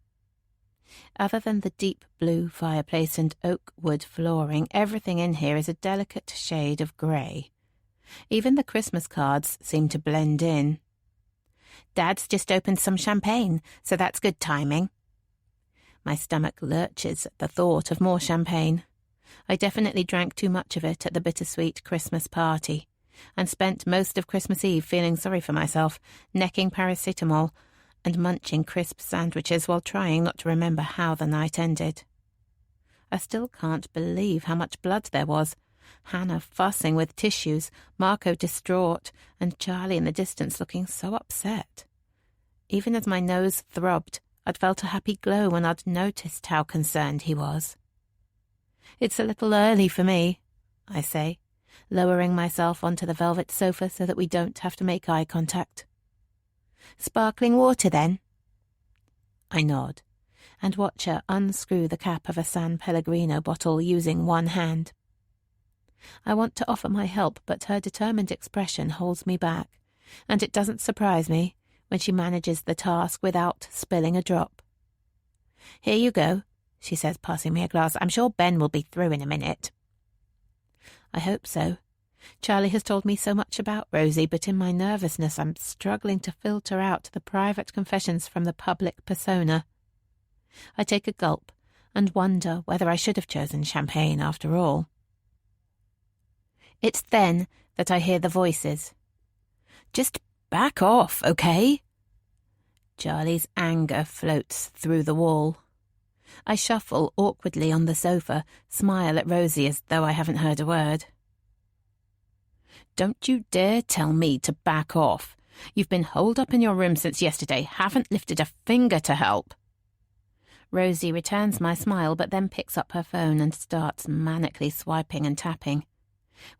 C: Other than the deep blue fireplace and oak wood flooring, everything in here is a delicate shade of grey. Even the Christmas cards seem to blend in.
A: Dad's just opened some champagne, so that's good timing.
C: My stomach lurches at the thought of more champagne. I definitely drank too much of it at the bittersweet Christmas party, and spent most of Christmas Eve feeling sorry for myself, necking paracetamol and munching crisp sandwiches while trying not to remember how the night ended. I still can't believe how much blood there was. Hannah fussing with tissues, Marco distraught, and Charlie in the distance looking so upset. Even as my nose throbbed, I'd felt a happy glow when I'd noticed how concerned he was. "It's a little early for me," I say, lowering myself onto the velvet sofa so that we don't have to make eye contact.
A: Sparkling water, then?
C: I nod, and watch her unscrew the cap of a San Pellegrino bottle using one hand. I want to offer my help, but her determined expression holds me back, and it doesn't surprise me when she manages the task without spilling a drop.
A: "Here you go," she says, passing me a glass. "I'm sure Ben will be through in a minute."
C: I hope so. Charlie has told me so much about Rosie, but in my nervousness I'm struggling to filter out the private confessions from the public persona. I take a gulp and wonder whether I should have chosen champagne after all. It's then that I hear the voices. "Just back off, okay?" Charlie's anger floats through the wall. I shuffle awkwardly on the sofa, smile at Rosie as though I haven't heard a word. "Don't you dare tell me to back off. You've been holed up in your room since yesterday, haven't lifted a finger to help." Rosie returns my smile but then picks up her phone and starts manically swiping and tapping.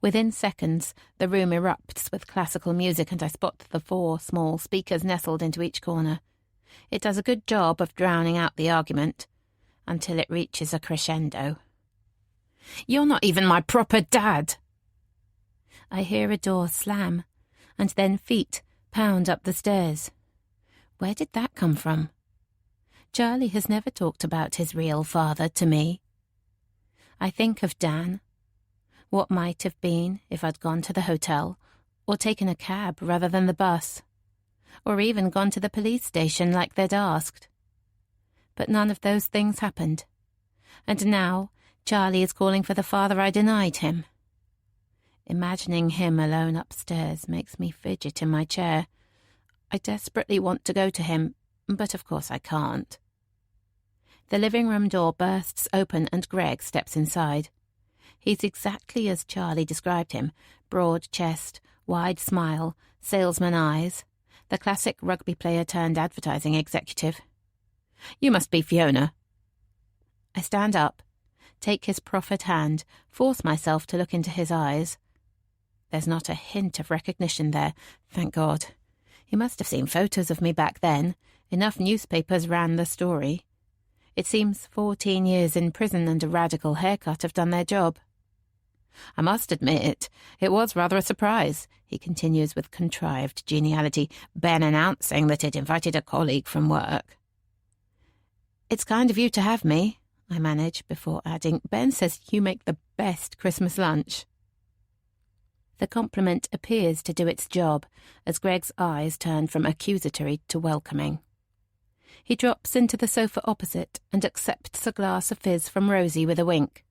C: Within seconds, the room erupts with classical music and I spot the 4 small speakers nestled into each corner. It does a good job of drowning out the argument, until it reaches a crescendo. "You're not even my proper dad!" I hear a door slam, and then feet pound up the stairs. Where did that come from? Charlie has never talked about his real father to me. I think of Dan. What might have been if I'd gone to the hotel, or taken a cab rather than the bus, or even gone to the police station like they'd asked. But none of those things happened, and now Charlie is calling for the father I denied him. Imagining him alone upstairs makes me fidget in my chair. I desperately want to go to him, but of course I can't. The living room door bursts open and Greg steps inside. He's exactly as Charlie described him, broad chest, wide smile, salesman eyes, the classic rugby player turned advertising executive. "You must be Fiona." I stand up, take his proffered hand, force myself to look into his eyes. There's not a hint of recognition there, thank God. He must have seen photos of me back then. Enough newspapers ran the story. It seems 14 years in prison and a radical haircut have done their job. "I must admit, it was rather a surprise," he continues with contrived geniality, Ben announcing that he'd invited a colleague from work. "It's kind of you to have me," I manage, before adding, "Ben says you make the best Christmas lunch." The compliment appears to do its job, as Greg's eyes turn from accusatory to welcoming. He drops into the sofa opposite and accepts a glass of fizz from Rosie with a wink.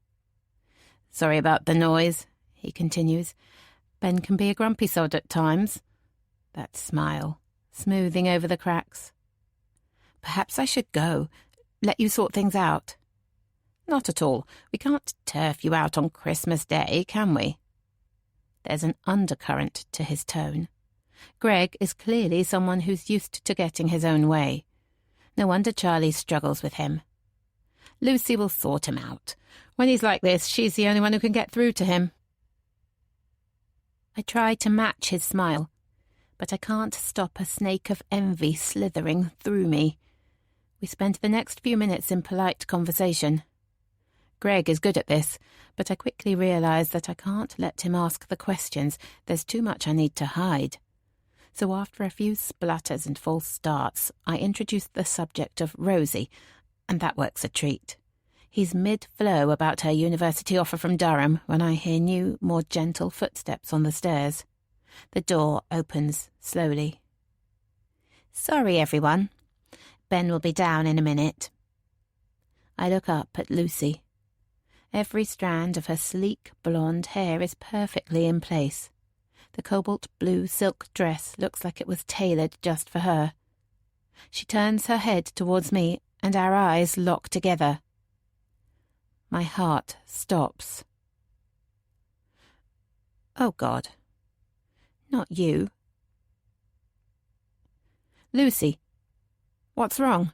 C: "Sorry about the noise," he continues. "Ben can be a grumpy sod at times." That smile, smoothing over the cracks. "Perhaps I should go. Let you sort things out." "Not at all. We can't turf you out on Christmas Day, can we?" There's an undercurrent to his tone. Greg is clearly someone who's used to getting his own way. No wonder Charlie struggles with him. "Lucy will sort him out. When he's like this, she's the only one who can get through to him." I try to match his smile, but I can't stop a snake of envy slithering through me. We spend the next few minutes in polite conversation. Greg is good at this, but I quickly realise that I can't let him ask the questions. There's too much I need to hide. So after a few splutters and false starts, I introduce the subject of Rosie, and that works a treat. He's mid-flow about her university offer from Durham when I hear new, more gentle footsteps on the stairs. The door opens slowly. "Sorry, everyone. Ben will be down in a minute." I look up at Lucy. Every strand of her sleek blonde hair is perfectly in place. The cobalt blue silk dress looks like it was tailored just for her. She turns her head towards me and our eyes lock together. My heart stops. Oh God. Not you. "Lucy, what's wrong?"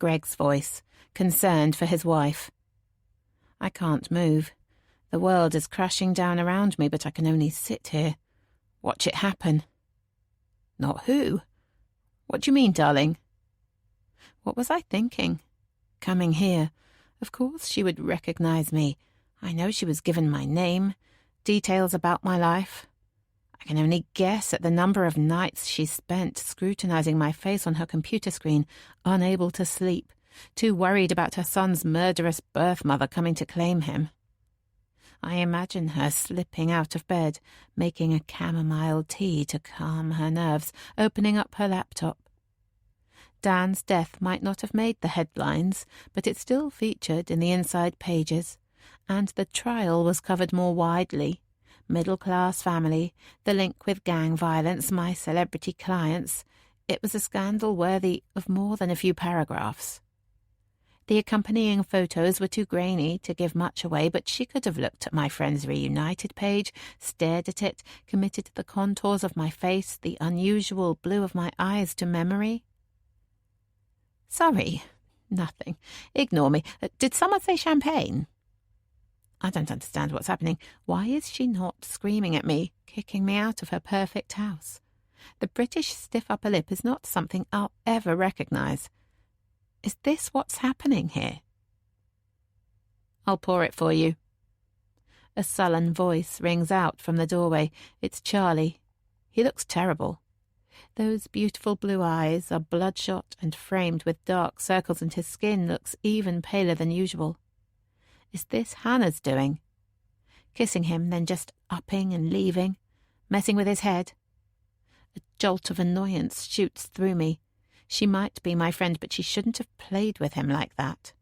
C: Greg's voice, concerned for his wife. I can't move. The world is crashing down around me, but I can only sit here, watch it happen. "Not who? What do you mean, darling?" What was I thinking? Coming here. Of course she would recognise me. I know she was given my name, details about my life. I can only guess at the number of nights she spent scrutinising my face on her computer screen, unable to sleep, too worried about her son's murderous birth mother coming to claim him. I imagine her slipping out of bed, making a chamomile tea to calm her nerves, opening up her laptop. Dan's death might not have made the headlines, but it still featured in the inside pages, and the trial was covered more widely. Middle-class family, the link with gang violence, my celebrity clients. It was a scandal worthy of more than a few paragraphs. The accompanying photos were too grainy to give much away, but she could have looked at my Friends Reunited page, stared at it, committed the contours of my face, the unusual blue of my eyes to memory. Sorry, nothing. Ignore me. Did someone say champagne? I don't understand what's happening. Why is she not screaming at me, kicking me out of her perfect house? The British stiff upper lip is not something I'll ever recognise. Is this what's happening here? I'll pour it for you. A sullen voice rings out from the doorway. It's Charlie. He looks terrible. Those beautiful blue eyes are bloodshot and framed with dark circles, and his skin looks even paler than usual. Is this Hannah's doing? Kissing him, then just upping and leaving, messing with his head? A jolt of annoyance shoots through me. She might be my friend, but she shouldn't have played with him like that.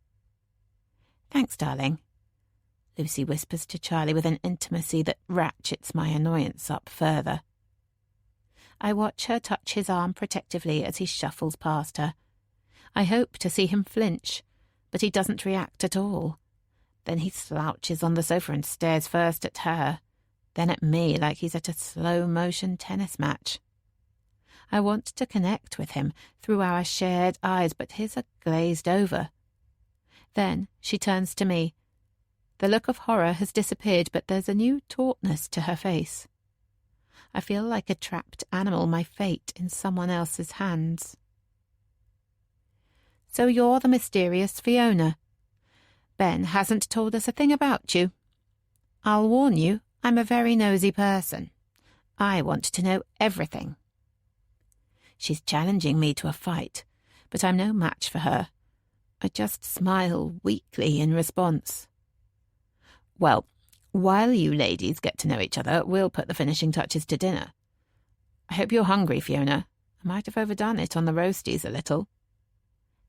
C: Thanks, darling, Lucy whispers to Charlie with an intimacy that ratchets my annoyance up further. I watch her touch his arm protectively as he shuffles past her. I hope to see him flinch, but he doesn't react at all. Then he slouches on the sofa and stares first at her, then at me like he's at a slow-motion tennis match. I want to connect with him through our shared eyes, but his are glazed over. Then she turns to me. The look of horror has disappeared, but there's a new tautness to her face. I feel like a trapped animal, my fate in someone else's hands. So you're the mysterious Fiona. Ben hasn't told us a thing about you. I'll warn you, I'm a very nosy person. I want to know everything. She's challenging me to a fight, but I'm no match for her. I just smile weakly in response. Well, while you ladies get to know each other, we'll put the finishing touches to dinner. I hope you're hungry, Fiona. I might have overdone it on the roasties a little.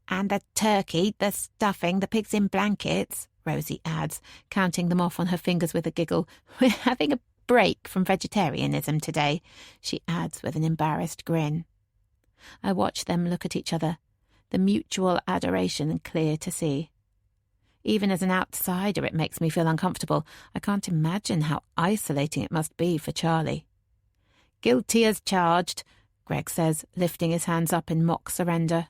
C: And the turkey, the stuffing, the pigs in blankets, Rosie adds, counting them off on her fingers with a giggle. We're having a break from vegetarianism today, she adds with an embarrassed grin. I watch them look at each other, the mutual adoration clear to see. Even as an outsider, it makes me feel uncomfortable. I can't imagine how isolating it must be for Charlie. Guilty as charged, Greg says, lifting his hands up in mock surrender.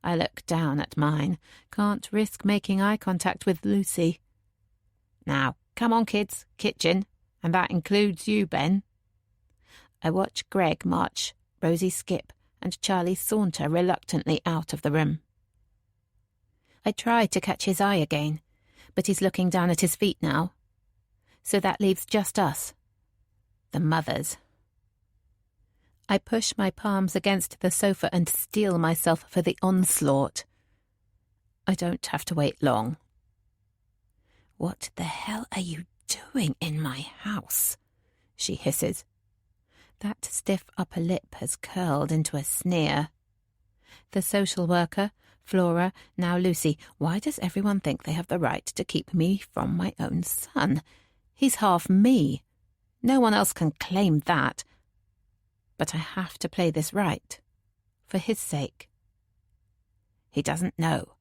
C: I look down at mine. Can't risk making eye contact with Lucy. Now, come on, kids. Kitchen. And that includes you, Ben. I watch Greg march, Rosie skip, and Charlie saunter reluctantly out of the room. I try to catch his eye again, but he's looking down at his feet now. So that leaves just us. The mothers. I push my palms against the sofa and steel myself for the onslaught. I don't have to wait long. What the hell are you doing in my house? She hisses. That stiff upper lip has curled into a sneer. The social worker, Flora, now Lucy. Why does everyone think they have the right to keep me from my own son? He's half me. No one else can claim that. But I have to play this right. For his sake. He doesn't know.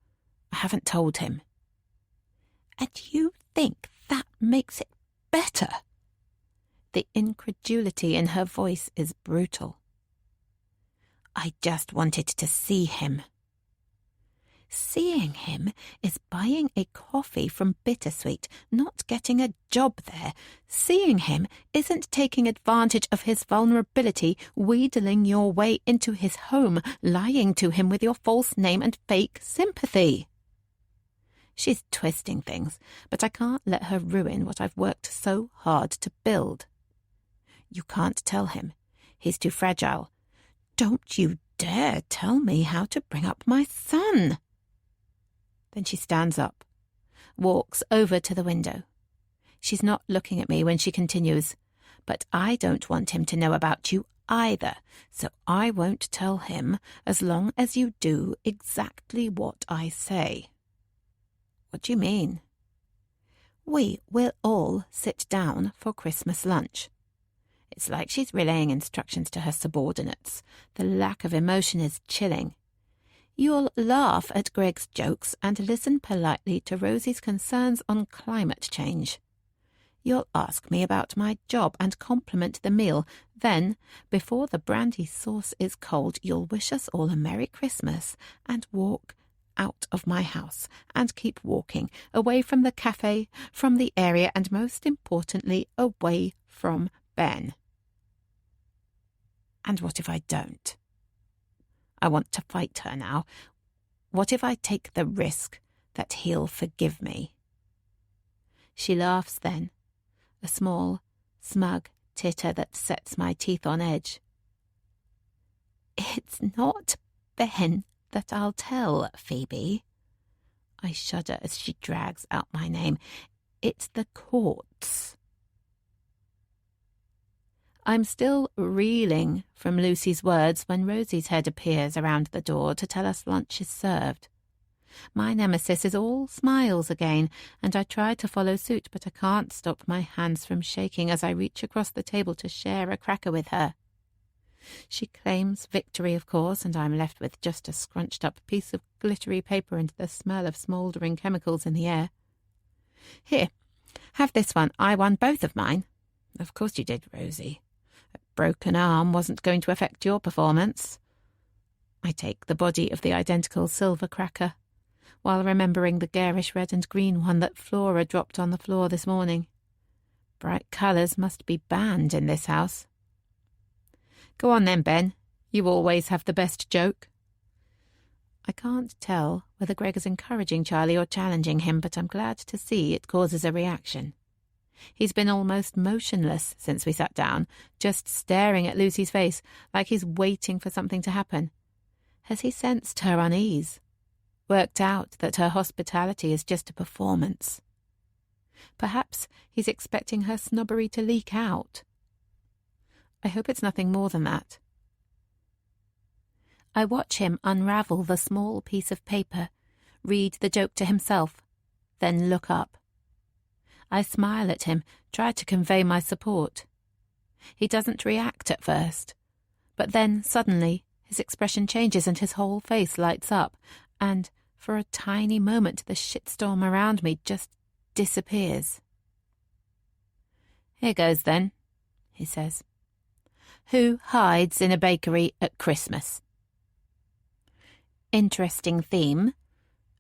C: I haven't told him. And you think that makes it better? The incredulity in her voice is brutal. I just wanted to see him. Seeing him is buying a coffee from Bittersweet, not getting a job there. Seeing him isn't taking advantage of his vulnerability, wheedling your way into his home, lying to him with your false name and fake sympathy. She's twisting things, but I can't let her ruin what I've worked so hard to build. You can't tell him. He's too fragile. Don't you dare tell me how to bring up my son. Then she stands up, walks over to the window. She's not looking at me when she continues, "But I don't want him to know about you either, so I won't tell him as long as you do exactly what I say." "What do you mean?" "We will all sit down for Christmas lunch." It's like she's relaying instructions to her subordinates. The lack of emotion is chilling. "You'll laugh at Greg's jokes and listen politely to Rosie's concerns on climate change. You'll ask me about my job and compliment the meal. Then, before the brandy sauce is cold, you'll wish us all a Merry Christmas and walk out of my house and keep walking, away from the cafe, from the area, and most importantly, away from Ben." And what if I don't? I want to fight her now. What if I take the risk that he'll forgive me? She laughs then, a small, smug titter that sets my teeth on edge. "It's not Ben that I'll tell, Phoebe." I shudder as she drags out my name. "It's the courts." I'm still reeling from Lucy's words when Rosie's head appears around the door to tell us lunch is served. My nemesis is all smiles again, and I try to follow suit, but I can't stop my hands from shaking as I reach across the table to share a cracker with her. She claims victory, of course, and I'm left with just a scrunched-up piece of glittery paper and the smell of smouldering chemicals in the air. "Here, have this one. I won both of mine." "Of course you did, Rosie. A broken arm wasn't going to affect your performance." I take the body of the identical silver cracker, while remembering the garish red and green one that Flora dropped on the floor this morning. Bright colours must be banned in this house. "Go on then, Ben. You always have the best joke." I can't tell whether Greg is encouraging Charlie or challenging him, but I'm glad to see it causes a reaction. He's been almost motionless since we sat down, just staring at Lucy's face, like he's waiting for something to happen. Has he sensed her unease? Worked out that her hospitality is just a performance? Perhaps he's expecting her snobbery to leak out. I hope it's nothing more than that. I watch him unravel the small piece of paper, read the joke to himself, then look up. I smile at him, try to convey my support. He doesn't react at first, but then suddenly his expression changes and his whole face lights up, and for a tiny moment the shitstorm around me just disappears. "Here goes then," he says. "Who hides in a bakery at Christmas?" Interesting theme.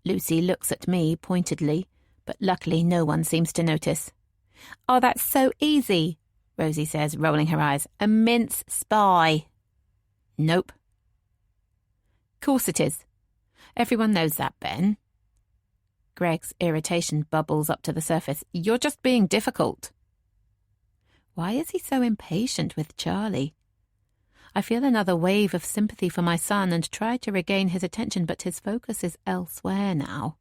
C: Lucy looks at me pointedly, but luckily no one seems to notice. "Oh, that's so easy," Rosie says, rolling her eyes. "A mince spy." "Nope." "Course it is. Everyone knows that, Ben." Greg's irritation bubbles up to the surface. "You're just being difficult." Why is he so impatient with Charlie? I feel another wave of sympathy for my son and try to regain his attention, but his focus is elsewhere now.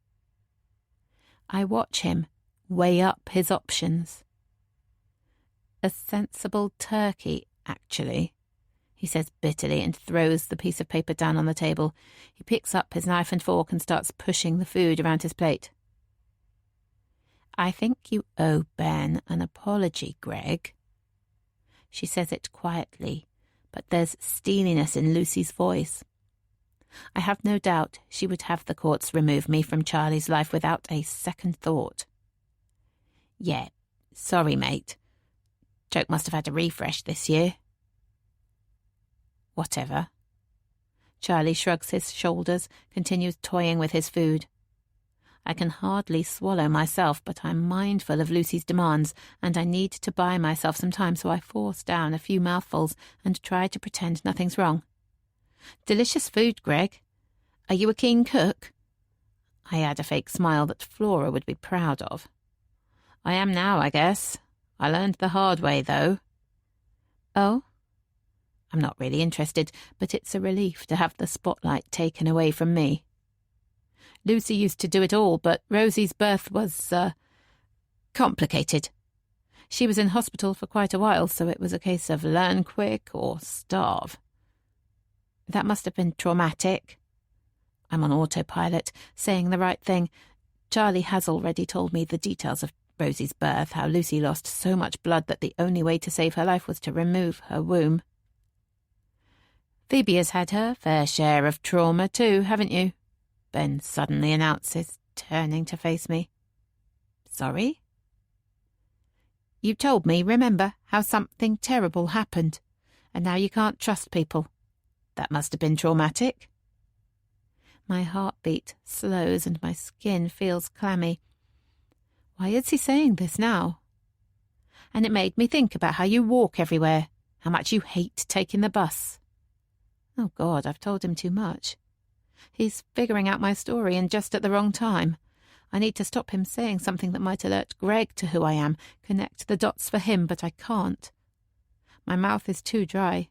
C: I watch him weigh up his options. "A sensible turkey, actually," he says bitterly and throws the piece of paper down on the table. He picks up his knife and fork and starts pushing the food around his plate. "I think you owe Ben an apology, Greg." She says it quietly, but there's steeliness in Lucy's voice. I have no doubt she would have the courts remove me from Charlie's life without a second thought. "Yeah, sorry, mate. Joke must have had a refresh this year." "Whatever." Charlie shrugs his shoulders, continues toying with his food. I can hardly swallow myself, but I'm mindful of Lucy's demands, and I need to buy myself some time, so I force down a few mouthfuls and try to pretend nothing's wrong. "Delicious food, Greg. Are you a keen cook?" I add a fake smile that Flora would be proud of. "I am now, I guess. I learned the hard way, though." "Oh?" I'm not really interested, but it's a relief to have the spotlight taken away from me. Lucy used to do it all, but Rosie's birth was, complicated, She was in hospital for quite a while, so it was a case of learn quick or starve. That must have been traumatic. I'm on autopilot, saying the right thing. Charlie has already told me the details of Rosie's birth, how Lucy lost so much blood that the only way to save her life was to remove her womb. Phoebe has had her fair share of trauma too, haven't you? Ben suddenly announces, turning to face me. Sorry? You told me, remember, how something terrible happened, and now you can't trust people. That must have been traumatic. My heartbeat slows and my skin feels clammy. Why is he saying this now? And it made me think about how you walk everywhere, how much you hate taking the bus. Oh God, I've told him too much. He's figuring out my story and just at the wrong time. I need to stop him saying something that might alert Greg to who I am, connect the dots for him, but I can't. My mouth is too dry.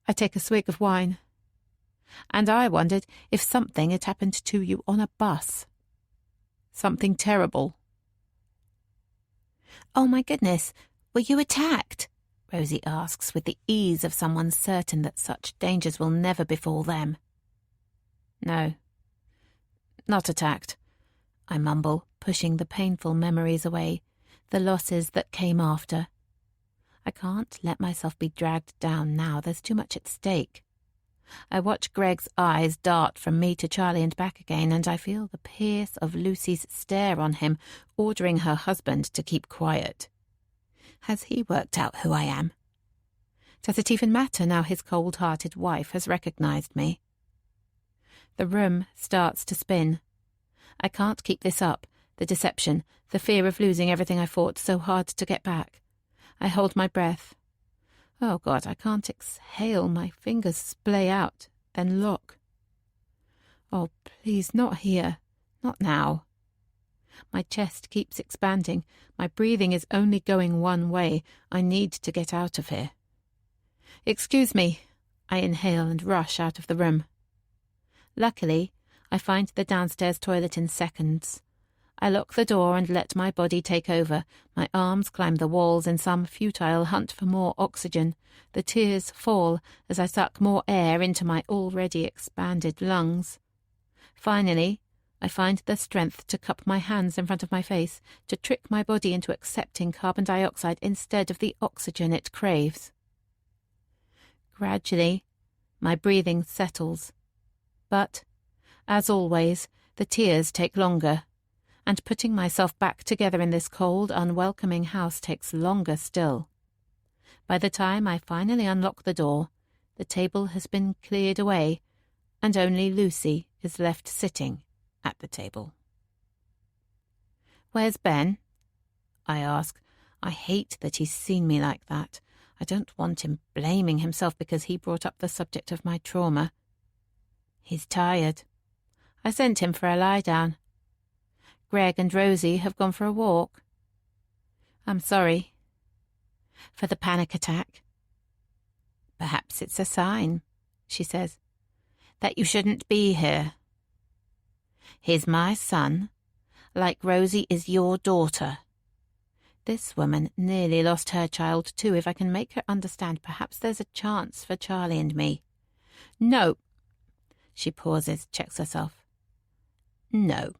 C: I take a swig of wine. And I wondered if something had happened to you on a bus. Something terrible.
A: Oh my goodness, were you attacked? Rosie asks with the ease of someone certain that such dangers will never befall them.
C: No, not attacked, I mumble, pushing the painful memories away, the losses that came after. I can't let myself be dragged down now, there's too much at stake. I watch Greg's eyes dart from me to Charlie and back again, and I feel the pierce of Lucy's stare on him, ordering her husband to keep quiet. Has he worked out who I am? Does it even matter now his cold-hearted wife has recognized me? The room starts to spin. I can't keep this up, the deception, the fear of losing everything I fought so hard to get back. I hold my breath. Oh God, I can't exhale. My fingers splay out, then lock. Oh, please, not here. Not now. My chest keeps expanding. My breathing is only going one way. I need to get out of here. Excuse me. I inhale and rush out of the room. Luckily, I find the downstairs toilet in seconds. I lock the door and let my body take over. My arms climb the walls in some futile hunt for more oxygen. The tears fall as I suck more air into my already expanded lungs. Finally, I find the strength to cup my hands in front of my face, to trick my body into accepting carbon dioxide instead of the oxygen it craves. Gradually, my breathing settles. But, as always, the tears take longer, and putting myself back together in this cold, unwelcoming house takes longer still. By the time I finally unlock the door, the table has been cleared away, and only Lucy is left sitting at the table. "Where's Ben?" I ask. I hate that he's seen me like that. I don't want him blaming himself because he brought up the subject of my trauma. He's tired. I sent him for a lie-down. Greg and Rosie have gone for a walk. I'm sorry. For the panic attack. Perhaps it's a sign, she says, that you shouldn't be here. He's my son, like Rosie is your daughter. This woman nearly lost her child too. If I can make her understand, perhaps there's a chance for Charlie and me. No. She pauses, checks herself. No,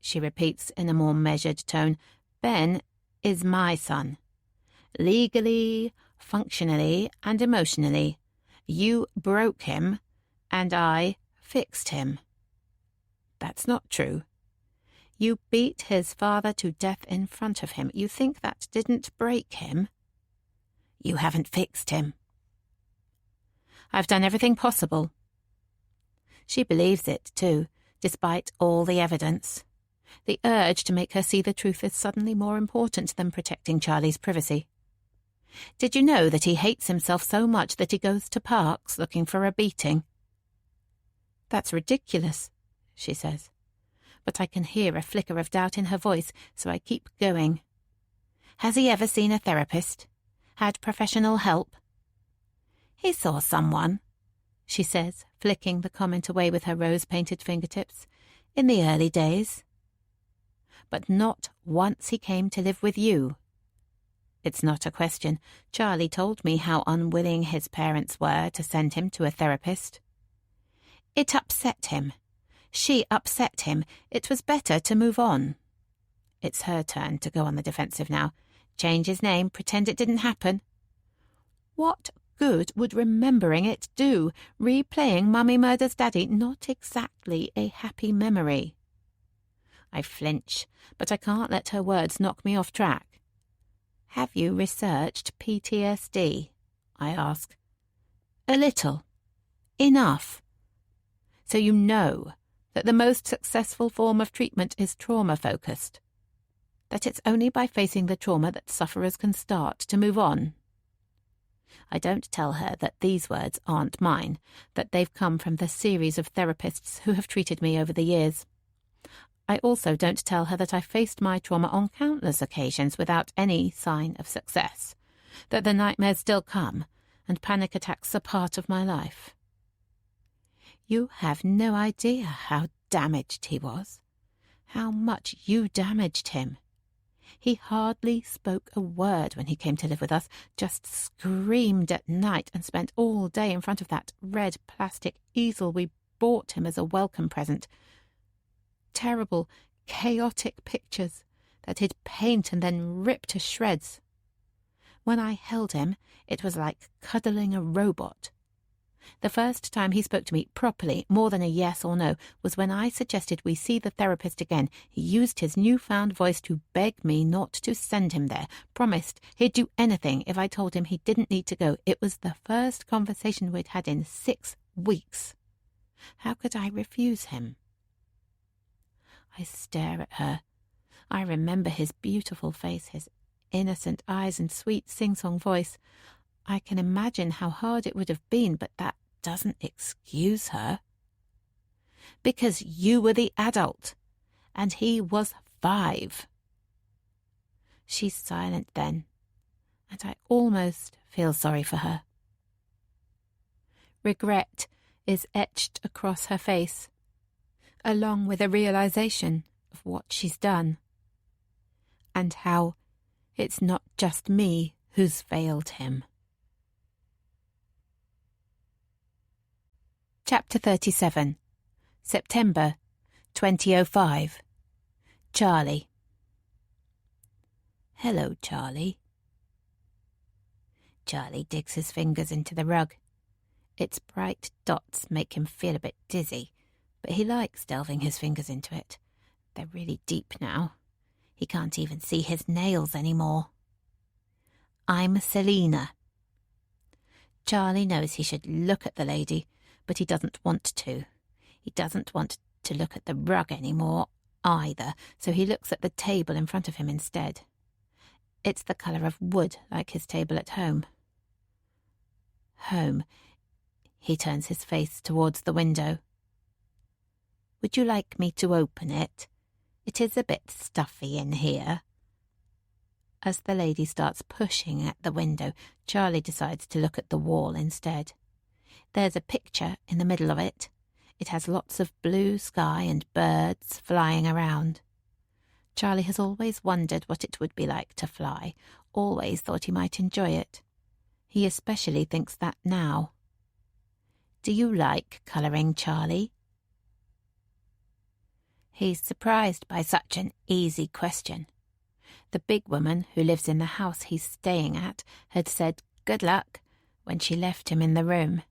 C: she repeats in a more measured tone. Ben is my son. Legally, functionally, and emotionally. You broke him, and I fixed him. That's not true. You beat his father to death in front of him. You think that didn't break him? You haven't fixed him. I've done everything possible. She believes it, too, despite all the evidence. The urge to make her see the truth is suddenly more important than protecting Charlie's privacy. Did you know that he hates himself so much that he goes to parks looking for a beating? That's ridiculous, she says. But I can hear a flicker of doubt in her voice, so I keep going. Has he ever seen a therapist? Had professional help? He saw someone, she says, flicking the comment away with her rose-painted fingertips, in the early days. But not once he came to live with you. It's not a question. Charlie told me how unwilling his parents were to send him to a therapist. It upset him. She upset him. It was better to move on. It's her turn to go on the defensive now. Change his name, pretend it didn't happen. What good would remembering it do? Replaying Mummy murders Daddy, not exactly a happy memory. I flinch, but I can't let her words knock me off track. Have you researched PTSD? I ask. A little. Enough. So you know that the most successful form of treatment is trauma-focused. That it's only by facing the trauma that sufferers can start to move on. I don't tell her that these words aren't mine, that they've come from the series of therapists who have treated me over the years. I also don't tell her that I faced my trauma on countless occasions without any sign of success, that the nightmares still come, and panic attacks are part of my life. You have no idea how damaged he was, how much you damaged him. He hardly spoke a word when he came to live with us, just screamed at night and spent all day in front of that red plastic easel we bought him as a welcome present. Terrible, chaotic pictures that he'd paint and then rip to shreds. When I held him, it was like cuddling a robot. The first time he spoke to me properly, more than a yes or no, was when I suggested we see the therapist again. He used his newfound voice to beg me not to send him there, promised he'd do anything if I told him he didn't need to go. It was the first conversation we'd had in 6 weeks. How could I refuse him? I stare at her. I remember his beautiful face, his innocent eyes and sweet sing-song voice. I can imagine how hard it would have been, but that doesn't excuse her. Because you were the adult, and he was 5. She's silent then, and I almost feel sorry for her. Regret is etched across her face, along with a realization of what she's done, and how it's not just me who's failed him. Chapter 37, September 2005. Charlie. Hello, Charlie. Charlie digs his fingers into the rug. Its bright dots make him feel a bit dizzy, but he likes delving his fingers into it. They're really deep now. He can't even see his nails anymore. I'm Selina. Charlie knows he should look at the lady, but he doesn't want to. He doesn't want to look at the rug anymore either, so he looks at the table in front of him instead. It's the colour of wood, like his table at home. Home. He turns his face towards the window. Would you like me to open it? It is a bit stuffy in here. As the lady starts pushing at the window, Charlie decides to look at the wall instead. There's a picture in the middle of it. It has lots of blue sky and birds flying around. Charlie has always wondered what it would be like to fly, always thought he might enjoy it. He especially thinks that now. Do you like colouring, Charlie? He's surprised by such an easy question. The big woman who lives in the house he's staying at had said good luck when she left him in the room.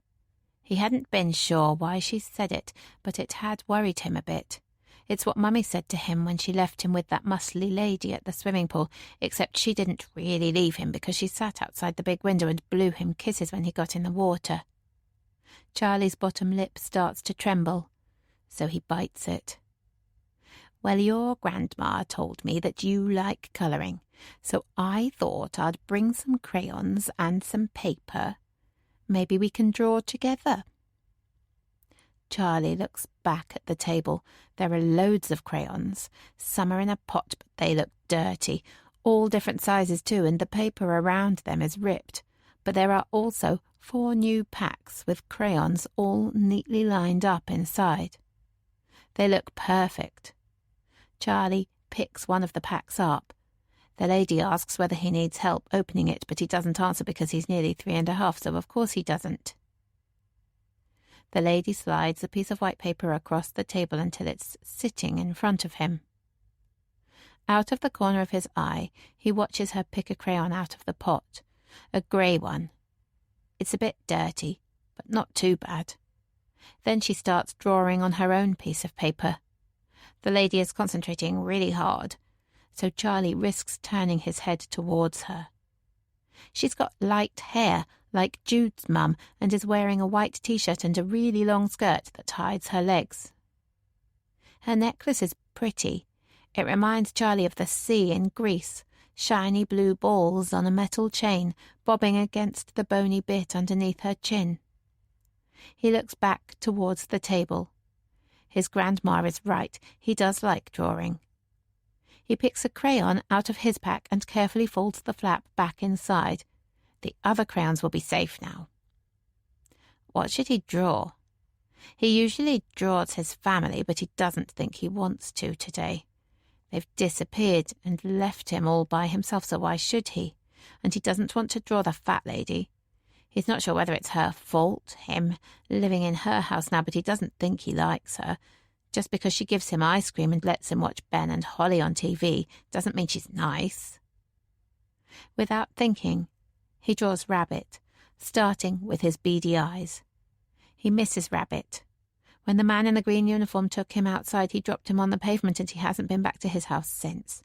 C: He hadn't been sure why she said it, but it had worried him a bit. It's what Mummy said to him when she left him with that muscly lady at the swimming pool, except she didn't really leave him because she sat outside the big window and blew him kisses when he got in the water. Charlie's bottom lip starts to tremble, so he bites it. Well, your grandma told me that you like colouring, so I thought I'd bring some crayons and some paper. Maybe we can draw together. Charlie looks back at the table. There are loads of crayons. Some are in a pot, but they look dirty. All different sizes too, and the paper around them is ripped. But there are also 4 new packs with crayons all neatly lined up inside. They look perfect. Charlie picks one of the packs up. The lady asks whether he needs help opening it, but he doesn't answer because he's nearly 3.5, so of course he doesn't. The lady slides a piece of white paper across the table until it's sitting in front of him. Out of the corner of his eye, he watches her pick a crayon out of the pot, a grey one. It's a bit dirty, but not too bad. Then she starts drawing on her own piece of paper. The lady is concentrating really hard, so Charlie risks turning his head towards her. She's got light hair, like Jude's mum, and is wearing a white t-shirt and a really long skirt that hides her legs. Her necklace is pretty. It reminds Charlie of the sea in Greece, shiny blue balls on a metal chain bobbing against the bony bit underneath her chin. He looks back towards the table. His grandma is right, he does like drawing. He picks a crayon out of his pack and carefully folds the flap back inside. The other crayons will be safe now. What should he draw? He usually draws his family, but he doesn't think he wants to today. They've disappeared and left him all by himself, so why should he? And he doesn't want to draw the fat lady. He's not sure whether it's her fault, him living in her house now, but he doesn't think he likes her. Just because she gives him ice cream and lets him watch Ben and Holly on TV doesn't mean she's nice. Without thinking, he draws Rabbit, starting with his beady eyes. He misses Rabbit. When the man in the green uniform took him outside, he dropped him on the pavement and he hasn't been back to his house since.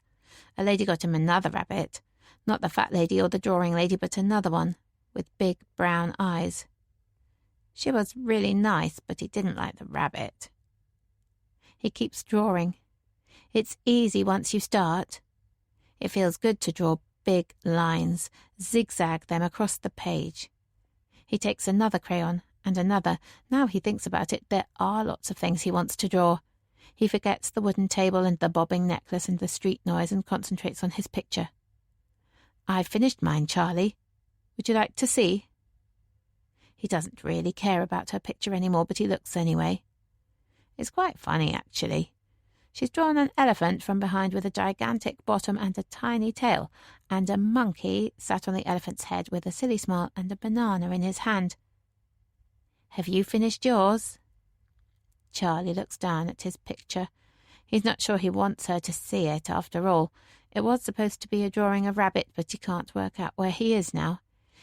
C: A lady got him another rabbit. Not the fat lady or the drawing lady, but another one, with big brown eyes. She was really nice, but he didn't like the rabbit. He keeps drawing. It's easy once you start. It feels good to draw big lines, zigzag them across the page. He takes another crayon and another. Now he thinks about it, there are lots of things he wants to draw. He forgets the wooden table and the bobbing necklace and the street noise and concentrates on his picture. "I've finished mine, Charlie. Would you like to see?" He doesn't really care about her picture anymore, but he looks anyway. It's quite funny, actually. She's drawn an elephant from behind with a gigantic bottom and a tiny tail, and a monkey sat on the elephant's head with a silly smile and a banana in his hand. "Have you finished yours?" Charlie looks down at his picture. He's not sure he wants her to see it, after all. It was supposed to be a drawing of Rabbit, but he can't work out where he is now.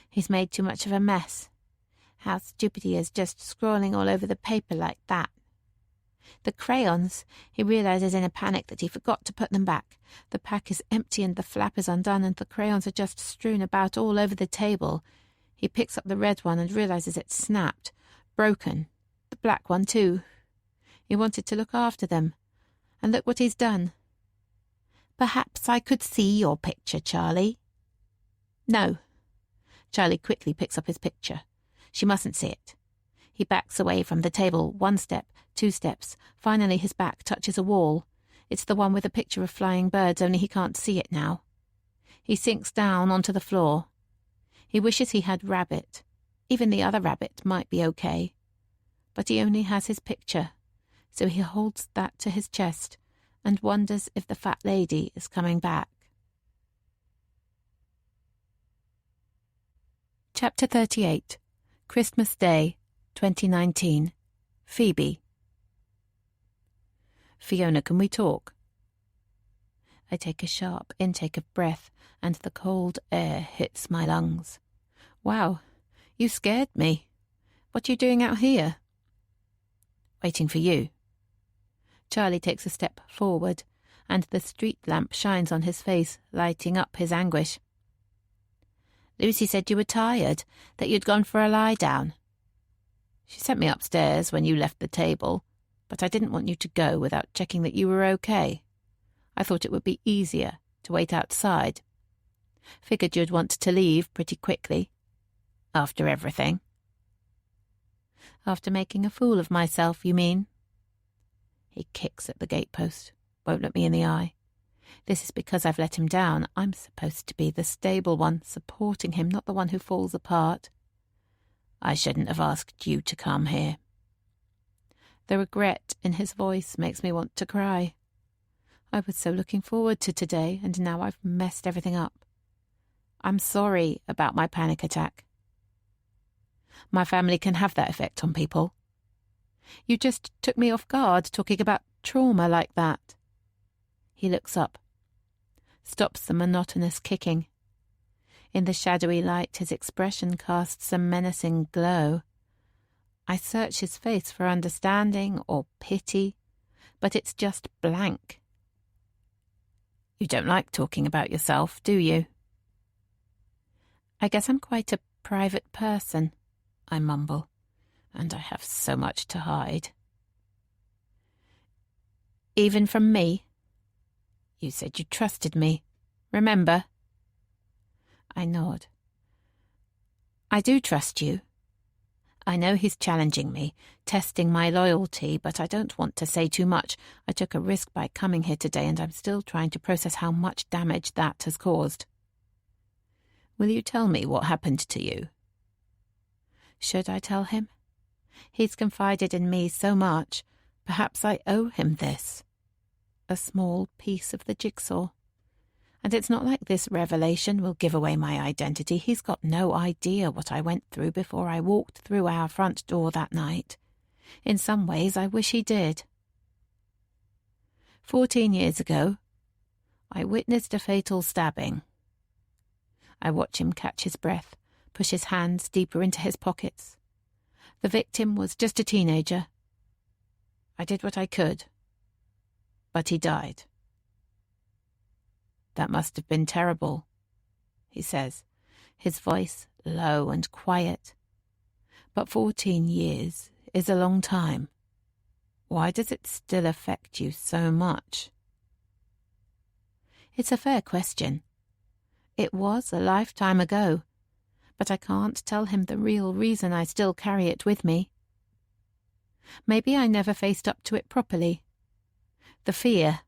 C: He's made too much of a mess. How stupid he is, just scrawling all over the paper like that. The crayons, he realizes in a panic that he forgot to put them back. The pack is empty and the flap is undone and the crayons are just strewn about all over the table. He picks up the red one and realizes it's snapped, broken. The black one too. He wanted to look after them. And look what he's done. "Perhaps I could see your picture, Charlie." "No." Charlie quickly picks up his picture. She mustn't see it. He backs away from the table, 1 step, 2 steps. Finally his back touches a wall. It's the one with a picture of flying birds, only he can't see it now. He sinks down onto the floor. He wishes he had Rabbit. Even the other rabbit might be okay. But he only has his picture, so he holds that to his chest and wonders if the fat lady is coming back. Chapter 38. Christmas Day, 2019. Phoebe. "Fiona, can we talk?" I take a sharp intake of breath, and the cold air hits my lungs. "Wow, you scared me. What are you doing out here?" "Waiting for you." Charlie takes a step forward, and the street lamp shines on his face, lighting up his anguish. "Lucy said you were tired, that you'd gone for a lie down. She sent me upstairs when you left the table, but I didn't want you to go without checking that you were okay. I thought it would be easier to wait outside. Figured you'd want to leave pretty quickly. After everything." "After making a fool of myself, you mean?" He kicks at the gatepost, won't look me in the eye. This is because I've let him down. I'm supposed to be the stable one, supporting him, not the one who falls apart. I shouldn't have asked you to come here. The regret in his voice makes me want to cry. I was so looking forward to today, and now I've messed everything up. I'm sorry about my panic attack. My family can have that effect on people. You just took me off guard talking about trauma like that. He looks up, stops the monotonous kicking. In the shadowy light, his expression casts a menacing glow. I search his face for understanding or pity, but it's just blank. You don't like talking about yourself, do you? I guess I'm quite a private person, I mumble, and I have so much to hide. Even from me? You said you trusted me, remember? I nod. I do trust you. I know he's challenging me, testing my loyalty, but I don't want to say too much. I took a risk by coming here today, and I'm still trying to process how much damage that has caused. Will you tell me what happened to you? Should I tell him? He's confided in me so much. Perhaps I owe him this. A small piece of the jigsaw. And it's not like this revelation will give away my identity. He's got no idea what I went through before I walked through our front door that night. In some ways, I wish he did. 14 years ago, I witnessed a fatal stabbing. I watch him catch his breath, push his hands deeper into his pockets. The victim was just a teenager. I did what I could, but he died. That must have been terrible, he says, his voice low and quiet. But 14 years is a long time. Why does it still affect you so much? It's a fair question. It was a lifetime ago, but I can't tell him the real reason I still carry it with me. Maybe I never faced up to it properly. The fear.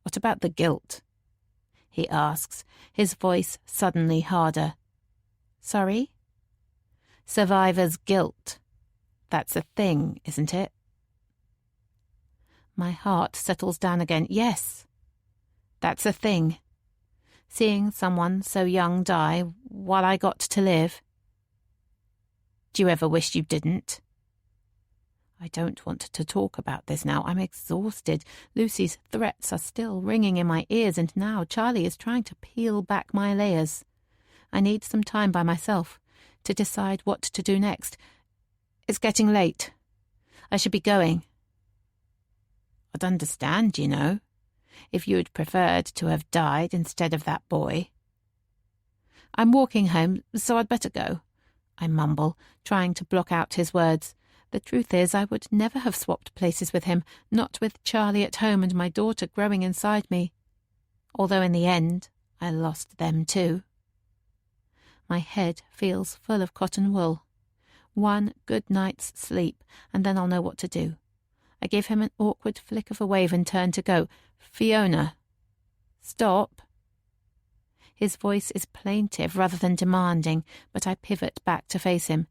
C: What about the guilt? He asks, his voice suddenly harder. Sorry? Survivor's guilt. That's a thing, isn't it? My heart settles down again. Yes, that's a thing. Seeing someone so young die while I got to live. Do you ever wish you didn't? I don't want to talk about this now. I'm exhausted. Lucy's threats are still ringing in my ears, and now Charlie is trying to peel back my layers. I need some time by myself to decide what to do next. It's getting late. I should be going. I'd understand, you know, if you'd preferred to have died instead of that boy. I'm walking home, so I'd better go, I mumble, trying to block out his words. The truth is, I would never have swapped places with him, not with Charlie at home and my daughter growing inside me. Although in the end, I lost them too. My head feels full of cotton wool. One good night's sleep, and then I'll know what to do. I give him an awkward flick of a wave and turn to go. Fiona. Stop. His voice is plaintive rather than demanding, but I pivot back to face him.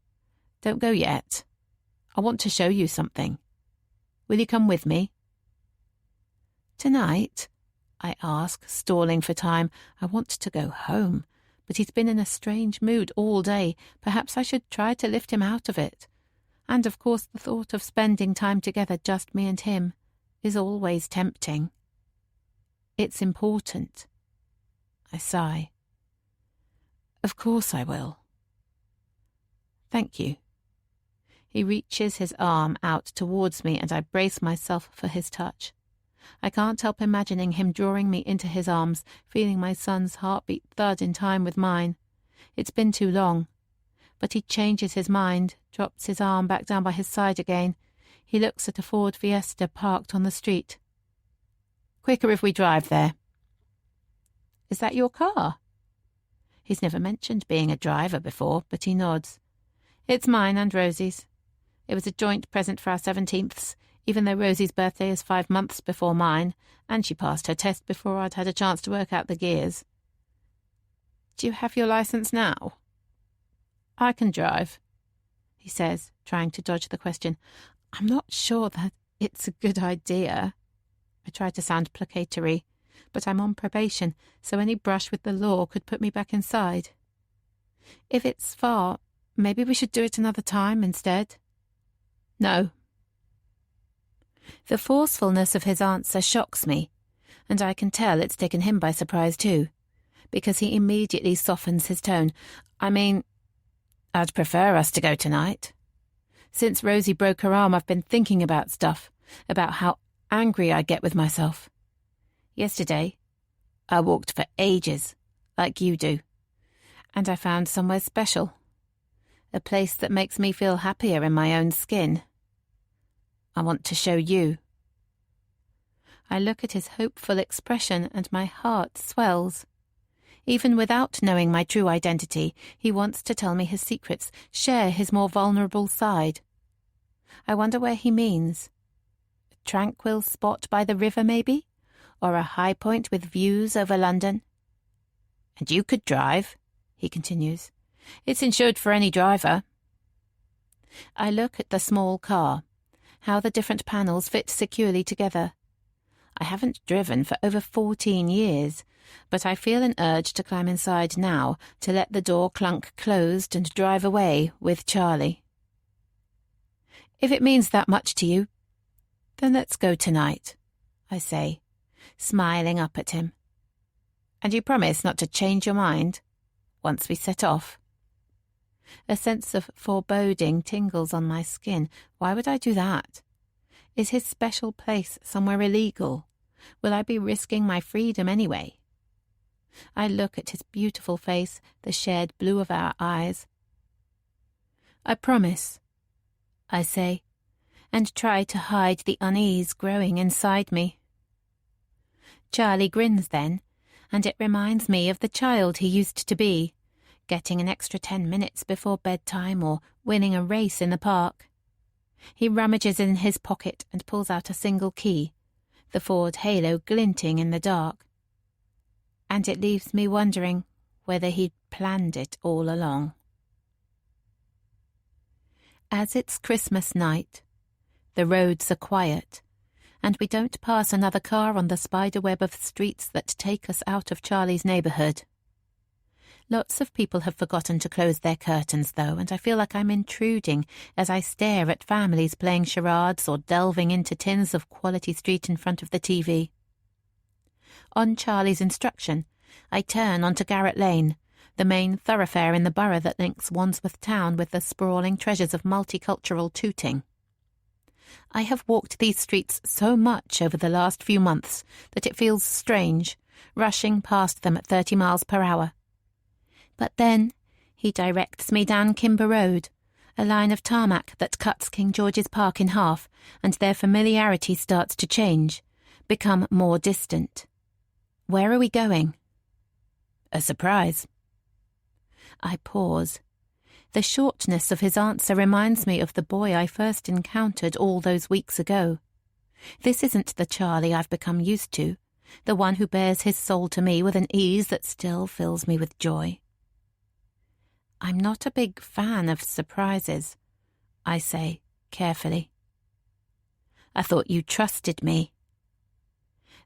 C: Don't go yet. I want to show you something. Will you come with me? Tonight? I ask, stalling for time. I want to go home, but he's been in a strange mood all day. Perhaps I should try to lift him out of it. And of course the thought of spending time together, just me and him, is always tempting. It's important. I sigh. Of course I will. Thank you. He reaches his arm out towards me, and I brace myself for his touch. I can't help imagining him drawing me into his arms, feeling my son's heartbeat thud in time with mine. It's been too long. But he changes his mind, drops his arm back down by his side again. He looks at a Ford Fiesta parked on the street. Quicker if we drive there. Is that your car? He's never mentioned being a driver before, but he nods. It's mine and Rosie's. It was a joint present for our 17th, even though Rosie's birthday is 5 months before mine, and she passed her test before I'd had a chance to work out the gears. Do you have your license now? I can drive, he says, trying to dodge the question. I'm not sure that it's a good idea. I try to sound placatory, but I'm on probation, so any brush with the law could put me back inside. If it's far, maybe we should do it another time instead. No. The forcefulness of his answer shocks me, and I can tell it's taken him by surprise too, because he immediately softens his tone. I mean, I'd prefer us to go tonight. Since Rosie broke her arm, I've been thinking about stuff, about how angry I get with myself. Yesterday, I walked for ages, like you do, and I found somewhere special, a place that makes me feel happier in my own skin. I want to show you. I look at his hopeful expression and my heart swells. Even without knowing my true identity, he wants to tell me his secrets, share his more vulnerable side. I wonder where he means. A tranquil spot by the river, maybe? Or a high point with views over London? And you could drive, he continues. It's insured for any driver. I look at the small car, how the different panels fit securely together. I haven't driven for over 14 years, but I feel an urge to climb inside now, to let the door clunk closed and drive away with Charlie. If it means that much to you, then let's go tonight, I say, smiling up at him. And you promise not to change your mind once we set off? A sense of foreboding tingles on my skin. Why would I do that? Is his special place somewhere illegal? Will I be risking my freedom anyway? I look at his beautiful face, the shared blue of our eyes. I promise, I say, and try to hide the unease growing inside me. Charlie grins then, and it reminds me of the child he used to be, getting an extra 10 minutes before bedtime or winning a race in the park. He rummages in his pocket and pulls out a single key, the Ford Halo glinting in the dark. And it leaves me wondering whether he'd planned it all along. As it's Christmas night, the roads are quiet, and we don't pass another car on the spiderweb of streets that take us out of Charlie's neighbourhood. Lots of people have forgotten to close their curtains, though, and I feel like I'm intruding as I stare at families playing charades or delving into tins of Quality Street in front of the TV. On Charlie's instruction, I turn onto Garrett Lane, the main thoroughfare in the borough that links Wandsworth Town with the sprawling treasures of multicultural Tooting. I have walked these streets so much over the last few months that it feels strange, rushing past them at 30 miles per hour. But then he directs me down Kimber Road, a line of tarmac that cuts King George's Park in half, and their familiarity starts to change, become more distant. Where are we going? A surprise. I pause. The shortness of his answer reminds me of the boy I first encountered all those weeks ago. This isn't the Charlie I've become used to, the one who bears his soul to me with an ease that still fills me with joy. I'm not a big fan of surprises, I say, carefully. I thought you trusted me.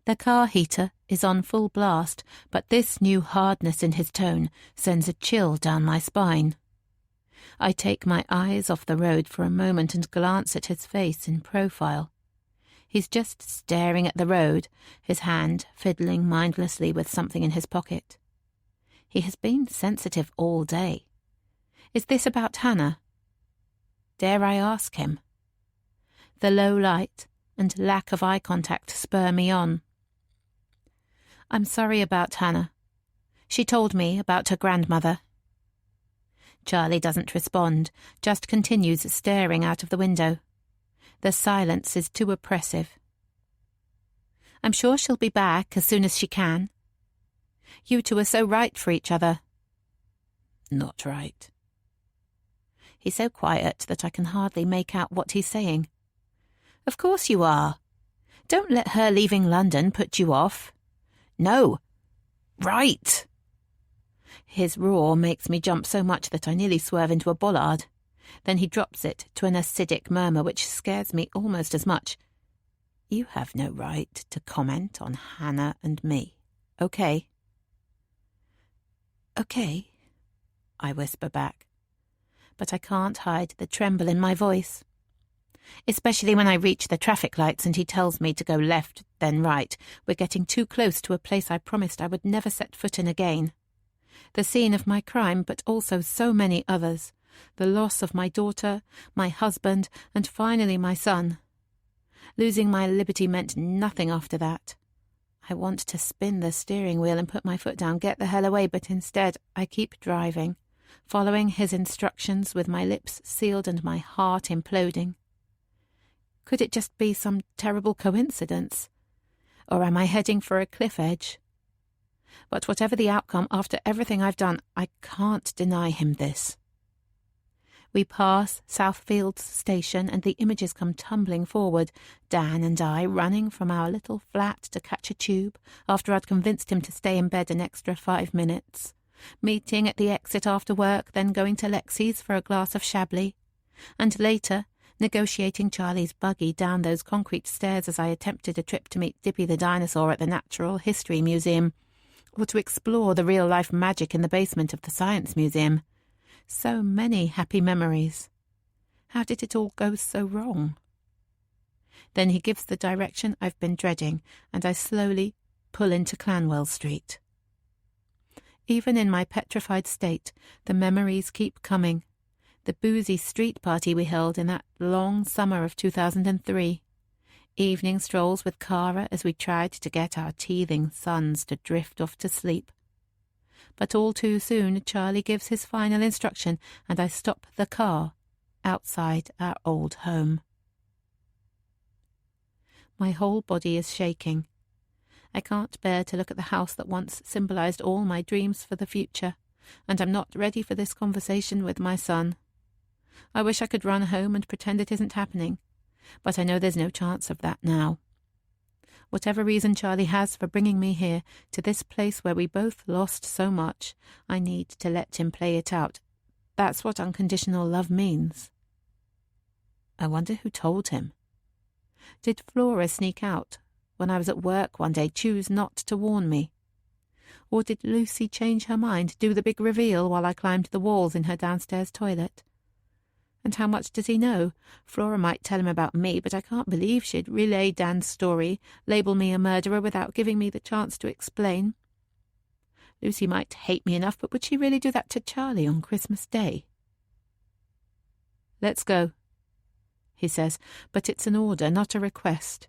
C: The car heater is on full blast, but this new hardness in his tone sends a chill down my spine. I take my eyes off the road for a moment and glance at his face in profile. He's just staring at the road, his hand fiddling mindlessly with something in his pocket. He has been sensitive all day. Is this about Hannah? Dare I ask him? The low light and lack of eye contact spur me on. I'm sorry about Hannah. She told me about her grandmother. Charlie doesn't respond, just continues staring out of the window. The silence is too oppressive. I'm sure she'll be back as soon as she can. You two are so right for each other. Not right. He's so quiet that I can hardly make out what he's saying. Of course you are. Don't let her leaving London put you off. No. Right. His roar makes me jump so much that I nearly swerve into a bollard. Then he drops it to an acidic murmur which scares me almost as much. You have no right to comment on Hannah and me, okay? Okay, I whisper back, but I can't hide the tremble in my voice. Especially when I reach the traffic lights and he tells me to go left, then right. We're getting too close to a place I promised I would never set foot in again. The scene of my crime, but also so many others. The loss of my daughter, my husband, and finally my son. Losing my liberty meant nothing after that. I want to spin the steering wheel and put my foot down, get the hell away, but instead I keep driving, following his instructions with my lips sealed and my heart imploding. Could it just be some terrible coincidence? Or am I heading for a cliff edge? But whatever the outcome, after everything I've done, I can't deny him this. We pass Southfields Station and the images come tumbling forward, Dan and I running from our little flat to catch a tube after I'd convinced him to stay in bed an extra 5 minutes, meeting at the exit after work, then going to Lexi's for a glass of Chablis, and later negotiating Charlie's buggy down those concrete stairs as I attempted a trip to meet Dippy the dinosaur at the Natural History Museum, or to explore the real-life magic in the basement of the Science Museum. So many happy memories. How did it all go so wrong? Then he gives the direction I've been dreading, and I slowly pull into Clanwell Street. Even in my petrified state, the memories keep coming. The boozy street party we held in that long summer of 2003. Evening strolls with Cara as we tried to get our teething sons to drift off to sleep. But all too soon Charlie gives his final instruction and I stop the car outside our old home. My whole body is shaking. I can't bear to look at the house that once symbolized all my dreams for the future, and I'm not ready for this conversation with my son. I wish I could run home and pretend it isn't happening, but I know there's no chance of that now. Whatever reason Charlie has for bringing me here, to this place where we both lost so much, I need to let him play it out. That's what unconditional love means. I wonder who told him. Did Flora sneak out when I was at work one day, choose not to warn me? Or did Lucy change her mind, do the big reveal while I climbed the walls in her downstairs toilet? And how much does he know? Flora might tell him about me, but I can't believe she'd relay Dan's story, label me a murderer without giving me the chance to explain. Lucy might hate me enough, but would she really do that to Charlie on Christmas Day? Let's go, he says, but it's an order, not a request.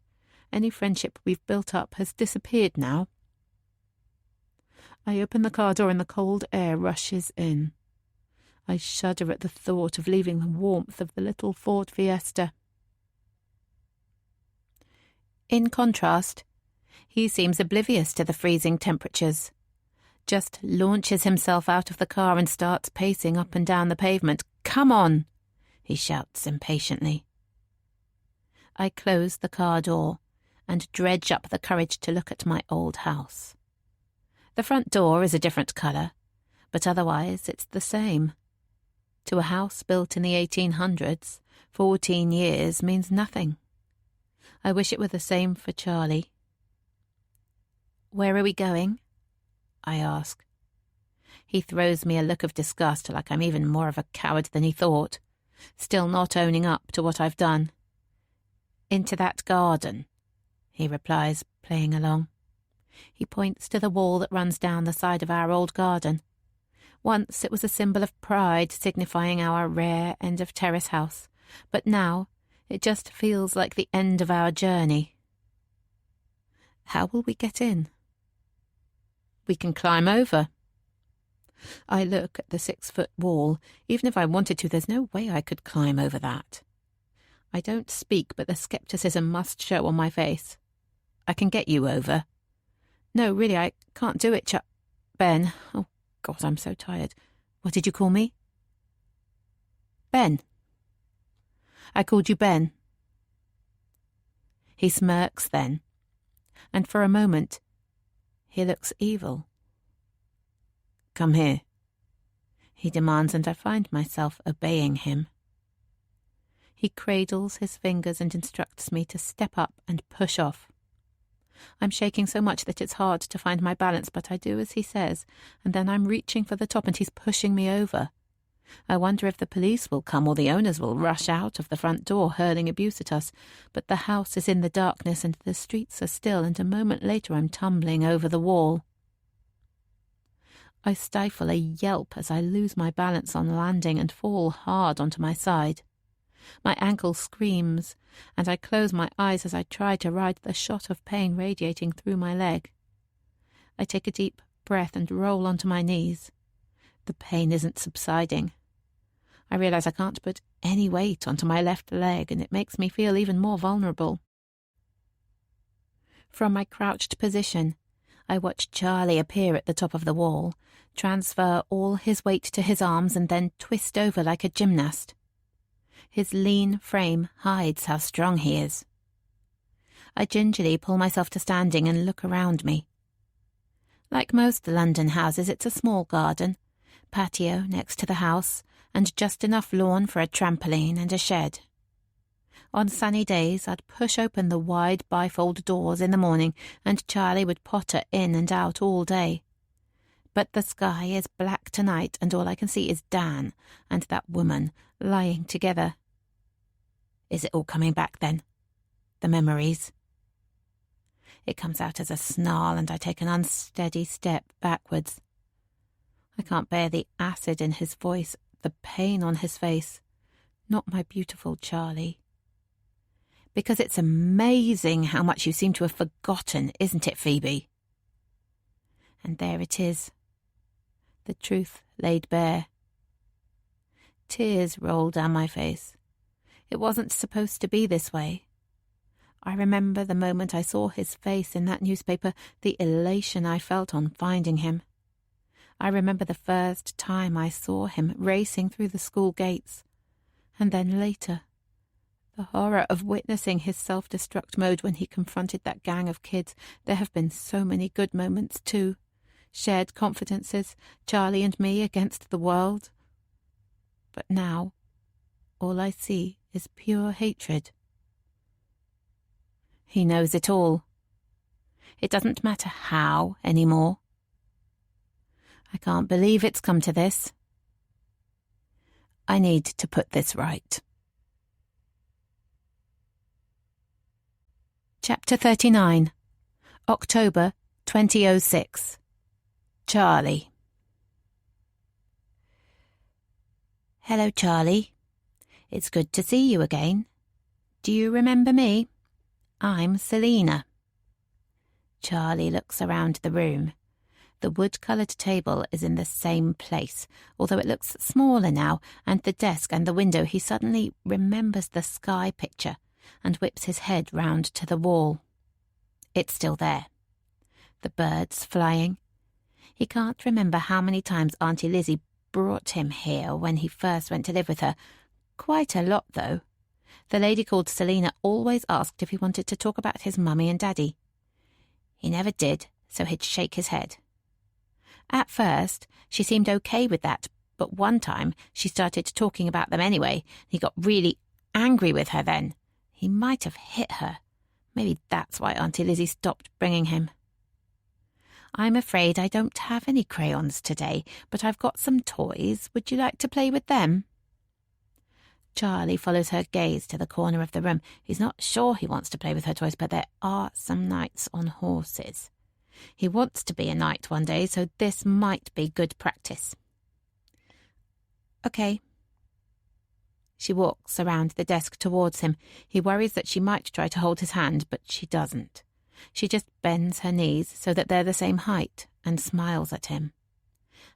C: Any friendship we've built up has disappeared now. I open the car door and the cold air rushes in. I shudder at the thought of leaving the warmth of the little Ford Fiesta. In contrast, he seems oblivious to the freezing temperatures, just launches himself out of the car and starts pacing up and down the pavement. "Come on!" he shouts impatiently. I close the car door and dredge up the courage to look at my old house. The front door is a different colour, but otherwise it's the same. To a house built in the 1800s, 14 years means nothing. I wish it were the same for Charlie. "Where are we going?" I ask. He throws me a look of disgust, like I'm even more of a coward than he thought, still not owning up to what I've done. "Into that garden," he replies, playing along. He points to the wall that runs down the side of our old garden. Once it was a symbol of pride, signifying our rare end-of-terrace house, but now it just feels like the end of our journey. How will we get in? We can climb over. I look at the 6-foot wall. Even if I wanted to, there's no way I could climb over that. I don't speak, but the scepticism must show on my face. "I can get you over." "No, really, I can't do it, Ben. Oh, God, I'm so tired. What did you call me?" "Ben." "I called you Ben." He smirks then, and for a moment he looks evil. "Come here," he demands, and I find myself obeying him. He cradles his fingers and instructs me to step up and push off. I'm shaking so much that it's hard to find my balance, but I do as he says, and then I'm reaching for the top and he's pushing me over. I wonder if the police will come or the owners will rush out of the front door hurling abuse at us, but the house is in the darkness and the streets are still, and a moment later I'm tumbling over the wall. I stifle a yelp as I lose my balance on landing and fall hard onto my side. My ankle screams, and I close my eyes as I try to ride the shot of pain radiating through my leg. I take a deep breath and roll onto my knees. The pain isn't subsiding. I realize I can't put any weight onto my left leg, and it makes me feel even more vulnerable. From my crouched position, I watch Charlie appear at the top of the wall, transfer all his weight to his arms, and then twist over like a gymnast. His lean frame hides how strong he is. I gingerly pull myself to standing and look around me. Like most London houses, it's a small garden, patio next to the house, and just enough lawn for a trampoline and a shed. On sunny days, I'd push open the wide bifold doors in the morning, and Charlie would potter in and out all day. But the sky is black tonight, and all I can see is Dan and that woman lying together. Is it all coming back then? The memories? It comes out as a snarl, and I take an unsteady step backwards. I can't bear the acid in his voice, the pain on his face. Not my beautiful Charlie. Because it's amazing how much you seem to have forgotten, isn't it, Phoebe? And there it is. The truth laid bare. Tears roll down my face. It wasn't supposed to be this way. I remember the moment I saw his face in that newspaper, the elation I felt on finding him. I remember the first time I saw him racing through the school gates, and then later, the horror of witnessing his self-destruct mode when he confronted that gang of kids. There have been so many good moments too. Shared confidences, Charlie and me against the world. But now, all I see is pure hatred. He knows it all. It doesn't matter how anymore. I can't believe it's come to this. I need to put this right. Chapter 39. October 2006. Charlie. Hello, Charlie. It's good to see you again. Do you remember me? I'm Selina. Charlie looks around the room. The wood-coloured table is in the same place, although it looks smaller now, and the desk and the window. He suddenly remembers the sky picture and whips his head round to the wall. It's still there. The birds flying. He can't remember how many times Auntie Lizzie brought him here when he first went to live with her. Quite a lot, though. The lady called Selina always asked if he wanted to talk about his mummy and daddy. He never did, so he'd shake his head. At first, she seemed okay with that, but one time she started talking about them anyway. He got really angry with her then. He might have hit her. Maybe that's why Auntie Lizzie stopped bringing him. I'm afraid I don't have any crayons today, but I've got some toys. Would you like to play with them? Charlie follows her gaze to the corner of the room. He's not sure he wants to play with her toys, but there are some knights on horses. He wants to be a knight one day, so this might be good practice. Okay. She walks around the desk towards him. He worries that she might try to hold his hand, but she doesn't. She just bends her knees so that they're the same height and smiles at him.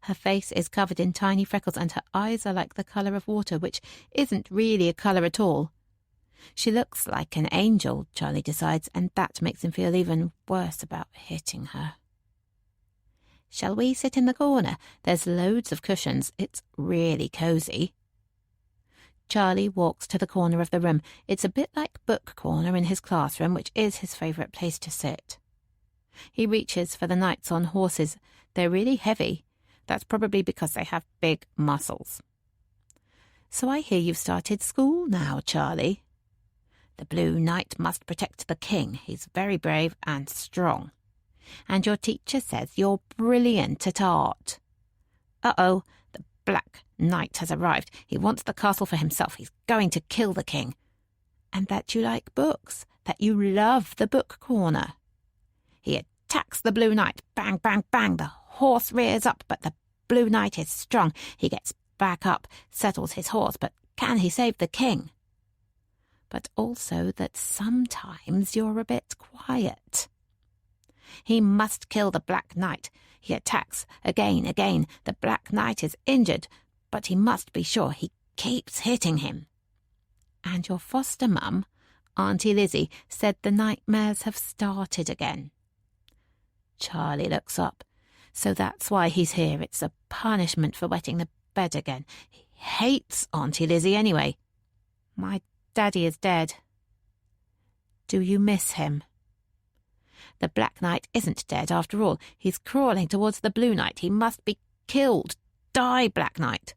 C: Her face is covered in tiny freckles and her eyes are like the colour of water, which isn't really a colour at all. She looks like an angel, Charlie decides, and that makes him feel even worse about hitting her. Shall we sit in the corner? There's loads of cushions. It's really cosy. Charlie walks to the corner of the room. It's a bit like book corner in his classroom, which is his favourite place to sit. He reaches for the knights on horses. They're really heavy. That's probably because they have big muscles.
B: So I hear you've started school now, Charlie. The Blue Knight must protect the king. He's very brave and strong. And your teacher says you're brilliant at art. Uh-oh, the Black Knight has arrived. He wants the castle for himself. He's going to kill the king. And that you like books, that you love the book corner. He attacks the Blue Knight. Bang, bang, bang. The horse rears up, but the Blue Knight is strong. He gets back up, settles his horse, but can he save the king? But also that sometimes you're a bit quiet. He must kill the Black Knight. He attacks again. The Black Knight is injured, but he must be sure. He keeps hitting him. And your foster mum, Auntie Lizzie, said the nightmares have started again. Charlie looks up. So that's why he's here. It's a punishment for wetting the bed again. He hates Auntie Lizzie anyway. My Daddy is dead. Do you miss him? The Black Knight isn't dead after all. He's crawling towards the Blue Knight. He must be killed. Die, Black Knight.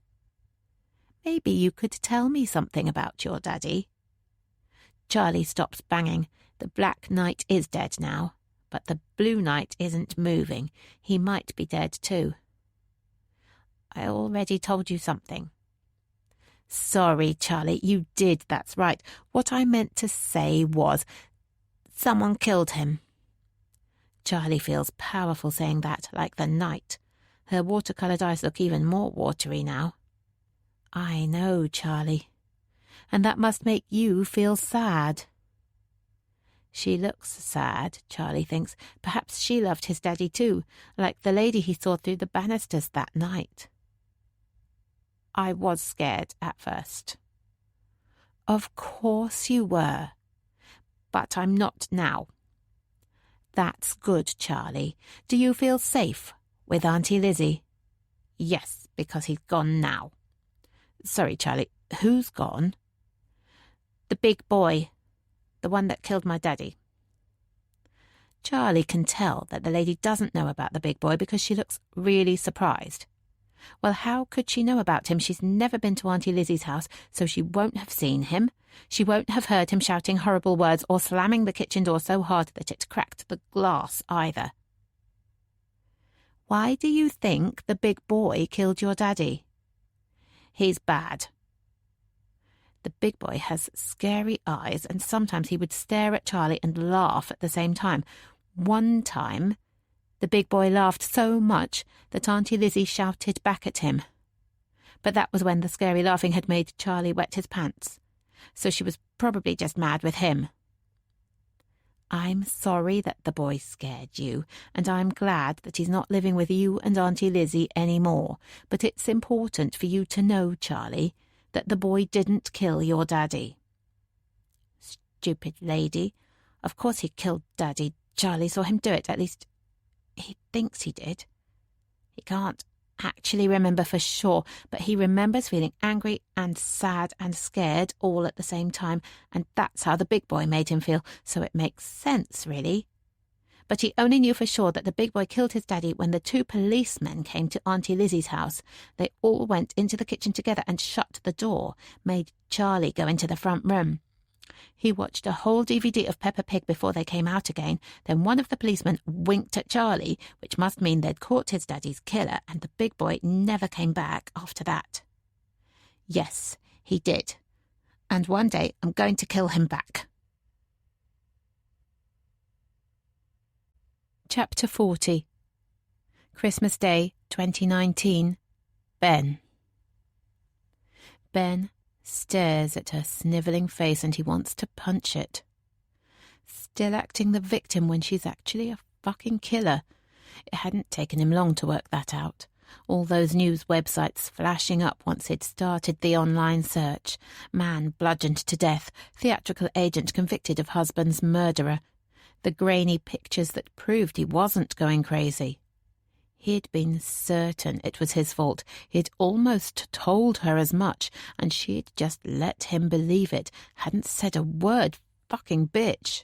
B: Maybe you could tell me something about your daddy. Charlie stops banging. The Black Knight is dead now, but the Blue Knight isn't moving. He might be dead too. I already told you something. Sorry, Charlie, you did, that's right. What I meant to say was, someone killed him. Charlie feels powerful saying that, like the knight. Her watercoloured eyes look even more watery now. I know, Charlie. And that must make you feel sad. She looks sad, Charlie thinks. Perhaps she loved his daddy too, like the lady he saw through the banisters that night. I was scared at first. Of course you were. But I'm not now. That's good, Charlie. Do you feel safe with Auntie Lizzie? Yes, because he's gone now. Sorry, Charlie, who's gone? The big boy. The one that killed my daddy. Charlie can tell that the lady doesn't know about the big boy because she looks really surprised. Well, how could she know about him? She's never been to Auntie Lizzie's house, so she won't have seen him. She won't have heard him shouting horrible words or slamming the kitchen door so hard that it cracked the glass either. Why do you think the big boy killed your daddy? He's bad. The big boy has scary eyes, and sometimes he would stare at Charlie and laugh at the same time. One time, the big boy laughed so much that Auntie Lizzie shouted back at him. But that was when the scary laughing had made Charlie wet his pants, so she was probably just mad with him. I'm sorry that the boy scared you, and I'm glad that he's not living with you and Auntie Lizzie any more, but it's important for you to know, Charlie, that the boy didn't kill your daddy. Stupid lady. Of course he killed Daddy. Charlie saw him do it. At least he thinks he did. He can't actually remember for sure, but he remembers feeling angry and sad and scared all at the same time, and that's how the big boy made him feel, so it makes sense, really. But he only knew for sure that the big boy killed his daddy when the 2 policemen came to Auntie Lizzie's house. They all went into the kitchen together and shut the door, made Charlie go into the front room. He watched a whole DVD of Peppa Pig before they came out again. Then one of the policemen winked at Charlie, which must mean they'd caught his daddy's killer, and the big boy never came back after that. Yes, he did. And one day I'm going to kill him back.
C: Chapter 40. Christmas Day, 2019. Ben. Ben stares at her snivelling face and he wants to punch it. Still acting the victim when she's actually a fucking killer. It hadn't taken him long to work that out. All those news websites flashing up once he'd started the online search. Man bludgeoned to death. Theatrical agent convicted of husband's murderer. The grainy pictures that proved he wasn't going crazy. He'd been certain it was his fault. He'd almost told her as much, and she'd just let him believe it, hadn't said a word. Fucking bitch.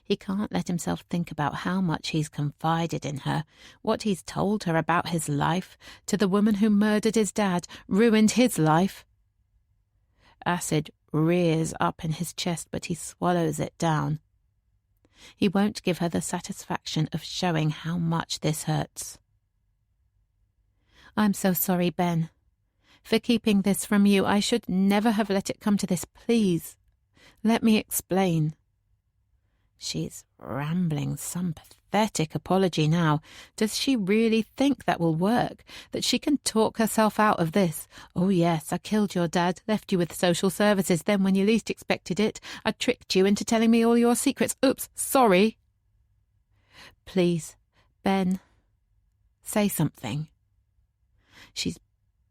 C: He can't let himself think about how much he's confided in her, what he's told her about his life, to the woman who murdered his dad, ruined his life. Acid rears up in his chest, but he swallows it down. He won't give her the satisfaction of showing how much this hurts. I'm so sorry, Ben. For keeping this from you, I should never have let it come to this. Please, let me explain. She's rambling some pathetic apology now. Does she really think that will work? That she can talk herself out of this? Oh yes, I killed your dad, left you with social services, then when you least expected it, I tricked you into telling me all your secrets. Oops, sorry. Please, Ben, say something. She's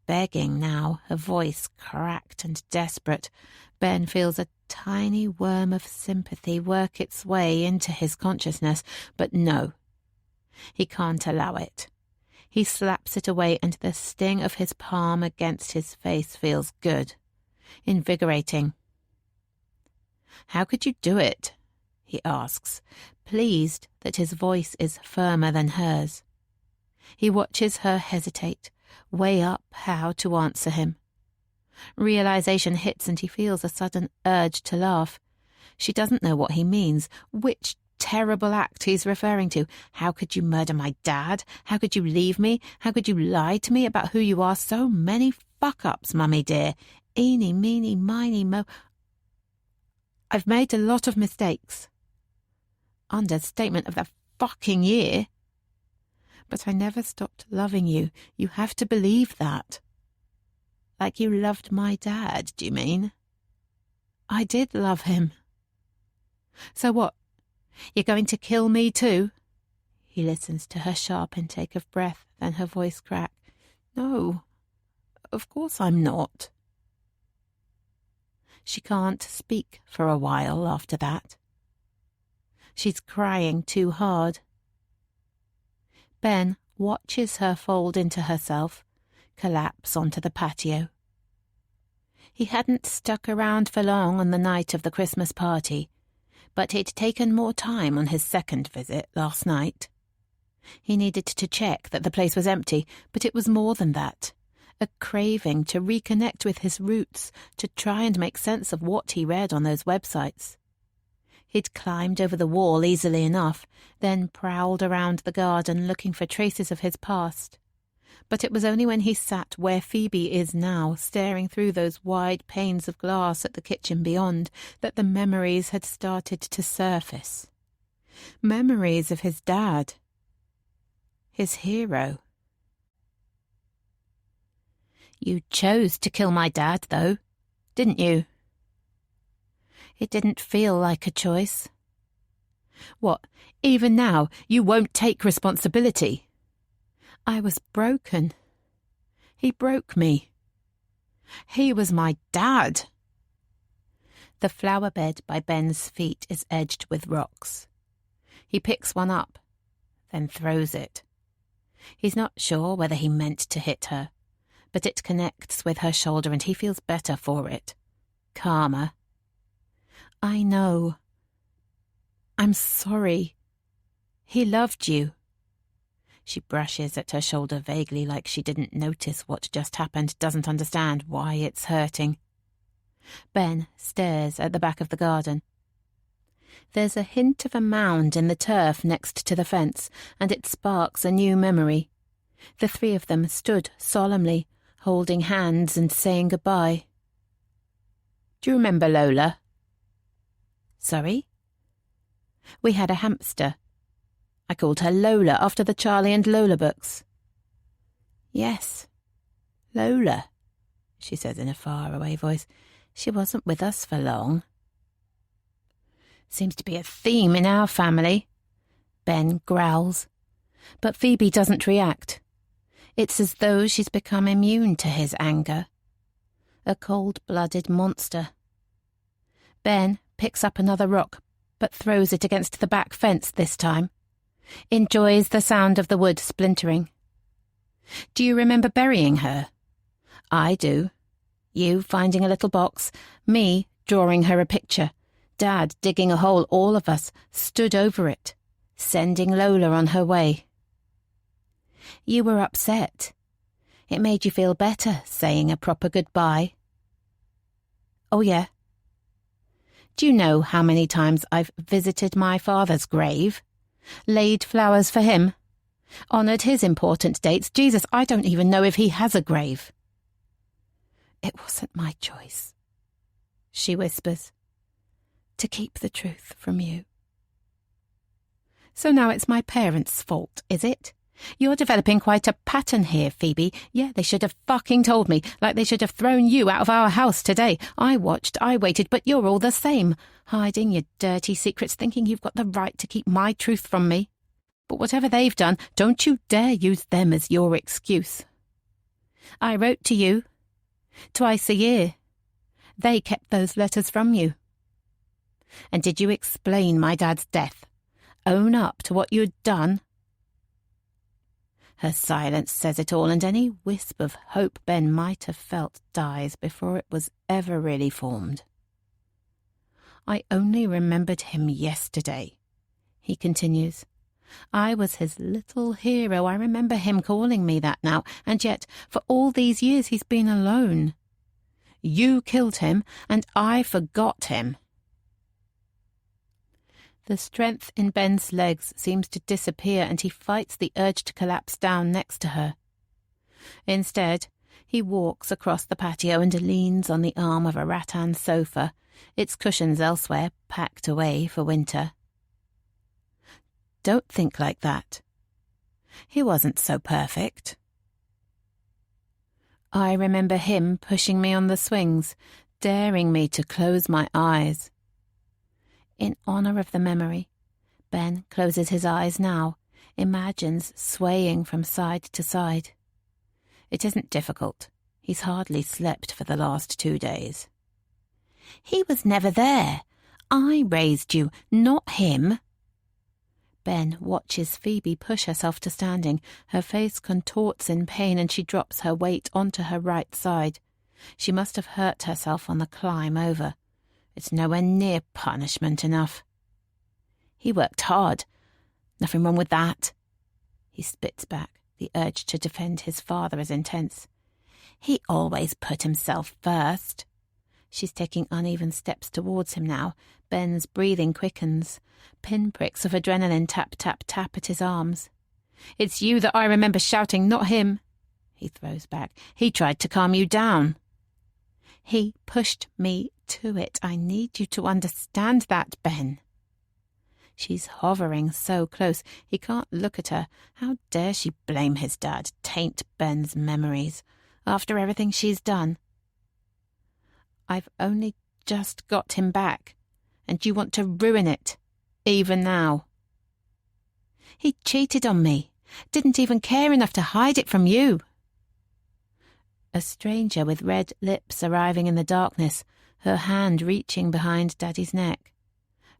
C: begging now, her voice cracked and desperate. Ben feels a tiny worm of sympathy work its way into his consciousness, but no, he can't allow it. He slaps it away, and the sting of his palm against his face feels good, invigorating. How could you do it? He asks, pleased that his voice is firmer than hers. He watches her hesitate, weigh up how to answer him. Realization hits and he feels a sudden urge to laugh. She doesn't know what he means, which terrible act he's referring to. How could you murder my dad? How could you leave me? How could you lie to me about who you are? So many fuck-ups, Mummy dear. Eeny, meeny, miny, mo. I've made a lot of mistakes. Understatement of the fucking year. But I never stopped loving you. You have to believe that. Like you loved my dad, do you mean? I did love him. So what? You're going to kill me too? He listens to her sharp intake of breath, then her voice crack. No, of course I'm not. She can't speak for a while after that. She's crying too hard. Ben watches her fold into herself, collapse onto the patio. He hadn't stuck around for long on the night of the Christmas party, but he'd taken more time on his second visit last night. He needed to check that the place was empty, but it was more than that. A craving to reconnect with his roots, to try and make sense of what he read on those websites. He'd climbed over the wall easily enough, then prowled around the garden looking for traces of his past. But it was only when he sat where Phoebe is now, staring through those wide panes of glass at the kitchen beyond, that the memories had started to surface. Memories of his dad. His hero. You chose to kill my dad, though, didn't you? It didn't feel like a choice. What, even now, you won't take responsibility? I was broken. He broke me. He was my dad. The flower bed by Ben's feet is edged with rocks. He picks one up, then throws it. He's not sure whether he meant to hit her, but it connects with her shoulder and he feels better for it. Calmer. I know. I'm sorry. He loved you. She brushes at her shoulder vaguely, like she didn't notice what just happened, doesn't understand why it's hurting. Ben stares at the back of the garden. There's a hint of a mound in the turf next to the fence, and it sparks a new memory. The three of them stood solemnly, holding hands and saying goodbye. Do you remember Lola? Sorry? We had a hamster. I called her Lola after the Charlie and Lola books. Yes, Lola, she says in a faraway voice. She wasn't with us for long. Seems to be a theme in our family. Ben growls. But Phoebe doesn't react. It's as though she's become immune to his anger. A cold-blooded monster. Ben picks up another rock, but throws it against the back fence this time. Enjoys the sound of the wood splintering. Do you remember burying her? I do. You finding a little box, me drawing her a picture, Dad digging a hole all of us stood over it, sending Lola on her way. You were upset. It made you feel better saying a proper goodbye. Oh, yeah. Do you know how many times I've visited my father's grave? Laid flowers for him? Honoured his important dates? Jesus, I don't even know if he has a grave. It wasn't my choice, she whispers, to keep the truth from you. So now it's my parents' fault, is it? You're developing quite a pattern here, Phoebe. Yeah, they should have fucking told me, like they should have thrown you out of our house today. I watched, I waited, but you're all the same, hiding your dirty secrets, thinking you've got the right to keep my truth from me. But whatever they've done, don't you dare use them as your excuse. I wrote to you twice a year. They kept those letters from you. And did you explain my dad's death? Own up to what you'd done? Her silence says it all, and any wisp of hope Ben might have felt dies before it was ever really formed. I only remembered him yesterday, he continues. I was his little hero. I remember him calling me that now, and yet for all these years he's been alone. You killed him, and I forgot him. The strength in Ben's legs seems to disappear, and he fights the urge to collapse down next to her. Instead, he walks across the patio and leans on the arm of a rattan sofa, its cushions elsewhere packed away for winter. Don't think like that. He wasn't so perfect. I remember him pushing me on the swings, daring me to close my eyes. In honour of the memory, Ben closes his eyes now, imagines swaying from side to side. It isn't difficult. He's hardly slept for the last 2 days. He was never there. I raised you, not him. Ben watches Phoebe push herself to standing. Her face contorts in pain and she drops her weight onto her right side. She must have hurt herself on the climb over. It's nowhere near punishment enough. He worked hard. Nothing wrong with that. He spits back, the urge to defend his father is intense. He always put himself first. She's taking uneven steps towards him now. Ben's breathing quickens. Pinpricks of adrenaline tap, tap, tap at his arms. It's you that I remember shouting, not him. He throws back. He tried to calm you down. He pushed me to it. I need you to understand that, Ben. She's hovering so close. He can't look at her. How dare she blame his dad, taint Ben's memories, after everything she's done? I've only just got him back, and you want to ruin it, even now. He cheated on me, didn't even care enough to hide it from you. A stranger with red lips arriving in the darkness, her hand reaching behind Daddy's neck.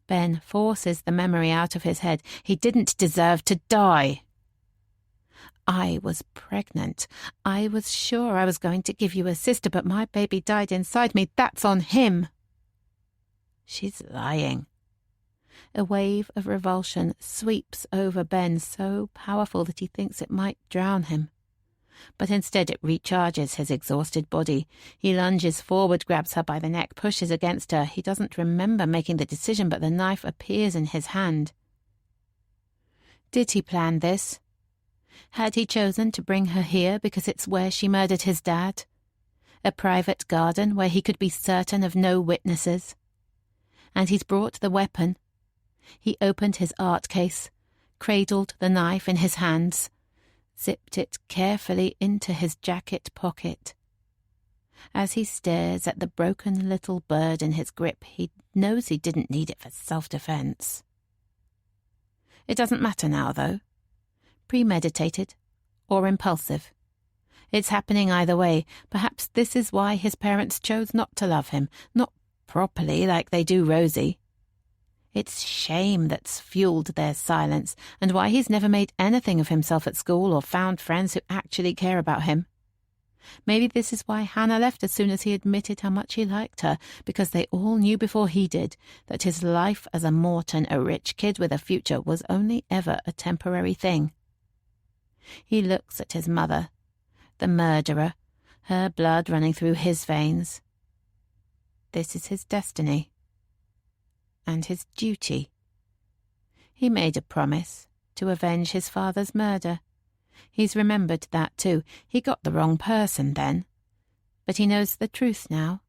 C: Ben forces the memory out of his head. He didn't deserve to die. I was pregnant. I was sure I was going to give you a sister, but my baby died inside me. That's on him. She's lying. A wave of revulsion sweeps over Ben, so powerful that he thinks it might drown him. But instead it recharges his exhausted body. He lunges forward, grabs her by the neck, pushes against her. He doesn't remember making the decision, but the knife appears in his hand. Did he plan this? Had he chosen to bring her here because it's where she murdered his dad? A private garden where he could be certain of no witnesses? And he's brought the weapon. He opened his art case, cradled the knife in his hands, zipped it carefully into his jacket pocket. As he stares at the broken little bird in his grip, he knows he didn't need it for self-defense. It doesn't matter now, though. Premeditated or impulsive. It's happening either way. Perhaps this is why his parents chose not to love him, not properly like they do Rosie. It's shame that's fueled their silence, and why he's never made anything of himself at school or found friends who actually care about him. Maybe this is why Hannah left as soon as he admitted how much he liked her, because they all knew before he did that his life as a Morton, a rich kid with a future, was only ever a temporary thing. He looks at his mother, the murderer, her blood running through his veins. This is his destiny. And his duty. He made a promise to avenge his father's murder. He's remembered that too. He got the wrong person then. But he knows the truth now.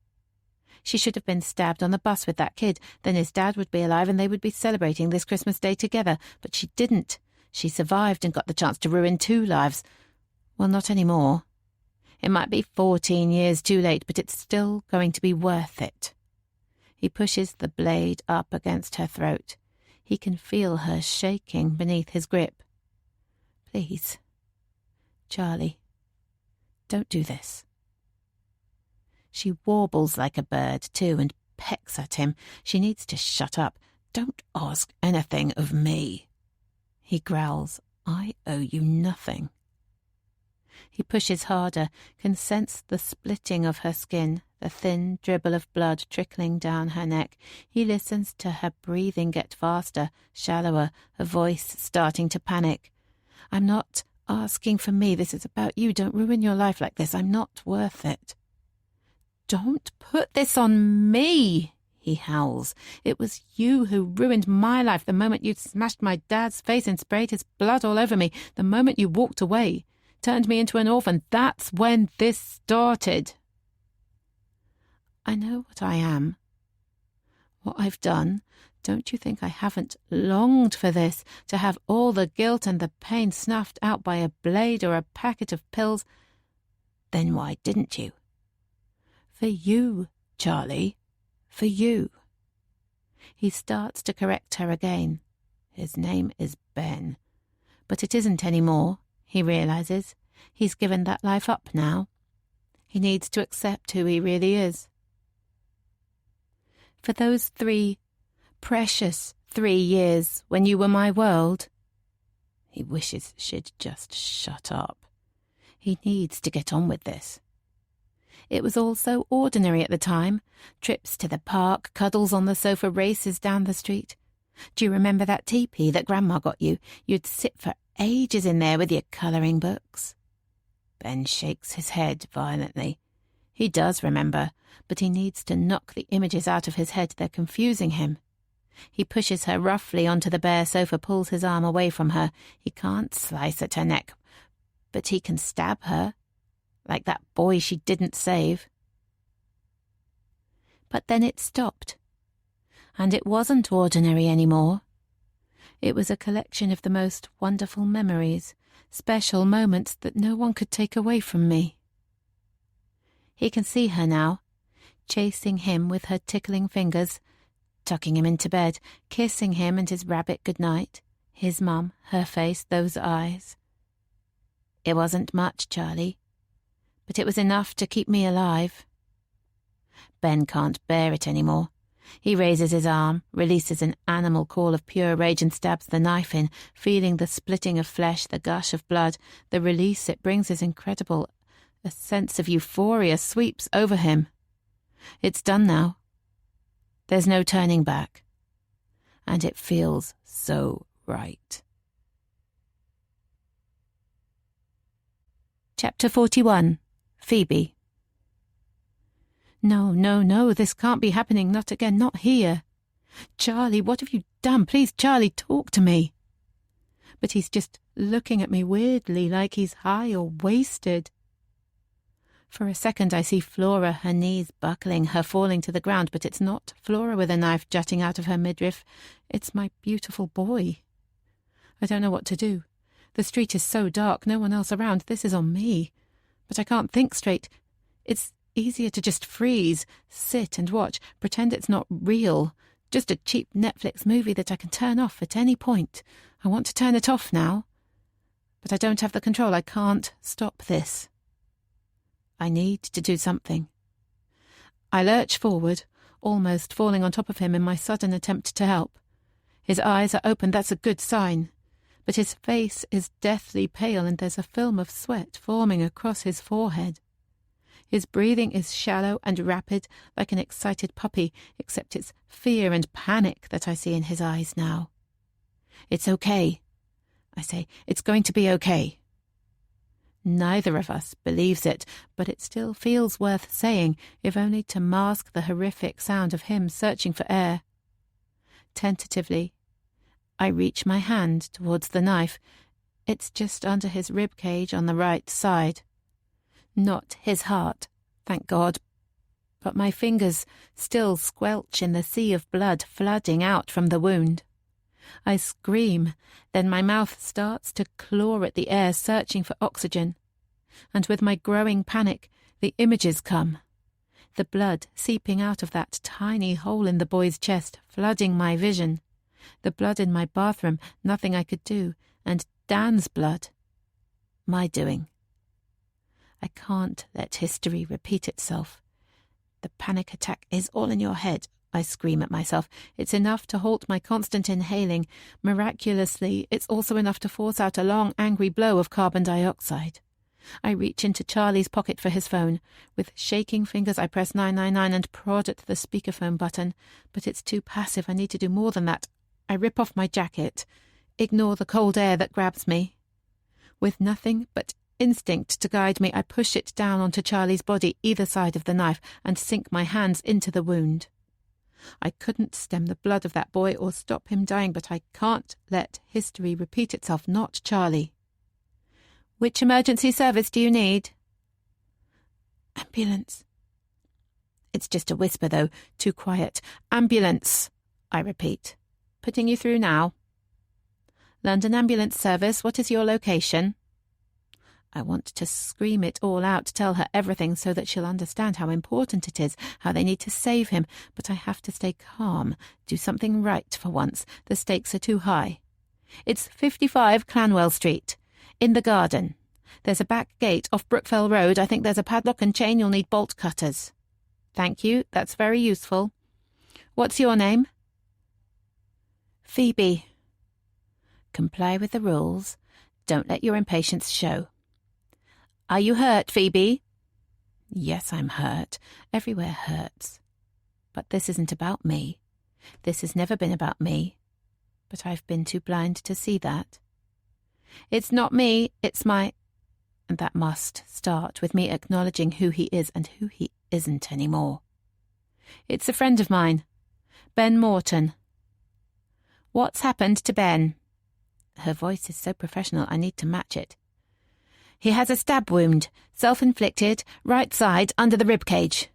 C: She should have been stabbed on the bus with that kid. Then his dad would be alive and they would be celebrating this Christmas Day together. But she didn't. She survived and got the chance to ruin 2 lives. Well, not anymore. It might be 14 years too late, but it's still going to be worth it. He pushes the blade up against her throat. He can feel her shaking beneath his grip. Please, Charlie, don't do this. She warbles like a bird, too, and pecks at him. She needs to shut up. Don't ask anything of me. He growls, I owe you nothing. He pushes harder, can sense the splitting of her skin, the thin dribble of blood trickling down her neck. He listens to her breathing get faster, shallower, her voice starting to panic. I'm not asking for me. This is about you. Don't ruin your life like this. I'm not worth it. Don't put this on me, he howls. It was you who ruined my life the moment you smashed my dad's face and sprayed his blood all over me, the moment you walked away, turned me into an orphan. That's when this started. I know what I am, what I've done. Don't you think I haven't longed for this, to have all the guilt and the pain snuffed out by a blade or a packet of pills? Then why didn't you? For you, Charlie, for you. He starts to correct her again. His name is Ben. But it isn't any more, he realizes. He's given that life up now. He needs to accept who he really is. For those 3 precious 3 years when you were my world. He wishes she'd just shut up. He needs to get on with this. It was all so ordinary at the time. Trips to the park, cuddles on the sofa, races down the street. Do you remember that teepee that Grandma got you? You'd sit for ages in there with your colouring books. Ben shakes his head violently. He does remember, but he needs to knock the images out of his head. They're confusing him. He pushes her roughly onto the bare sofa, pulls his arm away from her. He can't slice at her neck, but he can stab her, like that boy she didn't save. But then it stopped, and it wasn't ordinary anymore. It was a collection of the most wonderful memories, special moments that no one could take away from me. He can see her now, chasing him with her tickling fingers, tucking him into bed, kissing him and his rabbit goodnight, his mum, her face, those eyes. It wasn't much, Charlie, but it was enough to keep me alive. Ben can't bear it anymore. He raises his arm, releases an animal call of pure rage and stabs the knife in, feeling the splitting of flesh, the gush of blood. The release it brings is incredible. A sense of euphoria sweeps over him. It's done now. There's no turning back. And it feels so right. Chapter 41. Phoebe. No, this can't be happening, not again, not here. Charlie, what have you done? Please, Charlie, talk to me. But he's just looking at me weirdly, like he's high or wasted. For a second I see Flora, her knees buckling, her falling to the ground, but it's not Flora with a knife jutting out of her midriff. It's my beautiful boy. I don't know what to do. The street is so dark, no one else around. This is on me. But I can't think straight. It's easier to just freeze, sit and watch, pretend it's not real. Just a cheap Netflix movie that I can turn off at any point. I want to turn it off now. But I don't have the control. I can't stop this. I need to do something. I lurch forward, almost falling on top of him in my sudden attempt to help. His eyes are open, that's a good sign. But his face is deathly pale and there's a film of sweat forming across his forehead. His breathing is shallow and rapid, like an excited puppy, except it's fear and panic that I see in his eyes now. "It's okay," I say. "It's going to be okay." Neither of us believes it, but it still feels worth saying, if only to mask the horrific sound of him searching for air. Tentatively, I reach my hand towards the knife. It's just under his rib cage on the right side. Not his heart, thank God, but my fingers still squelch in the sea of blood flooding out from the wound. I scream, then my mouth starts to claw at the air, searching for oxygen. And with my growing panic, the images come. The blood seeping out of that tiny hole in the boy's chest, flooding my vision. The blood in my bathroom, nothing I could do, and Dan's blood. My doing. I can't let history repeat itself. The panic attack is all in your head, I scream at myself. It's enough to halt my constant inhaling. Miraculously, it's also enough to force out a long, angry blow of carbon dioxide. I reach into Charlie's pocket for his phone. With shaking fingers, I press 999 and prod at the speakerphone button. But it's too passive. I need to do more than that. I rip off my jacket. Ignore the cold air that grabs me. With nothing but instinct to guide me, I push it down onto Charlie's body, either side of the knife, and sink my hands into the wound. I couldn't stem the blood of that boy or stop him dying, but I can't let history repeat itself, not Charlie. "Which emergency service do you need?" "Ambulance." It's just a whisper, though, too quiet. "Ambulance," I repeat. "Putting you through now." "London Ambulance Service, what is your location?" I want to scream it all out, tell her everything so that she'll understand how important it is, how they need to save him, but I have to stay calm, do something right for once. The stakes are too high. "It's 55 Clanwell Street. In the garden. There's a back gate off Brookfell Road. I think there's a padlock and chain. You'll need bolt cutters." "Thank you. That's very useful. What's your name?" "Phoebe." Comply with the rules. Don't let your impatience show. "Are you hurt, Phoebe?" Yes, I'm hurt. Everywhere hurts. But this isn't about me. This has never been about me. But I've been too blind to see that. "It's not me, it's my—" And that must start with me acknowledging who he is and who he isn't anymore. "It's a friend of mine. Ben Morton." "What's happened to Ben?" Her voice is so professional I need to match it. "He has a stab wound, self-inflicted, right side, under the ribcage.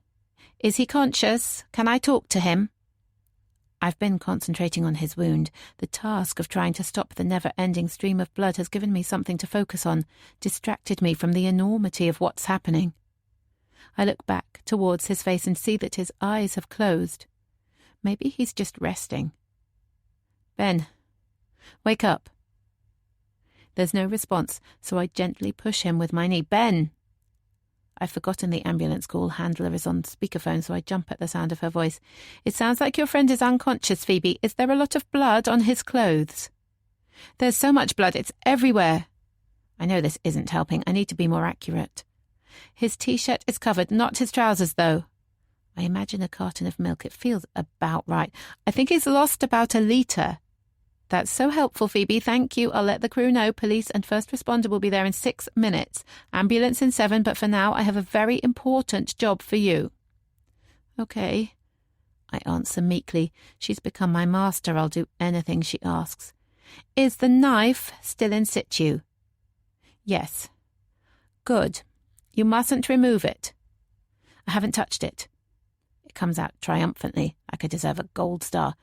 C: Is he conscious? Can I talk to him?" I've been concentrating on his wound. The task of trying to stop the never-ending stream of blood has given me something to focus on, distracted me from the enormity of what's happening. I look back towards his face and see that his eyes have closed. Maybe he's just resting. "Ben, wake up." There's no response, so I gently push him with my knee. "Ben!" I've forgotten the ambulance call handler is on speakerphone, so I jump at the sound of her voice. "It sounds like your friend is unconscious, Phoebe. Is there a lot of blood on his clothes?" "There's so much blood, it's everywhere." I know this isn't helping. I need to be more accurate. "His T-shirt is covered, not his trousers, though." I imagine a carton of milk. It feels about right. "I think he's lost about a litre." "That's so helpful, Phoebe. Thank you. I'll let the crew know. Police and first responder will be there in 6 minutes. Ambulance in 7, but for now I have a very important job for you." "Okay," I answer meekly. She's become my master. I'll do anything she asks. "Is the knife still in situ?" "Yes." "Good. You mustn't remove it." "I haven't touched it." It comes out triumphantly, like I deserve a gold star.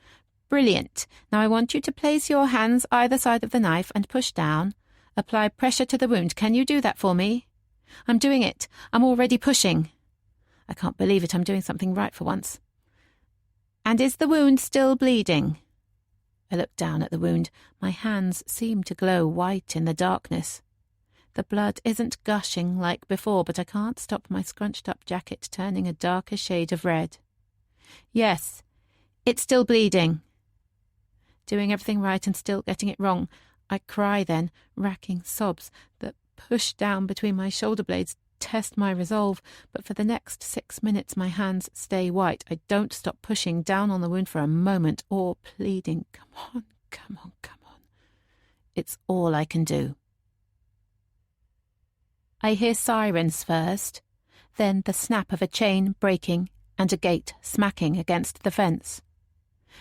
C: "Brilliant. Now I want you to place your hands either side of the knife and push down. Apply pressure to the wound. Can you do that for me?" "I'm doing it. I'm already pushing." I can't believe it. I'm doing something right for once. "And is the wound still bleeding?" I look down at the wound. My hands seem to glow white in the darkness. The blood isn't gushing like before, but I can't stop my scrunched-up jacket turning a darker shade of red. "Yes, it's still bleeding." Doing everything right and still getting it wrong. I cry then, racking sobs that push down between my shoulder blades. test my resolve, but for the next 6 minutes my hands stay white. I don't stop pushing down on the wound for a moment or pleading, "Come on, come on, come on." It's all I can do. I hear sirens first, then the snap of a chain breaking and a gate smacking against the fence.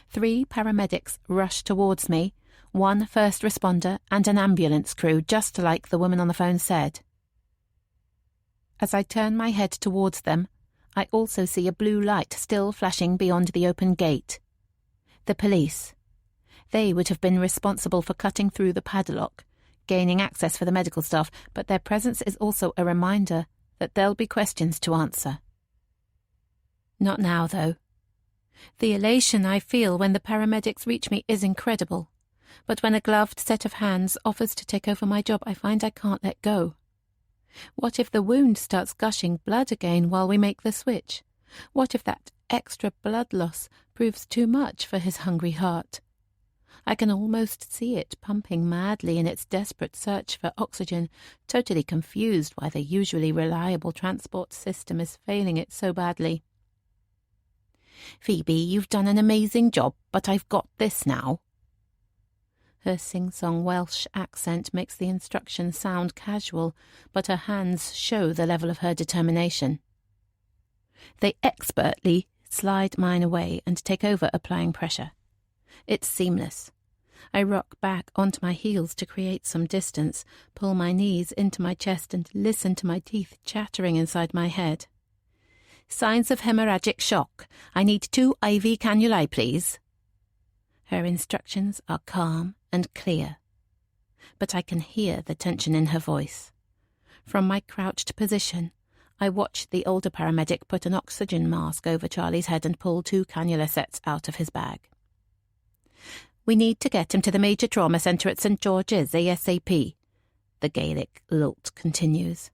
C: 3 paramedics rush towards me, 1 first responder and an ambulance crew, just like the woman on the phone said. As I turn my head towards them, I also see a blue light still flashing beyond the open gate. The police. They would have been responsible for cutting through the padlock, gaining access for the medical staff, but their presence is also a reminder that there'll be questions to answer. Not now, though. The elation I feel when the paramedics reach me is incredible, but when a gloved set of hands offers to take over my job, I find I can't let go. What if the wound starts gushing blood again while we make the switch? What if that extra blood loss proves too much for his hungry heart? I can almost see it pumping madly in its desperate search for oxygen, totally confused why the usually reliable transport system is failing it so badly. "Phoebe, you've done an amazing job, but I've got this now." Her sing-song Welsh accent makes the instructions sound casual, but her hands show the level of her determination. They expertly slide mine away and take over, applying pressure. It's seamless. I rock back onto my heels to create some distance, pull my knees into my chest and listen to my teeth chattering inside my head. "Signs of hemorrhagic shock. I need 2 IV cannulae, please." Her instructions are calm and clear, but I can hear the tension in her voice. From my crouched position, I watch the older paramedic put an oxygen mask over Charlie's head and pull 2 cannula sets out of his bag. "We need to get him to the major trauma centre at St. George's ASAP," the Gaelic lilt continues.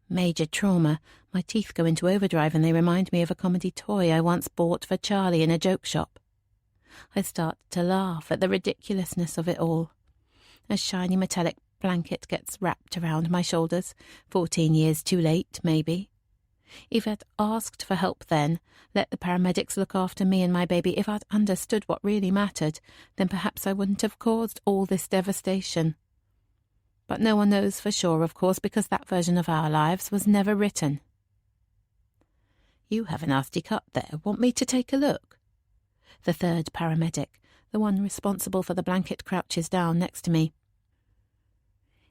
C: Major trauma. My teeth go into overdrive and they remind me of a comedy toy I once bought for Charlie in a joke shop. I start to laugh at the ridiculousness of it all. A shiny metallic blanket gets wrapped around my shoulders, 14 years too late, maybe. If I'd asked for help then, let the paramedics look after me and my baby, if I'd understood what really mattered, then perhaps I wouldn't have caused all this devastation. But no one knows for sure, of course, because that version of our lives was never written. "You have a nasty cut there. Want me to take a look?" The 3rd paramedic, the one responsible for the blanket, crouches down next to me.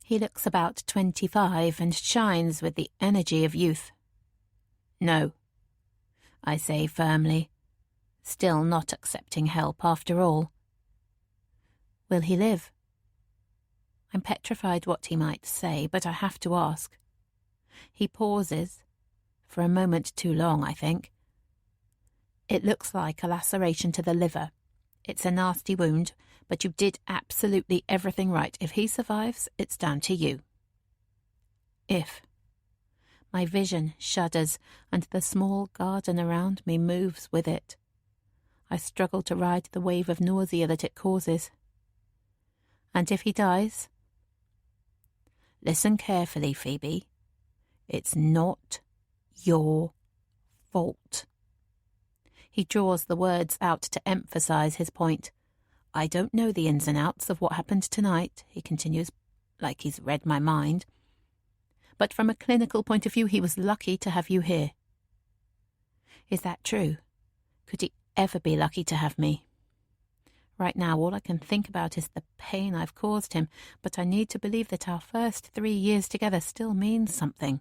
C: He looks about 25 and shines with the energy of youth. "No," I say firmly, still not accepting help after all. "Will he live?" I'm petrified what he might say, but I have to ask. He pauses, for a moment too long, I think. "It looks like a laceration to the liver. It's a nasty wound, but you did absolutely everything right. If he survives, it's down to you." If. My vision shudders, and the small garden around me moves with it. I struggle to ride the wave of nausea that it causes. "And if he dies?" "Listen carefully, Phoebe. It's not your fault." He draws the words out to emphasize his point. "I don't know the ins and outs of what happened tonight," he continues, like he's read my mind. "But from a clinical point of view, he was lucky to have you here." Is that true? Could he ever be lucky to have me? Right now, all I can think about is the pain I've caused him, but I need to believe that our first 3 years together still means something.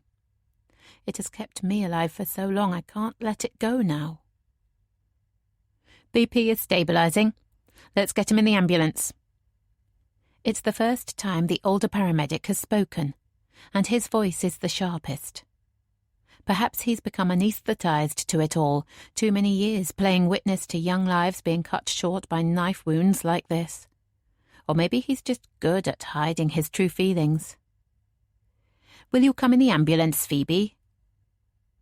C: It has kept me alive for so long, I can't let it go now. "BP is stabilising. Let's get him in the ambulance." It's the first time the older paramedic has spoken, and his voice is the sharpest. Perhaps he's become anaesthetised to it all, too many years playing witness to young lives being cut short by knife wounds like this. Or maybe he's just good at hiding his true feelings. "Will you come in the ambulance, Phoebe?"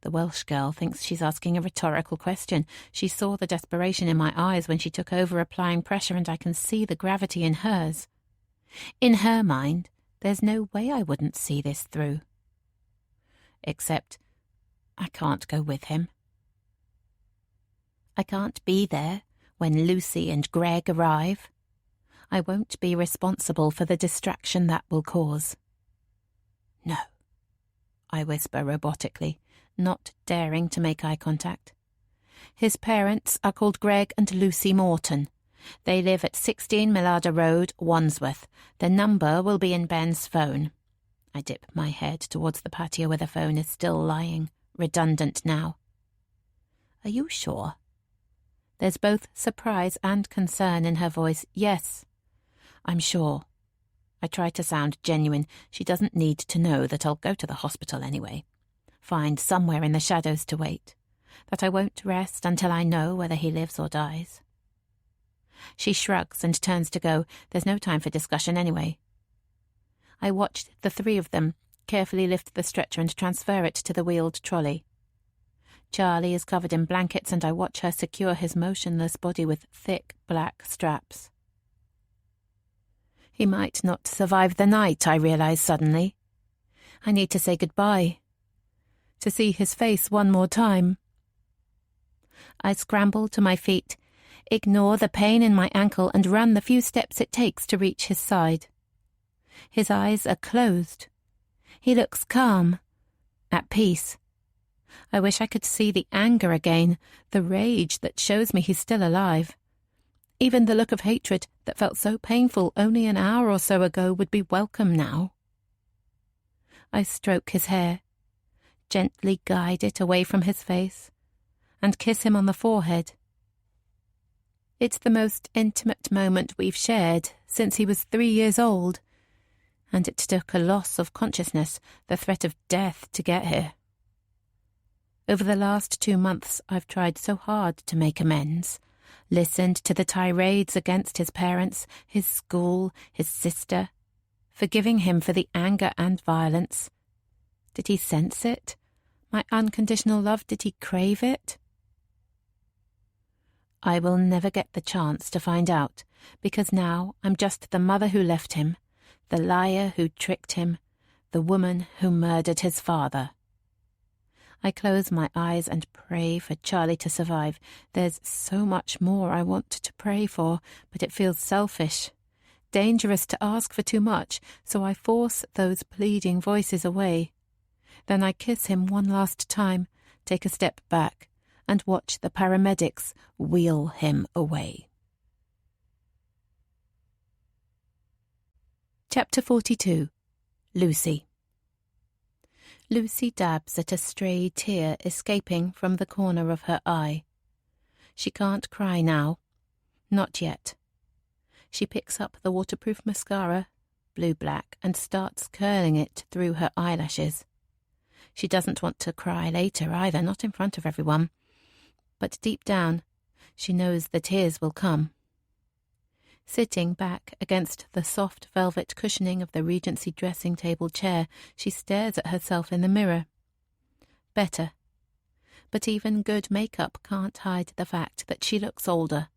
C: The Welsh girl thinks she's asking a rhetorical question. She saw the desperation in my eyes when she took over applying pressure, and I can see the gravity in hers. In her mind, there's no way I wouldn't see this through. except I can't go with him. I can't be there when Lucy and Greg arrive. I won't be responsible for the distraction that will cause. No, I whisper robotically, not daring to make eye contact. His parents are called Greg and Lucy Morton. They live at 16 Millada Road, Wandsworth. The number will be in Ben's phone. I dip my head towards the patio where the phone is still lying, redundant now. Are you sure? There's both surprise and concern in her voice. Yes, I'm sure. I try to sound genuine. She doesn't need to know that I'll go to the hospital anyway. Find somewhere in the shadows to wait. That I won't rest until I know whether he lives or dies. She shrugs and turns to go. There's no time for discussion anyway. I watched the three of them carefully lift the stretcher and transfer it to the wheeled trolley. Charlie is covered in blankets and I watch her secure his motionless body with thick black straps. He might not survive the night, I realise suddenly. I need to say goodbye. To see his face one more time. I scramble to my feet, ignore the pain in my ankle and run the few steps it takes to reach his side. His eyes are closed. He looks calm, at peace. I wish I could see the anger again, the rage that shows me he's still alive. Even the look of hatred that felt so painful only an hour or so ago would be welcome now. I stroke his hair, gently guide it away from his face, and kiss him on the forehead. It's the most intimate moment we've shared since he was 3 years old, and it took a loss of consciousness, the threat of death, to get here. Over the last 2 months, I've tried so hard to make amends, listened to the tirades against his parents, his school, his sister, forgiving him for the anger and violence. Did he sense it? My unconditional love, did he crave it? I will never get the chance to find out, because now I'm just the mother who left him, the liar who tricked him, the woman who murdered his father. I close my eyes and pray for Charlie to survive. There's so much more I want to pray for, but it feels selfish, dangerous to ask for too much, so I force those pleading voices away. Then I kiss him one last time, take a step back, and watch the paramedics wheel him away. Chapter 42. Lucy. Lucy dabs at a stray tear escaping from the corner of her eye. She can't cry now. Not yet. She picks up the waterproof mascara, blue-black, and starts curling it through her eyelashes. She doesn't want to cry later either, not in front of everyone. But deep down, she knows the tears will come. Sitting back against the soft velvet cushioning of the Regency dressing table chair, she stares at herself in the mirror. Better. But even good makeup can't hide the fact that she looks older.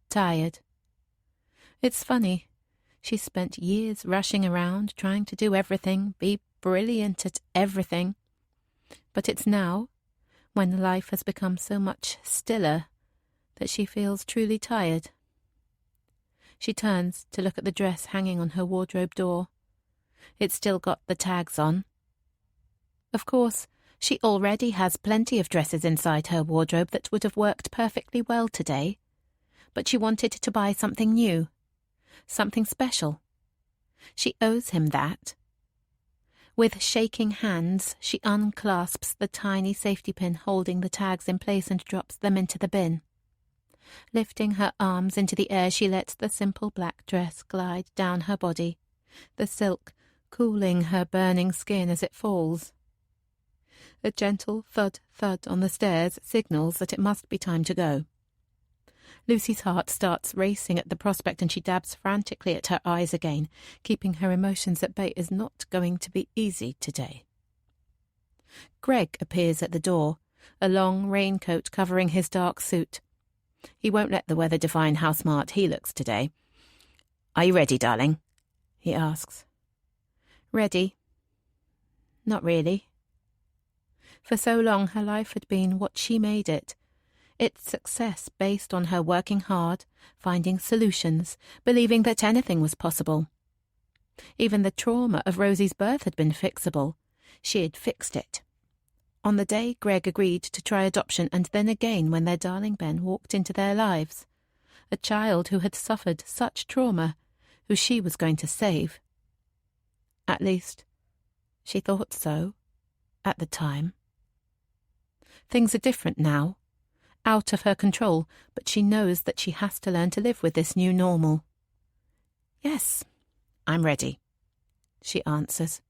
C: Tired. It's funny. She spent years rushing around, trying to do everything, be brilliant at everything. But it's now, when life has become so much stiller, that she feels truly tired. She turns to look at the dress hanging on her wardrobe door. It's still got the tags on. Of course, she already has plenty of dresses inside her wardrobe that would have worked perfectly well today. But she wanted to buy something new, something special. She owes him that. With shaking hands, she unclasps the tiny safety pin holding the tags in place and drops them into the bin. Lifting her arms into the air, she lets the simple black dress glide down her body, the silk cooling her burning skin as it falls. A gentle thud-thud on the stairs signals that it must be time to go. Lucy's heart starts racing at the prospect and she dabs frantically at her eyes again. Keeping her emotions at bay is not going to be easy today. Greg appears at the door, a long raincoat covering his dark suit. He won't let the weather define how smart he looks today. "Are you ready, darling?" he asks. "Ready? Not really," For so long her life had been what she made it. Its success based on her working hard, finding solutions, believing that anything was possible. Even the trauma of Rosie's birth had been fixable. She had fixed it. On the day Greg agreed to try adoption, and then again when their darling Ben walked into their lives. A child who had suffered such trauma, who she was going to save. At least, she thought so, at the time. Things are different now, out of her control, but she knows that she has to learn to live with this new normal. "Yes, I'm ready," she answers.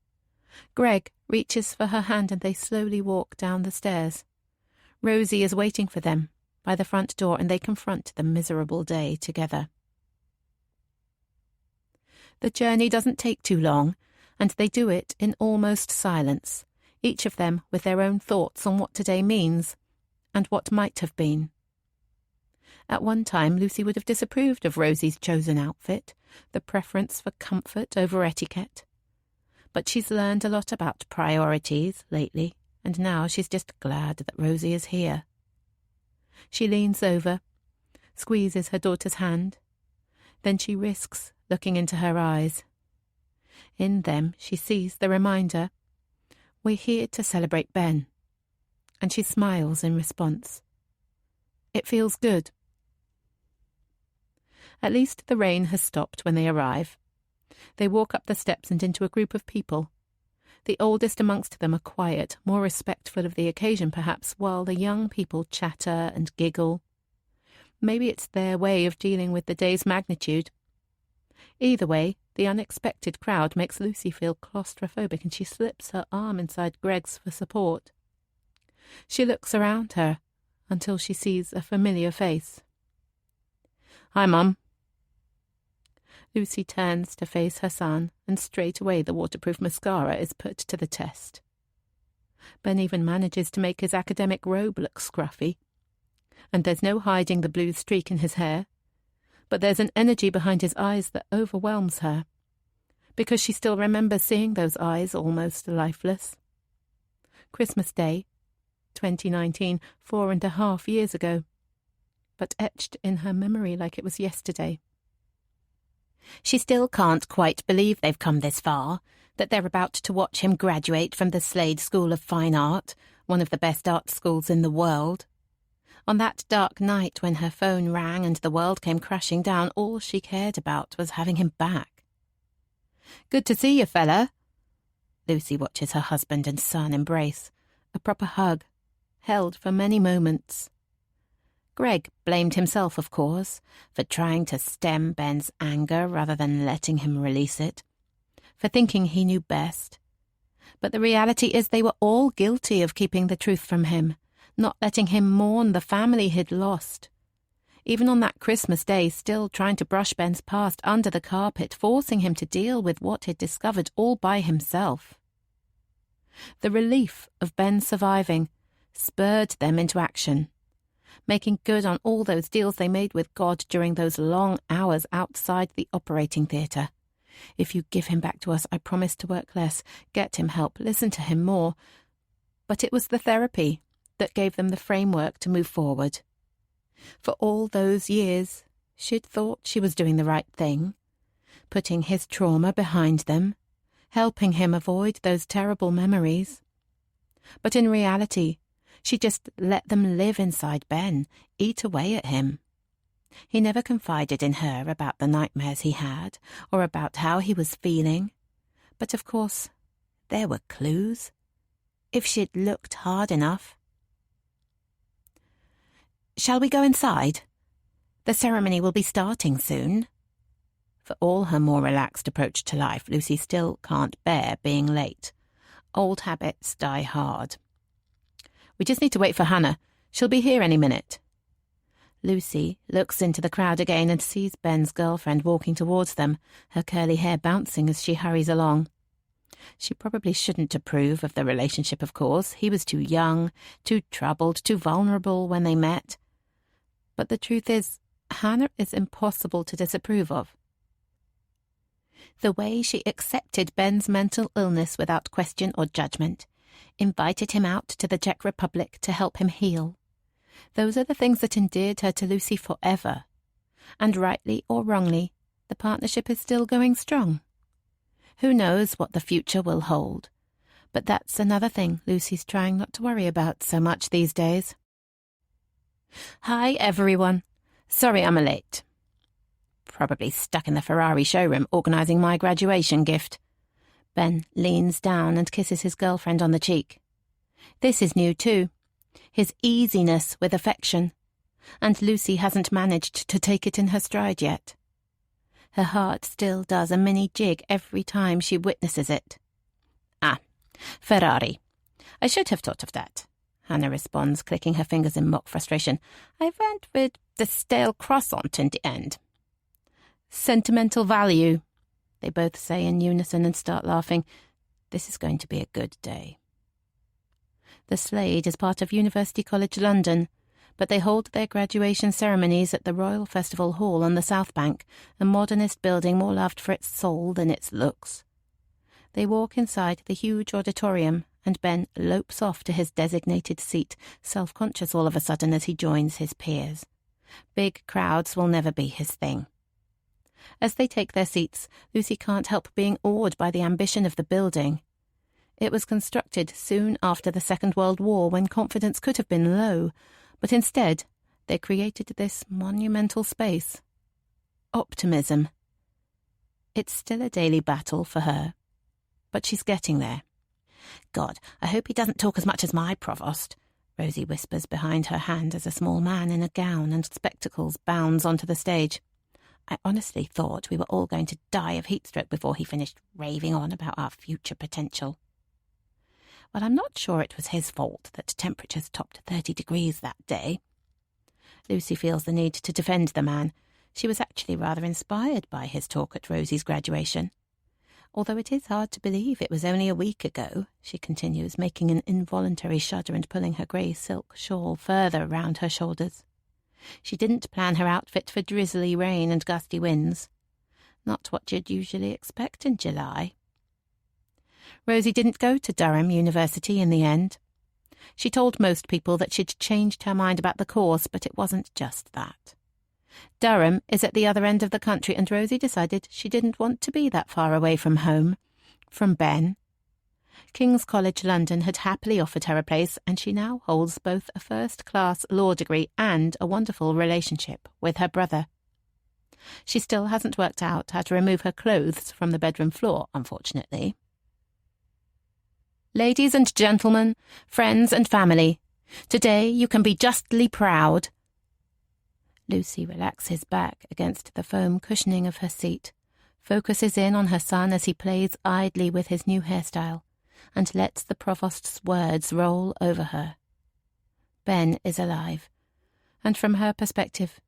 C: Greg reaches for her hand and they slowly walk down the stairs. Rosie is waiting for them by the front door and they confront the miserable day together. The journey doesn't take too long, and they do it in almost silence, each of them with their own thoughts on what today means, and what might have been. At one time, Lucy would have disapproved of Rosie's chosen outfit, the preference for comfort over etiquette. But she's learned a lot about priorities lately, and now she's just glad that Rosie is here. She leans over, squeezes her daughter's hand. Then she risks looking into her eyes. In them she sees the reminder, "We're here to celebrate Ben." And she smiles in response. It feels good. At least the rain has stopped when they arrive. They walk up the steps and into a group of people. The oldest amongst them are quiet, more respectful of the occasion perhaps, while the young people chatter and giggle. Maybe it's their way of dealing with the day's magnitude. Either way, the unexpected crowd makes Lucy feel claustrophobic and she slips her arm inside Greg's for support. She looks around her until she sees a familiar face. "Hi, Mum." Lucy turns to face her son, and straight away the waterproof mascara is put to the test. Ben even manages to make his academic robe look scruffy. And there's no hiding the blue streak in his hair. But there's an energy behind his eyes that overwhelms her, because she still remembers seeing those eyes almost lifeless. Christmas Day, 2019, 4.5 years ago, but etched in her memory like it was yesterday. She still can't quite believe they've come this far, that they're about to watch him graduate from the Slade School of Fine Art, one of the best art schools in the world. On that dark night when her phone rang and the world came crashing down, all she cared about was having him back. "Good to see you, fella." Lucy watches her husband and son embrace, a proper hug, held for many moments. Greg blamed himself, of course, for trying to stem Ben's anger rather than letting him release it, for thinking he knew best. But the reality is they were all guilty of keeping the truth from him, not letting him mourn the family he'd lost. Even on that Christmas day, still trying to brush Ben's past under the carpet, forcing him to deal with what he'd discovered all by himself. The relief of Ben surviving spurred them into action, making good on all those deals they made with God during those long hours outside the operating theatre. "If you give him back to us, I promise to work less, get him help, listen to him more." But it was the therapy that gave them the framework to move forward. For all those years, she'd thought she was doing the right thing, putting his trauma behind them, helping him avoid those terrible memories. But in reality, she just let them live inside Ben, eat away at him. He never confided in her about the nightmares he had, or about how he was feeling. But of course, there were clues, if she'd looked hard enough. "Shall we go inside? The ceremony will be starting soon." For all her more relaxed approach to life, Lucy still can't bear being late. Old habits die hard. "We just need to wait for Hannah. She'll be here any minute." Lucy looks into the crowd again and sees Ben's girlfriend walking towards them, her curly hair bouncing as she hurries along. She probably shouldn't approve of the relationship, of course. He was too young, too troubled, too vulnerable when they met. But the truth is, Hannah is impossible to disapprove of. The way she accepted Ben's mental illness without question or judgment, invited him out to the Czech Republic to help him heal. Those are the things that endeared her to Lucy forever. And rightly or wrongly, the partnership is still going strong. Who knows what the future will hold? But that's another thing Lucy's trying not to worry about so much these days. Hi, everyone. Sorry I'm late. Probably stuck in the Ferrari showroom organising my graduation gift. Ben leans down and kisses his girlfriend on the cheek. This is new too. His easiness with affection. And Lucy hasn't managed to take it in her stride yet. Her heart still does a mini jig every time she witnesses it. Ah, Ferrari. I should have thought of that, Hannah responds, clicking her fingers in mock frustration. I went with the stale croissant in the end. Sentimental value, they both say in unison and start laughing. This is going to be a good day. The Slade is part of University College London, but they hold their graduation ceremonies at the Royal Festival Hall on the South Bank, a modernist building more loved for its soul than its looks. They walk inside the huge auditorium, and Ben lopes off to his designated seat, self-conscious all of a sudden as he joins his peers. Big crowds will never be his thing. As they take their seats, Lucy can't help being awed by the ambition of the building. It was constructed soon after the Second World War, when confidence could have been low, but instead they created this monumental space. Optimism. It's still a daily battle for her, but she's getting there. God, I hope he doesn't talk as much as my provost, Rosie whispers behind her hand as a small man in a gown and spectacles bounds onto the stage. I honestly thought we were all going to die of heatstroke before he finished raving on about our future potential. Well, I'm not sure it was his fault that temperatures topped 30 degrees that day. Lucy feels the need to defend the man. She was actually rather inspired by his talk at Rosie's graduation. Although it is hard to believe it was only a week ago, she continues, making an involuntary shudder and pulling her grey silk shawl further round her shoulders. She didn't plan her outfit for drizzly rain and gusty winds. Not what you'd usually expect in July. Rosie didn't go to Durham University in the end. She told most people that she'd changed her mind about the course, but it wasn't just that. Durham is at the other end of the country, and Rosie decided she didn't want to be that far away from home, from Ben. King's College London had happily offered her a place, and she now holds both a first-class law degree and a wonderful relationship with her brother. She still hasn't worked out how to remove her clothes from the bedroom floor, unfortunately. Ladies and gentlemen, friends and family, today you can be justly proud. Lucy relaxes back against the foam cushioning of her seat, focuses in on her son as he plays idly with his new hairstyle, and lets the provost's words roll over her. Ben is alive, and from her perspective,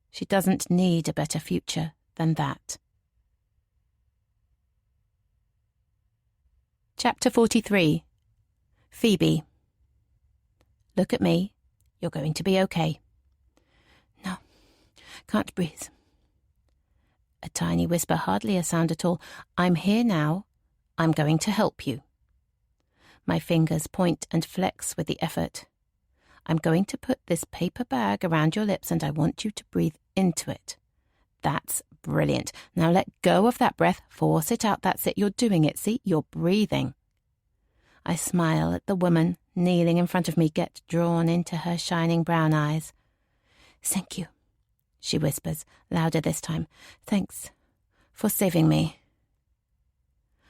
C: she doesn't need a better future than that. Chapter 43. Phoebe. Look at me. You're going to be okay. No, can't breathe. A tiny whisper, hardly a sound at all. I'm here now. I'm going to help you. My fingers point and flex with the effort. I'm going to put this paper bag around your lips, and I want you to breathe into it. That's brilliant. Now let go of that breath. Force it out. That's it. You're doing it. See? You're breathing. I smile at the woman kneeling in front of me, get drawn into her shining brown eyes. Thank you, she whispers, louder this time. Thanks for saving me.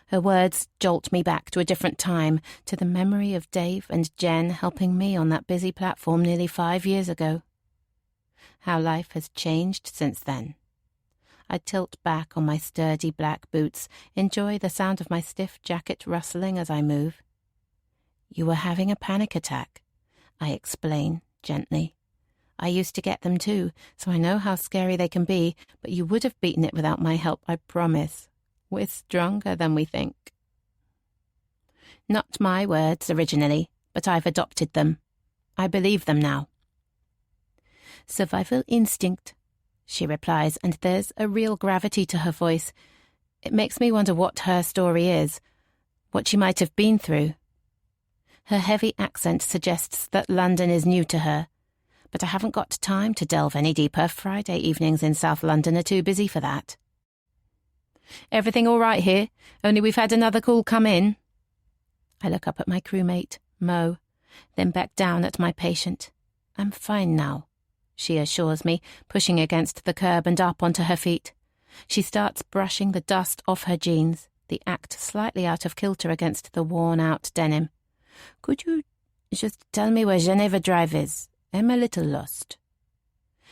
C: Her words jolt me back to a different time, to the memory of Dave and Jen helping me on that busy platform nearly 5 years ago. How life has changed since then. I tilt back on my sturdy black boots, enjoy the sound of my stiff jacket rustling as I move. You were having a panic attack, I explain gently. I used to get them too, so I know how scary they can be, but you would have beaten it without my help, I promise. We're stronger than we think. Not my words originally, but I've adopted them. I believe them now. Survival instinct, she replies, and there's a real gravity to her voice. It makes me wonder what her story is, what she might have been through. Her heavy accent suggests that London is new to her, but I haven't got time to delve any deeper. Friday evenings in South London are too busy for that. Everything all right here? Only we've had another call come in. I look up at my crewmate, Mo, then back down at my patient. I'm fine now, she assures me, pushing against the curb and up onto her feet. She starts brushing the dust off her jeans, the act slightly out of kilter against the worn-out denim. Could you just tell me where Geneva Drive is? I'm a little lost.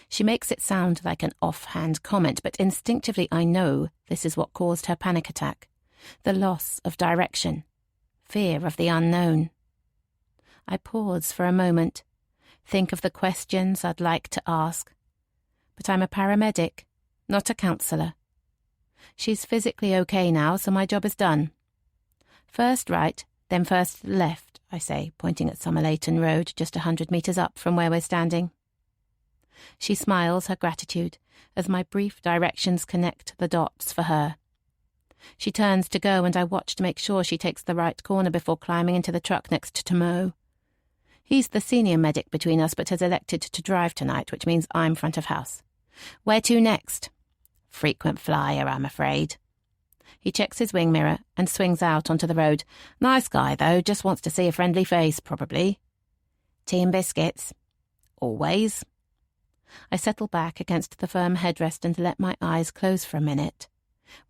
C: She makes it sound like an offhand comment, but instinctively I know this is what caused her panic attack. The loss of direction. Fear of the unknown. I pause for a moment, think of the questions I'd like to ask. But I'm a paramedic, not a counsellor. She's physically okay now, so my job is done. First right, then first left, I say, pointing at Somerleyton Road, just 100 metres up from where we're standing. She smiles her gratitude as my brief directions connect the dots for her. She turns to go and I watch to make sure she takes the right corner before climbing into the truck next to Mo. He's the senior medic between us but has elected to drive tonight, which means I'm front of house. Where to next? Frequent flyer, I'm afraid. He checks his wing mirror and swings out onto the road. Nice guy, though, just wants to see a friendly face, probably. Tea and biscuits? Always. I settle back against the firm headrest and let my eyes close for a minute.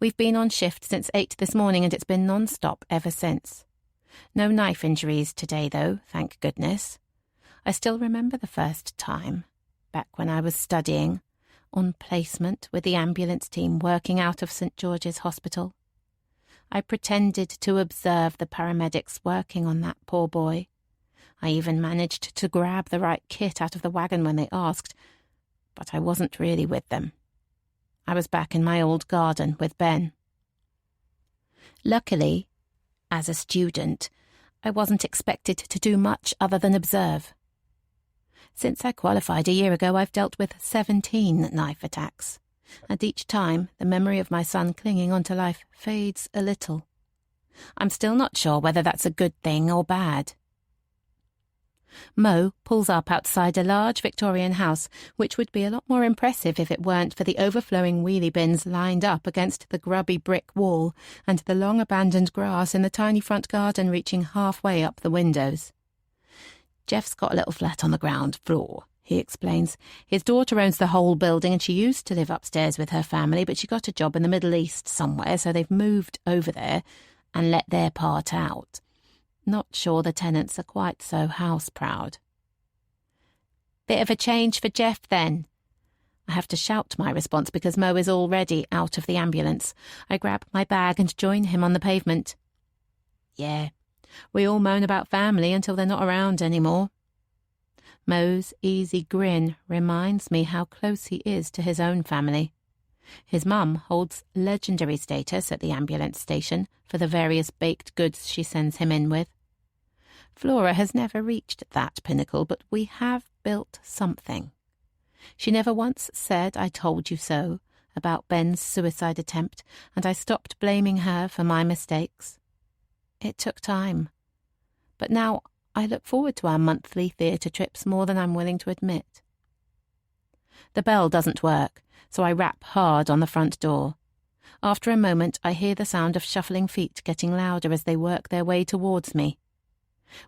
C: We've been on shift since 8 this morning and it's been non-stop ever since. No knife injuries today, though, thank goodness. I still remember the first time, back when I was studying, on placement with the ambulance team working out of St. George's Hospital. I pretended to observe the paramedics working on that poor boy. I even managed to grab the right kit out of the wagon when they asked, but I wasn't really with them. I was back in my old garden with Ben. Luckily, as a student, I wasn't expected to do much other than observe. Since I qualified a year ago, I've dealt with 17 knife attacks, and each time the memory of my son clinging onto life fades a little. I'm still not sure whether that's a good thing or bad. Mo pulls up outside a large Victorian house, which would be a lot more impressive if it weren't for the overflowing wheelie bins lined up against the grubby brick wall and the long abandoned grass in the tiny front garden reaching halfway up the windows. Jeff's got a little flat on the ground floor, he explains. His daughter owns the whole building and she used to live upstairs with her family, but she got a job in the Middle East somewhere, so they've moved over there and let their part out. Not sure the tenants are quite so house-proud. Bit of a change for Jeff, then. I have to shout my response because Mo is already out of the ambulance. I grab my bag and join him on the pavement. Yeah, we all moan about family until they're not around anymore. Mo's easy grin reminds me how close he is to his own family. His mum holds legendary status at the ambulance station for the various baked goods she sends him in with. Flora has never reached that pinnacle, but we have built something. She never once said, "I told you so," about Ben's suicide attempt, and I stopped blaming her for my mistakes. It took time. But now I look forward to our monthly theatre trips more than I'm willing to admit. The bell doesn't work, so I rap hard on the front door. After a moment, I hear the sound of shuffling feet getting louder as they work their way towards me.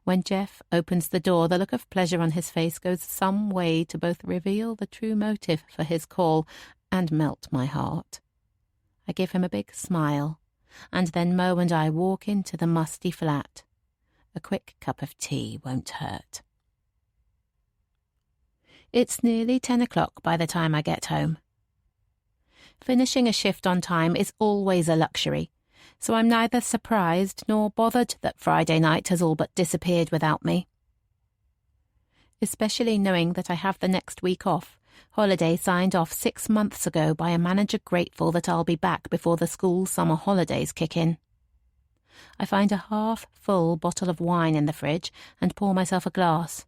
C: When Jeff opens the door, the look of pleasure on his face goes some way to both reveal the true motive for his call and melt my heart. I give him a big smile, and then Mo and I walk into the musty flat. A quick cup of tea won't hurt. It's nearly 10 o'clock by the time I get home. Finishing a shift on time is always a luxury, so I'm neither surprised nor bothered that Friday night has all but disappeared without me. Especially knowing that I have the next week off, holiday signed off 6 months ago by a manager grateful that I'll be back before the school summer holidays kick in. I find a half-full bottle of wine in the fridge and pour myself a glass.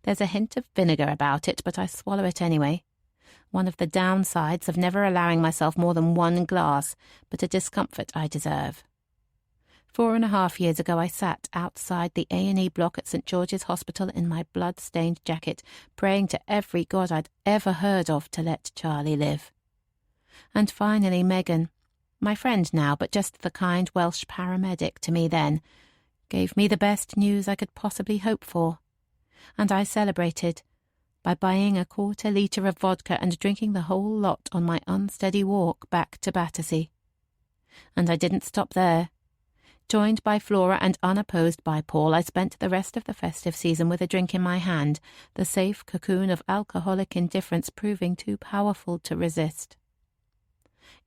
C: There's a hint of vinegar about it, but I swallow it anyway. One of the downsides of never allowing myself more than one glass, but a discomfort I deserve. 4.5 years ago I sat outside the A&E block at St George's Hospital in my blood-stained jacket, praying to every god I'd ever heard of to let Charlie live. And finally Megan, my friend now, but just the kind Welsh paramedic to me then, gave me the best news I could possibly hope for. And I celebrated by buying a 1/4 litre of vodka and drinking the whole lot on my unsteady walk back to Battersea. And I didn't stop there. Joined by Flora and unopposed by Paul, I spent the rest of the festive season with a drink in my hand, the safe cocoon of alcoholic indifference proving too powerful to resist.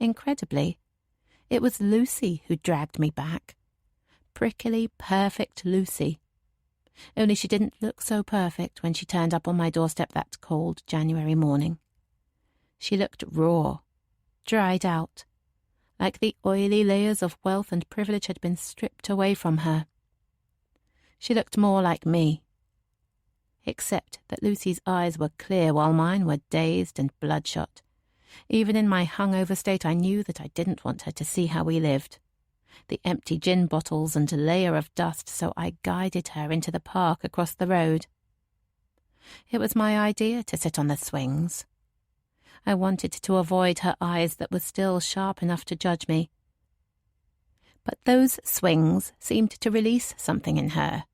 C: Incredibly, it was Lucy who dragged me back. Prickly, perfect Lucy. Only she didn't look so perfect when she turned up on my doorstep that cold January morning. She looked raw, dried out, like the oily layers of wealth and privilege had been stripped away from her. She looked more like me, except that Lucy's eyes were clear while mine were dazed and bloodshot. Even in my hungover state, I knew that I didn't want her to see how we lived. The empty gin bottles and a layer of dust, so I guided her into the park across the road. It was my idea to sit on the swings. I wanted to avoid her eyes that were still sharp enough to judge me. But those swings seemed to release something in her.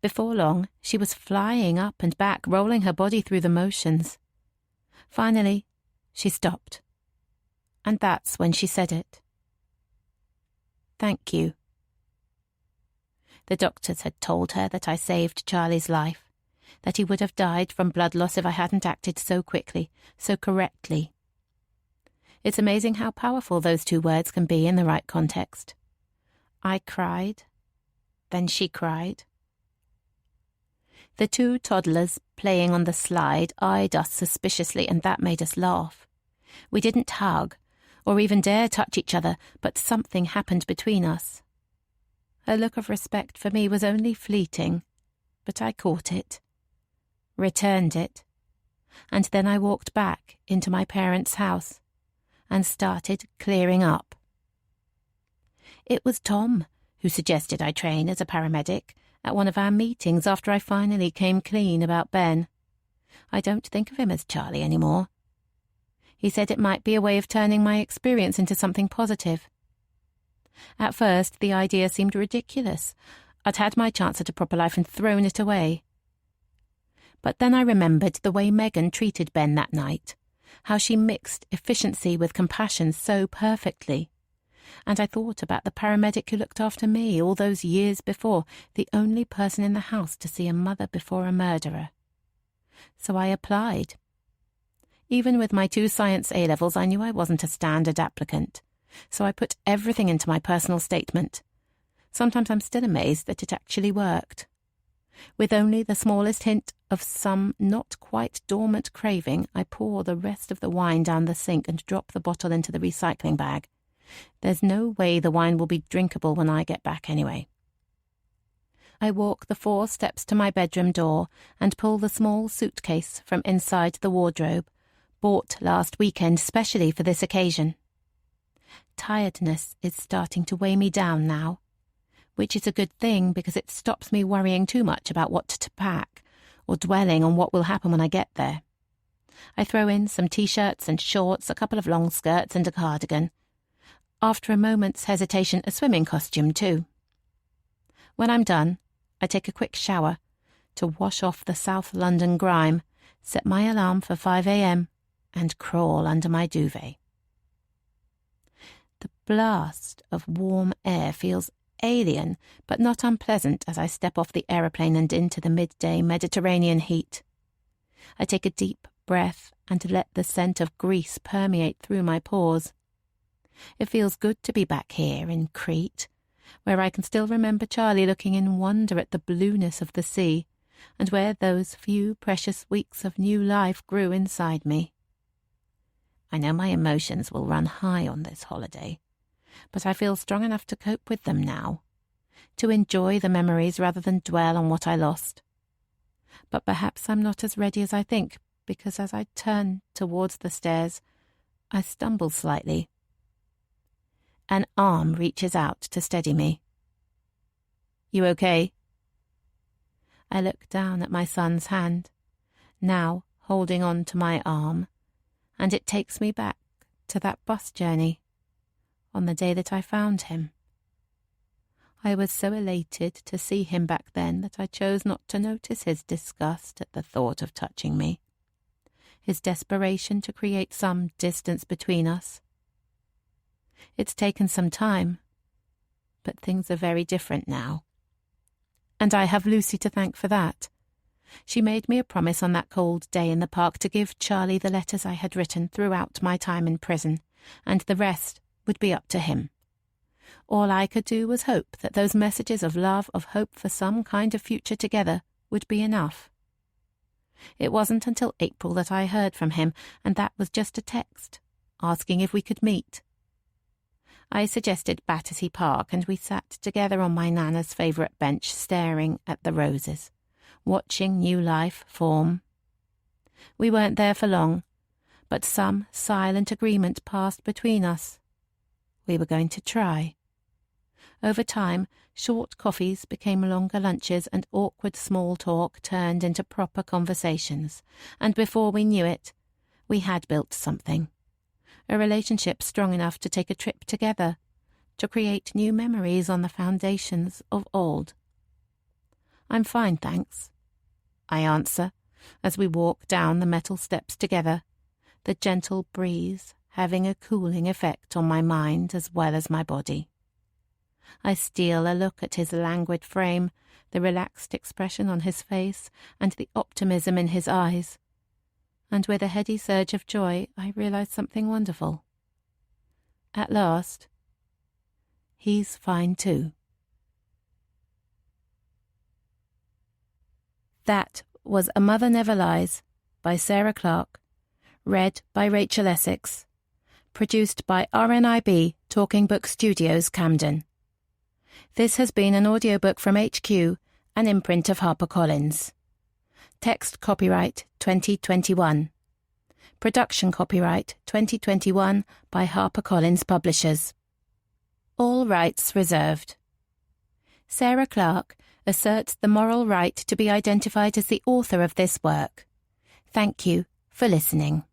C: Before long, she was flying up and back, rolling her body through the motions. Finally, she stopped. And that's when she said it. Thank you. The doctors had told her that I saved Charlie's life, that he would have died from blood loss if I hadn't acted so quickly, so correctly. It's amazing how powerful those 2 words can be in the right context. I cried, then she cried. The 2 toddlers playing on the slide eyed us suspiciously, and that made us laugh. We didn't hug, or even dare touch each other, but something happened between us. Her look of respect for me was only fleeting, but I caught it, returned it, and then I walked back into my parents' house and started clearing up. It was Tom who suggested I train as a paramedic at one of our meetings after I finally came clean about Ben. I don't think of him as Charlie anymore. He said it might be a way of turning my experience into something positive. At first, the idea seemed ridiculous. I'd had my chance at a proper life and thrown it away. But then I remembered the way Megan treated Ben that night, how she mixed efficiency with compassion so perfectly. And I thought about the paramedic who looked after me all those years before, the only person in the house to see a mother before a murderer. So I applied. Even with my 2 science A-levels, I knew I wasn't a standard applicant, so I put everything into my personal statement. Sometimes I'm still amazed that it actually worked. With only the smallest hint of some not quite dormant craving, I pour the rest of the wine down the sink and drop the bottle into the recycling bag. There's no way the wine will be drinkable when I get back anyway. I walk the 4 steps to my bedroom door and pull the small suitcase from inside the wardrobe, bought last weekend specially for this occasion. Tiredness is starting to weigh me down now, which is a good thing because it stops me worrying too much about what to pack or dwelling on what will happen when I get there. I throw in some t-shirts and shorts, a couple of long skirts and a cardigan. After a moment's hesitation, a swimming costume too. When I'm done, I take a quick shower to wash off the South London grime, set my alarm for 5 a.m, and crawl under my duvet. The blast of warm air feels alien, but not unpleasant as I step off the aeroplane and into the midday Mediterranean heat. I take a deep breath and let the scent of grease permeate through my pores. It feels good to be back here in Crete, where I can still remember Charlie looking in wonder at the blueness of the sea, and where those few precious weeks of new life grew inside me. I know my emotions will run high on this holiday, but I feel strong enough to cope with them now, to enjoy the memories rather than dwell on what I lost. But perhaps I'm not as ready as I think, because as I turn towards the stairs, I stumble slightly. An arm reaches out to steady me. You okay?" I look down at my son's hand, now holding on to my arm, and it takes me back to that bus journey on the day that I found him. I was so elated to see him back then that I chose not to notice his disgust at the thought of touching me, his desperation to create some distance between us. It's taken some time, but things are very different now. And I have Lucy to thank for that. She made me a promise on that cold day in the park to give Charlie the letters I had written throughout my time in prison, and the rest would be up to him. All I could do was hope that those messages of love, of hope for some kind of future together, would be enough. It wasn't until April that I heard from him, and that was just a text, asking if we could meet. I suggested Battersea Park, and we sat together on my Nana's favourite bench, staring at the roses, watching new life form. We weren't there for long, but some silent agreement passed between us. We were going to try. Over time, short coffees became longer lunches, and awkward small talk turned into proper conversations, and before we knew it, we had built something. A relationship strong enough to take a trip together, to create new memories on the foundations of old. "I'm fine, thanks," I answer, as we walk down the metal steps together, the gentle breeze having a cooling effect on my mind as well as my body. I steal a look at his languid frame, the relaxed expression on his face, and the optimism in his eyes. And with a heady surge of joy, I realize something wonderful. At last, he's fine too. That was A Mother Never Lies by Sarah Clarke, read by Rachel Essex, produced by RNIB Talking Book Studios, Camden. This has been an audiobook from HQ, an imprint of HarperCollins. Text copyright 2021. Production copyright 2021 by HarperCollins Publishers. All rights reserved. Sarah Clarke asserts the moral right to be identified as the author of this work. Thank you for listening.